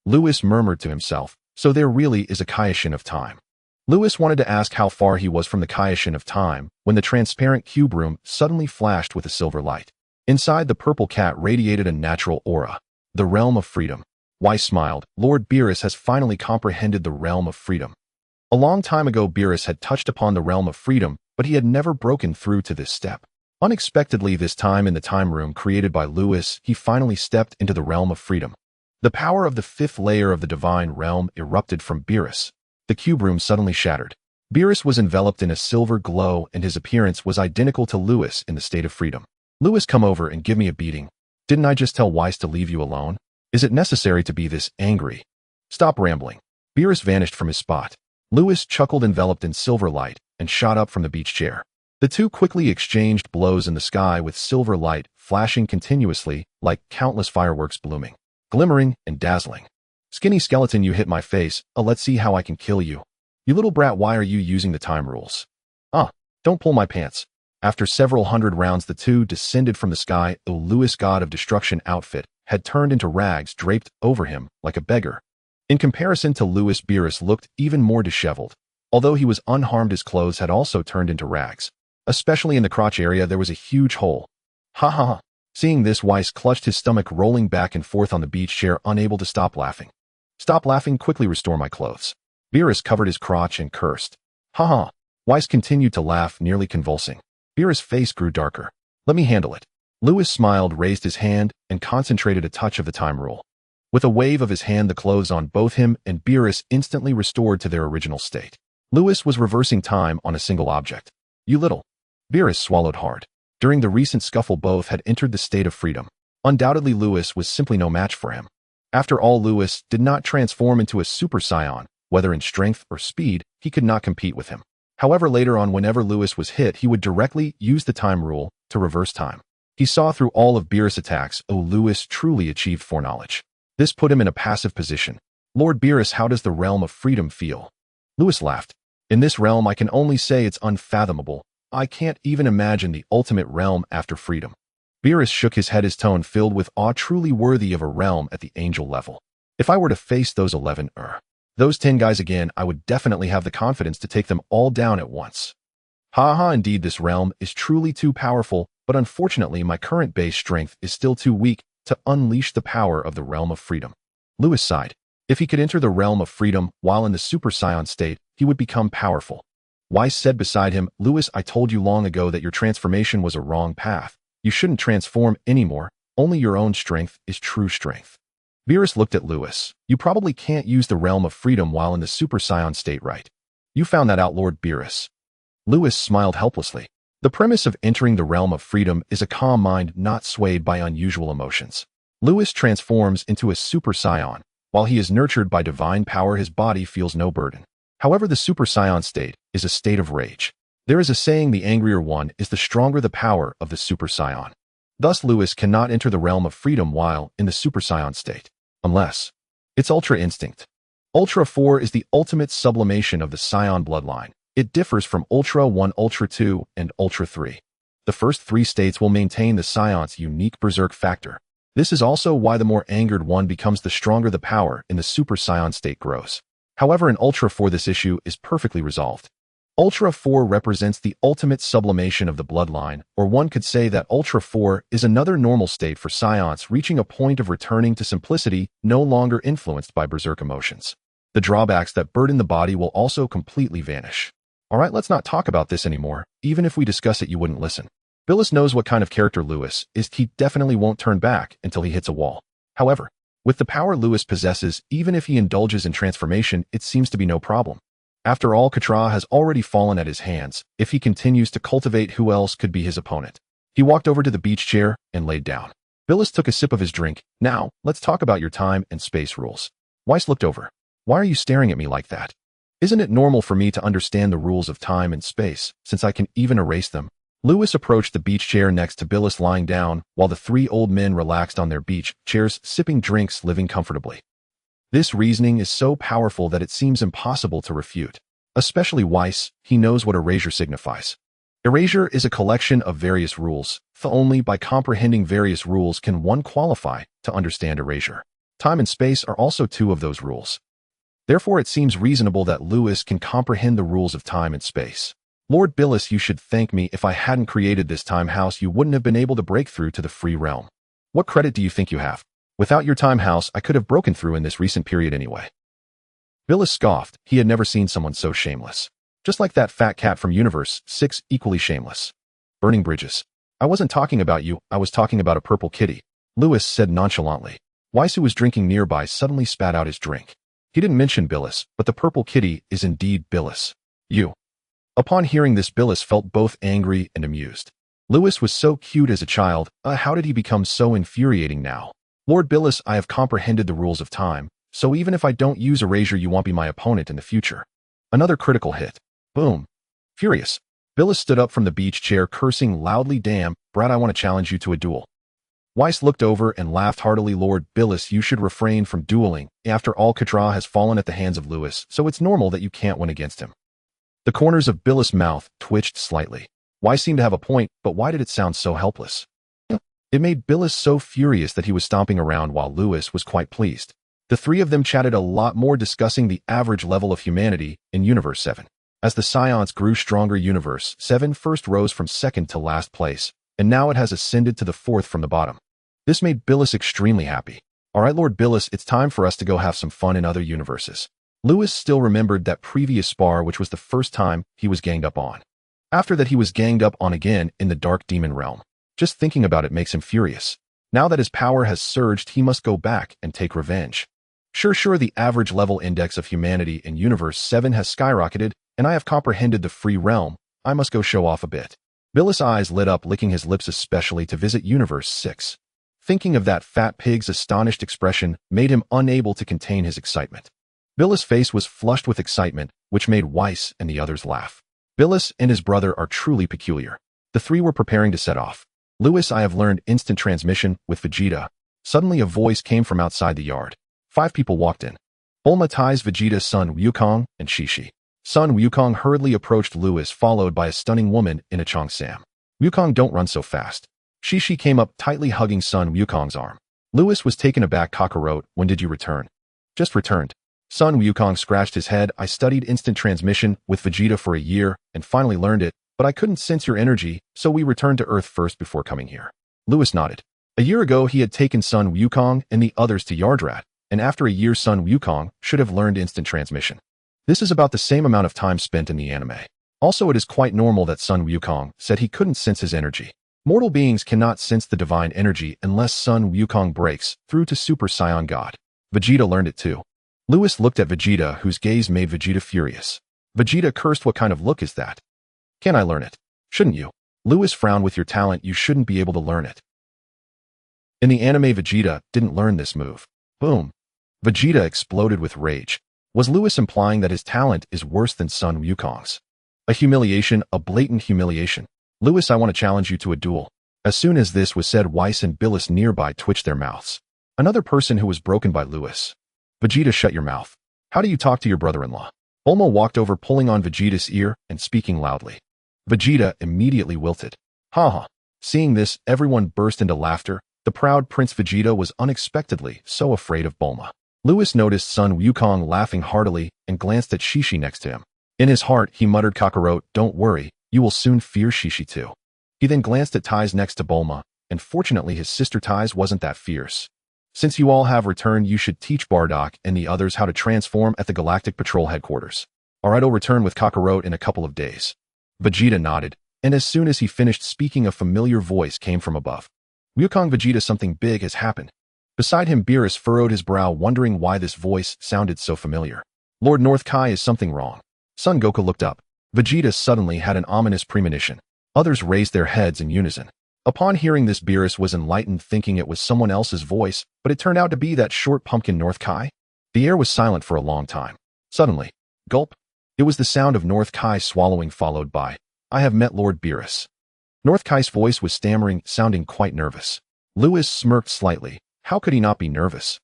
Lewis murmured to himself, so there really is a Kaioshin of time. Lewis wanted to ask how far he was from the Kaioshin of time when the transparent cube room suddenly flashed with a silver light. Inside, the purple cat radiated a natural aura. The realm of freedom. Weiss smiled. Lord Beerus has finally comprehended the realm of freedom. A long time ago, Beerus had touched upon the realm of freedom, but he had never broken through to this step. Unexpectedly, this time in the time room created by Lewis, he finally stepped into the realm of freedom. The power of the 5th layer of the divine realm erupted from Beerus. The cube room suddenly shattered. Beerus was enveloped in a silver glow, and his appearance was identical to Lewis in the state of freedom. Lewis, come over and give me a beating. Didn't I just tell Weiss to leave you alone? Is it necessary to be this angry? Stop rambling. Beerus vanished from his spot. Lewis chuckled, enveloped in silver light, and shot up from the beach chair. The two quickly exchanged blows in the sky, with silver light flashing continuously like countless fireworks, blooming, glimmering, and dazzling. Skinny skeleton, you hit my face. Let's see how I can kill you. You little brat, why are you using the time rules? Don't pull my pants. After several hundred rounds, the two descended from the sky. The Lewis God of Destruction outfit had turned into rags draped over him like a beggar. In comparison to Lewis, Beerus looked even more disheveled. Although he was unharmed, his clothes had also turned into rags. Especially in the crotch area, there was a huge hole. Ha ha ha. Seeing this, Weiss clutched his stomach, rolling back and forth on the beach chair, unable to stop laughing. Stop laughing, quickly restore my clothes. Beerus covered his crotch and cursed. Ha ha. Weiss continued to laugh, nearly convulsing. Beerus' face grew darker. Let me handle it. Lewis smiled, raised his hand, and concentrated a touch of the time rule. With a wave of his hand, the clothes on both him and Beerus instantly restored to their original state. Lewis was reversing time on a single object. You little. Beerus swallowed hard. During the recent scuffle, both had entered the state of freedom. Undoubtedly, Lewis was simply no match for him. After all, Lewis did not transform into a Super Saiyan. Whether in strength or speed, he could not compete with him. However, later on, whenever Lewis was hit, he would directly use the time rule to reverse time. He saw through all of Beerus' attacks. Lewis truly achieved foreknowledge. This put him in a passive position. Lord Beerus, how does the realm of freedom feel? Lewis laughed. In this realm, I can only say it's unfathomable. I can't even imagine the ultimate realm after freedom. Beerus shook his head, his tone filled with awe, truly worthy of a realm at the angel level. If I were to face those 10 guys again, I would definitely have the confidence to take them all down at once. Ha, indeed, this realm is truly too powerful, but unfortunately my current base strength is still too weak to unleash the power of the realm of freedom. Lewis sighed. If he could enter the realm of freedom while in the Super Saiyan state, he would become powerful. Weiss said beside him, Lewis, I told you long ago that your transformation was a wrong path. You shouldn't transform anymore. Only your own strength is true strength. Beerus looked at Lewis. You probably can't use the realm of freedom while in the Super Saiyan state, right? You found that out, Lord Beerus. Lewis smiled helplessly. The premise of entering the realm of freedom is a calm mind not swayed by unusual emotions. Lewis transforms into a Super Saiyan. While he is nurtured by divine power, his body feels no burden. However, the Super Saiyan state is a state of rage. There is a saying, the angrier one is the stronger the power of the Super Saiyan. Thus, Lewis cannot enter the realm of freedom while in the Super Saiyan state, unless it's Ultra Instinct. Ultra 4 is the ultimate sublimation of the Saiyan bloodline. It differs from Ultra 1, Ultra 2, and Ultra 3. The first three states will maintain the Saiyan's unique berserk factor. This is also why the more angered one becomes, the stronger the power in the Super Saiyan state grows. However, in Ultra 4 this issue is perfectly resolved. Ultra 4 represents the ultimate sublimation of the bloodline, or one could say that Ultra 4 is another normal state for Saiyans reaching a point of returning to simplicity, no longer influenced by berserk emotions. The drawbacks that burden the body will also completely vanish. Alright, let's not talk about this anymore. Even if we discuss it, you wouldn't listen. Beerus knows what kind of character Lewis is. He definitely won't turn back until he hits a wall. However, with the power Lewis possesses, even if he indulges in transformation, it seems to be no problem. After all, Katra has already fallen at his hands. If he continues to cultivate, who else could be his opponent? He walked over to the beach chair and laid down. Beerus took a sip of his drink. Now, let's talk about your time and space rules. Weiss looked over. Why are you staring at me like that? Isn't it normal for me to understand the rules of time and space, since I can even erase them? Lewis approached the beach chair next to Beerus, lying down, while the three old men relaxed on their beach chairs, sipping drinks, living comfortably. This reasoning is so powerful that it seems impossible to refute. Especially Weiss, he knows what erasure signifies. Erasure is a collection of various rules. Only by comprehending various rules can one qualify to understand erasure. Time and space are also two of those rules. Therefore, it seems reasonable that Lewis can comprehend the rules of time and space. Lord Beerus, you should thank me. If I hadn't created this time house, you wouldn't have been able to break through to the free realm. What credit do you think you have? Without your time house, I could have broken through in this recent period anyway. Beerus scoffed. He had never seen someone so shameless. Just like that fat cat from Universe 6, equally shameless. Burning bridges. I wasn't talking about you, I was talking about a purple kitty, Lewis said nonchalantly. Weiss, who was drinking nearby, suddenly spat out his drink. He didn't mention Beerus, but the purple kitty is indeed Beerus. You. Upon hearing this, Beerus felt both angry and amused. Lewis was so cute as a child, how did he become so infuriating now? Lord Beerus, I have comprehended the rules of time, so even if I don't use erasure, you won't be my opponent in the future. Another critical hit. Boom. Furious, Beerus stood up from the beach chair, cursing loudly. Damn, Brad, I want to challenge you to a duel. Weiss looked over and laughed heartily. Lord Beerus, you should refrain from dueling. After all, Katra has fallen at the hands of Lewis, so it's normal that you can't win against him. The corners of Beerus' mouth twitched slightly. Weiss seemed to have a point, but why did it sound so helpless? It made Beerus so furious that he was stomping around while Lewis was quite pleased. The three of them chatted a lot more, discussing the average level of humanity in Universe 7. As the Saiyans grew stronger, Universe 7 first rose from second to last place, and now it has ascended to the fourth from the bottom. This made Beerus extremely happy. Alright, Lord Beerus, it's time for us to go have some fun in other universes. Lewis still remembered that previous spar, which was the first time he was ganged up on. After that, he was ganged up on again in the Dark Demon realm. Just thinking about it makes him furious. Now that his power has surged, he must go back and take revenge. Sure, the average level index of humanity in Universe 7 has skyrocketed, and I have comprehended the free realm. I must go show off a bit. Beerus' eyes lit up, licking his lips, especially to visit Universe 6. Thinking of that fat pig's astonished expression made him unable to contain his excitement. Beerus' face was flushed with excitement, which made Weiss and the others laugh. Beerus and his brother are truly peculiar. The three were preparing to set off. Lewis, I have learned instant transmission with Vegeta. Suddenly a voice came from outside the yard. 5 people walked in. Bulma, ties Vegeta's son Wukong, and Shishi. Son Wukong hurriedly approached Lewis, followed by a stunning woman in a Cheongsam. Wukong, don't run so fast. Shishi came up, tightly hugging son Wukong's arm. Lewis was taken aback. Kakarot, when did you return? Just returned. Son Wukong scratched his head. I studied instant transmission with Vegeta for a year and finally learned it, but I couldn't sense your energy, so we returned to Earth first before coming here. Lewis nodded. A year ago, he had taken son Wukong and the others to Yardrat, and after a year, son Wukong should have learned instant transmission. This is about the same amount of time spent in the anime. Also, it is quite normal that son Wukong said he couldn't sense his energy. Mortal beings cannot sense the divine energy unless son Wukong breaks through to Super Saiyan God. Vegeta learned it too. Lewis looked at Vegeta, whose gaze made Vegeta furious. Vegeta cursed. What kind of look is that? Can I learn it? Shouldn't you? Lewis frowned. With your talent, you shouldn't be able to learn it. In the anime, Vegeta didn't learn this move. Boom. Vegeta exploded with rage. Was Lewis implying that his talent is worse than Sun Wukong's? A humiliation, a blatant humiliation. Lewis, I want to challenge you to a duel. As soon as this was said, Weiss and Beerus nearby twitched their mouths. Another person who was broken by Lewis. Vegeta, shut your mouth. How do you talk to your brother-in-law? Bulma walked over, pulling on Vegeta's ear and speaking loudly. Vegeta immediately wilted. Ha ha. Seeing this, everyone burst into laughter. The proud Prince Vegeta was unexpectedly so afraid of Bulma. Lewis noticed Sun Wukong laughing heartily and glanced at Shishi next to him. In his heart, he muttered, Kakarot, don't worry, you will soon fear Shishi too. He then glanced at Tais next to Bulma, and fortunately his sister Tais wasn't that fierce. Since you all have returned, you should teach Bardock and the others how to transform at the Galactic Patrol headquarters. Alright, I'll return with Kakarot in a couple of days. Vegeta nodded, and as soon as he finished speaking, a familiar voice came from above. Wukong, Vegeta, something big has happened. Beside him, Beerus furrowed his brow, wondering why this voice sounded so familiar. Lord North Kai, is something wrong? Son Goku looked up. Vegeta suddenly had an ominous premonition. Others raised their heads in unison. Upon hearing this, Beerus was enlightened, thinking it was someone else's voice, but it turned out to be that short pumpkin North Kai. The air was silent for a long time. Suddenly, gulp. It was the sound of North Kai swallowing, followed by, I have met Lord Beerus. North Kai's voice was stammering, sounding quite nervous. Lewis smirked slightly. How could he not be nervous?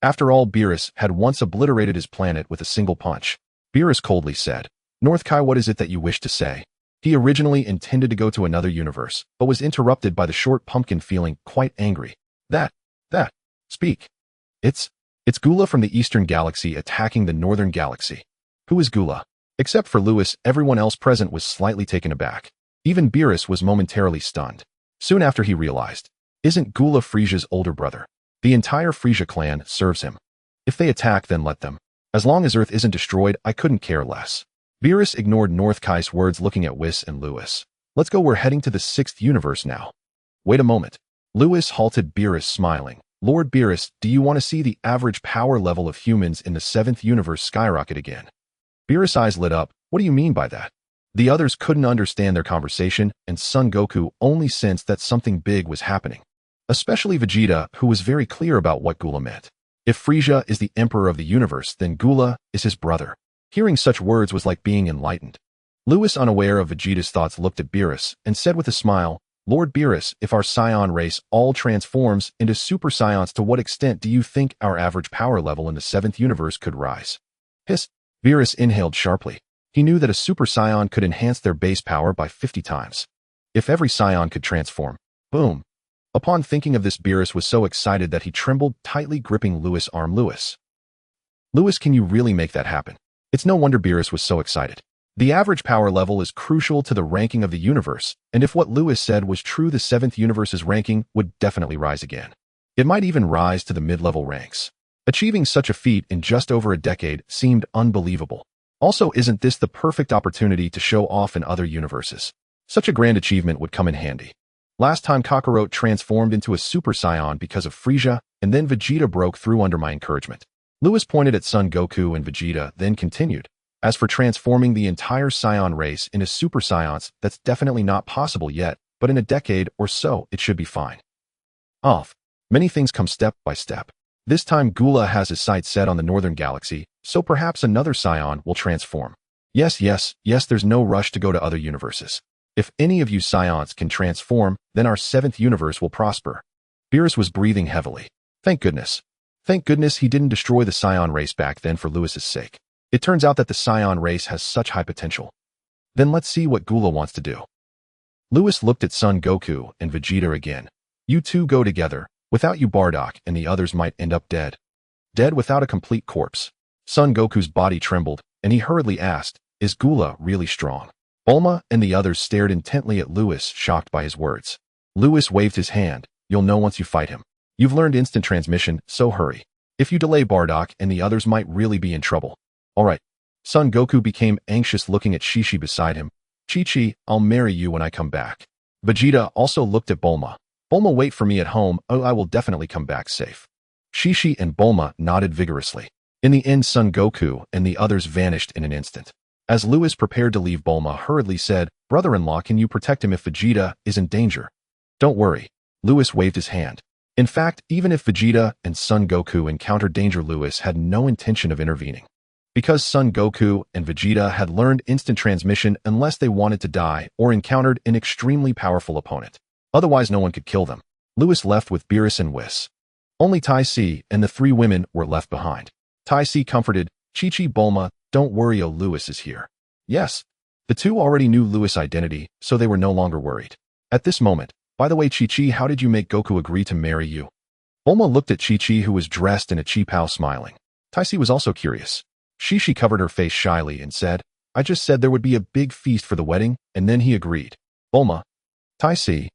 After all, Beerus had once obliterated his planet with a single punch. Beerus coldly said, North Kai, what is it that you wish to say? He originally intended to go to another universe, but was interrupted by the short pumpkin, feeling quite angry. Speak. It's Gula from the Eastern Galaxy attacking the Northern Galaxy. Who is Gula? Except for Lewis, everyone else present was slightly taken aback. Even Beerus was momentarily stunned. Soon after, he realized, isn't Gula Frisia's older brother? The entire Frisia clan serves him. If they attack, then let them. As long as Earth isn't destroyed, I couldn't care less. Beerus ignored North Kai's words, looking at Whis and Lewis. Let's go, we're heading to the 6th universe now. Wait a moment. Lewis halted Beerus, smiling. Lord Beerus, do you want to see the average power level of humans in the 7th universe skyrocket again? Beerus' eyes lit up. What do you mean by that? The others couldn't understand their conversation, and Son Goku only sensed that something big was happening. Especially Vegeta, who was very clear about what Gula meant. If Frisia is the emperor of the universe, then Gula is his brother. Hearing such words was like being enlightened. Lewis, unaware of Vegeta's thoughts, looked at Beerus and said with a smile, Lord Beerus, if our Saiyan race all transforms into Super Saiyans, to what extent do you think our average power level in the 7th universe could rise? Hiss. Beerus inhaled sharply. He knew that a Super Saiyan could enhance their base power by 50 times. If every Saiyan could transform. Boom. Upon thinking of this, Beerus was so excited that he trembled, tightly gripping Lewis' arm. Lewis, can you really make that happen? It's no wonder Beerus was so excited. The average power level is crucial to the ranking of the universe, and if what Lewis said was true, the 7th universe's ranking would definitely rise again. It might even rise to the mid-level ranks. Achieving such a feat in just over a decade seemed unbelievable. Also, isn't this the perfect opportunity to show off in other universes? Such a grand achievement would come in handy. Last time Kakarot transformed into a Super Saiyan because of Frisia, and then Vegeta broke through under my encouragement. Lewis pointed at Son Goku and Vegeta, then continued. As for transforming the entire Saiyan race into Super Saiyans, that's definitely not possible yet, but in a decade or so, it should be fine. Many things come step by step. This time Gula has his sights set on the Northern Galaxy, so perhaps another Saiyan will transform. Yes, there's no rush to go to other universes. If any of you Saiyans can transform, then our 7th universe will prosper. Beerus was breathing heavily. Thank goodness. Thank goodness he didn't destroy the Saiyan race back then for Lewis's sake. It turns out that the Saiyan race has such high potential. Then let's see what Gula wants to do. Lewis looked at Son Goku and Vegeta again. You two go together. Without you, Bardock and the others might end up dead. Dead without a complete corpse. Son Goku's body trembled, and he hurriedly asked, is Gula really strong? Bulma and the others stared intently at Lewis, shocked by his words. Lewis waved his hand. You'll know once you fight him. You've learned instant transmission, so hurry. If you delay, Bardock and the others might really be in trouble. Alright. Son Goku became anxious, looking at Shishi beside him. Chi-Chi, I'll marry you when I come back. Vegeta also looked at Bulma. Bulma, wait for me at home. Oh, I will definitely come back safe. Shishi and Bulma nodded vigorously. In the end, Son Goku and the others vanished in an instant. As Lewis prepared to leave, Bulma hurriedly said, "Brother-in-law, can you protect him if Vegeta is in danger?" "Don't worry." Lewis waved his hand. In fact, even if Vegeta and Son Goku encountered danger, Lewis had no intention of intervening. Because Son Goku and Vegeta had learned instant transmission unless they wanted to die or encountered an extremely powerful opponent. Otherwise, no one could kill them. Lewis left with Beerus and Whis. Only Tai Si and the three women were left behind. Tai Si comforted, "Chi-Chi, Bulma, don't worry, Lewis is here." Yes. The two already knew Lewis' identity, so they were no longer worried. At this moment, "By the way, Chi-Chi, how did you make Goku agree to marry you?" Bulma looked at Chi-Chi, who was dressed in a chi-pao, smiling. Tai Si was also curious. She covered her face shyly and said, "I just said there would be a big feast for the wedding, and then he agreed." Bulma. Tai Si.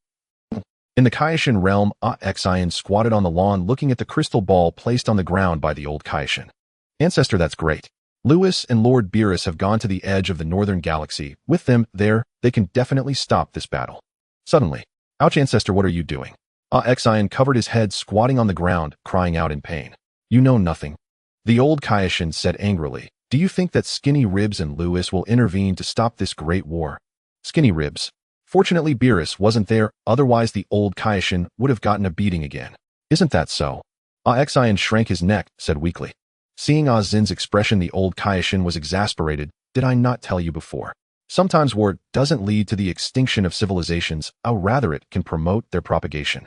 In the Kaioshin realm, Saiyan squatted on the lawn looking at the crystal ball placed on the ground by the old Kaioshin. "Ancestor, that's great. Lewis and Lord Beerus have gone to the edge of the northern galaxy. With them there, they can definitely stop this battle." Suddenly, "Ouch, Ancestor, what are you doing?" Saiyan covered his head, squatting on the ground, crying out in pain. "You know nothing." The old Kaioshin said angrily, "Do you think that Skinny Ribs and Lewis will intervene to stop this great war?" Skinny Ribs. Fortunately, Beerus wasn't there, otherwise the old Kaioshin would have gotten a beating again. "Isn't that so?" Saiyan shrank his neck, said weakly. Seeing Zin's expression, the old Kaioshin was exasperated. "Did I not tell you before? Sometimes war doesn't lead to the extinction of civilizations, rather it can promote their propagation.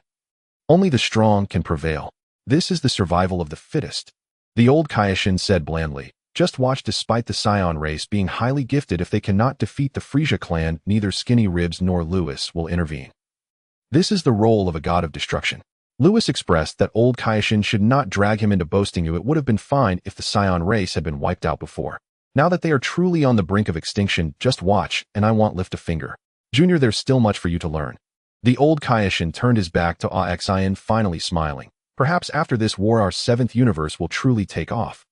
Only the strong can prevail. This is the survival of the fittest." The old Kaioshin said blandly, "Just watch. Despite the Saiyan race being highly gifted, if they cannot defeat the Frieza clan, neither Skinny Ribs nor Lewis will intervene. This is the role of a god of destruction." Lewis expressed that old Kaioshin should not drag him into boasting. It would have been fine if the Saiyan race had been wiped out before. Now that they are truly on the brink of extinction, just watch, and I won't lift a finger. Junior, there's still much for you to learn. The old Kaioshin turned his back to Saiyan, finally smiling. Perhaps after this war our seventh universe will truly take off.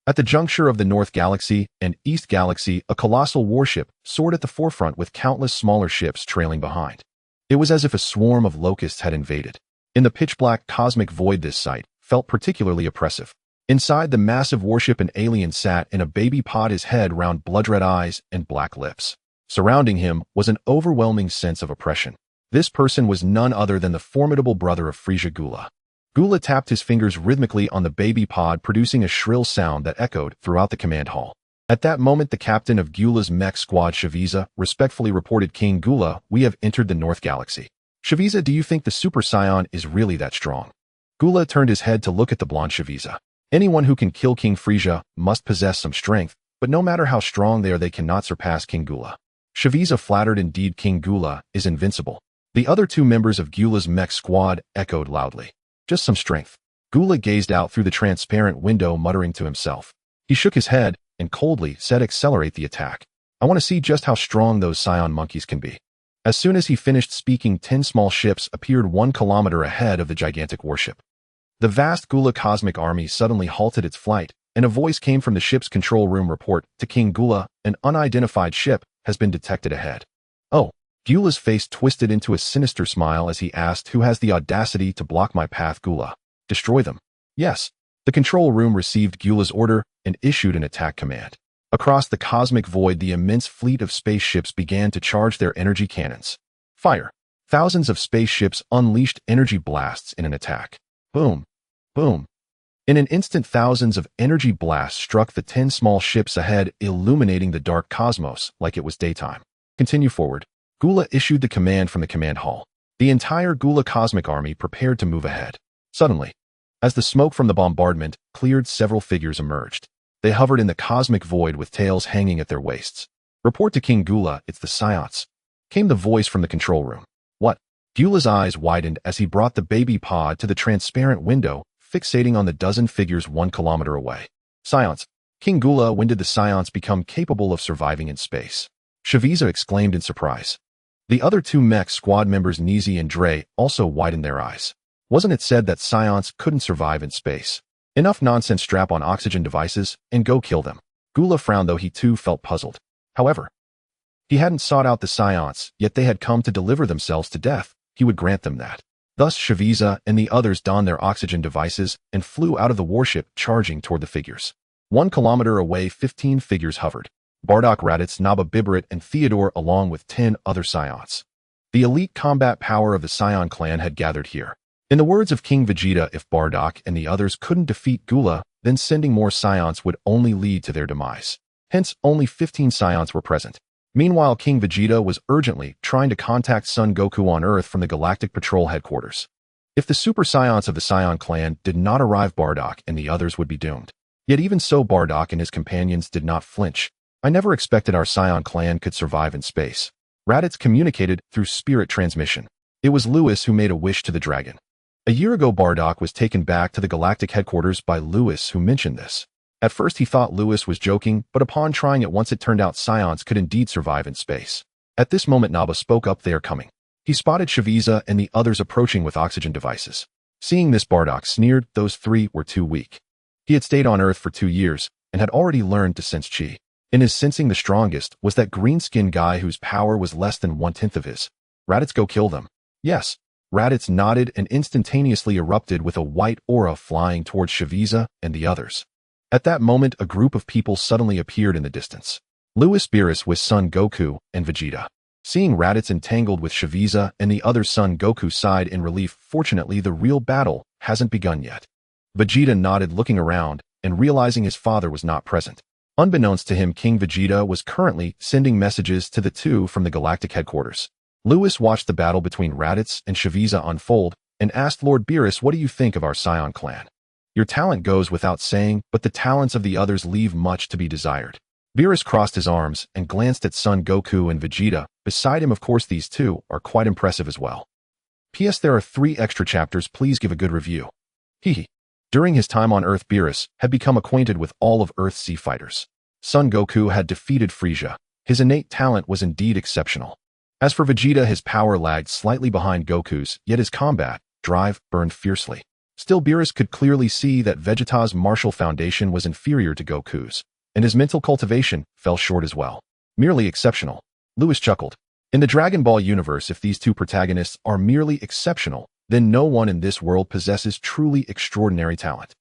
At the juncture of the North Galaxy and East Galaxy, a colossal warship soared at the forefront with countless smaller ships trailing behind. It was as if a swarm of locusts had invaded. In the pitch-black cosmic void, this sight felt particularly oppressive. Inside the massive warship, an alien sat in a baby pod, his head round, blood-red eyes and black lips. Surrounding him was an overwhelming sense of oppression. This person was none other than the formidable brother of Frieza, Gula. Gula tapped his fingers rhythmically on the baby pod, producing a shrill sound that echoed throughout the command hall. At that moment, the captain of Gula's mech squad, Shaviza, respectfully reported, "King Gula, we have entered the North Galaxy." "Shaviza, do you think the Super Saiyan is really that strong?" Gula turned his head to look at the blonde Shaviza. "Anyone who can kill King Frieza must possess some strength, but no matter how strong they are, they cannot surpass King Gula." Shaviza flattered, "Indeed, King Gula is invincible." The other two members of Gula's mech squad echoed loudly. "Just some strength." Gula gazed out through the transparent window, muttering to himself. He shook his head and coldly said, "Accelerate the attack. I want to see just how strong those Saiyan monkeys can be." As soon as he finished speaking, 10 small ships appeared 1 kilometer ahead of the gigantic warship. The vast Gula cosmic army suddenly halted its flight, and a voice came from the ship's control room. "Report to King Gula, an unidentified ship has been detected ahead." "Oh." Gula's face twisted into a sinister smile as he asked, "Who has the audacity to block my path, Gula? Destroy them." "Yes." The control room received Gula's order and issued an attack command. Across the cosmic void, the immense fleet of spaceships began to charge their energy cannons. Fire! Thousands of spaceships unleashed energy blasts in an attack. Boom! Boom! In an instant, thousands of energy blasts struck the 10 small ships ahead, illuminating the dark cosmos like it was daytime. "Continue forward." Gula issued the command from the command hall. The entire Gula cosmic army prepared to move ahead. Suddenly, as the smoke from the bombardment cleared, several figures emerged. They hovered in the cosmic void with tails hanging at their waists. "Report to King Gula, it's the Saiyans," came the voice from the control room. "What?" Gula's eyes widened as he brought the baby pod to the transparent window, fixating on the dozen figures 1 kilometer away. "Saiyans." "King Gula, when did the Saiyans become capable of surviving in space?" Shaviza exclaimed in surprise. The other 2 mech squad members, Nizi and Dre, also widened their eyes. Wasn't it said that Saiyans couldn't survive in space? Enough nonsense, strap on oxygen devices and go kill them. Gula frowned, though he too felt puzzled. However, he hadn't sought out the Saiyans, yet they had come to deliver themselves to death. He would grant them that. Thus Shaviza and the others donned their oxygen devices and flew out of the warship, charging toward the figures. 1 kilometer away, 15 figures hovered. Bardock, Raditz, Naba, Bibarit, and Theodore along with 10 other Saiyans. The elite combat power of the Saiyan clan had gathered here. In the words of King Vegeta, if Bardock and the others couldn't defeat Gula, then sending more Saiyans would only lead to their demise. Hence, only 15 Saiyans were present. Meanwhile, King Vegeta was urgently trying to contact Son Goku on Earth from the Galactic Patrol headquarters. If the Super Saiyans of the Saiyan clan did not arrive, Bardock and the others would be doomed. Yet even so, Bardock and his companions did not flinch. I never expected our Saiyan clan could survive in space. Raditz communicated through spirit transmission. It was Lewis who made a wish to the dragon. A year ago, Bardock was taken back to the galactic headquarters by Lewis, who mentioned this. At first he thought Lewis was joking, but upon trying it once it turned out Saiyans could indeed survive in space. At this moment Naba spoke up, "They are coming." He spotted Shaviza and the others approaching with oxygen devices. Seeing this, Bardock sneered, those three were too weak. He had stayed on Earth for 2 years, and had already learned to sense chi. In his sensing, the strongest was that green-skinned guy whose power was less than 1/10 of his. Raditz, go kill them. Yes. Raditz nodded and instantaneously erupted with a white aura flying towards Shaviza and the others. At that moment, a group of people suddenly appeared in the distance. Lewis, Beerus with Son Goku and Vegeta. Seeing Raditz entangled with Shaviza and the other, Son Goku sighed in relief. Fortunately, the real battle hasn't begun yet. Vegeta nodded, looking around and realizing his father was not present. Unbeknownst to him, King Vegeta was currently sending messages to the two from the galactic headquarters. Lewis watched the battle between Raditz and Shaviza unfold and asked Lord Beerus, "What do you think of our Saiyan clan? Your talent goes without saying, but the talents of the others leave much to be desired." Beerus crossed his arms and glanced at Son Goku and Vegeta. Beside him, of course, these two are quite impressive as well. P.S. There are 3 extra chapters. Please give a good review. Hehe. During his time on Earth, Beerus had become acquainted with all of Earth's sea fighters. Son Goku had defeated Frieza. His innate talent was indeed exceptional. As for Vegeta, his power lagged slightly behind Goku's, yet his combat drive burned fiercely. Still, Beerus could clearly see that Vegeta's martial foundation was inferior to Goku's, and his mental cultivation fell short as well. Merely exceptional. Lewis chuckled. In the Dragon Ball universe, if these two protagonists are merely exceptional, then no one in this world possesses truly extraordinary talent.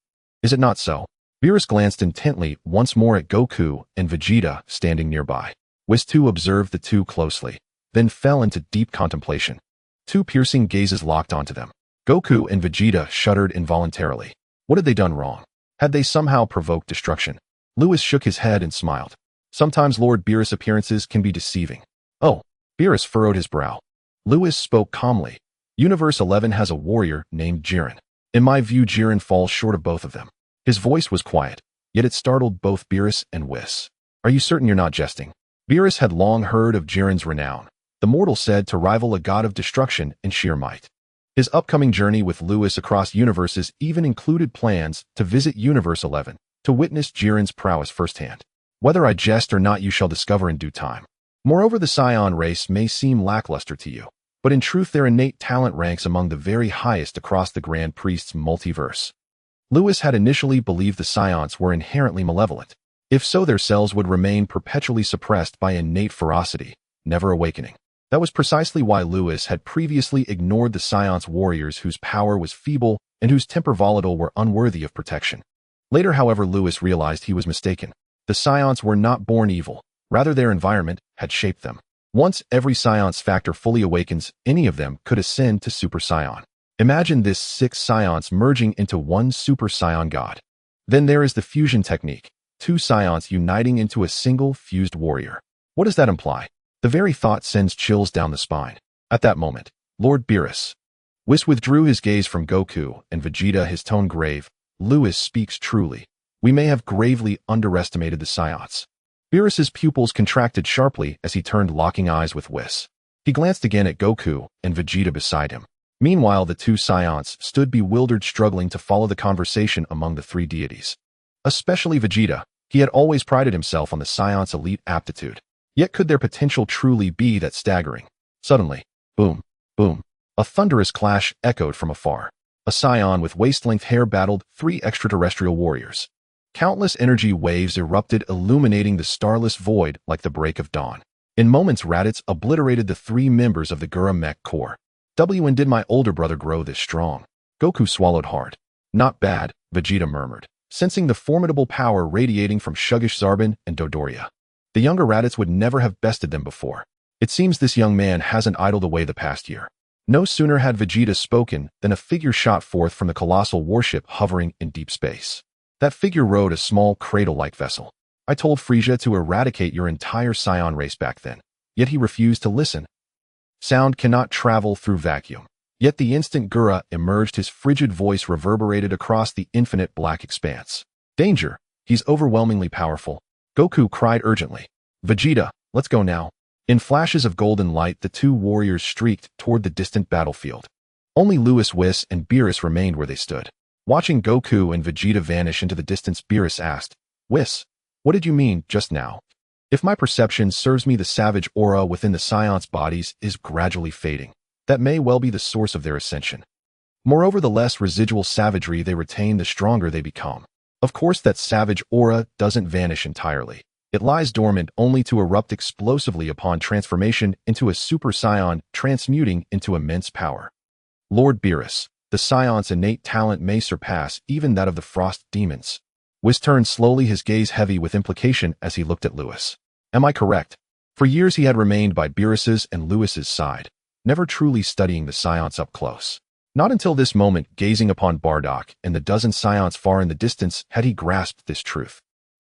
Is it not so? Beerus glanced intently once more at Goku and Vegeta standing nearby. Whis too observed the two closely, then fell into deep contemplation. 2 piercing gazes locked onto them. Goku and Vegeta shuddered involuntarily. What had they done wrong? Had they somehow provoked destruction? Lewis shook his head and smiled. Sometimes Lord Beerus' appearances can be deceiving. Oh, Beerus furrowed his brow. Lewis spoke calmly. Universe 11 has a warrior named Jiren. In my view, Jiren falls short of both of them. His voice was quiet, yet it startled both Beerus and Whis. Are you certain you're not jesting? Beerus had long heard of Jiren's renown, the mortal said to rival a god of destruction in sheer might. His upcoming journey with Lewis across universes even included plans to visit Universe 11, to witness Jiren's prowess firsthand. Whether I jest or not, you shall discover in due time. Moreover, the Saiyan race may seem lackluster to you, but in truth their innate talent ranks among the very highest across the Grand Priest's multiverse. Lewis had initially believed the Saiyans were inherently malevolent. If so, their cells would remain perpetually suppressed by innate ferocity, never awakening. That was precisely why Lewis had previously ignored the Saiyans warriors whose power was feeble and whose temper volatile were unworthy of protection. Later, however, Lewis realized he was mistaken. The Saiyans were not born evil, rather their environment had shaped them. Once every Saiyans factor fully awakens, any of them could ascend to Super Saiyan. Imagine this 6 Saiyans merging into one Super Saiyan god. Then there is the fusion technique, 2 Saiyans uniting into a single fused warrior. What does that imply? The very thought sends chills down the spine. At that moment, Lord Beerus withdrew his gaze from Goku and Vegeta, his tone grave. Lewis speaks truly. We may have gravely underestimated the Saiyans. Beerus's pupils contracted sharply as he turned, locking eyes with Whis. He glanced again at Goku and Vegeta beside him. Meanwhile, the 2 Saiyans stood bewildered, struggling to follow the conversation among the 3 deities. Especially Vegeta. He had always prided himself on the Saiyans' elite aptitude. Yet could their potential truly be that staggering? Suddenly, boom, boom, a thunderous clash echoed from afar. A Saiyan with waist-length hair battled 3 extraterrestrial warriors. Countless energy waves erupted, illuminating the starless void like the break of dawn. In moments, Raditz obliterated the 3 members of the Gura Mech Corps. When did my older brother grow this strong? Goku swallowed hard. Not bad, Vegeta murmured, sensing the formidable power radiating from Shugish Zarbin and Dodoria. The younger Raditz would never have bested them before. It seems this young man hasn't idled away the past year. No sooner had Vegeta spoken than a figure shot forth from the colossal warship hovering in deep space. That figure rode a small cradle-like vessel. I told Frieza to eradicate your entire Saiyan race back then, yet he refused to listen. Sound cannot travel through vacuum. Yet the instant Gura emerged, his frigid voice reverberated across the infinite black expanse. Danger! He's overwhelmingly powerful. Goku cried urgently. Vegeta, let's go now. In flashes of golden light, the two warriors streaked toward the distant battlefield. Only Lewis, Whis, and Beerus remained where they stood. Watching Goku and Vegeta vanish into the distance, Beerus asked, Whis, what did you mean just now? If my perception serves me, the savage aura within the Saiyans' bodies is gradually fading. That may well be the source of their ascension. Moreover, the less residual savagery they retain, the stronger they become. Of course, that savage aura doesn't vanish entirely. It lies dormant only to erupt explosively upon transformation into a Super Saiyan, transmuting into immense power. Lord Beerus, the Saiyans' innate talent may surpass even that of the Frost Demons. Whis turned slowly, his gaze heavy with implication as he looked at Lewis. Am I correct? For years he had remained by Beerus's and Lewis's side, never truly studying the Saiyans up close. Not until this moment, gazing upon Bardock and the dozen Saiyans far in the distance, had he grasped this truth.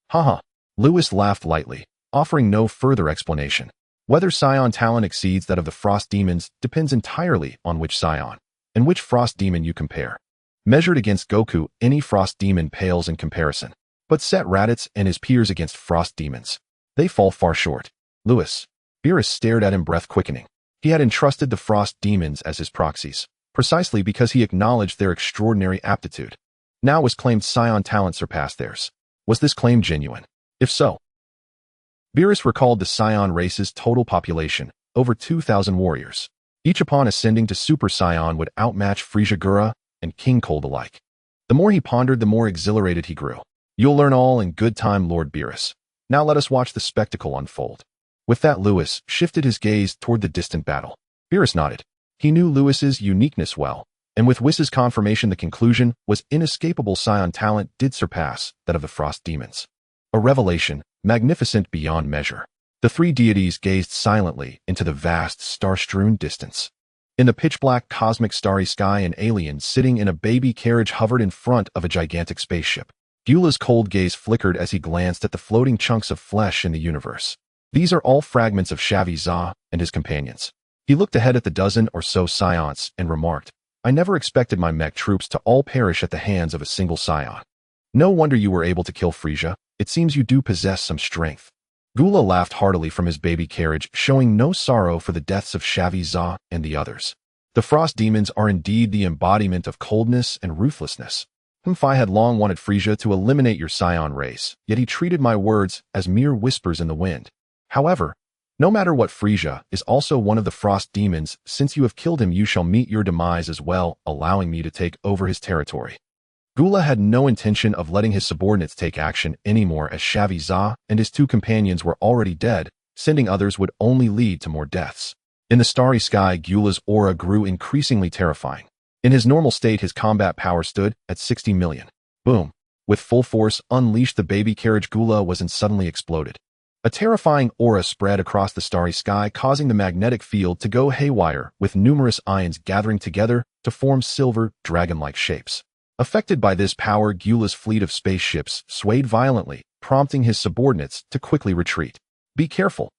Haha. Lewis laughed lightly, offering no further explanation. Whether Saiyan talent exceeds that of the Frost Demons depends entirely on which Saiyan and which Frost Demon you compare. Measured against Goku, any Frost Demon pales in comparison. But set Raditz and his peers against Frost Demons, they fall far short. Lewis. Beerus stared at him, breath quickening. He had entrusted the Frost Demons as his proxies, precisely because he acknowledged their extraordinary aptitude. Now was claimed Saiyan talent surpassed theirs. Was this claim genuine? If so, Beerus recalled the Saiyan race's total population, over 2,000 warriors. Each upon ascending to Super Saiyan would outmatch Frieza, Gura, and King Cold alike. The more he pondered, the more exhilarated he grew. You'll learn all in good time, Lord Beerus. Now let us watch the spectacle unfold. With that, Lewis shifted his gaze toward the distant battle. Beerus nodded. He knew Lewis's uniqueness well, and with Whis' confirmation, the conclusion was inescapable. Saiyan talent did surpass that of the Frost Demons. A revelation, magnificent beyond measure. The three deities gazed silently into the vast, star-strewn distance. In the pitch-black cosmic starry sky, an alien sitting in a baby carriage hovered in front of a gigantic spaceship. Gyula's cold gaze flickered as he glanced at the floating chunks of flesh in the universe. These are all fragments of Shavi Za and his companions. He looked ahead at the dozen or so Saiyans and remarked, I never expected my mech troops to all perish at the hands of a single Saiyan. No wonder you were able to kill Frieza. It seems you do possess some strength. Gyula laughed heartily from his baby carriage, showing no sorrow for the deaths of Shavi Za and the others. The Frost Demons are indeed the embodiment of coldness and ruthlessness. Hemphai had long wanted Frieza to eliminate your Saiyan race, yet he treated my words as mere whispers in the wind. However, no matter what, Frieza is also one of the Frost Demons. Since you have killed him, you shall meet your demise as well, allowing me to take over his territory. Gyula had no intention of letting his subordinates take action anymore, as Shavi Za and his two companions were already dead. Sending others would only lead to more deaths. In the starry sky, Gyula's aura grew increasingly terrifying. In his normal state, his combat power stood at 60 million. Boom. With full force unleashed, the baby carriage Gyula was and suddenly exploded. A terrifying aura spread across the starry sky, causing the magnetic field to go haywire, with numerous ions gathering together to form silver, dragon-like shapes. Affected by this power, Gyula's fleet of spaceships swayed violently, prompting his subordinates to quickly retreat. Be careful.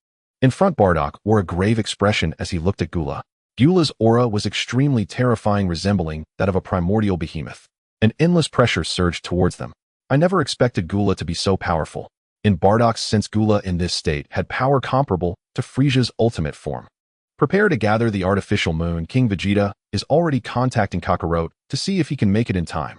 In front, Bardock wore a grave expression as he looked at Gyula. Gyula's aura was extremely terrifying, resembling that of a primordial behemoth. An endless pressure surged towards them. I never expected Gyula to be so powerful. In Bardock's sense, Gyula in this state had power comparable to Frieza's ultimate form. Prepare to gather the artificial moon. King Vegeta is already contacting Kakarot to see if he can make it in time.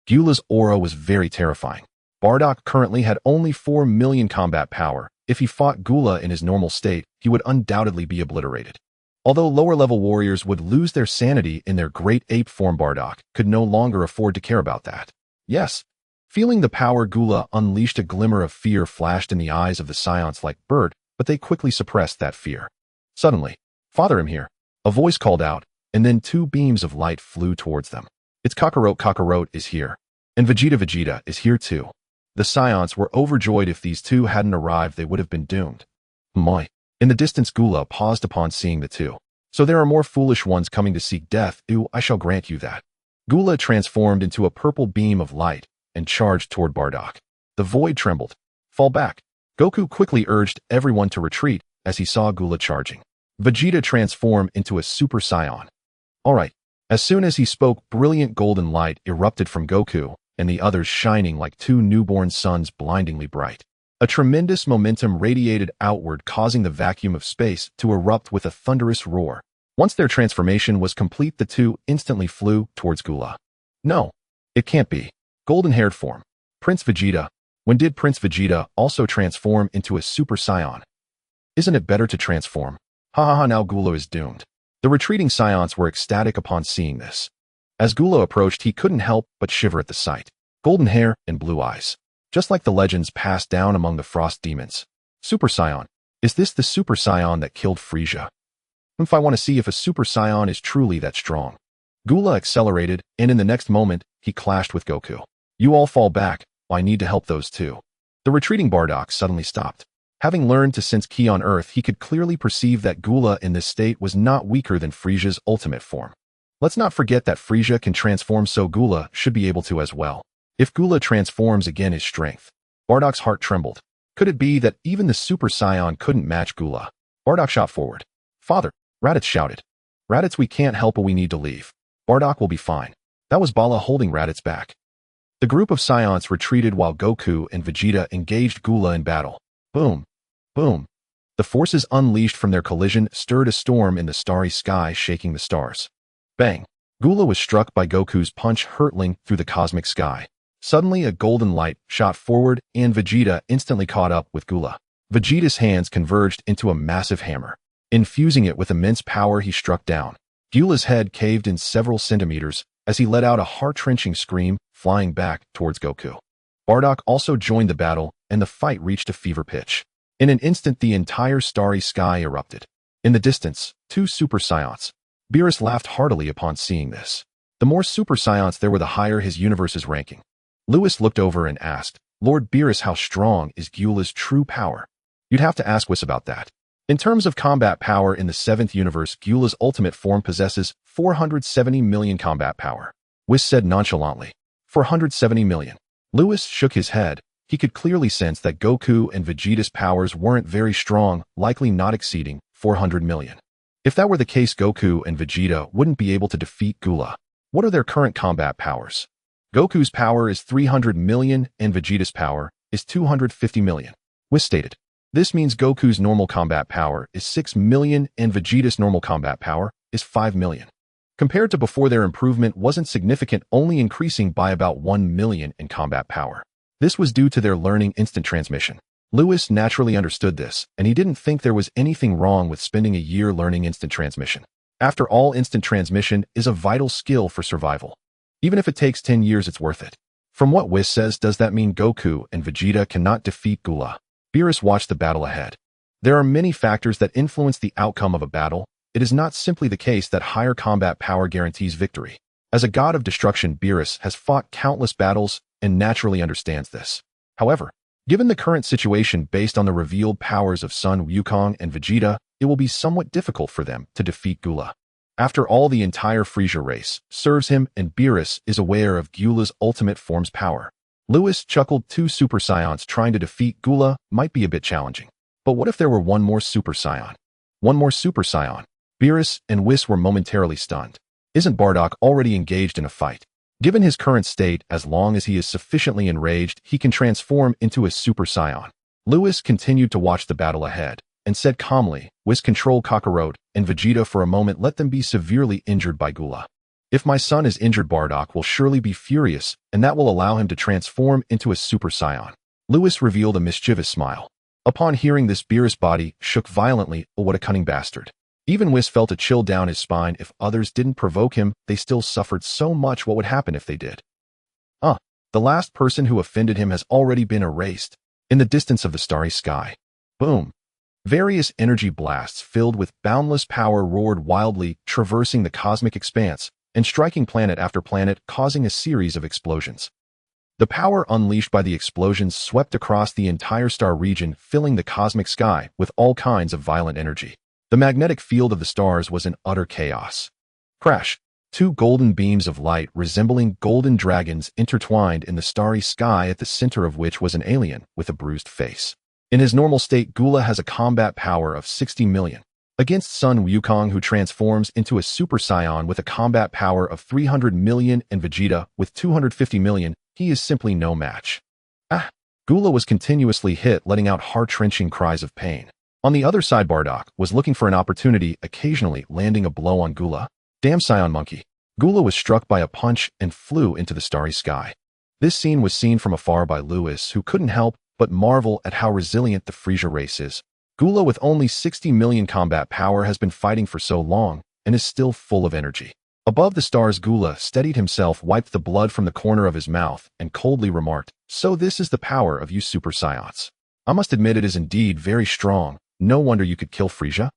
Gyula's aura was very terrifying. Bardock currently had only 4 million combat power. If he fought Gyula in his normal state, he would undoubtedly be obliterated. Although lower-level warriors would lose their sanity in their great ape form, Bardock could no longer afford to care about that. Yes. Feeling the power, Gyula unleashed. A glimmer of fear flashed in the eyes of the Saiyans like bird, but they quickly suppressed that fear. Suddenly, Father, I'm here. A voice called out, and then 2 beams of light flew towards them. It's Kakarot. Kakarot is here. And Vegeta is here too. The Saiyans were overjoyed. If these two hadn't arrived, they would have been doomed. My. In the distance, Gula paused upon seeing the two. So there are more foolish ones coming to seek death. Ew, I shall grant you that. Gula transformed into a purple beam of light and charged toward Bardock. The void trembled. Fall back. Goku quickly urged everyone to retreat as he saw Gula charging. Vegeta transformed into a Super Saiyan. Alright. As soon as he spoke, brilliant golden light erupted from Goku, and the others shining like two newborn suns blindingly bright. A tremendous momentum radiated outward, causing the vacuum of space to erupt with a thunderous roar. Once their transformation was complete, the two instantly flew towards Gula. No, it can't be. Golden-haired form. Prince Vegeta. When did Prince Vegeta also transform into a Super Saiyan? Isn't it better to transform? Ha ha ha, now Gula is doomed. The retreating Saiyans were ecstatic upon seeing this. As Gula approached, he couldn't help but shiver at the sight. Golden hair and blue eyes. Just like the legends passed down among the Frost Demons. Super Saiyan. Is this the Super Saiyan that killed Frieza? If I want to see if a Super Saiyan is truly that strong. Gula accelerated, and in the next moment, he clashed with Goku. You all fall back. I need to help those two. The retreating Bardock suddenly stopped. Having learned to sense ki on Earth, he could clearly perceive that Gula in this state was not weaker than Frieza's ultimate form. Let's not forget that Frieza can transform, so Gula should be able to as well. If Gula transforms again his strength. Bardock's heart trembled. Could it be that even the Super Saiyan couldn't match Gula? Bardock shot forward. Father, Raditz shouted. Raditz, we can't help, but we need to leave. Bardock will be fine. That was Bala holding Raditz back. The group of Saiyans retreated while Goku and Vegeta engaged Gula in battle. Boom. Boom. The forces unleashed from their collision stirred a storm in the starry sky, shaking the stars. Bang. Gula was struck by Goku's punch, hurtling through the cosmic sky. Suddenly, a golden light shot forward, and Vegeta instantly caught up with Gula. Vegeta's hands converged into a massive hammer. Infusing it with immense power, he struck down. Gula's head caved in several centimeters as he let out a heart-wrenching scream, flying back towards Goku. Bardock also joined the battle, and the fight reached a fever pitch. In an instant, the entire starry sky erupted. In the distance, two Super Saiyans. Beerus laughed heartily upon seeing this. The more Super Saiyans there were, the higher his universe's ranking. Lewis looked over and asked, Lord Beerus, how strong is Gula's true power? You'd have to ask Whis about that. In terms of combat power in the 7th universe, Gula's ultimate form possesses 470 million combat power. Whis said nonchalantly. 470 million. Lewis shook his head. He could clearly sense that Goku and Vegeta's powers weren't very strong, likely not exceeding 400 million. If that were the case, Goku and Vegeta wouldn't be able to defeat Gula. What are their current combat powers? Goku's power is 300 million and Vegeta's power is 250 million. Whis stated. This means Goku's normal combat power is 6 million and Vegeta's normal combat power is 5 million. Compared to before, their improvement wasn't significant, only increasing by about 1 million in combat power. This was due to their learning instant transmission. Lewis naturally understood this, and he didn't think there was anything wrong with spending a year learning instant transmission. After all, instant transmission is a vital skill for survival. Even if it takes 10 years, it's worth it. From what Whis says, does that mean Goku and Vegeta cannot defeat Gula? Beerus watched the battle ahead. There are many factors that influence the outcome of a battle. It is not simply the case that higher combat power guarantees victory. As a god of destruction, Beerus has fought countless battles and naturally understands this. However, given the current situation based on the revealed powers of Sun Wukong and Vegeta, it will be somewhat difficult for them to defeat Gula. After all, the entire Frieza race serves him, and Beerus is aware of Gula's ultimate form's power. Lewis chuckled. Two Super Saiyans trying to defeat Gula might be a bit challenging. But what if there were one more Super Saiyan? One more Super Saiyan. Beerus and Whis were momentarily stunned. Isn't Bardock already engaged in a fight? Given his current state, as long as he is sufficiently enraged, he can transform into a Super Saiyan. Lewis continued to watch the battle ahead, and said calmly, Whis, control Kakarot and Vegeta for a moment, let them be severely injured by Gula. If my son is injured, Bardock will surely be furious, and that will allow him to transform into a Super Saiyan. Lewis revealed a mischievous smile. Upon hearing this, Beerus' body shook violently. Oh, what a cunning bastard. Even Whis felt a chill down his spine. If others didn't provoke him, they still suffered so much. What would happen if they did? The last person who offended him has already been erased. In the distance of the starry sky. Boom. Various energy blasts filled with boundless power roared wildly, traversing the cosmic expanse and striking planet after planet, causing a series of explosions. The power unleashed by the explosions swept across the entire star region, filling the cosmic sky with all kinds of violent energy. The magnetic field of the stars was in utter chaos. Crash! Two golden beams of light resembling golden dragons intertwined in the starry sky, at the center of which was an alien with a bruised face. In his normal state, Gula has a combat power of 60 million. Against Sun Wukong, who transforms into a Super Saiyan with a combat power of 300 million, and Vegeta with 250 million, he is simply no match. Ah! Gula was continuously hit, letting out heart-wrenching cries of pain. On the other side, Bardock was looking for an opportunity, occasionally landing a blow on Gula. Damn Saiyan monkey. Gula was struck by a punch and flew into the starry sky. This scene was seen from afar by Lewis, who couldn't help but marvel at how resilient the Frieza race is. Gula, with only 60 million combat power, has been fighting for so long and is still full of energy. Above the stars, Gula steadied himself, wiped the blood from the corner of his mouth, and coldly remarked, "So this is the power of you Super Saiyans. I must admit it is indeed very strong. No wonder you could kill Frieza.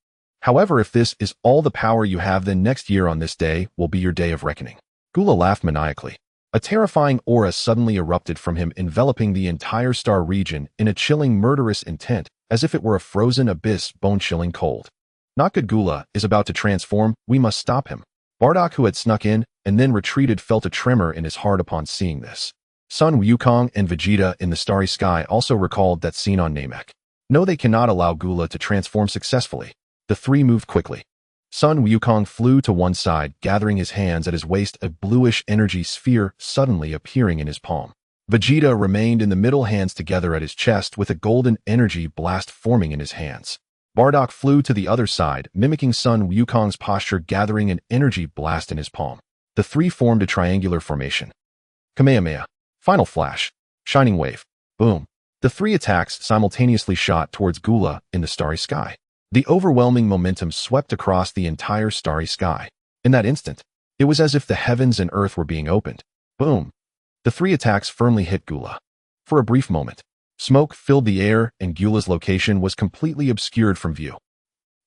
However, if this is all the power you have, then next year on this day will be your day of reckoning." Gula laughed maniacally. A terrifying aura suddenly erupted from him, enveloping the entire star region in a chilling, murderous intent, as if it were a frozen abyss, bone-chilling cold. Not good. Gula is about to transform. We must stop him. Bardock, who had snuck in and then retreated, felt a tremor in his heart upon seeing this. Sun Wukong and Vegeta in the starry sky also recalled that scene on Namek. No, they cannot allow Gula to transform successfully. The three moved quickly. Sun Wukong flew to one side, gathering his hands at his waist, a bluish energy sphere suddenly appearing in his palm. Vegeta remained in the middle, hands together at his chest, with a golden energy blast forming in his hands. Bardock flew to the other side, mimicking Sun Wukong's posture, gathering an energy blast in his palm. The three formed a triangular formation. Kamehameha. Final flash. Shining wave. Boom. The three attacks simultaneously shot towards Gula in the starry sky. The overwhelming momentum swept across the entire starry sky. In that instant, it was as if the heavens and earth were being opened. Boom! The three attacks firmly hit Gula. For a brief moment, smoke filled the air and Gula's location was completely obscured from view.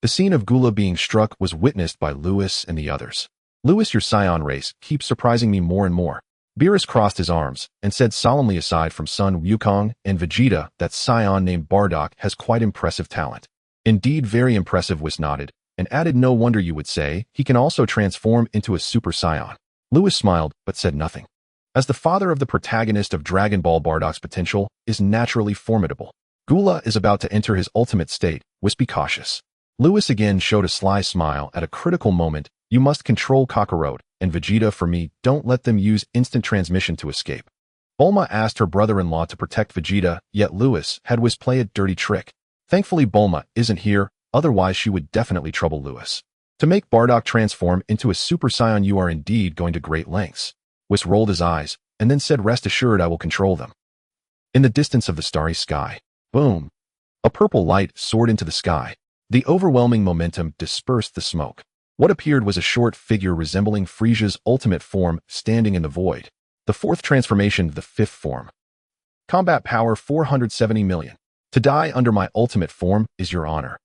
The scene of Gula being struck was witnessed by Lewis and the others. "Lewis, your Saiyan race keeps surprising me more and more." Beerus crossed his arms and said solemnly, "Aside from Sun Wukong and Vegeta, that Saiyan named Bardock has quite impressive talent." "Indeed, very impressive," Whis nodded, and added, "No wonder you would say he can also transform into a Super Saiyan." Lewis smiled, but said nothing. As the father of the protagonist of Dragon Ball, Bardock's potential is naturally formidable. Gula is about to enter his ultimate state. Whis, be cautious. Lewis again showed a sly smile. At a critical moment, you must control Kakarot and Vegeta for me. Don't let them use instant transmission to escape. Bulma asked her brother-in-law to protect Vegeta, yet Lewis had Whis play a dirty trick. Thankfully, Bulma isn't here, otherwise she would definitely trouble Lewis. To make Bardock transform into a Super Saiyan, you are indeed going to great lengths. Whis rolled his eyes, and then said, "Rest assured, I will control them." In the distance of the starry sky, boom! A purple light soared into the sky. The overwhelming momentum dispersed the smoke. What appeared was a short figure resembling Frieza's ultimate form, standing in the void. The fourth transformation, the fifth form. Combat power 470 million. To die under my ultimate form is your honor.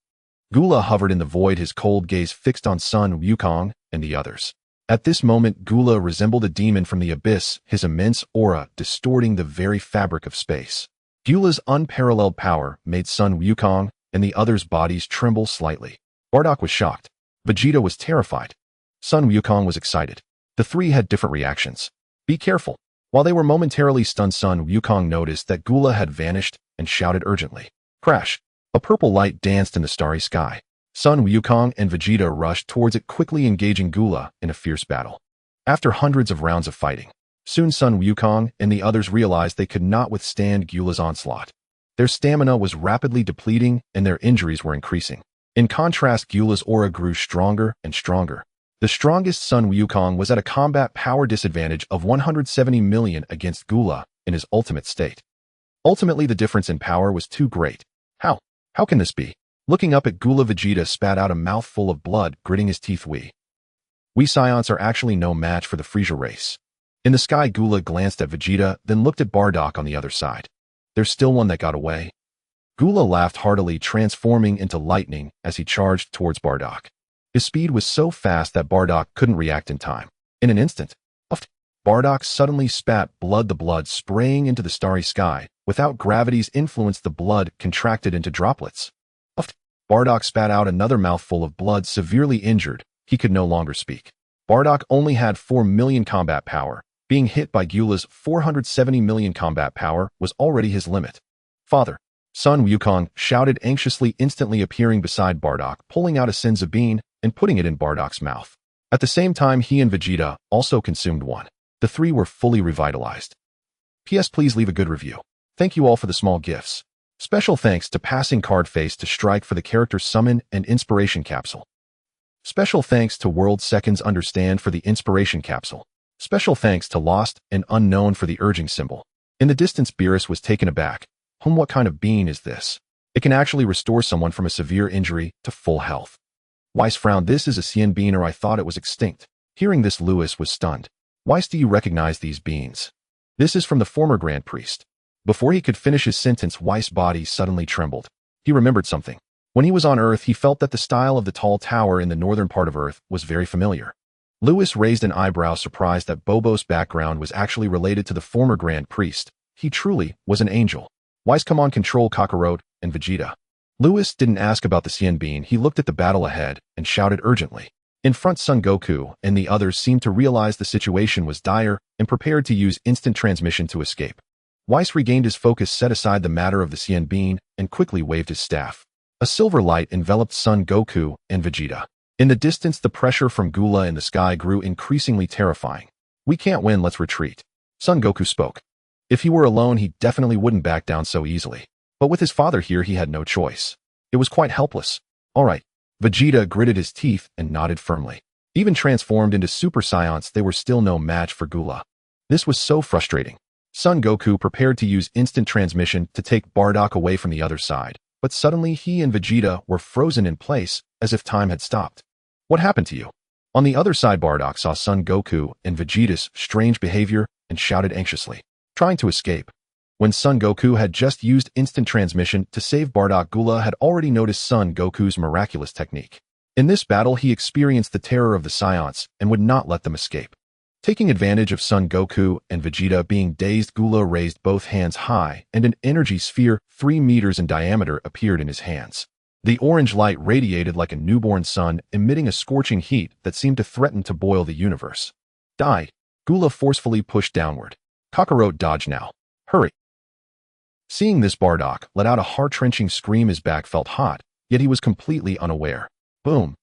Gula hovered in the void, his cold gaze fixed on Sun Wukong and the others. At this moment, Gula resembled a demon from the abyss, his immense aura distorting the very fabric of space. Gula's unparalleled power made Sun Wukong and the others' bodies tremble slightly. Bardock was shocked. Vegeta was terrified. Sun Wukong was excited. The three had different reactions. Be careful. While they were momentarily stunned, Sun Wukong noticed that Gula had vanished and shouted urgently. Crash! A purple light danced in the starry sky. Sun Wukong and Vegeta rushed towards it, quickly engaging Gula in a fierce battle. After hundreds of rounds of fighting, soon Sun Wukong and the others realized they could not withstand Gula's onslaught. Their stamina was rapidly depleting and their injuries were increasing. In contrast, Gula's aura grew stronger and stronger. The strongest Sun Wukong was at a combat power disadvantage of 170 million against Gula in his ultimate state. Ultimately, the difference in power was too great. How can this be? Looking up at Gula, Vegeta spat out a mouthful of blood, gritting his teeth. We Saiyans are actually no match for the Frieza race. In the sky, Gula glanced at Vegeta, then looked at Bardock on the other side. There's still one that got away. Gula laughed heartily, transforming into lightning as he charged towards Bardock. His speed was so fast that Bardock couldn't react in time. In an instant, Bardock suddenly spat blood, the blood spraying into the starry sky. Without gravity's influence, the blood contracted into droplets. Bardock spat out another mouthful of blood, severely injured. He could no longer speak. Bardock only had 4 million combat power. Being hit by Gula's 470 million combat power was already his limit. Father, Sun Wukong shouted anxiously, instantly appearing beside Bardock, pulling out a Senzu bean and putting it in Bardock's mouth. At the same time, he and Vegeta also consumed one. The three were fully revitalized. P.S. Please leave a good review. Thank you all for the small gifts. Special thanks to Passing Card Face to Strike for the character summon and inspiration capsule. Special thanks to World Seconds Understand for the inspiration capsule. Special thanks to Lost and Unknown for the urging symbol. In the distance, Beerus was taken aback. What kind of bean is this? It can actually restore someone from a severe injury to full health. Weiss frowned. This is a Saiyan bean, or I thought it was extinct. Hearing this, Lewis was stunned. Weiss, do you recognize these beans? This is from the former Grand Priest. Before he could finish his sentence, Weiss' body suddenly trembled. He remembered something. When he was on Earth, he felt that the style of the tall tower in the northern part of Earth was very familiar. Lewis raised an eyebrow, surprised that Bobo's background was actually related to the former Grand Priest. He truly was an angel. Weiss, come on, control Kakarot and Vegeta. Lewis didn't ask about the Saiyan bean. He looked at the battle ahead and shouted urgently. In front, Son Goku and the others seemed to realize the situation was dire and prepared to use instant transmission to escape. Weiss regained his focus, set aside the matter of the Saiyan bean, and quickly waved his staff. A silver light enveloped Son Goku and Vegeta. In the distance, the pressure from Gula in the sky grew increasingly terrifying. We can't win, let's retreat. Son Goku spoke. If he were alone, he definitely wouldn't back down so easily. But with his father here, he had no choice. It was quite helpless. All right. Vegeta gritted his teeth and nodded firmly. Even transformed into Super Saiyans, they were still no match for Gula. This was so frustrating. Son Goku prepared to use instant transmission to take Bardock away from the other side, but suddenly he and Vegeta were frozen in place, as if time had stopped. What happened to you? On the other side, Bardock saw Son Goku and Vegeta's strange behavior and shouted anxiously, trying to escape. When Son Goku had just used instant transmission to save Bardock, Gula had already noticed Son Goku's miraculous technique. In this battle, he experienced the terror of the Saiyans and would not let them escape. Taking advantage of Son Goku and Vegeta being dazed, Gula raised both hands high and an energy sphere 3 meters in diameter appeared in his hands. The orange light radiated like a newborn sun, emitting a scorching heat that seemed to threaten to boil the universe. Die! Gula forcefully pushed downward. Kakarot, dodge now. Hurry! Seeing this, Bardock let out a heart-wrenching scream. His back felt hot, yet he was completely unaware. Boom!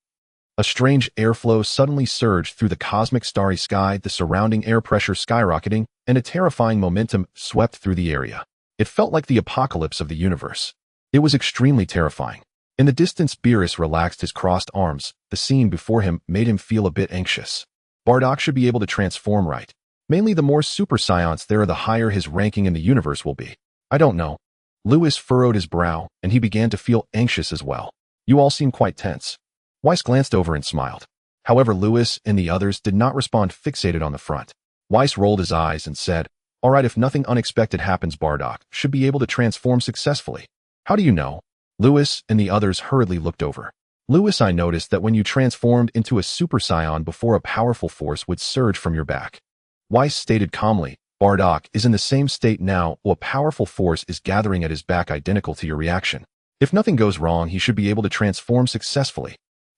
A strange airflow suddenly surged through the cosmic starry sky, the surrounding air pressure skyrocketing, and a terrifying momentum swept through the area. It felt like the apocalypse of the universe. It was extremely terrifying. In the distance, Beerus relaxed his crossed arms. The scene before him made him feel a bit anxious. Bardock should be able to transform right. Mainly the more Super Saiyans there are, the higher his ranking in the universe will be. I don't know. Lewis furrowed his brow, and he began to feel anxious as well. You all seem quite tense. Weiss glanced over and smiled. However, Lewis and the others did not respond, fixated on the front. Weiss rolled his eyes and said, all right, if nothing unexpected happens, Bardock should be able to transform successfully. How do you know? Lewis and the others hurriedly looked over. Lewis, I noticed that when you transformed into a Super Saiyan before, a powerful force would surge from your back. Weiss stated calmly, Bardock is in the same state now. A powerful force is gathering at his back, identical to your reaction. If nothing goes wrong, he should be able to transform successfully.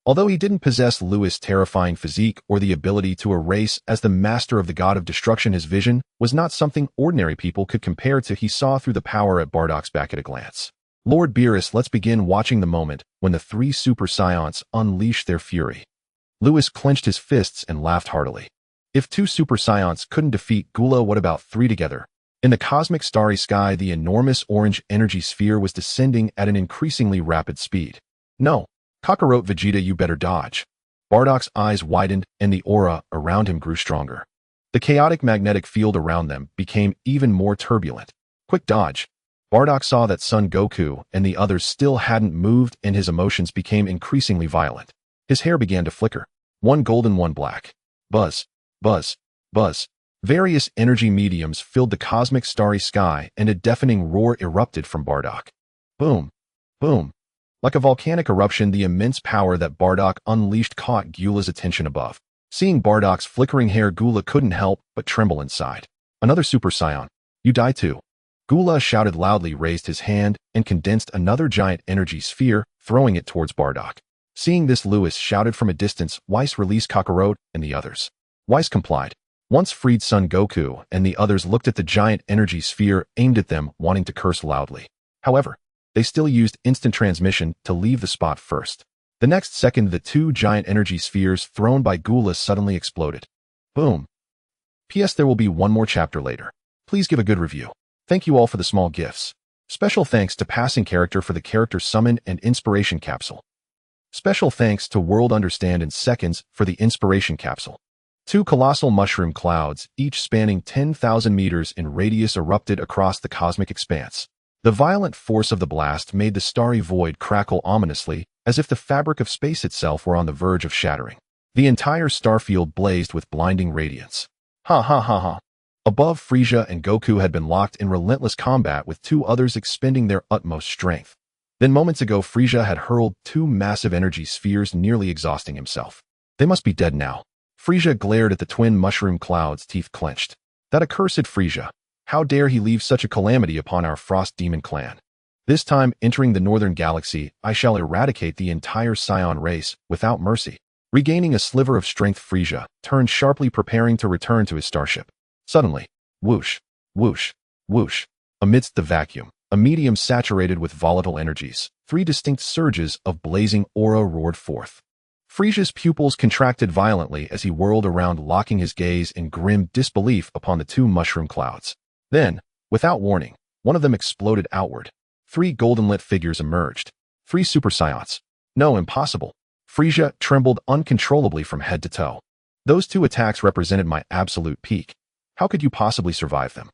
Although he didn't possess Lewis' terrifying physique or the ability to erase as the master of the god of destruction, his vision was not something ordinary people could compare to. He saw through the power at Bardock's back at a glance. Lord Beerus, let's begin watching the moment when the 3 Super Saiyans unleashed their fury. Lewis clenched his fists and laughed heartily. If 2 Super Saiyans couldn't defeat Gula, what about 3 together? In the cosmic starry sky, the enormous orange energy sphere was descending at an increasingly rapid speed. No. Kakarot, Vegeta, you better dodge. Bardock's eyes widened and the aura around him grew stronger. The chaotic magnetic field around them became even more turbulent. Quick dodge. Bardock saw that Son Goku and the others still hadn't moved, and his emotions became increasingly violent. His hair began to flicker. One golden, one black. Buzz. Buzz. Buzz. Various energy mediums filled the cosmic starry sky, and a deafening roar erupted from Bardock. Boom. Boom. Like a volcanic eruption, the immense power that Bardock unleashed caught Gula's attention above. Seeing Bardock's flickering hair, Gula couldn't help but tremble inside. Another Super Saiyan. You die too. Gula shouted loudly, raised his hand, and condensed another giant energy sphere, throwing it towards Bardock. Seeing this, Lewis shouted from a distance, Weiss, release Kakarot, and the others. Weiss complied. Once freed, Son Goku and the others looked at the giant energy sphere, aimed at them, wanting to curse loudly. However, they still used instant transmission to leave the spot first. The next second, the two giant energy spheres thrown by Gula suddenly exploded. Boom. P.S. There will be one more chapter later. Please give a good review. Thank you all for the small gifts. Special thanks to Passing Character for the character summon and inspiration capsule. Special thanks to World Understand in Seconds for the inspiration capsule. Two colossal mushroom clouds, each spanning 10,000 meters in radius, erupted across the cosmic expanse. The violent force of the blast made the starry void crackle ominously, as if the fabric of space itself were on the verge of shattering. The entire starfield blazed with blinding radiance. Ha ha ha ha. Above, Frieza and Goku had been locked in relentless combat, with two others expending their utmost strength. Then moments ago, Frieza had hurled two massive energy spheres, nearly exhausting himself. They must be dead now. Frieza glared at the twin mushroom clouds, teeth clenched. That accursed Frieza. How dare he leave such a calamity upon our Frost Demon clan? This time, entering the northern galaxy, I shall eradicate the entire Saiyan race, without mercy. Regaining a sliver of strength, Frieza turned sharply, preparing to return to his starship. Suddenly, whoosh, whoosh, whoosh. Amidst the vacuum, a medium saturated with volatile energies, three distinct surges of blazing aura roared forth. Frieza's pupils contracted violently as he whirled around, locking his gaze in grim disbelief upon the two mushroom clouds. Then, without warning, one of them exploded outward. Three golden-lit figures emerged. Three Super Saiyans. No, impossible. Frieza trembled uncontrollably from head to toe. Those two attacks represented my absolute peak. How could you possibly survive them?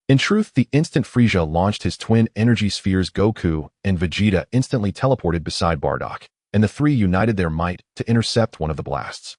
In truth, the instant Frieza launched his twin energy spheres, Goku and Vegeta instantly teleported beside Bardock, and the three united their might to intercept one of the blasts.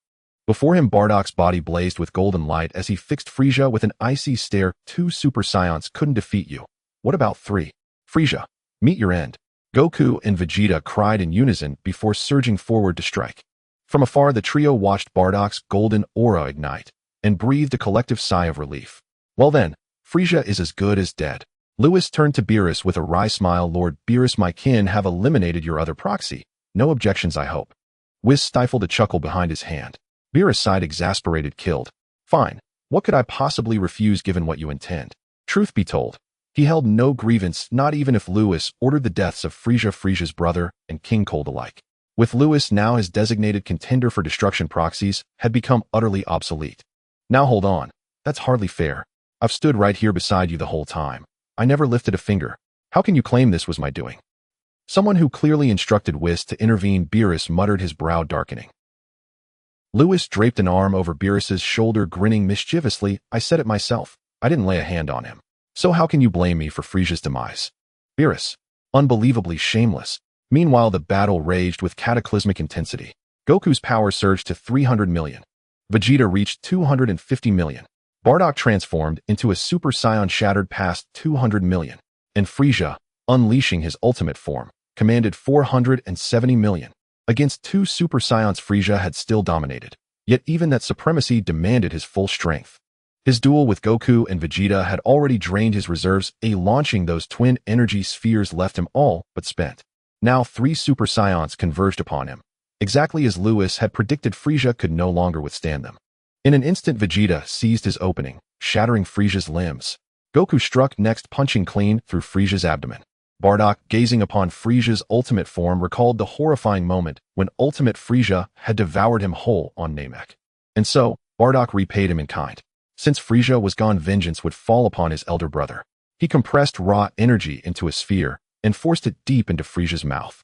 Before him, Bardock's body blazed with golden light as he fixed Frieza with an icy stare. Two Super Saiyans couldn't defeat you. What about three? Frieza, meet your end. Goku and Vegeta cried in unison before surging forward to strike. From afar, the trio watched Bardock's golden aura ignite and breathed a collective sigh of relief. Well then, Frieza is as good as dead. Lewis turned to Beerus with a wry smile. Lord Beerus, my kin have eliminated your other proxy. No objections, I hope. Whis stifled a chuckle behind his hand. Beerus sighed, exasperated. Killed. Fine. What could I possibly refuse given what you intend? Truth be told, he held no grievance, not even if Lewis ordered the deaths of Frieza, Frieza's brother, and King Cold alike. With Lewis now his designated contender for destruction, proxies had become utterly obsolete. Now hold on. That's hardly fair. I've stood right here beside you the whole time. I never lifted a finger. How can you claim this was my doing? Someone who clearly instructed Whis to intervene. Beerus muttered, his brow darkening. Lewis draped an arm over Beerus's shoulder, grinning mischievously. I said it myself. I didn't lay a hand on him. So how can you blame me for Frieza's demise? Beerus. Unbelievably shameless. Meanwhile, the battle raged with cataclysmic intensity. Goku's power surged to 300 million. Vegeta reached 250 million. Bardock transformed into a Super Saiyan, shattered past 200 million. And Frieza, unleashing his ultimate form, commanded 470 million. Against two Super Saiyans, Frieza had still dominated. Yet even that supremacy demanded his full strength. His duel with Goku and Vegeta had already drained his reserves. Launching those twin energy spheres left him all but spent. Now three Super Saiyans converged upon him. Exactly as Lewis had predicted, Frieza could no longer withstand them. In an instant, Vegeta seized his opening, shattering Frieza's limbs. Goku struck next, punching clean through Frieza's abdomen. Bardock, gazing upon Frieza's ultimate form, recalled the horrifying moment when Ultimate Frieza had devoured him whole on Namek. And so, Bardock repaid him in kind. Since Frieza was gone, vengeance would fall upon his elder brother. He compressed raw energy into a sphere and forced it deep into Frieza's mouth.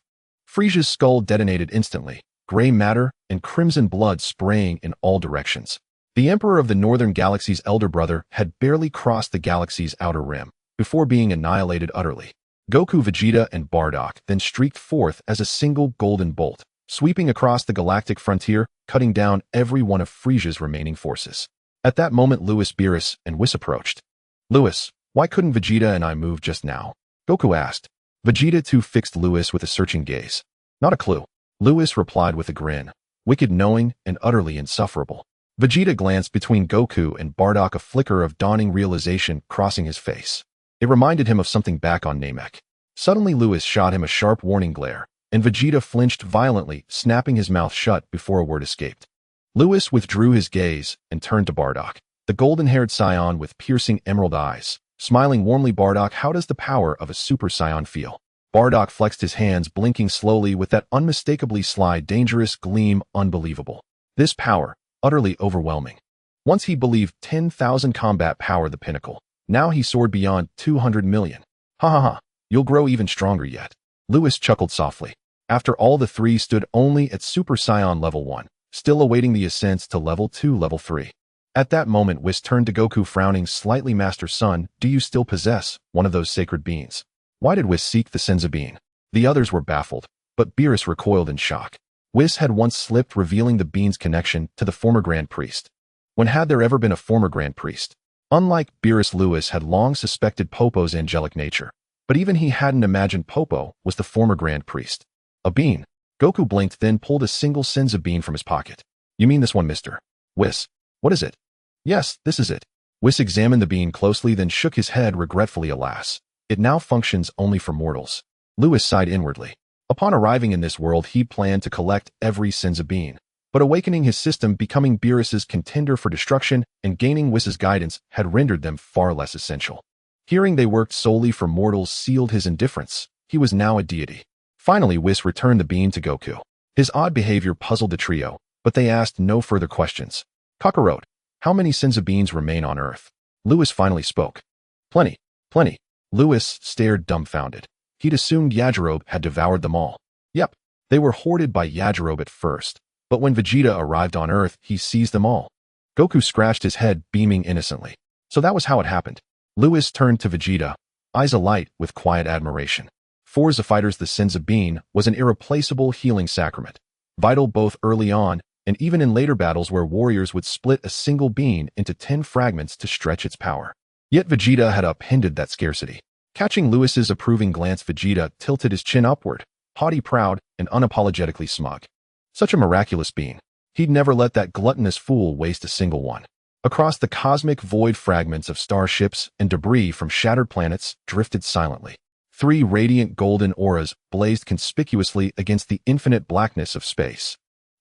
Frieza's skull detonated instantly, gray matter and crimson blood spraying in all directions. The Emperor of the Northern Galaxy's elder brother had barely crossed the galaxy's outer rim before being annihilated utterly. Goku, Vegeta, and Bardock then streaked forth as a single golden bolt, sweeping across the galactic frontier, cutting down every one of Frieza's remaining forces. At that moment, Lewis, Beerus, and Whis approached. Lewis, why couldn't Vegeta and I move just now? Goku asked. Vegeta too fixed Lewis with a searching gaze. Not a clue. Lewis replied with a grin. wicked, knowing, and utterly insufferable. Vegeta glanced between Goku and Bardock, a flicker of dawning realization crossing his face. It reminded him of something back on Namek. Suddenly Lewis shot him a sharp warning glare, and Vegeta flinched violently, snapping his mouth shut before a word escaped. Lewis withdrew his gaze and turned to Bardock, the golden-haired Saiyan with piercing emerald eyes. Smiling warmly, Bardock, how does the power of a Super Saiyan feel? Bardock flexed his hands, blinking slowly with that unmistakably sly, dangerous gleam. Unbelievable. This power, utterly overwhelming. Once he believed 10,000 combat power the pinnacle. Now he soared beyond 200 million. Ha ha ha, you'll grow even stronger yet. Lewis chuckled softly. After all, the three stood only at Super Saiyan level 1, still awaiting the ascents to level 2, level 3. At that moment, Whis turned to Goku, frowning slightly. Master Son, do you still possess one of those sacred beans? Why did Whis seek the Senzu bean? The others were baffled, but Beerus recoiled in shock. Whis had once slipped, revealing the bean's connection to the former Grand Priest. When had there ever been a former Grand Priest? Unlike Beerus, Lewis had long suspected Popo's angelic nature, but even he hadn't imagined Popo was the former Grand Priest. A bean. Goku blinked, then pulled a single Senzu bean from his pocket. You mean this one, Mr. Whis? What is it? Yes, this is it. Whis examined the bean closely, then shook his head regretfully. Alas, it now functions only for mortals. Lewis sighed inwardly. Upon arriving in this world, he planned to collect every Senzu bean, but awakening his system, becoming Beerus's contender for destruction, and gaining Whis's guidance had rendered them far less essential. Hearing they worked solely for mortals sealed his indifference. He was now a deity. Finally, Whis returned the bean to Goku. His odd behavior puzzled the trio, but they asked no further questions. Kakarot, how many Senzu beans remain on Earth? Lewis finally spoke. Plenty, plenty. Lewis stared dumbfounded. He'd assumed Yajirobe had devoured them all. Yep, they were hoarded by Yajirobe at first, but when Vegeta arrived on Earth, he seized them all. Goku scratched his head, beaming innocently. So that was how it happened. Lewis turned to Vegeta, eyes alight with quiet admiration. For the fighters, the Senzu bean was an irreplaceable healing sacrament, vital both early on and even in later battles where warriors would split a single bean into 10 fragments to stretch its power. Yet Vegeta had upended that scarcity. Catching Lewis's approving glance, Vegeta tilted his chin upward, haughty, proud, and unapologetically smug. Such a miraculous being. He'd never let that gluttonous fool waste a single one. Across the cosmic void, fragments of starships and debris from shattered planets drifted silently. 3 radiant golden auras blazed conspicuously against the infinite blackness of space.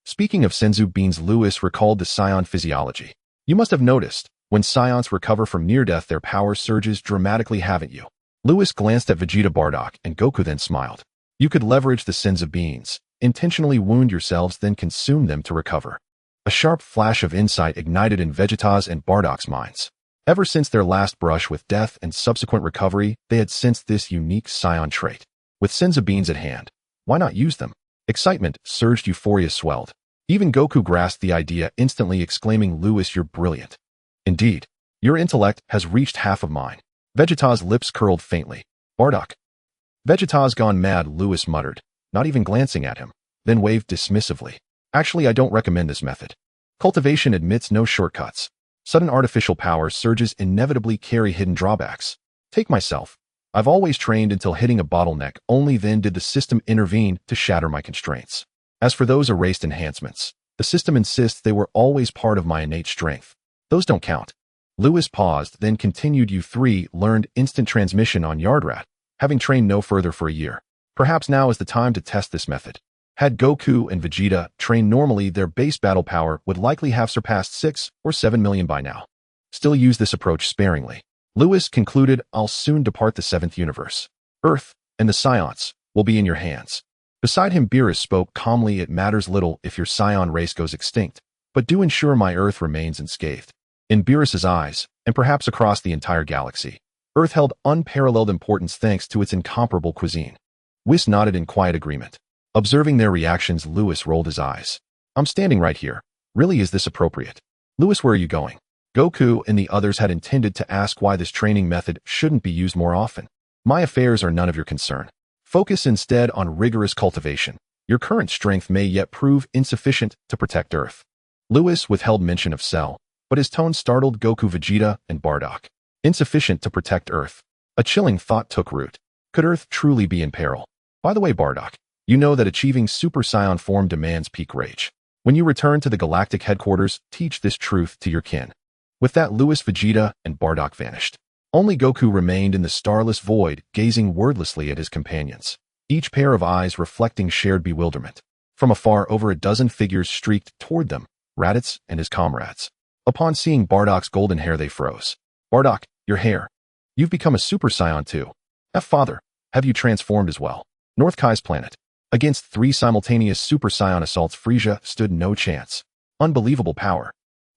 Speaking of Senzu beans, Lewis recalled the Saiyan physiology. You must have noticed, when Saiyans recover from near-death, their power surges dramatically, haven't you? Lewis glanced at Vegeta, Bardock, and Goku, then smiled. You could leverage the Senzu beans, intentionally wound yourselves, then consume them to recover. A sharp flash of insight ignited in Vegeta's and Bardock's minds. Ever since their last brush with death and subsequent recovery, they had sensed this unique Saiyan trait. With Senzu beans at hand, why not use them? Excitement surged, euphoria swelled. Even Goku grasped the idea, instantly exclaiming, Lewis, you're brilliant. Indeed, your intellect has reached half of mine. Vegeta's lips curled faintly. Bardock. Vegeta's gone mad, Lewis muttered, not even glancing at him, then waved dismissively. Actually, I don't recommend this method. Cultivation admits no shortcuts. Sudden artificial power surges inevitably carry hidden drawbacks. Take myself. I've always trained until hitting a bottleneck, only then did the system intervene to shatter my constraints. As for those erased enhancements, the system insists they were always part of my innate strength. Those don't count. Lewis paused, then continued, you 3 learned instant transmission on Yardrat, having trained no further for a year. Perhaps now is the time to test this method. Had Goku and Vegeta trained normally, their base battle power would likely have surpassed 6 or 7 million by now. Still use this approach sparingly. Lewis concluded, I'll soon depart the 7th universe. Earth and the Saiyans will be in your hands. Beside him, Beerus spoke calmly, it matters little if your Saiyan race goes extinct, but do ensure my Earth remains unscathed. In Beerus's eyes, and perhaps across the entire galaxy, Earth held unparalleled importance thanks to its incomparable cuisine. Whis nodded in quiet agreement. Observing their reactions, Lewis rolled his eyes. I'm standing right here. Really, is this appropriate? Lewis, where are you going? Goku and the others had intended to ask why this training method shouldn't be used more often. My affairs are none of your concern. Focus instead on rigorous cultivation. Your current strength may yet prove insufficient to protect Earth. Lewis withheld mention of Cell, but his tone startled Goku, Vegeta, and Bardock. Insufficient to protect Earth. A chilling thought took root. Could Earth truly be in peril? By the way, Bardock, you know that achieving Super Saiyan form demands peak rage. When you return to the galactic headquarters, teach this truth to your kin. With that, Lewis, Vegeta, and Bardock vanished. Only Goku remained in the starless void, gazing wordlessly at his companions, each pair of eyes reflecting shared bewilderment. From afar, over a dozen figures streaked toward them, Raditz and his comrades. Upon seeing Bardock's golden hair, they froze. Bardock, your hair. You've become a Super Saiyan too. Father, have you transformed as well? North Kai's planet. Against 3 simultaneous Super Saiyan assaults, Frieza stood no chance. Unbelievable power.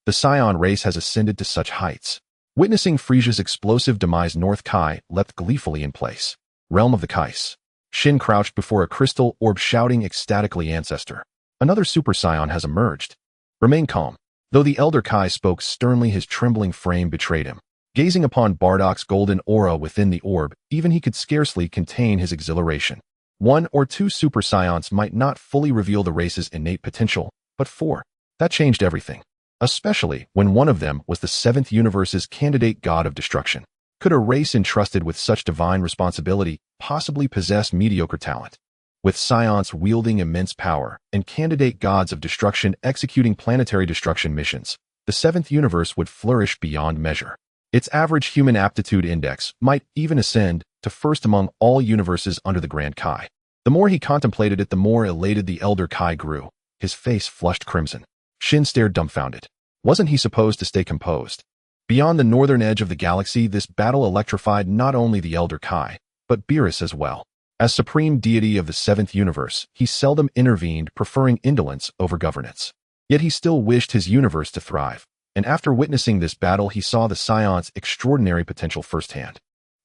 The Saiyan race has ascended to such heights. Witnessing Frieza's explosive demise, North Kai leapt gleefully in place. Realm of the Kais. Shin crouched before a crystal orb, shouting ecstatically, Ancestor. Another Super Saiyan has emerged. Remain calm. Though the Elder Kai spoke sternly, his trembling frame betrayed him. Gazing upon Bardock's golden aura within the orb, even he could scarcely contain his exhilaration. 1 or 2 Super Saiyans might not fully reveal the race's innate potential, but 4. That changed everything. Especially when one of them was the 7th universe's candidate god of destruction. Could a race entrusted with such divine responsibility possibly possess mediocre talent? With Saiyans wielding immense power and candidate gods of destruction executing planetary destruction missions, the 7th universe would flourish beyond measure. Its average human aptitude index might even ascend to first among all universes under the Grand Kai. The more he contemplated it, the more elated the Elder Kai grew. His face flushed crimson. Shin stared dumbfounded. Wasn't he supposed to stay composed? Beyond the northern edge of the galaxy, this battle electrified not only the Elder Kai, but Beerus as well. As supreme deity of the 7th universe, he seldom intervened, preferring indolence over governance. Yet he still wished his universe to thrive, and after witnessing this battle, he saw the Saiyans' extraordinary potential firsthand.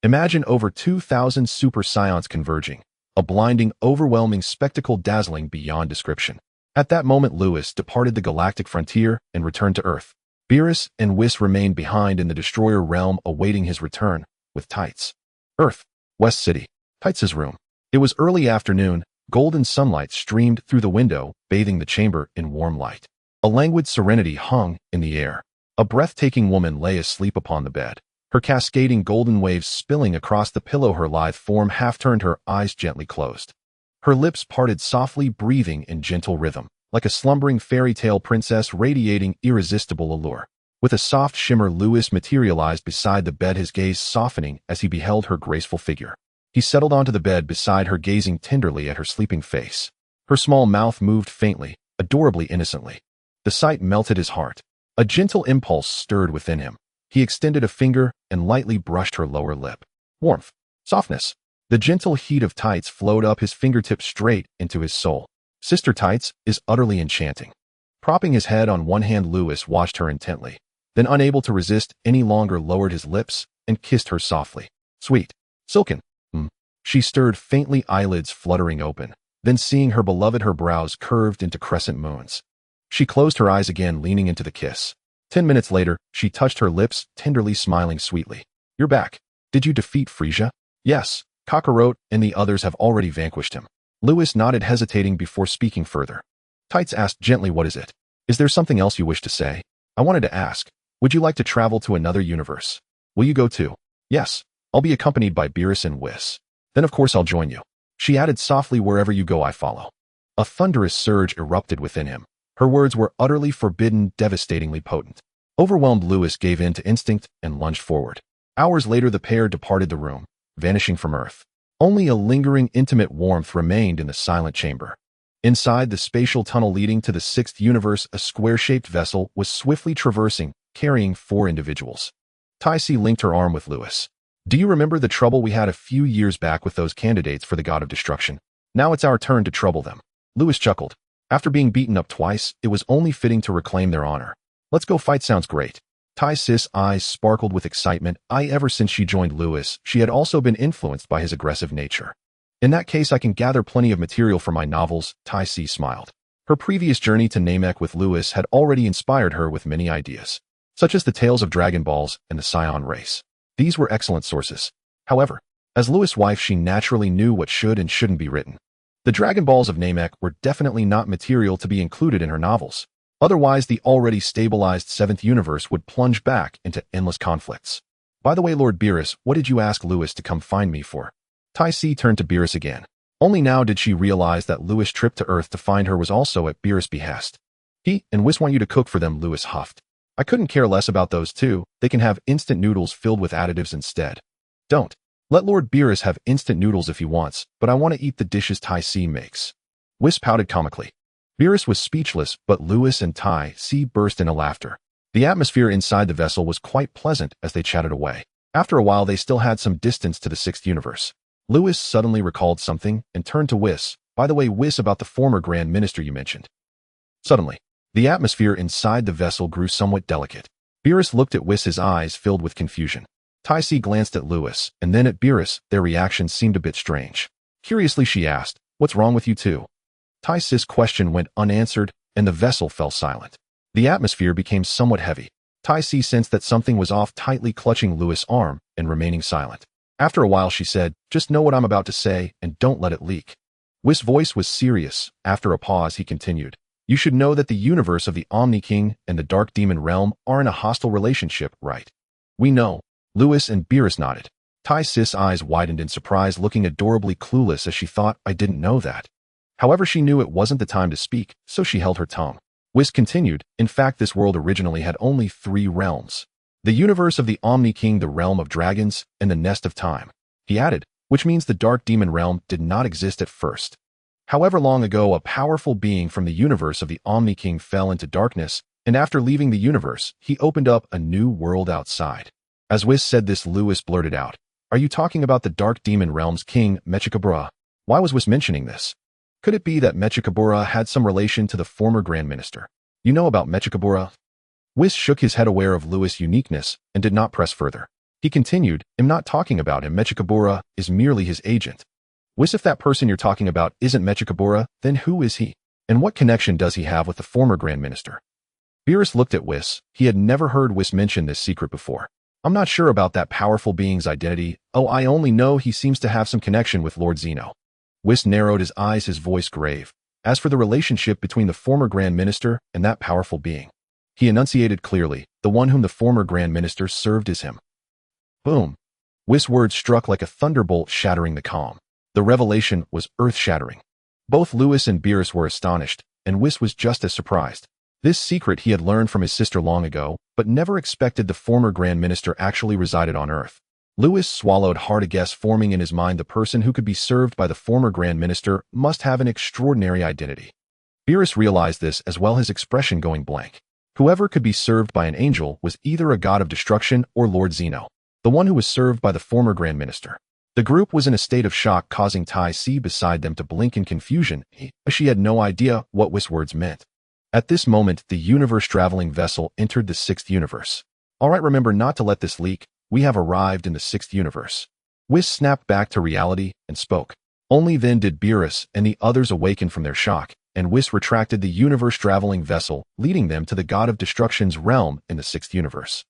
Imagine over 2,000 Super Saiyans converging, a blinding, overwhelming spectacle dazzling beyond description. At that moment, Lewis departed the galactic frontier and returned to Earth. Beerus and Whis remained behind in the Destroyer realm, awaiting his return, with Tights. Earth, West City. Tights' room. It was early afternoon. Golden sunlight streamed through the window, bathing the chamber in warm light. A languid serenity hung in the air. A breathtaking woman lay asleep upon the bed, her cascading golden waves spilling across the pillow. Her lithe form half turned, her eyes gently closed. Her lips parted softly, breathing in gentle rhythm, like a slumbering fairy tale princess radiating irresistible allure. With a soft shimmer, Lewis materialized beside the bed, his gaze softening as he beheld her graceful figure. He settled onto the bed beside her, gazing tenderly at her sleeping face. Her small mouth moved faintly, adorably innocently. The sight melted his heart. A gentle impulse stirred within him. He extended a finger and lightly brushed her lower lip. Warmth. Softness. The gentle heat of Tights flowed up his fingertips straight into his soul. Sister Tights is utterly enchanting. Propping his head on one hand, Lewis watched her intently. Then, unable to resist any longer, lowered his lips and kissed her softly. Sweet. Silken. She stirred faintly, eyelids fluttering open. Then, seeing her beloved, her brows curved into crescent moons. She closed her eyes again, leaning into the kiss. 10 minutes later, she touched her lips, tenderly smiling sweetly. You're back. Did you defeat Frieza? Yes. Kakarot and the others have already vanquished him. Lewis nodded, hesitating before speaking further. Tights asked gently, what is it? Is there something else you wish to say? I wanted to ask, would you like to travel to another universe? Will you go too? Yes. I'll be accompanied by Beerus and Whis. Then of course I'll join you. She added softly, wherever you go, I follow. A thunderous surge erupted within him. Her words were utterly forbidden, devastatingly potent. Overwhelmed, Lewis gave in to instinct and lunged forward. Hours later, the pair departed the room, vanishing from Earth. Only a lingering, intimate warmth remained in the silent chamber. Inside the spatial tunnel leading to the 6th universe, a square-shaped vessel was swiftly traversing, carrying 4 individuals. Taisi linked her arm with Lewis. Do you remember the trouble we had a few years back with those candidates for the God of Destruction? Now it's our turn to trouble them. Lewis chuckled. After being beaten up twice, it was only fitting to reclaim their honor. Let's go fight, sounds great. Taisi's eyes sparkled with excitement. Ever since she joined Lewis, she had also been influenced by his aggressive nature. In that case, I can gather plenty of material for my novels, Taisi smiled. Her previous journey to Namek with Lewis had already inspired her with many ideas, such as the tales of Dragon Balls and the Saiyan race. These were excellent sources. However, as Lewis' wife, she naturally knew what should and shouldn't be written. The Dragon Balls of Namek were definitely not material to be included in her novels. Otherwise, the already stabilized 7th universe would plunge back into endless conflicts. By the way, Lord Beerus, what did you ask Lewis to come find me for? Taisi turned to Beerus again. Only now did she realize that Lewis' trip to Earth to find her was also at Beerus' behest. He and Whis want you to cook for them, Lewis huffed. I couldn't care less about those two. They can have instant noodles filled with additives instead. Don't. Let Lord Beerus have instant noodles if he wants, but I want to eat the dishes Tai C makes. Whis pouted comically. Beerus was speechless, but Lewis and Tai C burst into laughter. The atmosphere inside the vessel was quite pleasant as they chatted away. After a while, they still had some distance to the sixth universe. Lewis suddenly recalled something and turned to Whis. By the way, Whis, about the former Grand Minister you mentioned. Suddenly, the atmosphere inside the vessel grew somewhat delicate. Beerus looked at Whis, his eyes filled with confusion. Tai C glanced at Lewis and then at Beerus. Their reactions seemed a bit strange. Curiously, she asked, "What's wrong with you two?" Tai Ci's question went unanswered and the vessel fell silent. The atmosphere became somewhat heavy. Tai C sensed that something was off, tightly clutching Lewis' arm and remaining silent. After a while, she said, "Just know what I'm about to say and don't let it leak." Whis' voice was serious. After a pause, he continued, "You should know that the universe of the Omni King and the Dark Demon Realm are in a hostile relationship, right?" "We know." Lewis and Beerus nodded. Tai Ci's eyes widened in surprise, looking adorably clueless as she thought, "I didn't know that." However, she knew it wasn't the time to speak, so she held her tongue. Whis continued, "In fact, this world originally had only 3 realms. The universe of the Omni King, the realm of dragons, and the nest of time." He added, "Which means the Dark Demon Realm did not exist at first. However, long ago, a powerful being from the universe of the Omni King fell into darkness, and after leaving the universe, he opened up a new world outside." As Whis said this, Lewis blurted out, "Are you talking about the Dark Demon Realm's king, Mechikabura?" Why was Whis mentioning this? Could it be that Mechikabura had some relation to the former Grand Minister? "You know about Mechikabura?" Whis shook his head, aware of Lewis' uniqueness, and did not press further. He continued, "I'm not talking about him. Mechikabura is merely his agent." "Whis, if that person you're talking about isn't Mechikabura, then who is he? And what connection does he have with the former Grand Minister?" Beerus looked at Whis. He had never heard Whis mention this secret before. "I'm not sure about that powerful being's identity. Oh, I only know he seems to have some connection with Lord Zeno." Whis narrowed his eyes, his voice grave. "As for the relationship between the former Grand Minister and that powerful being," he enunciated clearly, "the one whom the former Grand Minister served is him." Boom. Whis' words struck like a thunderbolt, shattering the calm. The revelation was earth-shattering. Both Lewis and Beerus were astonished, and Whis was just as surprised. This secret he had learned from his sister long ago, but never expected the former Grand Minister actually resided on Earth. Lewis swallowed hard. A guess forming in his mind, the person who could be served by the former Grand Minister must have an extraordinary identity. Beerus realized this as well, his expression going blank. Whoever could be served by an angel was either a god of destruction or Lord Zeno, the one who was served by the former Grand Minister. The group was in a state of shock, causing Tai C beside them to blink in confusion, as she had no idea what Whis' words meant. At this moment, the universe-traveling vessel entered the 6th universe. "All right, remember not to let this leak. We have arrived in the 6th universe." Whis snapped back to reality and spoke. Only then did Beerus and the others awaken from their shock, and Whis retracted the universe-traveling vessel, leading them to the God of Destruction's realm in the 6th universe.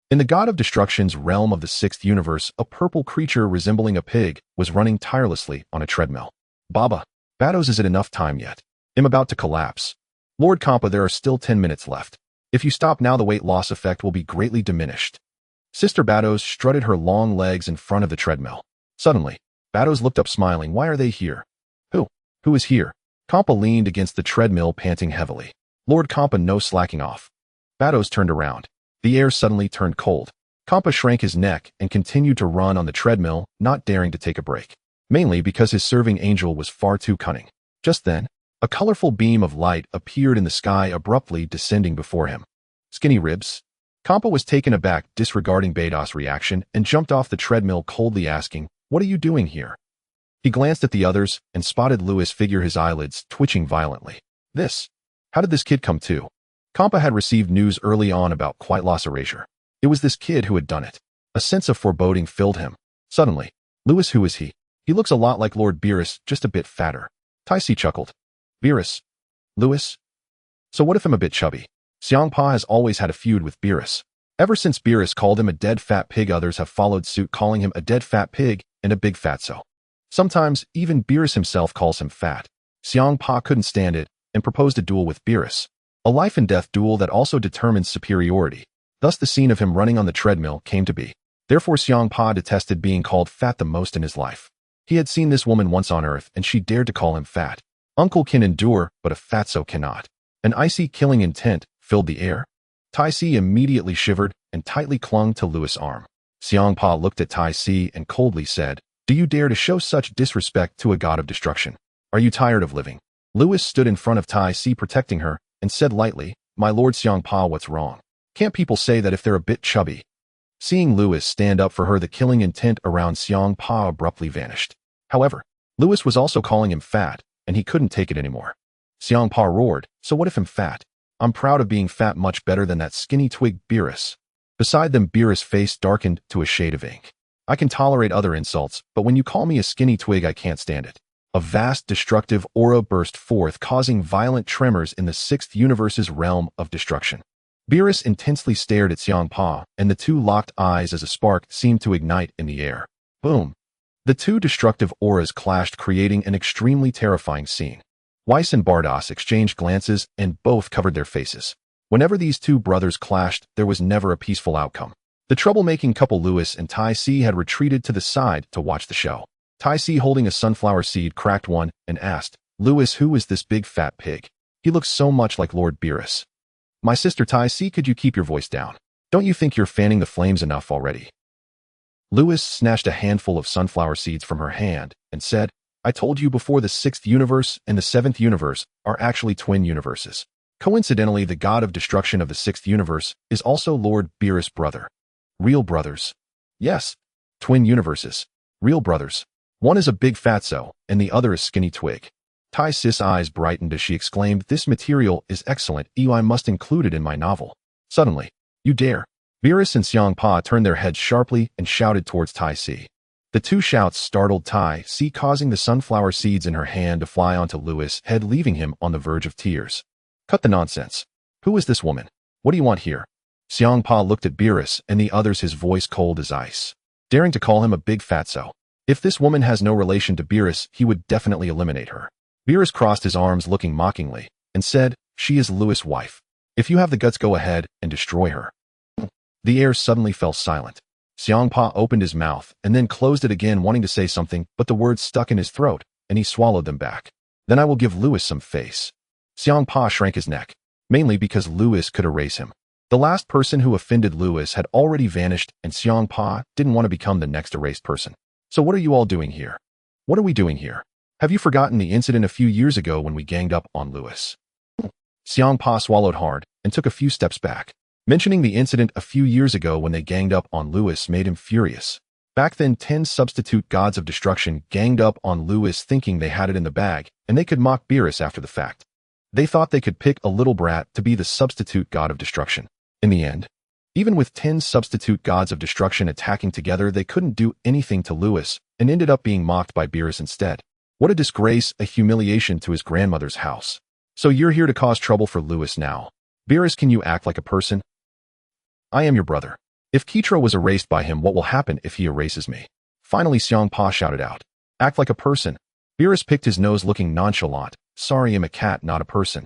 In the God of Destruction's realm of the 6th universe, a purple creature resembling a pig was running tirelessly on a treadmill. "Baba, Bados, is it enough time yet? I'm about to collapse. Lord Kampa, there are still 10 minutes left. If you stop now, the weight loss effect will be greatly diminished." Sister Bados strutted her long legs in front of the treadmill. Suddenly, Bados looked up, smiling. "Why are they here?" Who is here?" Kampa leaned against the treadmill, panting heavily. "Lord Kampa, no slacking off." Bados turned around. The air suddenly turned cold. Kampa shrank his neck and continued to run on the treadmill, not daring to take a break, mainly because his serving angel was far too cunning. Just then, a colorful beam of light appeared in the sky, abruptly descending before him. "Skinny ribs?" Kampa was taken aback, disregarding Bados' reaction, and jumped off the treadmill, coldly asking, "What are you doing here?" He glanced at the others and spotted Lewis' figure, his eyelids twitching violently. How did this kid come to? Kampa had received news early on about quiet loss erasure. It was this kid who had done it. A sense of foreboding filled him. Suddenly, "Lewis, who is he? He looks a lot like Lord Beerus, just a bit fatter." Tai C chuckled. "Beerus? Lewis? So what if I'm a bit chubby?" Xiangpa has always had a feud with Beerus. Ever since Beerus called him a dead fat pig, others have followed suit, calling him a dead fat pig and a big fatso. Sometimes, even Beerus himself calls him fat. Xiangpa couldn't stand it and proposed a duel with Beerus. A life and death duel that also determines superiority. Thus the scene of him running on the treadmill came to be. Therefore Xiangpa detested being called fat the most in his life. He had seen this woman once on Earth and she dared to call him fat. Uncle can endure, but a fatso cannot. An icy killing intent filled the air. Tai Si immediately shivered and tightly clung to Lewis' arm. Xiangpa looked at Tai Si and coldly said, "Do you dare to show such disrespect to a god of destruction? Are you tired of living?" Lewis stood in front of Tai Si protecting her and said lightly, "My lord Xiangpa, what's wrong? Can't people say that if they're a bit chubby?" Seeing Lewis stand up for her, the killing intent around Xiangpa abruptly vanished. However, Lewis was also calling him fat, and he couldn't take it anymore. Xiangpa roared, "So what if I'm fat? I'm proud of being fat, much better than that skinny twig Beerus." Beside them, Beerus' face darkened to a shade of ink. "I can tolerate other insults, but when you call me a skinny twig, I can't stand it." A vast destructive aura burst forth, causing violent tremors in the sixth universe's realm of destruction. Beerus intensely stared at Xiangpa, and the two locked eyes as a spark seemed to ignite in the air. Boom! The two destructive auras clashed, creating an extremely terrifying scene. Weiss and Bardos exchanged glances, and both covered their faces. Whenever these two brothers clashed, there was never a peaceful outcome. The troublemaking couple Lewis and Tai Si had retreated to the side to watch the show. Tai Si, holding a sunflower seed, cracked one and asked, "Lewis, who is this big fat pig? He looks so much like Lord Beerus." "My sister Tai Si, could you keep your voice down? Don't you think you're fanning the flames enough already?" Lewis snatched a handful of sunflower seeds from her hand and said, "I told you before, the sixth universe and the seventh universe are actually twin universes. Coincidentally, the god of destruction of the sixth universe is also Lord Beerus' brother." "Real brothers?" "Yes. Twin universes. Real brothers. One is a big fatso, and the other is skinny twig." Tai Si's eyes brightened as she exclaimed, "This material is excellent. I must include it in my novel." Suddenly, "You dare!" Beerus and Xiangpa turned their heads sharply and shouted towards Tai Si. The two shouts startled Tai Si, causing the sunflower seeds in her hand to fly onto Lewis' head, leaving him on the verge of tears. "Cut the nonsense. Who is this woman? What do you want here?" Xiangpa looked at Beerus and the others, his voice cold as ice. Daring to call him a big fatso. If this woman has no relation to Beerus, he would definitely eliminate her. Beerus crossed his arms, looking mockingly, and said, "She is Lewis' wife. If you have the guts, go ahead and destroy her." The air suddenly fell silent. Xiangpa opened his mouth and then closed it again, wanting to say something, but the words stuck in his throat, and he swallowed them back. "Then I will give Lewis some face." Xiangpa shrank his neck, mainly because Lewis could erase him. The last person who offended Lewis had already vanished, and Xiangpa didn't want to become the next erased person. "So what are you all doing here? What are we doing here? Have you forgotten the incident a few years ago when we ganged up on Lewis?" Xiangpa swallowed hard and took a few steps back. Mentioning the incident a few years ago when they ganged up on Lewis made him furious. Back then, 10 substitute gods of destruction ganged up on Lewis, thinking they had it in the bag, and they could mock Beerus after the fact. They thought they could pick a little brat to be the substitute god of destruction. In the end, even with 10 substitute gods of destruction attacking together, they couldn't do anything to Lewis and ended up being mocked by Beerus instead. What a disgrace, a humiliation to his grandmother's house. "So you're here to cause trouble for Lewis now. Beerus, can you act like a person? I am your brother. If Kitro was erased by him, what will happen if he erases me?" Finally, Xiangpa shouted out, "Act like a person." Beerus picked his nose, looking nonchalant. "Sorry, I'm a cat, not a person."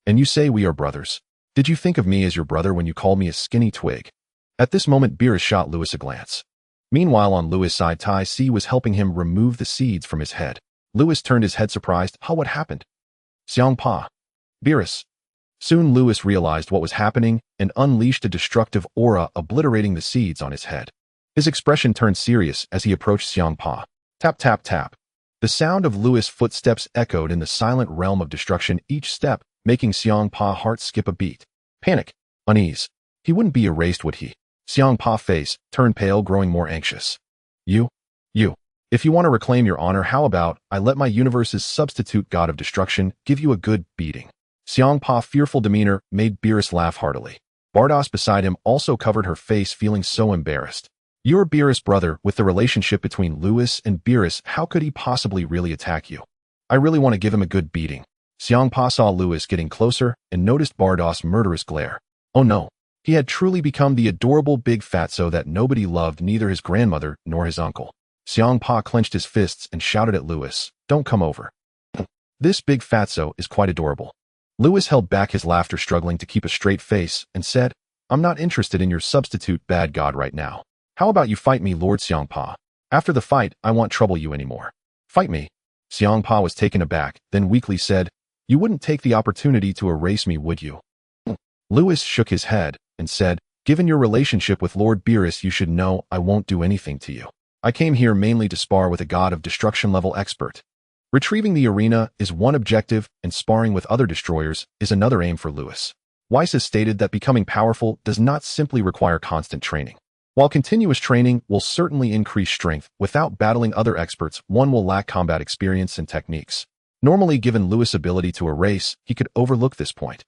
"And you say we are brothers? Did you think of me as your brother when you called me a skinny twig?" At this moment, Beerus shot Lewis a glance. Meanwhile, on Lewis' side, Tai Si was helping him remove the seeds from his head. Lewis turned his head, surprised. "How, what happened?" "Xiangpa. Beerus." Soon Lewis realized what was happening and unleashed a destructive aura, obliterating the seeds on his head. His expression turned serious as he approached Xiangpa. Tap, tap, tap. The sound of Lewis' footsteps echoed in the silent realm of destruction, each step making Xiangpa's heart skip a beat. Panic, unease. He wouldn't be erased, would he? Xiangpa's face turned pale, growing more anxious. You. If you want to reclaim your honor, how about I let my universe's substitute god of destruction give you a good beating? Xiangpa's fearful demeanor made Beerus laugh heartily. Bardos beside him also covered her face, feeling so embarrassed. "You're Beerus' brother. With the relationship between Lewis and Beerus, how could he possibly really attack you? I really want to give him a good beating." Xiangpa saw Lewis getting closer and noticed Bardos' murderous glare. Oh no, he had truly become the adorable big fatso that nobody loved, neither his grandmother nor his uncle. Xiangpa clenched his fists and shouted at Lewis, "Don't come over. This big fatso is quite adorable." Lewis held back his laughter, struggling to keep a straight face, and said, "I'm not interested in your substitute bad god right now. How about you fight me, Lord Xiangpa? After the fight, I won't trouble you anymore." "Fight me?" Xiangpa was taken aback, then weakly said, You wouldn't take the opportunity to erase me, would you? Lewis shook his head and said, given your relationship with Lord Beerus, you should know I won't do anything to you. I came here mainly to spar with a god of destruction level expert. Retrieving the arena is one objective, and sparring with other destroyers is another aim for Lewis. Weiss has stated that becoming powerful does not simply require constant training. While continuous training will certainly increase strength, without battling other experts, one will lack combat experience and techniques. Normally, given Lewis' ability to erase, he could overlook this point.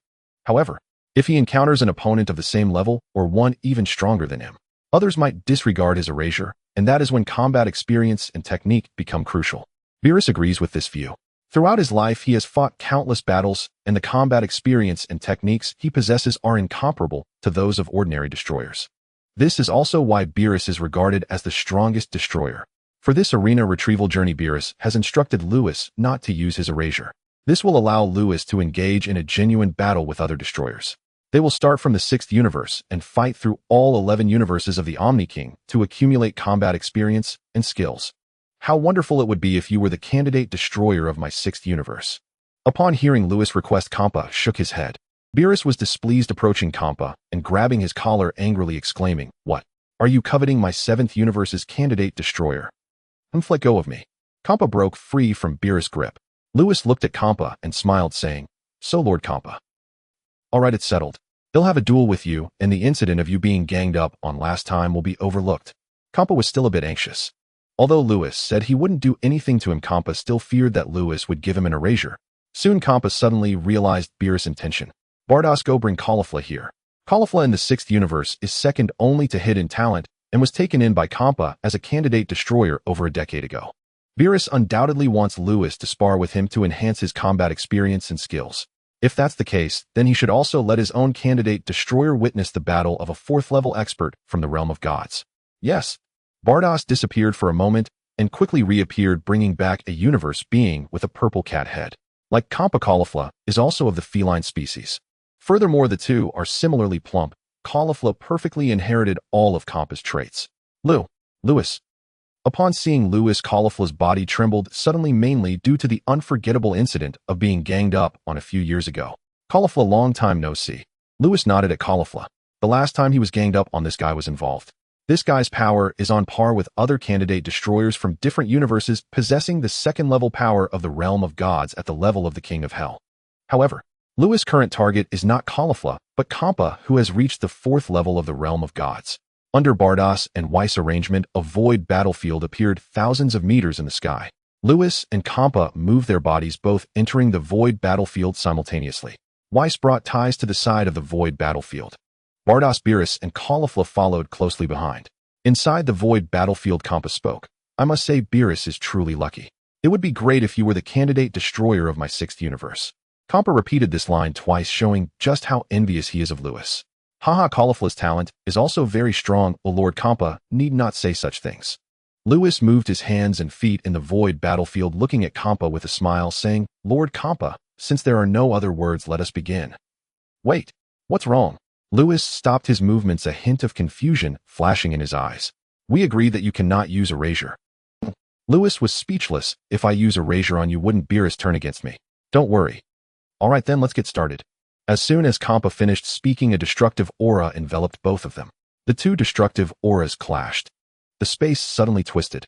However, if he encounters an opponent of the same level or one even stronger than him, others might disregard his erasure, and that is when combat experience and technique become crucial. Beerus agrees with this view. Throughout his life, he has fought countless battles, and the combat experience and techniques he possesses are incomparable to those of ordinary destroyers. This is also why Beerus is regarded as the strongest destroyer. For this arena retrieval journey, Beerus has instructed Lewis not to use his erasure. This will allow Lewis to engage in a genuine battle with other destroyers. They will start from the 6th universe and fight through all 11 universes of the Omni King to accumulate combat experience and skills. How wonderful it would be if you were the candidate destroyer of my 6th universe. Upon hearing Lewis' request, Kampa shook his head. Beerus was displeased, approaching Kampa and grabbing his collar angrily, exclaiming, "What? Are you coveting my 7th universe's candidate destroyer? Let go of me." Kampa broke free from Beerus' grip. Lewis looked at Kampa and smiled, saying, "So, Lord Kampa. All right, it's settled. They'll have a duel with you, and the incident of you being ganged up on last time will be overlooked." Kampa was still a bit anxious. Although Lewis said he wouldn't do anything to him, Kampa still feared that Lewis would give him an erasure. Soon Kampa suddenly realized Beerus' intention. "Bardos, go bring Caulifla here." Caulifla in the 6th universe is second only to Hid in talent and was taken in by Kampa as a candidate destroyer over a decade ago. Beerus undoubtedly wants Lewis to spar with him to enhance his combat experience and skills. If that's the case, then he should also let his own candidate destroyer witness the battle of a 4th-level expert from the realm of gods. Yes. Bardos disappeared for a moment and quickly reappeared, bringing back a universe being with a purple cat head. Like Kampa, Caulifla is also of the feline species. Furthermore, the two are similarly plump. Caulifla perfectly inherited all of Kampa's traits. Lewis. Upon seeing Lewis, Caulifla's body trembled suddenly, mainly due to the unforgettable incident of being ganged up on a few years ago. Caulifla, long time no see. Lewis nodded at Caulifla. The last time he was ganged up on, this guy was involved. This guy's power is on par with other candidate destroyers from different universes, possessing the 2nd-level power of the realm of gods at the level of the King of Hell. However, Lewis' current target is not Caulifla, but Kampa, who has reached the 4th level of the realm of gods. Under Bardos and Weiss' arrangement, a void battlefield appeared thousands of meters in the sky. Lewis and Kampa moved their bodies, both entering the void battlefield simultaneously. Weiss brought ties to the side of the void battlefield. Bardos, Beerus, and Caulifla followed closely behind. Inside the void battlefield, Kampa spoke. "I must say, Beerus is truly lucky. It would be great if you were the candidate destroyer of my 6th universe." Kampa repeated this line twice, showing just how envious he is of Lewis. Haha, Caulifla's talent is also very strong. O Lord Kampa need not say such things. Lewis moved his hands and feet in the void battlefield, looking at Kampa with a smile, saying, "Lord Kampa, since there are no other words, let us begin." "Wait, what's wrong?" Lewis stopped his movements, a hint of confusion flashing in his eyes. "We agree that you cannot use erasure." Lewis was speechless. "If I use erasure on you, wouldn't Beerus turn against me?" "Don't worry." "All right then, let's get started." As soon as Kampa finished speaking, a destructive aura enveloped both of them. The two destructive auras clashed. The space suddenly twisted.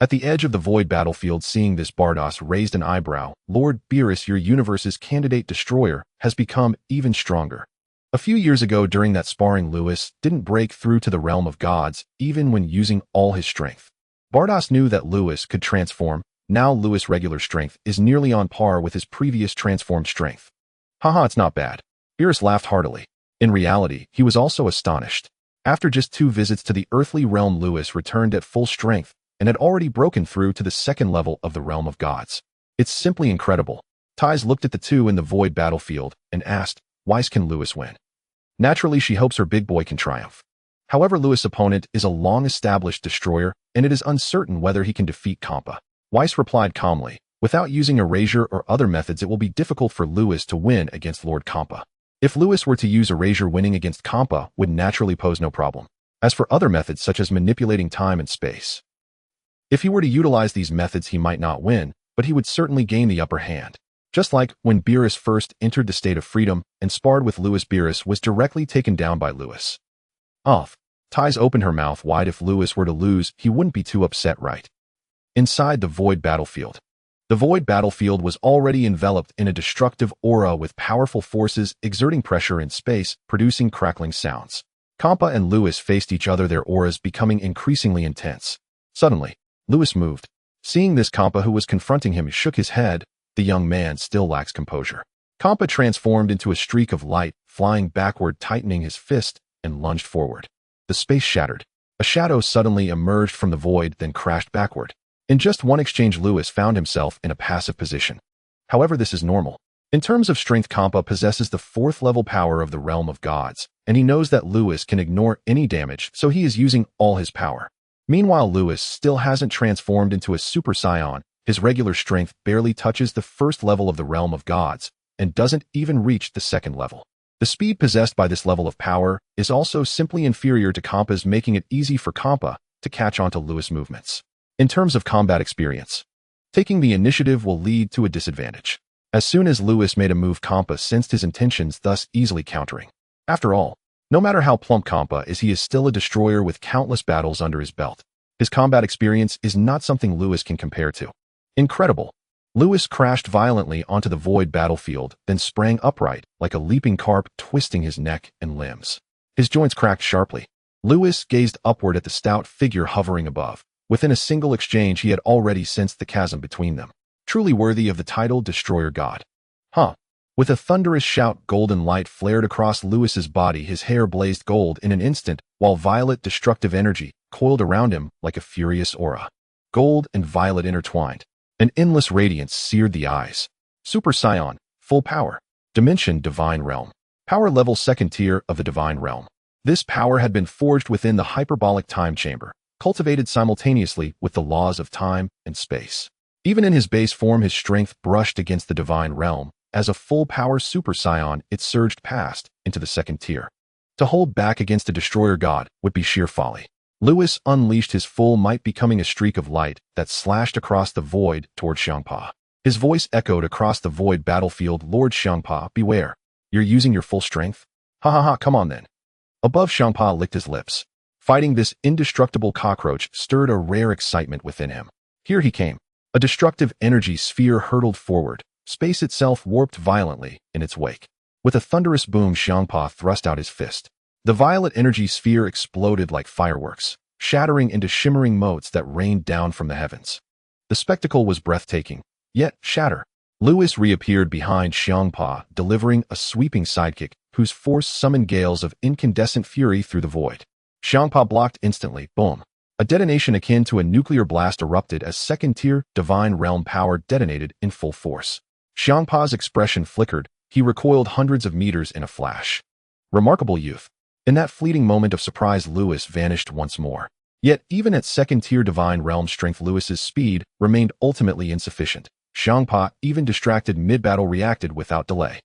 At the edge of the void battlefield, seeing this, Bardos raised an eyebrow. "Lord Beerus, your universe's candidate destroyer has become even stronger. A few years ago during that sparring, Lewis didn't break through to the realm of gods, even when using all his strength." Bardos knew that Lewis could transform. Now Lewis' regular strength is nearly on par with his previous transformed strength. "Haha, it's not bad." Beerus laughed heartily. In reality, he was also astonished. After just 2 visits to the earthly realm, Lewis returned at full strength and had already broken through to the 2nd level of the realm of gods. It's simply incredible. Ties looked at the two in the void battlefield and asked, "Why can Lewis win?" Naturally, she hopes her big boy can triumph. However, Lewis' opponent is a long-established destroyer, and it is uncertain whether he can defeat Kampa. Weiss replied calmly, "Without using erasure or other methods, it will be difficult for Lewis to win against Lord Kampa. If Lewis were to use erasure, winning against Kampa would naturally pose no problem. As for other methods such as manipulating time and space, if he were to utilize these methods, he might not win, but he would certainly gain the upper hand." Just like when Beerus first entered the State of Freedom and sparred with Lewis, Beerus was directly taken down by Lewis. Ties opened her mouth wide. If Lewis were to lose, he wouldn't be too upset, right? Inside the void battlefield. The void battlefield was already enveloped in a destructive aura with powerful forces exerting pressure in space, producing crackling sounds. Champa and Lewis faced each other, their auras becoming increasingly intense. Suddenly, Lewis moved. Seeing this, Champa, who was confronting him, shook his head. The young man still lacks composure. Champa transformed into a streak of light, flying backward, tightening his fist, and lunged forward. The space shattered. A shadow suddenly emerged from the void, then crashed backward. In just one exchange, Lewis found himself in a passive position. However, this is normal. In terms of strength, Champa possesses the 4th level power of the realm of gods, and he knows that Lewis can ignore any damage, so he is using all his power. Meanwhile, Lewis still hasn't transformed into a Super Saiyan. His regular strength barely touches the 1st level of the realm of gods, and doesn't even reach the 2nd level. The speed possessed by this level of power is also simply inferior to Champa's, making it easy for Champa to catch on to Lewis' movements. In terms of combat experience, taking the initiative will lead to a disadvantage. As soon as Lewis made a move, Champa sensed his intentions, thus easily countering. After all, no matter how plump Champa is, he is still a destroyer with countless battles under his belt. His combat experience is not something Lewis can compare to. Incredible. Lewis crashed violently onto the void battlefield, then sprang upright like a leaping carp, twisting his neck and limbs. His joints cracked sharply. Lewis gazed upward at the stout figure hovering above. Within a single exchange, he had already sensed the chasm between them. Truly worthy of the title Destroyer God. With a thunderous shout, golden light flared across Lewis's body. His hair blazed gold in an instant, while violet destructive energy coiled around him like a furious aura. Gold and violet intertwined. An endless radiance seared the eyes. Super Saiyan, full power. Dimension Divine Realm. Power level 2nd tier of the Divine Realm. This power had been forged within the hyperbolic time chamber, cultivated simultaneously with the laws of time and space. Even in his base form, his strength brushed against the Divine Realm. As a full-power Super Saiyan, it surged past into the 2nd tier. To hold back against a Destroyer God would be sheer folly. Lewis unleashed his full might, becoming a streak of light that slashed across the void toward Xiangpa. His voice echoed across the void battlefield, "Lord Xiangpa, beware. You're using your full strength? Come on then." Above, Xiangpa licked his lips. Fighting this indestructible cockroach stirred a rare excitement within him. Here he came. A destructive energy sphere hurtled forward. Space itself warped violently in its wake. With a thunderous boom, Xiangpa thrust out his fist. The violet energy sphere exploded like fireworks, shattering into shimmering motes that rained down from the heavens. The spectacle was breathtaking, yet shatter. Lewis reappeared behind Xiangpa, delivering a sweeping sidekick whose force summoned gales of incandescent fury through the void. Xiangpa blocked instantly. Boom. A detonation akin to a nuclear blast erupted as 2nd-tier Divine Realm power detonated in full force. Xiangpa's expression flickered. He recoiled hundreds of meters in a flash. Remarkable youth. In that fleeting moment of surprise, Lewis vanished once more. Yet, even at 2nd-tier Divine Realm strength, Lewis's speed remained ultimately insufficient. Xiangpa, even distracted mid-battle, reacted without delay.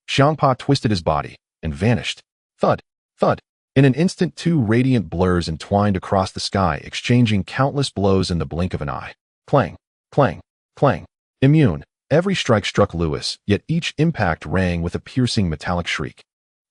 Xiangpa twisted his body and vanished. Thud, thud. In an instant, 2 radiant blurs entwined across the sky, exchanging countless blows in the blink of an eye. Clang, clang, clang. Immune. Every strike struck Lewis, yet each impact rang with a piercing metallic shriek.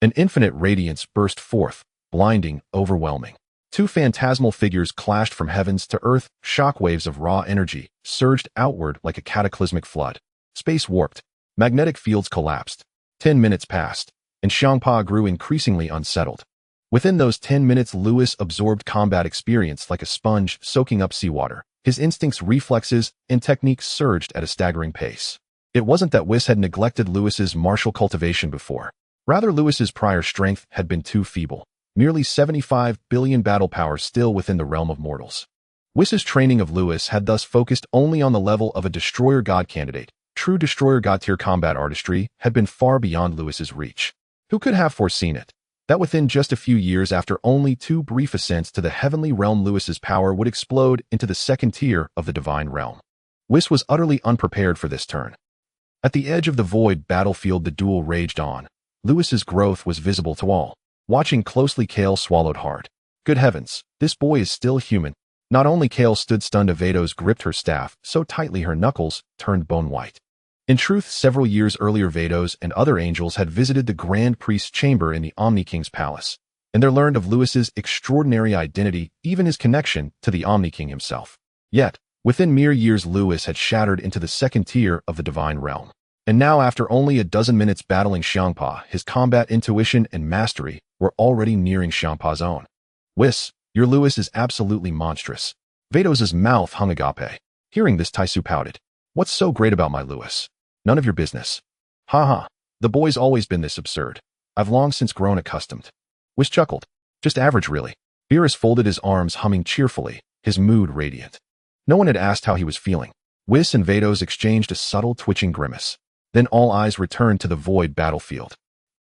An infinite radiance burst forth, blinding, overwhelming. 2 phantasmal figures clashed from heavens to earth. Shockwaves of raw energy surged outward like a cataclysmic flood. Space warped. Magnetic fields collapsed. 10 minutes passed, and Xiangpa grew increasingly unsettled. Within those 10 minutes, Lewis absorbed combat experience like a sponge soaking up seawater. His instincts, reflexes, and techniques surged at a staggering pace. It wasn't that Lewis had neglected Lewis's martial cultivation before. Rather, Lewis's prior strength had been too feeble. Merely 75 billion battle power still within the realm of mortals. Lewis's training of Lewis had thus focused only on the level of a Destroyer God candidate. True Destroyer God tier combat artistry had been far beyond Lewis's reach. Who could have foreseen it? That within just a few years, after only 2 brief ascents to the heavenly realm, Lewis's power would explode into the 2nd tier of the Divine Realm. Lewis was utterly unprepared for this turn. At the edge of the void battlefield, the duel raged on. Lewis's growth was visible to all. Watching closely, Kale swallowed hard. Good heavens, this boy is still human. Not only Kale stood stunned, Avados gripped her staff so tightly her knuckles turned bone white. In truth, several years earlier Vados and other angels had visited the Grand Priest's chamber in the Omni King's palace, and they learned of Lewis's extraordinary identity, even his connection to the Omni King himself. Yet, within mere years Lewis had shattered into the second tier of the divine realm. And now after only a dozen minutes battling Xiangpa, his combat intuition and mastery were already nearing Xiangpa's own. Whis, your Lewis is absolutely monstrous. Vados' mouth hung agape. Hearing this, Taisu pouted. What's so great about my Lewis? None of your business. Ha ha, the boy's always been this absurd. I've long since grown accustomed. Whis chuckled. Just average really. Beerus folded his arms, humming cheerfully, his mood radiant. No one had asked how he was feeling. Whis and Vados exchanged a subtle twitching grimace. Then all eyes returned to the void battlefield.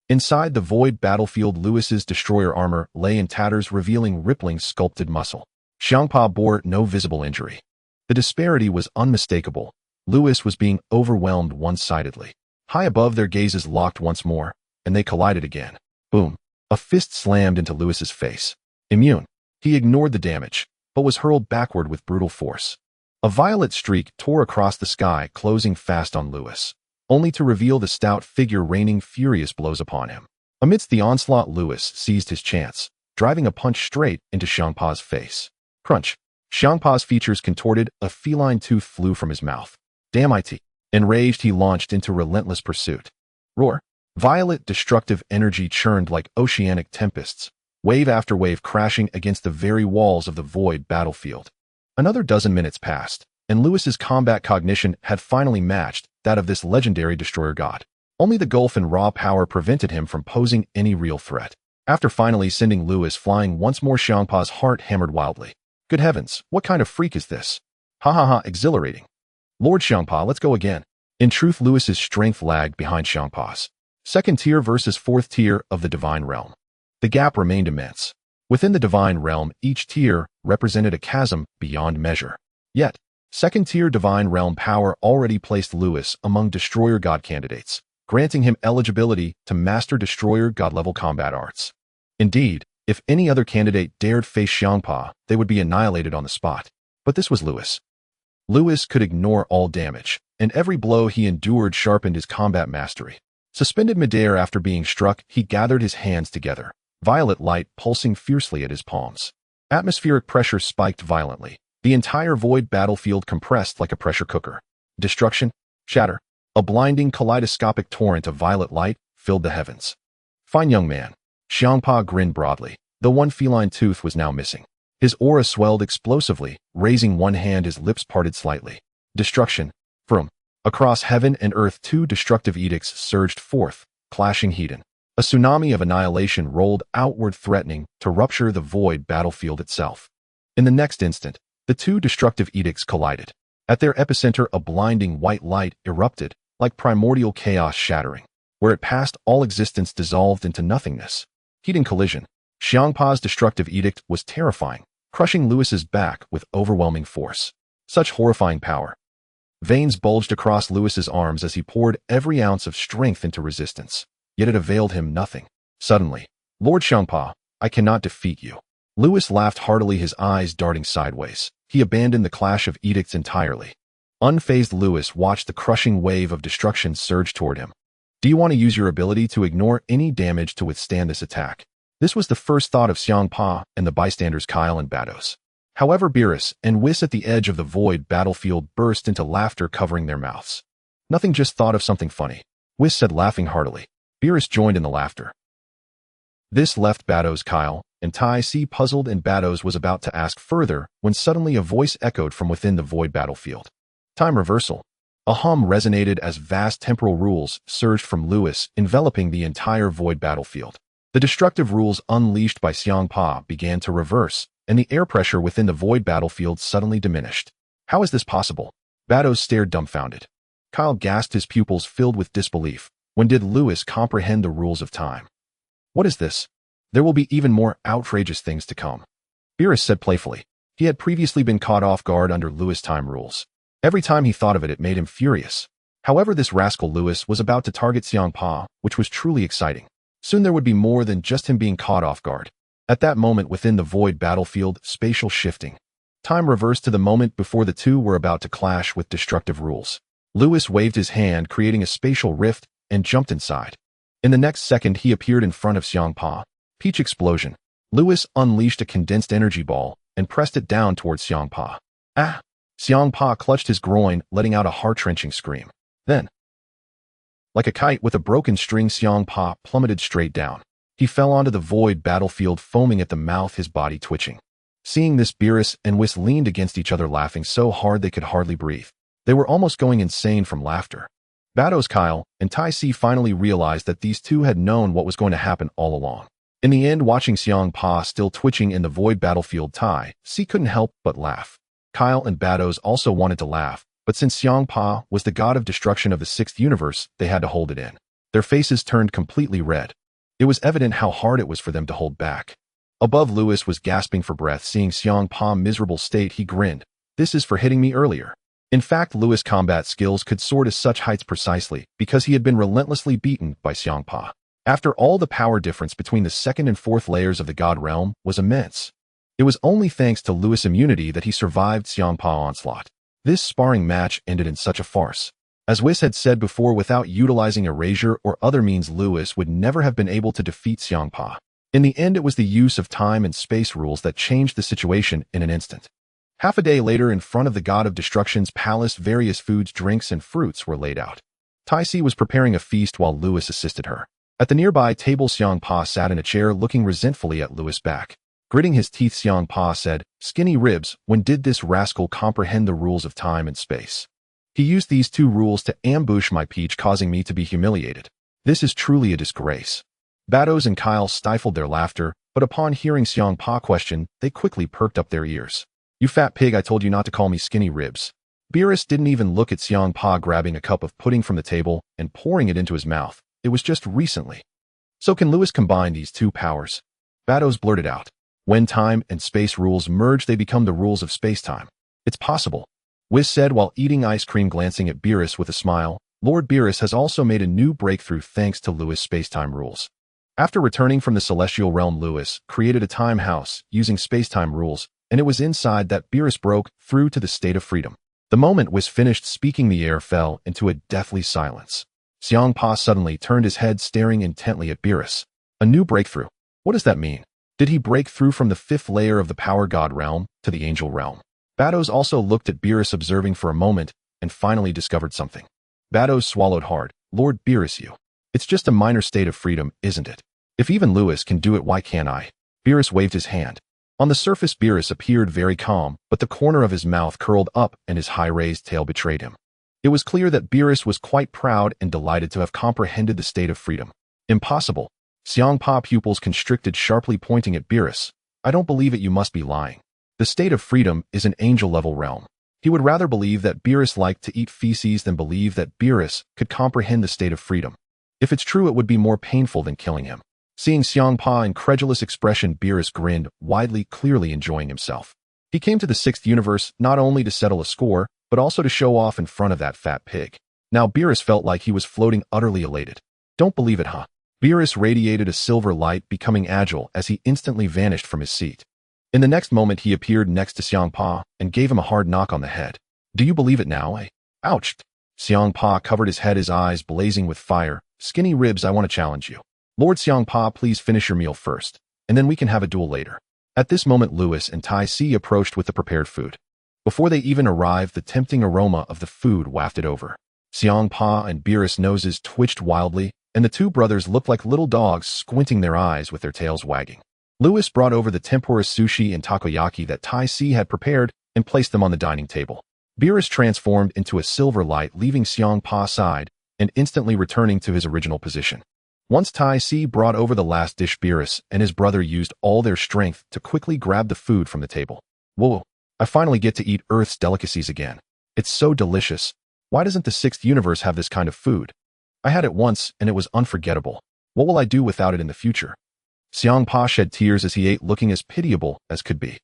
Inside the void battlefield, Lewis's destroyer armor lay in tatters, revealing rippling sculpted muscle. Xiangpa bore no visible injury. The disparity was unmistakable. Lewis was being overwhelmed one-sidedly. High above, their gazes locked once more, and they collided again. Boom. A fist slammed into Lewis's face. Immune. He ignored the damage, but was hurled backward with brutal force. A violet streak tore across the sky, closing fast on Lewis, only to reveal the stout figure raining furious blows upon him. Amidst the onslaught, Lewis seized his chance, driving a punch straight into Xiangpa's face. Crunch. Xiangpa's features contorted, a feline tooth flew from his mouth. Damn it. Enraged, he launched into relentless pursuit. Roar. Violet destructive energy churned like oceanic tempests, wave after wave crashing against the very walls of the void battlefield. Another dozen minutes passed, and Lewis's combat cognition had finally matched that of this legendary destroyer god. Only the gulf in raw power prevented him from posing any real threat. After finally sending Lewis flying once more, Xiangpa's heart hammered wildly. Good heavens, what kind of freak is this? Ha ha ha, exhilarating. Lord Xiangpa, let's go again. In truth, Lewis's strength lagged behind Xiangpa's. Second tier versus fourth tier of the divine realm. The gap remained immense. Within the divine realm, each tier represented a chasm beyond measure. Yet, second-tier divine realm power already placed Lewis among destroyer god candidates, granting him eligibility to master destroyer god-level combat arts. Indeed, if any other candidate dared face Xiangpa, they would be annihilated on the spot. But this was Lewis. Lewis could ignore all damage, and every blow he endured sharpened his combat mastery. Suspended midair after being struck, he gathered his hands together, violet light pulsing fiercely at his palms. Atmospheric pressure spiked violently. The entire void battlefield compressed like a pressure cooker. Destruction, shatter, a blinding kaleidoscopic torrent of violet light filled the heavens. Fine young man. Xiangpa grinned broadly. The one feline tooth was now missing. His aura swelled explosively, raising one hand, his lips parted slightly. Destruction. From across heaven and earth, two destructive edicts surged forth, clashing heat-en. A tsunami of annihilation rolled outward, threatening to rupture the void battlefield itself. In the next instant, the two destructive edicts collided. At their epicenter, a blinding white light erupted, like primordial chaos shattering. Where it passed, all existence dissolved into nothingness. Heat-en collision. Xiangpa's destructive edict was terrifying, crushing Lewis's back with overwhelming force. Such horrifying power. Veins bulged across Lewis's arms as he poured every ounce of strength into resistance. Yet it availed him nothing. Suddenly, Lord Xiangpa, I cannot defeat you. Lewis laughed heartily, his eyes darting sideways. He abandoned the clash of edicts entirely. Unfazed, Lewis watched the crushing wave of destruction surge toward him. Do you want to use your ability to ignore any damage to withstand this attack? This was the first thought of Xiangpa and the bystanders Kyle and Vados. However, Beerus and Whis at the edge of the void battlefield burst into laughter, covering their mouths. Nothing, just thought of something funny, Whis said, laughing heartily. Beerus joined in the laughter. This left Vados, Kyle, and Tai C puzzled, and Vados was about to ask further when suddenly a voice echoed from within the void battlefield. Time reversal. A hum resonated as vast temporal rules surged from Lewis, enveloping the entire void battlefield. The destructive rules unleashed by Xiangpa began to reverse, and the air pressure within the void battlefield suddenly diminished. How is this possible? Vados stared dumbfounded. Kyle gasped, his pupils filled with disbelief. When did Lewis comprehend the rules of time? What is this? There will be even more outrageous things to come. Beerus said playfully. He had previously been caught off guard under Lewis time rules. Every time he thought of it, it made him furious. However, this rascal Lewis was about to target Xiangpa, which was truly exciting. Soon there would be more than just him being caught off guard. At that moment within the void battlefield, spatial shifting. Time reversed to the moment before the two were about to clash with destructive rules. Lewis waved his hand, creating a spatial rift, and jumped inside. In the next second, he appeared in front of Xiangpa. Peach explosion. Lewis unleashed a condensed energy ball and pressed it down towards Xiangpa. Ah! Xiangpa clutched his groin, letting out a heart-wrenching scream. Then, like a kite with a broken string, Xiangpa plummeted straight down. He fell onto the void battlefield, foaming at the mouth, his body twitching. Seeing this, Beerus and Whis leaned against each other, laughing so hard they could hardly breathe. They were almost going insane from laughter. Battles, Kyle, and Tai Si finally realized that these two had known what was going to happen all along. In the end, watching Xiangpa still twitching in the void battlefield, Tai Si couldn't help but laugh. Kyle and Battles also wanted to laugh, but since Xiangpa was the god of destruction of the sixth universe, they had to hold it in. Their faces turned completely red. It was evident how hard it was for them to hold back. Above, Lewis was gasping for breath. Seeing Xiangpa's miserable state, he grinned. This is for hitting me earlier. In fact, Lewis' combat skills could soar to such heights precisely because he had been relentlessly beaten by Xiangpa. After all, the power difference between the second and fourth layers of the God realm was immense. It was only thanks to Lewis' immunity that he survived Xiangpa's onslaught. This sparring match ended in such a farce. As Whis had said before, without utilizing erasure or other means, Lewis would never have been able to defeat Xiangpa. In the end, it was the use of time and space rules that changed the situation in an instant. Half a day later, in front of the god of destruction's palace, various foods, drinks, and fruits were laid out. Tai Si was preparing a feast while Lewis assisted her. At the nearby table, Xiangpa sat in a chair, looking resentfully at Lewis' back. Gritting his teeth, Xiangpa said, "Skinny ribs, when did this rascal comprehend the rules of time and space? He used these two rules to ambush my peach, causing me to be humiliated. This is truly a disgrace." Battles and Kyle stifled their laughter, but upon hearing Xiangpa's question, they quickly perked up their ears. "You fat pig, I told you not to call me skinny ribs." Beerus didn't even look at Xiangpa, grabbing a cup of pudding from the table and pouring it into his mouth. It was just recently. So can Lewis combine these two powers? Battles blurted out. When time and space rules merge, they become the rules of space-time. It's possible. Whis said while eating ice cream, glancing at Beerus with a smile. Lord Beerus has also made a new breakthrough thanks to Lewis' space-time rules. After returning from the celestial realm, Lewis created a time house using space-time rules, and it was inside that Beerus broke through to the state of freedom. The moment Whis finished speaking, the air fell into a deathly silence. Xiangpa suddenly turned his head, staring intently at Beerus. A new breakthrough. What does that mean? Did he break through from the fifth layer of the power god realm to the angel realm? Battles also looked at Beerus, observing for a moment, and finally discovered something. Battles swallowed hard. Lord Beerus, it's just a minor state of freedom, isn't it? If even Lewis can do it, why can't I? Beerus waved his hand. On the surface, Beerus appeared very calm, but the corner of his mouth curled up and his high-raised tail betrayed him. It was clear that Beerus was quite proud and delighted to have comprehended the state of freedom. Impossible. Xiangpa's pupils constricted, sharply pointing at Beerus. I don't believe it, you must be lying. The state of freedom is an angel-level realm. He would rather believe that Beerus liked to eat feces than believe that Beerus could comprehend the state of freedom. If it's true, it would be more painful than killing him. Seeing Xiangpa's incredulous expression, Beerus grinned widely, clearly enjoying himself. He came to the sixth universe not only to settle a score, but also to show off in front of that fat pig. Now Beerus felt like he was floating, utterly elated. Don't believe it, huh? Beerus radiated a silver light, becoming agile as he instantly vanished from his seat. In the next moment, he appeared next to Xiangpa and gave him a hard knock on the head. Do you believe it now, eh? Ouch! Xiangpa covered his head, his eyes blazing with fire. Skinny ribs, I want to challenge you. Lord Xiangpa, please finish your meal first, and then we can have a duel later. At this moment, Lewis and Tai Si approached with the prepared food. Before they even arrived, the tempting aroma of the food wafted over. Xiangpa and Beerus' noses twitched wildly, and the two brothers looked like little dogs, squinting their eyes with their tails wagging. Lewis brought over the tempura, sushi, and takoyaki that Tai Si had prepared and placed them on the dining table. Beerus transformed into a silver light, leaving Xiangpa's side and instantly returning to his original position. Once Tai Si brought over the last dish, Beerus and his brother used all their strength to quickly grab the food from the table. Whoa, I finally get to eat Earth's delicacies again. It's so delicious. Why doesn't the sixth universe have this kind of food? I had it once and it was unforgettable. What will I do without it in the future? Xiangpa shed tears as he ate, looking as pitiable as could be.